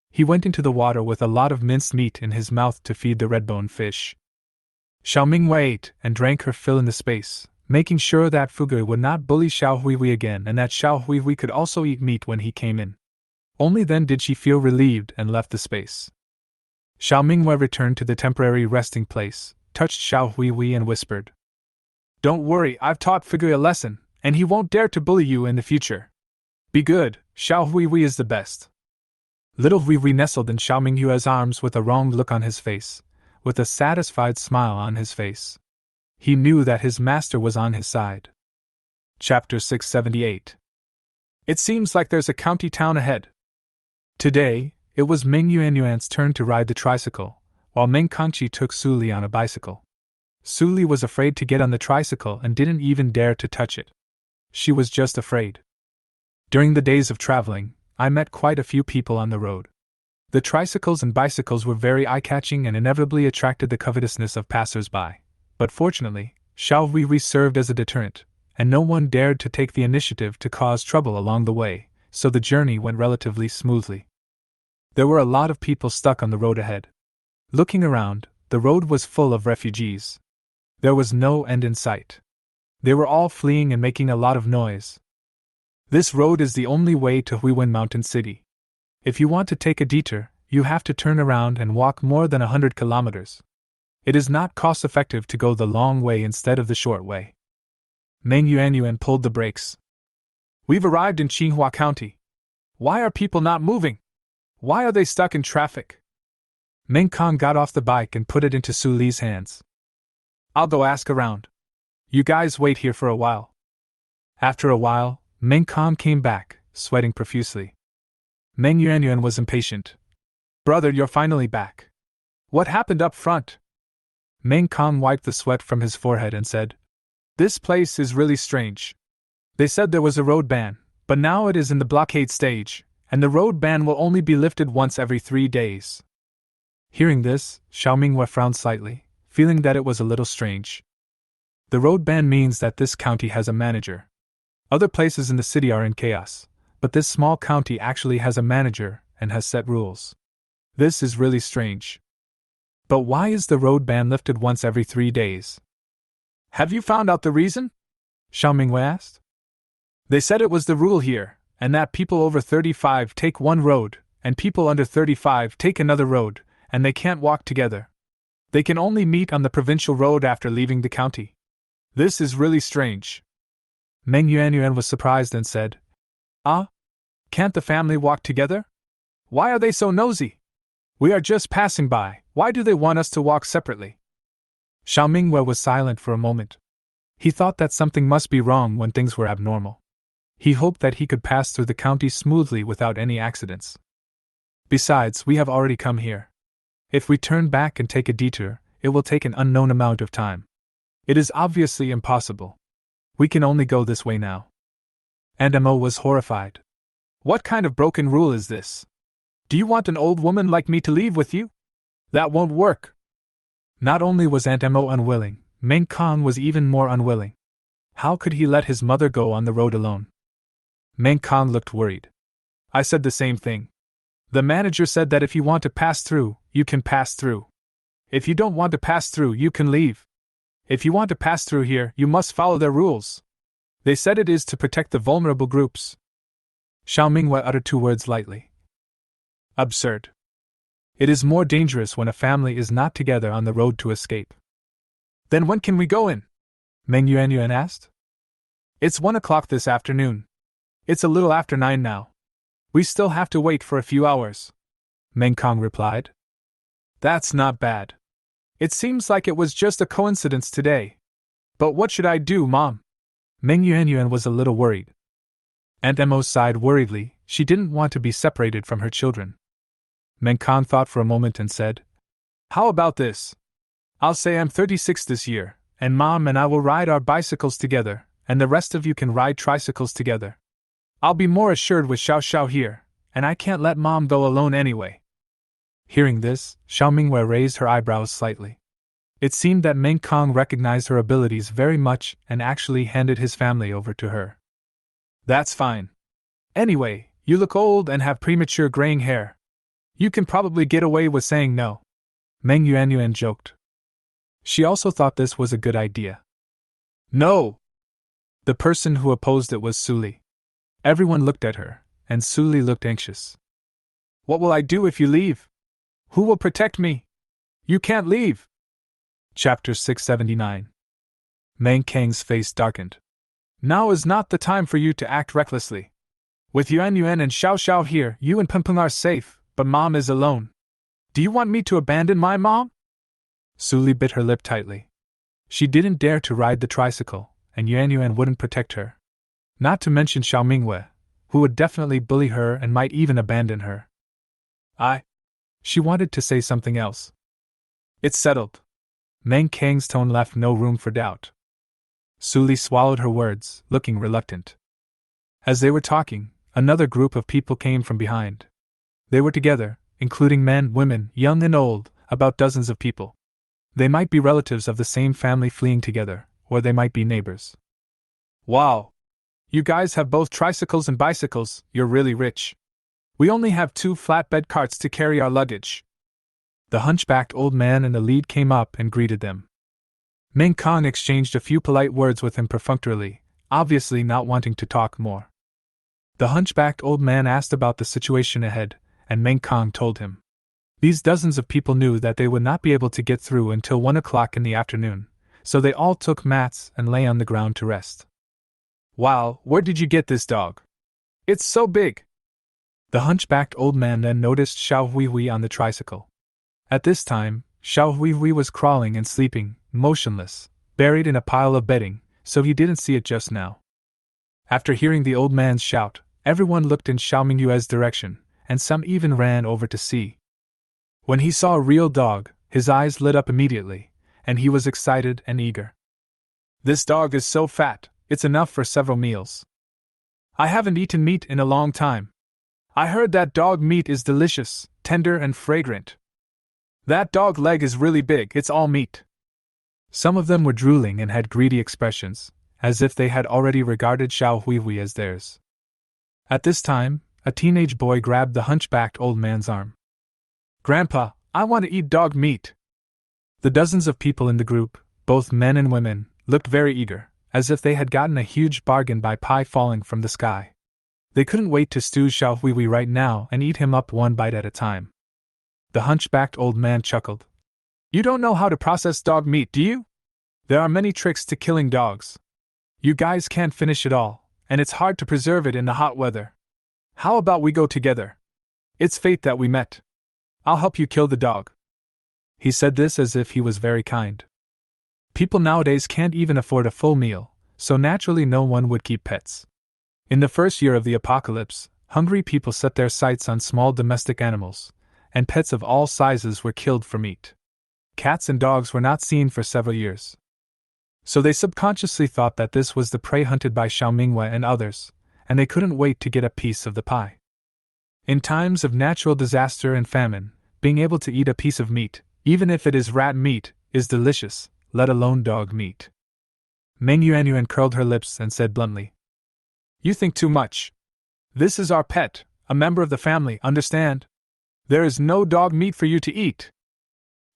He went into the water with a lot of minced meat in his mouth to feed the red-boned fish. Xiao Mingwe ate and drank her fill in the space, making sure that Fugui would not bully Xiao Huihui again and that Xiao Huihui could also eat meat when he came in. Only then did she feel relieved and left the space. Xiao Mingwei returned to the temporary resting place, touched Xiao Huihui and whispered, "Don't worry, I've taught Figui a lesson, and he won't dare to bully you in the future. Be good, Xiao Huihui is the best." Little Huihui nestled in Xiao Minghui's arms with a wronged look on his face, with a satisfied smile on his face. He knew that his master was on his side. Chapter 678. It seems like there's a county town ahead. Today, it was Ming Yuanyuan's turn to ride the tricycle, while Ming Kangqi took Su Li on a bicycle. Su Li was afraid to get on the tricycle and didn't even dare to touch it. She was just afraid. During the days of traveling, I met quite a few people on the road. The tricycles and bicycles were very eye-catching and inevitably attracted the covetousness of passers-by. But fortunately, Xiao Huihui served as a deterrent, and no one dared to take the initiative to cause trouble along the way, so the journey went relatively smoothly. There were a lot of people stuck on the road ahead. Looking around, the road was full of refugees. There was no end in sight. They were all fleeing and making a lot of noise. This road is the only way to Huiwen Mountain City. If you want to take a detour, you have to turn around and walk more than 100 kilometers. It is not cost-effective to go the long way instead of the short way. Meng Yuanyuan pulled the brakes. "We've arrived in Chingua County. Why are people not moving? Why are they stuck in traffic?" Meng Kong got off the bike and put it into Su Li's hands. "I'll go ask around. You guys wait here for a while." After a while, Meng Kong came back, sweating profusely. Meng Yuanyuan was impatient. "Brother, you're finally back. What happened up front?" Meng Kong wiped the sweat from his forehead and said, "This place is really strange. They said there was a road ban, but now it is in the blockade stage, and the road ban will only be lifted once every 3 days. Hearing this, Xiao Mingwei frowned slightly, feeling that it was a little strange. The road ban means that this county has a manager. Other places in the city are in chaos, but this small county actually has a manager and has set rules. This is really strange. But why is the road ban lifted once every 3 days? Have you found out the reason?" Xiao Mingwei asked. "They said it was the rule here, and that people over 35 take one road, and people under 35 take another road, and they can't walk together. They can only meet on the provincial road after leaving the county. This is really strange." Meng Yuanyuan was surprised and said, "Ah? Can't the family walk together? Why are they so nosy? We are just passing by, why do they want us to walk separately?" Xiao Mingwei was silent for a moment. He thought that something must be wrong when things were abnormal. He hoped that he could pass through the county smoothly without any accidents. "Besides, we have already come here. If we turn back and take a detour, it will take an unknown amount of time. It is obviously impossible. We can only go this way now." And Mo was horrified. "What kind of broken rule is this? Do you want an old woman like me to leave with you? That won't work." Not only was Aunt Mo unwilling, Meng Kong was even more unwilling. How could he let his mother go on the road alone? Meng Kong looked worried. "I said the same thing. The manager said that if you want to pass through, you can pass through. If you don't want to pass through, you can leave. If you want to pass through here, you must follow their rules. They said it is to protect the vulnerable groups." Xiao Mingwei uttered 2 words lightly. "Absurd. It is more dangerous when a family is not together on the road to escape." "Then when can we go in?" Meng Yuanyuan asked. "It's 1 o'clock this afternoon. It's a little after 9 now. We still have to wait for a few hours," Meng Kong replied. "That's not bad. It seems like it was just a coincidence today. But what should I do, Mom?" Meng Yuanyuan was a little worried. Aunt Mo sighed worriedly, she didn't want to be separated from her children. Meng Kong thought for a moment and said, "How about this? I'll say I'm 36 this year, and Mom and I will ride our bicycles together, and the rest of you can ride tricycles together. I'll be more assured with Xiao Xiao here, and I can't let Mom go alone anyway." Hearing this, Xiao Mingwei raised her eyebrows slightly. It seemed that Meng Kong recognized her abilities very much and actually handed his family over to her. "That's fine. Anyway, you look old and have premature graying hair. You can probably get away with saying no," Meng Yuanyuan joked. She also thought this was a good idea. "No!" The person who opposed it was Su Li. Everyone looked at her, and Su Li looked anxious. "What will I do if you leave? Who will protect me? You can't leave! Chapter 679. Meng Kang's face darkened. Now is not the time for you to act recklessly. With Yuan and Xiao Xiao here, you and Peng Peng are safe, but Mom is alone. Do you want me to abandon my mom? Su Li bit her lip tightly. She didn't dare to ride the tricycle, and Yuan wouldn't protect her. Not to mention Xiao Mingwei, who would definitely bully her and might even abandon her. She wanted to say something else. It's settled. Meng Kang's tone left no room for doubt. Su Li swallowed her words, looking reluctant. As they were talking, another group of people came from behind. They were together, including men, women, young and old, about dozens of people. They might be relatives of the same family fleeing together, or they might be neighbors. Wow! You guys have both tricycles and bicycles, you're really rich. We only have 2 flatbed carts to carry our luggage. The hunchbacked old man and the lead came up and greeted them. Meng Kang exchanged a few polite words with him perfunctorily, obviously not wanting to talk more. The hunchbacked old man asked about the situation ahead, and Meng Kang told him. These dozens of people knew that they would not be able to get through until 1 o'clock in the afternoon, so they all took mats and lay on the ground to rest. Wow, where did you get this dog? It's so big! The hunchbacked old man then noticed Xiao Huihui on the tricycle. At this time, Xiao Huihui was crawling and sleeping, motionless, buried in a pile of bedding, so he didn't see it just now. After hearing the old man's shout, everyone looked in Xiao Mingyue's direction, and some even ran over to see. When he saw a real dog, his eyes lit up immediately, and he was excited and eager. This dog is so fat, it's enough for several meals. I haven't eaten meat in a long time. I heard that dog meat is delicious, tender and fragrant. That dog leg is really big, it's all meat. Some of them were drooling and had greedy expressions, as if they had already regarded Xiao Huihui as theirs. At this time, a teenage boy grabbed the hunchbacked old man's arm. Grandpa, I want to eat dog meat. The dozens of people in the group, both men and women, looked very eager, as if they had gotten a huge bargain by pie falling from the sky. They couldn't wait to stew Xiao Huihui right now and eat him up one bite at a time. The hunchbacked old man chuckled. You don't know how to process dog meat, do you? There are many tricks to killing dogs. You guys can't finish it all, and it's hard to preserve it in the hot weather. How about we go together? It's fate that we met. I'll help you kill the dog. He said this as if he was very kind. People nowadays can't even afford a full meal, so naturally no one would keep pets. In the first year of the apocalypse, hungry people set their sights on small domestic animals, and pets of all sizes were killed for meat. Cats and dogs were not seen for several years. So they subconsciously thought that this was the prey hunted by Xiao Mingwei and others, and they couldn't wait to get a piece of the pie. In times of natural disaster and famine, being able to eat a piece of meat, even if it is rat meat, is delicious, let alone dog meat. Meng Yuan curled her lips and said bluntly, You think too much. This is our pet, a member of the family, understand? There is no dog meat for you to eat.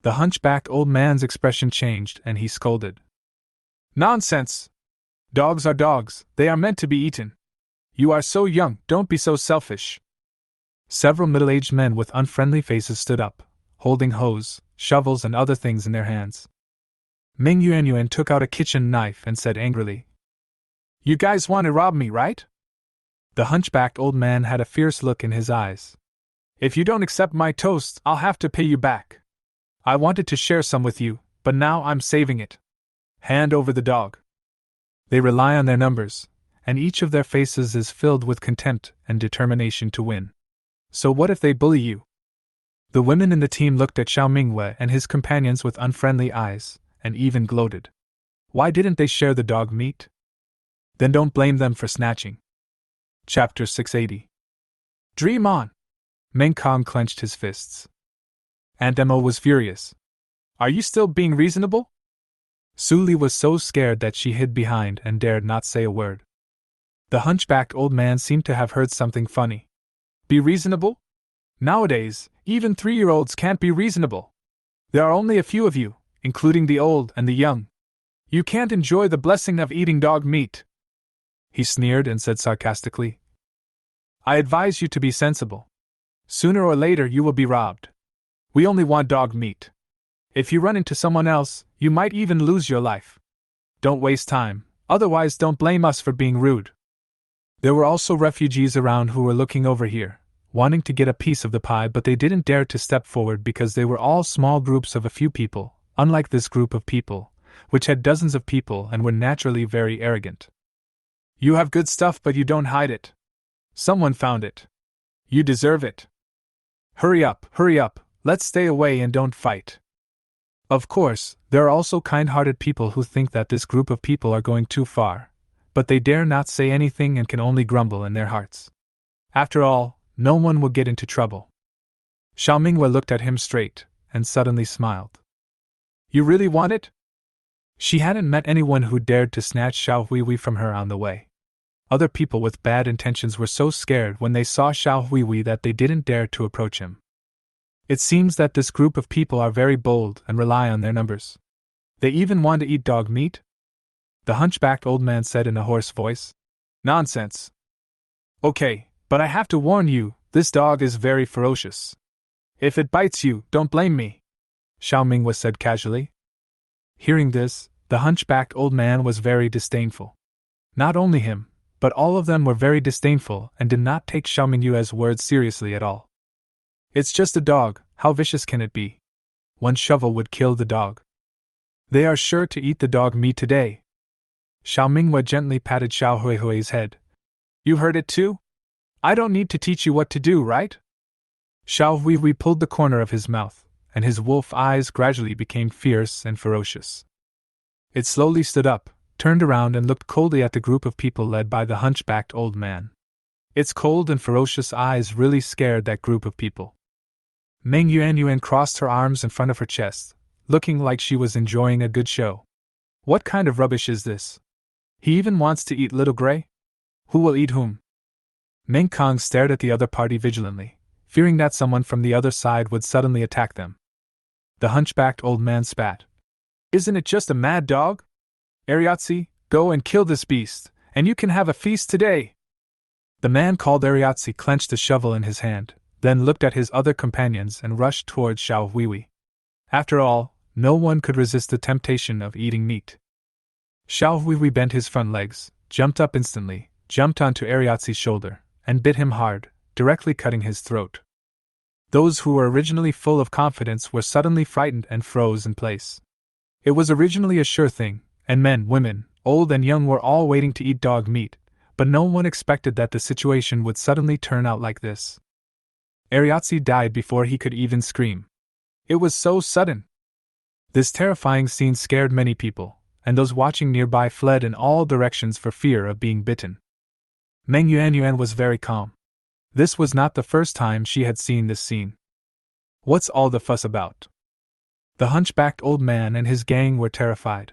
The hunchbacked old man's expression changed and he scolded. Nonsense! Dogs are dogs, they are meant to be eaten. You are so young, don't be so selfish. Several middle-aged men with unfriendly faces stood up, holding hoes, shovels and other things in their hands. Meng Yuan took out a kitchen knife and said angrily, You guys want to rob me, right? The hunchbacked old man had a fierce look in his eyes. If you don't accept my toast, I'll have to pay you back. I wanted to share some with you, but now I'm saving it. Hand over the dog. They rely on their numbers, and each of their faces is filled with contempt and determination to win. So what if they bully you? The women in the team looked at Xiao Mingwei and his companions with unfriendly eyes, and even gloated. Why didn't they share the dog meat? Then don't blame them for snatching. Chapter 680. Dream on! Meng Kang clenched his fists. Aunt Emma was furious. Are you still being reasonable? Su Li was so scared that she hid behind and dared not say a word. The hunchbacked old man seemed to have heard something funny. Be reasonable? Nowadays, even 3-year-olds can't be reasonable. There are only a few of you, including the old and the young. You can't enjoy the blessing of eating dog meat. He sneered and said sarcastically, I advise you to be sensible. Sooner or later you will be robbed. We only want dog meat. If you run into someone else, you might even lose your life. Don't waste time, otherwise don't blame us for being rude. There were also refugees around who were looking over here, wanting to get a piece of the pie, but they didn't dare to step forward because they were all small groups of a few people, unlike this group of people, which had dozens of people and were naturally very arrogant. You have good stuff, but you don't hide it. Someone found it. You deserve it. Hurry up, let's stay away and don't fight. Of course, there are also kind-hearted people who think that this group of people are going too far, but they dare not say anything and can only grumble in their hearts. After all, no one will get into trouble. Xiao Mingwei looked at him straight, and suddenly smiled. You really want it? She hadn't met anyone who dared to snatch Xiao Huihui from her on the way. Other people with bad intentions were so scared when they saw Xiao Huihui that they didn't dare to approach him. It seems that this group of people are very bold and rely on their numbers. They even want to eat dog meat? The hunchbacked old man said in a hoarse voice. Nonsense. Okay, but I have to warn you, this dog is very ferocious. If it bites you, don't blame me, Xiao Mingwei said casually. Hearing this, the hunchbacked old man was very disdainful. Not only him, but all of them were very disdainful and did not take Xiao Mingyue's words seriously at all. It's just a dog, how vicious can it be? One shovel would kill the dog. They are sure to eat the dog meat today. Xiao Mingwei gently patted Xiao Huihui's head. You heard it too? I don't need to teach you what to do, right? Xiao Huihui pulled the corner of his mouth, and his wolf eyes gradually became fierce and ferocious. It slowly stood up, turned around and looked coldly at the group of people led by the hunchbacked old man. Its cold and ferocious eyes really scared that group of people. Meng Yuanyuan crossed her arms in front of her chest, looking like she was enjoying a good show. What kind of rubbish is this? He even wants to eat Little Gray? Who will eat whom? Meng Kong stared at the other party vigilantly, fearing that someone from the other side would suddenly attack them. The hunchbacked old man spat. Isn't it just a mad dog? Ariatsi, go and kill this beast, and you can have a feast today. The man called Ariatsi clenched a shovel in his hand, then looked at his other companions and rushed towards Xiao Huihui. After all, no one could resist the temptation of eating meat. Xiao Huihui bent his front legs, jumped up instantly, jumped onto Ariatsi's shoulder, and bit him hard, directly cutting his throat. Those who were originally full of confidence were suddenly frightened and froze in place. It was originally a sure thing, and men, women, old and young were all waiting to eat dog meat, but no one expected that the situation would suddenly turn out like this. Ariatsi died before he could even scream. It was so sudden. This terrifying scene scared many people, and those watching nearby fled in all directions for fear of being bitten. Meng Yuanyuan was very calm. This was not the first time she had seen this scene. What's all the fuss about? The hunchbacked old man and his gang were terrified.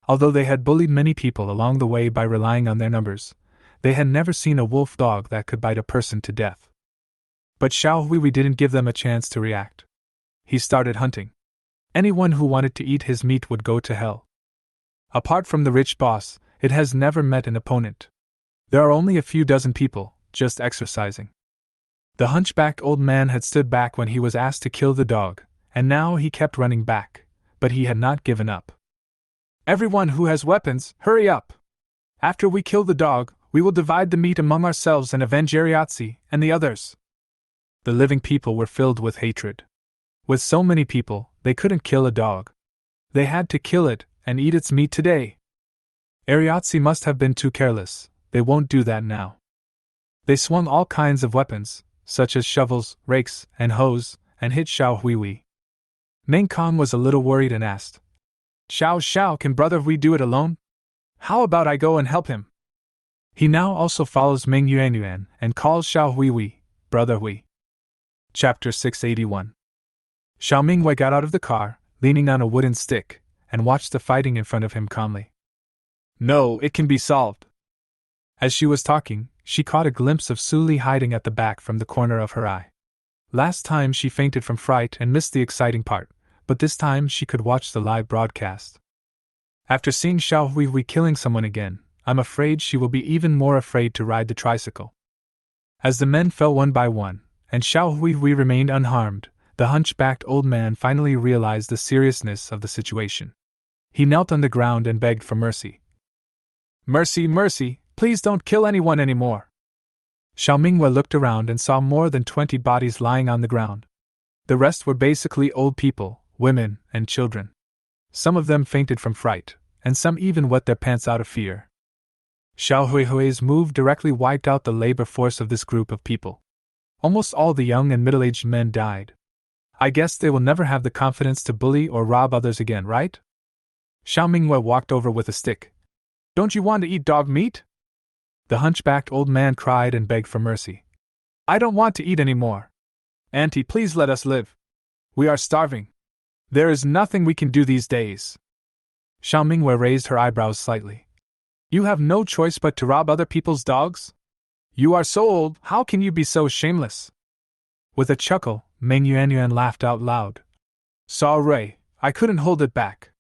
Although they had bullied many people along the way by relying on their numbers, they had never seen a wolf dog that could bite a person to death. But Xiao Huihui didn't give them a chance to react. He started hunting. Anyone who wanted to eat his meat would go to hell. Apart from the rich boss, it has never met an opponent. There are only a few dozen people, just exercising. The hunchbacked old man had stood back when he was asked to kill the dog, and now he kept running back, but he had not given up. Everyone who has weapons, hurry up! After we kill the dog, we will divide the meat among ourselves and avenge Ariatsi and the others. The living people were filled with hatred. With so many people, they couldn't kill a dog. They had to kill it and eat its meat today. Ariatsi must have been too careless. They won't do that now. They swung all kinds of weapons, such as shovels, rakes, and hoes, and hit Xiao Huihui. Meng Kong was a little worried and asked, Xiao, can brother Hui do it alone? How about I go and help him? He now also follows Meng Yuanyuan and calls Xiao Huihui, brother Hui. Chapter 681. Xiao Mingwei got out of the car, leaning on a wooden stick, and watched the fighting in front of him calmly. No, it can be solved. As she was talking, she caught a glimpse of Su Li hiding at the back from the corner of her eye. Last time she fainted from fright and missed the exciting part, but this time she could watch the live broadcast. After seeing Xiao Huihui killing someone again, I'm afraid she will be even more afraid to ride the tricycle. As the men fell one by one, and Xiao Huihui remained unharmed, The hunchbacked old man finally realized the seriousness of the situation. He knelt on the ground and begged for mercy. Mercy, mercy, please don't kill anyone anymore. Xiao Minghua looked around and saw more than 20 bodies lying on the ground. The rest were basically old people, women, and children. Some of them fainted from fright, and some even wet their pants out of fear. Xiao Huihui's move directly wiped out the labor force of this group of people. Almost all the young and middle-aged men died. I guess they will never have the confidence to bully or rob others again, right? Xiao Minghua walked over with a stick. Don't you want to eat dog meat? The hunchbacked old man cried and begged for mercy. I don't want to eat any more. Auntie, please let us live. We are starving. There is nothing we can do these days. Xiao Minghua raised her eyebrows slightly. You have no choice but to rob other people's dogs? You are so old, how can you be so shameless? With a chuckle, Meng Yuanyuan laughed out loud. Sorry, I couldn't hold it back.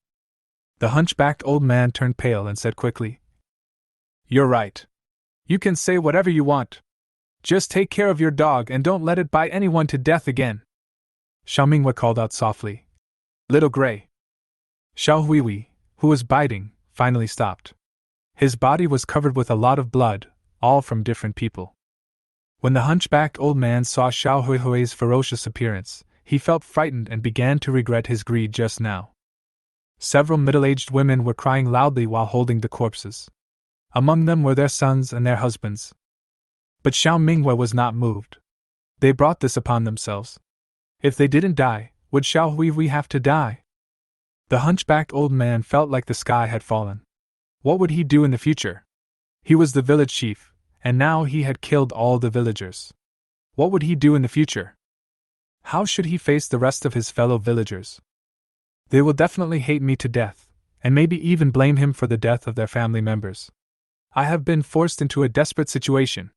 The hunchbacked old man turned pale and said quickly. You're right. You can say whatever you want. Just take care of your dog and don't let it bite anyone to death again. Xiao Minghua called out softly. Little Gray. Xiao Huihui, who was biting, finally stopped. His body was covered with a lot of blood, all from different people. When the hunchbacked old man saw Xiao Huihui's ferocious appearance, he felt frightened and began to regret his greed just now. Several middle-aged women were crying loudly while holding the corpses. Among them were their sons and their husbands. But Xiao Minghua was not moved. They brought this upon themselves. If they didn't die, would Xiao Huihui have to die? The hunchbacked old man felt like the sky had fallen. What would he do in the future? He was the village chief, and now he had killed all the villagers. What would he do in the future? How should he face the rest of his fellow villagers? They will definitely hate me to death, and maybe even blame him for the death of their family members. I have been forced into a desperate situation.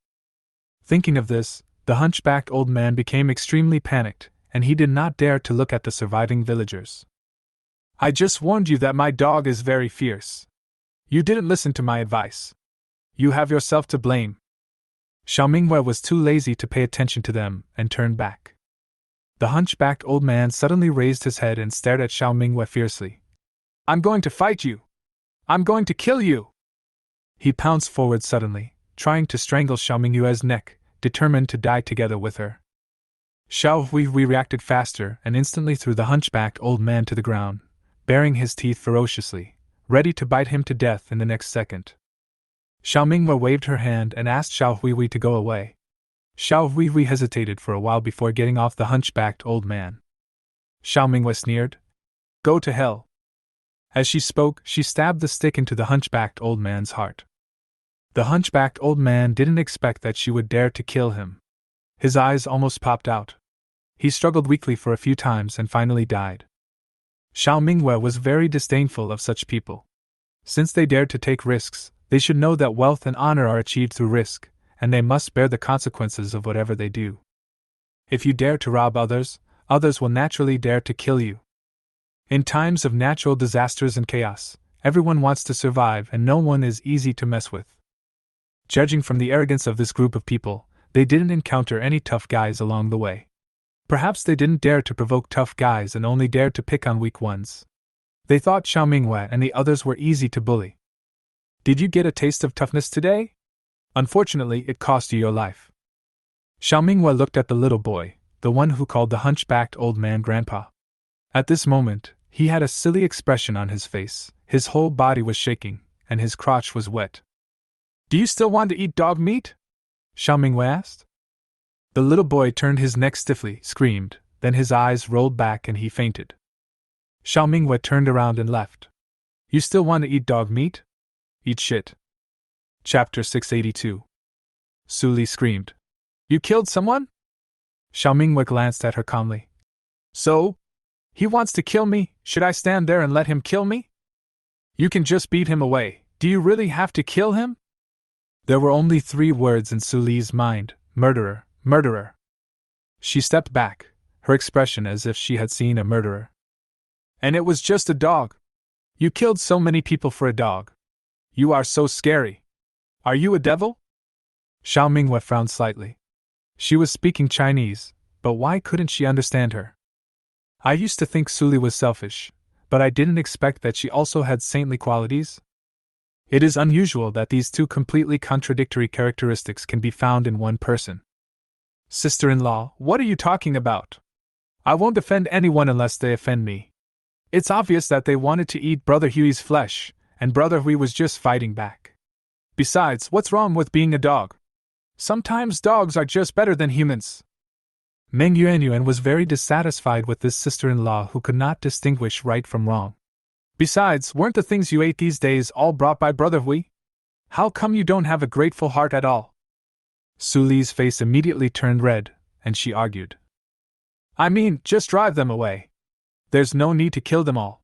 Thinking of this, the hunchbacked old man became extremely panicked, and he did not dare to look at the surviving villagers. I just warned you that my dog is very fierce. You didn't listen to my advice. You have yourself to blame. Xiao Minghua was too lazy to pay attention to them and turned back. The hunchbacked old man suddenly raised his head and stared at Xiao Minghua fiercely. I'm going to fight you! I'm going to kill you! He pounced forward suddenly, trying to strangle Xiao Minghua's neck, determined to die together with her. Xiao Huihui reacted faster and instantly threw the hunchbacked old man to the ground, baring his teeth ferociously, ready to bite him to death in the next second. Xiao Minghua waved her hand and asked Xiao Huihui to go away. Xiao Huihui hesitated for a while before getting off the hunchbacked old man. Xiao Minghua sneered. Go to hell. As she spoke, she stabbed the stick into the hunchbacked old man's heart. The hunchbacked old man didn't expect that she would dare to kill him. His eyes almost popped out. He struggled weakly for a few times and finally died. Xiao Minghua was very disdainful of such people. Since they dared to take risks, they should know that wealth and honor are achieved through risk, and they must bear the consequences of whatever they do. If you dare to rob others, others will naturally dare to kill you. In times of natural disasters and chaos, everyone wants to survive and no one is easy to mess with. Judging from the arrogance of this group of people, they didn't encounter any tough guys along the way. Perhaps they didn't dare to provoke tough guys and only dared to pick on weak ones. They thought Xiao Minghua and the others were easy to bully. Did you get a taste of toughness today? Unfortunately, it cost you your life. Xiao Minghua looked at the little boy, the one who called the hunchbacked old man grandpa. At this moment, he had a silly expression on his face, his whole body was shaking, and his crotch was wet. Do you still want to eat dog meat? Xiao Minghua asked. The little boy turned his neck stiffly, screamed, then his eyes rolled back and he fainted. Xiao Minghua turned around and left. You still want to eat dog meat? Eat shit. Chapter 682. Su Li screamed. You killed someone? Xiao Minghua glanced at her calmly. So? He wants to kill me, should I stand there and let him kill me? You can just beat him away, do you really have to kill him? There were only 3 words in Su Li's mind, murderer, murderer. She stepped back, her expression as if she had seen a murderer. And it was just a dog. You killed so many people for a dog. You are so scary. Are you a devil? Xiao Minghua frowned slightly. She was speaking Chinese, but why couldn't she understand her? I used to think Suli was selfish, but I didn't expect that she also had saintly qualities. It is unusual that these two completely contradictory characteristics can be found in one person. Sister-in-law, what are you talking about? I won't offend anyone unless they offend me. It's obvious that they wanted to eat Brother Huey's flesh, and Brother Huey was just fighting back. Besides, what's wrong with being a dog? Sometimes dogs are just better than humans. Meng Yuanyuan was very dissatisfied with this sister-in-law who could not distinguish right from wrong. Besides, weren't the things you ate these days all brought by Brother Hui? How come you don't have a grateful heart at all? Suli's face immediately turned red, and she argued. I mean, just drive them away. There's no need to kill them all.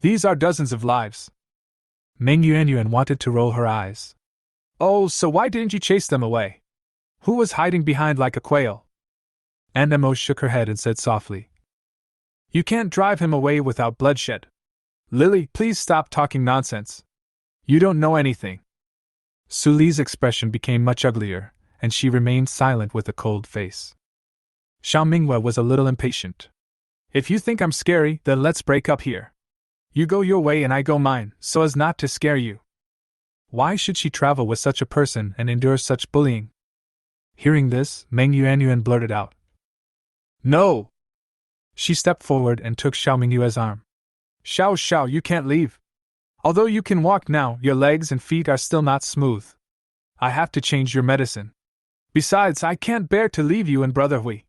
These are dozens of lives. Meng Yuanyuan wanted to roll her eyes. Oh, so why didn't you chase them away? Who was hiding behind like a quail? Aunt Emo shook her head and said softly. You can't drive him away without bloodshed. Lily, please stop talking nonsense. You don't know anything. Suli's expression became much uglier, and she remained silent with a cold face. Xiao Mingwe was a little impatient. If you think I'm scary, then let's break up here. You go your way and I go mine, so as not to scare you. Why should she travel with such a person and endure such bullying? Hearing this, Meng Yuanyuan blurted out. No! She stepped forward and took Xiao Mingyue's arm. Xiao, you can't leave. Although you can walk now, your legs and feet are still not smooth. I have to change your medicine. Besides, I can't bear to leave you and Brother Hui.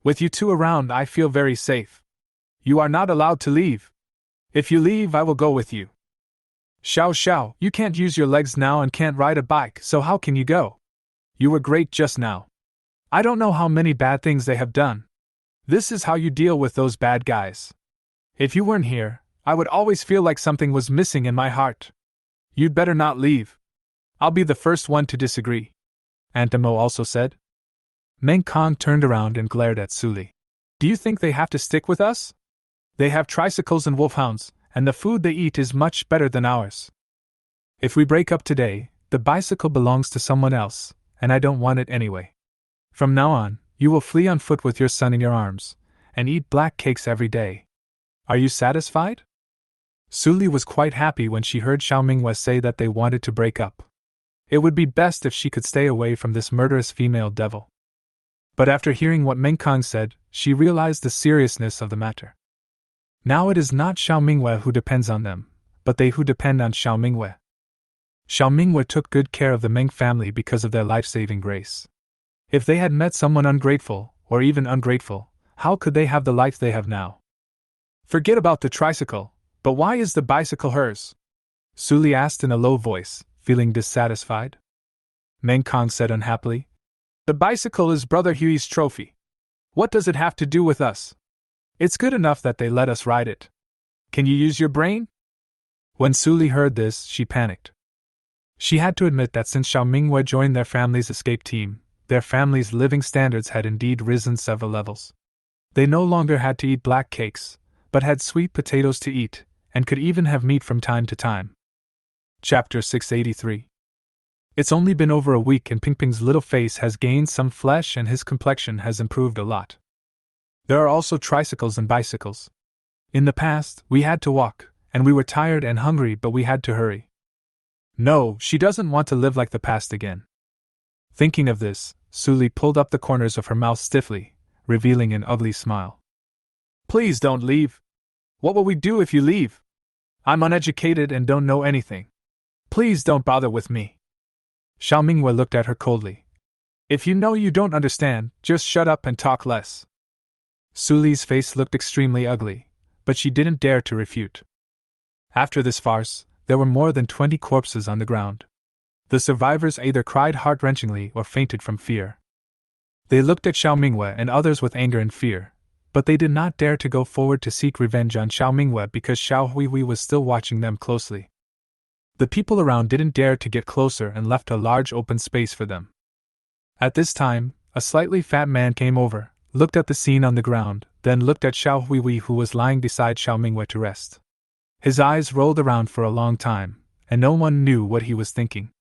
With you two around, I feel very safe. You are not allowed to leave. If you leave, I will go with you. Xiao, you can't use your legs now and can't ride a bike, so how can you go? You were great just now. I don't know how many bad things they have done. This is how you deal with those bad guys. If you weren't here, I would always feel like something was missing in my heart. You'd better not leave. I'll be the first one to disagree. Aunt Emo also said. Meng Kong turned around and glared at Suli. Do you think they have to stick with us? They have tricycles and wolfhounds, and the food they eat is much better than ours. If we break up today, the bicycle belongs to someone else, and I don't want it anyway. From now on, you will flee on foot with your son in your arms, and eat black cakes every day. Are you satisfied? Suli was quite happy when she heard Xiao Mingwe say that they wanted to break up. It would be best if she could stay away from this murderous female devil. But after hearing what Meng Kong said, she realized the seriousness of the matter. Now it is not Xiao Mingwe who depends on them, but they who depend on Xiao Mingwe. Xiao Mingwe took good care of the Meng family because of their life-saving grace. If they had met someone ungrateful, or even ungrateful, how could they have the life they have now? Forget about the tricycle, but why is the bicycle hers? Suli asked in a low voice, feeling dissatisfied. Meng Kong said unhappily. The bicycle is Brother Huey's trophy. What does it have to do with us? It's good enough that they let us ride it. Can you use your brain? When Suli heard this, she panicked. She had to admit that since Xiao Mingwe joined their family's escape team, their family's living standards had indeed risen several levels. They no longer had to eat black cakes, but had sweet potatoes to eat, and could even have meat from time to time. Chapter 683. It's only been over a week and Pingping's little face has gained some flesh and his complexion has improved a lot. There are also tricycles and bicycles. In the past, we had to walk, and we were tired and hungry, but we had to hurry. No, she doesn't want to live like the past again. Thinking of this, Suli pulled up the corners of her mouth stiffly, revealing an ugly smile. Please don't leave. What will we do if you leave? I'm uneducated and don't know anything. Please don't bother with me. Xiao Mingwe looked at her coldly. If you know you don't understand, just shut up and talk less. Suli's face looked extremely ugly, but she didn't dare to refute. After this farce, there were more than 20 corpses on the ground. The survivors either cried heart-wrenchingly or fainted from fear. They looked at Xiao Mingwe and others with anger and fear, but they did not dare to go forward to seek revenge on Xiao Mingwe because Xiao Huihui was still watching them closely. The people around didn't dare to get closer and left a large open space for them. At this time, a slightly fat man came over, looked at the scene on the ground, then looked at Xiao Huihui who was lying beside Xiao Mingwe to rest. His eyes rolled around for a long time, and no one knew what he was thinking.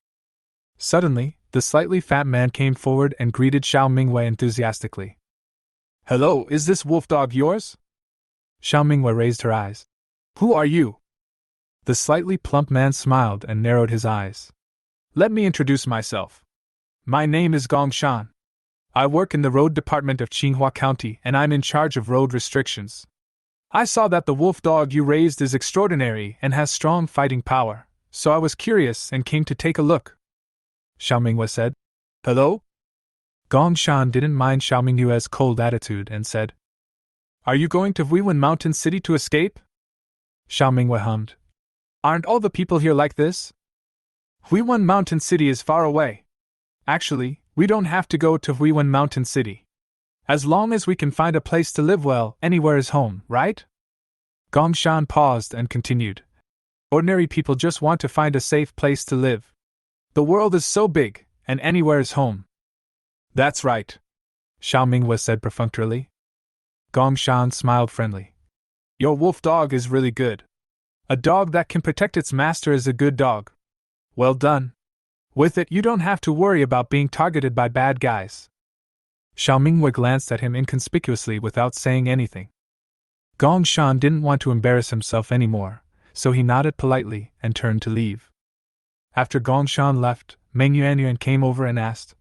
Suddenly, the slightly fat man came forward and greeted Xiao Mingwe enthusiastically. Hello, is this wolf dog yours? Xiao Minghua raised her eyes. Who are you? The slightly plump man smiled and narrowed his eyes. Let me introduce myself. My name is Gong Shan. I work in the road department of Chingua County and I'm in charge of road restrictions. I saw that the wolf dog you raised is extraordinary and has strong fighting power, so I was curious and came to take a look. Xiao Minghua said. Hello? Gong Shan didn't mind Xiao Minghua's cold attitude and said, Are you going to Huiwen Mountain City to escape? Xiao Minghua hummed. Aren't all the people here like this? Huiwen Mountain City is far away. Actually, we don't have to go to Huiwen Mountain City. As long as we can find a place to live well, anywhere is home, right? Gong Shan paused and continued. Ordinary people just want to find a safe place to live. The world is so big, and anywhere is home. That's right, Xiao Minghua said perfunctorily. Gong Shan smiled friendly. Your wolf dog is really good. A dog that can protect its master is a good dog. Well done. With it, you don't have to worry about being targeted by bad guys. Xiao Minghua glanced at him inconspicuously without saying anything. Gong Shan didn't want to embarrass himself anymore, so he nodded politely and turned to leave. After Gong Shan left, Meng Yuanyuan came over and asked,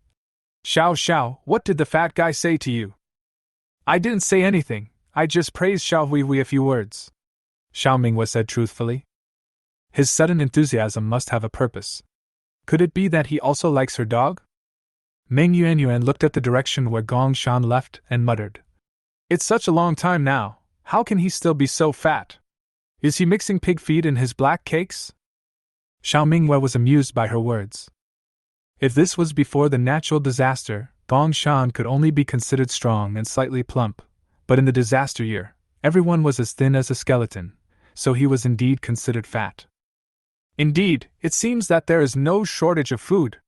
Xiao, what did the fat guy say to you? I didn't say anything, I just praised Xiao Hui a few words. Xiao Minghua said truthfully. His sudden enthusiasm must have a purpose. Could it be that he also likes her dog? Meng Yuanyuan looked at the direction where Gong Shan left and muttered. It's such a long time now, how can he still be so fat? Is he mixing pig feed in his black cakes? Xiao Minghua was amused by her words. If this was before the natural disaster, Gong Shan could only be considered strong and slightly plump, but in the disaster year, everyone was as thin as a skeleton, so he was indeed considered fat. Indeed, it seems that there is no shortage of food.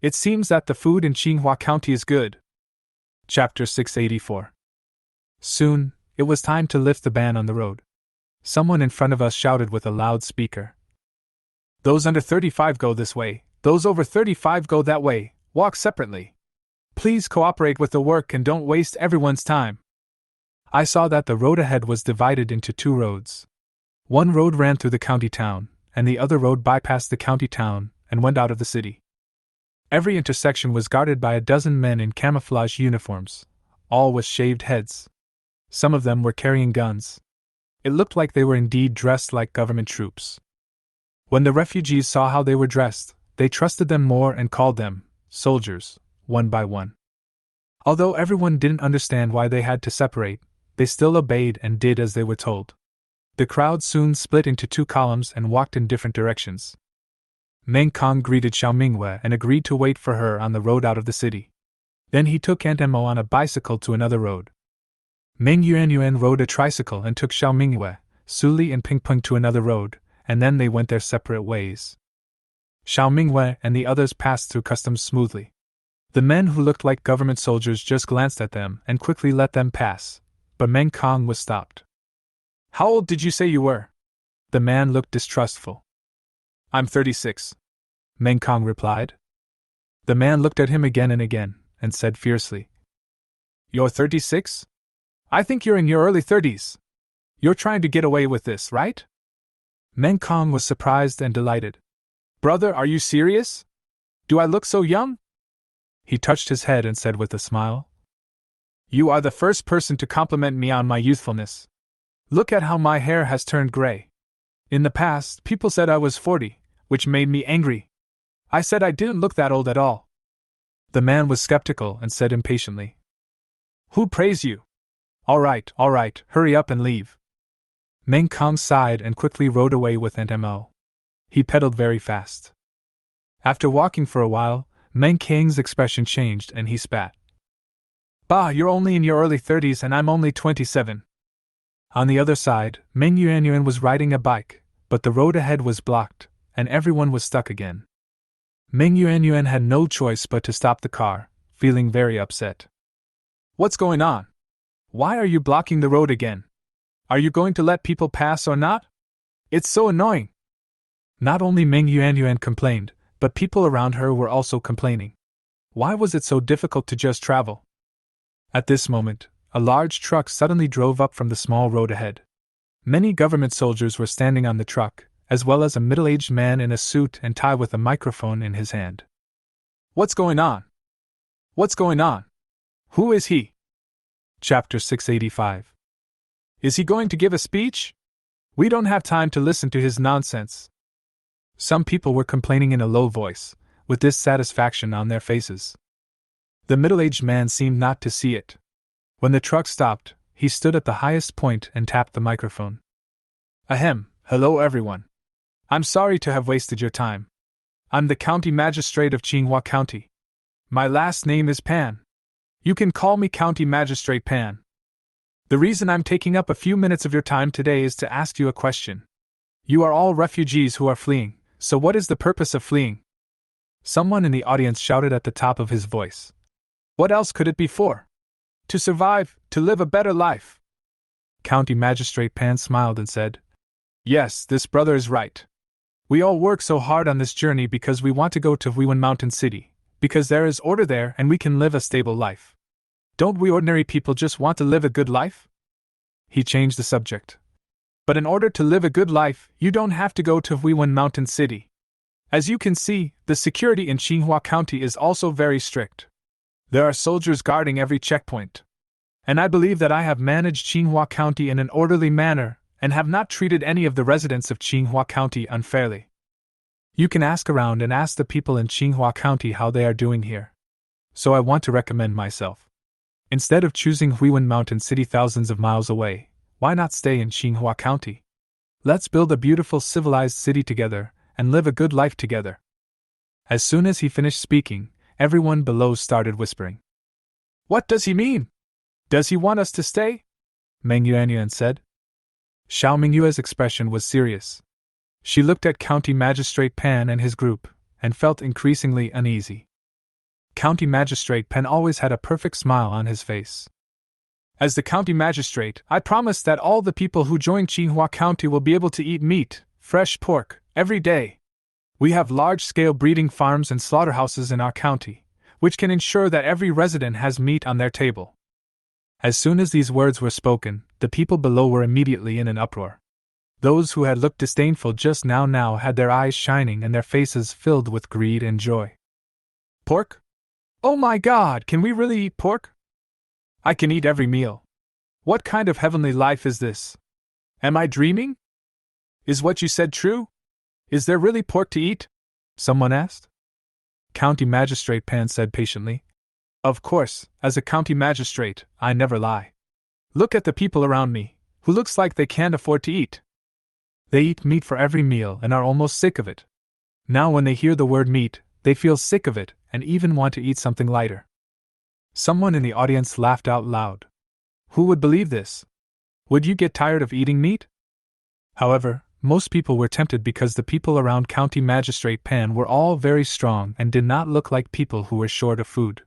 It seems that the food in Chingua County is good. Chapter 684. Soon, it was time to lift the ban on the road. Someone in front of us shouted with a loudspeaker. Those under 35 go this way, those over 35 go that way, walk separately. Please cooperate with the work and don't waste everyone's time. I saw that the road ahead was divided into two roads. One road ran through the county town, and the other road bypassed the county town and went out of the city. Every intersection was guarded by a dozen men in camouflage uniforms, all with shaved heads. Some of them were carrying guns. It looked like they were indeed dressed like government troops. When the refugees saw how they were dressed, they trusted them more and called them soldiers, one by one. Although everyone didn't understand why they had to separate, they still obeyed and did as they were told. The crowd soon split into two columns and walked in different directions. Meng Kong greeted Xiao Minghua and agreed to wait for her on the road out of the city. Then he took Aunt Emmo on a bicycle to another road. Meng Yuanyuan rode a tricycle and took Xiao Minghua, Suli and Ping Pong to another road, and then they went their separate ways. Xiao Minghua and the others passed through customs smoothly. The men who looked like government soldiers just glanced at them and quickly let them pass, but Meng Kong was stopped. How old did you say you were? The man looked distrustful. I'm 36, Meng Kong replied. The man looked at him again and said fiercely, You're 36? I think you're in your early 30s. You're trying to get away with this, right? Meng Kong was surprised and delighted. Brother, are you serious? Do I look so young? He touched his head and said with a smile, You are the first person to compliment me on my youthfulness. Look at how my hair has turned gray. In the past, people said I was 40, which made me angry. I said I didn't look that old at all. The man was skeptical and said impatiently, Who praised you? All right, hurry up and leave. Meng Kong sighed and quickly rode away with Aunt Mo. He pedaled very fast. After walking for a while, Meng Kong's expression changed and he spat. Bah, you're only in your early 30s and I'm only 27. On the other side, Meng Yuanyuan was riding a bike, but the road ahead was blocked, and everyone was stuck again. Meng Yuanyuan had no choice but to stop the car, feeling very upset. What's going on? Why are you blocking the road again? Are you going to let people pass or not? It's so annoying. Not only Meng Yuanyuan complained, but people around her were also complaining. Why was it so difficult to just travel? At this moment, a large truck suddenly drove up from the small road ahead. Many government soldiers were standing on the truck, as well as a middle-aged man in a suit and tie with a microphone in his hand. What's going on? What's going on? Who is he? Chapter 685. Is he going to give a speech? We don't have time to listen to his nonsense. Some people were complaining in a low voice, with dissatisfaction on their faces. The middle-aged man seemed not to see it. When the truck stopped, he stood at the highest point and tapped the microphone. Ahem, hello everyone. I'm sorry to have wasted your time. I'm the county magistrate of Chingua County. My last name is Pan. You can call me County Magistrate Pan. The reason I'm taking up a few minutes of your time today is to ask you a question. You are all refugees who are fleeing, so what is the purpose of fleeing? Someone in the audience shouted at the top of his voice. What else could it be for? To survive, to live a better life. County Magistrate Pan smiled and said, Yes, this brother is right. We all work so hard on this journey because we want to go to Huan Mountain City, because there is order there and we can live a stable life. Don't we ordinary people just want to live a good life? He changed the subject. But in order to live a good life, you don't have to go to Huan Mountain City. As you can see, the security in Chingua County is also very strict. There are soldiers guarding every checkpoint. And I believe that I have managed Chingua County in an orderly manner and have not treated any of the residents of Chingua County unfairly. You can ask around and ask the people in Chingua County how they are doing here. So I want to recommend myself. Instead of choosing Huan Mountain City thousands of miles away, why not stay in Chingua County? Let's build a beautiful civilized city together and live a good life together. As soon as he finished speaking, everyone below started whispering. What does he mean? Does he want us to stay? Meng Yuanyuan said. Xiao Mingyue's expression was serious. She looked at County Magistrate Pan and his group, and felt increasingly uneasy. County Magistrate Pan always had a perfect smile on his face. As the County Magistrate, I promise that all the people who join Chingua County will be able to eat meat, fresh pork, every day. We have large-scale breeding farms and slaughterhouses in our county, which can ensure that every resident has meat on their table. As soon as these words were spoken, the people below were immediately in an uproar. Those who had looked disdainful just now had their eyes shining and their faces filled with greed and joy. Pork? Oh my God, can we really eat pork? I can eat every meal. What kind of heavenly life is this? Am I dreaming? Is what you said true? Is there really pork to eat? Someone asked. County Magistrate Pan said patiently. Of course, as a county magistrate, I never lie. Look at the people around me, who looks like they can't afford to eat. They eat meat for every meal and are almost sick of it. Now when they hear the word meat, they feel sick of it and even want to eat something lighter. Someone in the audience laughed out loud. Who would believe this? Would you get tired of eating meat? However, most people were tempted because the people around County Magistrate Pan were all very strong and did not look like people who were short of food.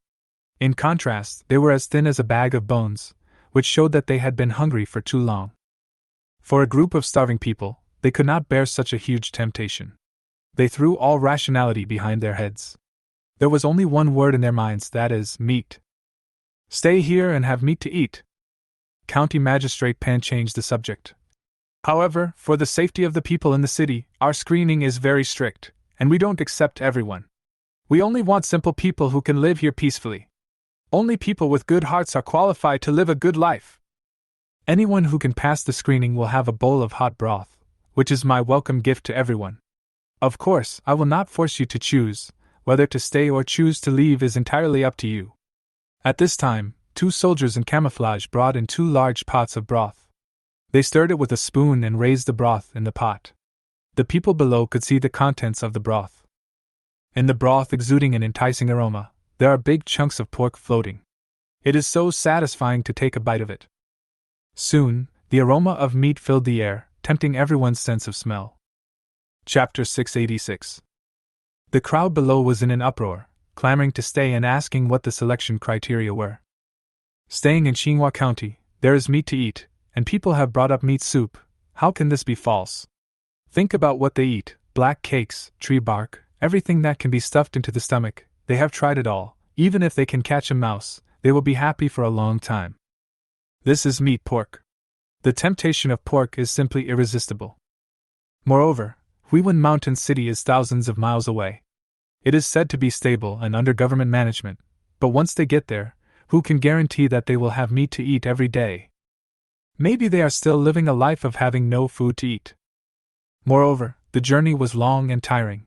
In contrast, they were as thin as a bag of bones, which showed that they had been hungry for too long. For a group of starving people, they could not bear such a huge temptation. They threw all rationality behind their heads. There was only one word in their minds, that is, meat. Stay here and have meat to eat. County Magistrate Pan changed the subject. However, for the safety of the people in the city, our screening is very strict, and we don't accept everyone. We only want simple people who can live here peacefully. Only people with good hearts are qualified to live a good life. Anyone who can pass the screening will have a bowl of hot broth, which is my welcome gift to everyone. Of course, I will not force you to choose. Whether to stay or choose to leave is entirely up to you. At this time, 2 soldiers in camouflage brought in 2 large pots of broth. They stirred it with a spoon and raised the broth in the pot. The people below could see the contents of the broth. In the broth exuding an enticing aroma, there are big chunks of pork floating. It is so satisfying to take a bite of it. Soon, the aroma of meat filled the air, tempting everyone's sense of smell. Chapter 686. The crowd below was in an uproar, clamoring to stay and asking what the selection criteria were. Staying in Chingua County, there is meat to eat, and people have brought up meat soup. How can this be false? Think about what they eat: black cakes, tree bark, everything that can be stuffed into the stomach. They have tried it all. Even if they can catch a mouse, they will be happy for a long time. This is meat pork. The temptation of pork is simply irresistible. Moreover, Huiwen Mountain City is thousands of miles away. It is said to be stable and under government management, but once they get there, who can guarantee that they will have meat to eat every day? Maybe they are still living a life of having no food to eat. Moreover, the journey was long and tiring.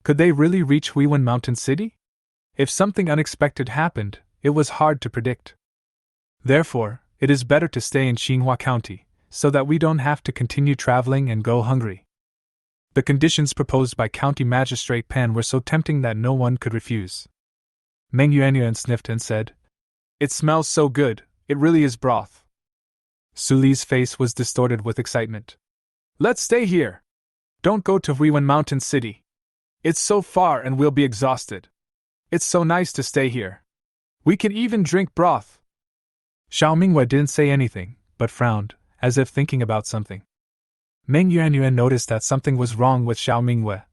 Could they really reach Huiwen Mountain City? If something unexpected happened, it was hard to predict. Therefore, it is better to stay in Chingua County, so that we don't have to continue traveling and go hungry. The conditions proposed by County Magistrate Pan were so tempting that no one could refuse. Meng Yuanyuan sniffed and said, "It smells so good, it really is broth." Su Li's face was distorted with excitement. "Let's stay here. Don't go to Huiwen Mountain City. It's so far and we'll be exhausted. It's so nice to stay here. We can even drink broth." Xiao Mingwei didn't say anything, but frowned, as if thinking about something. Meng Yuanyuan noticed that something was wrong with Xiao Mingwei.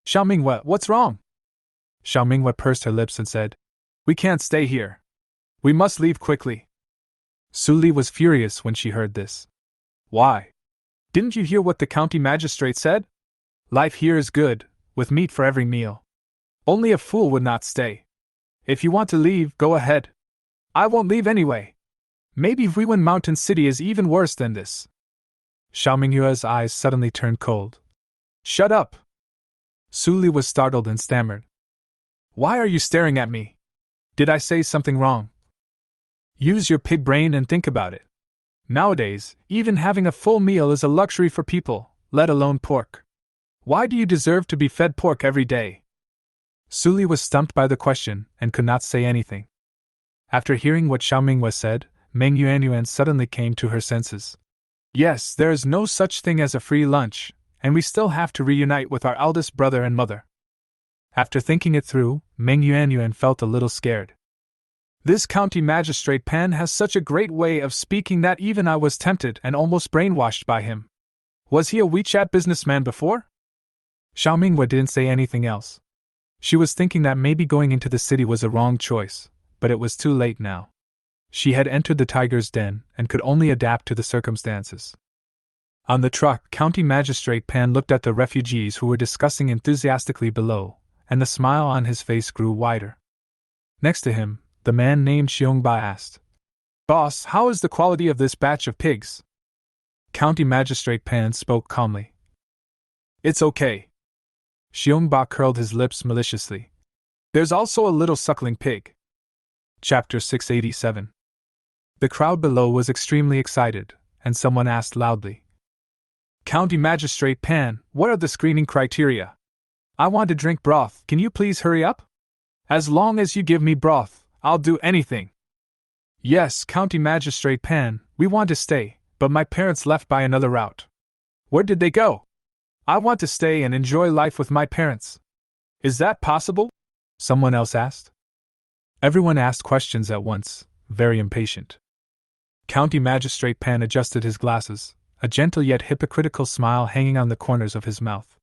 "Xiao Mingwei, what's wrong?" Xiao Mingwei pursed her lips and said, "We can't stay here. We must leave quickly." Su Li was furious when she heard this. "Why? Didn't you hear what the county magistrate said? Life here is good, with meat for every meal. Only a fool would not stay. If you want to leave, go ahead. I won't leave anyway. Maybe Huiwen Mountain City is even worse than this." Xiao Mingyue's eyes suddenly turned cold. "Shut up!" Su Li was startled and stammered. "Why are you staring at me? Did I say something wrong? Use your pig brain and think about it. Nowadays, even having a full meal is a luxury for people, let alone pork. Why do you deserve to be fed pork every day?" Su Li was stumped by the question and could not say anything. After hearing what Xiao Mingwei said, Meng Yuanyuan suddenly came to her senses. Yes, there is no such thing as a free lunch, and we still have to reunite with our eldest brother and mother. After thinking it through, Meng Yuanyuan felt a little scared. This county magistrate Pan has such a great way of speaking that even I was tempted and almost brainwashed by him. Was he a WeChat businessman before? Xiao Mingwei didn't say anything else. She was thinking that maybe going into the city was a wrong choice, but it was too late now. She had entered the tiger's den and could only adapt to the circumstances. On the truck, County Magistrate Pan looked at the refugees who were discussing enthusiastically below, and the smile on his face grew wider. Next to him, the man named Xiongba asked, "Boss, how is the quality of this batch of pigs?" County Magistrate Pan spoke calmly. "It's okay." Xiongba curled his lips maliciously. "There's also a little suckling pig." Chapter 687. The crowd below was extremely excited, and someone asked loudly, "County Magistrate Pan, what are the screening criteria? I want to drink broth, can you please hurry up? As long as you give me broth, I'll do anything." "Yes, County Magistrate Pan, we want to stay, but my parents left by another route." "Where did they go?" "I want to stay and enjoy life with my parents." "Is that possible?" someone else asked. Everyone asked questions at once, very impatient. County Magistrate Pan adjusted his glasses, a gentle yet hypocritical smile hanging on the corners of his mouth.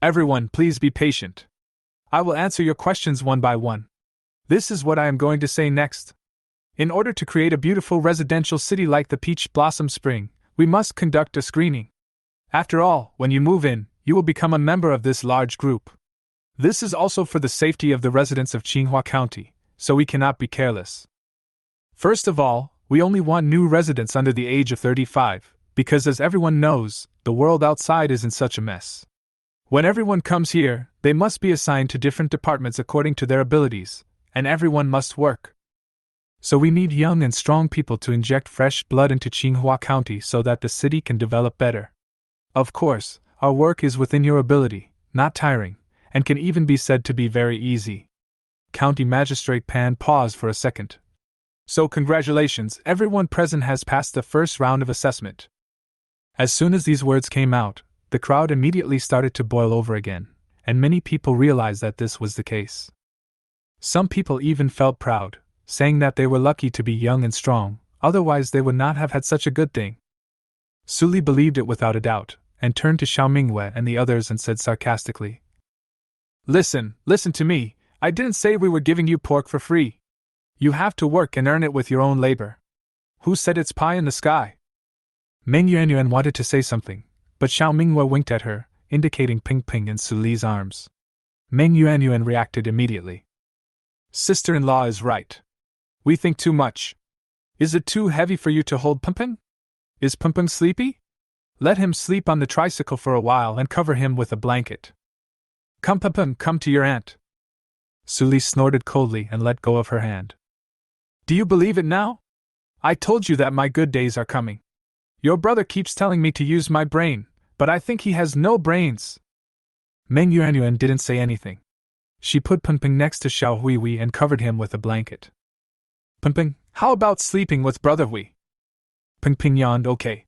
"Everyone, please be patient. I will answer your questions one by one. This is what I am going to say next. In order to create a beautiful residential city like the Peach Blossom Spring, we must conduct a screening. After all, when you move in, you will become a member of this large group. This is also for the safety of the residents of Chingua County, so we cannot be careless. First of all, we only want new residents under the age of 35, because as everyone knows, the world outside is in such a mess. When everyone comes here, they must be assigned to different departments according to their abilities, and everyone must work. So we need young and strong people to inject fresh blood into Chingua County so that the city can develop better. Of course, our work is within your ability, not tiring, and can even be said to be very easy." County Magistrate Pan paused for a second. "So congratulations, everyone present has passed the first round of assessment." As soon as these words came out, the crowd immediately started to boil over again, and many people realized that this was the case. Some people even felt proud, saying that they were lucky to be young and strong, otherwise they would not have had such a good thing. Su Li believed it without a doubt, and turned to Xiao Mingwei and the others and said sarcastically, listen to me, I didn't say we were giving you pork for free. You have to work and earn it with your own labor. Who said it's pie in the sky?" Meng Yuanyuan wanted to say something, but Xiao Minghua winked at her, indicating Ping Ping in Su Li's arms. Meng Yuanyuan reacted immediately. Sister-in-law is right. We think too much. Is it too heavy for you to hold Ping? Is Ping sleepy? Let him sleep on the tricycle for a while and cover him with a blanket. Come Ping, come to your aunt. Su Li snorted coldly and let go of her hand. Do you believe it now? I told you that my good days are coming. Your brother keeps telling me to use my brain, but I think he has no brains. Meng Yuanyuan didn't say anything. She put Ping Ping next to Xiao Huihui and covered him with a blanket. Ping Ping, how about sleeping with Brother Hui? Ping Ping yawned okay.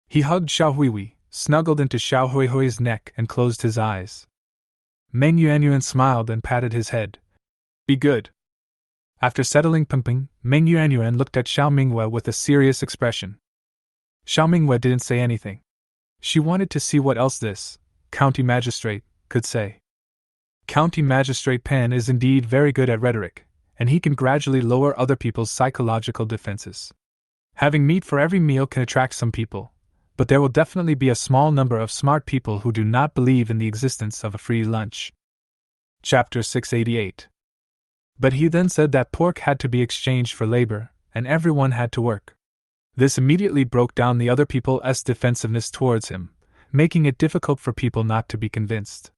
He hugged Xiao Huihui, snuggled into Xiao Huihui's neck and closed his eyes. Meng Yuanyuan smiled and patted his head. Be good. After settling Ping Ping, Meng Yuanyuan looked at Xiao Minghua with a serious expression. Xiao Minghua didn't say anything. She wanted to see what else this county magistrate could say. County Magistrate Pan is indeed very good at rhetoric, and he can gradually lower other people's psychological defenses. Having meat for every meal can attract some people, but there will definitely be a small number of smart people who do not believe in the existence of a free lunch. Chapter 688. But he then said that pork had to be exchanged for labor, and everyone had to work. This immediately broke down the other people's defensiveness towards him, making it difficult for people not to be convinced.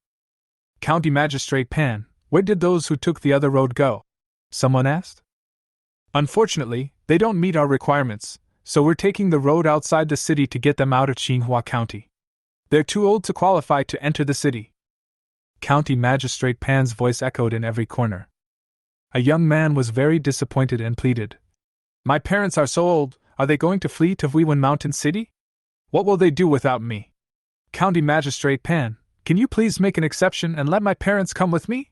County Magistrate Pan, where did those who took the other road go? Someone asked. Unfortunately, they don't meet our requirements, so we're taking the road outside the city to get them out of Chingua County. They're too old to qualify to enter the city. County Magistrate Pan's voice echoed in every corner. A young man was very disappointed and pleaded. My parents are so old, are they going to flee to Huiwen Mountain City? What will they do without me? County Magistrate Pan, can you please make an exception and let my parents come with me?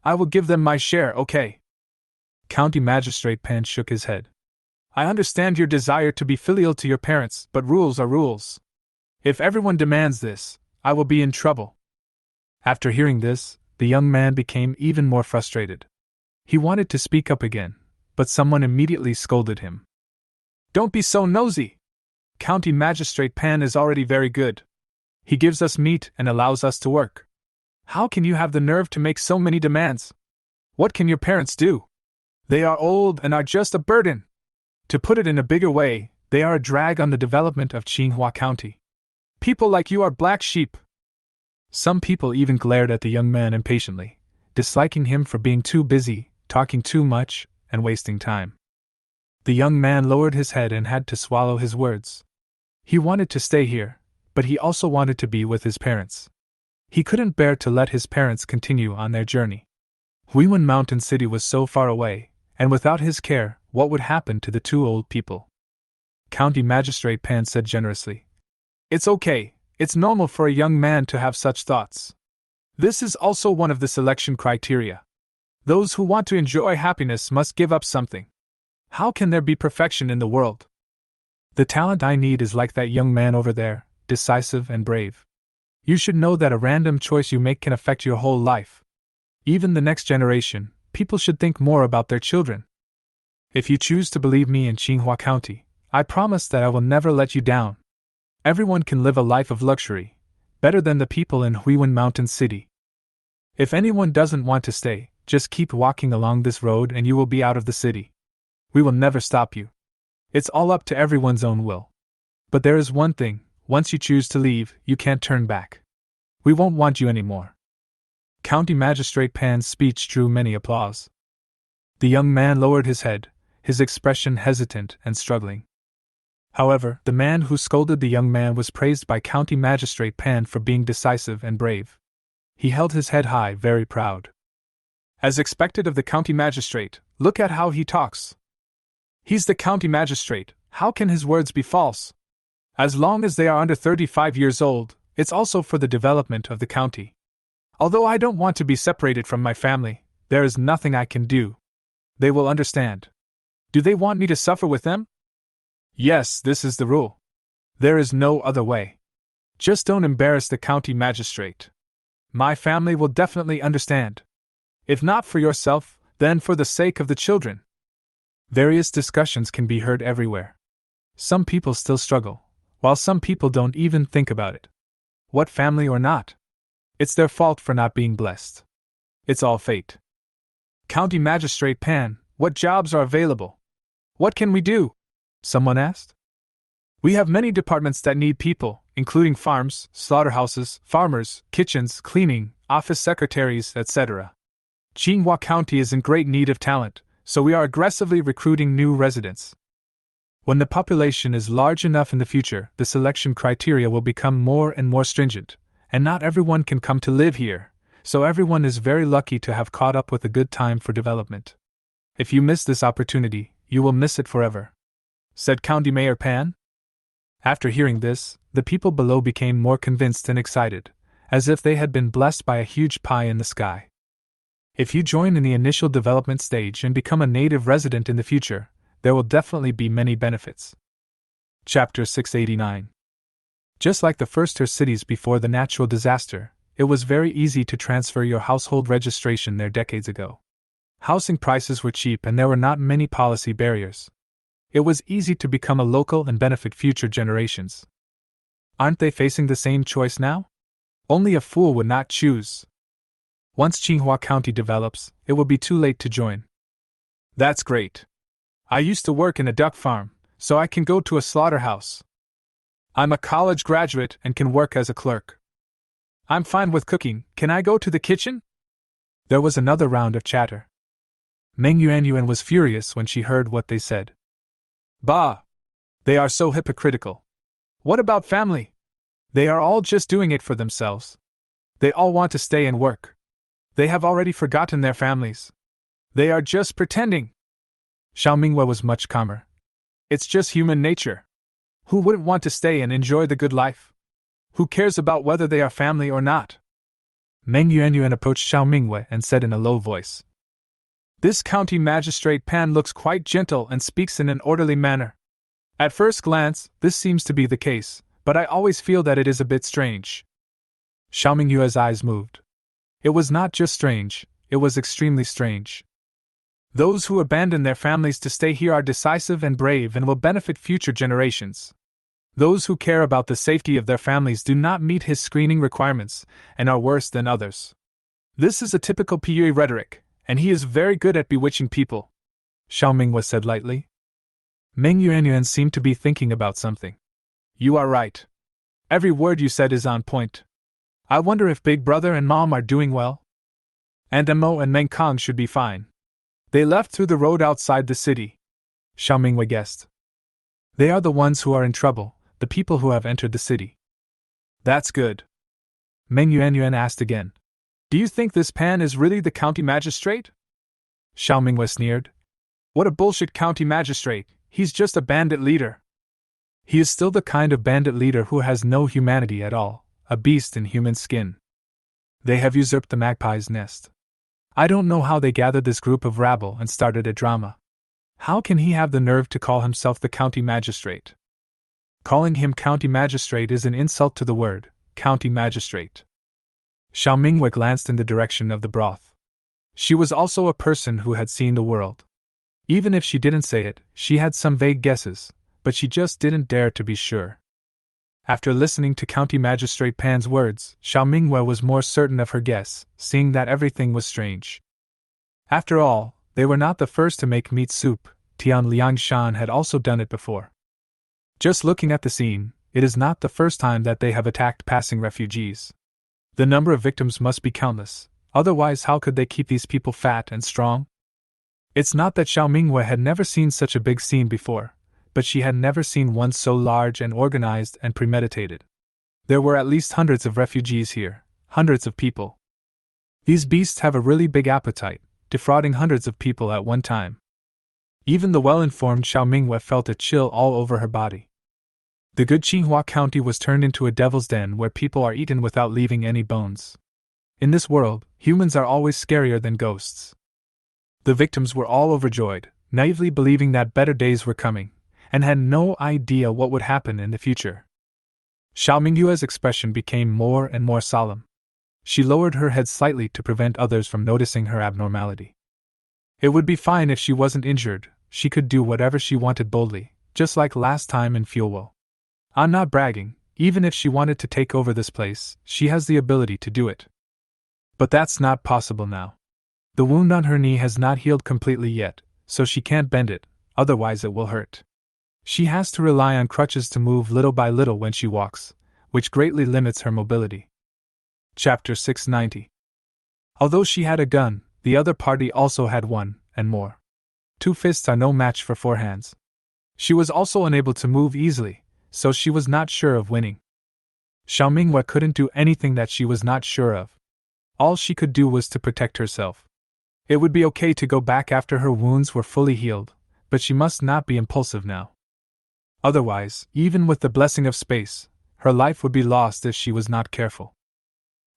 I will give them my share, okay? County Magistrate Pan shook his head. I understand your desire to be filial to your parents, but rules are rules. If everyone demands this, I will be in trouble. After hearing this, the young man became even more frustrated. He wanted to speak up again, but someone immediately scolded him. Don't be so nosy! County Magistrate Pan is already very good. He gives us meat and allows us to work. How can you have the nerve to make so many demands? What can your parents do? They are old and are just a burden. To put it in a bigger way, they are a drag on the development of Chingua County. People like you are black sheep. Some people even glared at the young man impatiently, disliking him for being too busy, talking too much, and wasting time. The young man lowered his head and had to swallow his words. He wanted to stay here, but he also wanted to be with his parents. He couldn't bear to let his parents continue on their journey. Huiwen Mountain City was so far away, and without his care, what would happen to the two old people? County Magistrate Pan said generously. It's okay, it's normal for a young man to have such thoughts. This is also one of the selection criteria. Those who want to enjoy happiness must give up something. How can there be perfection in the world? The talent I need is like that young man over there, decisive and brave. You should know that a random choice you make can affect your whole life. Even the next generation, people should think more about their children. If you choose to believe me in Chingua County, I promise that I will never let you down. Everyone can live a life of luxury, better than the people in Huiwen Mountain City. If anyone doesn't want to stay, just keep walking along this road and you will be out of the city. We will never stop you. It's all up to everyone's own will. But there is one thing, once you choose to leave, you can't turn back. We won't want you anymore. County Magistrate Pan's speech drew many applause. The young man lowered his head, his expression hesitant and struggling. However, the man who scolded the young man was praised by County Magistrate Pan for being decisive and brave. He held his head high, very proud. As expected of the county magistrate, look at how he talks. He's the county magistrate, how can his words be false? As long as they are under 35 years old, it's also for the development of the county. Although I don't want to be separated from my family, there is nothing I can do. They will understand. Do they want me to suffer with them? Yes, this is the rule. There is no other way. Just don't embarrass the county magistrate. My family will definitely understand. If not for yourself, then for the sake of the children. Various discussions can be heard everywhere. Some people still struggle, while some people don't even think about it. What family or not? It's their fault for not being blessed. It's all fate. County Magistrate Pan, what jobs are available? What can we do? Someone asked. We have many departments that need people, including farms, slaughterhouses, farmers, kitchens, cleaning, office secretaries, etc. Chingua County is in great need of talent, so we are aggressively recruiting new residents. When the population is large enough in the future, the selection criteria will become more and more stringent, and not everyone can come to live here, so everyone is very lucky to have caught up with a good time for development. If you miss this opportunity, you will miss it forever, said County Mayor Pan. After hearing this, the people below became more convinced and excited, as if they had been blessed by a huge pie in the sky. If you join in the initial development stage and become a native resident in the future, there will definitely be many benefits. Chapter 689. Just like the first-tier cities before the natural disaster, it was very easy to transfer your household registration there decades ago. Housing prices were cheap and there were not many policy barriers. It was easy to become a local and benefit future generations. Aren't they facing the same choice now? Only a fool would not choose. Once Chingua County develops, it will be too late to join. That's great. I used to work in a duck farm, so I can go to a slaughterhouse. I'm a college graduate and can work as a clerk. I'm fine with cooking, can I go to the kitchen? There was another round of chatter. Meng Yuanyuan was furious when she heard what they said. Bah! They are so hypocritical. What about family? They are all just doing it for themselves. They all want to stay and work. They have already forgotten their families. They are just pretending. Xiao Mingwei was much calmer. It's just human nature. Who wouldn't want to stay and enjoy the good life? Who cares about whether they are family or not? Meng Yuanyuan approached Xiao Mingwei and said in a low voice. This county magistrate Pan looks quite gentle and speaks in an orderly manner. At first glance, this seems to be the case, but I always feel that it is a bit strange. Xiao Mingyue's eyes moved. It was not just strange, it was extremely strange. Those who abandon their families to stay here are decisive and brave and will benefit future generations. Those who care about the safety of their families do not meet his screening requirements and are worse than others. This is a typical Piyue rhetoric, and he is very good at bewitching people, Xiao Mingwa said lightly. Meng Yuanyuan seemed to be thinking about something. You are right. Every word you said is on point. I wonder if Big Brother and Mom are doing well? And Mo and Meng Kong should be fine. They left through the road outside the city, Xiao Mingwei guessed. They are the ones who are in trouble, the people who have entered the city. That's good. Meng Yuanyuan asked again. Do you think this Pan is really the county magistrate? Xiao Mingwei sneered. What a bullshit county magistrate, he's just a bandit leader. He is still the kind of bandit leader who has no humanity at all, a beast in human skin. They have usurped the magpie's nest. I don't know how they gathered this group of rabble and started a drama. How can he have the nerve to call himself the county magistrate? Calling him county magistrate is an insult to the word, county magistrate. Xiao Mingwei glanced in the direction of the broth. She was also a person who had seen the world. Even if she didn't say it, she had some vague guesses, but she just didn't dare to be sure. After listening to County Magistrate Pan's words, Xiao Mingwei was more certain of her guess, seeing that everything was strange. After all, they were not the first to make meat soup, Tian Liangshan had also done it before. Just looking at the scene, it is not the first time that they have attacked passing refugees. The number of victims must be countless, otherwise how could they keep these people fat and strong? It's not that Xiao Mingwei had never seen such a big scene before, but she had never seen one so large and organized and premeditated. There were at least hundreds of refugees here, hundreds of people. These beasts have a really big appetite, defrauding hundreds of people at one time. Even the well-informed Xiao Mingwei felt a chill all over her body. The good Chingua County was turned into a devil's den where people are eaten without leaving any bones. In this world, humans are always scarier than ghosts. The victims were all overjoyed, naively believing that better days were coming, and had no idea what would happen in the future. Xiao Mingyue's expression became more and more solemn. She lowered her head slightly to prevent others from noticing her abnormality. It would be fine if she wasn't injured, she could do whatever she wanted boldly, just like last time in Fuelwo. I'm not bragging, even if she wanted to take over this place, she has the ability to do it. But that's not possible now. The wound on her knee has not healed completely yet, so she can't bend it, otherwise it will hurt. She has to rely on crutches to move little by little when she walks, which greatly limits her mobility. Chapter 690. Although she had a gun, the other party also had one, and more. 2 fists are no match for 4 hands. She was also unable to move easily, so she was not sure of winning. Xiaominghua couldn't do anything that she was not sure of. All she could do was to protect herself. It would be okay to go back after her wounds were fully healed, but she must not be impulsive now. Otherwise, even with the blessing of space, her life would be lost if she was not careful.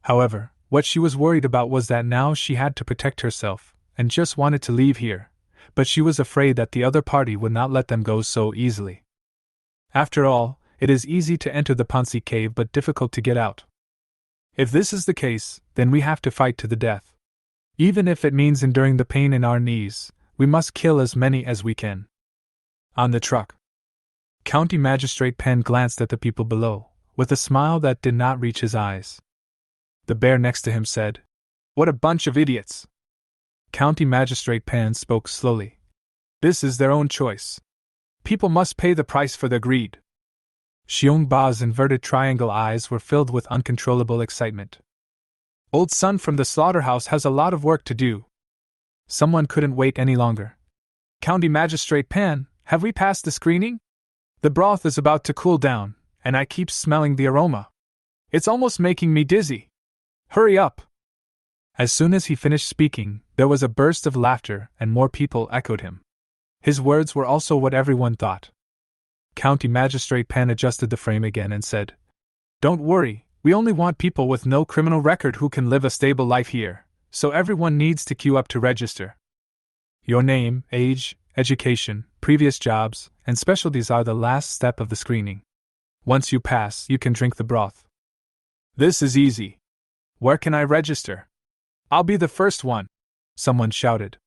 However, what she was worried about was that now she had to protect herself, and just wanted to leave here, but she was afraid that the other party would not let them go so easily. After all, it is easy to enter the Ponzi cave but difficult to get out. If this is the case, then we have to fight to the death. Even if it means enduring the pain in our knees, we must kill as many as we can. On the truck. County Magistrate Penn glanced at the people below, with a smile that did not reach his eyes. The bear next to him said, "What a bunch of idiots." County Magistrate Penn spoke slowly. "This is their own choice. People must pay the price for their greed." Xiong Ba's inverted triangle eyes were filled with uncontrollable excitement. "Old Sun from the slaughterhouse has a lot of work to do." Someone couldn't wait any longer. "County Magistrate Pan, have we passed the screening? The broth is about to cool down, and I keep smelling the aroma. It's almost making me dizzy. Hurry up!" As soon as he finished speaking, there was a burst of laughter and more people echoed him. His words were also what everyone thought. County Magistrate Pan adjusted the frame again and said, "Don't worry, we only want people with no criminal record who can live a stable life here, so everyone needs to queue up to register. Your name, age, education, previous jobs, and specialties are the last step of the screening. Once you pass, you can drink the broth." "This is easy. Where can I register?" "I'll be the first one," someone shouted.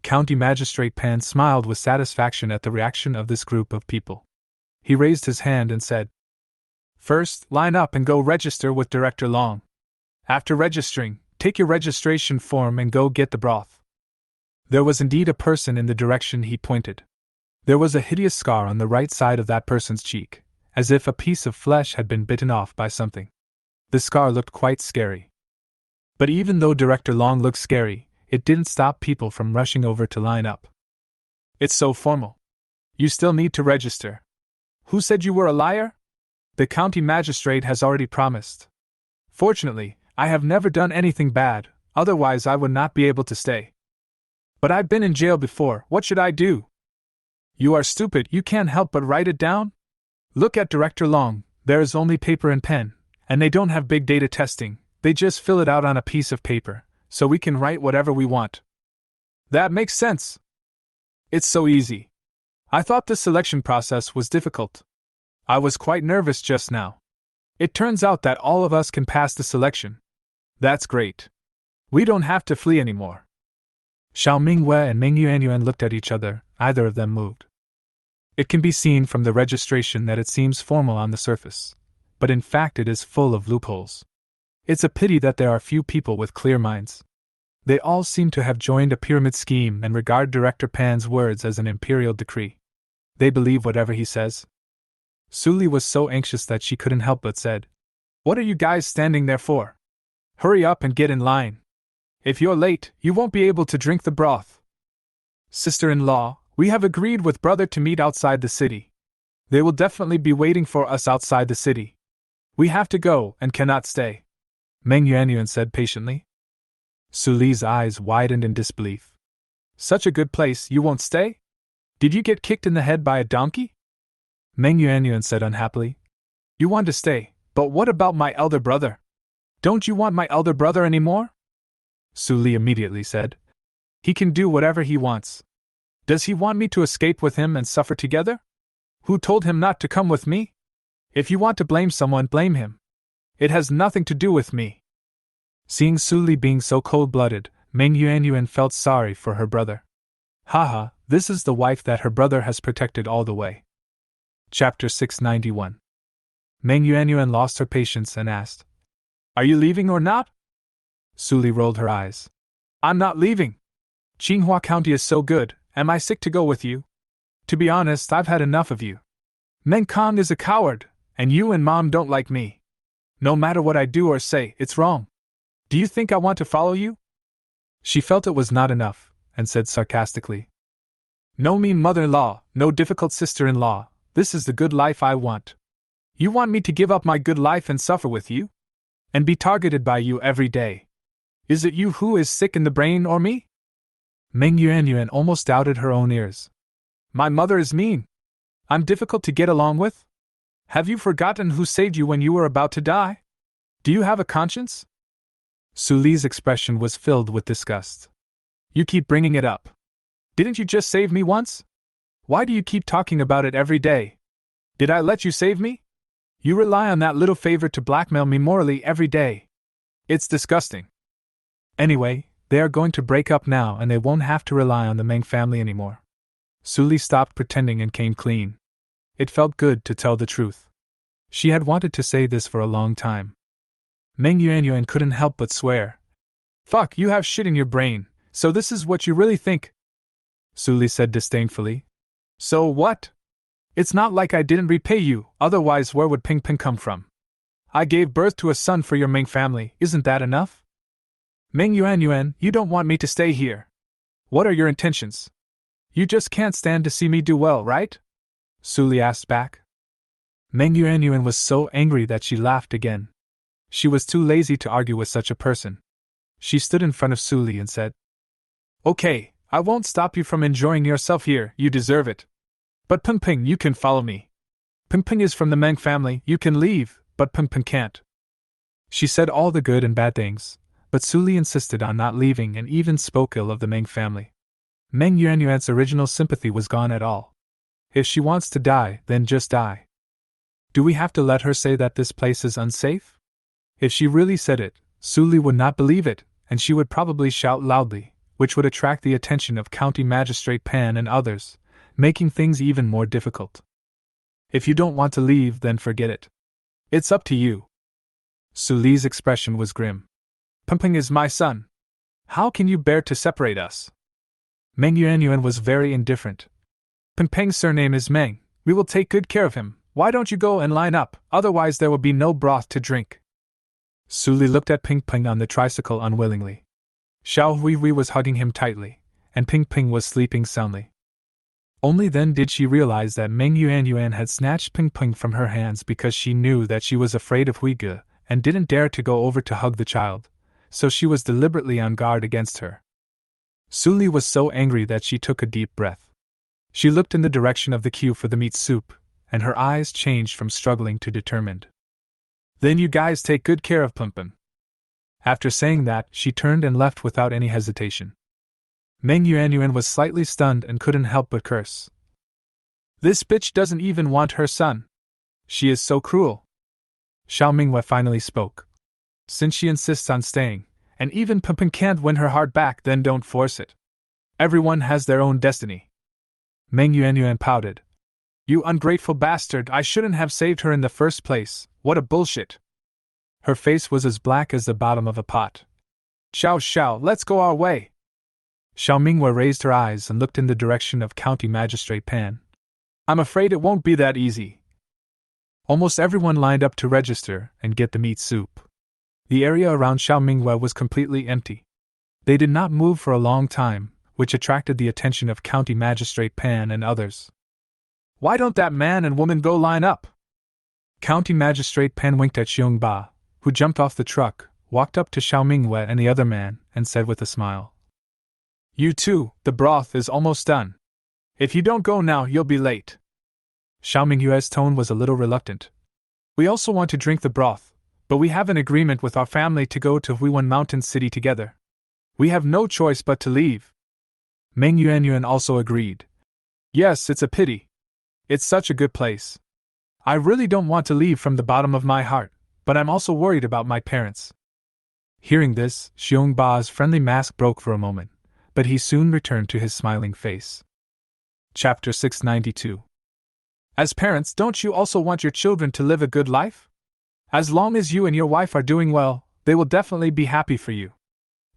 County Magistrate Pan smiled with satisfaction at the reaction of this group of people. He raised his hand and said, "First, line up and go register with Director Long. After registering, take your registration form and go get the broth." There was indeed a person in the direction he pointed. There was a hideous scar on the right side of that person's cheek, as if a piece of flesh had been bitten off by something. The scar looked quite scary. But even though Director Long looked scary, it didn't stop people from rushing over to line up. "It's so formal. You still need to register. Who said you were a liar? The county magistrate has already promised. Fortunately, I have never done anything bad, otherwise I would not be able to stay. But I've been in jail before, what should I do?" "You are stupid, you can't help but write it down? Look at Director Long, there is only paper and pen, and they don't have big data testing, they just fill it out on a piece of paper, so we can write whatever we want." "That makes sense. It's so easy. I thought the selection process was difficult. I was quite nervous just now. It turns out that all of us can pass the selection. That's great. We don't have to flee anymore." Xiaominghua and Meng Yuanyuan looked at each other, neither of them moved. It can be seen from the registration that it seems formal on the surface, but in fact it is full of loopholes. It's a pity that there are few people with clear minds. They all seem to have joined a pyramid scheme and regard Director Pan's words as an imperial decree. They believe whatever he says. Suli was so anxious that she couldn't help but said, "What are you guys standing there for? Hurry up and get in line. If you're late, you won't be able to drink the broth." "Sister-in-law, we have agreed with brother to meet outside the city. They will definitely be waiting for us outside the city. We have to go and cannot stay," Meng Yuanyuan said patiently. Suli's eyes widened in disbelief. "Such a good place, you won't stay? Did you get kicked in the head by a donkey?" Meng Yuanyuan said unhappily. "You want to stay, but what about my elder brother? Don't you want my elder brother anymore?" Suli immediately said, "He can do whatever he wants. Does he want me to escape with him and suffer together? Who told him not to come with me? If you want to blame someone, blame him. It has nothing to do with me." Seeing Suli being so cold-blooded, Meng Yuanyuan felt sorry for her brother. Haha, this is the wife that her brother has protected all the way. Chapter 691. Meng Yuanyuan lost her patience and asked, "Are you leaving or not?" Su Li rolled her eyes. "I'm not leaving. Tsinghua County is so good, am I sick to go with you? To be honest, I've had enough of you. Meng Kong is a coward, and you and Mom don't like me. No matter what I do or say, it's wrong. Do you think I want to follow you?" She felt it was not enough, and said sarcastically, "No mean mother-in-law, no difficult sister-in-law, this is the good life I want. You want me to give up my good life and suffer with you? And be targeted by you every day? Is it you who is sick in the brain or me?" Meng Yuanyuan almost doubted her own ears. "My mother is mean. I'm difficult to get along with? Have you forgotten who saved you when you were about to die? Do you have a conscience?" Su Li's expression was filled with disgust. "You keep bringing it up. Didn't you just save me once? Why do you keep talking about it every day? Did I let you save me? You rely on that little favor to blackmail me morally every day. It's disgusting. Anyway, they are going to break up now and they won't have to rely on the Meng family anymore." Su Li stopped pretending and came clean. It felt good to tell the truth. She had wanted to say this for a long time. Meng Yuanyuan couldn't help but swear. "Fuck, you have shit in your brain, so this is what you really think?" Su Li said disdainfully. "So what? It's not like I didn't repay you, otherwise where would Ping Ping come from? I gave birth to a son for your Meng family, isn't that enough? Meng Yuanyuan, you don't want me to stay here. What are your intentions? You just can't stand to see me do well, right?" Su Li asked back. Meng Yuanyuan was so angry that she laughed again. She was too lazy to argue with such a person. She stood in front of Su Li and said, "Okay, I won't stop you from enjoying yourself here, you deserve it. But Ping Ping, you can follow me. Ping Ping is from the Meng family, you can leave, but Ping Ping can't." She said all the good and bad things, but Su Li insisted on not leaving and even spoke ill of the Meng family. Meng Yuanyuan's original sympathy was gone at all. If she wants to die, then just die. Do we have to let her say that this place is unsafe? If she really said it, Su Li would not believe it, and she would probably shout loudly, which would attract the attention of County Magistrate Pan and others, making things even more difficult. If you don't want to leave, then forget it. It's up to you. Su Li's expression was grim. "Ping Ping is my son. How can you bear to separate us?" Meng Yuanyuan was very indifferent. "Ping Ping's surname is Meng. We will take good care of him. Why don't you go and line up, otherwise there will be no broth to drink." Su Li looked at Ping Ping on the tricycle unwillingly. Xiao Hui was hugging him tightly, and Ping Ping was sleeping soundly. Only then did she realize that Meng Yuanyuan had snatched Ping Ping from her hands because she knew that she was afraid of Huige and didn't dare to go over to hug the child, so she was deliberately on guard against her. Su Li was so angry that she took a deep breath. She looked in the direction of the queue for the meat soup, and her eyes changed from struggling to determined. "Then you guys take good care of Ping Ping." After saying that, she turned and left without any hesitation. Meng Yuanyuan was slightly stunned and couldn't help but curse. "This bitch doesn't even want her son. She is so cruel." Xiao Minghua finally spoke. "Since she insists on staying, and even Ping Ping can't win her heart back, then don't force it. Everyone has their own destiny." Meng Yuanyuan pouted. "You ungrateful bastard, I shouldn't have saved her in the first place, what a bullshit." Her face was as black as the bottom of a pot. Xiao, let's go our way." Xiao Minghua raised her eyes and looked in the direction of County Magistrate Pan. "I'm afraid it won't be that easy." Almost everyone lined up to register and get the meat soup. The area around Xiao Minghua was completely empty. They did not move for a long time, which attracted the attention of County Magistrate Pan and others. "Why don't that man and woman go line up?" County Magistrate Pan winked at Xiong Ba, who jumped off the truck, walked up to Xiao Minghua and the other man, and said with a smile, "You two, the broth is almost done. If you don't go now, you'll be late." Xiao Minghua's tone was a little reluctant. "We also want to drink the broth, but we have an agreement with our family to go to Huiwen Mountain City together. We have no choice but to leave." Meng Yuanyuan also agreed. "Yes, it's a pity. It's such a good place. I really don't want to leave from the bottom of my heart, but I'm also worried about my parents." Hearing this, Xiong Ba's friendly mask broke for a moment, but he soon returned to his smiling face. Chapter 692. As parents, don't you also want your children to live a good life? As long as you and your wife are doing well, they will definitely be happy for you.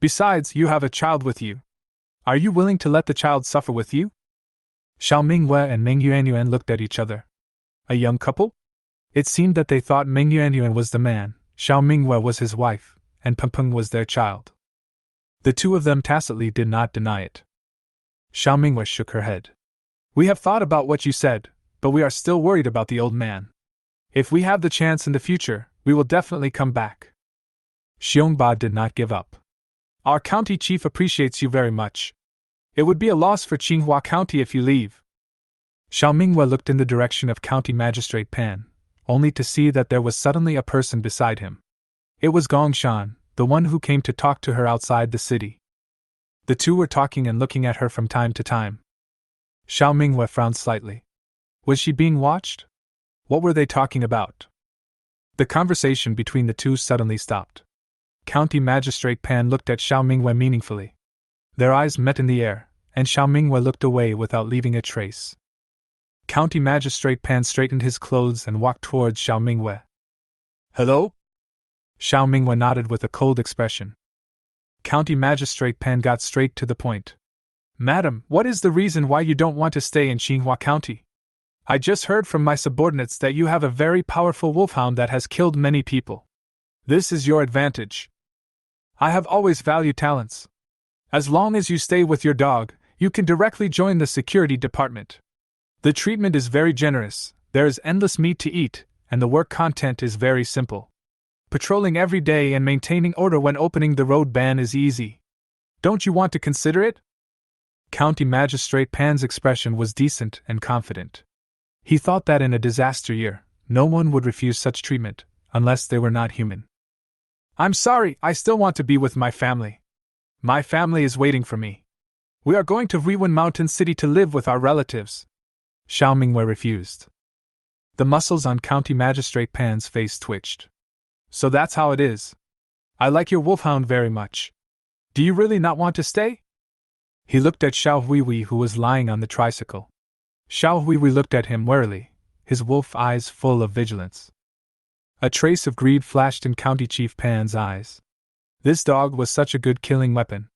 Besides, you have a child with you. Are you willing to let the child suffer with you? Xiao Mingyue and Meng Yuanyuan looked at each other. A young couple? It seemed that they thought Meng Yuanyuan was the man, Xiao Mingyue was his wife, and Peng Peng was their child. The two of them tacitly did not deny it. Xiao Mingyue shook her head. We have thought about what you said, but we are still worried about the old man. If we have the chance in the future, we will definitely come back. Xiongba did not give up. Our county chief appreciates you very much. It would be a loss for Tsinghua County if you leave. Xiao Mingyue looked in the direction of County Magistrate Pan, only to see that there was suddenly a person beside him. It was Gongshan, the one who came to talk to her outside the city. The two were talking and looking at her from time to time. Xiao Mingyue frowned slightly. Was she being watched? What were they talking about? The conversation between the two suddenly stopped. County Magistrate Pan looked at Xiao Mingyue meaningfully. Their eyes met in the air, and Xiao Mingyue looked away without leaving a trace. County Magistrate Pan straightened his clothes and walked towards Xiao Mingyue. Hello? Xiao Mingyue nodded with a cold expression. County Magistrate Pan got straight to the point. Madam, what is the reason why you don't want to stay in Tsinghua County? I just heard from my subordinates that you have a very powerful wolfhound that has killed many people. This is your advantage. I have always valued talents. As long as you stay with your dog, you can directly join the security department. The treatment is very generous, there is endless meat to eat, and the work content is very simple. Patrolling every day and maintaining order when opening the road ban is easy. Don't you want to consider it? County Magistrate Pan's expression was decent and confident. He thought that in a disaster year, no one would refuse such treatment, unless they were not human. I'm sorry, I still want to be with my family. My family is waiting for me. We are going to Reborn Mountain City to live with our relatives. Xiao Mingyue refused. The muscles on County Magistrate Pan's face twitched. So that's how it is. I like your wolfhound very much. Do you really not want to stay? He looked at Xiao Huihui, who was lying on the tricycle. Xiao Huihui looked at him warily, his wolf eyes full of vigilance. A trace of greed flashed in County Chief Pan's eyes. This dog was such a good killing weapon.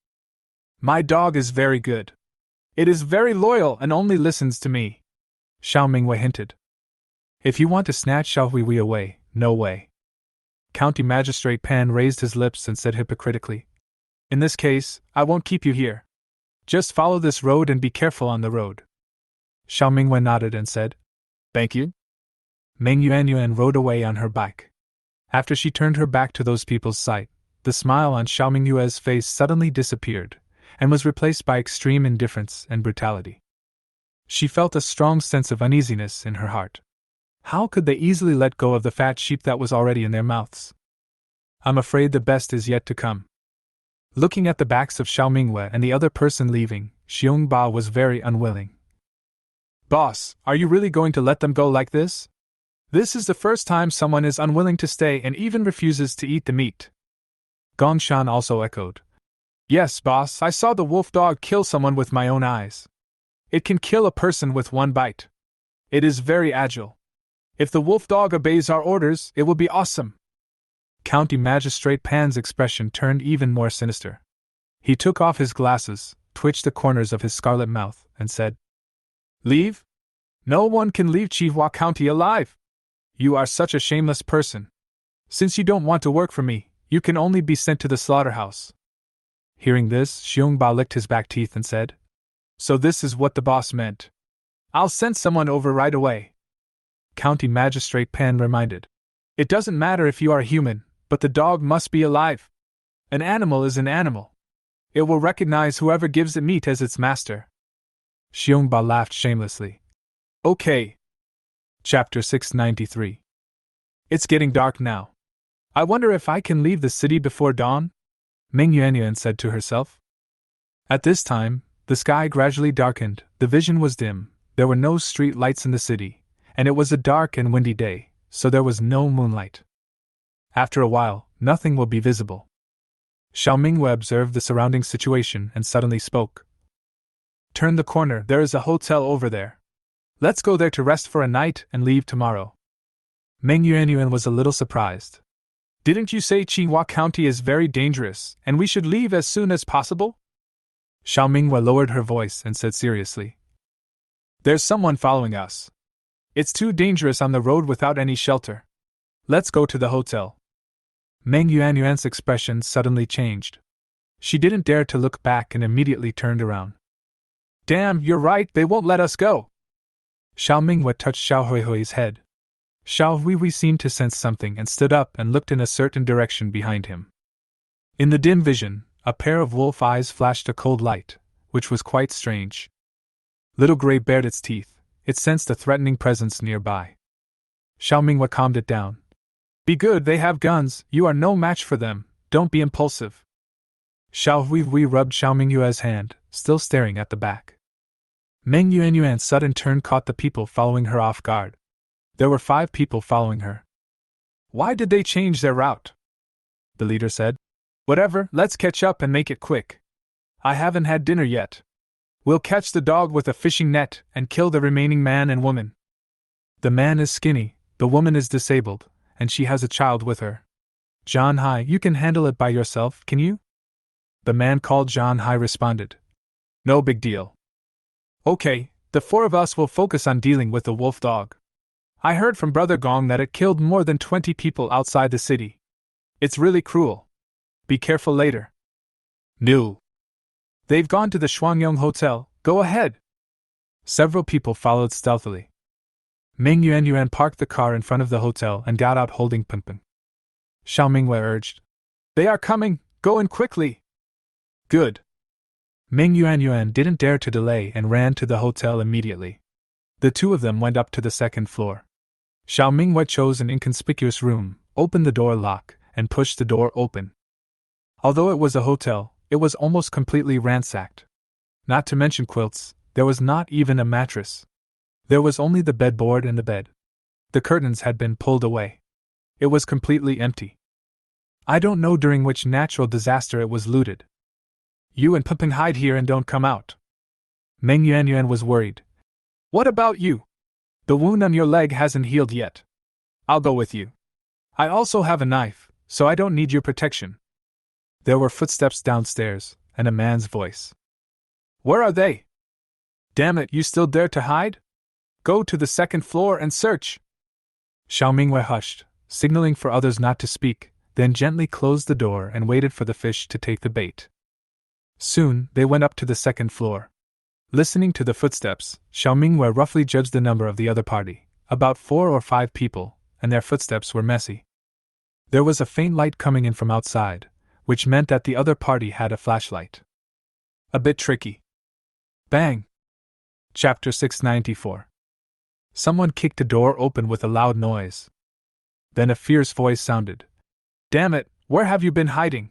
My dog is very good. It is very loyal and only listens to me, Xiao Mingyue hinted. If you want to snatch Xiao Huihui away, no way. County Magistrate Pan raised his lips and said hypocritically, in this case, I won't keep you here. Just follow this road and be careful on the road. Xiao Mingyue nodded and said, thank you. Meng Yuanyuan rode away on her bike. After she turned her back to those people's sight, the smile on Xiao Mingyue's face suddenly disappeared, and was replaced by extreme indifference and brutality. She felt a strong sense of uneasiness in her heart. How could they easily let go of the fat sheep that was already in their mouths? I'm afraid the best is yet to come. Looking at the backs of Xiao Mingyue and the other person leaving, Xiongba was very unwilling. Boss, are you really going to let them go like this? This is the first time someone is unwilling to stay and even refuses to eat the meat. Gongshan also echoed. Yes, boss, I saw the wolf dog kill someone with my own eyes. It can kill a person with one bite. It is very agile. If the wolf dog obeys our orders, it will be awesome. County Magistrate Pan's expression turned even more sinister. He took off his glasses, twitched the corners of his scarlet mouth, and said, Leave? No one can leave Tsinghua County alive. You are such a shameless person. Since you don't want to work for me, you can only be sent to the slaughterhouse. Hearing this, Xiongba licked his back teeth and said, So this is what the boss meant. I'll send someone over right away. County Magistrate Pan reminded. It doesn't matter if you are human, but the dog must be alive. An animal is an animal. It will recognize whoever gives it meat as its master. Xiongba laughed shamelessly. Okay. Chapter 693. It's getting dark now. I wonder if I can leave the city before dawn? Meng Yuanyuan said to herself. At this time, the sky gradually darkened, the vision was dim, there were no street lights in the city, and it was a dark and windy day, so there was no moonlight. After a while, nothing will be visible. Xiao Mingyue observed the surrounding situation and suddenly spoke. Turn the corner, there is a hotel over there. Let's go there to rest for a night and leave tomorrow. Meng Yuanyuan was a little surprised. Didn't you say Chingua County is very dangerous and we should leave as soon as possible? Xiao Minghua lowered her voice and said seriously. There's someone following us. It's too dangerous on the road without any shelter. Let's go to the hotel. Meng Yuanyuan's expression suddenly changed. She didn't dare to look back and immediately turned around. Damn, you're right, they won't let us go. Xiao Minghua touched Xiao Huihui's head. Xiao Huihui seemed to sense something and stood up and looked in a certain direction behind him. In the dim vision, a pair of wolf eyes flashed a cold light, which was quite strange. Little Gray bared its teeth. It sensed a threatening presence nearby. Xiao Minghua calmed it down. Be good, they have guns, you are no match for them, don't be impulsive. Xiao Huihui rubbed Xiao Minghua's hand, still staring at the back. Meng Yuanyuan's sudden turn caught the people following her off guard. There were 5 people following her. Why did they change their route? The leader said. Whatever, let's catch up and make it quick. I haven't had dinner yet. We'll catch the dog with a fishing net and kill the remaining man and woman. The man is skinny, the woman is disabled, and she has a child with her. John Hai, you can handle it by yourself, can you? The man called John Hai responded. No big deal. Okay, the 4 of us will focus on dealing with the wolf dog. I heard from Brother Gong that it killed more than 20 people outside the city. It's really cruel. Be careful later. No. They've gone to the Shuangyong Hotel, go ahead. Several people followed stealthily. Meng Yuanyuan parked the car in front of the hotel and got out holding Pengpeng. Xiao Minghua urged. They are coming, go in quickly. Good. Meng Yuanyuan didn't dare to delay and ran to the hotel immediately. The 2 of them went up to the 2nd floor. Xiao Minghua chose an inconspicuous room, opened the door lock, and pushed the door open. Although it was a hotel, it was almost completely ransacked. Not to mention quilts, there was not even a mattress. There was only the bedboard and the bed. The curtains had been pulled away. It was completely empty. I don't know during which natural disaster it was looted. You and Pengpeng hide here and don't come out. Meng Yuanyuan was worried. What about you? The wound on your leg hasn't healed yet. I'll go with you. I also have a knife, so I don't need your protection. There were footsteps downstairs, and a man's voice. Where are they? Damn it, you still dare to hide? Go to the 2nd floor and search. Xiao Minghua hushed, signaling for others not to speak, then gently closed the door and waited for the fish to take the bait. Soon, they went up to the 2nd floor. Listening to the footsteps, Xiao Minghua roughly judged the number of the other party, about 4 or 5 people, and their footsteps were messy. There was a faint light coming in from outside, which meant that the other party had a flashlight. A bit tricky. Bang! Chapter 694. Someone kicked a door open with a loud noise. Then a fierce voice sounded. Damn it, where have you been hiding?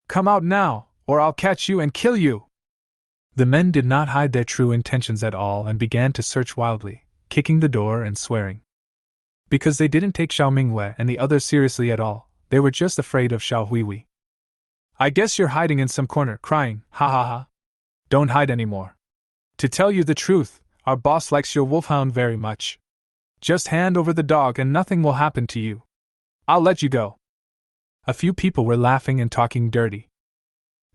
Come out now, or I'll catch you and kill you! The men did not hide their true intentions at all and began to search wildly, kicking the door and swearing. Because they didn't take Xiao Minghua and the others seriously at all, they were just afraid of Xiao Huihui. I guess you're hiding in some corner, crying, ha ha ha. Don't hide anymore. To tell you the truth, our boss likes your wolfhound very much. Just hand over the dog and nothing will happen to you. I'll let you go. A few people were laughing and talking dirty.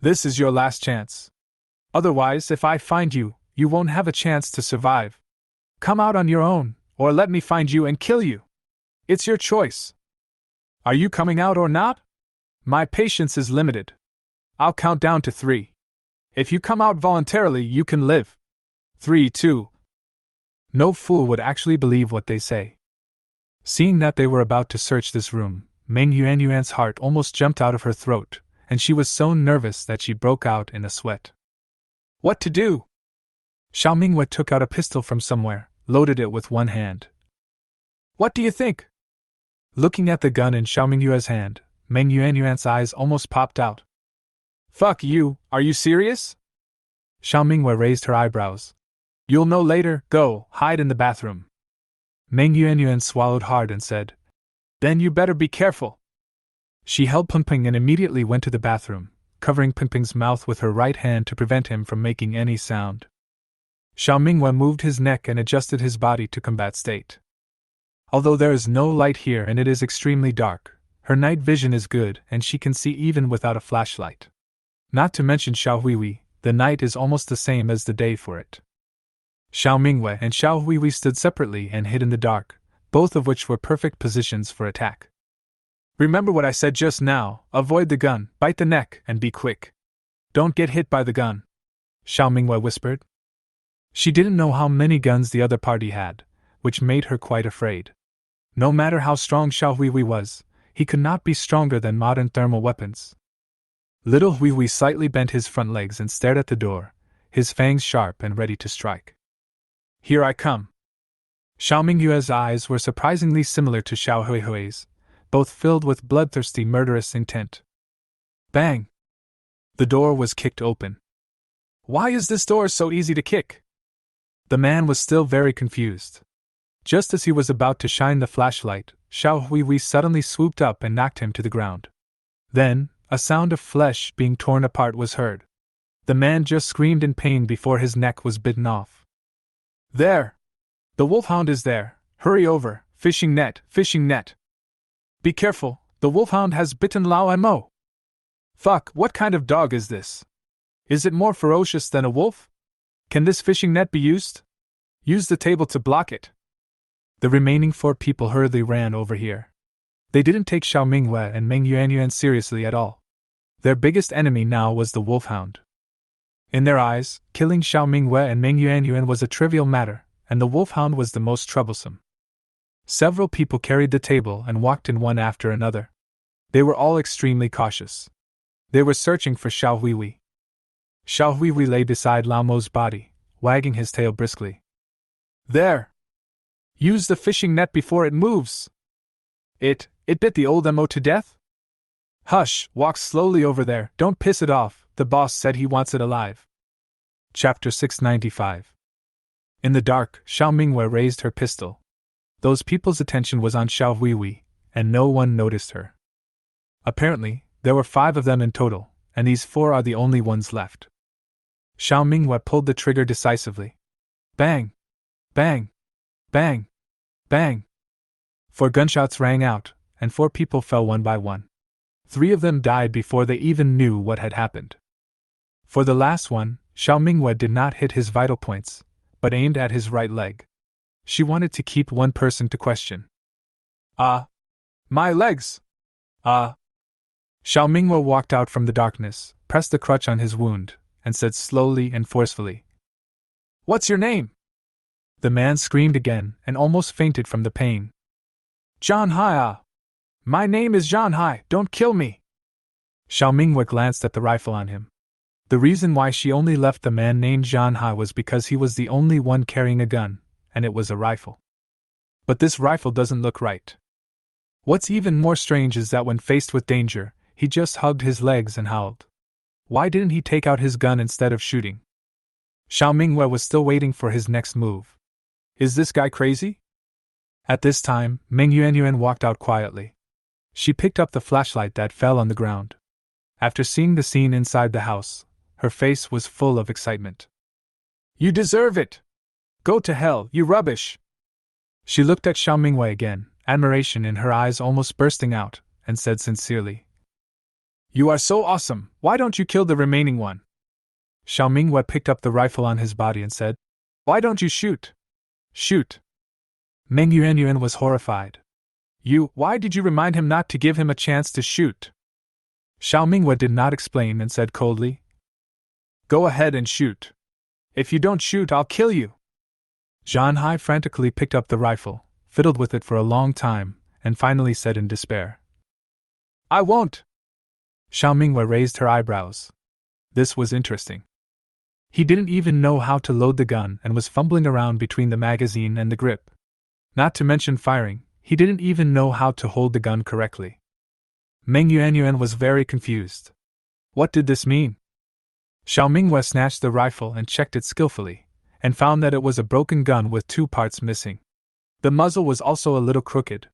This is your last chance. Otherwise, if I find you, you won't have a chance to survive. Come out on your own, or let me find you and kill you. It's your choice. Are you coming out or not? My patience is limited. I'll count down to 3. If you come out voluntarily, you can live. 3, 2. No fool would actually believe what they say. Seeing that they were about to search this room, Meng Yuanyuan's heart almost jumped out of her throat, and she was so nervous that she broke out in a sweat. What to do? Xiao Minghua took out a pistol from somewhere, loaded it with one hand. What do you think? Looking at the gun in Xiao Minghua's hand, Meng Yuanyuan's eyes almost popped out. Fuck you, are you serious? Xiao Minghua raised her eyebrows. You'll know later, go, hide in the bathroom. Meng Yuanyuan swallowed hard and said, Then you better be careful. She held Pengpeng and immediately went to the bathroom, covering Pengpeng's mouth with her right hand to prevent him from making any sound. Xiao Mingwei moved his neck and adjusted his body to combat state. Although there is no light here and it is extremely dark, her night vision is good and she can see even without a flashlight. Not to mention Xiao Huihui, the night is almost the same as the day for it. Xiao Mingwei and Xiao Huihui stood separately and hid in the dark, both of which were perfect positions for attack. Remember what I said just now, avoid the gun, bite the neck, and be quick. Don't get hit by the gun, Xiao Mingwei whispered. She didn't know how many guns the other party had, which made her quite afraid. No matter how strong Xiao Huihui was, he could not be stronger than modern thermal weapons. Little Huihui slightly bent his front legs and stared at the door, his fangs sharp and ready to strike. Here I come. Xiao Mingyue's eyes were surprisingly similar to Xiao Huihui's, both filled with bloodthirsty murderous intent. Bang! The door was kicked open. Why is this door so easy to kick? The man was still very confused. Just as he was about to shine the flashlight, Xiao Huihui suddenly swooped up and knocked him to the ground. Then, a sound of flesh being torn apart was heard. The man just screamed in pain before his neck was bitten off. There! The wolfhound is there! Hurry over! Fishing net! Fishing net! Be careful! The wolfhound has bitten Lao Mo! Fuck, what kind of dog is this? Is it more ferocious than a wolf? Can this fishing net be used? Use the table to block it. The remaining 4 people hurriedly ran over here. They didn't take Xiao Mingwei and Meng Yuanyuan seriously at all. Their biggest enemy now was the wolfhound. In their eyes, killing Xiao Mingwei and Meng Yuanyuan was a trivial matter, and the wolfhound was the most troublesome. Several people carried the table and walked in one after another. They were all extremely cautious. They were searching for Xiao Huihui. Xiao Huihui lay beside Lao Mo's body, wagging his tail briskly. There! Use the fishing net before it moves! It bit the old Mo to death? Hush, walk slowly over there, don't piss it off, the boss said he wants it alive. Chapter 695. In the dark, Xiao Mingwei raised her pistol. Those people's attention was on Xiao Huihui, and no one noticed her. Apparently, there were 5 of them in total, and these 4 are the only ones left. Xiao Mingwei pulled the trigger decisively. Bang! Bang! Bang! Bang! 4 gunshots rang out, and 4 people fell one by one. 3 of them died before they even knew what had happened. For the last one, Xiao Mingwei did not hit his vital points, but aimed at his right leg. She wanted to keep one person to question. My legs! Xiao Mingwei walked out from the darkness, pressed the crutch on his wound, and said slowly and forcefully, What's your name? The man screamed again and almost fainted from the pain. Zhan Hai! My name is Zhan Hai, don't kill me! Xiao Mingwei glanced at the rifle on him. The reason why she only left the man named Zhan Hai was because he was the only one carrying a gun, and it was a rifle. But this rifle doesn't look right. What's even more strange is that when faced with danger, he just hugged his legs and howled. Why didn't he take out his gun instead of shooting? Xiao Mingwei was still waiting for his next move. Is this guy crazy? At this time, Meng Yuanyuan walked out quietly. She picked up the flashlight that fell on the ground. After seeing the scene inside the house, her face was full of excitement. You deserve it! Go to hell, you rubbish! She looked at Xiao Mingwei again, admiration in her eyes almost bursting out, and said sincerely, You are so awesome, why don't you kill the remaining one? Xiao Mingwei picked up the rifle on his body and said, Why don't you shoot? Shoot! Meng Yuanyuan was horrified. Why did you remind him not to give him a chance to shoot? Xiao Mingwei did not explain and said coldly, Go ahead and shoot. If you don't shoot, I'll kill you. Zhan Hai frantically picked up the rifle, fiddled with it for a long time, and finally said in despair, I won't! Xiao Mingwei raised her eyebrows. This was interesting. He didn't even know how to load the gun and was fumbling around between the magazine and the grip. Not to mention firing, he didn't even know how to hold the gun correctly. Meng Yuanyuan was very confused. What did this mean? Xiao Mingwei snatched the rifle and checked it skillfully, and found that it was a broken gun with 2 parts missing. The muzzle was also a little crooked.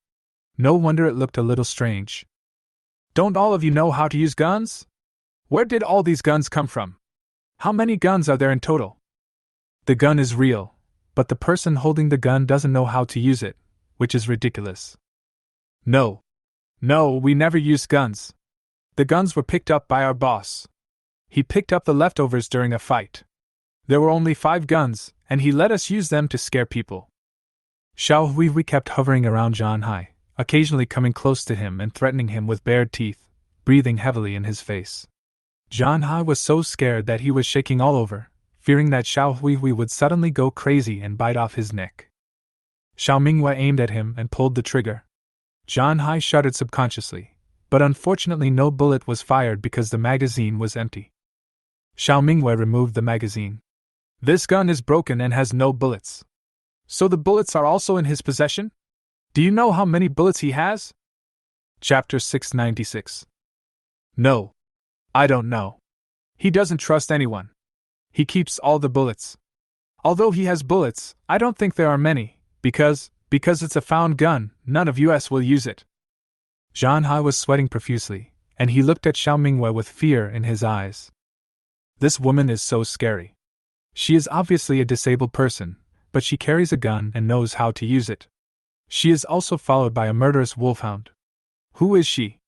No wonder it looked a little strange. Don't all of you know how to use guns? Where did all these guns come from? How many guns are there in total? The gun is real, but the person holding the gun doesn't know how to use it, which is ridiculous. No. No, we never used guns. The guns were picked up by our boss. He picked up the leftovers during a fight. There were only 5 guns, and he let us use them to scare people. Xiao Hui kept hovering around Zhan Hai, occasionally coming close to him and threatening him with bared teeth, breathing heavily in his face. Zhan Hai was so scared that he was shaking all over, fearing that Xiao Hui would suddenly go crazy and bite off his neck. Xiao Minghua aimed at him and pulled the trigger. Zhan Hai shuddered subconsciously, but unfortunately no bullet was fired because the magazine was empty. Xiao Minghua removed the magazine. This gun is broken and has no bullets. So the bullets are also in his possession? Do you know how many bullets he has? Chapter 696. No. I don't know. He doesn't trust anyone. He keeps all the bullets. Although he has bullets, I don't think there are many, because it's a found gun, none of us will use it. Zhan Hai was sweating profusely, and he looked at Xiao Minghua with fear in his eyes. This woman is so scary. She is obviously a disabled person, but she carries a gun and knows how to use it. She is also followed by a murderous wolfhound. Who is she?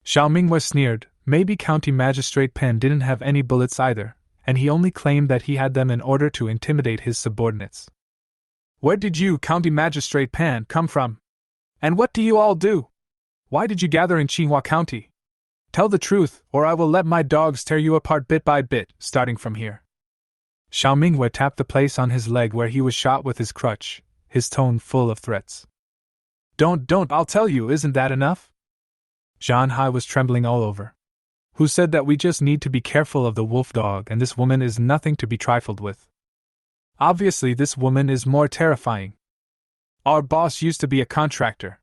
Xiao Minghua sneered. Maybe County Magistrate Pen didn't have any bullets either, and he only claimed that he had them in order to intimidate his subordinates. Where did you, County Magistrate Pan, come from? And what do you all do? Why did you gather in Chingua County? Tell the truth, or I will let my dogs tear you apart bit by bit, starting from here. Xiao Minghua tapped the place on his leg where he was shot with his crutch, his tone full of threats. Don't, I'll tell you, isn't that enough? Zhan Hai was trembling all over. Who said that we just need to be careful of the wolf dog and this woman is nothing to be trifled with? Obviously this woman is more terrifying. Our boss used to be a contractor.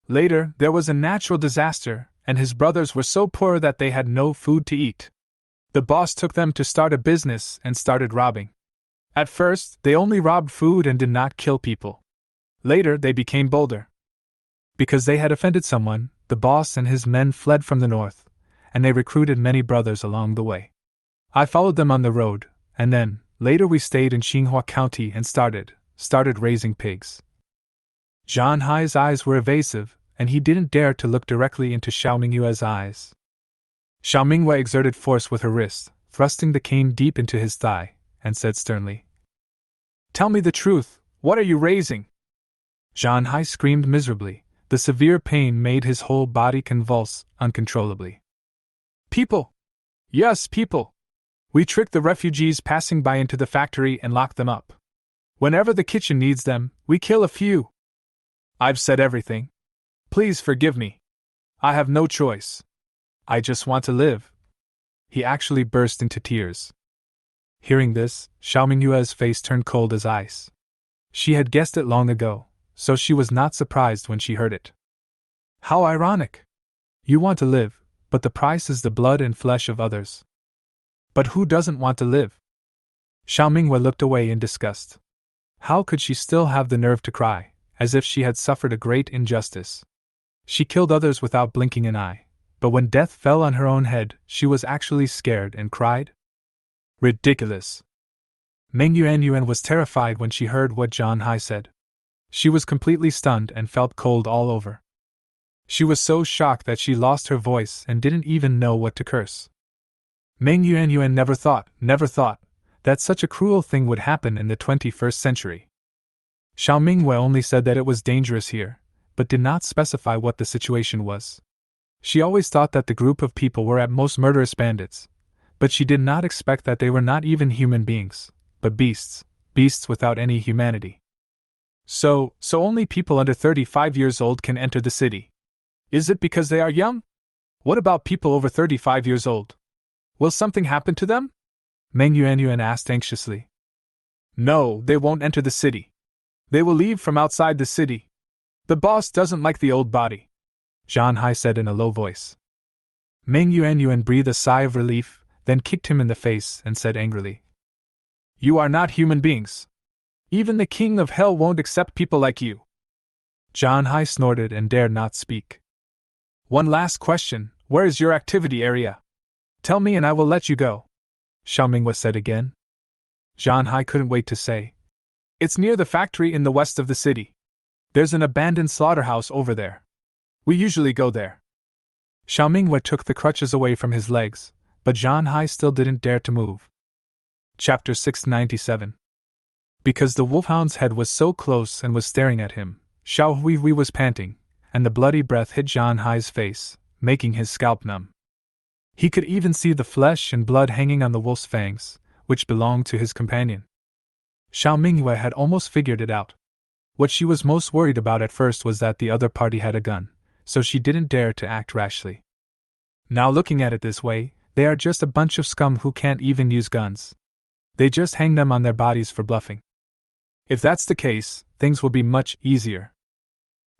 Later, there was a natural disaster, and his brothers were so poor that they had no food to eat. The boss took them to start a business and started robbing. At first, they only robbed food and did not kill people. Later, they became bolder. Because they had offended someone, the boss and his men fled from the north, and they recruited many brothers along the way. I followed them on the road, and then, later we stayed in Xinhua County and started raising pigs. Zhan Hai's eyes were evasive, and he didn't dare to look directly into Xiao Minghua's eyes. Xiao Minghua exerted force with her wrist, thrusting the cane deep into his thigh, and said sternly, Tell me the truth, what are you raising? Zhan Hai screamed miserably. The severe pain made his whole body convulse uncontrollably. People! Yes, people! We trick the refugees passing by into the factory and lock them up. Whenever the kitchen needs them, we kill a few. I've said everything. Please forgive me. I have no choice. I just want to live. He actually burst into tears. Hearing this, Xiao Minghua's face turned cold as ice. She had guessed it long ago, so she was not surprised when she heard it. How ironic! You want to live, but the price is the blood and flesh of others. But who doesn't want to live? Xiao Minghua looked away in disgust. How could she still have the nerve to cry, as if she had suffered a great injustice? She killed others without blinking an eye, but when death fell on her own head, she was actually scared and cried? Ridiculous! Meng Yuan was terrified when she heard what Zhan Hai said. She was completely stunned and felt cold all over. She was so shocked that she lost her voice and didn't even know what to curse. Meng Yuan never thought, that such a cruel thing would happen in the 21st century. Xiao Minghua only said that it was dangerous here, but did not specify what the situation was. She always thought that the group of people were at most murderous bandits, but she did not expect that they were not even human beings, but beasts without any humanity. So only people under 35 years old can enter the city. Is it because they are young? What about people over 35 years old? Will something happen to them? Meng Yuan asked anxiously. No, they won't enter the city. They will leave from outside the city. The boss doesn't like the old body, Zhan Hai said in a low voice. Meng Yuan breathed a sigh of relief, then kicked him in the face and said angrily, You are not human beings. Even the king of hell won't accept people like you. Zhan Hai snorted and dared not speak. One last question, where is your activity area? Tell me and I will let you go, Xiao Minghua said again. Zhan Hai couldn't wait to say. It's near the factory in the west of the city. There's an abandoned slaughterhouse over there. We usually go there. Xiao Minghua took the crutches away from his legs, but Zhan Hai still didn't dare to move. Chapter 697. Because the wolfhound's head was so close and was staring at him, Xiao Huihui was panting, and the bloody breath hit Zhan Hai's face, making his scalp numb. He could even see the flesh and blood hanging on the wolf's fangs, which belonged to his companion. Xiao Minghua had almost figured it out. What she was most worried about at first was that the other party had a gun, so she didn't dare to act rashly. Now looking at it this way, they are just a bunch of scum who can't even use guns. They just hang them on their bodies for bluffing. If that's the case, things will be much easier.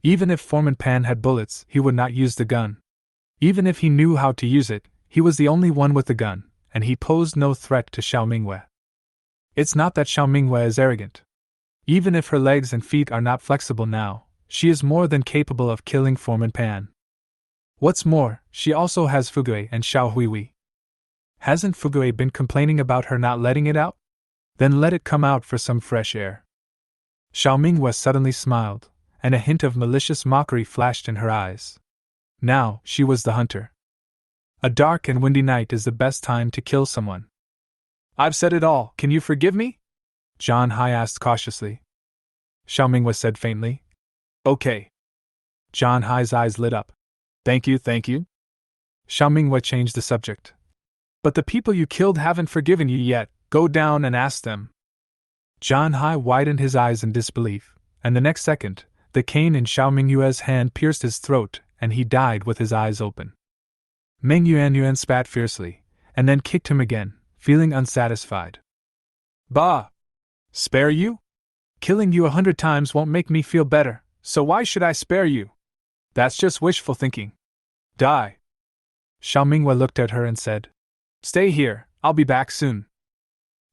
Even if Foreman Pan had bullets, he would not use the gun. Even if he knew how to use it, he was the only one with the gun, and he posed no threat to Xiao Minghua. It's not that Xiao Minghua is arrogant. Even if her legs and feet are not flexible now, she is more than capable of killing Foreman Pan. What's more, she also has Fugui and Xiao Huihui. Hasn't Fugui been complaining about her not letting it out? Then let it come out for some fresh air. Xiao Minghua suddenly smiled, and a hint of malicious mockery flashed in her eyes. Now, she was the hunter. A dark and windy night is the best time to kill someone. I've said it all, can you forgive me? Zhan Hai asked cautiously. Xiao Minghua said faintly. Okay. Zhan Hai's eyes lit up. Thank you. Xiao Minghua changed the subject. But the people you killed haven't forgiven you yet, go down and ask them. Zhan Hai widened his eyes in disbelief, and the next second, the cane in Xiao Minghua's hand pierced his throat, and he died with his eyes open. Meng Yuan spat fiercely, and then kicked him again, feeling unsatisfied. Bah! Spare you? Killing you 100 times won't make me feel better, so why should I spare you? That's just wishful thinking. Die! Xiao Minghua looked at her and said, Stay here, I'll be back soon.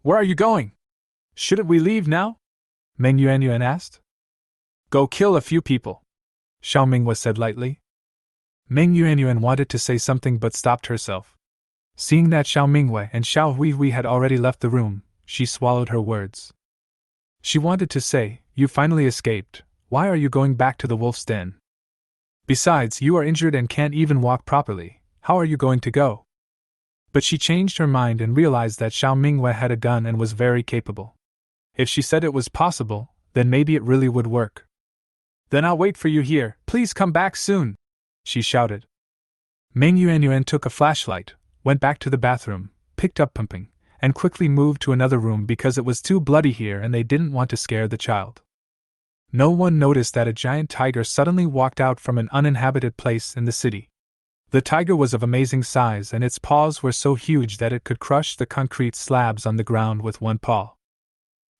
Where are you going? Shouldn't we leave now? Meng Yuan asked. Go kill a few people, Xiao Minghua said lightly. Meng Yuan wanted to say something but stopped herself. Seeing that Xiao Minghua and Xiao Huihui had already left the room, she swallowed her words. She wanted to say, You finally escaped, why are you going back to the wolf's den? Besides, you are injured and can't even walk properly, how are you going to go? But she changed her mind and realized that Xiao Minghua had a gun and was very capable. If she said it was possible, then maybe it really would work. Then I'll wait for you here, please come back soon, she shouted. Meng Yuan took a flashlight, went back to the bathroom, picked up pumping, and quickly moved to another room because it was too bloody here and they didn't want to scare the child. No one noticed that a giant tiger suddenly walked out from an uninhabited place in the city. The tiger was of amazing size and its paws were so huge that it could crush the concrete slabs on the ground with one paw.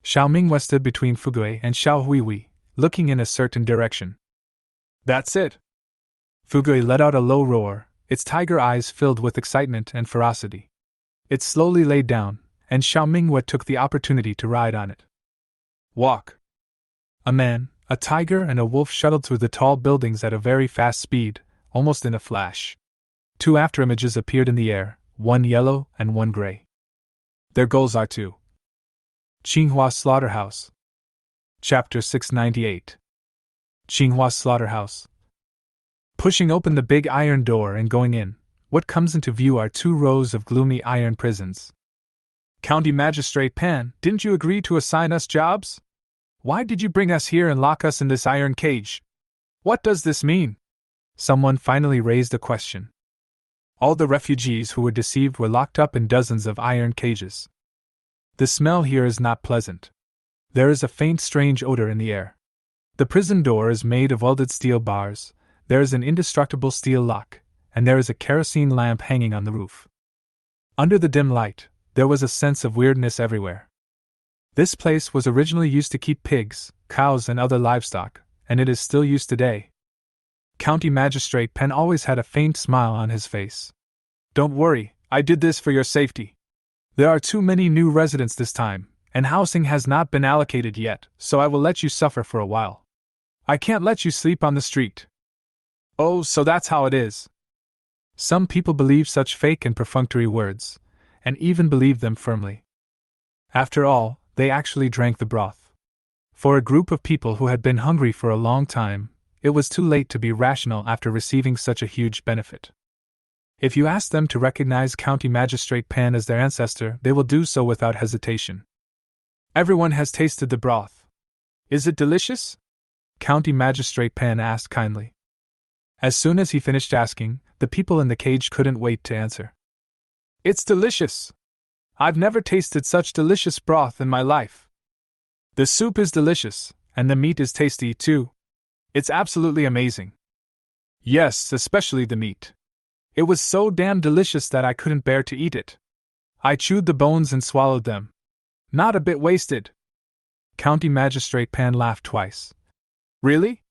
Xiao Minghua stood between Fugui and Xiao Huihui, looking in a certain direction. That's it! Fugui let out a low roar, its tiger eyes filled with excitement and ferocity. It slowly lay down, and Xiao Minghua took the opportunity to ride on it. Walk! A man, a tiger, and a wolf shuttled through the tall buildings at a very fast speed, almost in a flash. 2 afterimages appeared in the air, one yellow and one gray. Their goals are to Chingua Slaughterhouse. Chapter 698. Chingua Slaughterhouse. Pushing open the big iron door and going in, what comes into view are 2 rows of gloomy iron prisons. County Magistrate Pan, didn't you agree to assign us jobs? Why did you bring us here and lock us in this iron cage? What does this mean? Someone finally raised a question. All the refugees who were deceived were locked up in dozens of iron cages. The smell here is not pleasant. There is a faint, strange odor in the air. The prison door is made of welded steel bars, there is an indestructible steel lock, and there is a kerosene lamp hanging on the roof. Under the dim light, there was a sense of weirdness everywhere. This place was originally used to keep pigs, cows, and other livestock, and it is still used today. County Magistrate Penn always had a faint smile on his face. Don't worry, I did this for your safety. There are too many new residents this time, and housing has not been allocated yet, so I will let you suffer for a while. I can't let you sleep on the street. Oh, so that's how it is. Some people believe such fake and perfunctory words, and even believe them firmly. After all, they actually drank the broth. For a group of people who had been hungry for a long time, it was too late to be rational after receiving such a huge benefit. If you ask them to recognize County Magistrate Pan as their ancestor, they will do so without hesitation. Everyone has tasted the broth. Is it delicious? County Magistrate Pan asked kindly. As soon as he finished asking, the people in the cage couldn't wait to answer. It's delicious! I've never tasted such delicious broth in my life. The soup is delicious, and the meat is tasty too. It's absolutely amazing. Yes, especially the meat. It was so damn delicious that I couldn't bear to eat it. I chewed the bones and swallowed them. Not a bit wasted. County Magistrate Pan laughed twice. Really?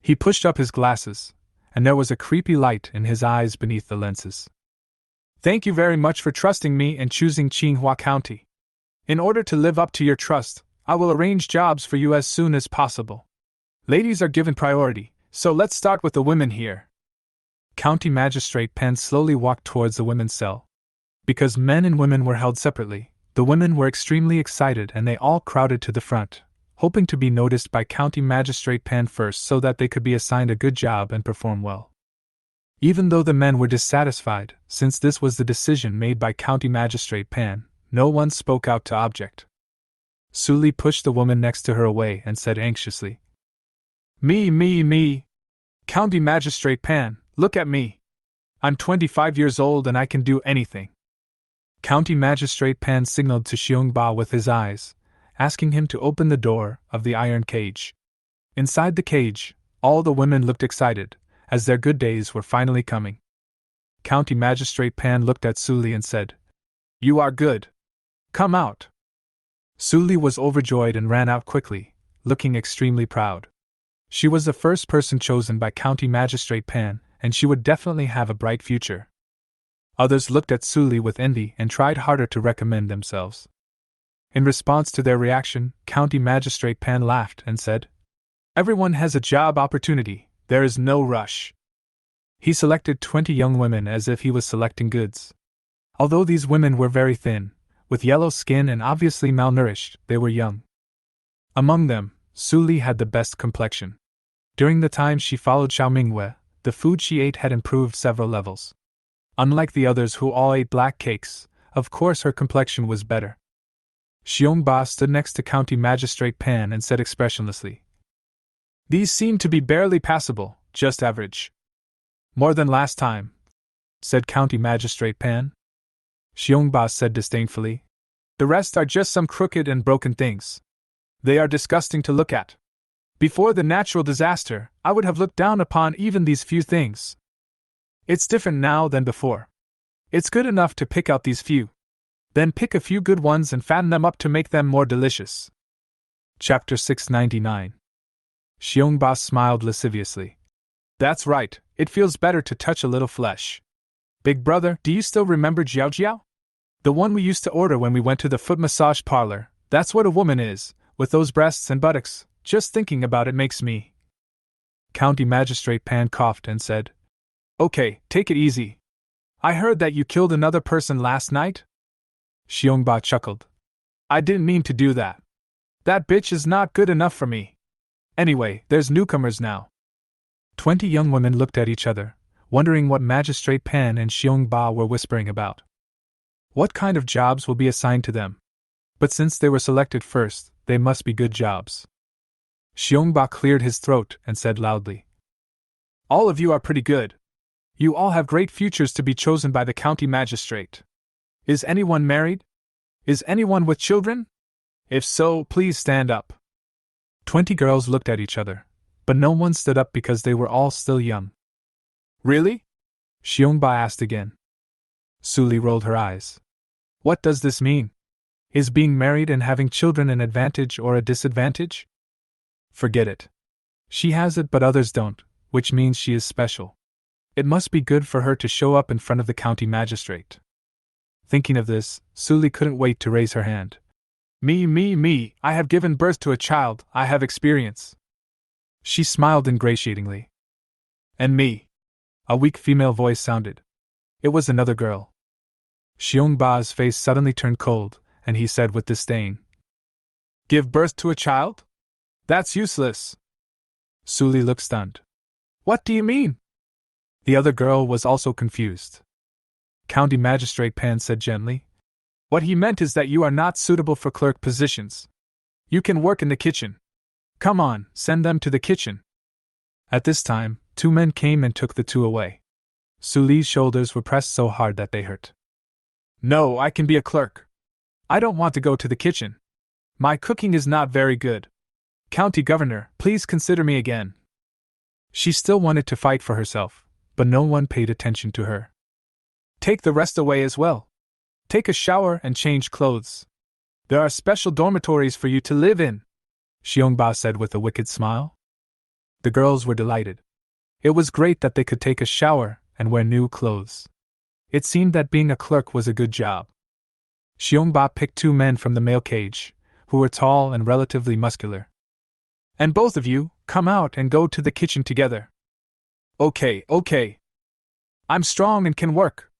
He pushed up his glasses, and there was a creepy light in his eyes beneath the lenses. Thank you very much for trusting me and choosing Chingua County. In order to live up to your trust, I will arrange jobs for you as soon as possible. Ladies are given priority, so let's start with the women here. County Magistrate Pan slowly walked towards the women's cell. Because men and women were held separately, the women were extremely excited and they all crowded to the front, hoping to be noticed by County Magistrate Pan first so that they could be assigned a good job and perform well. Even though the men were dissatisfied, since this was the decision made by County Magistrate Pan, no one spoke out to object. Suli pushed the woman next to her away and said anxiously, Me. County Magistrate Pan, look at me. I'm 25 years old and I can do anything. County Magistrate Pan signaled to Xiongba with his eyes, asking him to open the door of the iron cage. Inside the cage, all the women looked excited, as their good days were finally coming. County Magistrate Pan looked at Suli and said, You are good. Come out. Suli was overjoyed and ran out quickly, looking extremely proud. She was the first person chosen by County Magistrate Pan, and she would definitely have a bright future. Others looked at Suli with envy and tried harder to recommend themselves. In response to their reaction, County Magistrate Pan laughed and said, Everyone has a job opportunity, there is no rush. He selected 20 young women as if he was selecting goods. Although these women were very thin, with yellow skin and obviously malnourished, they were young. Among them, Suli had the best complexion. During the time she followed Xiaomingwei, the food she ate had improved several levels. Unlike the others who all ate black cakes, of course her complexion was better. Xiongba stood next to County Magistrate Pan and said expressionlessly, These seem to be barely passable, just average. More than last time, said County Magistrate Pan. Xiongba said disdainfully, The rest are just some crooked and broken things. They are disgusting to look at. Before the natural disaster, I would have looked down upon even these few things. It's different now than before. It's good enough to pick out these few. Then pick a few good ones and fatten them up to make them more delicious. Chapter 699. Xiongba smiled lasciviously. That's right, it feels better to touch a little flesh. Big brother, do you still remember Jiao Jiao? The one we used to order when we went to the foot massage parlor. That's what a woman is, with those breasts and buttocks. Just thinking about it makes me. County Magistrate Pan coughed and said, Okay, take it easy. I heard that you killed another person last night? Xiongba chuckled. I didn't mean to do that. That bitch is not good enough for me. Anyway, there's newcomers now. 20 young women looked at each other, wondering what Magistrate Pan and Xiongba were whispering about. What kind of jobs will be assigned to them? But since they were selected first, they must be good jobs. Xiongba cleared his throat and said loudly, All of you are pretty good. You all have great futures to be chosen by the county magistrate. Is anyone married? Is anyone with children? If so, please stand up. 20 girls looked at each other, but no one stood up because they were all still young. Really? Xiongba asked again. Suli rolled her eyes. What does this mean? Is being married and having children an advantage or a disadvantage? Forget it. She has it but others don't, which means she is special. It must be good for her to show up in front of the county magistrate. Thinking of this, Suli couldn't wait to raise her hand. Me, I have given birth to a child, I have experience. She smiled ingratiatingly. And me. A weak female voice sounded. It was another girl. Xiongba's face suddenly turned cold, and he said with disdain, "Give birth to a child? That's useless." Suli looked stunned. "What do you mean?" The other girl was also confused. County Magistrate Pan said gently, "What he meant is that you are not suitable for clerk positions. You can work in the kitchen. Come on, send them to the kitchen." At this time, 2 men came and took the 2 away. Suli's shoulders were pressed so hard that they hurt. "No, I can be a clerk. I don't want to go to the kitchen. My cooking is not very good. County Governor, please consider me again." She still wanted to fight for herself, but no one paid attention to her. "Take the rest away as well. Take a shower and change clothes. There are special dormitories for you to live in," Xiongba said with a wicked smile. The girls were delighted. It was great that they could take a shower and wear new clothes. It seemed that being a clerk was a good job. Xiongba picked 2 men from the male cage, who were tall and relatively muscular. "And both of you, come out and go to the kitchen together." Okay. I'm strong and can work."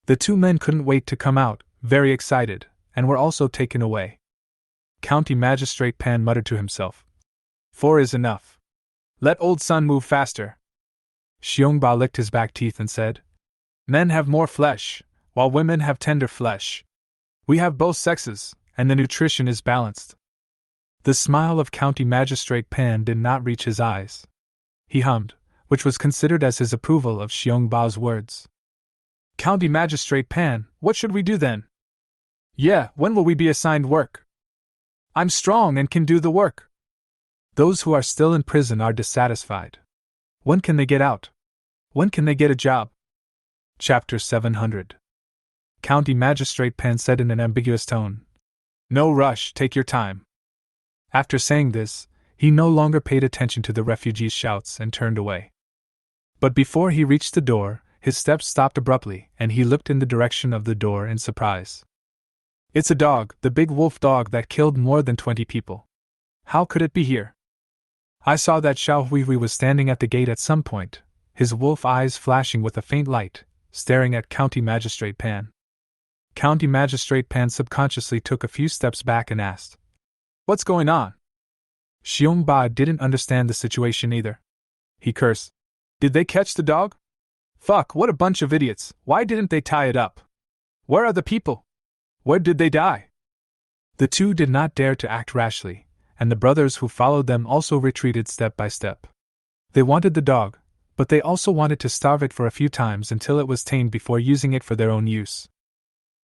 The 2 men couldn't wait to come out, very excited, and were also taken away. County Magistrate Pan muttered to himself, "4 is enough. Let old Sun move faster." Xiongba licked his back teeth and said, "Men have more flesh, while women have tender flesh. We have both sexes, and the nutrition is balanced." The smile of County Magistrate Pan did not reach his eyes. He hummed, which was considered as his approval of Xiongba's words. "County Magistrate Pan, what should we do then?" "Yeah, when will we be assigned work?" "I'm strong and can do the work." "Those who are still in prison are dissatisfied. When can they get out? When can they get a job?" Chapter 700. County Magistrate Pan said in an ambiguous tone, "No rush, take your time." After saying this, he no longer paid attention to the refugees' shouts and turned away. But before he reached the door, his steps stopped abruptly, and he looked in the direction of the door in surprise. "It's a dog, the big wolf dog that killed more than 20 people. How could it be here? I saw that Xiao Huihui was standing at the gate at some point, his wolf eyes flashing with a faint light, staring at County Magistrate Pan." County Magistrate Pan subconsciously took a few steps back and asked, "What's going on?" Xiongba didn't understand the situation either. He cursed. "Did they catch the dog? Fuck, what a bunch of idiots, why didn't they tie it up? Where are the people? Where did they die?" The 2 did not dare to act rashly, and the brothers who followed them also retreated step by step. They wanted the dog, but they also wanted to starve it for a few times until it was tamed before using it for their own use.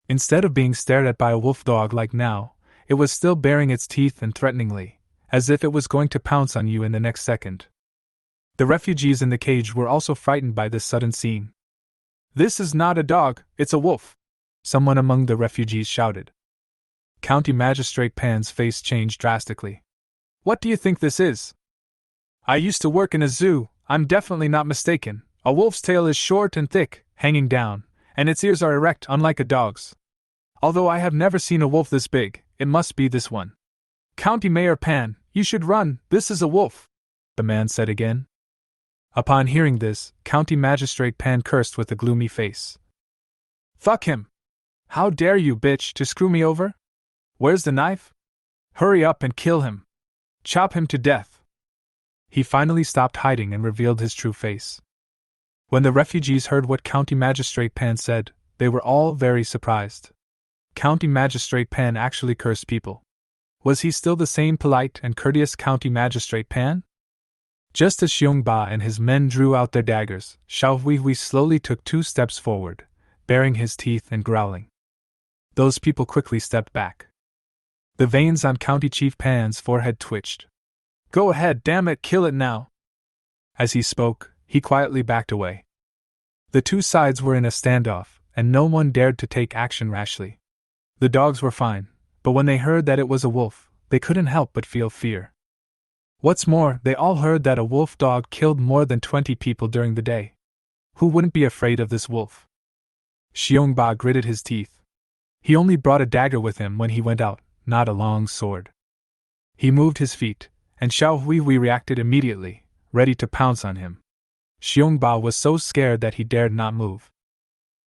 Instead of being stared at by a wolf dog like now, it was still baring its teeth and threateningly, as if it was going to pounce on you in the next second. The refugees in the cage were also frightened by this sudden scene. "This is not a dog, it's a wolf," someone among the refugees shouted. County Magistrate Pan's face changed drastically. "What do you think this is? I used to work in a zoo, I'm definitely not mistaken. A wolf's tail is short and thick, hanging down, and its ears are erect unlike a dog's. Although I have never seen a wolf this big, it must be this one. County Mayor Pan, you should run, this is a wolf," the man said again. Upon hearing this, County Magistrate Pan cursed with a gloomy face. "Fuck him! How dare you, bitch, to screw me over? Where's the knife? Hurry up and kill him! Chop him to death!" He finally stopped hiding and revealed his true face. When the refugees heard what County Magistrate Pan said, they were all very surprised. County Magistrate Pan actually cursed people. Was he still the same polite and courteous County Magistrate Pan? Just as Xiongba and his men drew out their daggers, Xiao Huihui slowly took 2 steps forward, baring his teeth and growling. Those people quickly stepped back. The veins on County Chief Pan's forehead twitched. "Go ahead, damn it, kill it now!" As he spoke, he quietly backed away. The 2 sides were in a standoff, and no one dared to take action rashly. The dogs were fine, but when they heard that it was a wolf, they couldn't help but feel fear. What's more, they all heard that a wolf dog killed more than 20 people during the day. Who wouldn't be afraid of this wolf? Xiongba gritted his teeth. He only brought a dagger with him when he went out, not a long sword. He moved his feet, and Xiao Huihui reacted immediately, ready to pounce on him. Xiongba was so scared that he dared not move.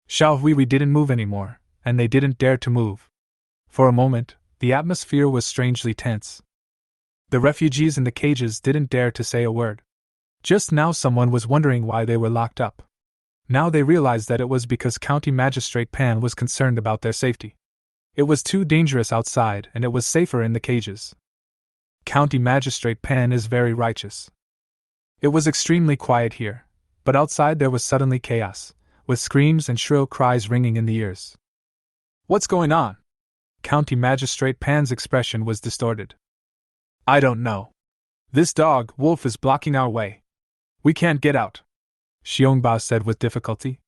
Xiao Huihui didn't move anymore, and they didn't dare to move. For a moment, the atmosphere was strangely tense. The refugees in the cages didn't dare to say a word. Just now someone was wondering why they were locked up. Now they realized that it was because County Magistrate Pan was concerned about their safety. It was too dangerous outside and it was safer in the cages. County Magistrate Pan is very righteous. It was extremely quiet here, but outside there was suddenly chaos, with screams and shrill cries ringing in the ears. What's going on? County Magistrate Pan's expression was distorted. I don't know. This dog, Wolf, is blocking our way. We can't get out, Xiongba said with difficulty.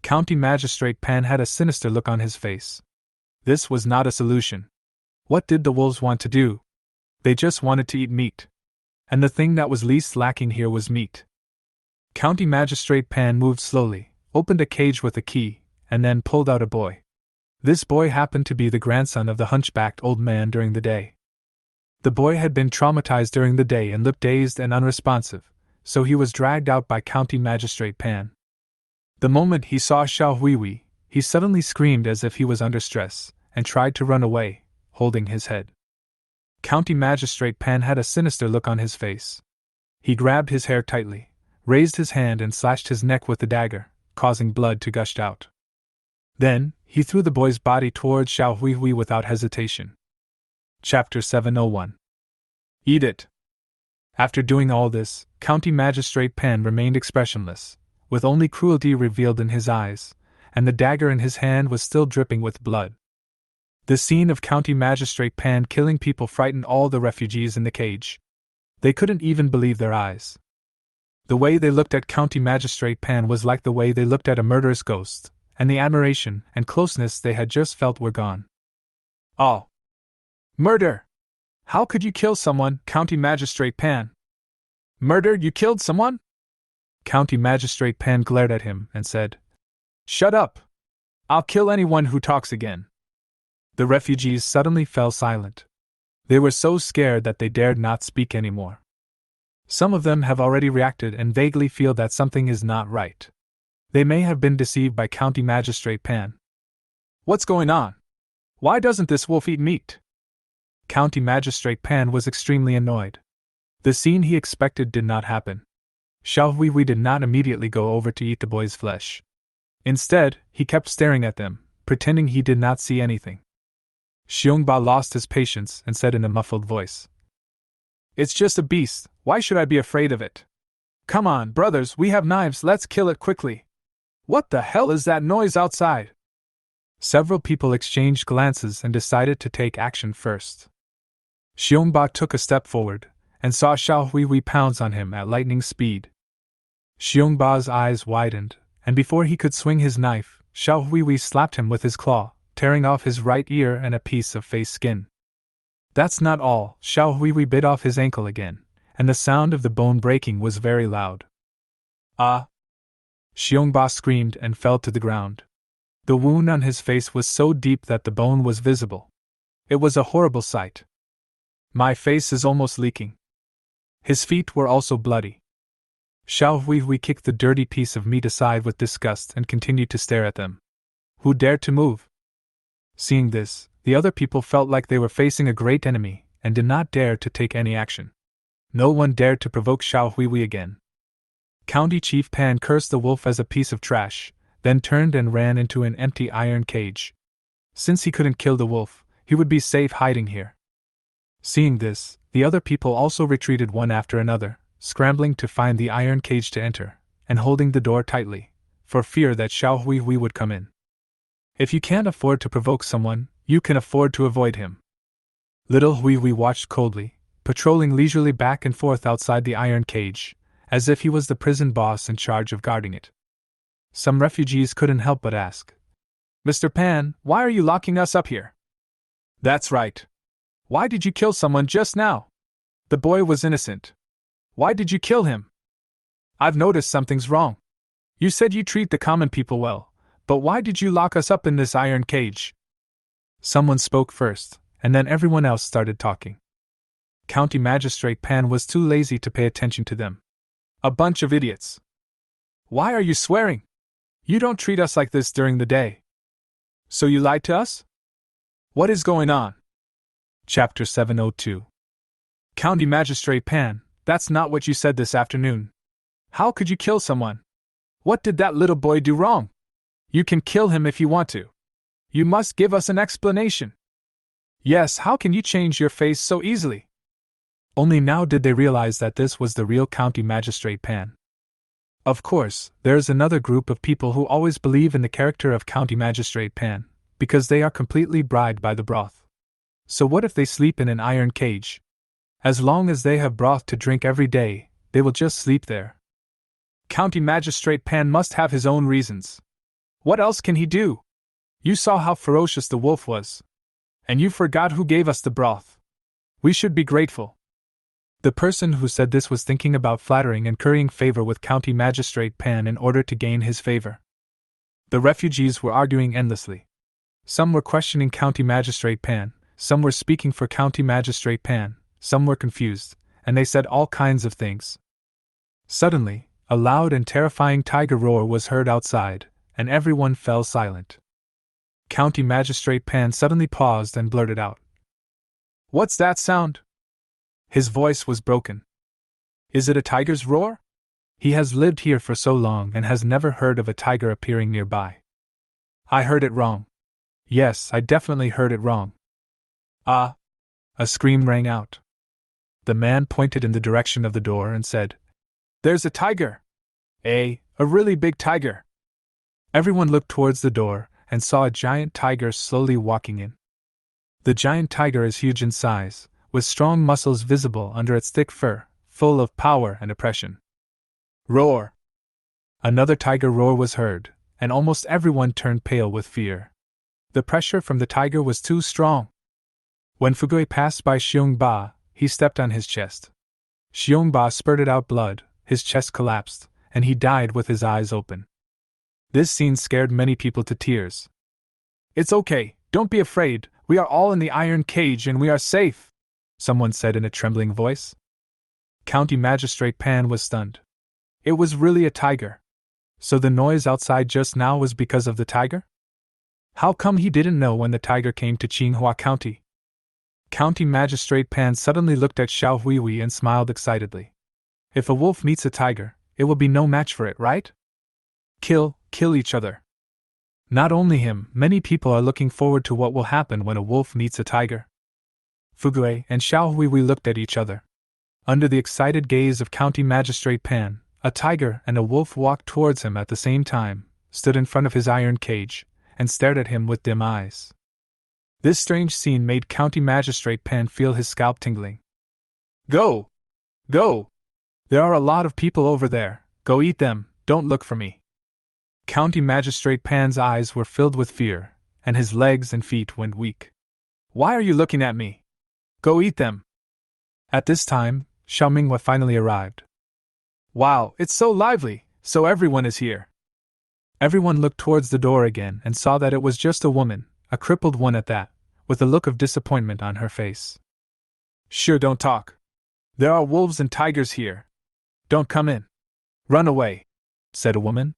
County Magistrate Pan had a sinister look on his face. This was not a solution. What did the wolves want to do? They just wanted to eat meat. And the thing that was least lacking here was meat. County Magistrate Pan moved slowly, opened a cage with a key, and then pulled out a boy. This boy happened to be the grandson of the hunchbacked old man during the day. The boy had been traumatized during the day and looked dazed and unresponsive, so he was dragged out by County Magistrate Pan. The moment he saw Xiao Huihui, he suddenly screamed as if he was under stress, and tried to run away, holding his head. County Magistrate Pan had a sinister look on his face. He grabbed his hair tightly, raised his hand and slashed his neck with the dagger, causing blood to gush out. Then, he threw the boy's body towards Xiao Huihui without hesitation. Chapter 701. Eat it. After doing all this, County Magistrate Pan remained expressionless, with only cruelty revealed in his eyes, and the dagger in his hand was still dripping with blood. The scene of County Magistrate Pan killing people frightened all the refugees in the cage. They couldn't even believe their eyes. The way they looked at County Magistrate Pan was like the way they looked at a murderous ghost, and the admiration and closeness they had just felt were gone. Oh! Murder! How could you kill someone, County Magistrate Pan? Murder, you killed someone? County Magistrate Pan glared at him and said, Shut up! I'll kill anyone who talks again. The refugees suddenly fell silent. They were so scared that they dared not speak anymore. Some of them have already reacted and vaguely feel that something is not right. They may have been deceived by County Magistrate Pan. What's going on? Why doesn't this wolf eat meat? County Magistrate Pan was extremely annoyed. The scene he expected did not happen. Xiao Huihui did not immediately go over to eat the boy's flesh. Instead, he kept staring at them, pretending he did not see anything. Xiongba lost his patience and said in a muffled voice, It's just a beast, why should I be afraid of it? Come on, brothers, we have knives, let's kill it quickly. What the hell is that noise outside? Several people exchanged glances and decided to take action first. Xiongba took a step forward, and saw Xiao Huihui pounce on him at lightning speed. Xiongba's eyes widened, and before he could swing his knife, Xiao Huihui slapped him with his claw, tearing off his right ear and a piece of face skin. That's not all, Xiao Huihui bit off his ankle again, and the sound of the bone breaking was very loud. Ah! Xiongba screamed and fell to the ground. The wound on his face was so deep that the bone was visible. It was a horrible sight. My face is almost leaking. His feet were also bloody. Xiao Huihui kicked the dirty piece of meat aside with disgust and continued to stare at them. Who dared to move? Seeing this, the other people felt like they were facing a great enemy and did not dare to take any action. No one dared to provoke Xiao Huihui again. County Chief Pan cursed the wolf as a piece of trash, then turned and ran into an empty iron cage. Since he couldn't kill the wolf, he would be safe hiding here. Seeing this, the other people also retreated one after another, scrambling to find the iron cage to enter, and holding the door tightly, for fear that Xiao Huihui would come in. If you can't afford to provoke someone, you can afford to avoid him. Little Huihui watched coldly, patrolling leisurely back and forth outside the iron cage, as if he was the prison boss in charge of guarding it. Some refugees couldn't help but ask, Mr. Pan, why are you locking us up here? That's right. Why did you kill someone just now? The boy was innocent. Why did you kill him? I've noticed something's wrong. You said you treat the common people well, but why did you lock us up in this iron cage? Someone spoke first, and then everyone else started talking. County Magistrate Pan was too lazy to pay attention to them. A bunch of idiots. Why are you swearing? You don't treat us like this during the day. So you lied to us? What is going on? Chapter 702. County Magistrate Pan, that's not what you said this afternoon. How could you kill someone? What did that little boy do wrong? You can kill him if you want to. You must give us an explanation. Yes, how can you change your face so easily? Only now did they realize that this was the real County Magistrate Pan. Of course, there's another group of people who always believe in the character of County Magistrate Pan, because they are completely bribed by the broth. So what if they sleep in an iron cage? As long as they have broth to drink every day, they will just sleep there. County Magistrate Pan must have his own reasons. What else can he do? You saw how ferocious the wolf was. And you forgot who gave us the broth. We should be grateful. The person who said this was thinking about flattering and currying favor with County Magistrate Pan in order to gain his favor. The refugees were arguing endlessly. Some were questioning County Magistrate Pan, some were speaking for County Magistrate Pan, some were confused, and they said all kinds of things. Suddenly, a loud and terrifying tiger roar was heard outside, and everyone fell silent. County Magistrate Pan suddenly paused and blurted out, "What's that sound?" His voice was broken. Is it a tiger's roar? He has lived here for so long and has never heard of a tiger appearing nearby. I heard it wrong. Yes, I definitely heard it wrong. Ah! A scream rang out. The man pointed in the direction of the door and said, "There's a tiger! A really big tiger!" Everyone looked towards the door and saw a giant tiger slowly walking in. The giant tiger is huge in size, with strong muscles visible under its thick fur, full of power and oppression. Roar! Another tiger roar was heard, and almost everyone turned pale with fear. The pressure from the tiger was too strong. When Fugui passed by Xiongba, he stepped on his chest. Xiongba spurted out blood, his chest collapsed, and he died with his eyes open. This scene scared many people to tears. "It's okay, don't be afraid, we are all in the iron cage and we are safe," someone said in a trembling voice. County Magistrate Pan was stunned. It was really a tiger. So the noise outside just now was because of the tiger? How come he didn't know when the tiger came to Chingua County? County Magistrate Pan suddenly looked at Xiao Huihui and smiled excitedly. If a wolf meets a tiger, it will be no match for it, right? Kill each other. Not only him, many people are looking forward to what will happen when a wolf meets a tiger. Fugui and Xiao Huihui looked at each other. Under the excited gaze of County Magistrate Pan, a tiger and a wolf walked towards him at the same time, stood in front of his iron cage, and stared at him with dim eyes. This strange scene made County Magistrate Pan feel his scalp tingling. Go! Go! There are a lot of people over there, go eat them, don't look for me. County Magistrate Pan's eyes were filled with fear, and his legs and feet went weak. Why are you looking at me? Go eat them. At this time, Xiaomingwa finally arrived. Wow, it's so lively, so everyone is here. Everyone looked towards the door again and saw that it was just a woman, a crippled one at that, with a look of disappointment on her face. Sure, don't talk. There are wolves and tigers here. Don't come in. Run away, said a woman.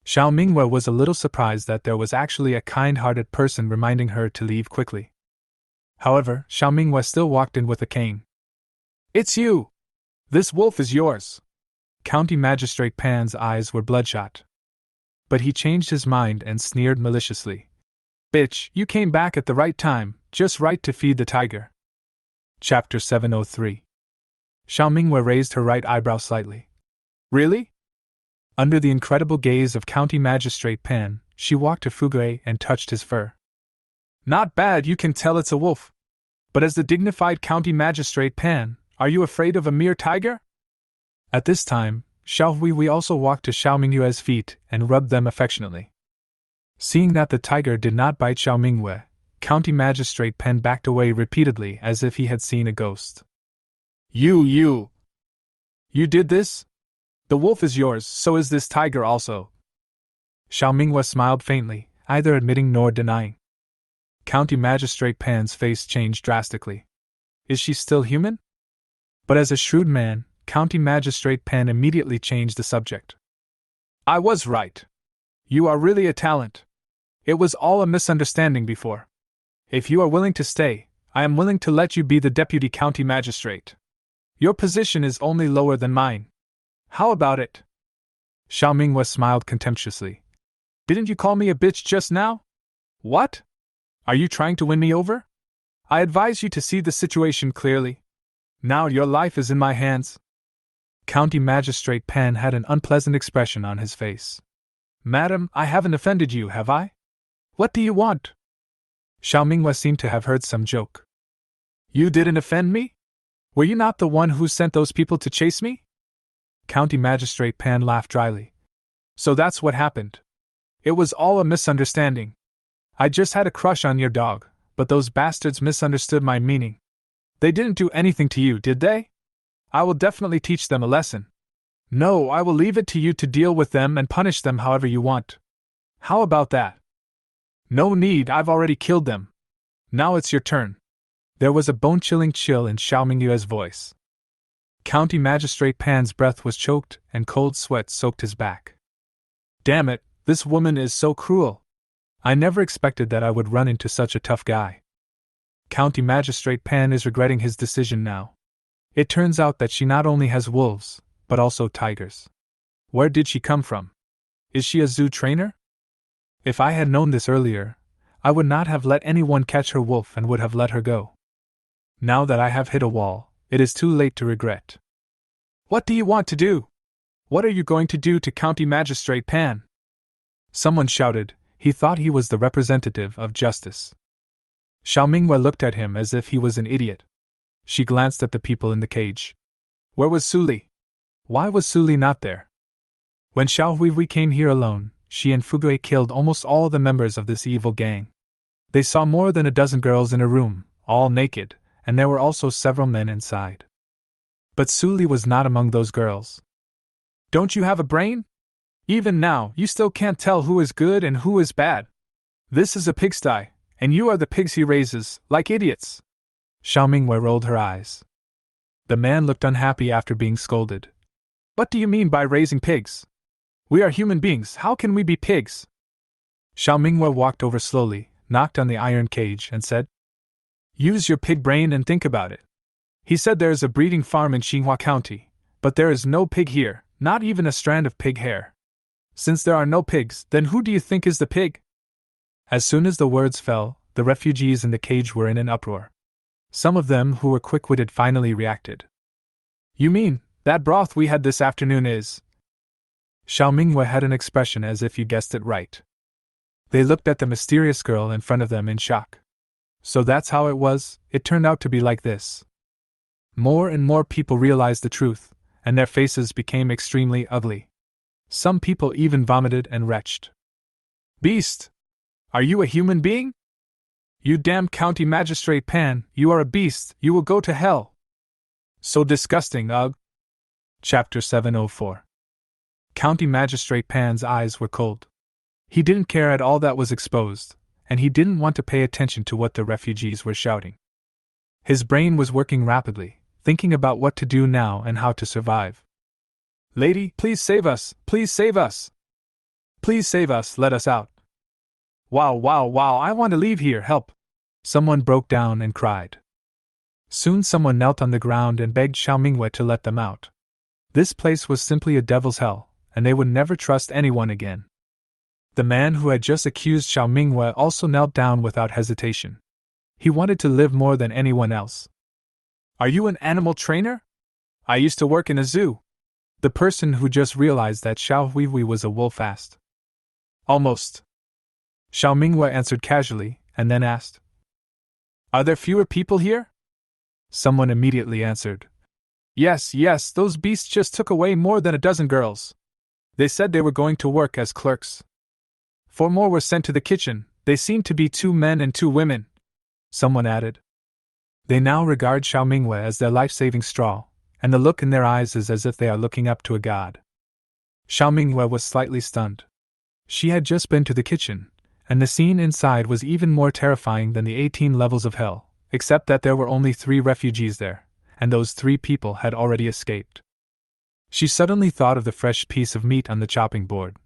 Xiaomingwa was a little surprised that there was actually a kind-hearted person reminding her to leave quickly. However, Xiaomingwa still walked in with a cane. It's you! This wolf is yours! County Magistrate Pan's eyes were bloodshot. But he changed his mind and sneered maliciously. Bitch, you came back at the right time, just right to feed the tiger. Chapter 703. Xiaomingwa raised her right eyebrow slightly. Really? Under the incredible gaze of County Magistrate Pan, she walked to Fugui and touched his fur. Not bad, you can tell it's a wolf. But as the dignified County Magistrate Pan, are you afraid of a mere tiger? At this time, Xiao Huihui also walked to Xiaomingwa's feet and rubbed them affectionately. Seeing that the tiger did not bite Xiaomingwa, County Magistrate Pan backed away repeatedly as if he had seen a ghost. You did this? The wolf is yours, so is this tiger also. Xiaomingwa smiled faintly, neither admitting nor denying. County Magistrate Pan's face changed drastically. Is she still human? But as a shrewd man, County Magistrate Pan immediately changed the subject. I was right. You are really a talent. It was all a misunderstanding before. If you are willing to stay, I am willing to let you be the deputy county magistrate. Your position is only lower than mine. How about it? Xiao Minghua smiled contemptuously. Didn't you call me a bitch just now? What? Are you trying to win me over? I advise you to see the situation clearly. Now your life is in my hands. County Magistrate Pan had an unpleasant expression on his face. Madam, I haven't offended you, have I? What do you want? Xiao Minghua seemed to have heard some joke. You didn't offend me? Were you not the one who sent those people to chase me? County Magistrate Pan laughed dryly. So that's what happened. It was all a misunderstanding. I just had a crush on your dog, but those bastards misunderstood my meaning. They didn't do anything to you, did they? I will definitely teach them a lesson. No, I will leave it to you to deal with them and punish them however you want. How about that? No need, I've already killed them. Now it's your turn. There was a bone-chilling chill in Xiao Minghua's voice. County Magistrate Pan's breath was choked and cold sweat soaked his back. Damn it, this woman is so cruel. I never expected that I would run into such a tough guy. County Magistrate Pan is regretting his decision now. It turns out that she not only has wolves, but also tigers. Where did she come from? Is she a zoo trainer? If I had known this earlier, I would not have let anyone catch her wolf and would have let her go. Now that I have hit a wall, it is too late to regret. What do you want to do? What are you going to do to County Magistrate Pan? Someone shouted. He thought he was the representative of justice. Xiao Minghua looked at him as if he was an idiot. She glanced at the people in the cage. Where was Suli? Why was Suli not there? When Xiao Huihui came here alone, she and Fugui killed almost all the members of this evil gang. They saw more than a dozen girls in a room, all naked, and there were also several men inside. But Suli was not among those girls. Don't you have a brain? Even now, you still can't tell who is good and who is bad. This is a pigsty, and you are the pigs he raises, like idiots. Xiao Minghua rolled her eyes. The man looked unhappy after being scolded. What do you mean by raising pigs? We are human beings, how can we be pigs? Xiao Minghua walked over slowly, knocked on the iron cage, and said, Use your pig brain and think about it. He said there is a breeding farm in Chingua County, but there is no pig here, not even a strand of pig hair. Since there are no pigs, then who do you think is the pig? As soon as the words fell, the refugees in the cage were in an uproar. Some of them who were quick-witted finally reacted. You mean, that broth we had this afternoon is… Xiao Minghua had an expression as if you guessed it right. They looked at the mysterious girl in front of them in shock. So that's how it was, it turned out to be like this. More and more people realized the truth, and their faces became extremely ugly. Some people even vomited and retched. Beast! Are you a human being? You damn County Magistrate Pan, you are a beast, you will go to hell! So disgusting, ugh! Chapter 704. County Magistrate Pan's eyes were cold. He didn't care at all that was exposed, and he didn't want to pay attention to what the refugees were shouting. His brain was working rapidly, thinking about what to do now and how to survive. Lady, please save us! Please save us! Please save us, let us out! Wow, I want to leave here, help! Someone broke down and cried. Soon someone knelt on the ground and begged Xiao Minghua to let them out. This place was simply a devil's hell, and they would never trust anyone again. The man who had just accused Xiao Minghua also knelt down without hesitation. He wanted to live more than anyone else. Are you an animal trainer? I used to work in a zoo. The person who just realized that Xiao Huihui was a wolf asked. Almost. Xiao Minghua answered casually, and then asked, Are there fewer people here? Someone immediately answered, Yes, those beasts just took away more than a dozen girls. They said they were going to work as clerks. 4 more were sent to the kitchen, they seemed to be 2 men and 2 women. Someone added. They now regard Xiao Minghua as their life-saving straw, and the look in their eyes is as if they are looking up to a god. Xiao Minghua was slightly stunned. She had just been to the kitchen, and the scene inside was even more terrifying than the 18 levels of hell, except that there were only 3 refugees there, and those 3 people had already escaped. She suddenly thought of the fresh piece of meat on the chopping board.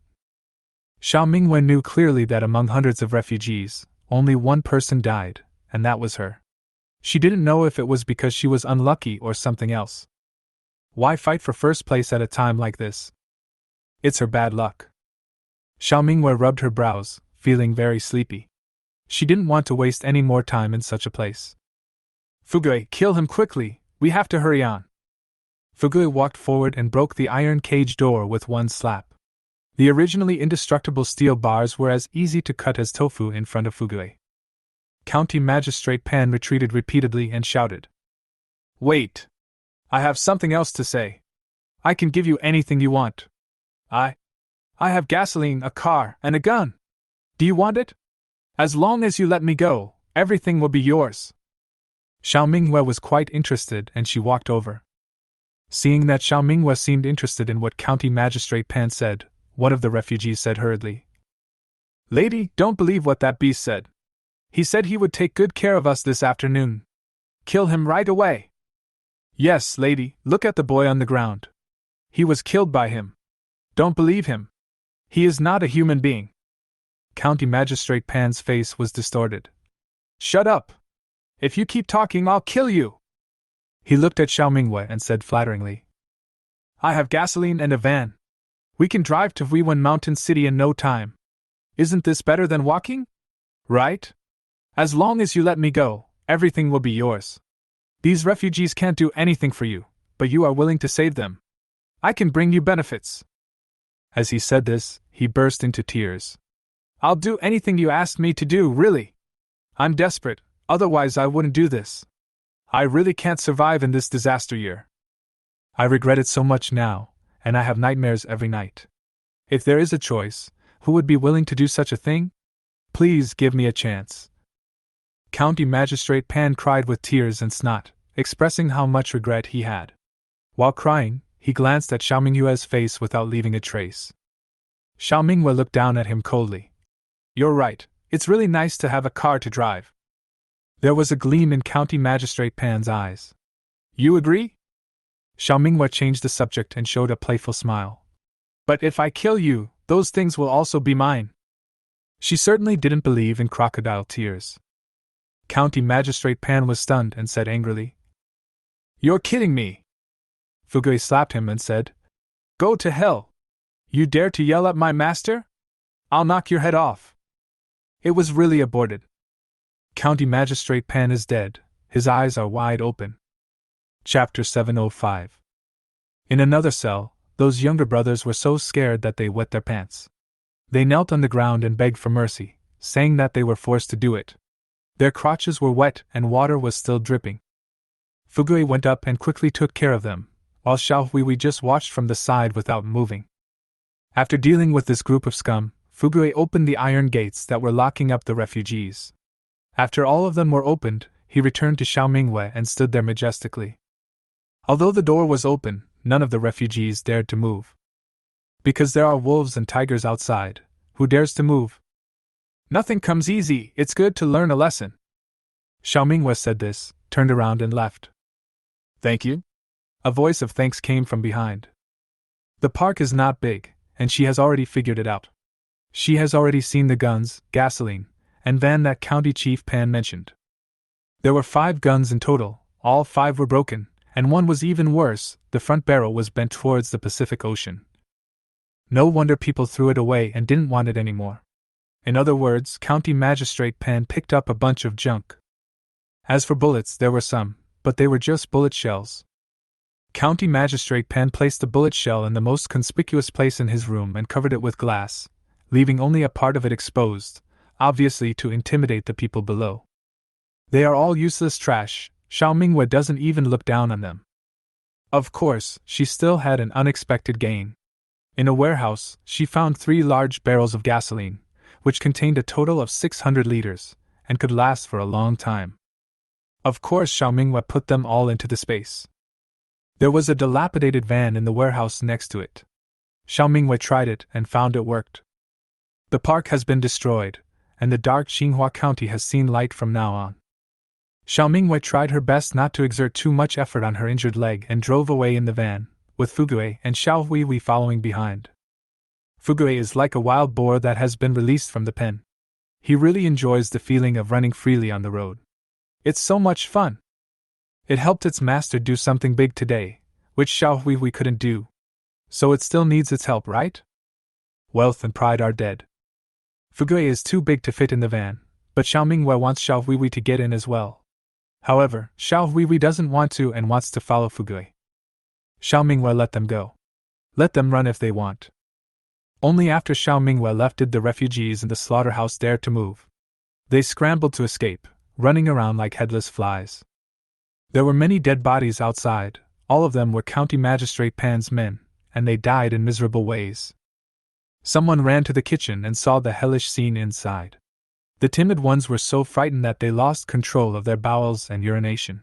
Xiao Minghua knew clearly that among hundreds of refugees, only 1 person died, and that was her. She didn't know if it was because she was unlucky or something else. Why fight for first place at a time like this? It's her bad luck. Xiao Mingwei rubbed her brows, feeling very sleepy. She didn't want to waste any more time in such a place. Fugui, kill him quickly, we have to hurry on. Fugui walked forward and broke the iron cage door with one slap. The originally indestructible steel bars were as easy to cut as tofu in front of Fugui. County Magistrate Pan retreated repeatedly and shouted. Wait! I have something else to say. I can give you anything you want. I have gasoline, a car, and a gun. Do you want it? As long as you let me go, everything will be yours. Xiao Mingwei was quite interested and she walked over. Seeing that Xiao Mingwei seemed interested in what County Magistrate Pan said, one of the refugees said hurriedly. Lady, don't believe what that beast said. He said he would take good care of us this afternoon. Kill him right away. Yes, lady, look at the boy on the ground. He was killed by him. Don't believe him. He is not a human being. County Magistrate Pan's face was distorted. Shut up! If you keep talking, I'll kill you! He looked at Xiao Mingwei and said flatteringly. I have gasoline and a van. We can drive to Huiwen Mountain City in no time. Isn't this better than walking? Right? As long as you let me go, everything will be yours. These refugees can't do anything for you, but you are willing to save them. I can bring you benefits. As he said this, he burst into tears. I'll do anything you asked me to do, really. I'm desperate, otherwise I wouldn't do this. I really can't survive in this disaster year. I regret it so much now, and I have nightmares every night. If there is a choice, who would be willing to do such a thing? Please give me a chance. County Magistrate Pan cried with tears and snot, expressing how much regret he had. While crying, he glanced at Xiao Mingwei's face without leaving a trace. Xiao Mingwei looked down at him coldly. You're right, it's really nice to have a car to drive. There was a gleam in County Magistrate Pan's eyes. You agree? Xiao Mingwei changed the subject and showed a playful smile. But if I kill you, those things will also be mine. She certainly didn't believe in crocodile tears. County Magistrate Pan was stunned and said angrily. You're kidding me! Fugui slapped him and said, Go to hell! You dare to yell at my master? I'll knock your head off. It was really aborted. County Magistrate Pan is dead, his eyes are wide open. Chapter 705. In another cell, those younger brothers were so scared that they wet their pants. They knelt on the ground and begged for mercy, saying that they were forced to do it. Their crotches were wet and water was still dripping. Fugui went up and quickly took care of them, while Xiao Huihui just watched from the side without moving. After dealing with this group of scum, Fugui opened the iron gates that were locking up the refugees. After all of them were opened, he returned to Xiao Mingwei and stood there majestically. Although the door was open, none of the refugees dared to move. Because there are wolves and tigers outside, who dares to move? Nothing comes easy, it's good to learn a lesson. Xiao Mingwei said this, turned around and left. Thank you? A voice of thanks came from behind. The park is not big, and she has already figured it out. She has already seen the guns, gasoline, and van that County Chief Pan mentioned. There were 5 guns in total, all 5 were broken, and one was even worse, the front barrel was bent towards the Pacific Ocean. No wonder people threw it away and didn't want it anymore. In other words, County Magistrate Pan picked up a bunch of junk. As for bullets, there were some, but they were just bullet shells. County Magistrate Pan placed the bullet shell in the most conspicuous place in his room and covered it with glass, leaving only a part of it exposed, obviously to intimidate the people below. They are all useless trash, Xiao Mingwei doesn't even look down on them. Of course, she still had an unexpected gain. In a warehouse, she found 3 large barrels of gasoline, which contained a total of 600 liters, and could last for a long time. Of course, Xiao Mingwei put them all into the space. There was a dilapidated van in the warehouse next to it. Xiao Mingwei tried it and found it worked. The park has been destroyed, and the dark Xinhua County has seen light from now on. Xiao Mingwei tried her best not to exert too much effort on her injured leg and drove away in the van, with Fugui and Xiao Huihui following behind. Fugui is like a wild boar that has been released from the pen. He really enjoys the feeling of running freely on the road. It's so much fun. It helped its master do something big today, which Xiao Hui couldn't do. So it still needs its help, right? Wealth and pride are dead. Fugui is too big to fit in the van, but Xiao Mingwei wants Xiao Hui to get in as well. However, Xiao Hui doesn't want to and wants to follow Fugui. Xiao Mingwei let them go. Let them run if they want. Only after Xiao Mingwei left did the refugees in the slaughterhouse dare to move. They scrambled to escape, running around like headless flies. There were many dead bodies outside, all of them were County Magistrate Pan's men, and they died in miserable ways. Someone ran to the kitchen and saw the hellish scene inside. The timid ones were so frightened that they lost control of their bowels and urination.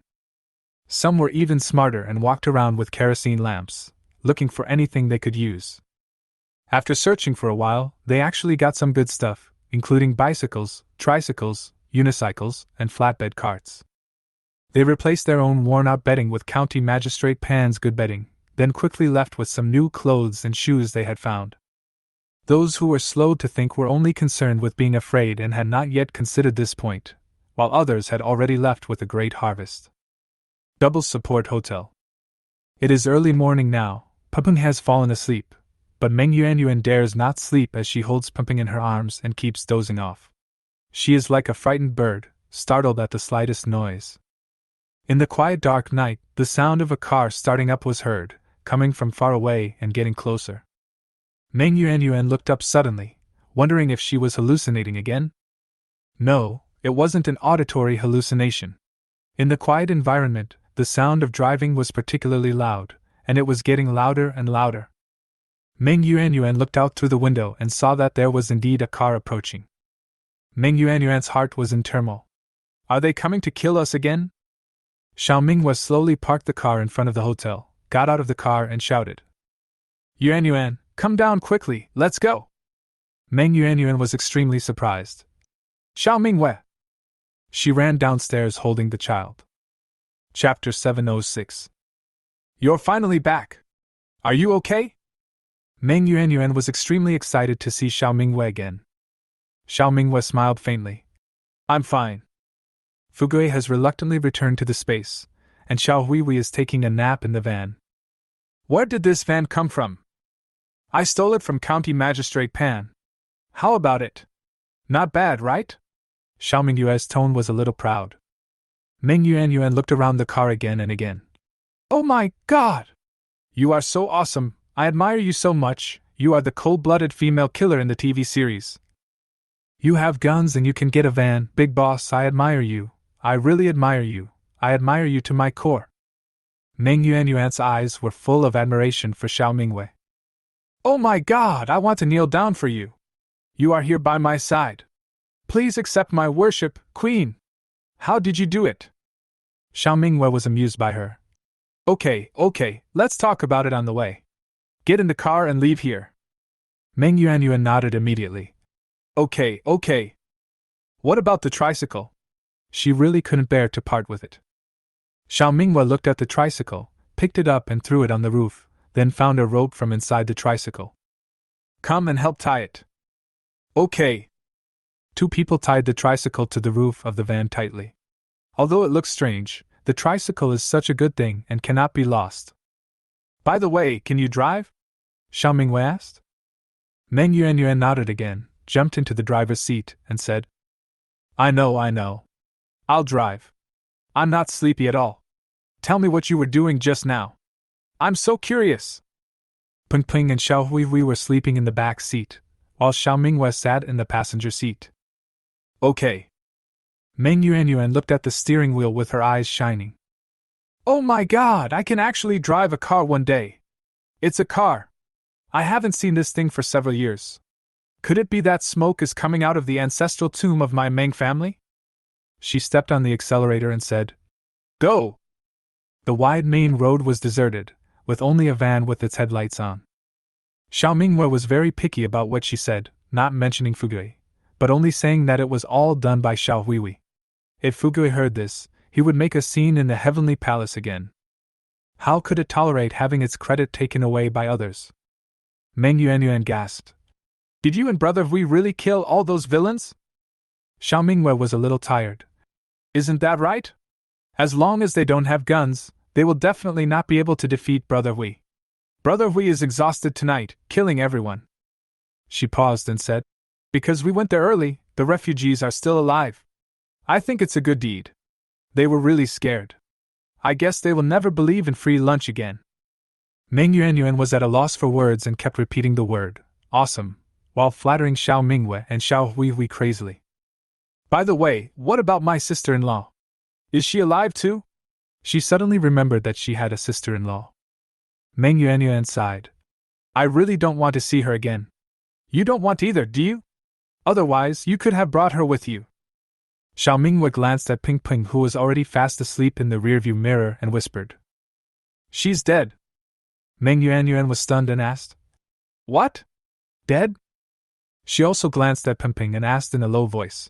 Some were even smarter and walked around with kerosene lamps, looking for anything they could use. After searching for a while, they actually got some good stuff, including bicycles, tricycles, unicycles, and flatbed carts. They replaced their own worn-out bedding with County Magistrate Pan's good bedding, then quickly left with some new clothes and shoes they had found. Those who were slow to think were only concerned with being afraid and had not yet considered this point, while others had already left with a great harvest. Double Support Hotel. It is early morning now. Pumping has fallen asleep, but Meng Yuanyuan dares not sleep as she holds Pumping in her arms and keeps dozing off. She is like a frightened bird, startled at the slightest noise. In the quiet dark night, the sound of a car starting up was heard, coming from far away and getting closer. Meng Yuanyuan looked up suddenly, wondering if she was hallucinating again. No, it wasn't an auditory hallucination. In the quiet environment, the sound of driving was particularly loud, and it was getting louder and louder. Meng Yuanyuan looked out through the window and saw that there was indeed a car approaching. Meng Yuanyuan's heart was in turmoil. Are they coming to kill us again? Xiao Mingwei slowly parked the car in front of the hotel, got out of the car and shouted. Yuanyuan, come down quickly, let's go! Meng Yuanyuan was extremely surprised. Xiao Mingwei! She ran downstairs holding the child. Chapter 706. You're finally back! Are you okay? Meng Yuanyuan was extremely excited to see Xiao Mingwei again. Xiao Mingwei smiled faintly. I'm fine. Fugui has reluctantly returned to the space, and Xiao Hui is taking a nap in the van. Where did this van come from? I stole it from County Magistrate Pan. How about it? Not bad, right? Xiao Mingyue's tone was a little proud. Meng Yuanyuan looked around the car again and again. Oh my God! You are so awesome, I admire you so much, you are the cold-blooded female killer in the TV series. You have guns and you can get a van, big boss, I admire you. I really admire you. I admire you to my core. Meng Yuanyuan's eyes were full of admiration for Xiao Mingwei. Oh my God, I want to kneel down for you. You are here by my side. Please accept my worship, Queen. How did you do it? Xiao Mingwei was amused by her. Okay, let's talk about it on the way. Get in the car and leave here. Meng Yuanyuan nodded immediately. Okay. What about the tricycle? She really couldn't bear to part with it. Xiao Mingwei looked at the tricycle, picked it up and threw it on the roof, then found a rope from inside the tricycle. Come and help tie it. Okay. Two people tied the tricycle to the roof of the van tightly. Although it looks strange, the tricycle is such a good thing and cannot be lost. By the way, can you drive? Xiao Mingwei asked. Meng Yuanyuan nodded again, jumped into the driver's seat, and said, I know. I'll drive. I'm not sleepy at all. Tell me what you were doing just now. I'm so curious. Ping Ping and Xiao Hui were sleeping in the back seat, while Xiao Mingwei sat in the passenger seat. Okay. Meng Yuanyuan looked at the steering wheel with her eyes shining. Oh my God, I can actually drive a car one day. It's a car. I haven't seen this thing for several years. Could it be that smoke is coming out of the ancestral tomb of my Meng family? She stepped on the accelerator and said, Go! The wide main road was deserted, with only a van with its headlights on. Xiao Mingwei was very picky about what she said, not mentioning Fugui, but only saying that it was all done by Xiao Hui. If Fugui heard this, he would make a scene in the heavenly palace again. How could it tolerate having its credit taken away by others? Meng Yuanyuan gasped. Did you and Brother Hui really kill all those villains? Xiao Mingwei was a little tired. Isn't that right? As long as they don't have guns, they will definitely not be able to defeat Brother Hui. Brother Hui is exhausted tonight, killing everyone. She paused and said, Because we went there early, the refugees are still alive. I think it's a good deed. They were really scared. I guess they will never believe in free lunch again. Meng Yuanyuan was at a loss for words and kept repeating the word, awesome, while flattering Xiao Mingwei and Xiao Huihui crazily. By the way, what about my sister-in-law? Is she alive too? She suddenly remembered that she had a sister-in-law. Meng Yuanyuan sighed. I really don't want to see her again. You don't want either, do you? Otherwise, you could have brought her with you. Xiao Mingwei glanced at Ping Ping, who was already fast asleep in the rearview mirror, and whispered. She's dead. Meng Yuanyuan was stunned and asked, What? Dead? She also glanced at Ping Ping and asked in a low voice,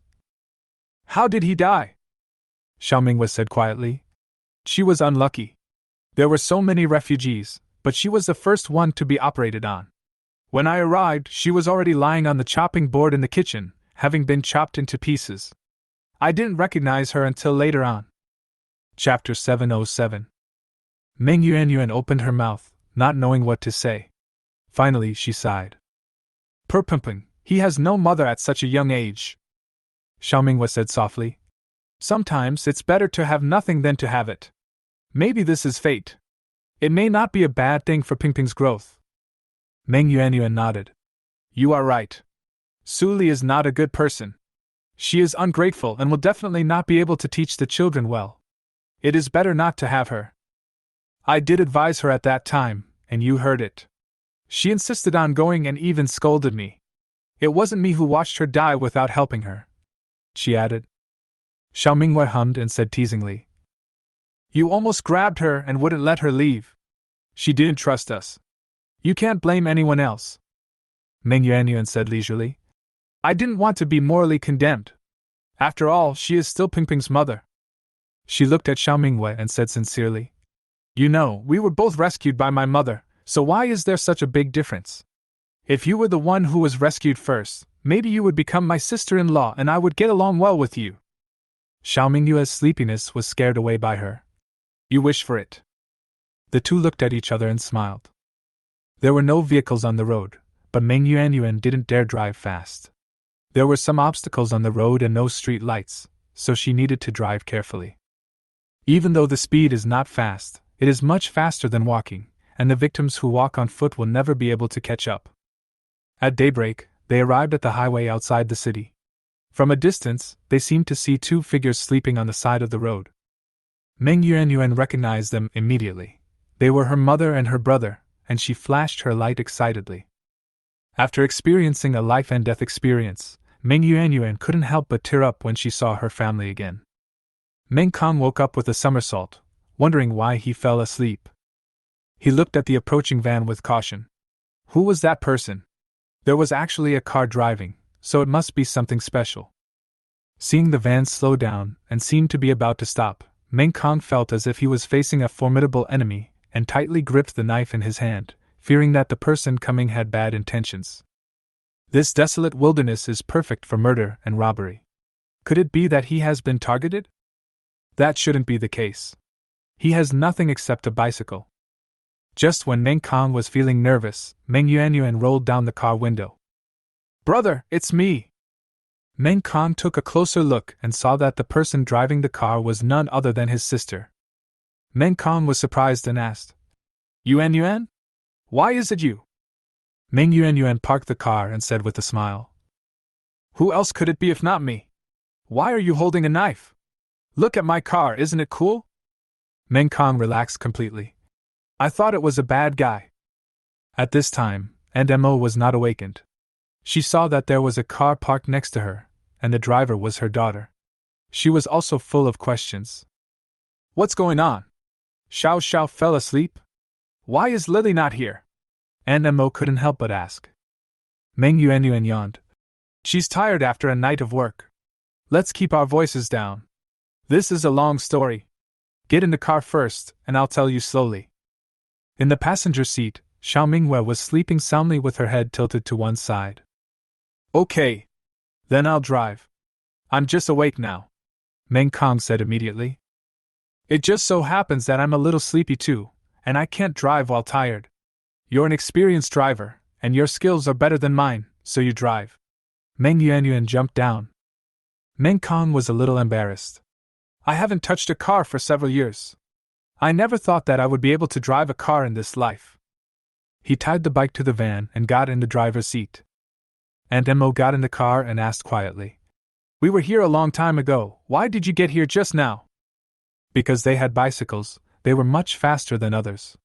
How did he die? Xiao Mingwei said quietly, She was unlucky. There were so many refugees, but she was the first one to be operated on. When I arrived, she was already lying on the chopping board in the kitchen, having been chopped into pieces. I didn't recognize her until later on. Chapter 707. Meng Yuanyuan opened her mouth, not knowing what to say. Finally, she sighed. Poor Pimping, he has no mother at such a young age. Xiao Mingwei said softly. Sometimes it's better to have nothing than to have it. Maybe this is fate. It may not be a bad thing for Pingping's growth. Meng Yuanyuan nodded. You are right. Su Li is not a good person. She is ungrateful and will definitely not be able to teach the children well. It is better not to have her. I did advise her at that time, and you heard it. She insisted on going and even scolded me. It wasn't me who watched her die without helping her. She added. Xiao Mingwei hummed and said teasingly. You almost grabbed her and wouldn't let her leave. She didn't trust us. You can't blame anyone else. Meng Yuanyuan said leisurely. I didn't want to be morally condemned. After all, she is still Pingping's mother. She looked at Xiao Mingwei and said sincerely. You know, we were both rescued by my mother, so why is there such a big difference? If you were the one who was rescued first, maybe you would become my sister-in-law and I would get along well with you. Xiao Mingyue's sleepiness was scared away by her. You wish for it. The two looked at each other and smiled. There were no vehicles on the road, but Meng Yuanyuan didn't dare drive fast. There were some obstacles on the road and no street lights, so she needed to drive carefully. Even though the speed is not fast, it is much faster than walking, and the victims who walk on foot will never be able to catch up. At daybreak, they arrived at the highway outside the city. From a distance, they seemed to see two figures sleeping on the side of the road. Meng Yuanyuan recognized them immediately. They were her mother and her brother, and she flashed her light excitedly. After experiencing a life-and-death experience, Meng Yuanyuan couldn't help but tear up when she saw her family again. Meng Kong woke up with a somersault, wondering why he fell asleep. He looked at the approaching van with caution. Who was that person? There was actually a car driving, so it must be something special. Seeing the van slow down and seem to be about to stop, Meng Kong felt as if he was facing a formidable enemy and tightly gripped the knife in his hand, fearing that the person coming had bad intentions. This desolate wilderness is perfect for murder and robbery. Could it be that he has been targeted? That shouldn't be the case. He has nothing except a bicycle. Just when Meng Kong was feeling nervous, Meng Yuanyuan rolled down the car window. Brother, it's me! Meng Kong took a closer look and saw that the person driving the car was none other than his sister. Meng Kong was surprised and asked, Yuanyuan? Why is it you? Meng Yuanyuan parked the car and said with a smile, Who else could it be if not me? Why are you holding a knife? Look at my car, isn't it cool? Meng Kong relaxed completely. I thought it was a bad guy. At this time, Mo was not awakened. She saw that there was a car parked next to her, and the driver was her daughter. She was also full of questions. What's going on? Xiao Xiao fell asleep? Why is Lily not here? Mo couldn't help but ask. Meng Yuanyuan yawned. She's tired after a night of work. Let's keep our voices down. This is a long story. Get in the car first, and I'll tell you slowly. In the passenger seat, Xiao Mingwei was sleeping soundly with her head tilted to one side. Okay. Then I'll drive. I'm just awake now. Meng Kong said immediately. It just so happens that I'm a little sleepy too, and I can't drive while tired. You're an experienced driver, and your skills are better than mine, so you drive. Meng Yuanyuan jumped down. Meng Kong was a little embarrassed. I haven't touched a car for several years. I never thought that I would be able to drive a car in this life. He tied the bike to the van and got in the driver's seat. Aunt Mo got in the car and asked quietly. We were here a long time ago, why did you get here just now? Because they had bicycles, they were much faster than others.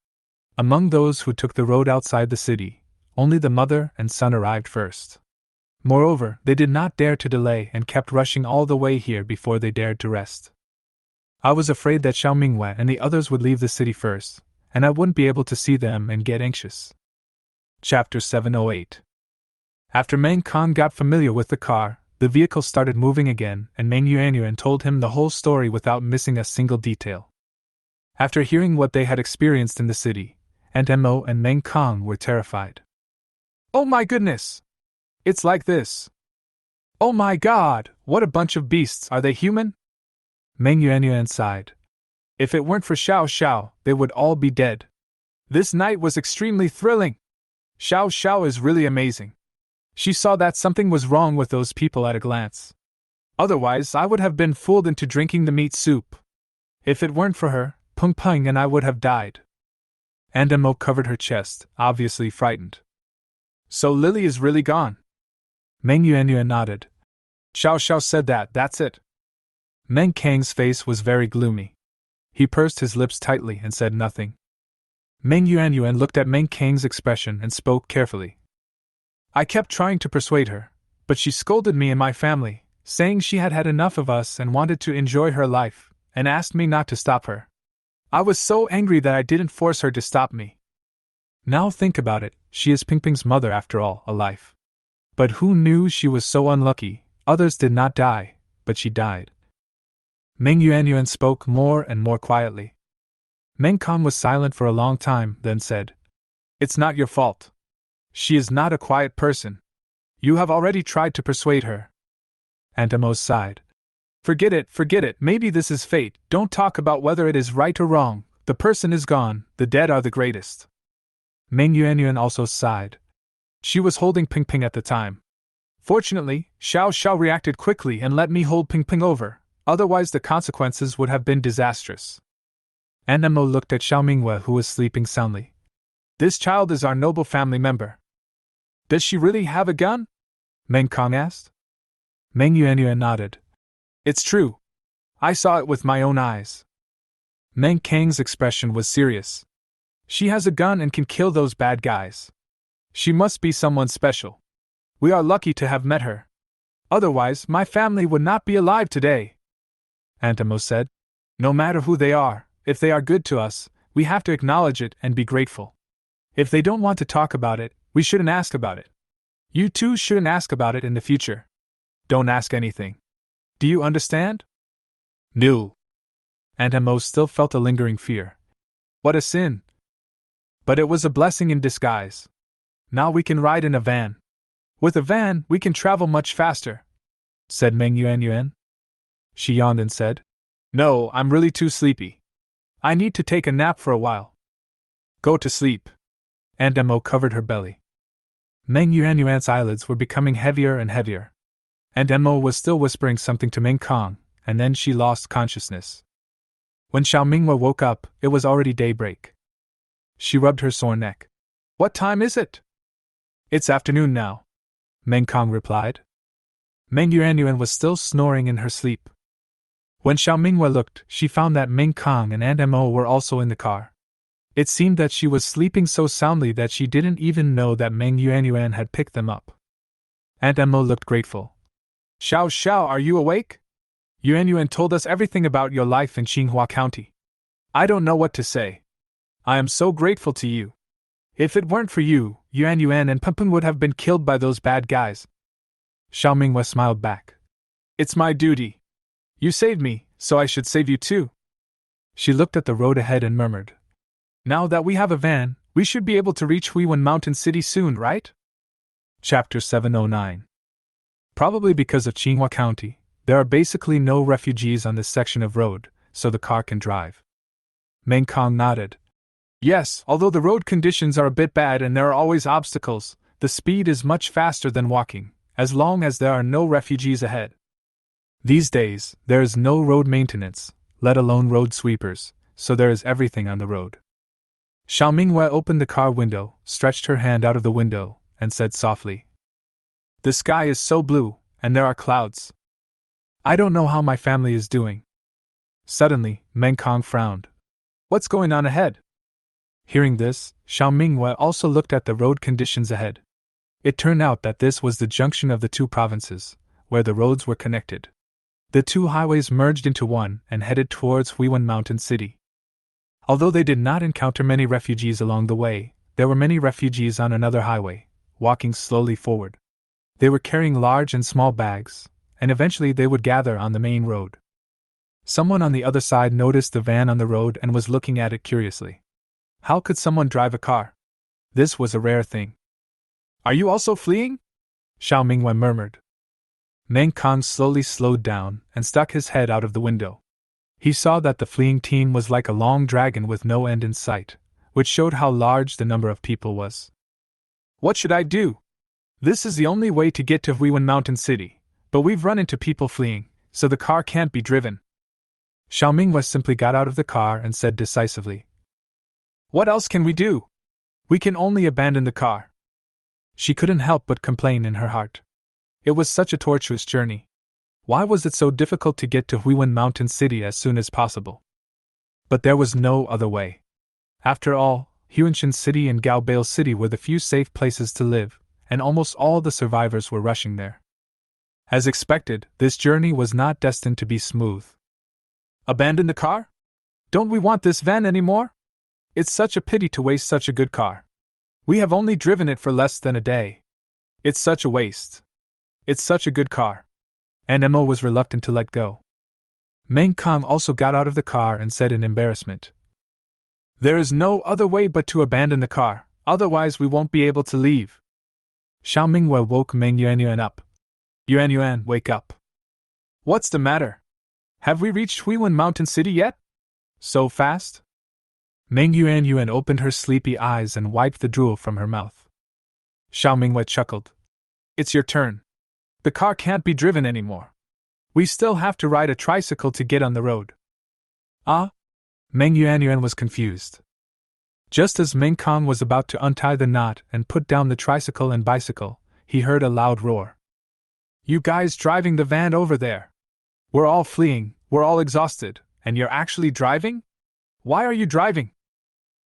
Among those who took the road outside the city, only the mother and son arrived first. Moreover, they did not dare to delay and kept rushing all the way here before they dared to rest. I was afraid that Xiao Mingwei and the others would leave the city first, and I wouldn't be able to see them and get anxious. Chapter 708. After Meng Kong got familiar with the car, the vehicle started moving again, and Meng Yuanyuan told him the whole story without missing a single detail. After hearing what they had experienced in the city, Aunt Mo and Meng Kong were terrified. Oh my goodness! It's like this! Oh my god, what a bunch of beasts, are they human? Meng Yuanyuan sighed. If it weren't for Xiao Xiao, they would all be dead. This night was extremely thrilling. Xiao Xiao is really amazing. She saw that something was wrong with those people at a glance. Otherwise, I would have been fooled into drinking the meat soup. If it weren't for her, Peng Peng and I would have died. Aunt Mo covered her chest, obviously frightened. So Lily is really gone? Meng Yuanyuan nodded. Xiao Xiao said that, that's it. Meng Kang's face was very gloomy. He pursed his lips tightly and said nothing. Meng Yuanyuan looked at Meng Kang's expression and spoke carefully. I kept trying to persuade her, but she scolded me and my family, saying she had had enough of us and wanted to enjoy her life, and asked me not to stop her. I was so angry that I didn't force her to stop me. Now think about it, she is Ping Ping's mother after all, alive. But who knew she was so unlucky? Others did not die, but she died. Meng Yuanyuan spoke more and more quietly. Meng Kong was silent for a long time, then said, It's not your fault. She is not a quiet person. You have already tried to persuade her. Aunt Mo sighed. Forget it, maybe this is fate, don't talk about whether it is right or wrong, the person is gone, the dead are the greatest. Meng Yuanyuan also sighed. She was holding Ping Ping at the time. Fortunately, Xiao Xiao reacted quickly and let me hold Ping Ping over, otherwise the consequences would have been disastrous. Aunt Mo looked at Xiao Mingwei, who was sleeping soundly. This child is our noble family member. Does she really have a gun? Meng Kong asked. Meng Yuanyuan nodded. It's true. I saw it with my own eyes. Meng Kang's expression was serious. She has a gun and can kill those bad guys. She must be someone special. We are lucky to have met her. Otherwise, my family would not be alive today. Aunt Mo said. No matter who they are, if they are good to us, we have to acknowledge it and be grateful. If they don't want to talk about it, we shouldn't ask about it. You too shouldn't ask about it in the future. Don't ask anything. Do you understand? No. Aunt Mo still felt a lingering fear. What a sin. But it was a blessing in disguise. Now we can ride in a van. With a van, we can travel much faster, said Meng Yuanyuan. She yawned and said, No, I'm really too sleepy. I need to take a nap for a while. Go to sleep. Aunt Mo covered her belly. Meng Yuanyuan's eyelids were becoming heavier and heavier. Aunt Mo was still whispering something to Meng Kong, and then she lost consciousness. When Xiao Mingwei woke up, it was already daybreak. She rubbed her sore neck. What time is it? It's afternoon now, Meng Kong replied. Meng Yuanyuan was still snoring in her sleep. When Xiao Mingwei looked, she found that Meng Kong and Aunt Mo were also in the car. It seemed that she was sleeping so soundly that she didn't even know that Meng Yuanyuan had picked them up. Aunt Mo looked grateful. Xiao Xiao, are you awake? Yuanyuan told us everything about your life in Chingua County. I don't know what to say. I am so grateful to you. If it weren't for you, Yuanyuan and Peng Peng would have been killed by those bad guys. Xiao Mingwei smiled back. It's my duty. You saved me, so I should save you too. She looked at the road ahead and murmured. Now that we have a van, we should be able to reach Huiwen Mountain City soon, right? Chapter 709. Probably because of Chingua County, There are basically no refugees on this section of road, so the car can drive. Meng Kong nodded. Yes, although the road conditions are a bit bad and there are always obstacles, the speed is much faster than walking, as long as there are no refugees ahead. These days, there is no road maintenance, let alone road sweepers, so there is everything on the road. Xiao Minghua opened the car window, stretched her hand out of the window, and said softly, "The sky is so blue, and there are clouds. I don't know how my family is doing." Suddenly, Meng Kong frowned. "What's going on ahead?" Hearing this, Xiao Minghua also looked at the road conditions ahead. It turned out that this was the junction of the two provinces, where the roads were connected. The two highways merged into one and headed towards Huiwen Mountain City. Although they did not encounter many refugees along the way, there were many refugees on another highway, walking slowly forward. They were carrying large and small bags, and eventually they would gather on the main road. Someone on the other side noticed the van on the road and was looking at it curiously. How could someone drive a car? This was a rare thing. "Are you also fleeing?" Xiao Minghua murmured. Meng Kong slowly slowed down and stuck his head out of the window. He saw that the fleeing team was like a long dragon with no end in sight, which showed how large the number of people was. "What should I do? This is the only way to get to Huiwen Mountain City, but we've run into people fleeing, so the car can't be driven." Xiao Minghua simply got out of the car and said decisively, "What else can we do? We can only abandon the car." She couldn't help but complain in her heart. It was such a tortuous journey. Why was it so difficult to get to Huiwen Mountain City as soon as possible? But there was no other way. After all, Huanshan City and Gale City were the few safe places to live, and almost all the survivors were rushing there. As expected, this journey was not destined to be smooth. "Abandon the car? Don't we want this van anymore? It's such a pity to waste such a good car. We have only driven it for less than a day. It's such a waste. It's such a good car." And Mo was reluctant to let go. Meng Kong also got out of the car and said in embarrassment, "There is no other way but to abandon the car, otherwise we won't be able to leave." Xiao Minghua woke Meng Yuanyuan up. "Yuanyuan, wake up. What's the matter? Have we reached Huiwen Mountain City yet? So fast?" Meng Yuanyuan opened her sleepy eyes and wiped the drool from her mouth. Xiao Minghua chuckled. "It's your turn. The car can't be driven anymore. We still have to ride a tricycle to get on the road." "Ah?" Meng Yuanyuan was confused. Just as Meng Kong was about to untie the knot and put down the tricycle and bicycle, he heard a loud roar. "You guys driving the van over there? We're all fleeing, we're all exhausted, and you're actually driving? Why are you driving?"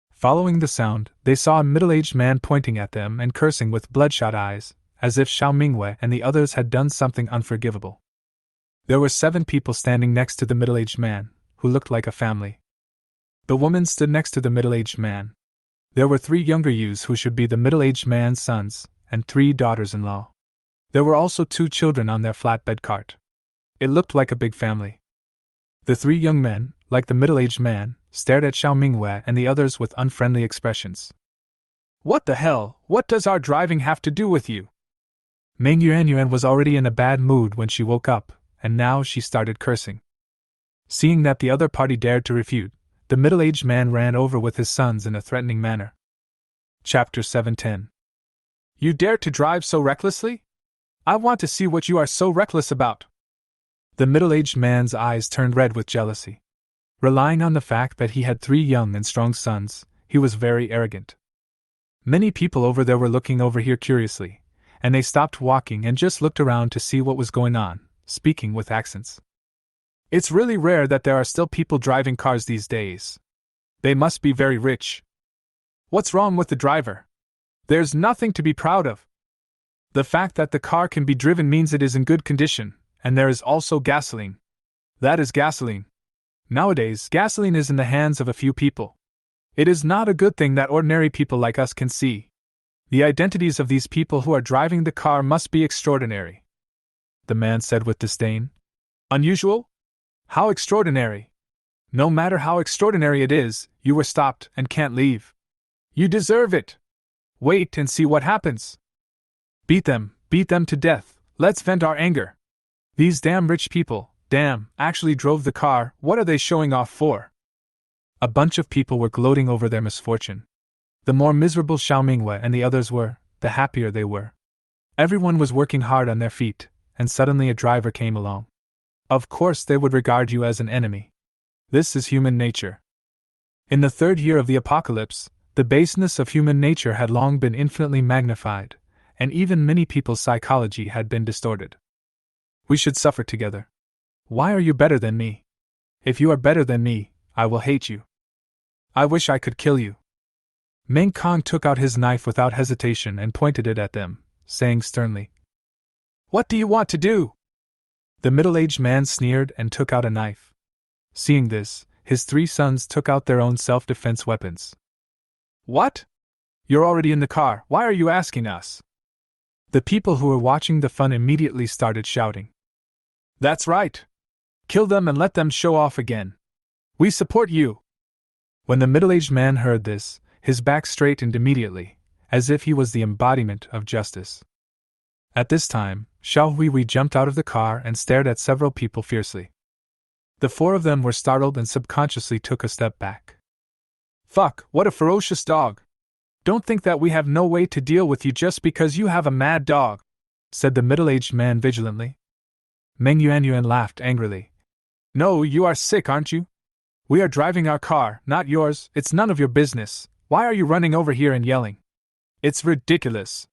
Following the sound, they saw a middle-aged man pointing at them and cursing with bloodshot eyes, as if Xiao Minghua and the others had done something unforgivable. There were 7 people standing next to the middle-aged man, who looked like a family. The woman stood next to the middle-aged man. There were 3 younger youths who should be the middle-aged man's sons, and 3 daughters-in-law. There were also 2 children on their flatbed cart. It looked like a big family. The 3 young men, like the middle-aged man, stared at Xiao Minghua and the others with unfriendly expressions. "What the hell? What does our driving have to do with you?" Meng Yuanyuan was already in a bad mood when she woke up, and now she started cursing. Seeing that the other party dared to refute, the middle-aged man ran over with his sons in a threatening manner. Chapter 710. "You dare to drive so recklessly? I want to see what you are so reckless about." The middle-aged man's eyes turned red with jealousy. Relying on the fact that he had 3 young and strong sons, he was very arrogant. Many people over there were looking over here curiously, and they stopped walking and just looked around to see what was going on, speaking with accents. "It's really rare that there are still people driving cars these days. They must be very rich. What's wrong with the driver? There's nothing to be proud of. The fact that the car can be driven means it is in good condition, and there is also gasoline. That is gasoline. Nowadays, gasoline is in the hands of a few people. It is not a good thing that ordinary people like us can see. The identities of these people who are driving the car must be extraordinary," the man said with disdain. "Unusual? How extraordinary? No matter how extraordinary it is, you were stopped and can't leave. You deserve it. Wait and see what happens. Beat them to death, let's vent our anger." These damn rich people, actually drove the car, what are they showing off for? A bunch of people were gloating over their misfortune. The more miserable Xiao Mingwei and the others were, the happier they were. Everyone was working hard on their feet, and suddenly a driver came along. Of course they would regard you as an enemy. This is human nature. In the third year of the apocalypse, the baseness of human nature had long been infinitely magnified, and even many people's psychology had been distorted. We should suffer together. Why are you better than me? If you are better than me, I will hate you. I wish I could kill you. Meng Kong took out his knife without hesitation and pointed it at them, saying sternly, "What do you want to do?" The middle-aged man sneered and took out a knife. Seeing this, his 3 sons took out their own self-defense weapons. "What? You're already in the car, why are you asking us?" The people who were watching the fun immediately started shouting. "That's right! Kill them and let them show off again! We support you!" When the middle-aged man heard this, his back straightened immediately, as if he was the embodiment of justice. At this time, Xiao Huihui jumped out of the car and stared at several people fiercely. The 4 of them were startled and subconsciously took a step back. "Fuck, what a ferocious dog! Don't think that we have no way to deal with you just because you have a mad dog," said the middle-aged man vigilantly. Meng Yuanyuan laughed angrily. "No, you are sick, aren't you? We are driving our car, not yours, it's none of your business. Why are you running over here and yelling? It's ridiculous."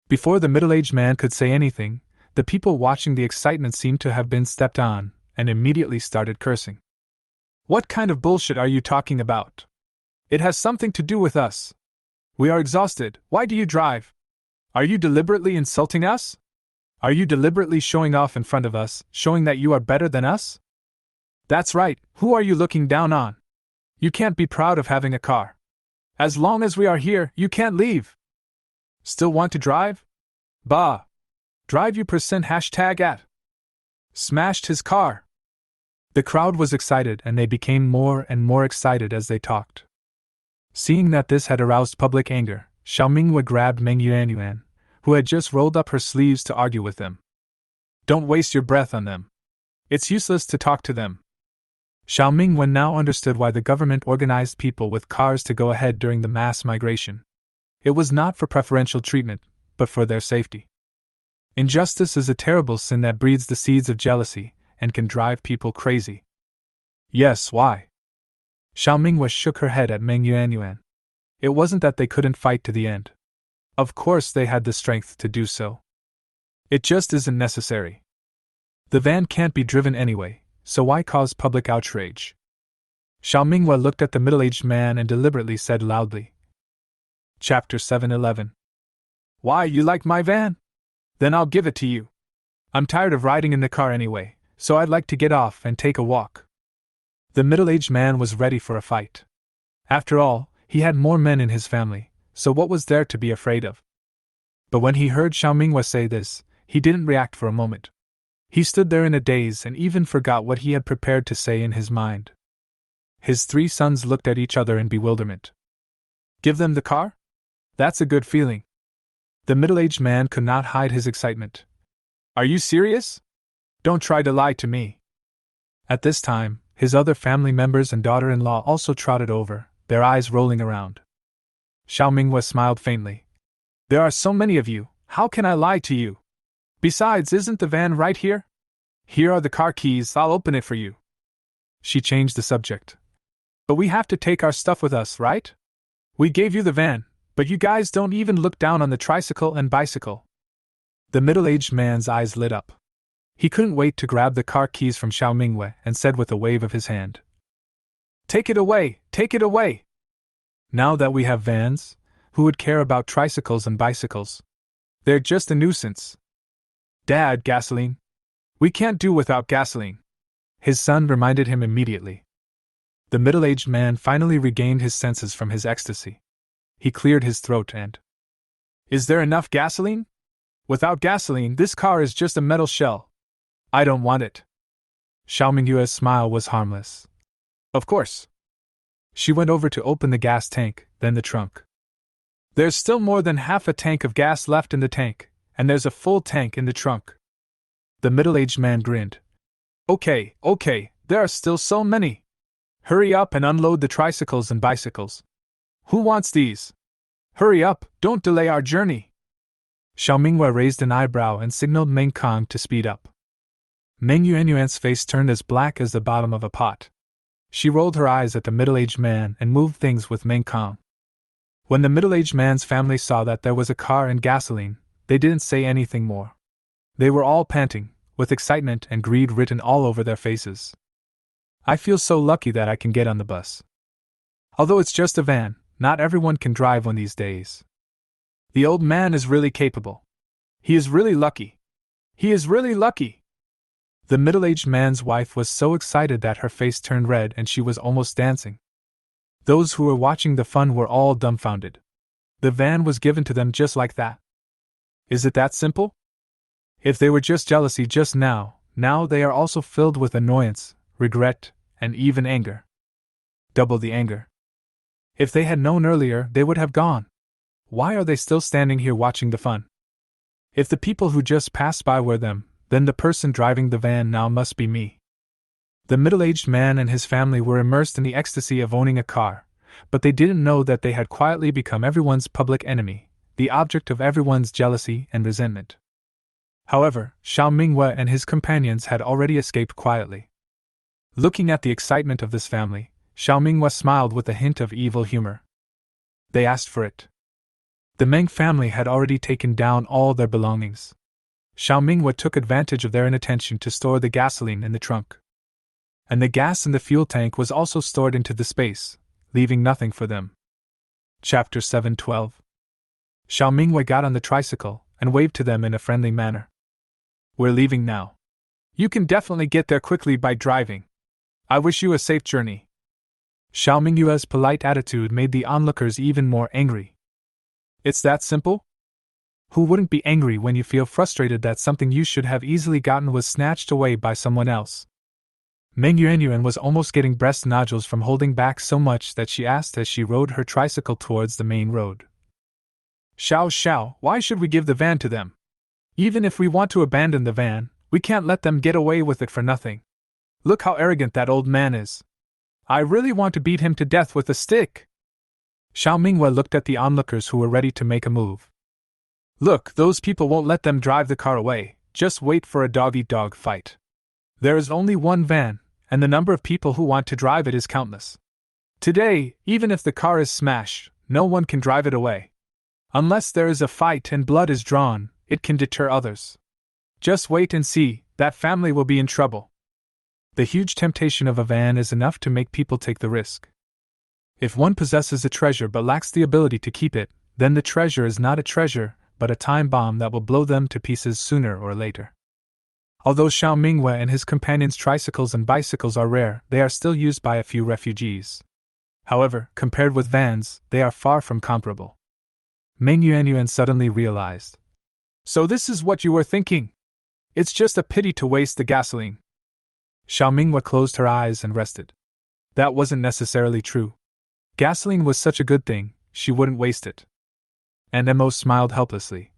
Before the middle-aged man could say anything, the people watching the excitement seemed to have been stepped on, and immediately started cursing. "What kind of bullshit are you talking about? It has something to do with us. We are exhausted, why do you drive? Are you deliberately insulting us? Are you deliberately showing off in front of us, showing that you are better than us? That's right, who are you looking down on? You can't be proud of having a car. As long as we are here, you can't leave. Still want to drive? Bah! Drive you %@. Smashed his car. The crowd was excited and they became more and more excited as they talked. Seeing that this had aroused public anger, Xiao Mingwei grabbed Meng Yuanyuan, who had just rolled up her sleeves to argue with them. "Don't waste your breath on them. It's useless to talk to them." Xiao Mingwen now understood why the government organized people with cars to go ahead during the mass migration. It was not for preferential treatment, but for their safety. Injustice is a terrible sin that breeds the seeds of jealousy, and can drive people crazy. Yes, why? Xiao Mingwe shook her head at Meng Yuanyuan. It wasn't that they couldn't fight to the end. Of course they had the strength to do so. It just isn't necessary. The van can't be driven anyway, so why cause public outrage? Xiao Mingwe looked at the middle-aged man and deliberately said loudly. Chapter 711. Why, you like my van? Then I'll give it to you. I'm tired of riding in the car anyway, so I'd like to get off and take a walk. The middle-aged man was ready for a fight. After all, he had more men in his family, so what was there to be afraid of? But when he heard Xiao Mingwe say this, he didn't react for a moment. He stood there in a daze and even forgot what he had prepared to say in his mind. His 3 sons looked at each other in bewilderment. Give them the car? That's a good feeling. The middle-aged man could not hide his excitement. Are you serious? Don't try to lie to me. At this time, his other family members and daughter-in-law also trotted over, their eyes rolling around. Xiao Mingwe smiled faintly. There are so many of you, how can I lie to you? Besides, isn't the van right here? Here are the car keys, I'll open it for you. She changed the subject. But we have to take our stuff with us, right? We gave you the van, but you guys don't even look down on the tricycle and bicycle. The middle-aged man's eyes lit up. He couldn't wait to grab the car keys from Xiao Mingwe and said with a wave of his hand. Take it away, take it away! Now that we have vans, who would care about tricycles and bicycles? They're just a nuisance. Dad, gasoline. We can't do without gasoline. His son reminded him immediately. The middle-aged man finally regained his senses from his ecstasy. He cleared his throat and... Is there enough gasoline? Without gasoline, this car is just a metal shell. I don't want it. Xiao Mingyue's smile was harmless. Of course. She went over to open the gas tank, then the trunk. There's still more than half a tank of gas left in the tank, and there's a full tank in the trunk. The middle-aged man grinned. Okay, there are still so many. Hurry up and unload the tricycles and bicycles. Who wants these? Hurry up, don't delay our journey. Xiao Minghua raised an eyebrow and signaled Meng Kong to speed up. Meng Yuanyuan's face turned as black as the bottom of a pot. She rolled her eyes at the middle-aged man and moved things with Meng Kong. When the middle-aged man's family saw that there was a car and gasoline, they didn't say anything more. They were all panting, with excitement and greed written all over their faces. I feel so lucky that I can get on the bus. Although it's just a van, not everyone can drive one these days. The old man is really capable. He is really lucky. He is really lucky. The middle-aged man's wife was so excited that her face turned red and she was almost dancing. Those who were watching the fun were all dumbfounded. The van was given to them just like that. Is it that simple? If they were just jealousy just now they are also filled with annoyance, regret, and even anger. Double the anger. If they had known earlier, they would have gone. Why are they still standing here watching the fun? If the people who just passed by were them, then the person driving the van now must be me. The middle-aged man and his family were immersed in the ecstasy of owning a car, but they didn't know that they had quietly become everyone's public enemy, the object of everyone's jealousy and resentment. However, Xiao Minghua and his companions had already escaped quietly. Looking at the excitement of this family, Xiao Minghua smiled with a hint of evil humor. They asked for it. The Meng family had already taken down all their belongings. Xiao Minghua took advantage of their inattention to store the gasoline in the trunk. And the gas in the fuel tank was also stored into the space, leaving nothing for them. Chapter 7:12. Xiao Minghua got on the tricycle and waved to them in a friendly manner. We're leaving now. You can definitely get there quickly by driving. I wish you a safe journey. Xiao Minghua's polite attitude made the onlookers even more angry. It's that simple? Who wouldn't be angry when you feel frustrated that something you should have easily gotten was snatched away by someone else? Meng Yuanyuan was almost getting breast nodules from holding back so much that she asked as she rode her tricycle towards the main road. Xiao, why should we give the van to them? Even if we want to abandon the van, we can't let them get away with it for nothing. Look how arrogant that old man is. I really want to beat him to death with a stick. Xiao Minghua looked at the onlookers who were ready to make a move. Look, those people won't let them drive the car away, just wait for a dog-eat-dog fight. There is only one van, and the number of people who want to drive it is countless. Today, even if the car is smashed, no one can drive it away. Unless there is a fight and blood is drawn, it can deter others. Just wait and see, that family will be in trouble. The huge temptation of a van is enough to make people take the risk. If one possesses a treasure but lacks the ability to keep it, then the treasure is not a treasure, but a time bomb that will blow them to pieces sooner or later. Although Xiao Minghua and his companions' tricycles and bicycles are rare, they are still used by a few refugees. However, compared with vans, they are far from comparable. Meng Yuanyuan suddenly realized. So this is what you were thinking? It's just a pity to waste the gasoline. Xiao Minghua closed her eyes and rested. That wasn't necessarily true. Gasoline was such a good thing, she wouldn't waste it. And Mo smiled helplessly.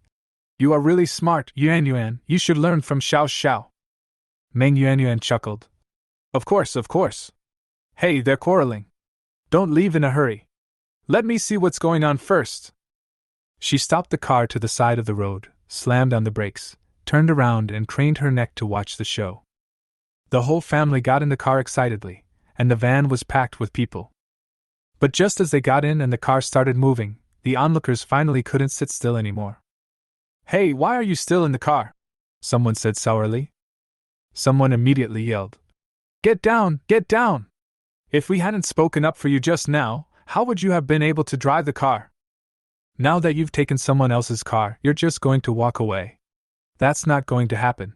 You are really smart, Yuanyuan, you should learn from Xiao. Meng Yuanyuan chuckled. Of course. Hey, they're quarreling. Don't leave in a hurry. Let me see what's going on first. She stopped the car to the side of the road, slammed on the brakes, turned around and craned her neck to watch the show. The whole family got in the car excitedly, and the van was packed with people. But just as they got in and the car started moving, the onlookers finally couldn't sit still anymore. Hey, why are you still in the car? Someone said sourly. Someone immediately yelled. Get down! If we hadn't spoken up for you just now, how would you have been able to drive the car? Now that you've taken someone else's car, you're just going to walk away. That's not going to happen.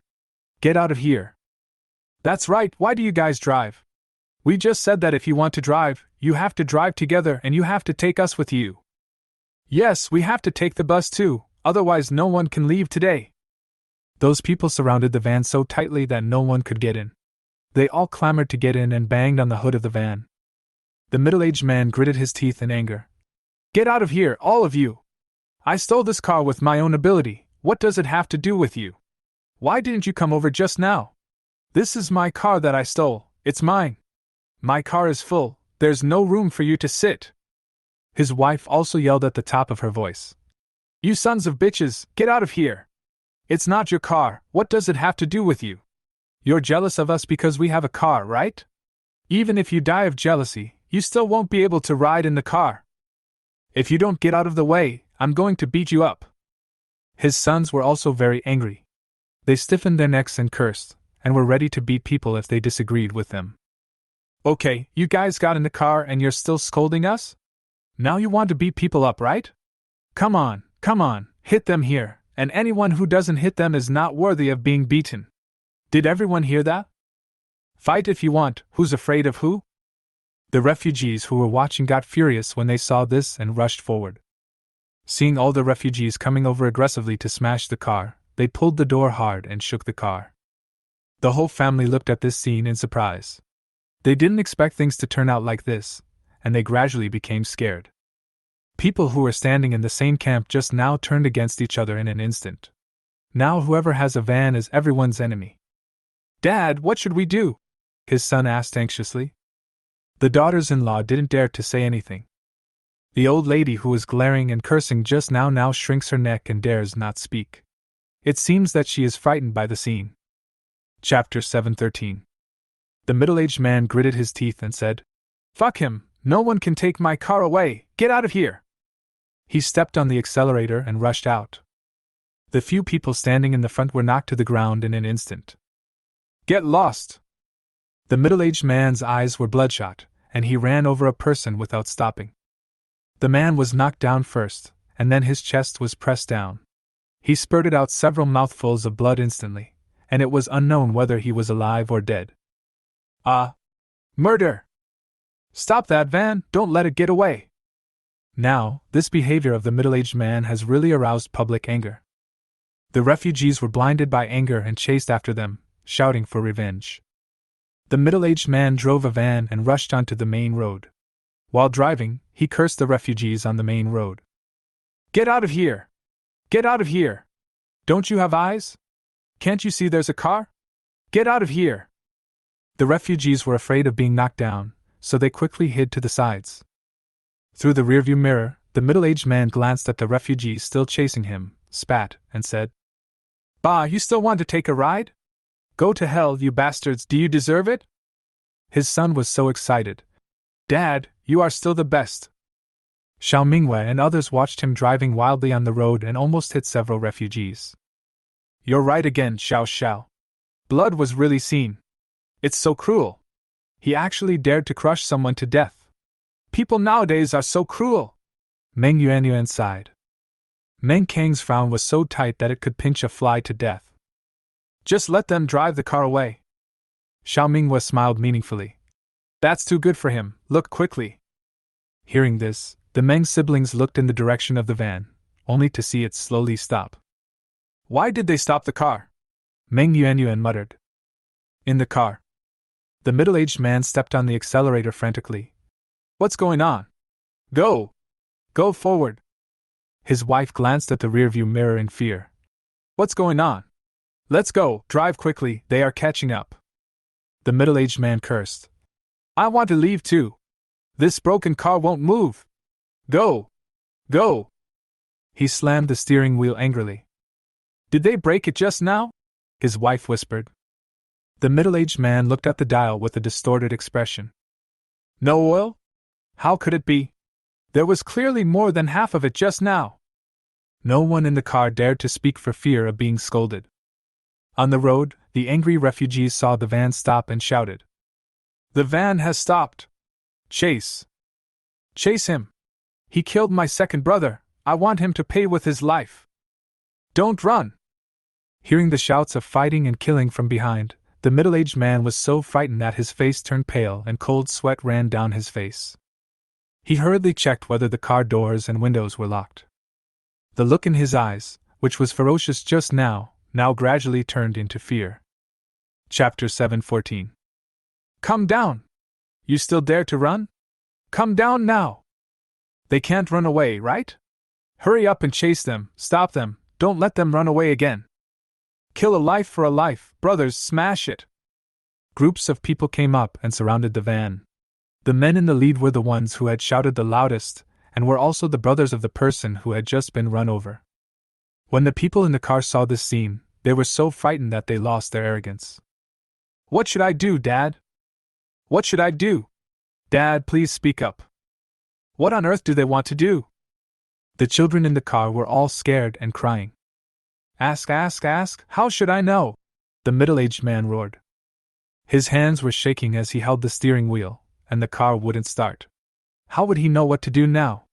Get out of here. That's right, why do you guys drive? We just said that if you want to drive, you have to drive together and you have to take us with you. Yes, we have to take the bus too, otherwise no one can leave today. Those people surrounded the van so tightly that no one could get in. They all clamored to get in and banged on the hood of the van. The middle-aged man gritted his teeth in anger. Get out of here, all of you! I stole this car with my own ability, what does it have to do with you? Why didn't you come over just now? This is my car that I stole, it's mine. My car is full, there's no room for you to sit. His wife also yelled at the top of her voice. You sons of bitches, get out of here! It's not your car, what does it have to do with you? You're jealous of us because we have a car, right? Even if you die of jealousy, you still won't be able to ride in the car. If you don't get out of the way, I'm going to beat you up. His sons were also very angry. They stiffened their necks and cursed, and were ready to beat people if they disagreed with them. Okay, you guys got in the car and you're still scolding us? Now you want to beat people up, right? Come on, hit them here, and anyone who doesn't hit them is not worthy of being beaten. Did everyone hear that? Fight if you want, who's afraid of who? The refugees who were watching got furious when they saw this and rushed forward. Seeing all the refugees coming over aggressively to smash the car, they pulled the door hard and shook the car. The whole family looked at this scene in surprise. They didn't expect things to turn out like this, and they gradually became scared. People who were standing in the same camp just now turned against each other in an instant. Now whoever has a van is everyone's enemy. Dad, what should we do? His son asked anxiously. The daughters-in-law didn't dare to say anything. The old lady who was glaring and cursing just now shrinks her neck and dares not speak. It seems that she is frightened by the scene. Chapter 713. The middle-aged man gritted his teeth and said, Fuck him, no one can take my car away, get out of here! He stepped on the accelerator and rushed out. The few people standing in the front were knocked to the ground in an instant. Get lost! The middle-aged man's eyes were bloodshot, and he ran over a person without stopping. The man was knocked down first, and then his chest was pressed down. He spurted out several mouthfuls of blood instantly, and it was unknown whether he was alive or dead. Murder! Stop that van, don't let it get away! Now, this behavior of the middle-aged man has really aroused public anger. The refugees were blinded by anger and chased after them, shouting for revenge. The middle-aged man drove a van and rushed onto the main road. While driving, he cursed the refugees on the main road. Get out of here! Get out of here! Don't you have eyes? Can't you see there's a car? Get out of here! The refugees were afraid of being knocked down, so they quickly hid to the sides. Through the rearview mirror, the middle-aged man glanced at the refugees still chasing him, spat, and said, Bah, you still want to take a ride? Go to hell, you bastards, do you deserve it? His son was so excited. Dad, you are still the best. Xiao Mingwei and others watched him driving wildly on the road and almost hit several refugees. You're right again, Xiao. Blood was really seen. It's so cruel. He actually dared to crush someone to death. People nowadays are so cruel. Meng Yuanyuan sighed. Meng Kang's frown was so tight that it could pinch a fly to death. Just let them drive the car away. Xiao Mingwa smiled meaningfully. That's too good for him, look quickly. Hearing this, the Meng siblings looked in the direction of the van, only to see it slowly stop. Why did they stop the car? Meng Yuanyuan muttered. In the car. The middle-aged man stepped on the accelerator frantically. What's going on? Go! Go forward! His wife glanced at the rearview mirror in fear. What's going on? Let's go, drive quickly, they are catching up. The middle-aged man cursed. I want to leave too. This broken car won't move. Go! Go! He slammed the steering wheel angrily. Did they break it just now? His wife whispered. The middle-aged man looked at the dial with a distorted expression. No oil? How could it be? There was clearly more than half of it just now. No one in the car dared to speak for fear of being scolded. On the road, the angry refugees saw the van stop and shouted. The van has stopped! Chase! Chase him! He killed my second brother, I want him to pay with his life! Don't run! Hearing the shouts of fighting and killing from behind, the middle-aged man was so frightened that his face turned pale and cold sweat ran down his face. He hurriedly checked whether the car doors and windows were locked. The look in his eyes, which was ferocious just now gradually turned into fear. Chapter 714. Come down! You still dare to run? Come down now! They can't run away, right? Hurry up and chase them, stop them, don't let them run away again. Kill a life for a life, brothers, smash it! Groups of people came up and surrounded the van. The men in the lead were the ones who had shouted the loudest, and were also the brothers of the person who had just been run over. When the people in the car saw this scene, they were so frightened that they lost their arrogance. What should I do, Dad? What should I do? Dad, please speak up. What on earth do they want to do? The children in the car were all scared and crying. Ask, how should I know? The middle-aged man roared. His hands were shaking as he held the steering wheel, and the car wouldn't start. How would he know what to do now?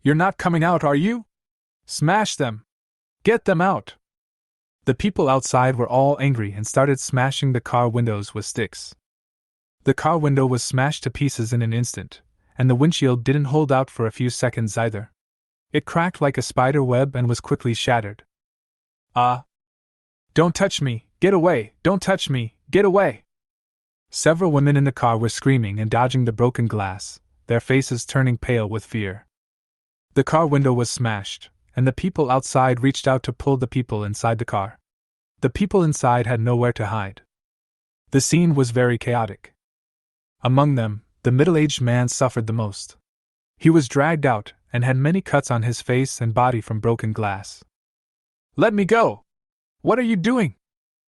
You're not coming out, are you? Smash them! Get them out! The people outside were all angry and started smashing the car windows with sticks. The car window was smashed to pieces in an instant, and the windshield didn't hold out for a few seconds either. It cracked like a spider web and was quickly shattered. Don't touch me, get away, don't touch me, get away! Several women in the car were screaming and dodging the broken glass, their faces turning pale with fear. The car window was smashed, and the people outside reached out to pull the people inside the car. The people inside had nowhere to hide. The scene was very chaotic. Among them, the middle-aged man suffered the most. He was dragged out and had many cuts on his face and body from broken glass. Let me go! What are you doing?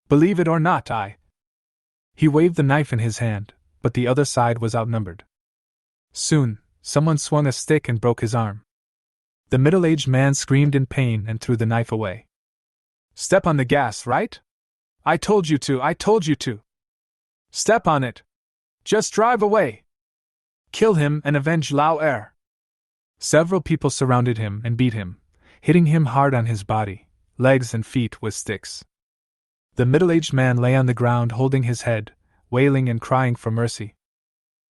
Believe it or not, He waved the knife in his hand, but the other side was outnumbered. Soon, someone swung a stick and broke his arm. The middle-aged man screamed in pain and threw the knife away. Step on the gas, right? I told you to. Step on it. Just drive away. Kill him and avenge Lao Er. Several people surrounded him and beat him, hitting him hard on his body, legs and feet with sticks. The middle-aged man lay on the ground holding his head, wailing and crying for mercy.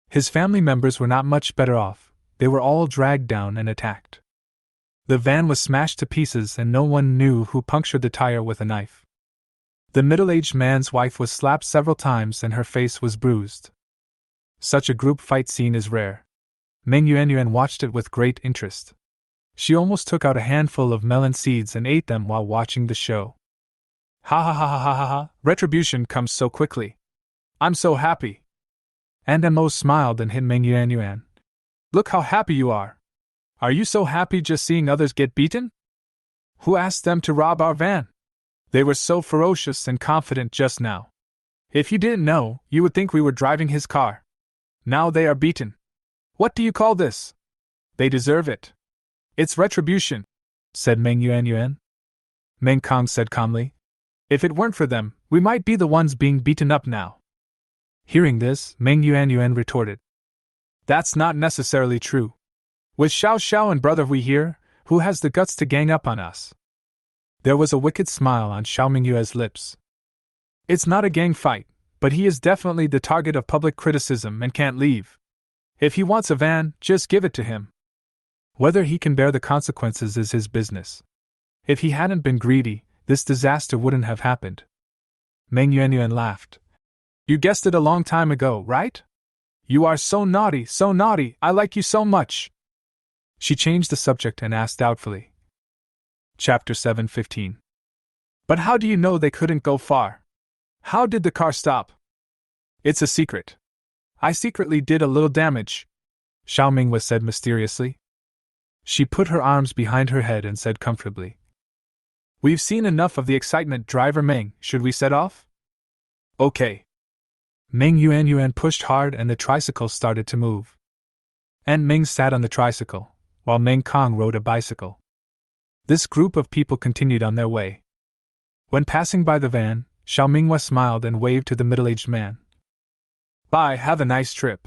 His family members were not much better off. They were all dragged down and attacked. The van was smashed to pieces and no one knew who punctured the tire with a knife. The middle-aged man's wife was slapped several times and her face was bruised. Such a group fight scene is rare. Meng Yuanyuan watched it with great interest. She almost took out a handful of melon seeds and ate them while watching the show. Ha ha ha ha ha ha ha, retribution comes so quickly. I'm so happy. And Mo smiled and hit Meng Yuanyuan. Look how happy you are. Are you so happy just seeing others get beaten? Who asked them to rob our van? They were so ferocious and confident just now. If you didn't know, you would think we were driving his car. Now they are beaten. What do you call this? They deserve it. It's retribution, said Meng Yuanyuan. Meng Kong said calmly. If it weren't for them, we might be the ones being beaten up now. Hearing this, Meng Yuanyuan retorted. That's not necessarily true. With Xiao Xiao and brother Hui here, who has the guts to gang up on us? There was a wicked smile on Xiao Mingyue's lips. It's not a gang fight, but he is definitely the target of public criticism and can't leave. If he wants a van, just give it to him. Whether he can bear the consequences is his business. If he hadn't been greedy, this disaster wouldn't have happened. Meng Yuanyuan laughed. You guessed it a long time ago, right? You are so naughty, I like you so much. She changed the subject and asked doubtfully. Chapter 7:15. But how do you know they couldn't go far? How did the car stop? It's a secret. I secretly did a little damage, Xiao Mingwa said mysteriously. She put her arms behind her head and said comfortably. We've seen enough of the excitement, driver Meng. Should we set off? Okay. Meng Yuanyuan pushed hard and the tricycle started to move. Aunt Ming sat on the tricycle, while Meng Kong rode a bicycle. This group of people continued on their way. When passing by the van, Xiao Minghua smiled and waved to the middle-aged man. Bye, have a nice trip.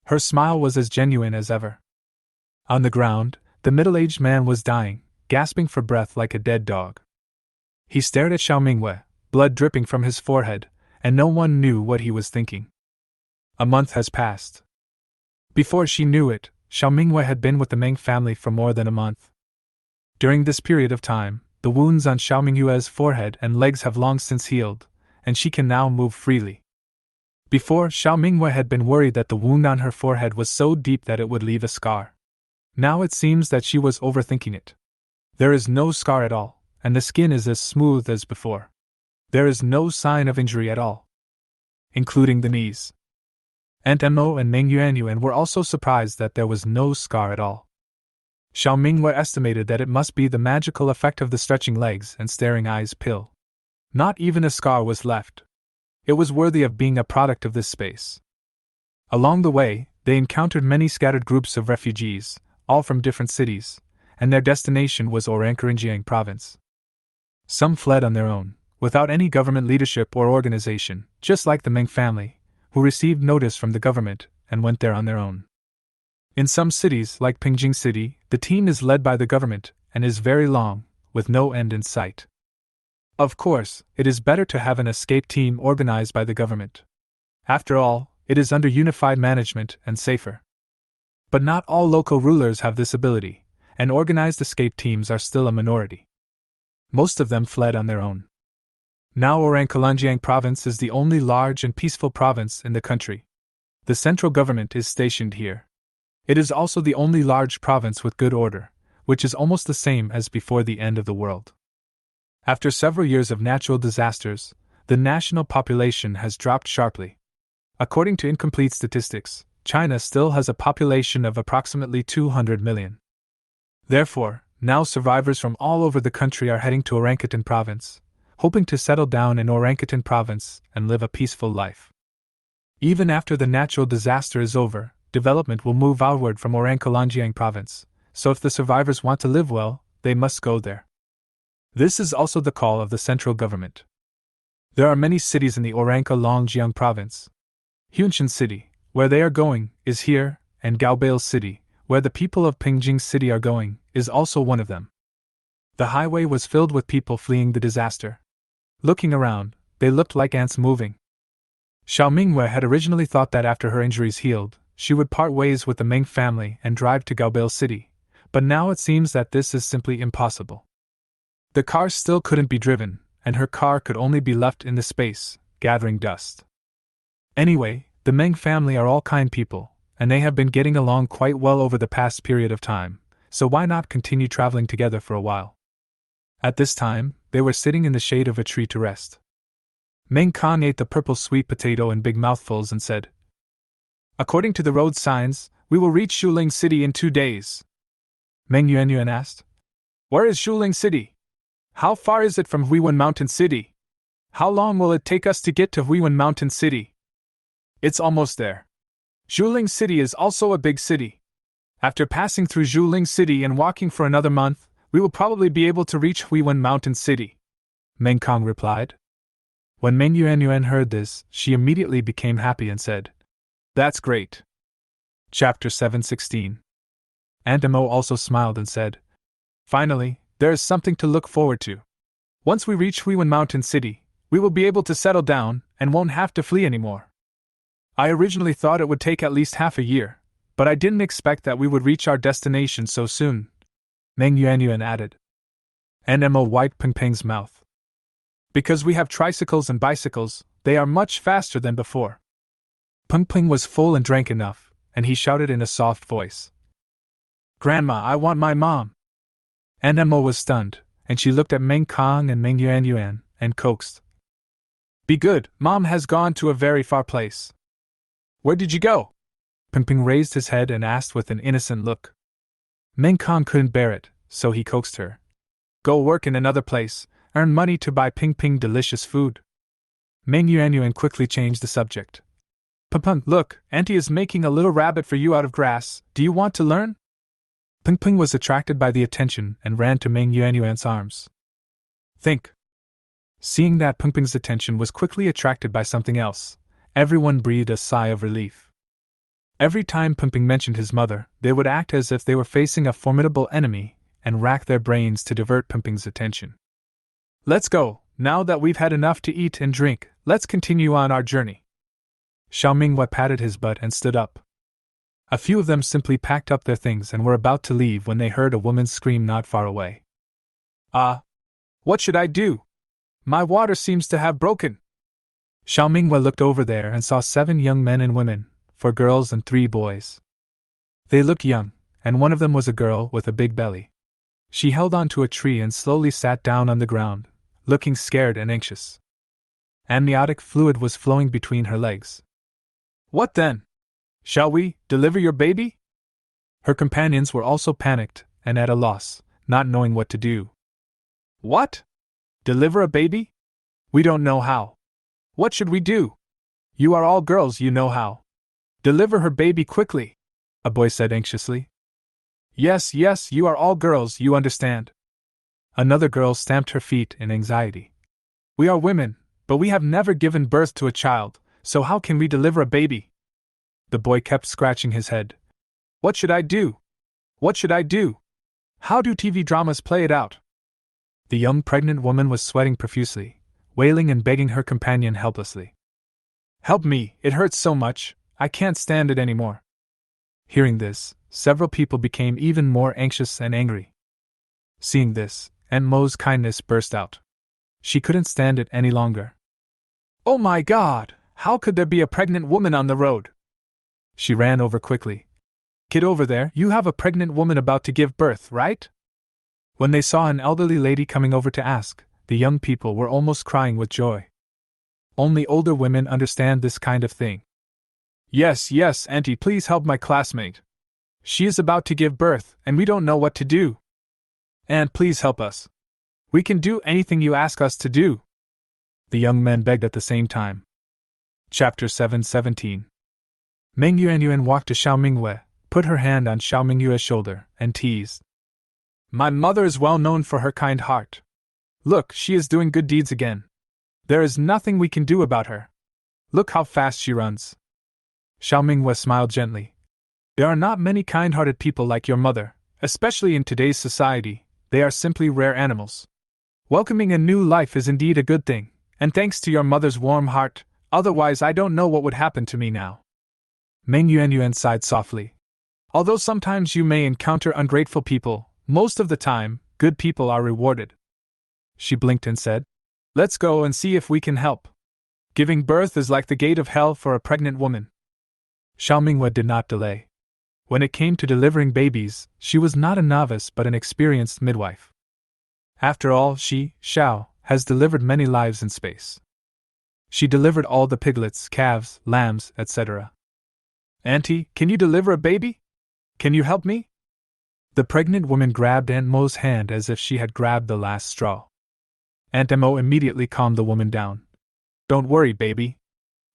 Her smile was as genuine as ever. On the ground, the middle-aged man was dying, gasping for breath like a dead dog. He stared at Xiao Minghua, blood dripping from his forehead, and no one knew what he was thinking. A month has passed. Before she knew it, Xiao Minghua had been with the Meng family for more than a month. During this period of time, the wounds on Xiao Minghua's forehead and legs have long since healed, and she can now move freely. Before, Xiao Minghua had been worried that the wound on her forehead was so deep that it would leave a scar. Now it seems that she was overthinking it. There is no scar at all, and the skin is as smooth as before. There is no sign of injury at all, including the knees. Aunt Mo and Meng Yuanyuan were also surprised that there was no scar at all. Xiao Mingwei estimated that it must be the magical effect of the stretching legs and staring eyes pill. Not even a scar was left. It was worthy of being a product of this space. Along the way, they encountered many scattered groups of refugees, all from different cities, and their destination was Orankarinjiang province. Some fled on their own, without any government leadership or organization, just like the Meng family, who received notice from the government and went there on their own. In some cities, like Pingjing City, the team is led by the government and is very long, with no end in sight. Of course, it is better to have an escape team organized by the government. After all, it is under unified management and safer. But not all local rulers have this ability, and organized escape teams are still a minority. Most of them fled on their own. Now Orankalanjiang province is the only large and peaceful province in the country. The central government is stationed here. It is also the only large province with good order, which is almost the same as before the end of the world. After several years of natural disasters, the national population has dropped sharply. According to incomplete statistics, China still has a population of approximately 200 million. Therefore, now survivors from all over the country are heading to Orankaton province, hoping to settle down in Orankaton province and live a peaceful life. Even after the natural disaster is over, development will move outward from Orankalanjiang province, so if the survivors want to live well, they must go there. This is also the call of the central government. There are many cities in the Orankalanjiang province. Hunshan City, where they are going, is here, and Gale City, where the people of Pingjing City are going, is also one of them. The highway was filled with people fleeing the disaster. Looking around, they looked like ants moving. Xiao Mingwei had originally thought that after her injuries healed, she would part ways with the Meng family and drive to Gale City, but now it seems that this is simply impossible. The car still couldn't be driven, and her car could only be left in the space, gathering dust. Anyway, the Meng family are all kind people, and they have been getting along quite well over the past period of time, so why not continue traveling together for a while? At this time, they were sitting in the shade of a tree to rest. Meng Kong ate the purple sweet potato in big mouthfuls and said, "According to the road signs, we will reach Shuling City in 2 days." Meng Yuanyuan asked, "Where is Shuling City? How far is it from Huiwen Mountain City? How long will it take us to get to Huiwen Mountain City?" "It's almost there. Shuling City is also a big city. After passing through Shuling City and walking for another month, we will probably be able to reach Huiwen Mountain City," Meng Kong replied. When Meng Yuanyuan heard this, she immediately became happy and said, "That's great." Chapter 716. Aunt Mo also smiled and said, "Finally, there is something to look forward to. Once we reach Huiwen Mountain City, we will be able to settle down and won't have to flee anymore. I originally thought it would take at least half a year, but I didn't expect that we would reach our destination so soon," Meng Yuanyuan added. Aunt Mo wiped Peng Peng's mouth. "Because we have tricycles and bicycles, they are much faster than before." Peng Peng was full and drank enough, and he shouted in a soft voice, "Grandma, I want my mom." Aunt Mo was stunned, and she looked at Meng Kong and Meng Yuanyuan, and coaxed, "Be good, Mom has gone to a very far place." "Where did you go?" Peng Peng raised his head and asked with an innocent look. Meng Kong couldn't bear it, so he coaxed her. "Go work in another place, earn money to buy Ping Ping delicious food." Meng Yuanyuan quickly changed the subject. "Peng Peng, look, Auntie is making a little rabbit for you out of grass, do you want to learn?" Peng Peng was attracted by the attention and ran to Meng Yuanyuan's arms. "Think." Seeing that Peng Peng's attention was quickly attracted by something else, everyone breathed a sigh of relief. Every time Peng Peng mentioned his mother, they would act as if they were facing a formidable enemy and rack their brains to divert Peng Peng's attention. "Let's go, now that we've had enough to eat and drink, let's continue on our journey." Xiao Mingwei patted his butt and stood up. A few of them simply packed up their things and were about to leave when they heard a woman's scream not far away. What should I do? My water seems to have broken." Xiao Mingwei looked over there and saw 7 young men and women, 4 girls and 3 boys. They looked young, and one of them was a girl with a big belly. She held on to a tree and slowly sat down on the ground, looking scared and anxious. Amniotic fluid was flowing between her legs. What then? Shall we deliver your baby? Her companions were also panicked and at a loss, not knowing what to do. What? Deliver a baby? We don't know how. What should we do? You are all girls, you know how. Deliver her baby quickly, a boy said anxiously. Yes, yes, you are all girls, you understand. Another girl stamped her feet in anxiety. We are women, but we have never given birth to a child, so how can we deliver a baby? The boy kept scratching his head. What should I do? What should I do? How do TV dramas play it out? The young pregnant woman was sweating profusely, wailing and begging her companion helplessly. Help me, it hurts so much, I can't stand it anymore. Hearing this, several people became even more anxious and angry. Seeing this, Aunt Mo's kindness burst out. She couldn't stand it any longer. Oh my God, how could there be a pregnant woman on the road? She ran over quickly. Kid over there, you have a pregnant woman about to give birth, right? When they saw an elderly lady coming over to ask, the young people were almost crying with joy. Only older women understand this kind of thing. Yes, yes, Auntie, please help my classmate. She is about to give birth, and we don't know what to do. Aunt, please help us. We can do anything you ask us to do. The young men begged at the same time. Chapter 7:17. Meng Yuanyuan walked to Xiao Mingyue, put her hand on Xiao Mingyue's shoulder, and teased. My mother is well known for her kind heart. Look, she is doing good deeds again. There is nothing we can do about her. Look how fast she runs. Xiao Mingyue smiled gently. There are not many kind-hearted people like your mother, especially in today's society. They are simply rare animals. Welcoming a new life is indeed a good thing, and thanks to your mother's warm heart, otherwise I don't know what would happen to me now. Meng Yuanyuan sighed softly. Although sometimes you may encounter ungrateful people, most of the time, good people are rewarded. She blinked and said, Let's go and see if we can help. Giving birth is like the gate of hell for a pregnant woman. Xiao Mingyue did not delay. When it came to delivering babies, she was not a novice but an experienced midwife. After all, she, Xiao, has delivered many lives in space. She delivered all the piglets, calves, lambs, etc. Auntie, can you deliver a baby? Can you help me? The pregnant woman grabbed Aunt Mo's hand as if she had grabbed the last straw. Aunt Mo immediately calmed the woman down. Don't worry, baby.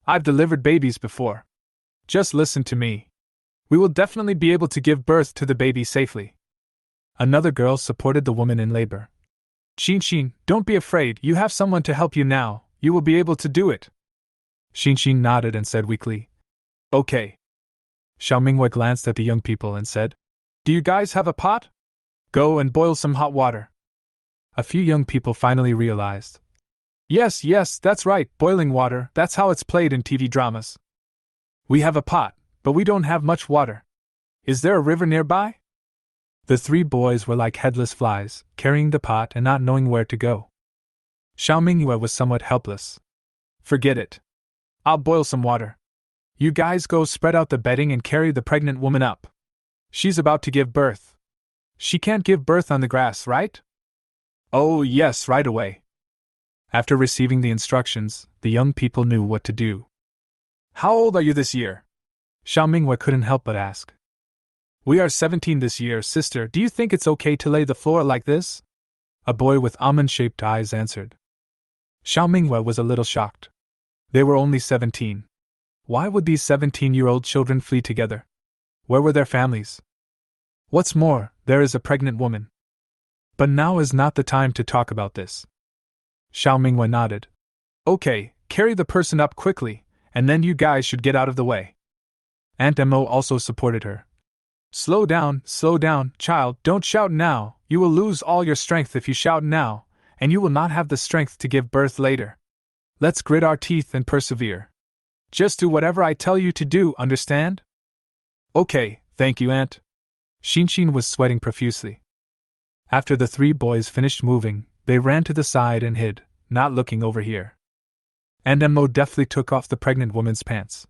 I've delivered babies before. Just listen to me. We will definitely be able to give birth to the baby safely. Another girl supported the woman in labor. Xin, don't be afraid, you have someone to help you now, you will be able to do it. Xin nodded and said weakly, Okay. Xiao Mingyue glanced at the young people and said, Do you guys have a pot? Go and boil some hot water. A few young people finally realized. Yes, that's right, boiling water, that's how it's played in TV dramas. We have a pot, but we don't have much water. Is there a river nearby? The three boys were like headless flies, carrying the pot and not knowing where to go. Xiao Mingyue was somewhat helpless. Forget it. I'll boil some water. You guys go spread out the bedding and carry the pregnant woman up. She's about to give birth. She can't give birth on the grass, right? Oh, yes, right away. After receiving the instructions, the young people knew what to do. How old are you this year? Xiao Mingyue couldn't help but ask. We are 17 this year, sister. Do you think it's okay to lay the floor like this? A boy with almond-shaped eyes answered. Xiao Mingyue was a little shocked. They were only 17. Why would these 17-year-old children flee together? Where were their families? What's more, there is a pregnant woman. But now is not the time to talk about this. Xiao Mingyue nodded. Okay, carry the person up quickly, and then you guys should get out of the way. Aunt Mo also supported her. Slow down, child, don't shout now, you will lose all your strength if you shout now, and you will not have the strength to give birth later. Let's grit our teeth and persevere. Just do whatever I tell you to do, understand? Okay, thank you, Aunt. Xin was sweating profusely. After the three boys finished moving, they ran to the side and hid, not looking over here. Aunt Mo deftly took off the pregnant woman's pants.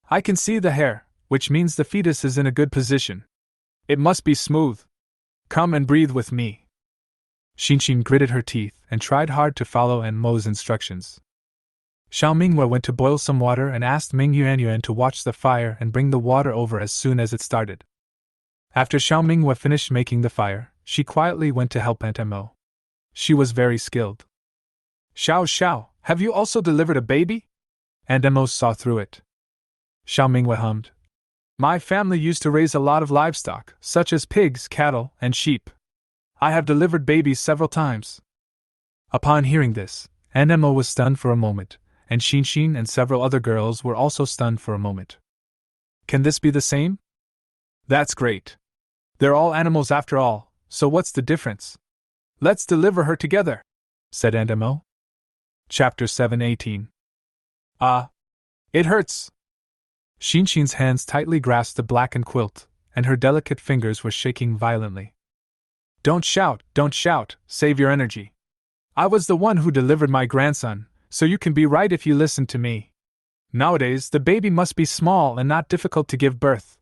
I can see the hair, which means the fetus is in a good position. It must be smooth. Come and breathe with me. Xin gritted her teeth and tried hard to follow Aunt Mo's instructions. Xiao Minghua went to boil some water and asked Ming Yuanyuan to watch the fire and bring the water over as soon as it started. After Xiao Minghua finished making the fire, she quietly went to help Aunt Mo. She was very skilled. Xiao, have you also delivered a baby? Aunt Mo saw through it. Xiao Minghua hummed. My family used to raise a lot of livestock, such as pigs, cattle, and sheep. I have delivered babies several times. Upon hearing this, Aunt Mo was stunned for a moment, and Xin and several other girls were also stunned for a moment. Can this be the same? That's great. They're all animals after all, so what's the difference? Let's deliver her together, said Aunt Mo. Chapter 7:18. It hurts. Xin's hands tightly grasped the blackened quilt, and her delicate fingers were shaking violently. Don't shout, save your energy. I was the one who delivered my grandson, so you can be right if you listen to me. Nowadays, the baby must be small and not difficult to give birth.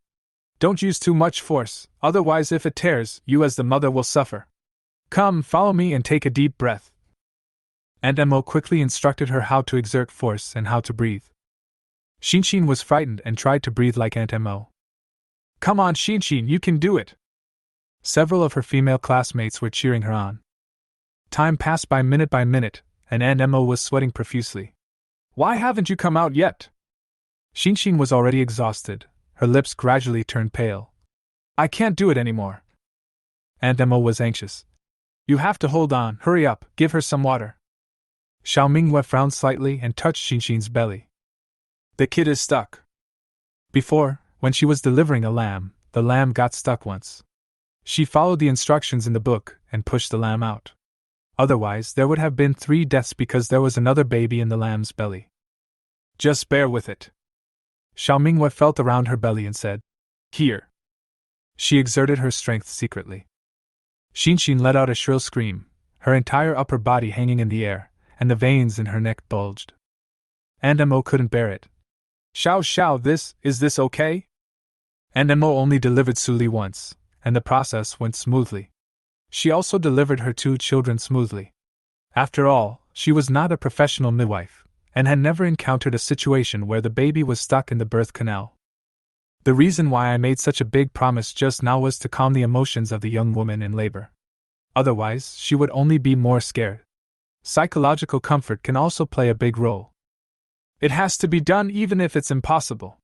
Don't use too much force, otherwise if it tears, you as the mother will suffer. Come, follow me and take a deep breath. Aunt Mo quickly instructed her how to exert force and how to breathe. Xin was frightened and tried to breathe like Aunt Mo. Come on, Xin, you can do it. Several of her female classmates were cheering her on. Time passed by minute, and Aunt Mo was sweating profusely. Why haven't you come out yet? Xin was already exhausted. Her lips gradually turned pale. I can't do it anymore. Aunt Mo was anxious. You have to hold on, hurry up, give her some water. Xiao Minghua frowned slightly and touched Xin's belly. The kid is stuck. Before, when she was delivering a lamb, the lamb got stuck once. She followed the instructions in the book and pushed the lamb out. Otherwise, there would have been 3 deaths because there was another baby in the lamb's belly. Just bear with it. Xiao Minghua felt around her belly and said, Here. She exerted her strength secretly. Xin let out a shrill scream, her entire upper body hanging in the air, and the veins in her neck bulged. Aunt Mo couldn't bear it. Xiao, is this okay? Aunt Mo only delivered Suli once, and the process went smoothly. She also delivered her 2 children smoothly. After all, she was not a professional midwife, and had never encountered a situation where the baby was stuck in the birth canal. The reason why I made such a big promise just now was to calm the emotions of the young woman in labor. Otherwise, she would only be more scared. Psychological comfort can also play a big role. It has to be done even if it's impossible.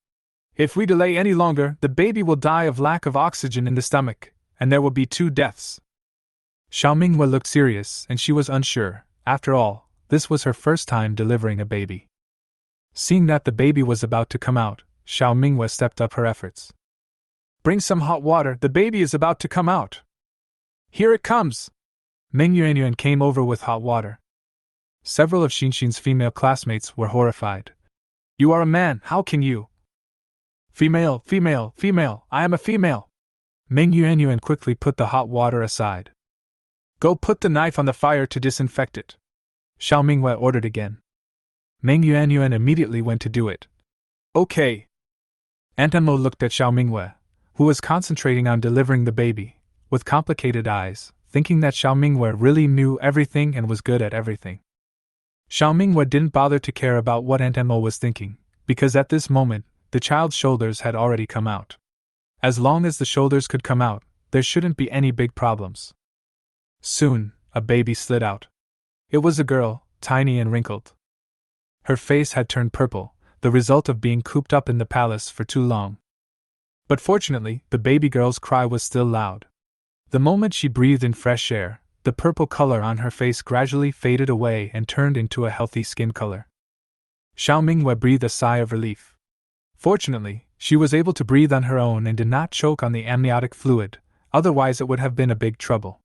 If we delay any longer, the baby will die of lack of oxygen in the stomach, and there will be 2 deaths. Xiao Minghua looked serious, and she was unsure. After all, this was her first time delivering a baby. Seeing that the baby was about to come out, Xiao Minghua stepped up her efforts. Bring some hot water, the baby is about to come out. Here it comes! Ming Yuanyuan came over with hot water. Several of Xin's female classmates were horrified. You are a man, how can you? Female, I am a female. Ming Yuanyuan quickly put the hot water aside. Go put the knife on the fire to disinfect it. Xiao Minghua ordered again. Ming Yuanyuan immediately went to do it. Okay. Aunt Mo looked at Xiao Minghua, who was concentrating on delivering the baby, with complicated eyes, thinking that Xiao Minghua really knew everything and was good at everything. Xiao Minghua didn't bother to care about what Aunt Mo was thinking, because at this moment, the child's shoulders had already come out. As long as the shoulders could come out, there shouldn't be any big problems. Soon, a baby slid out. It was a girl, tiny and wrinkled. Her face had turned purple, the result of being cooped up in the palace for too long. But fortunately, the baby girl's cry was still loud. The moment she breathed in fresh air, the purple color on her face gradually faded away and turned into a healthy skin color. Xiao Minghua breathed a sigh of relief. Fortunately, she was able to breathe on her own and did not choke on the amniotic fluid, otherwise it would have been a big trouble.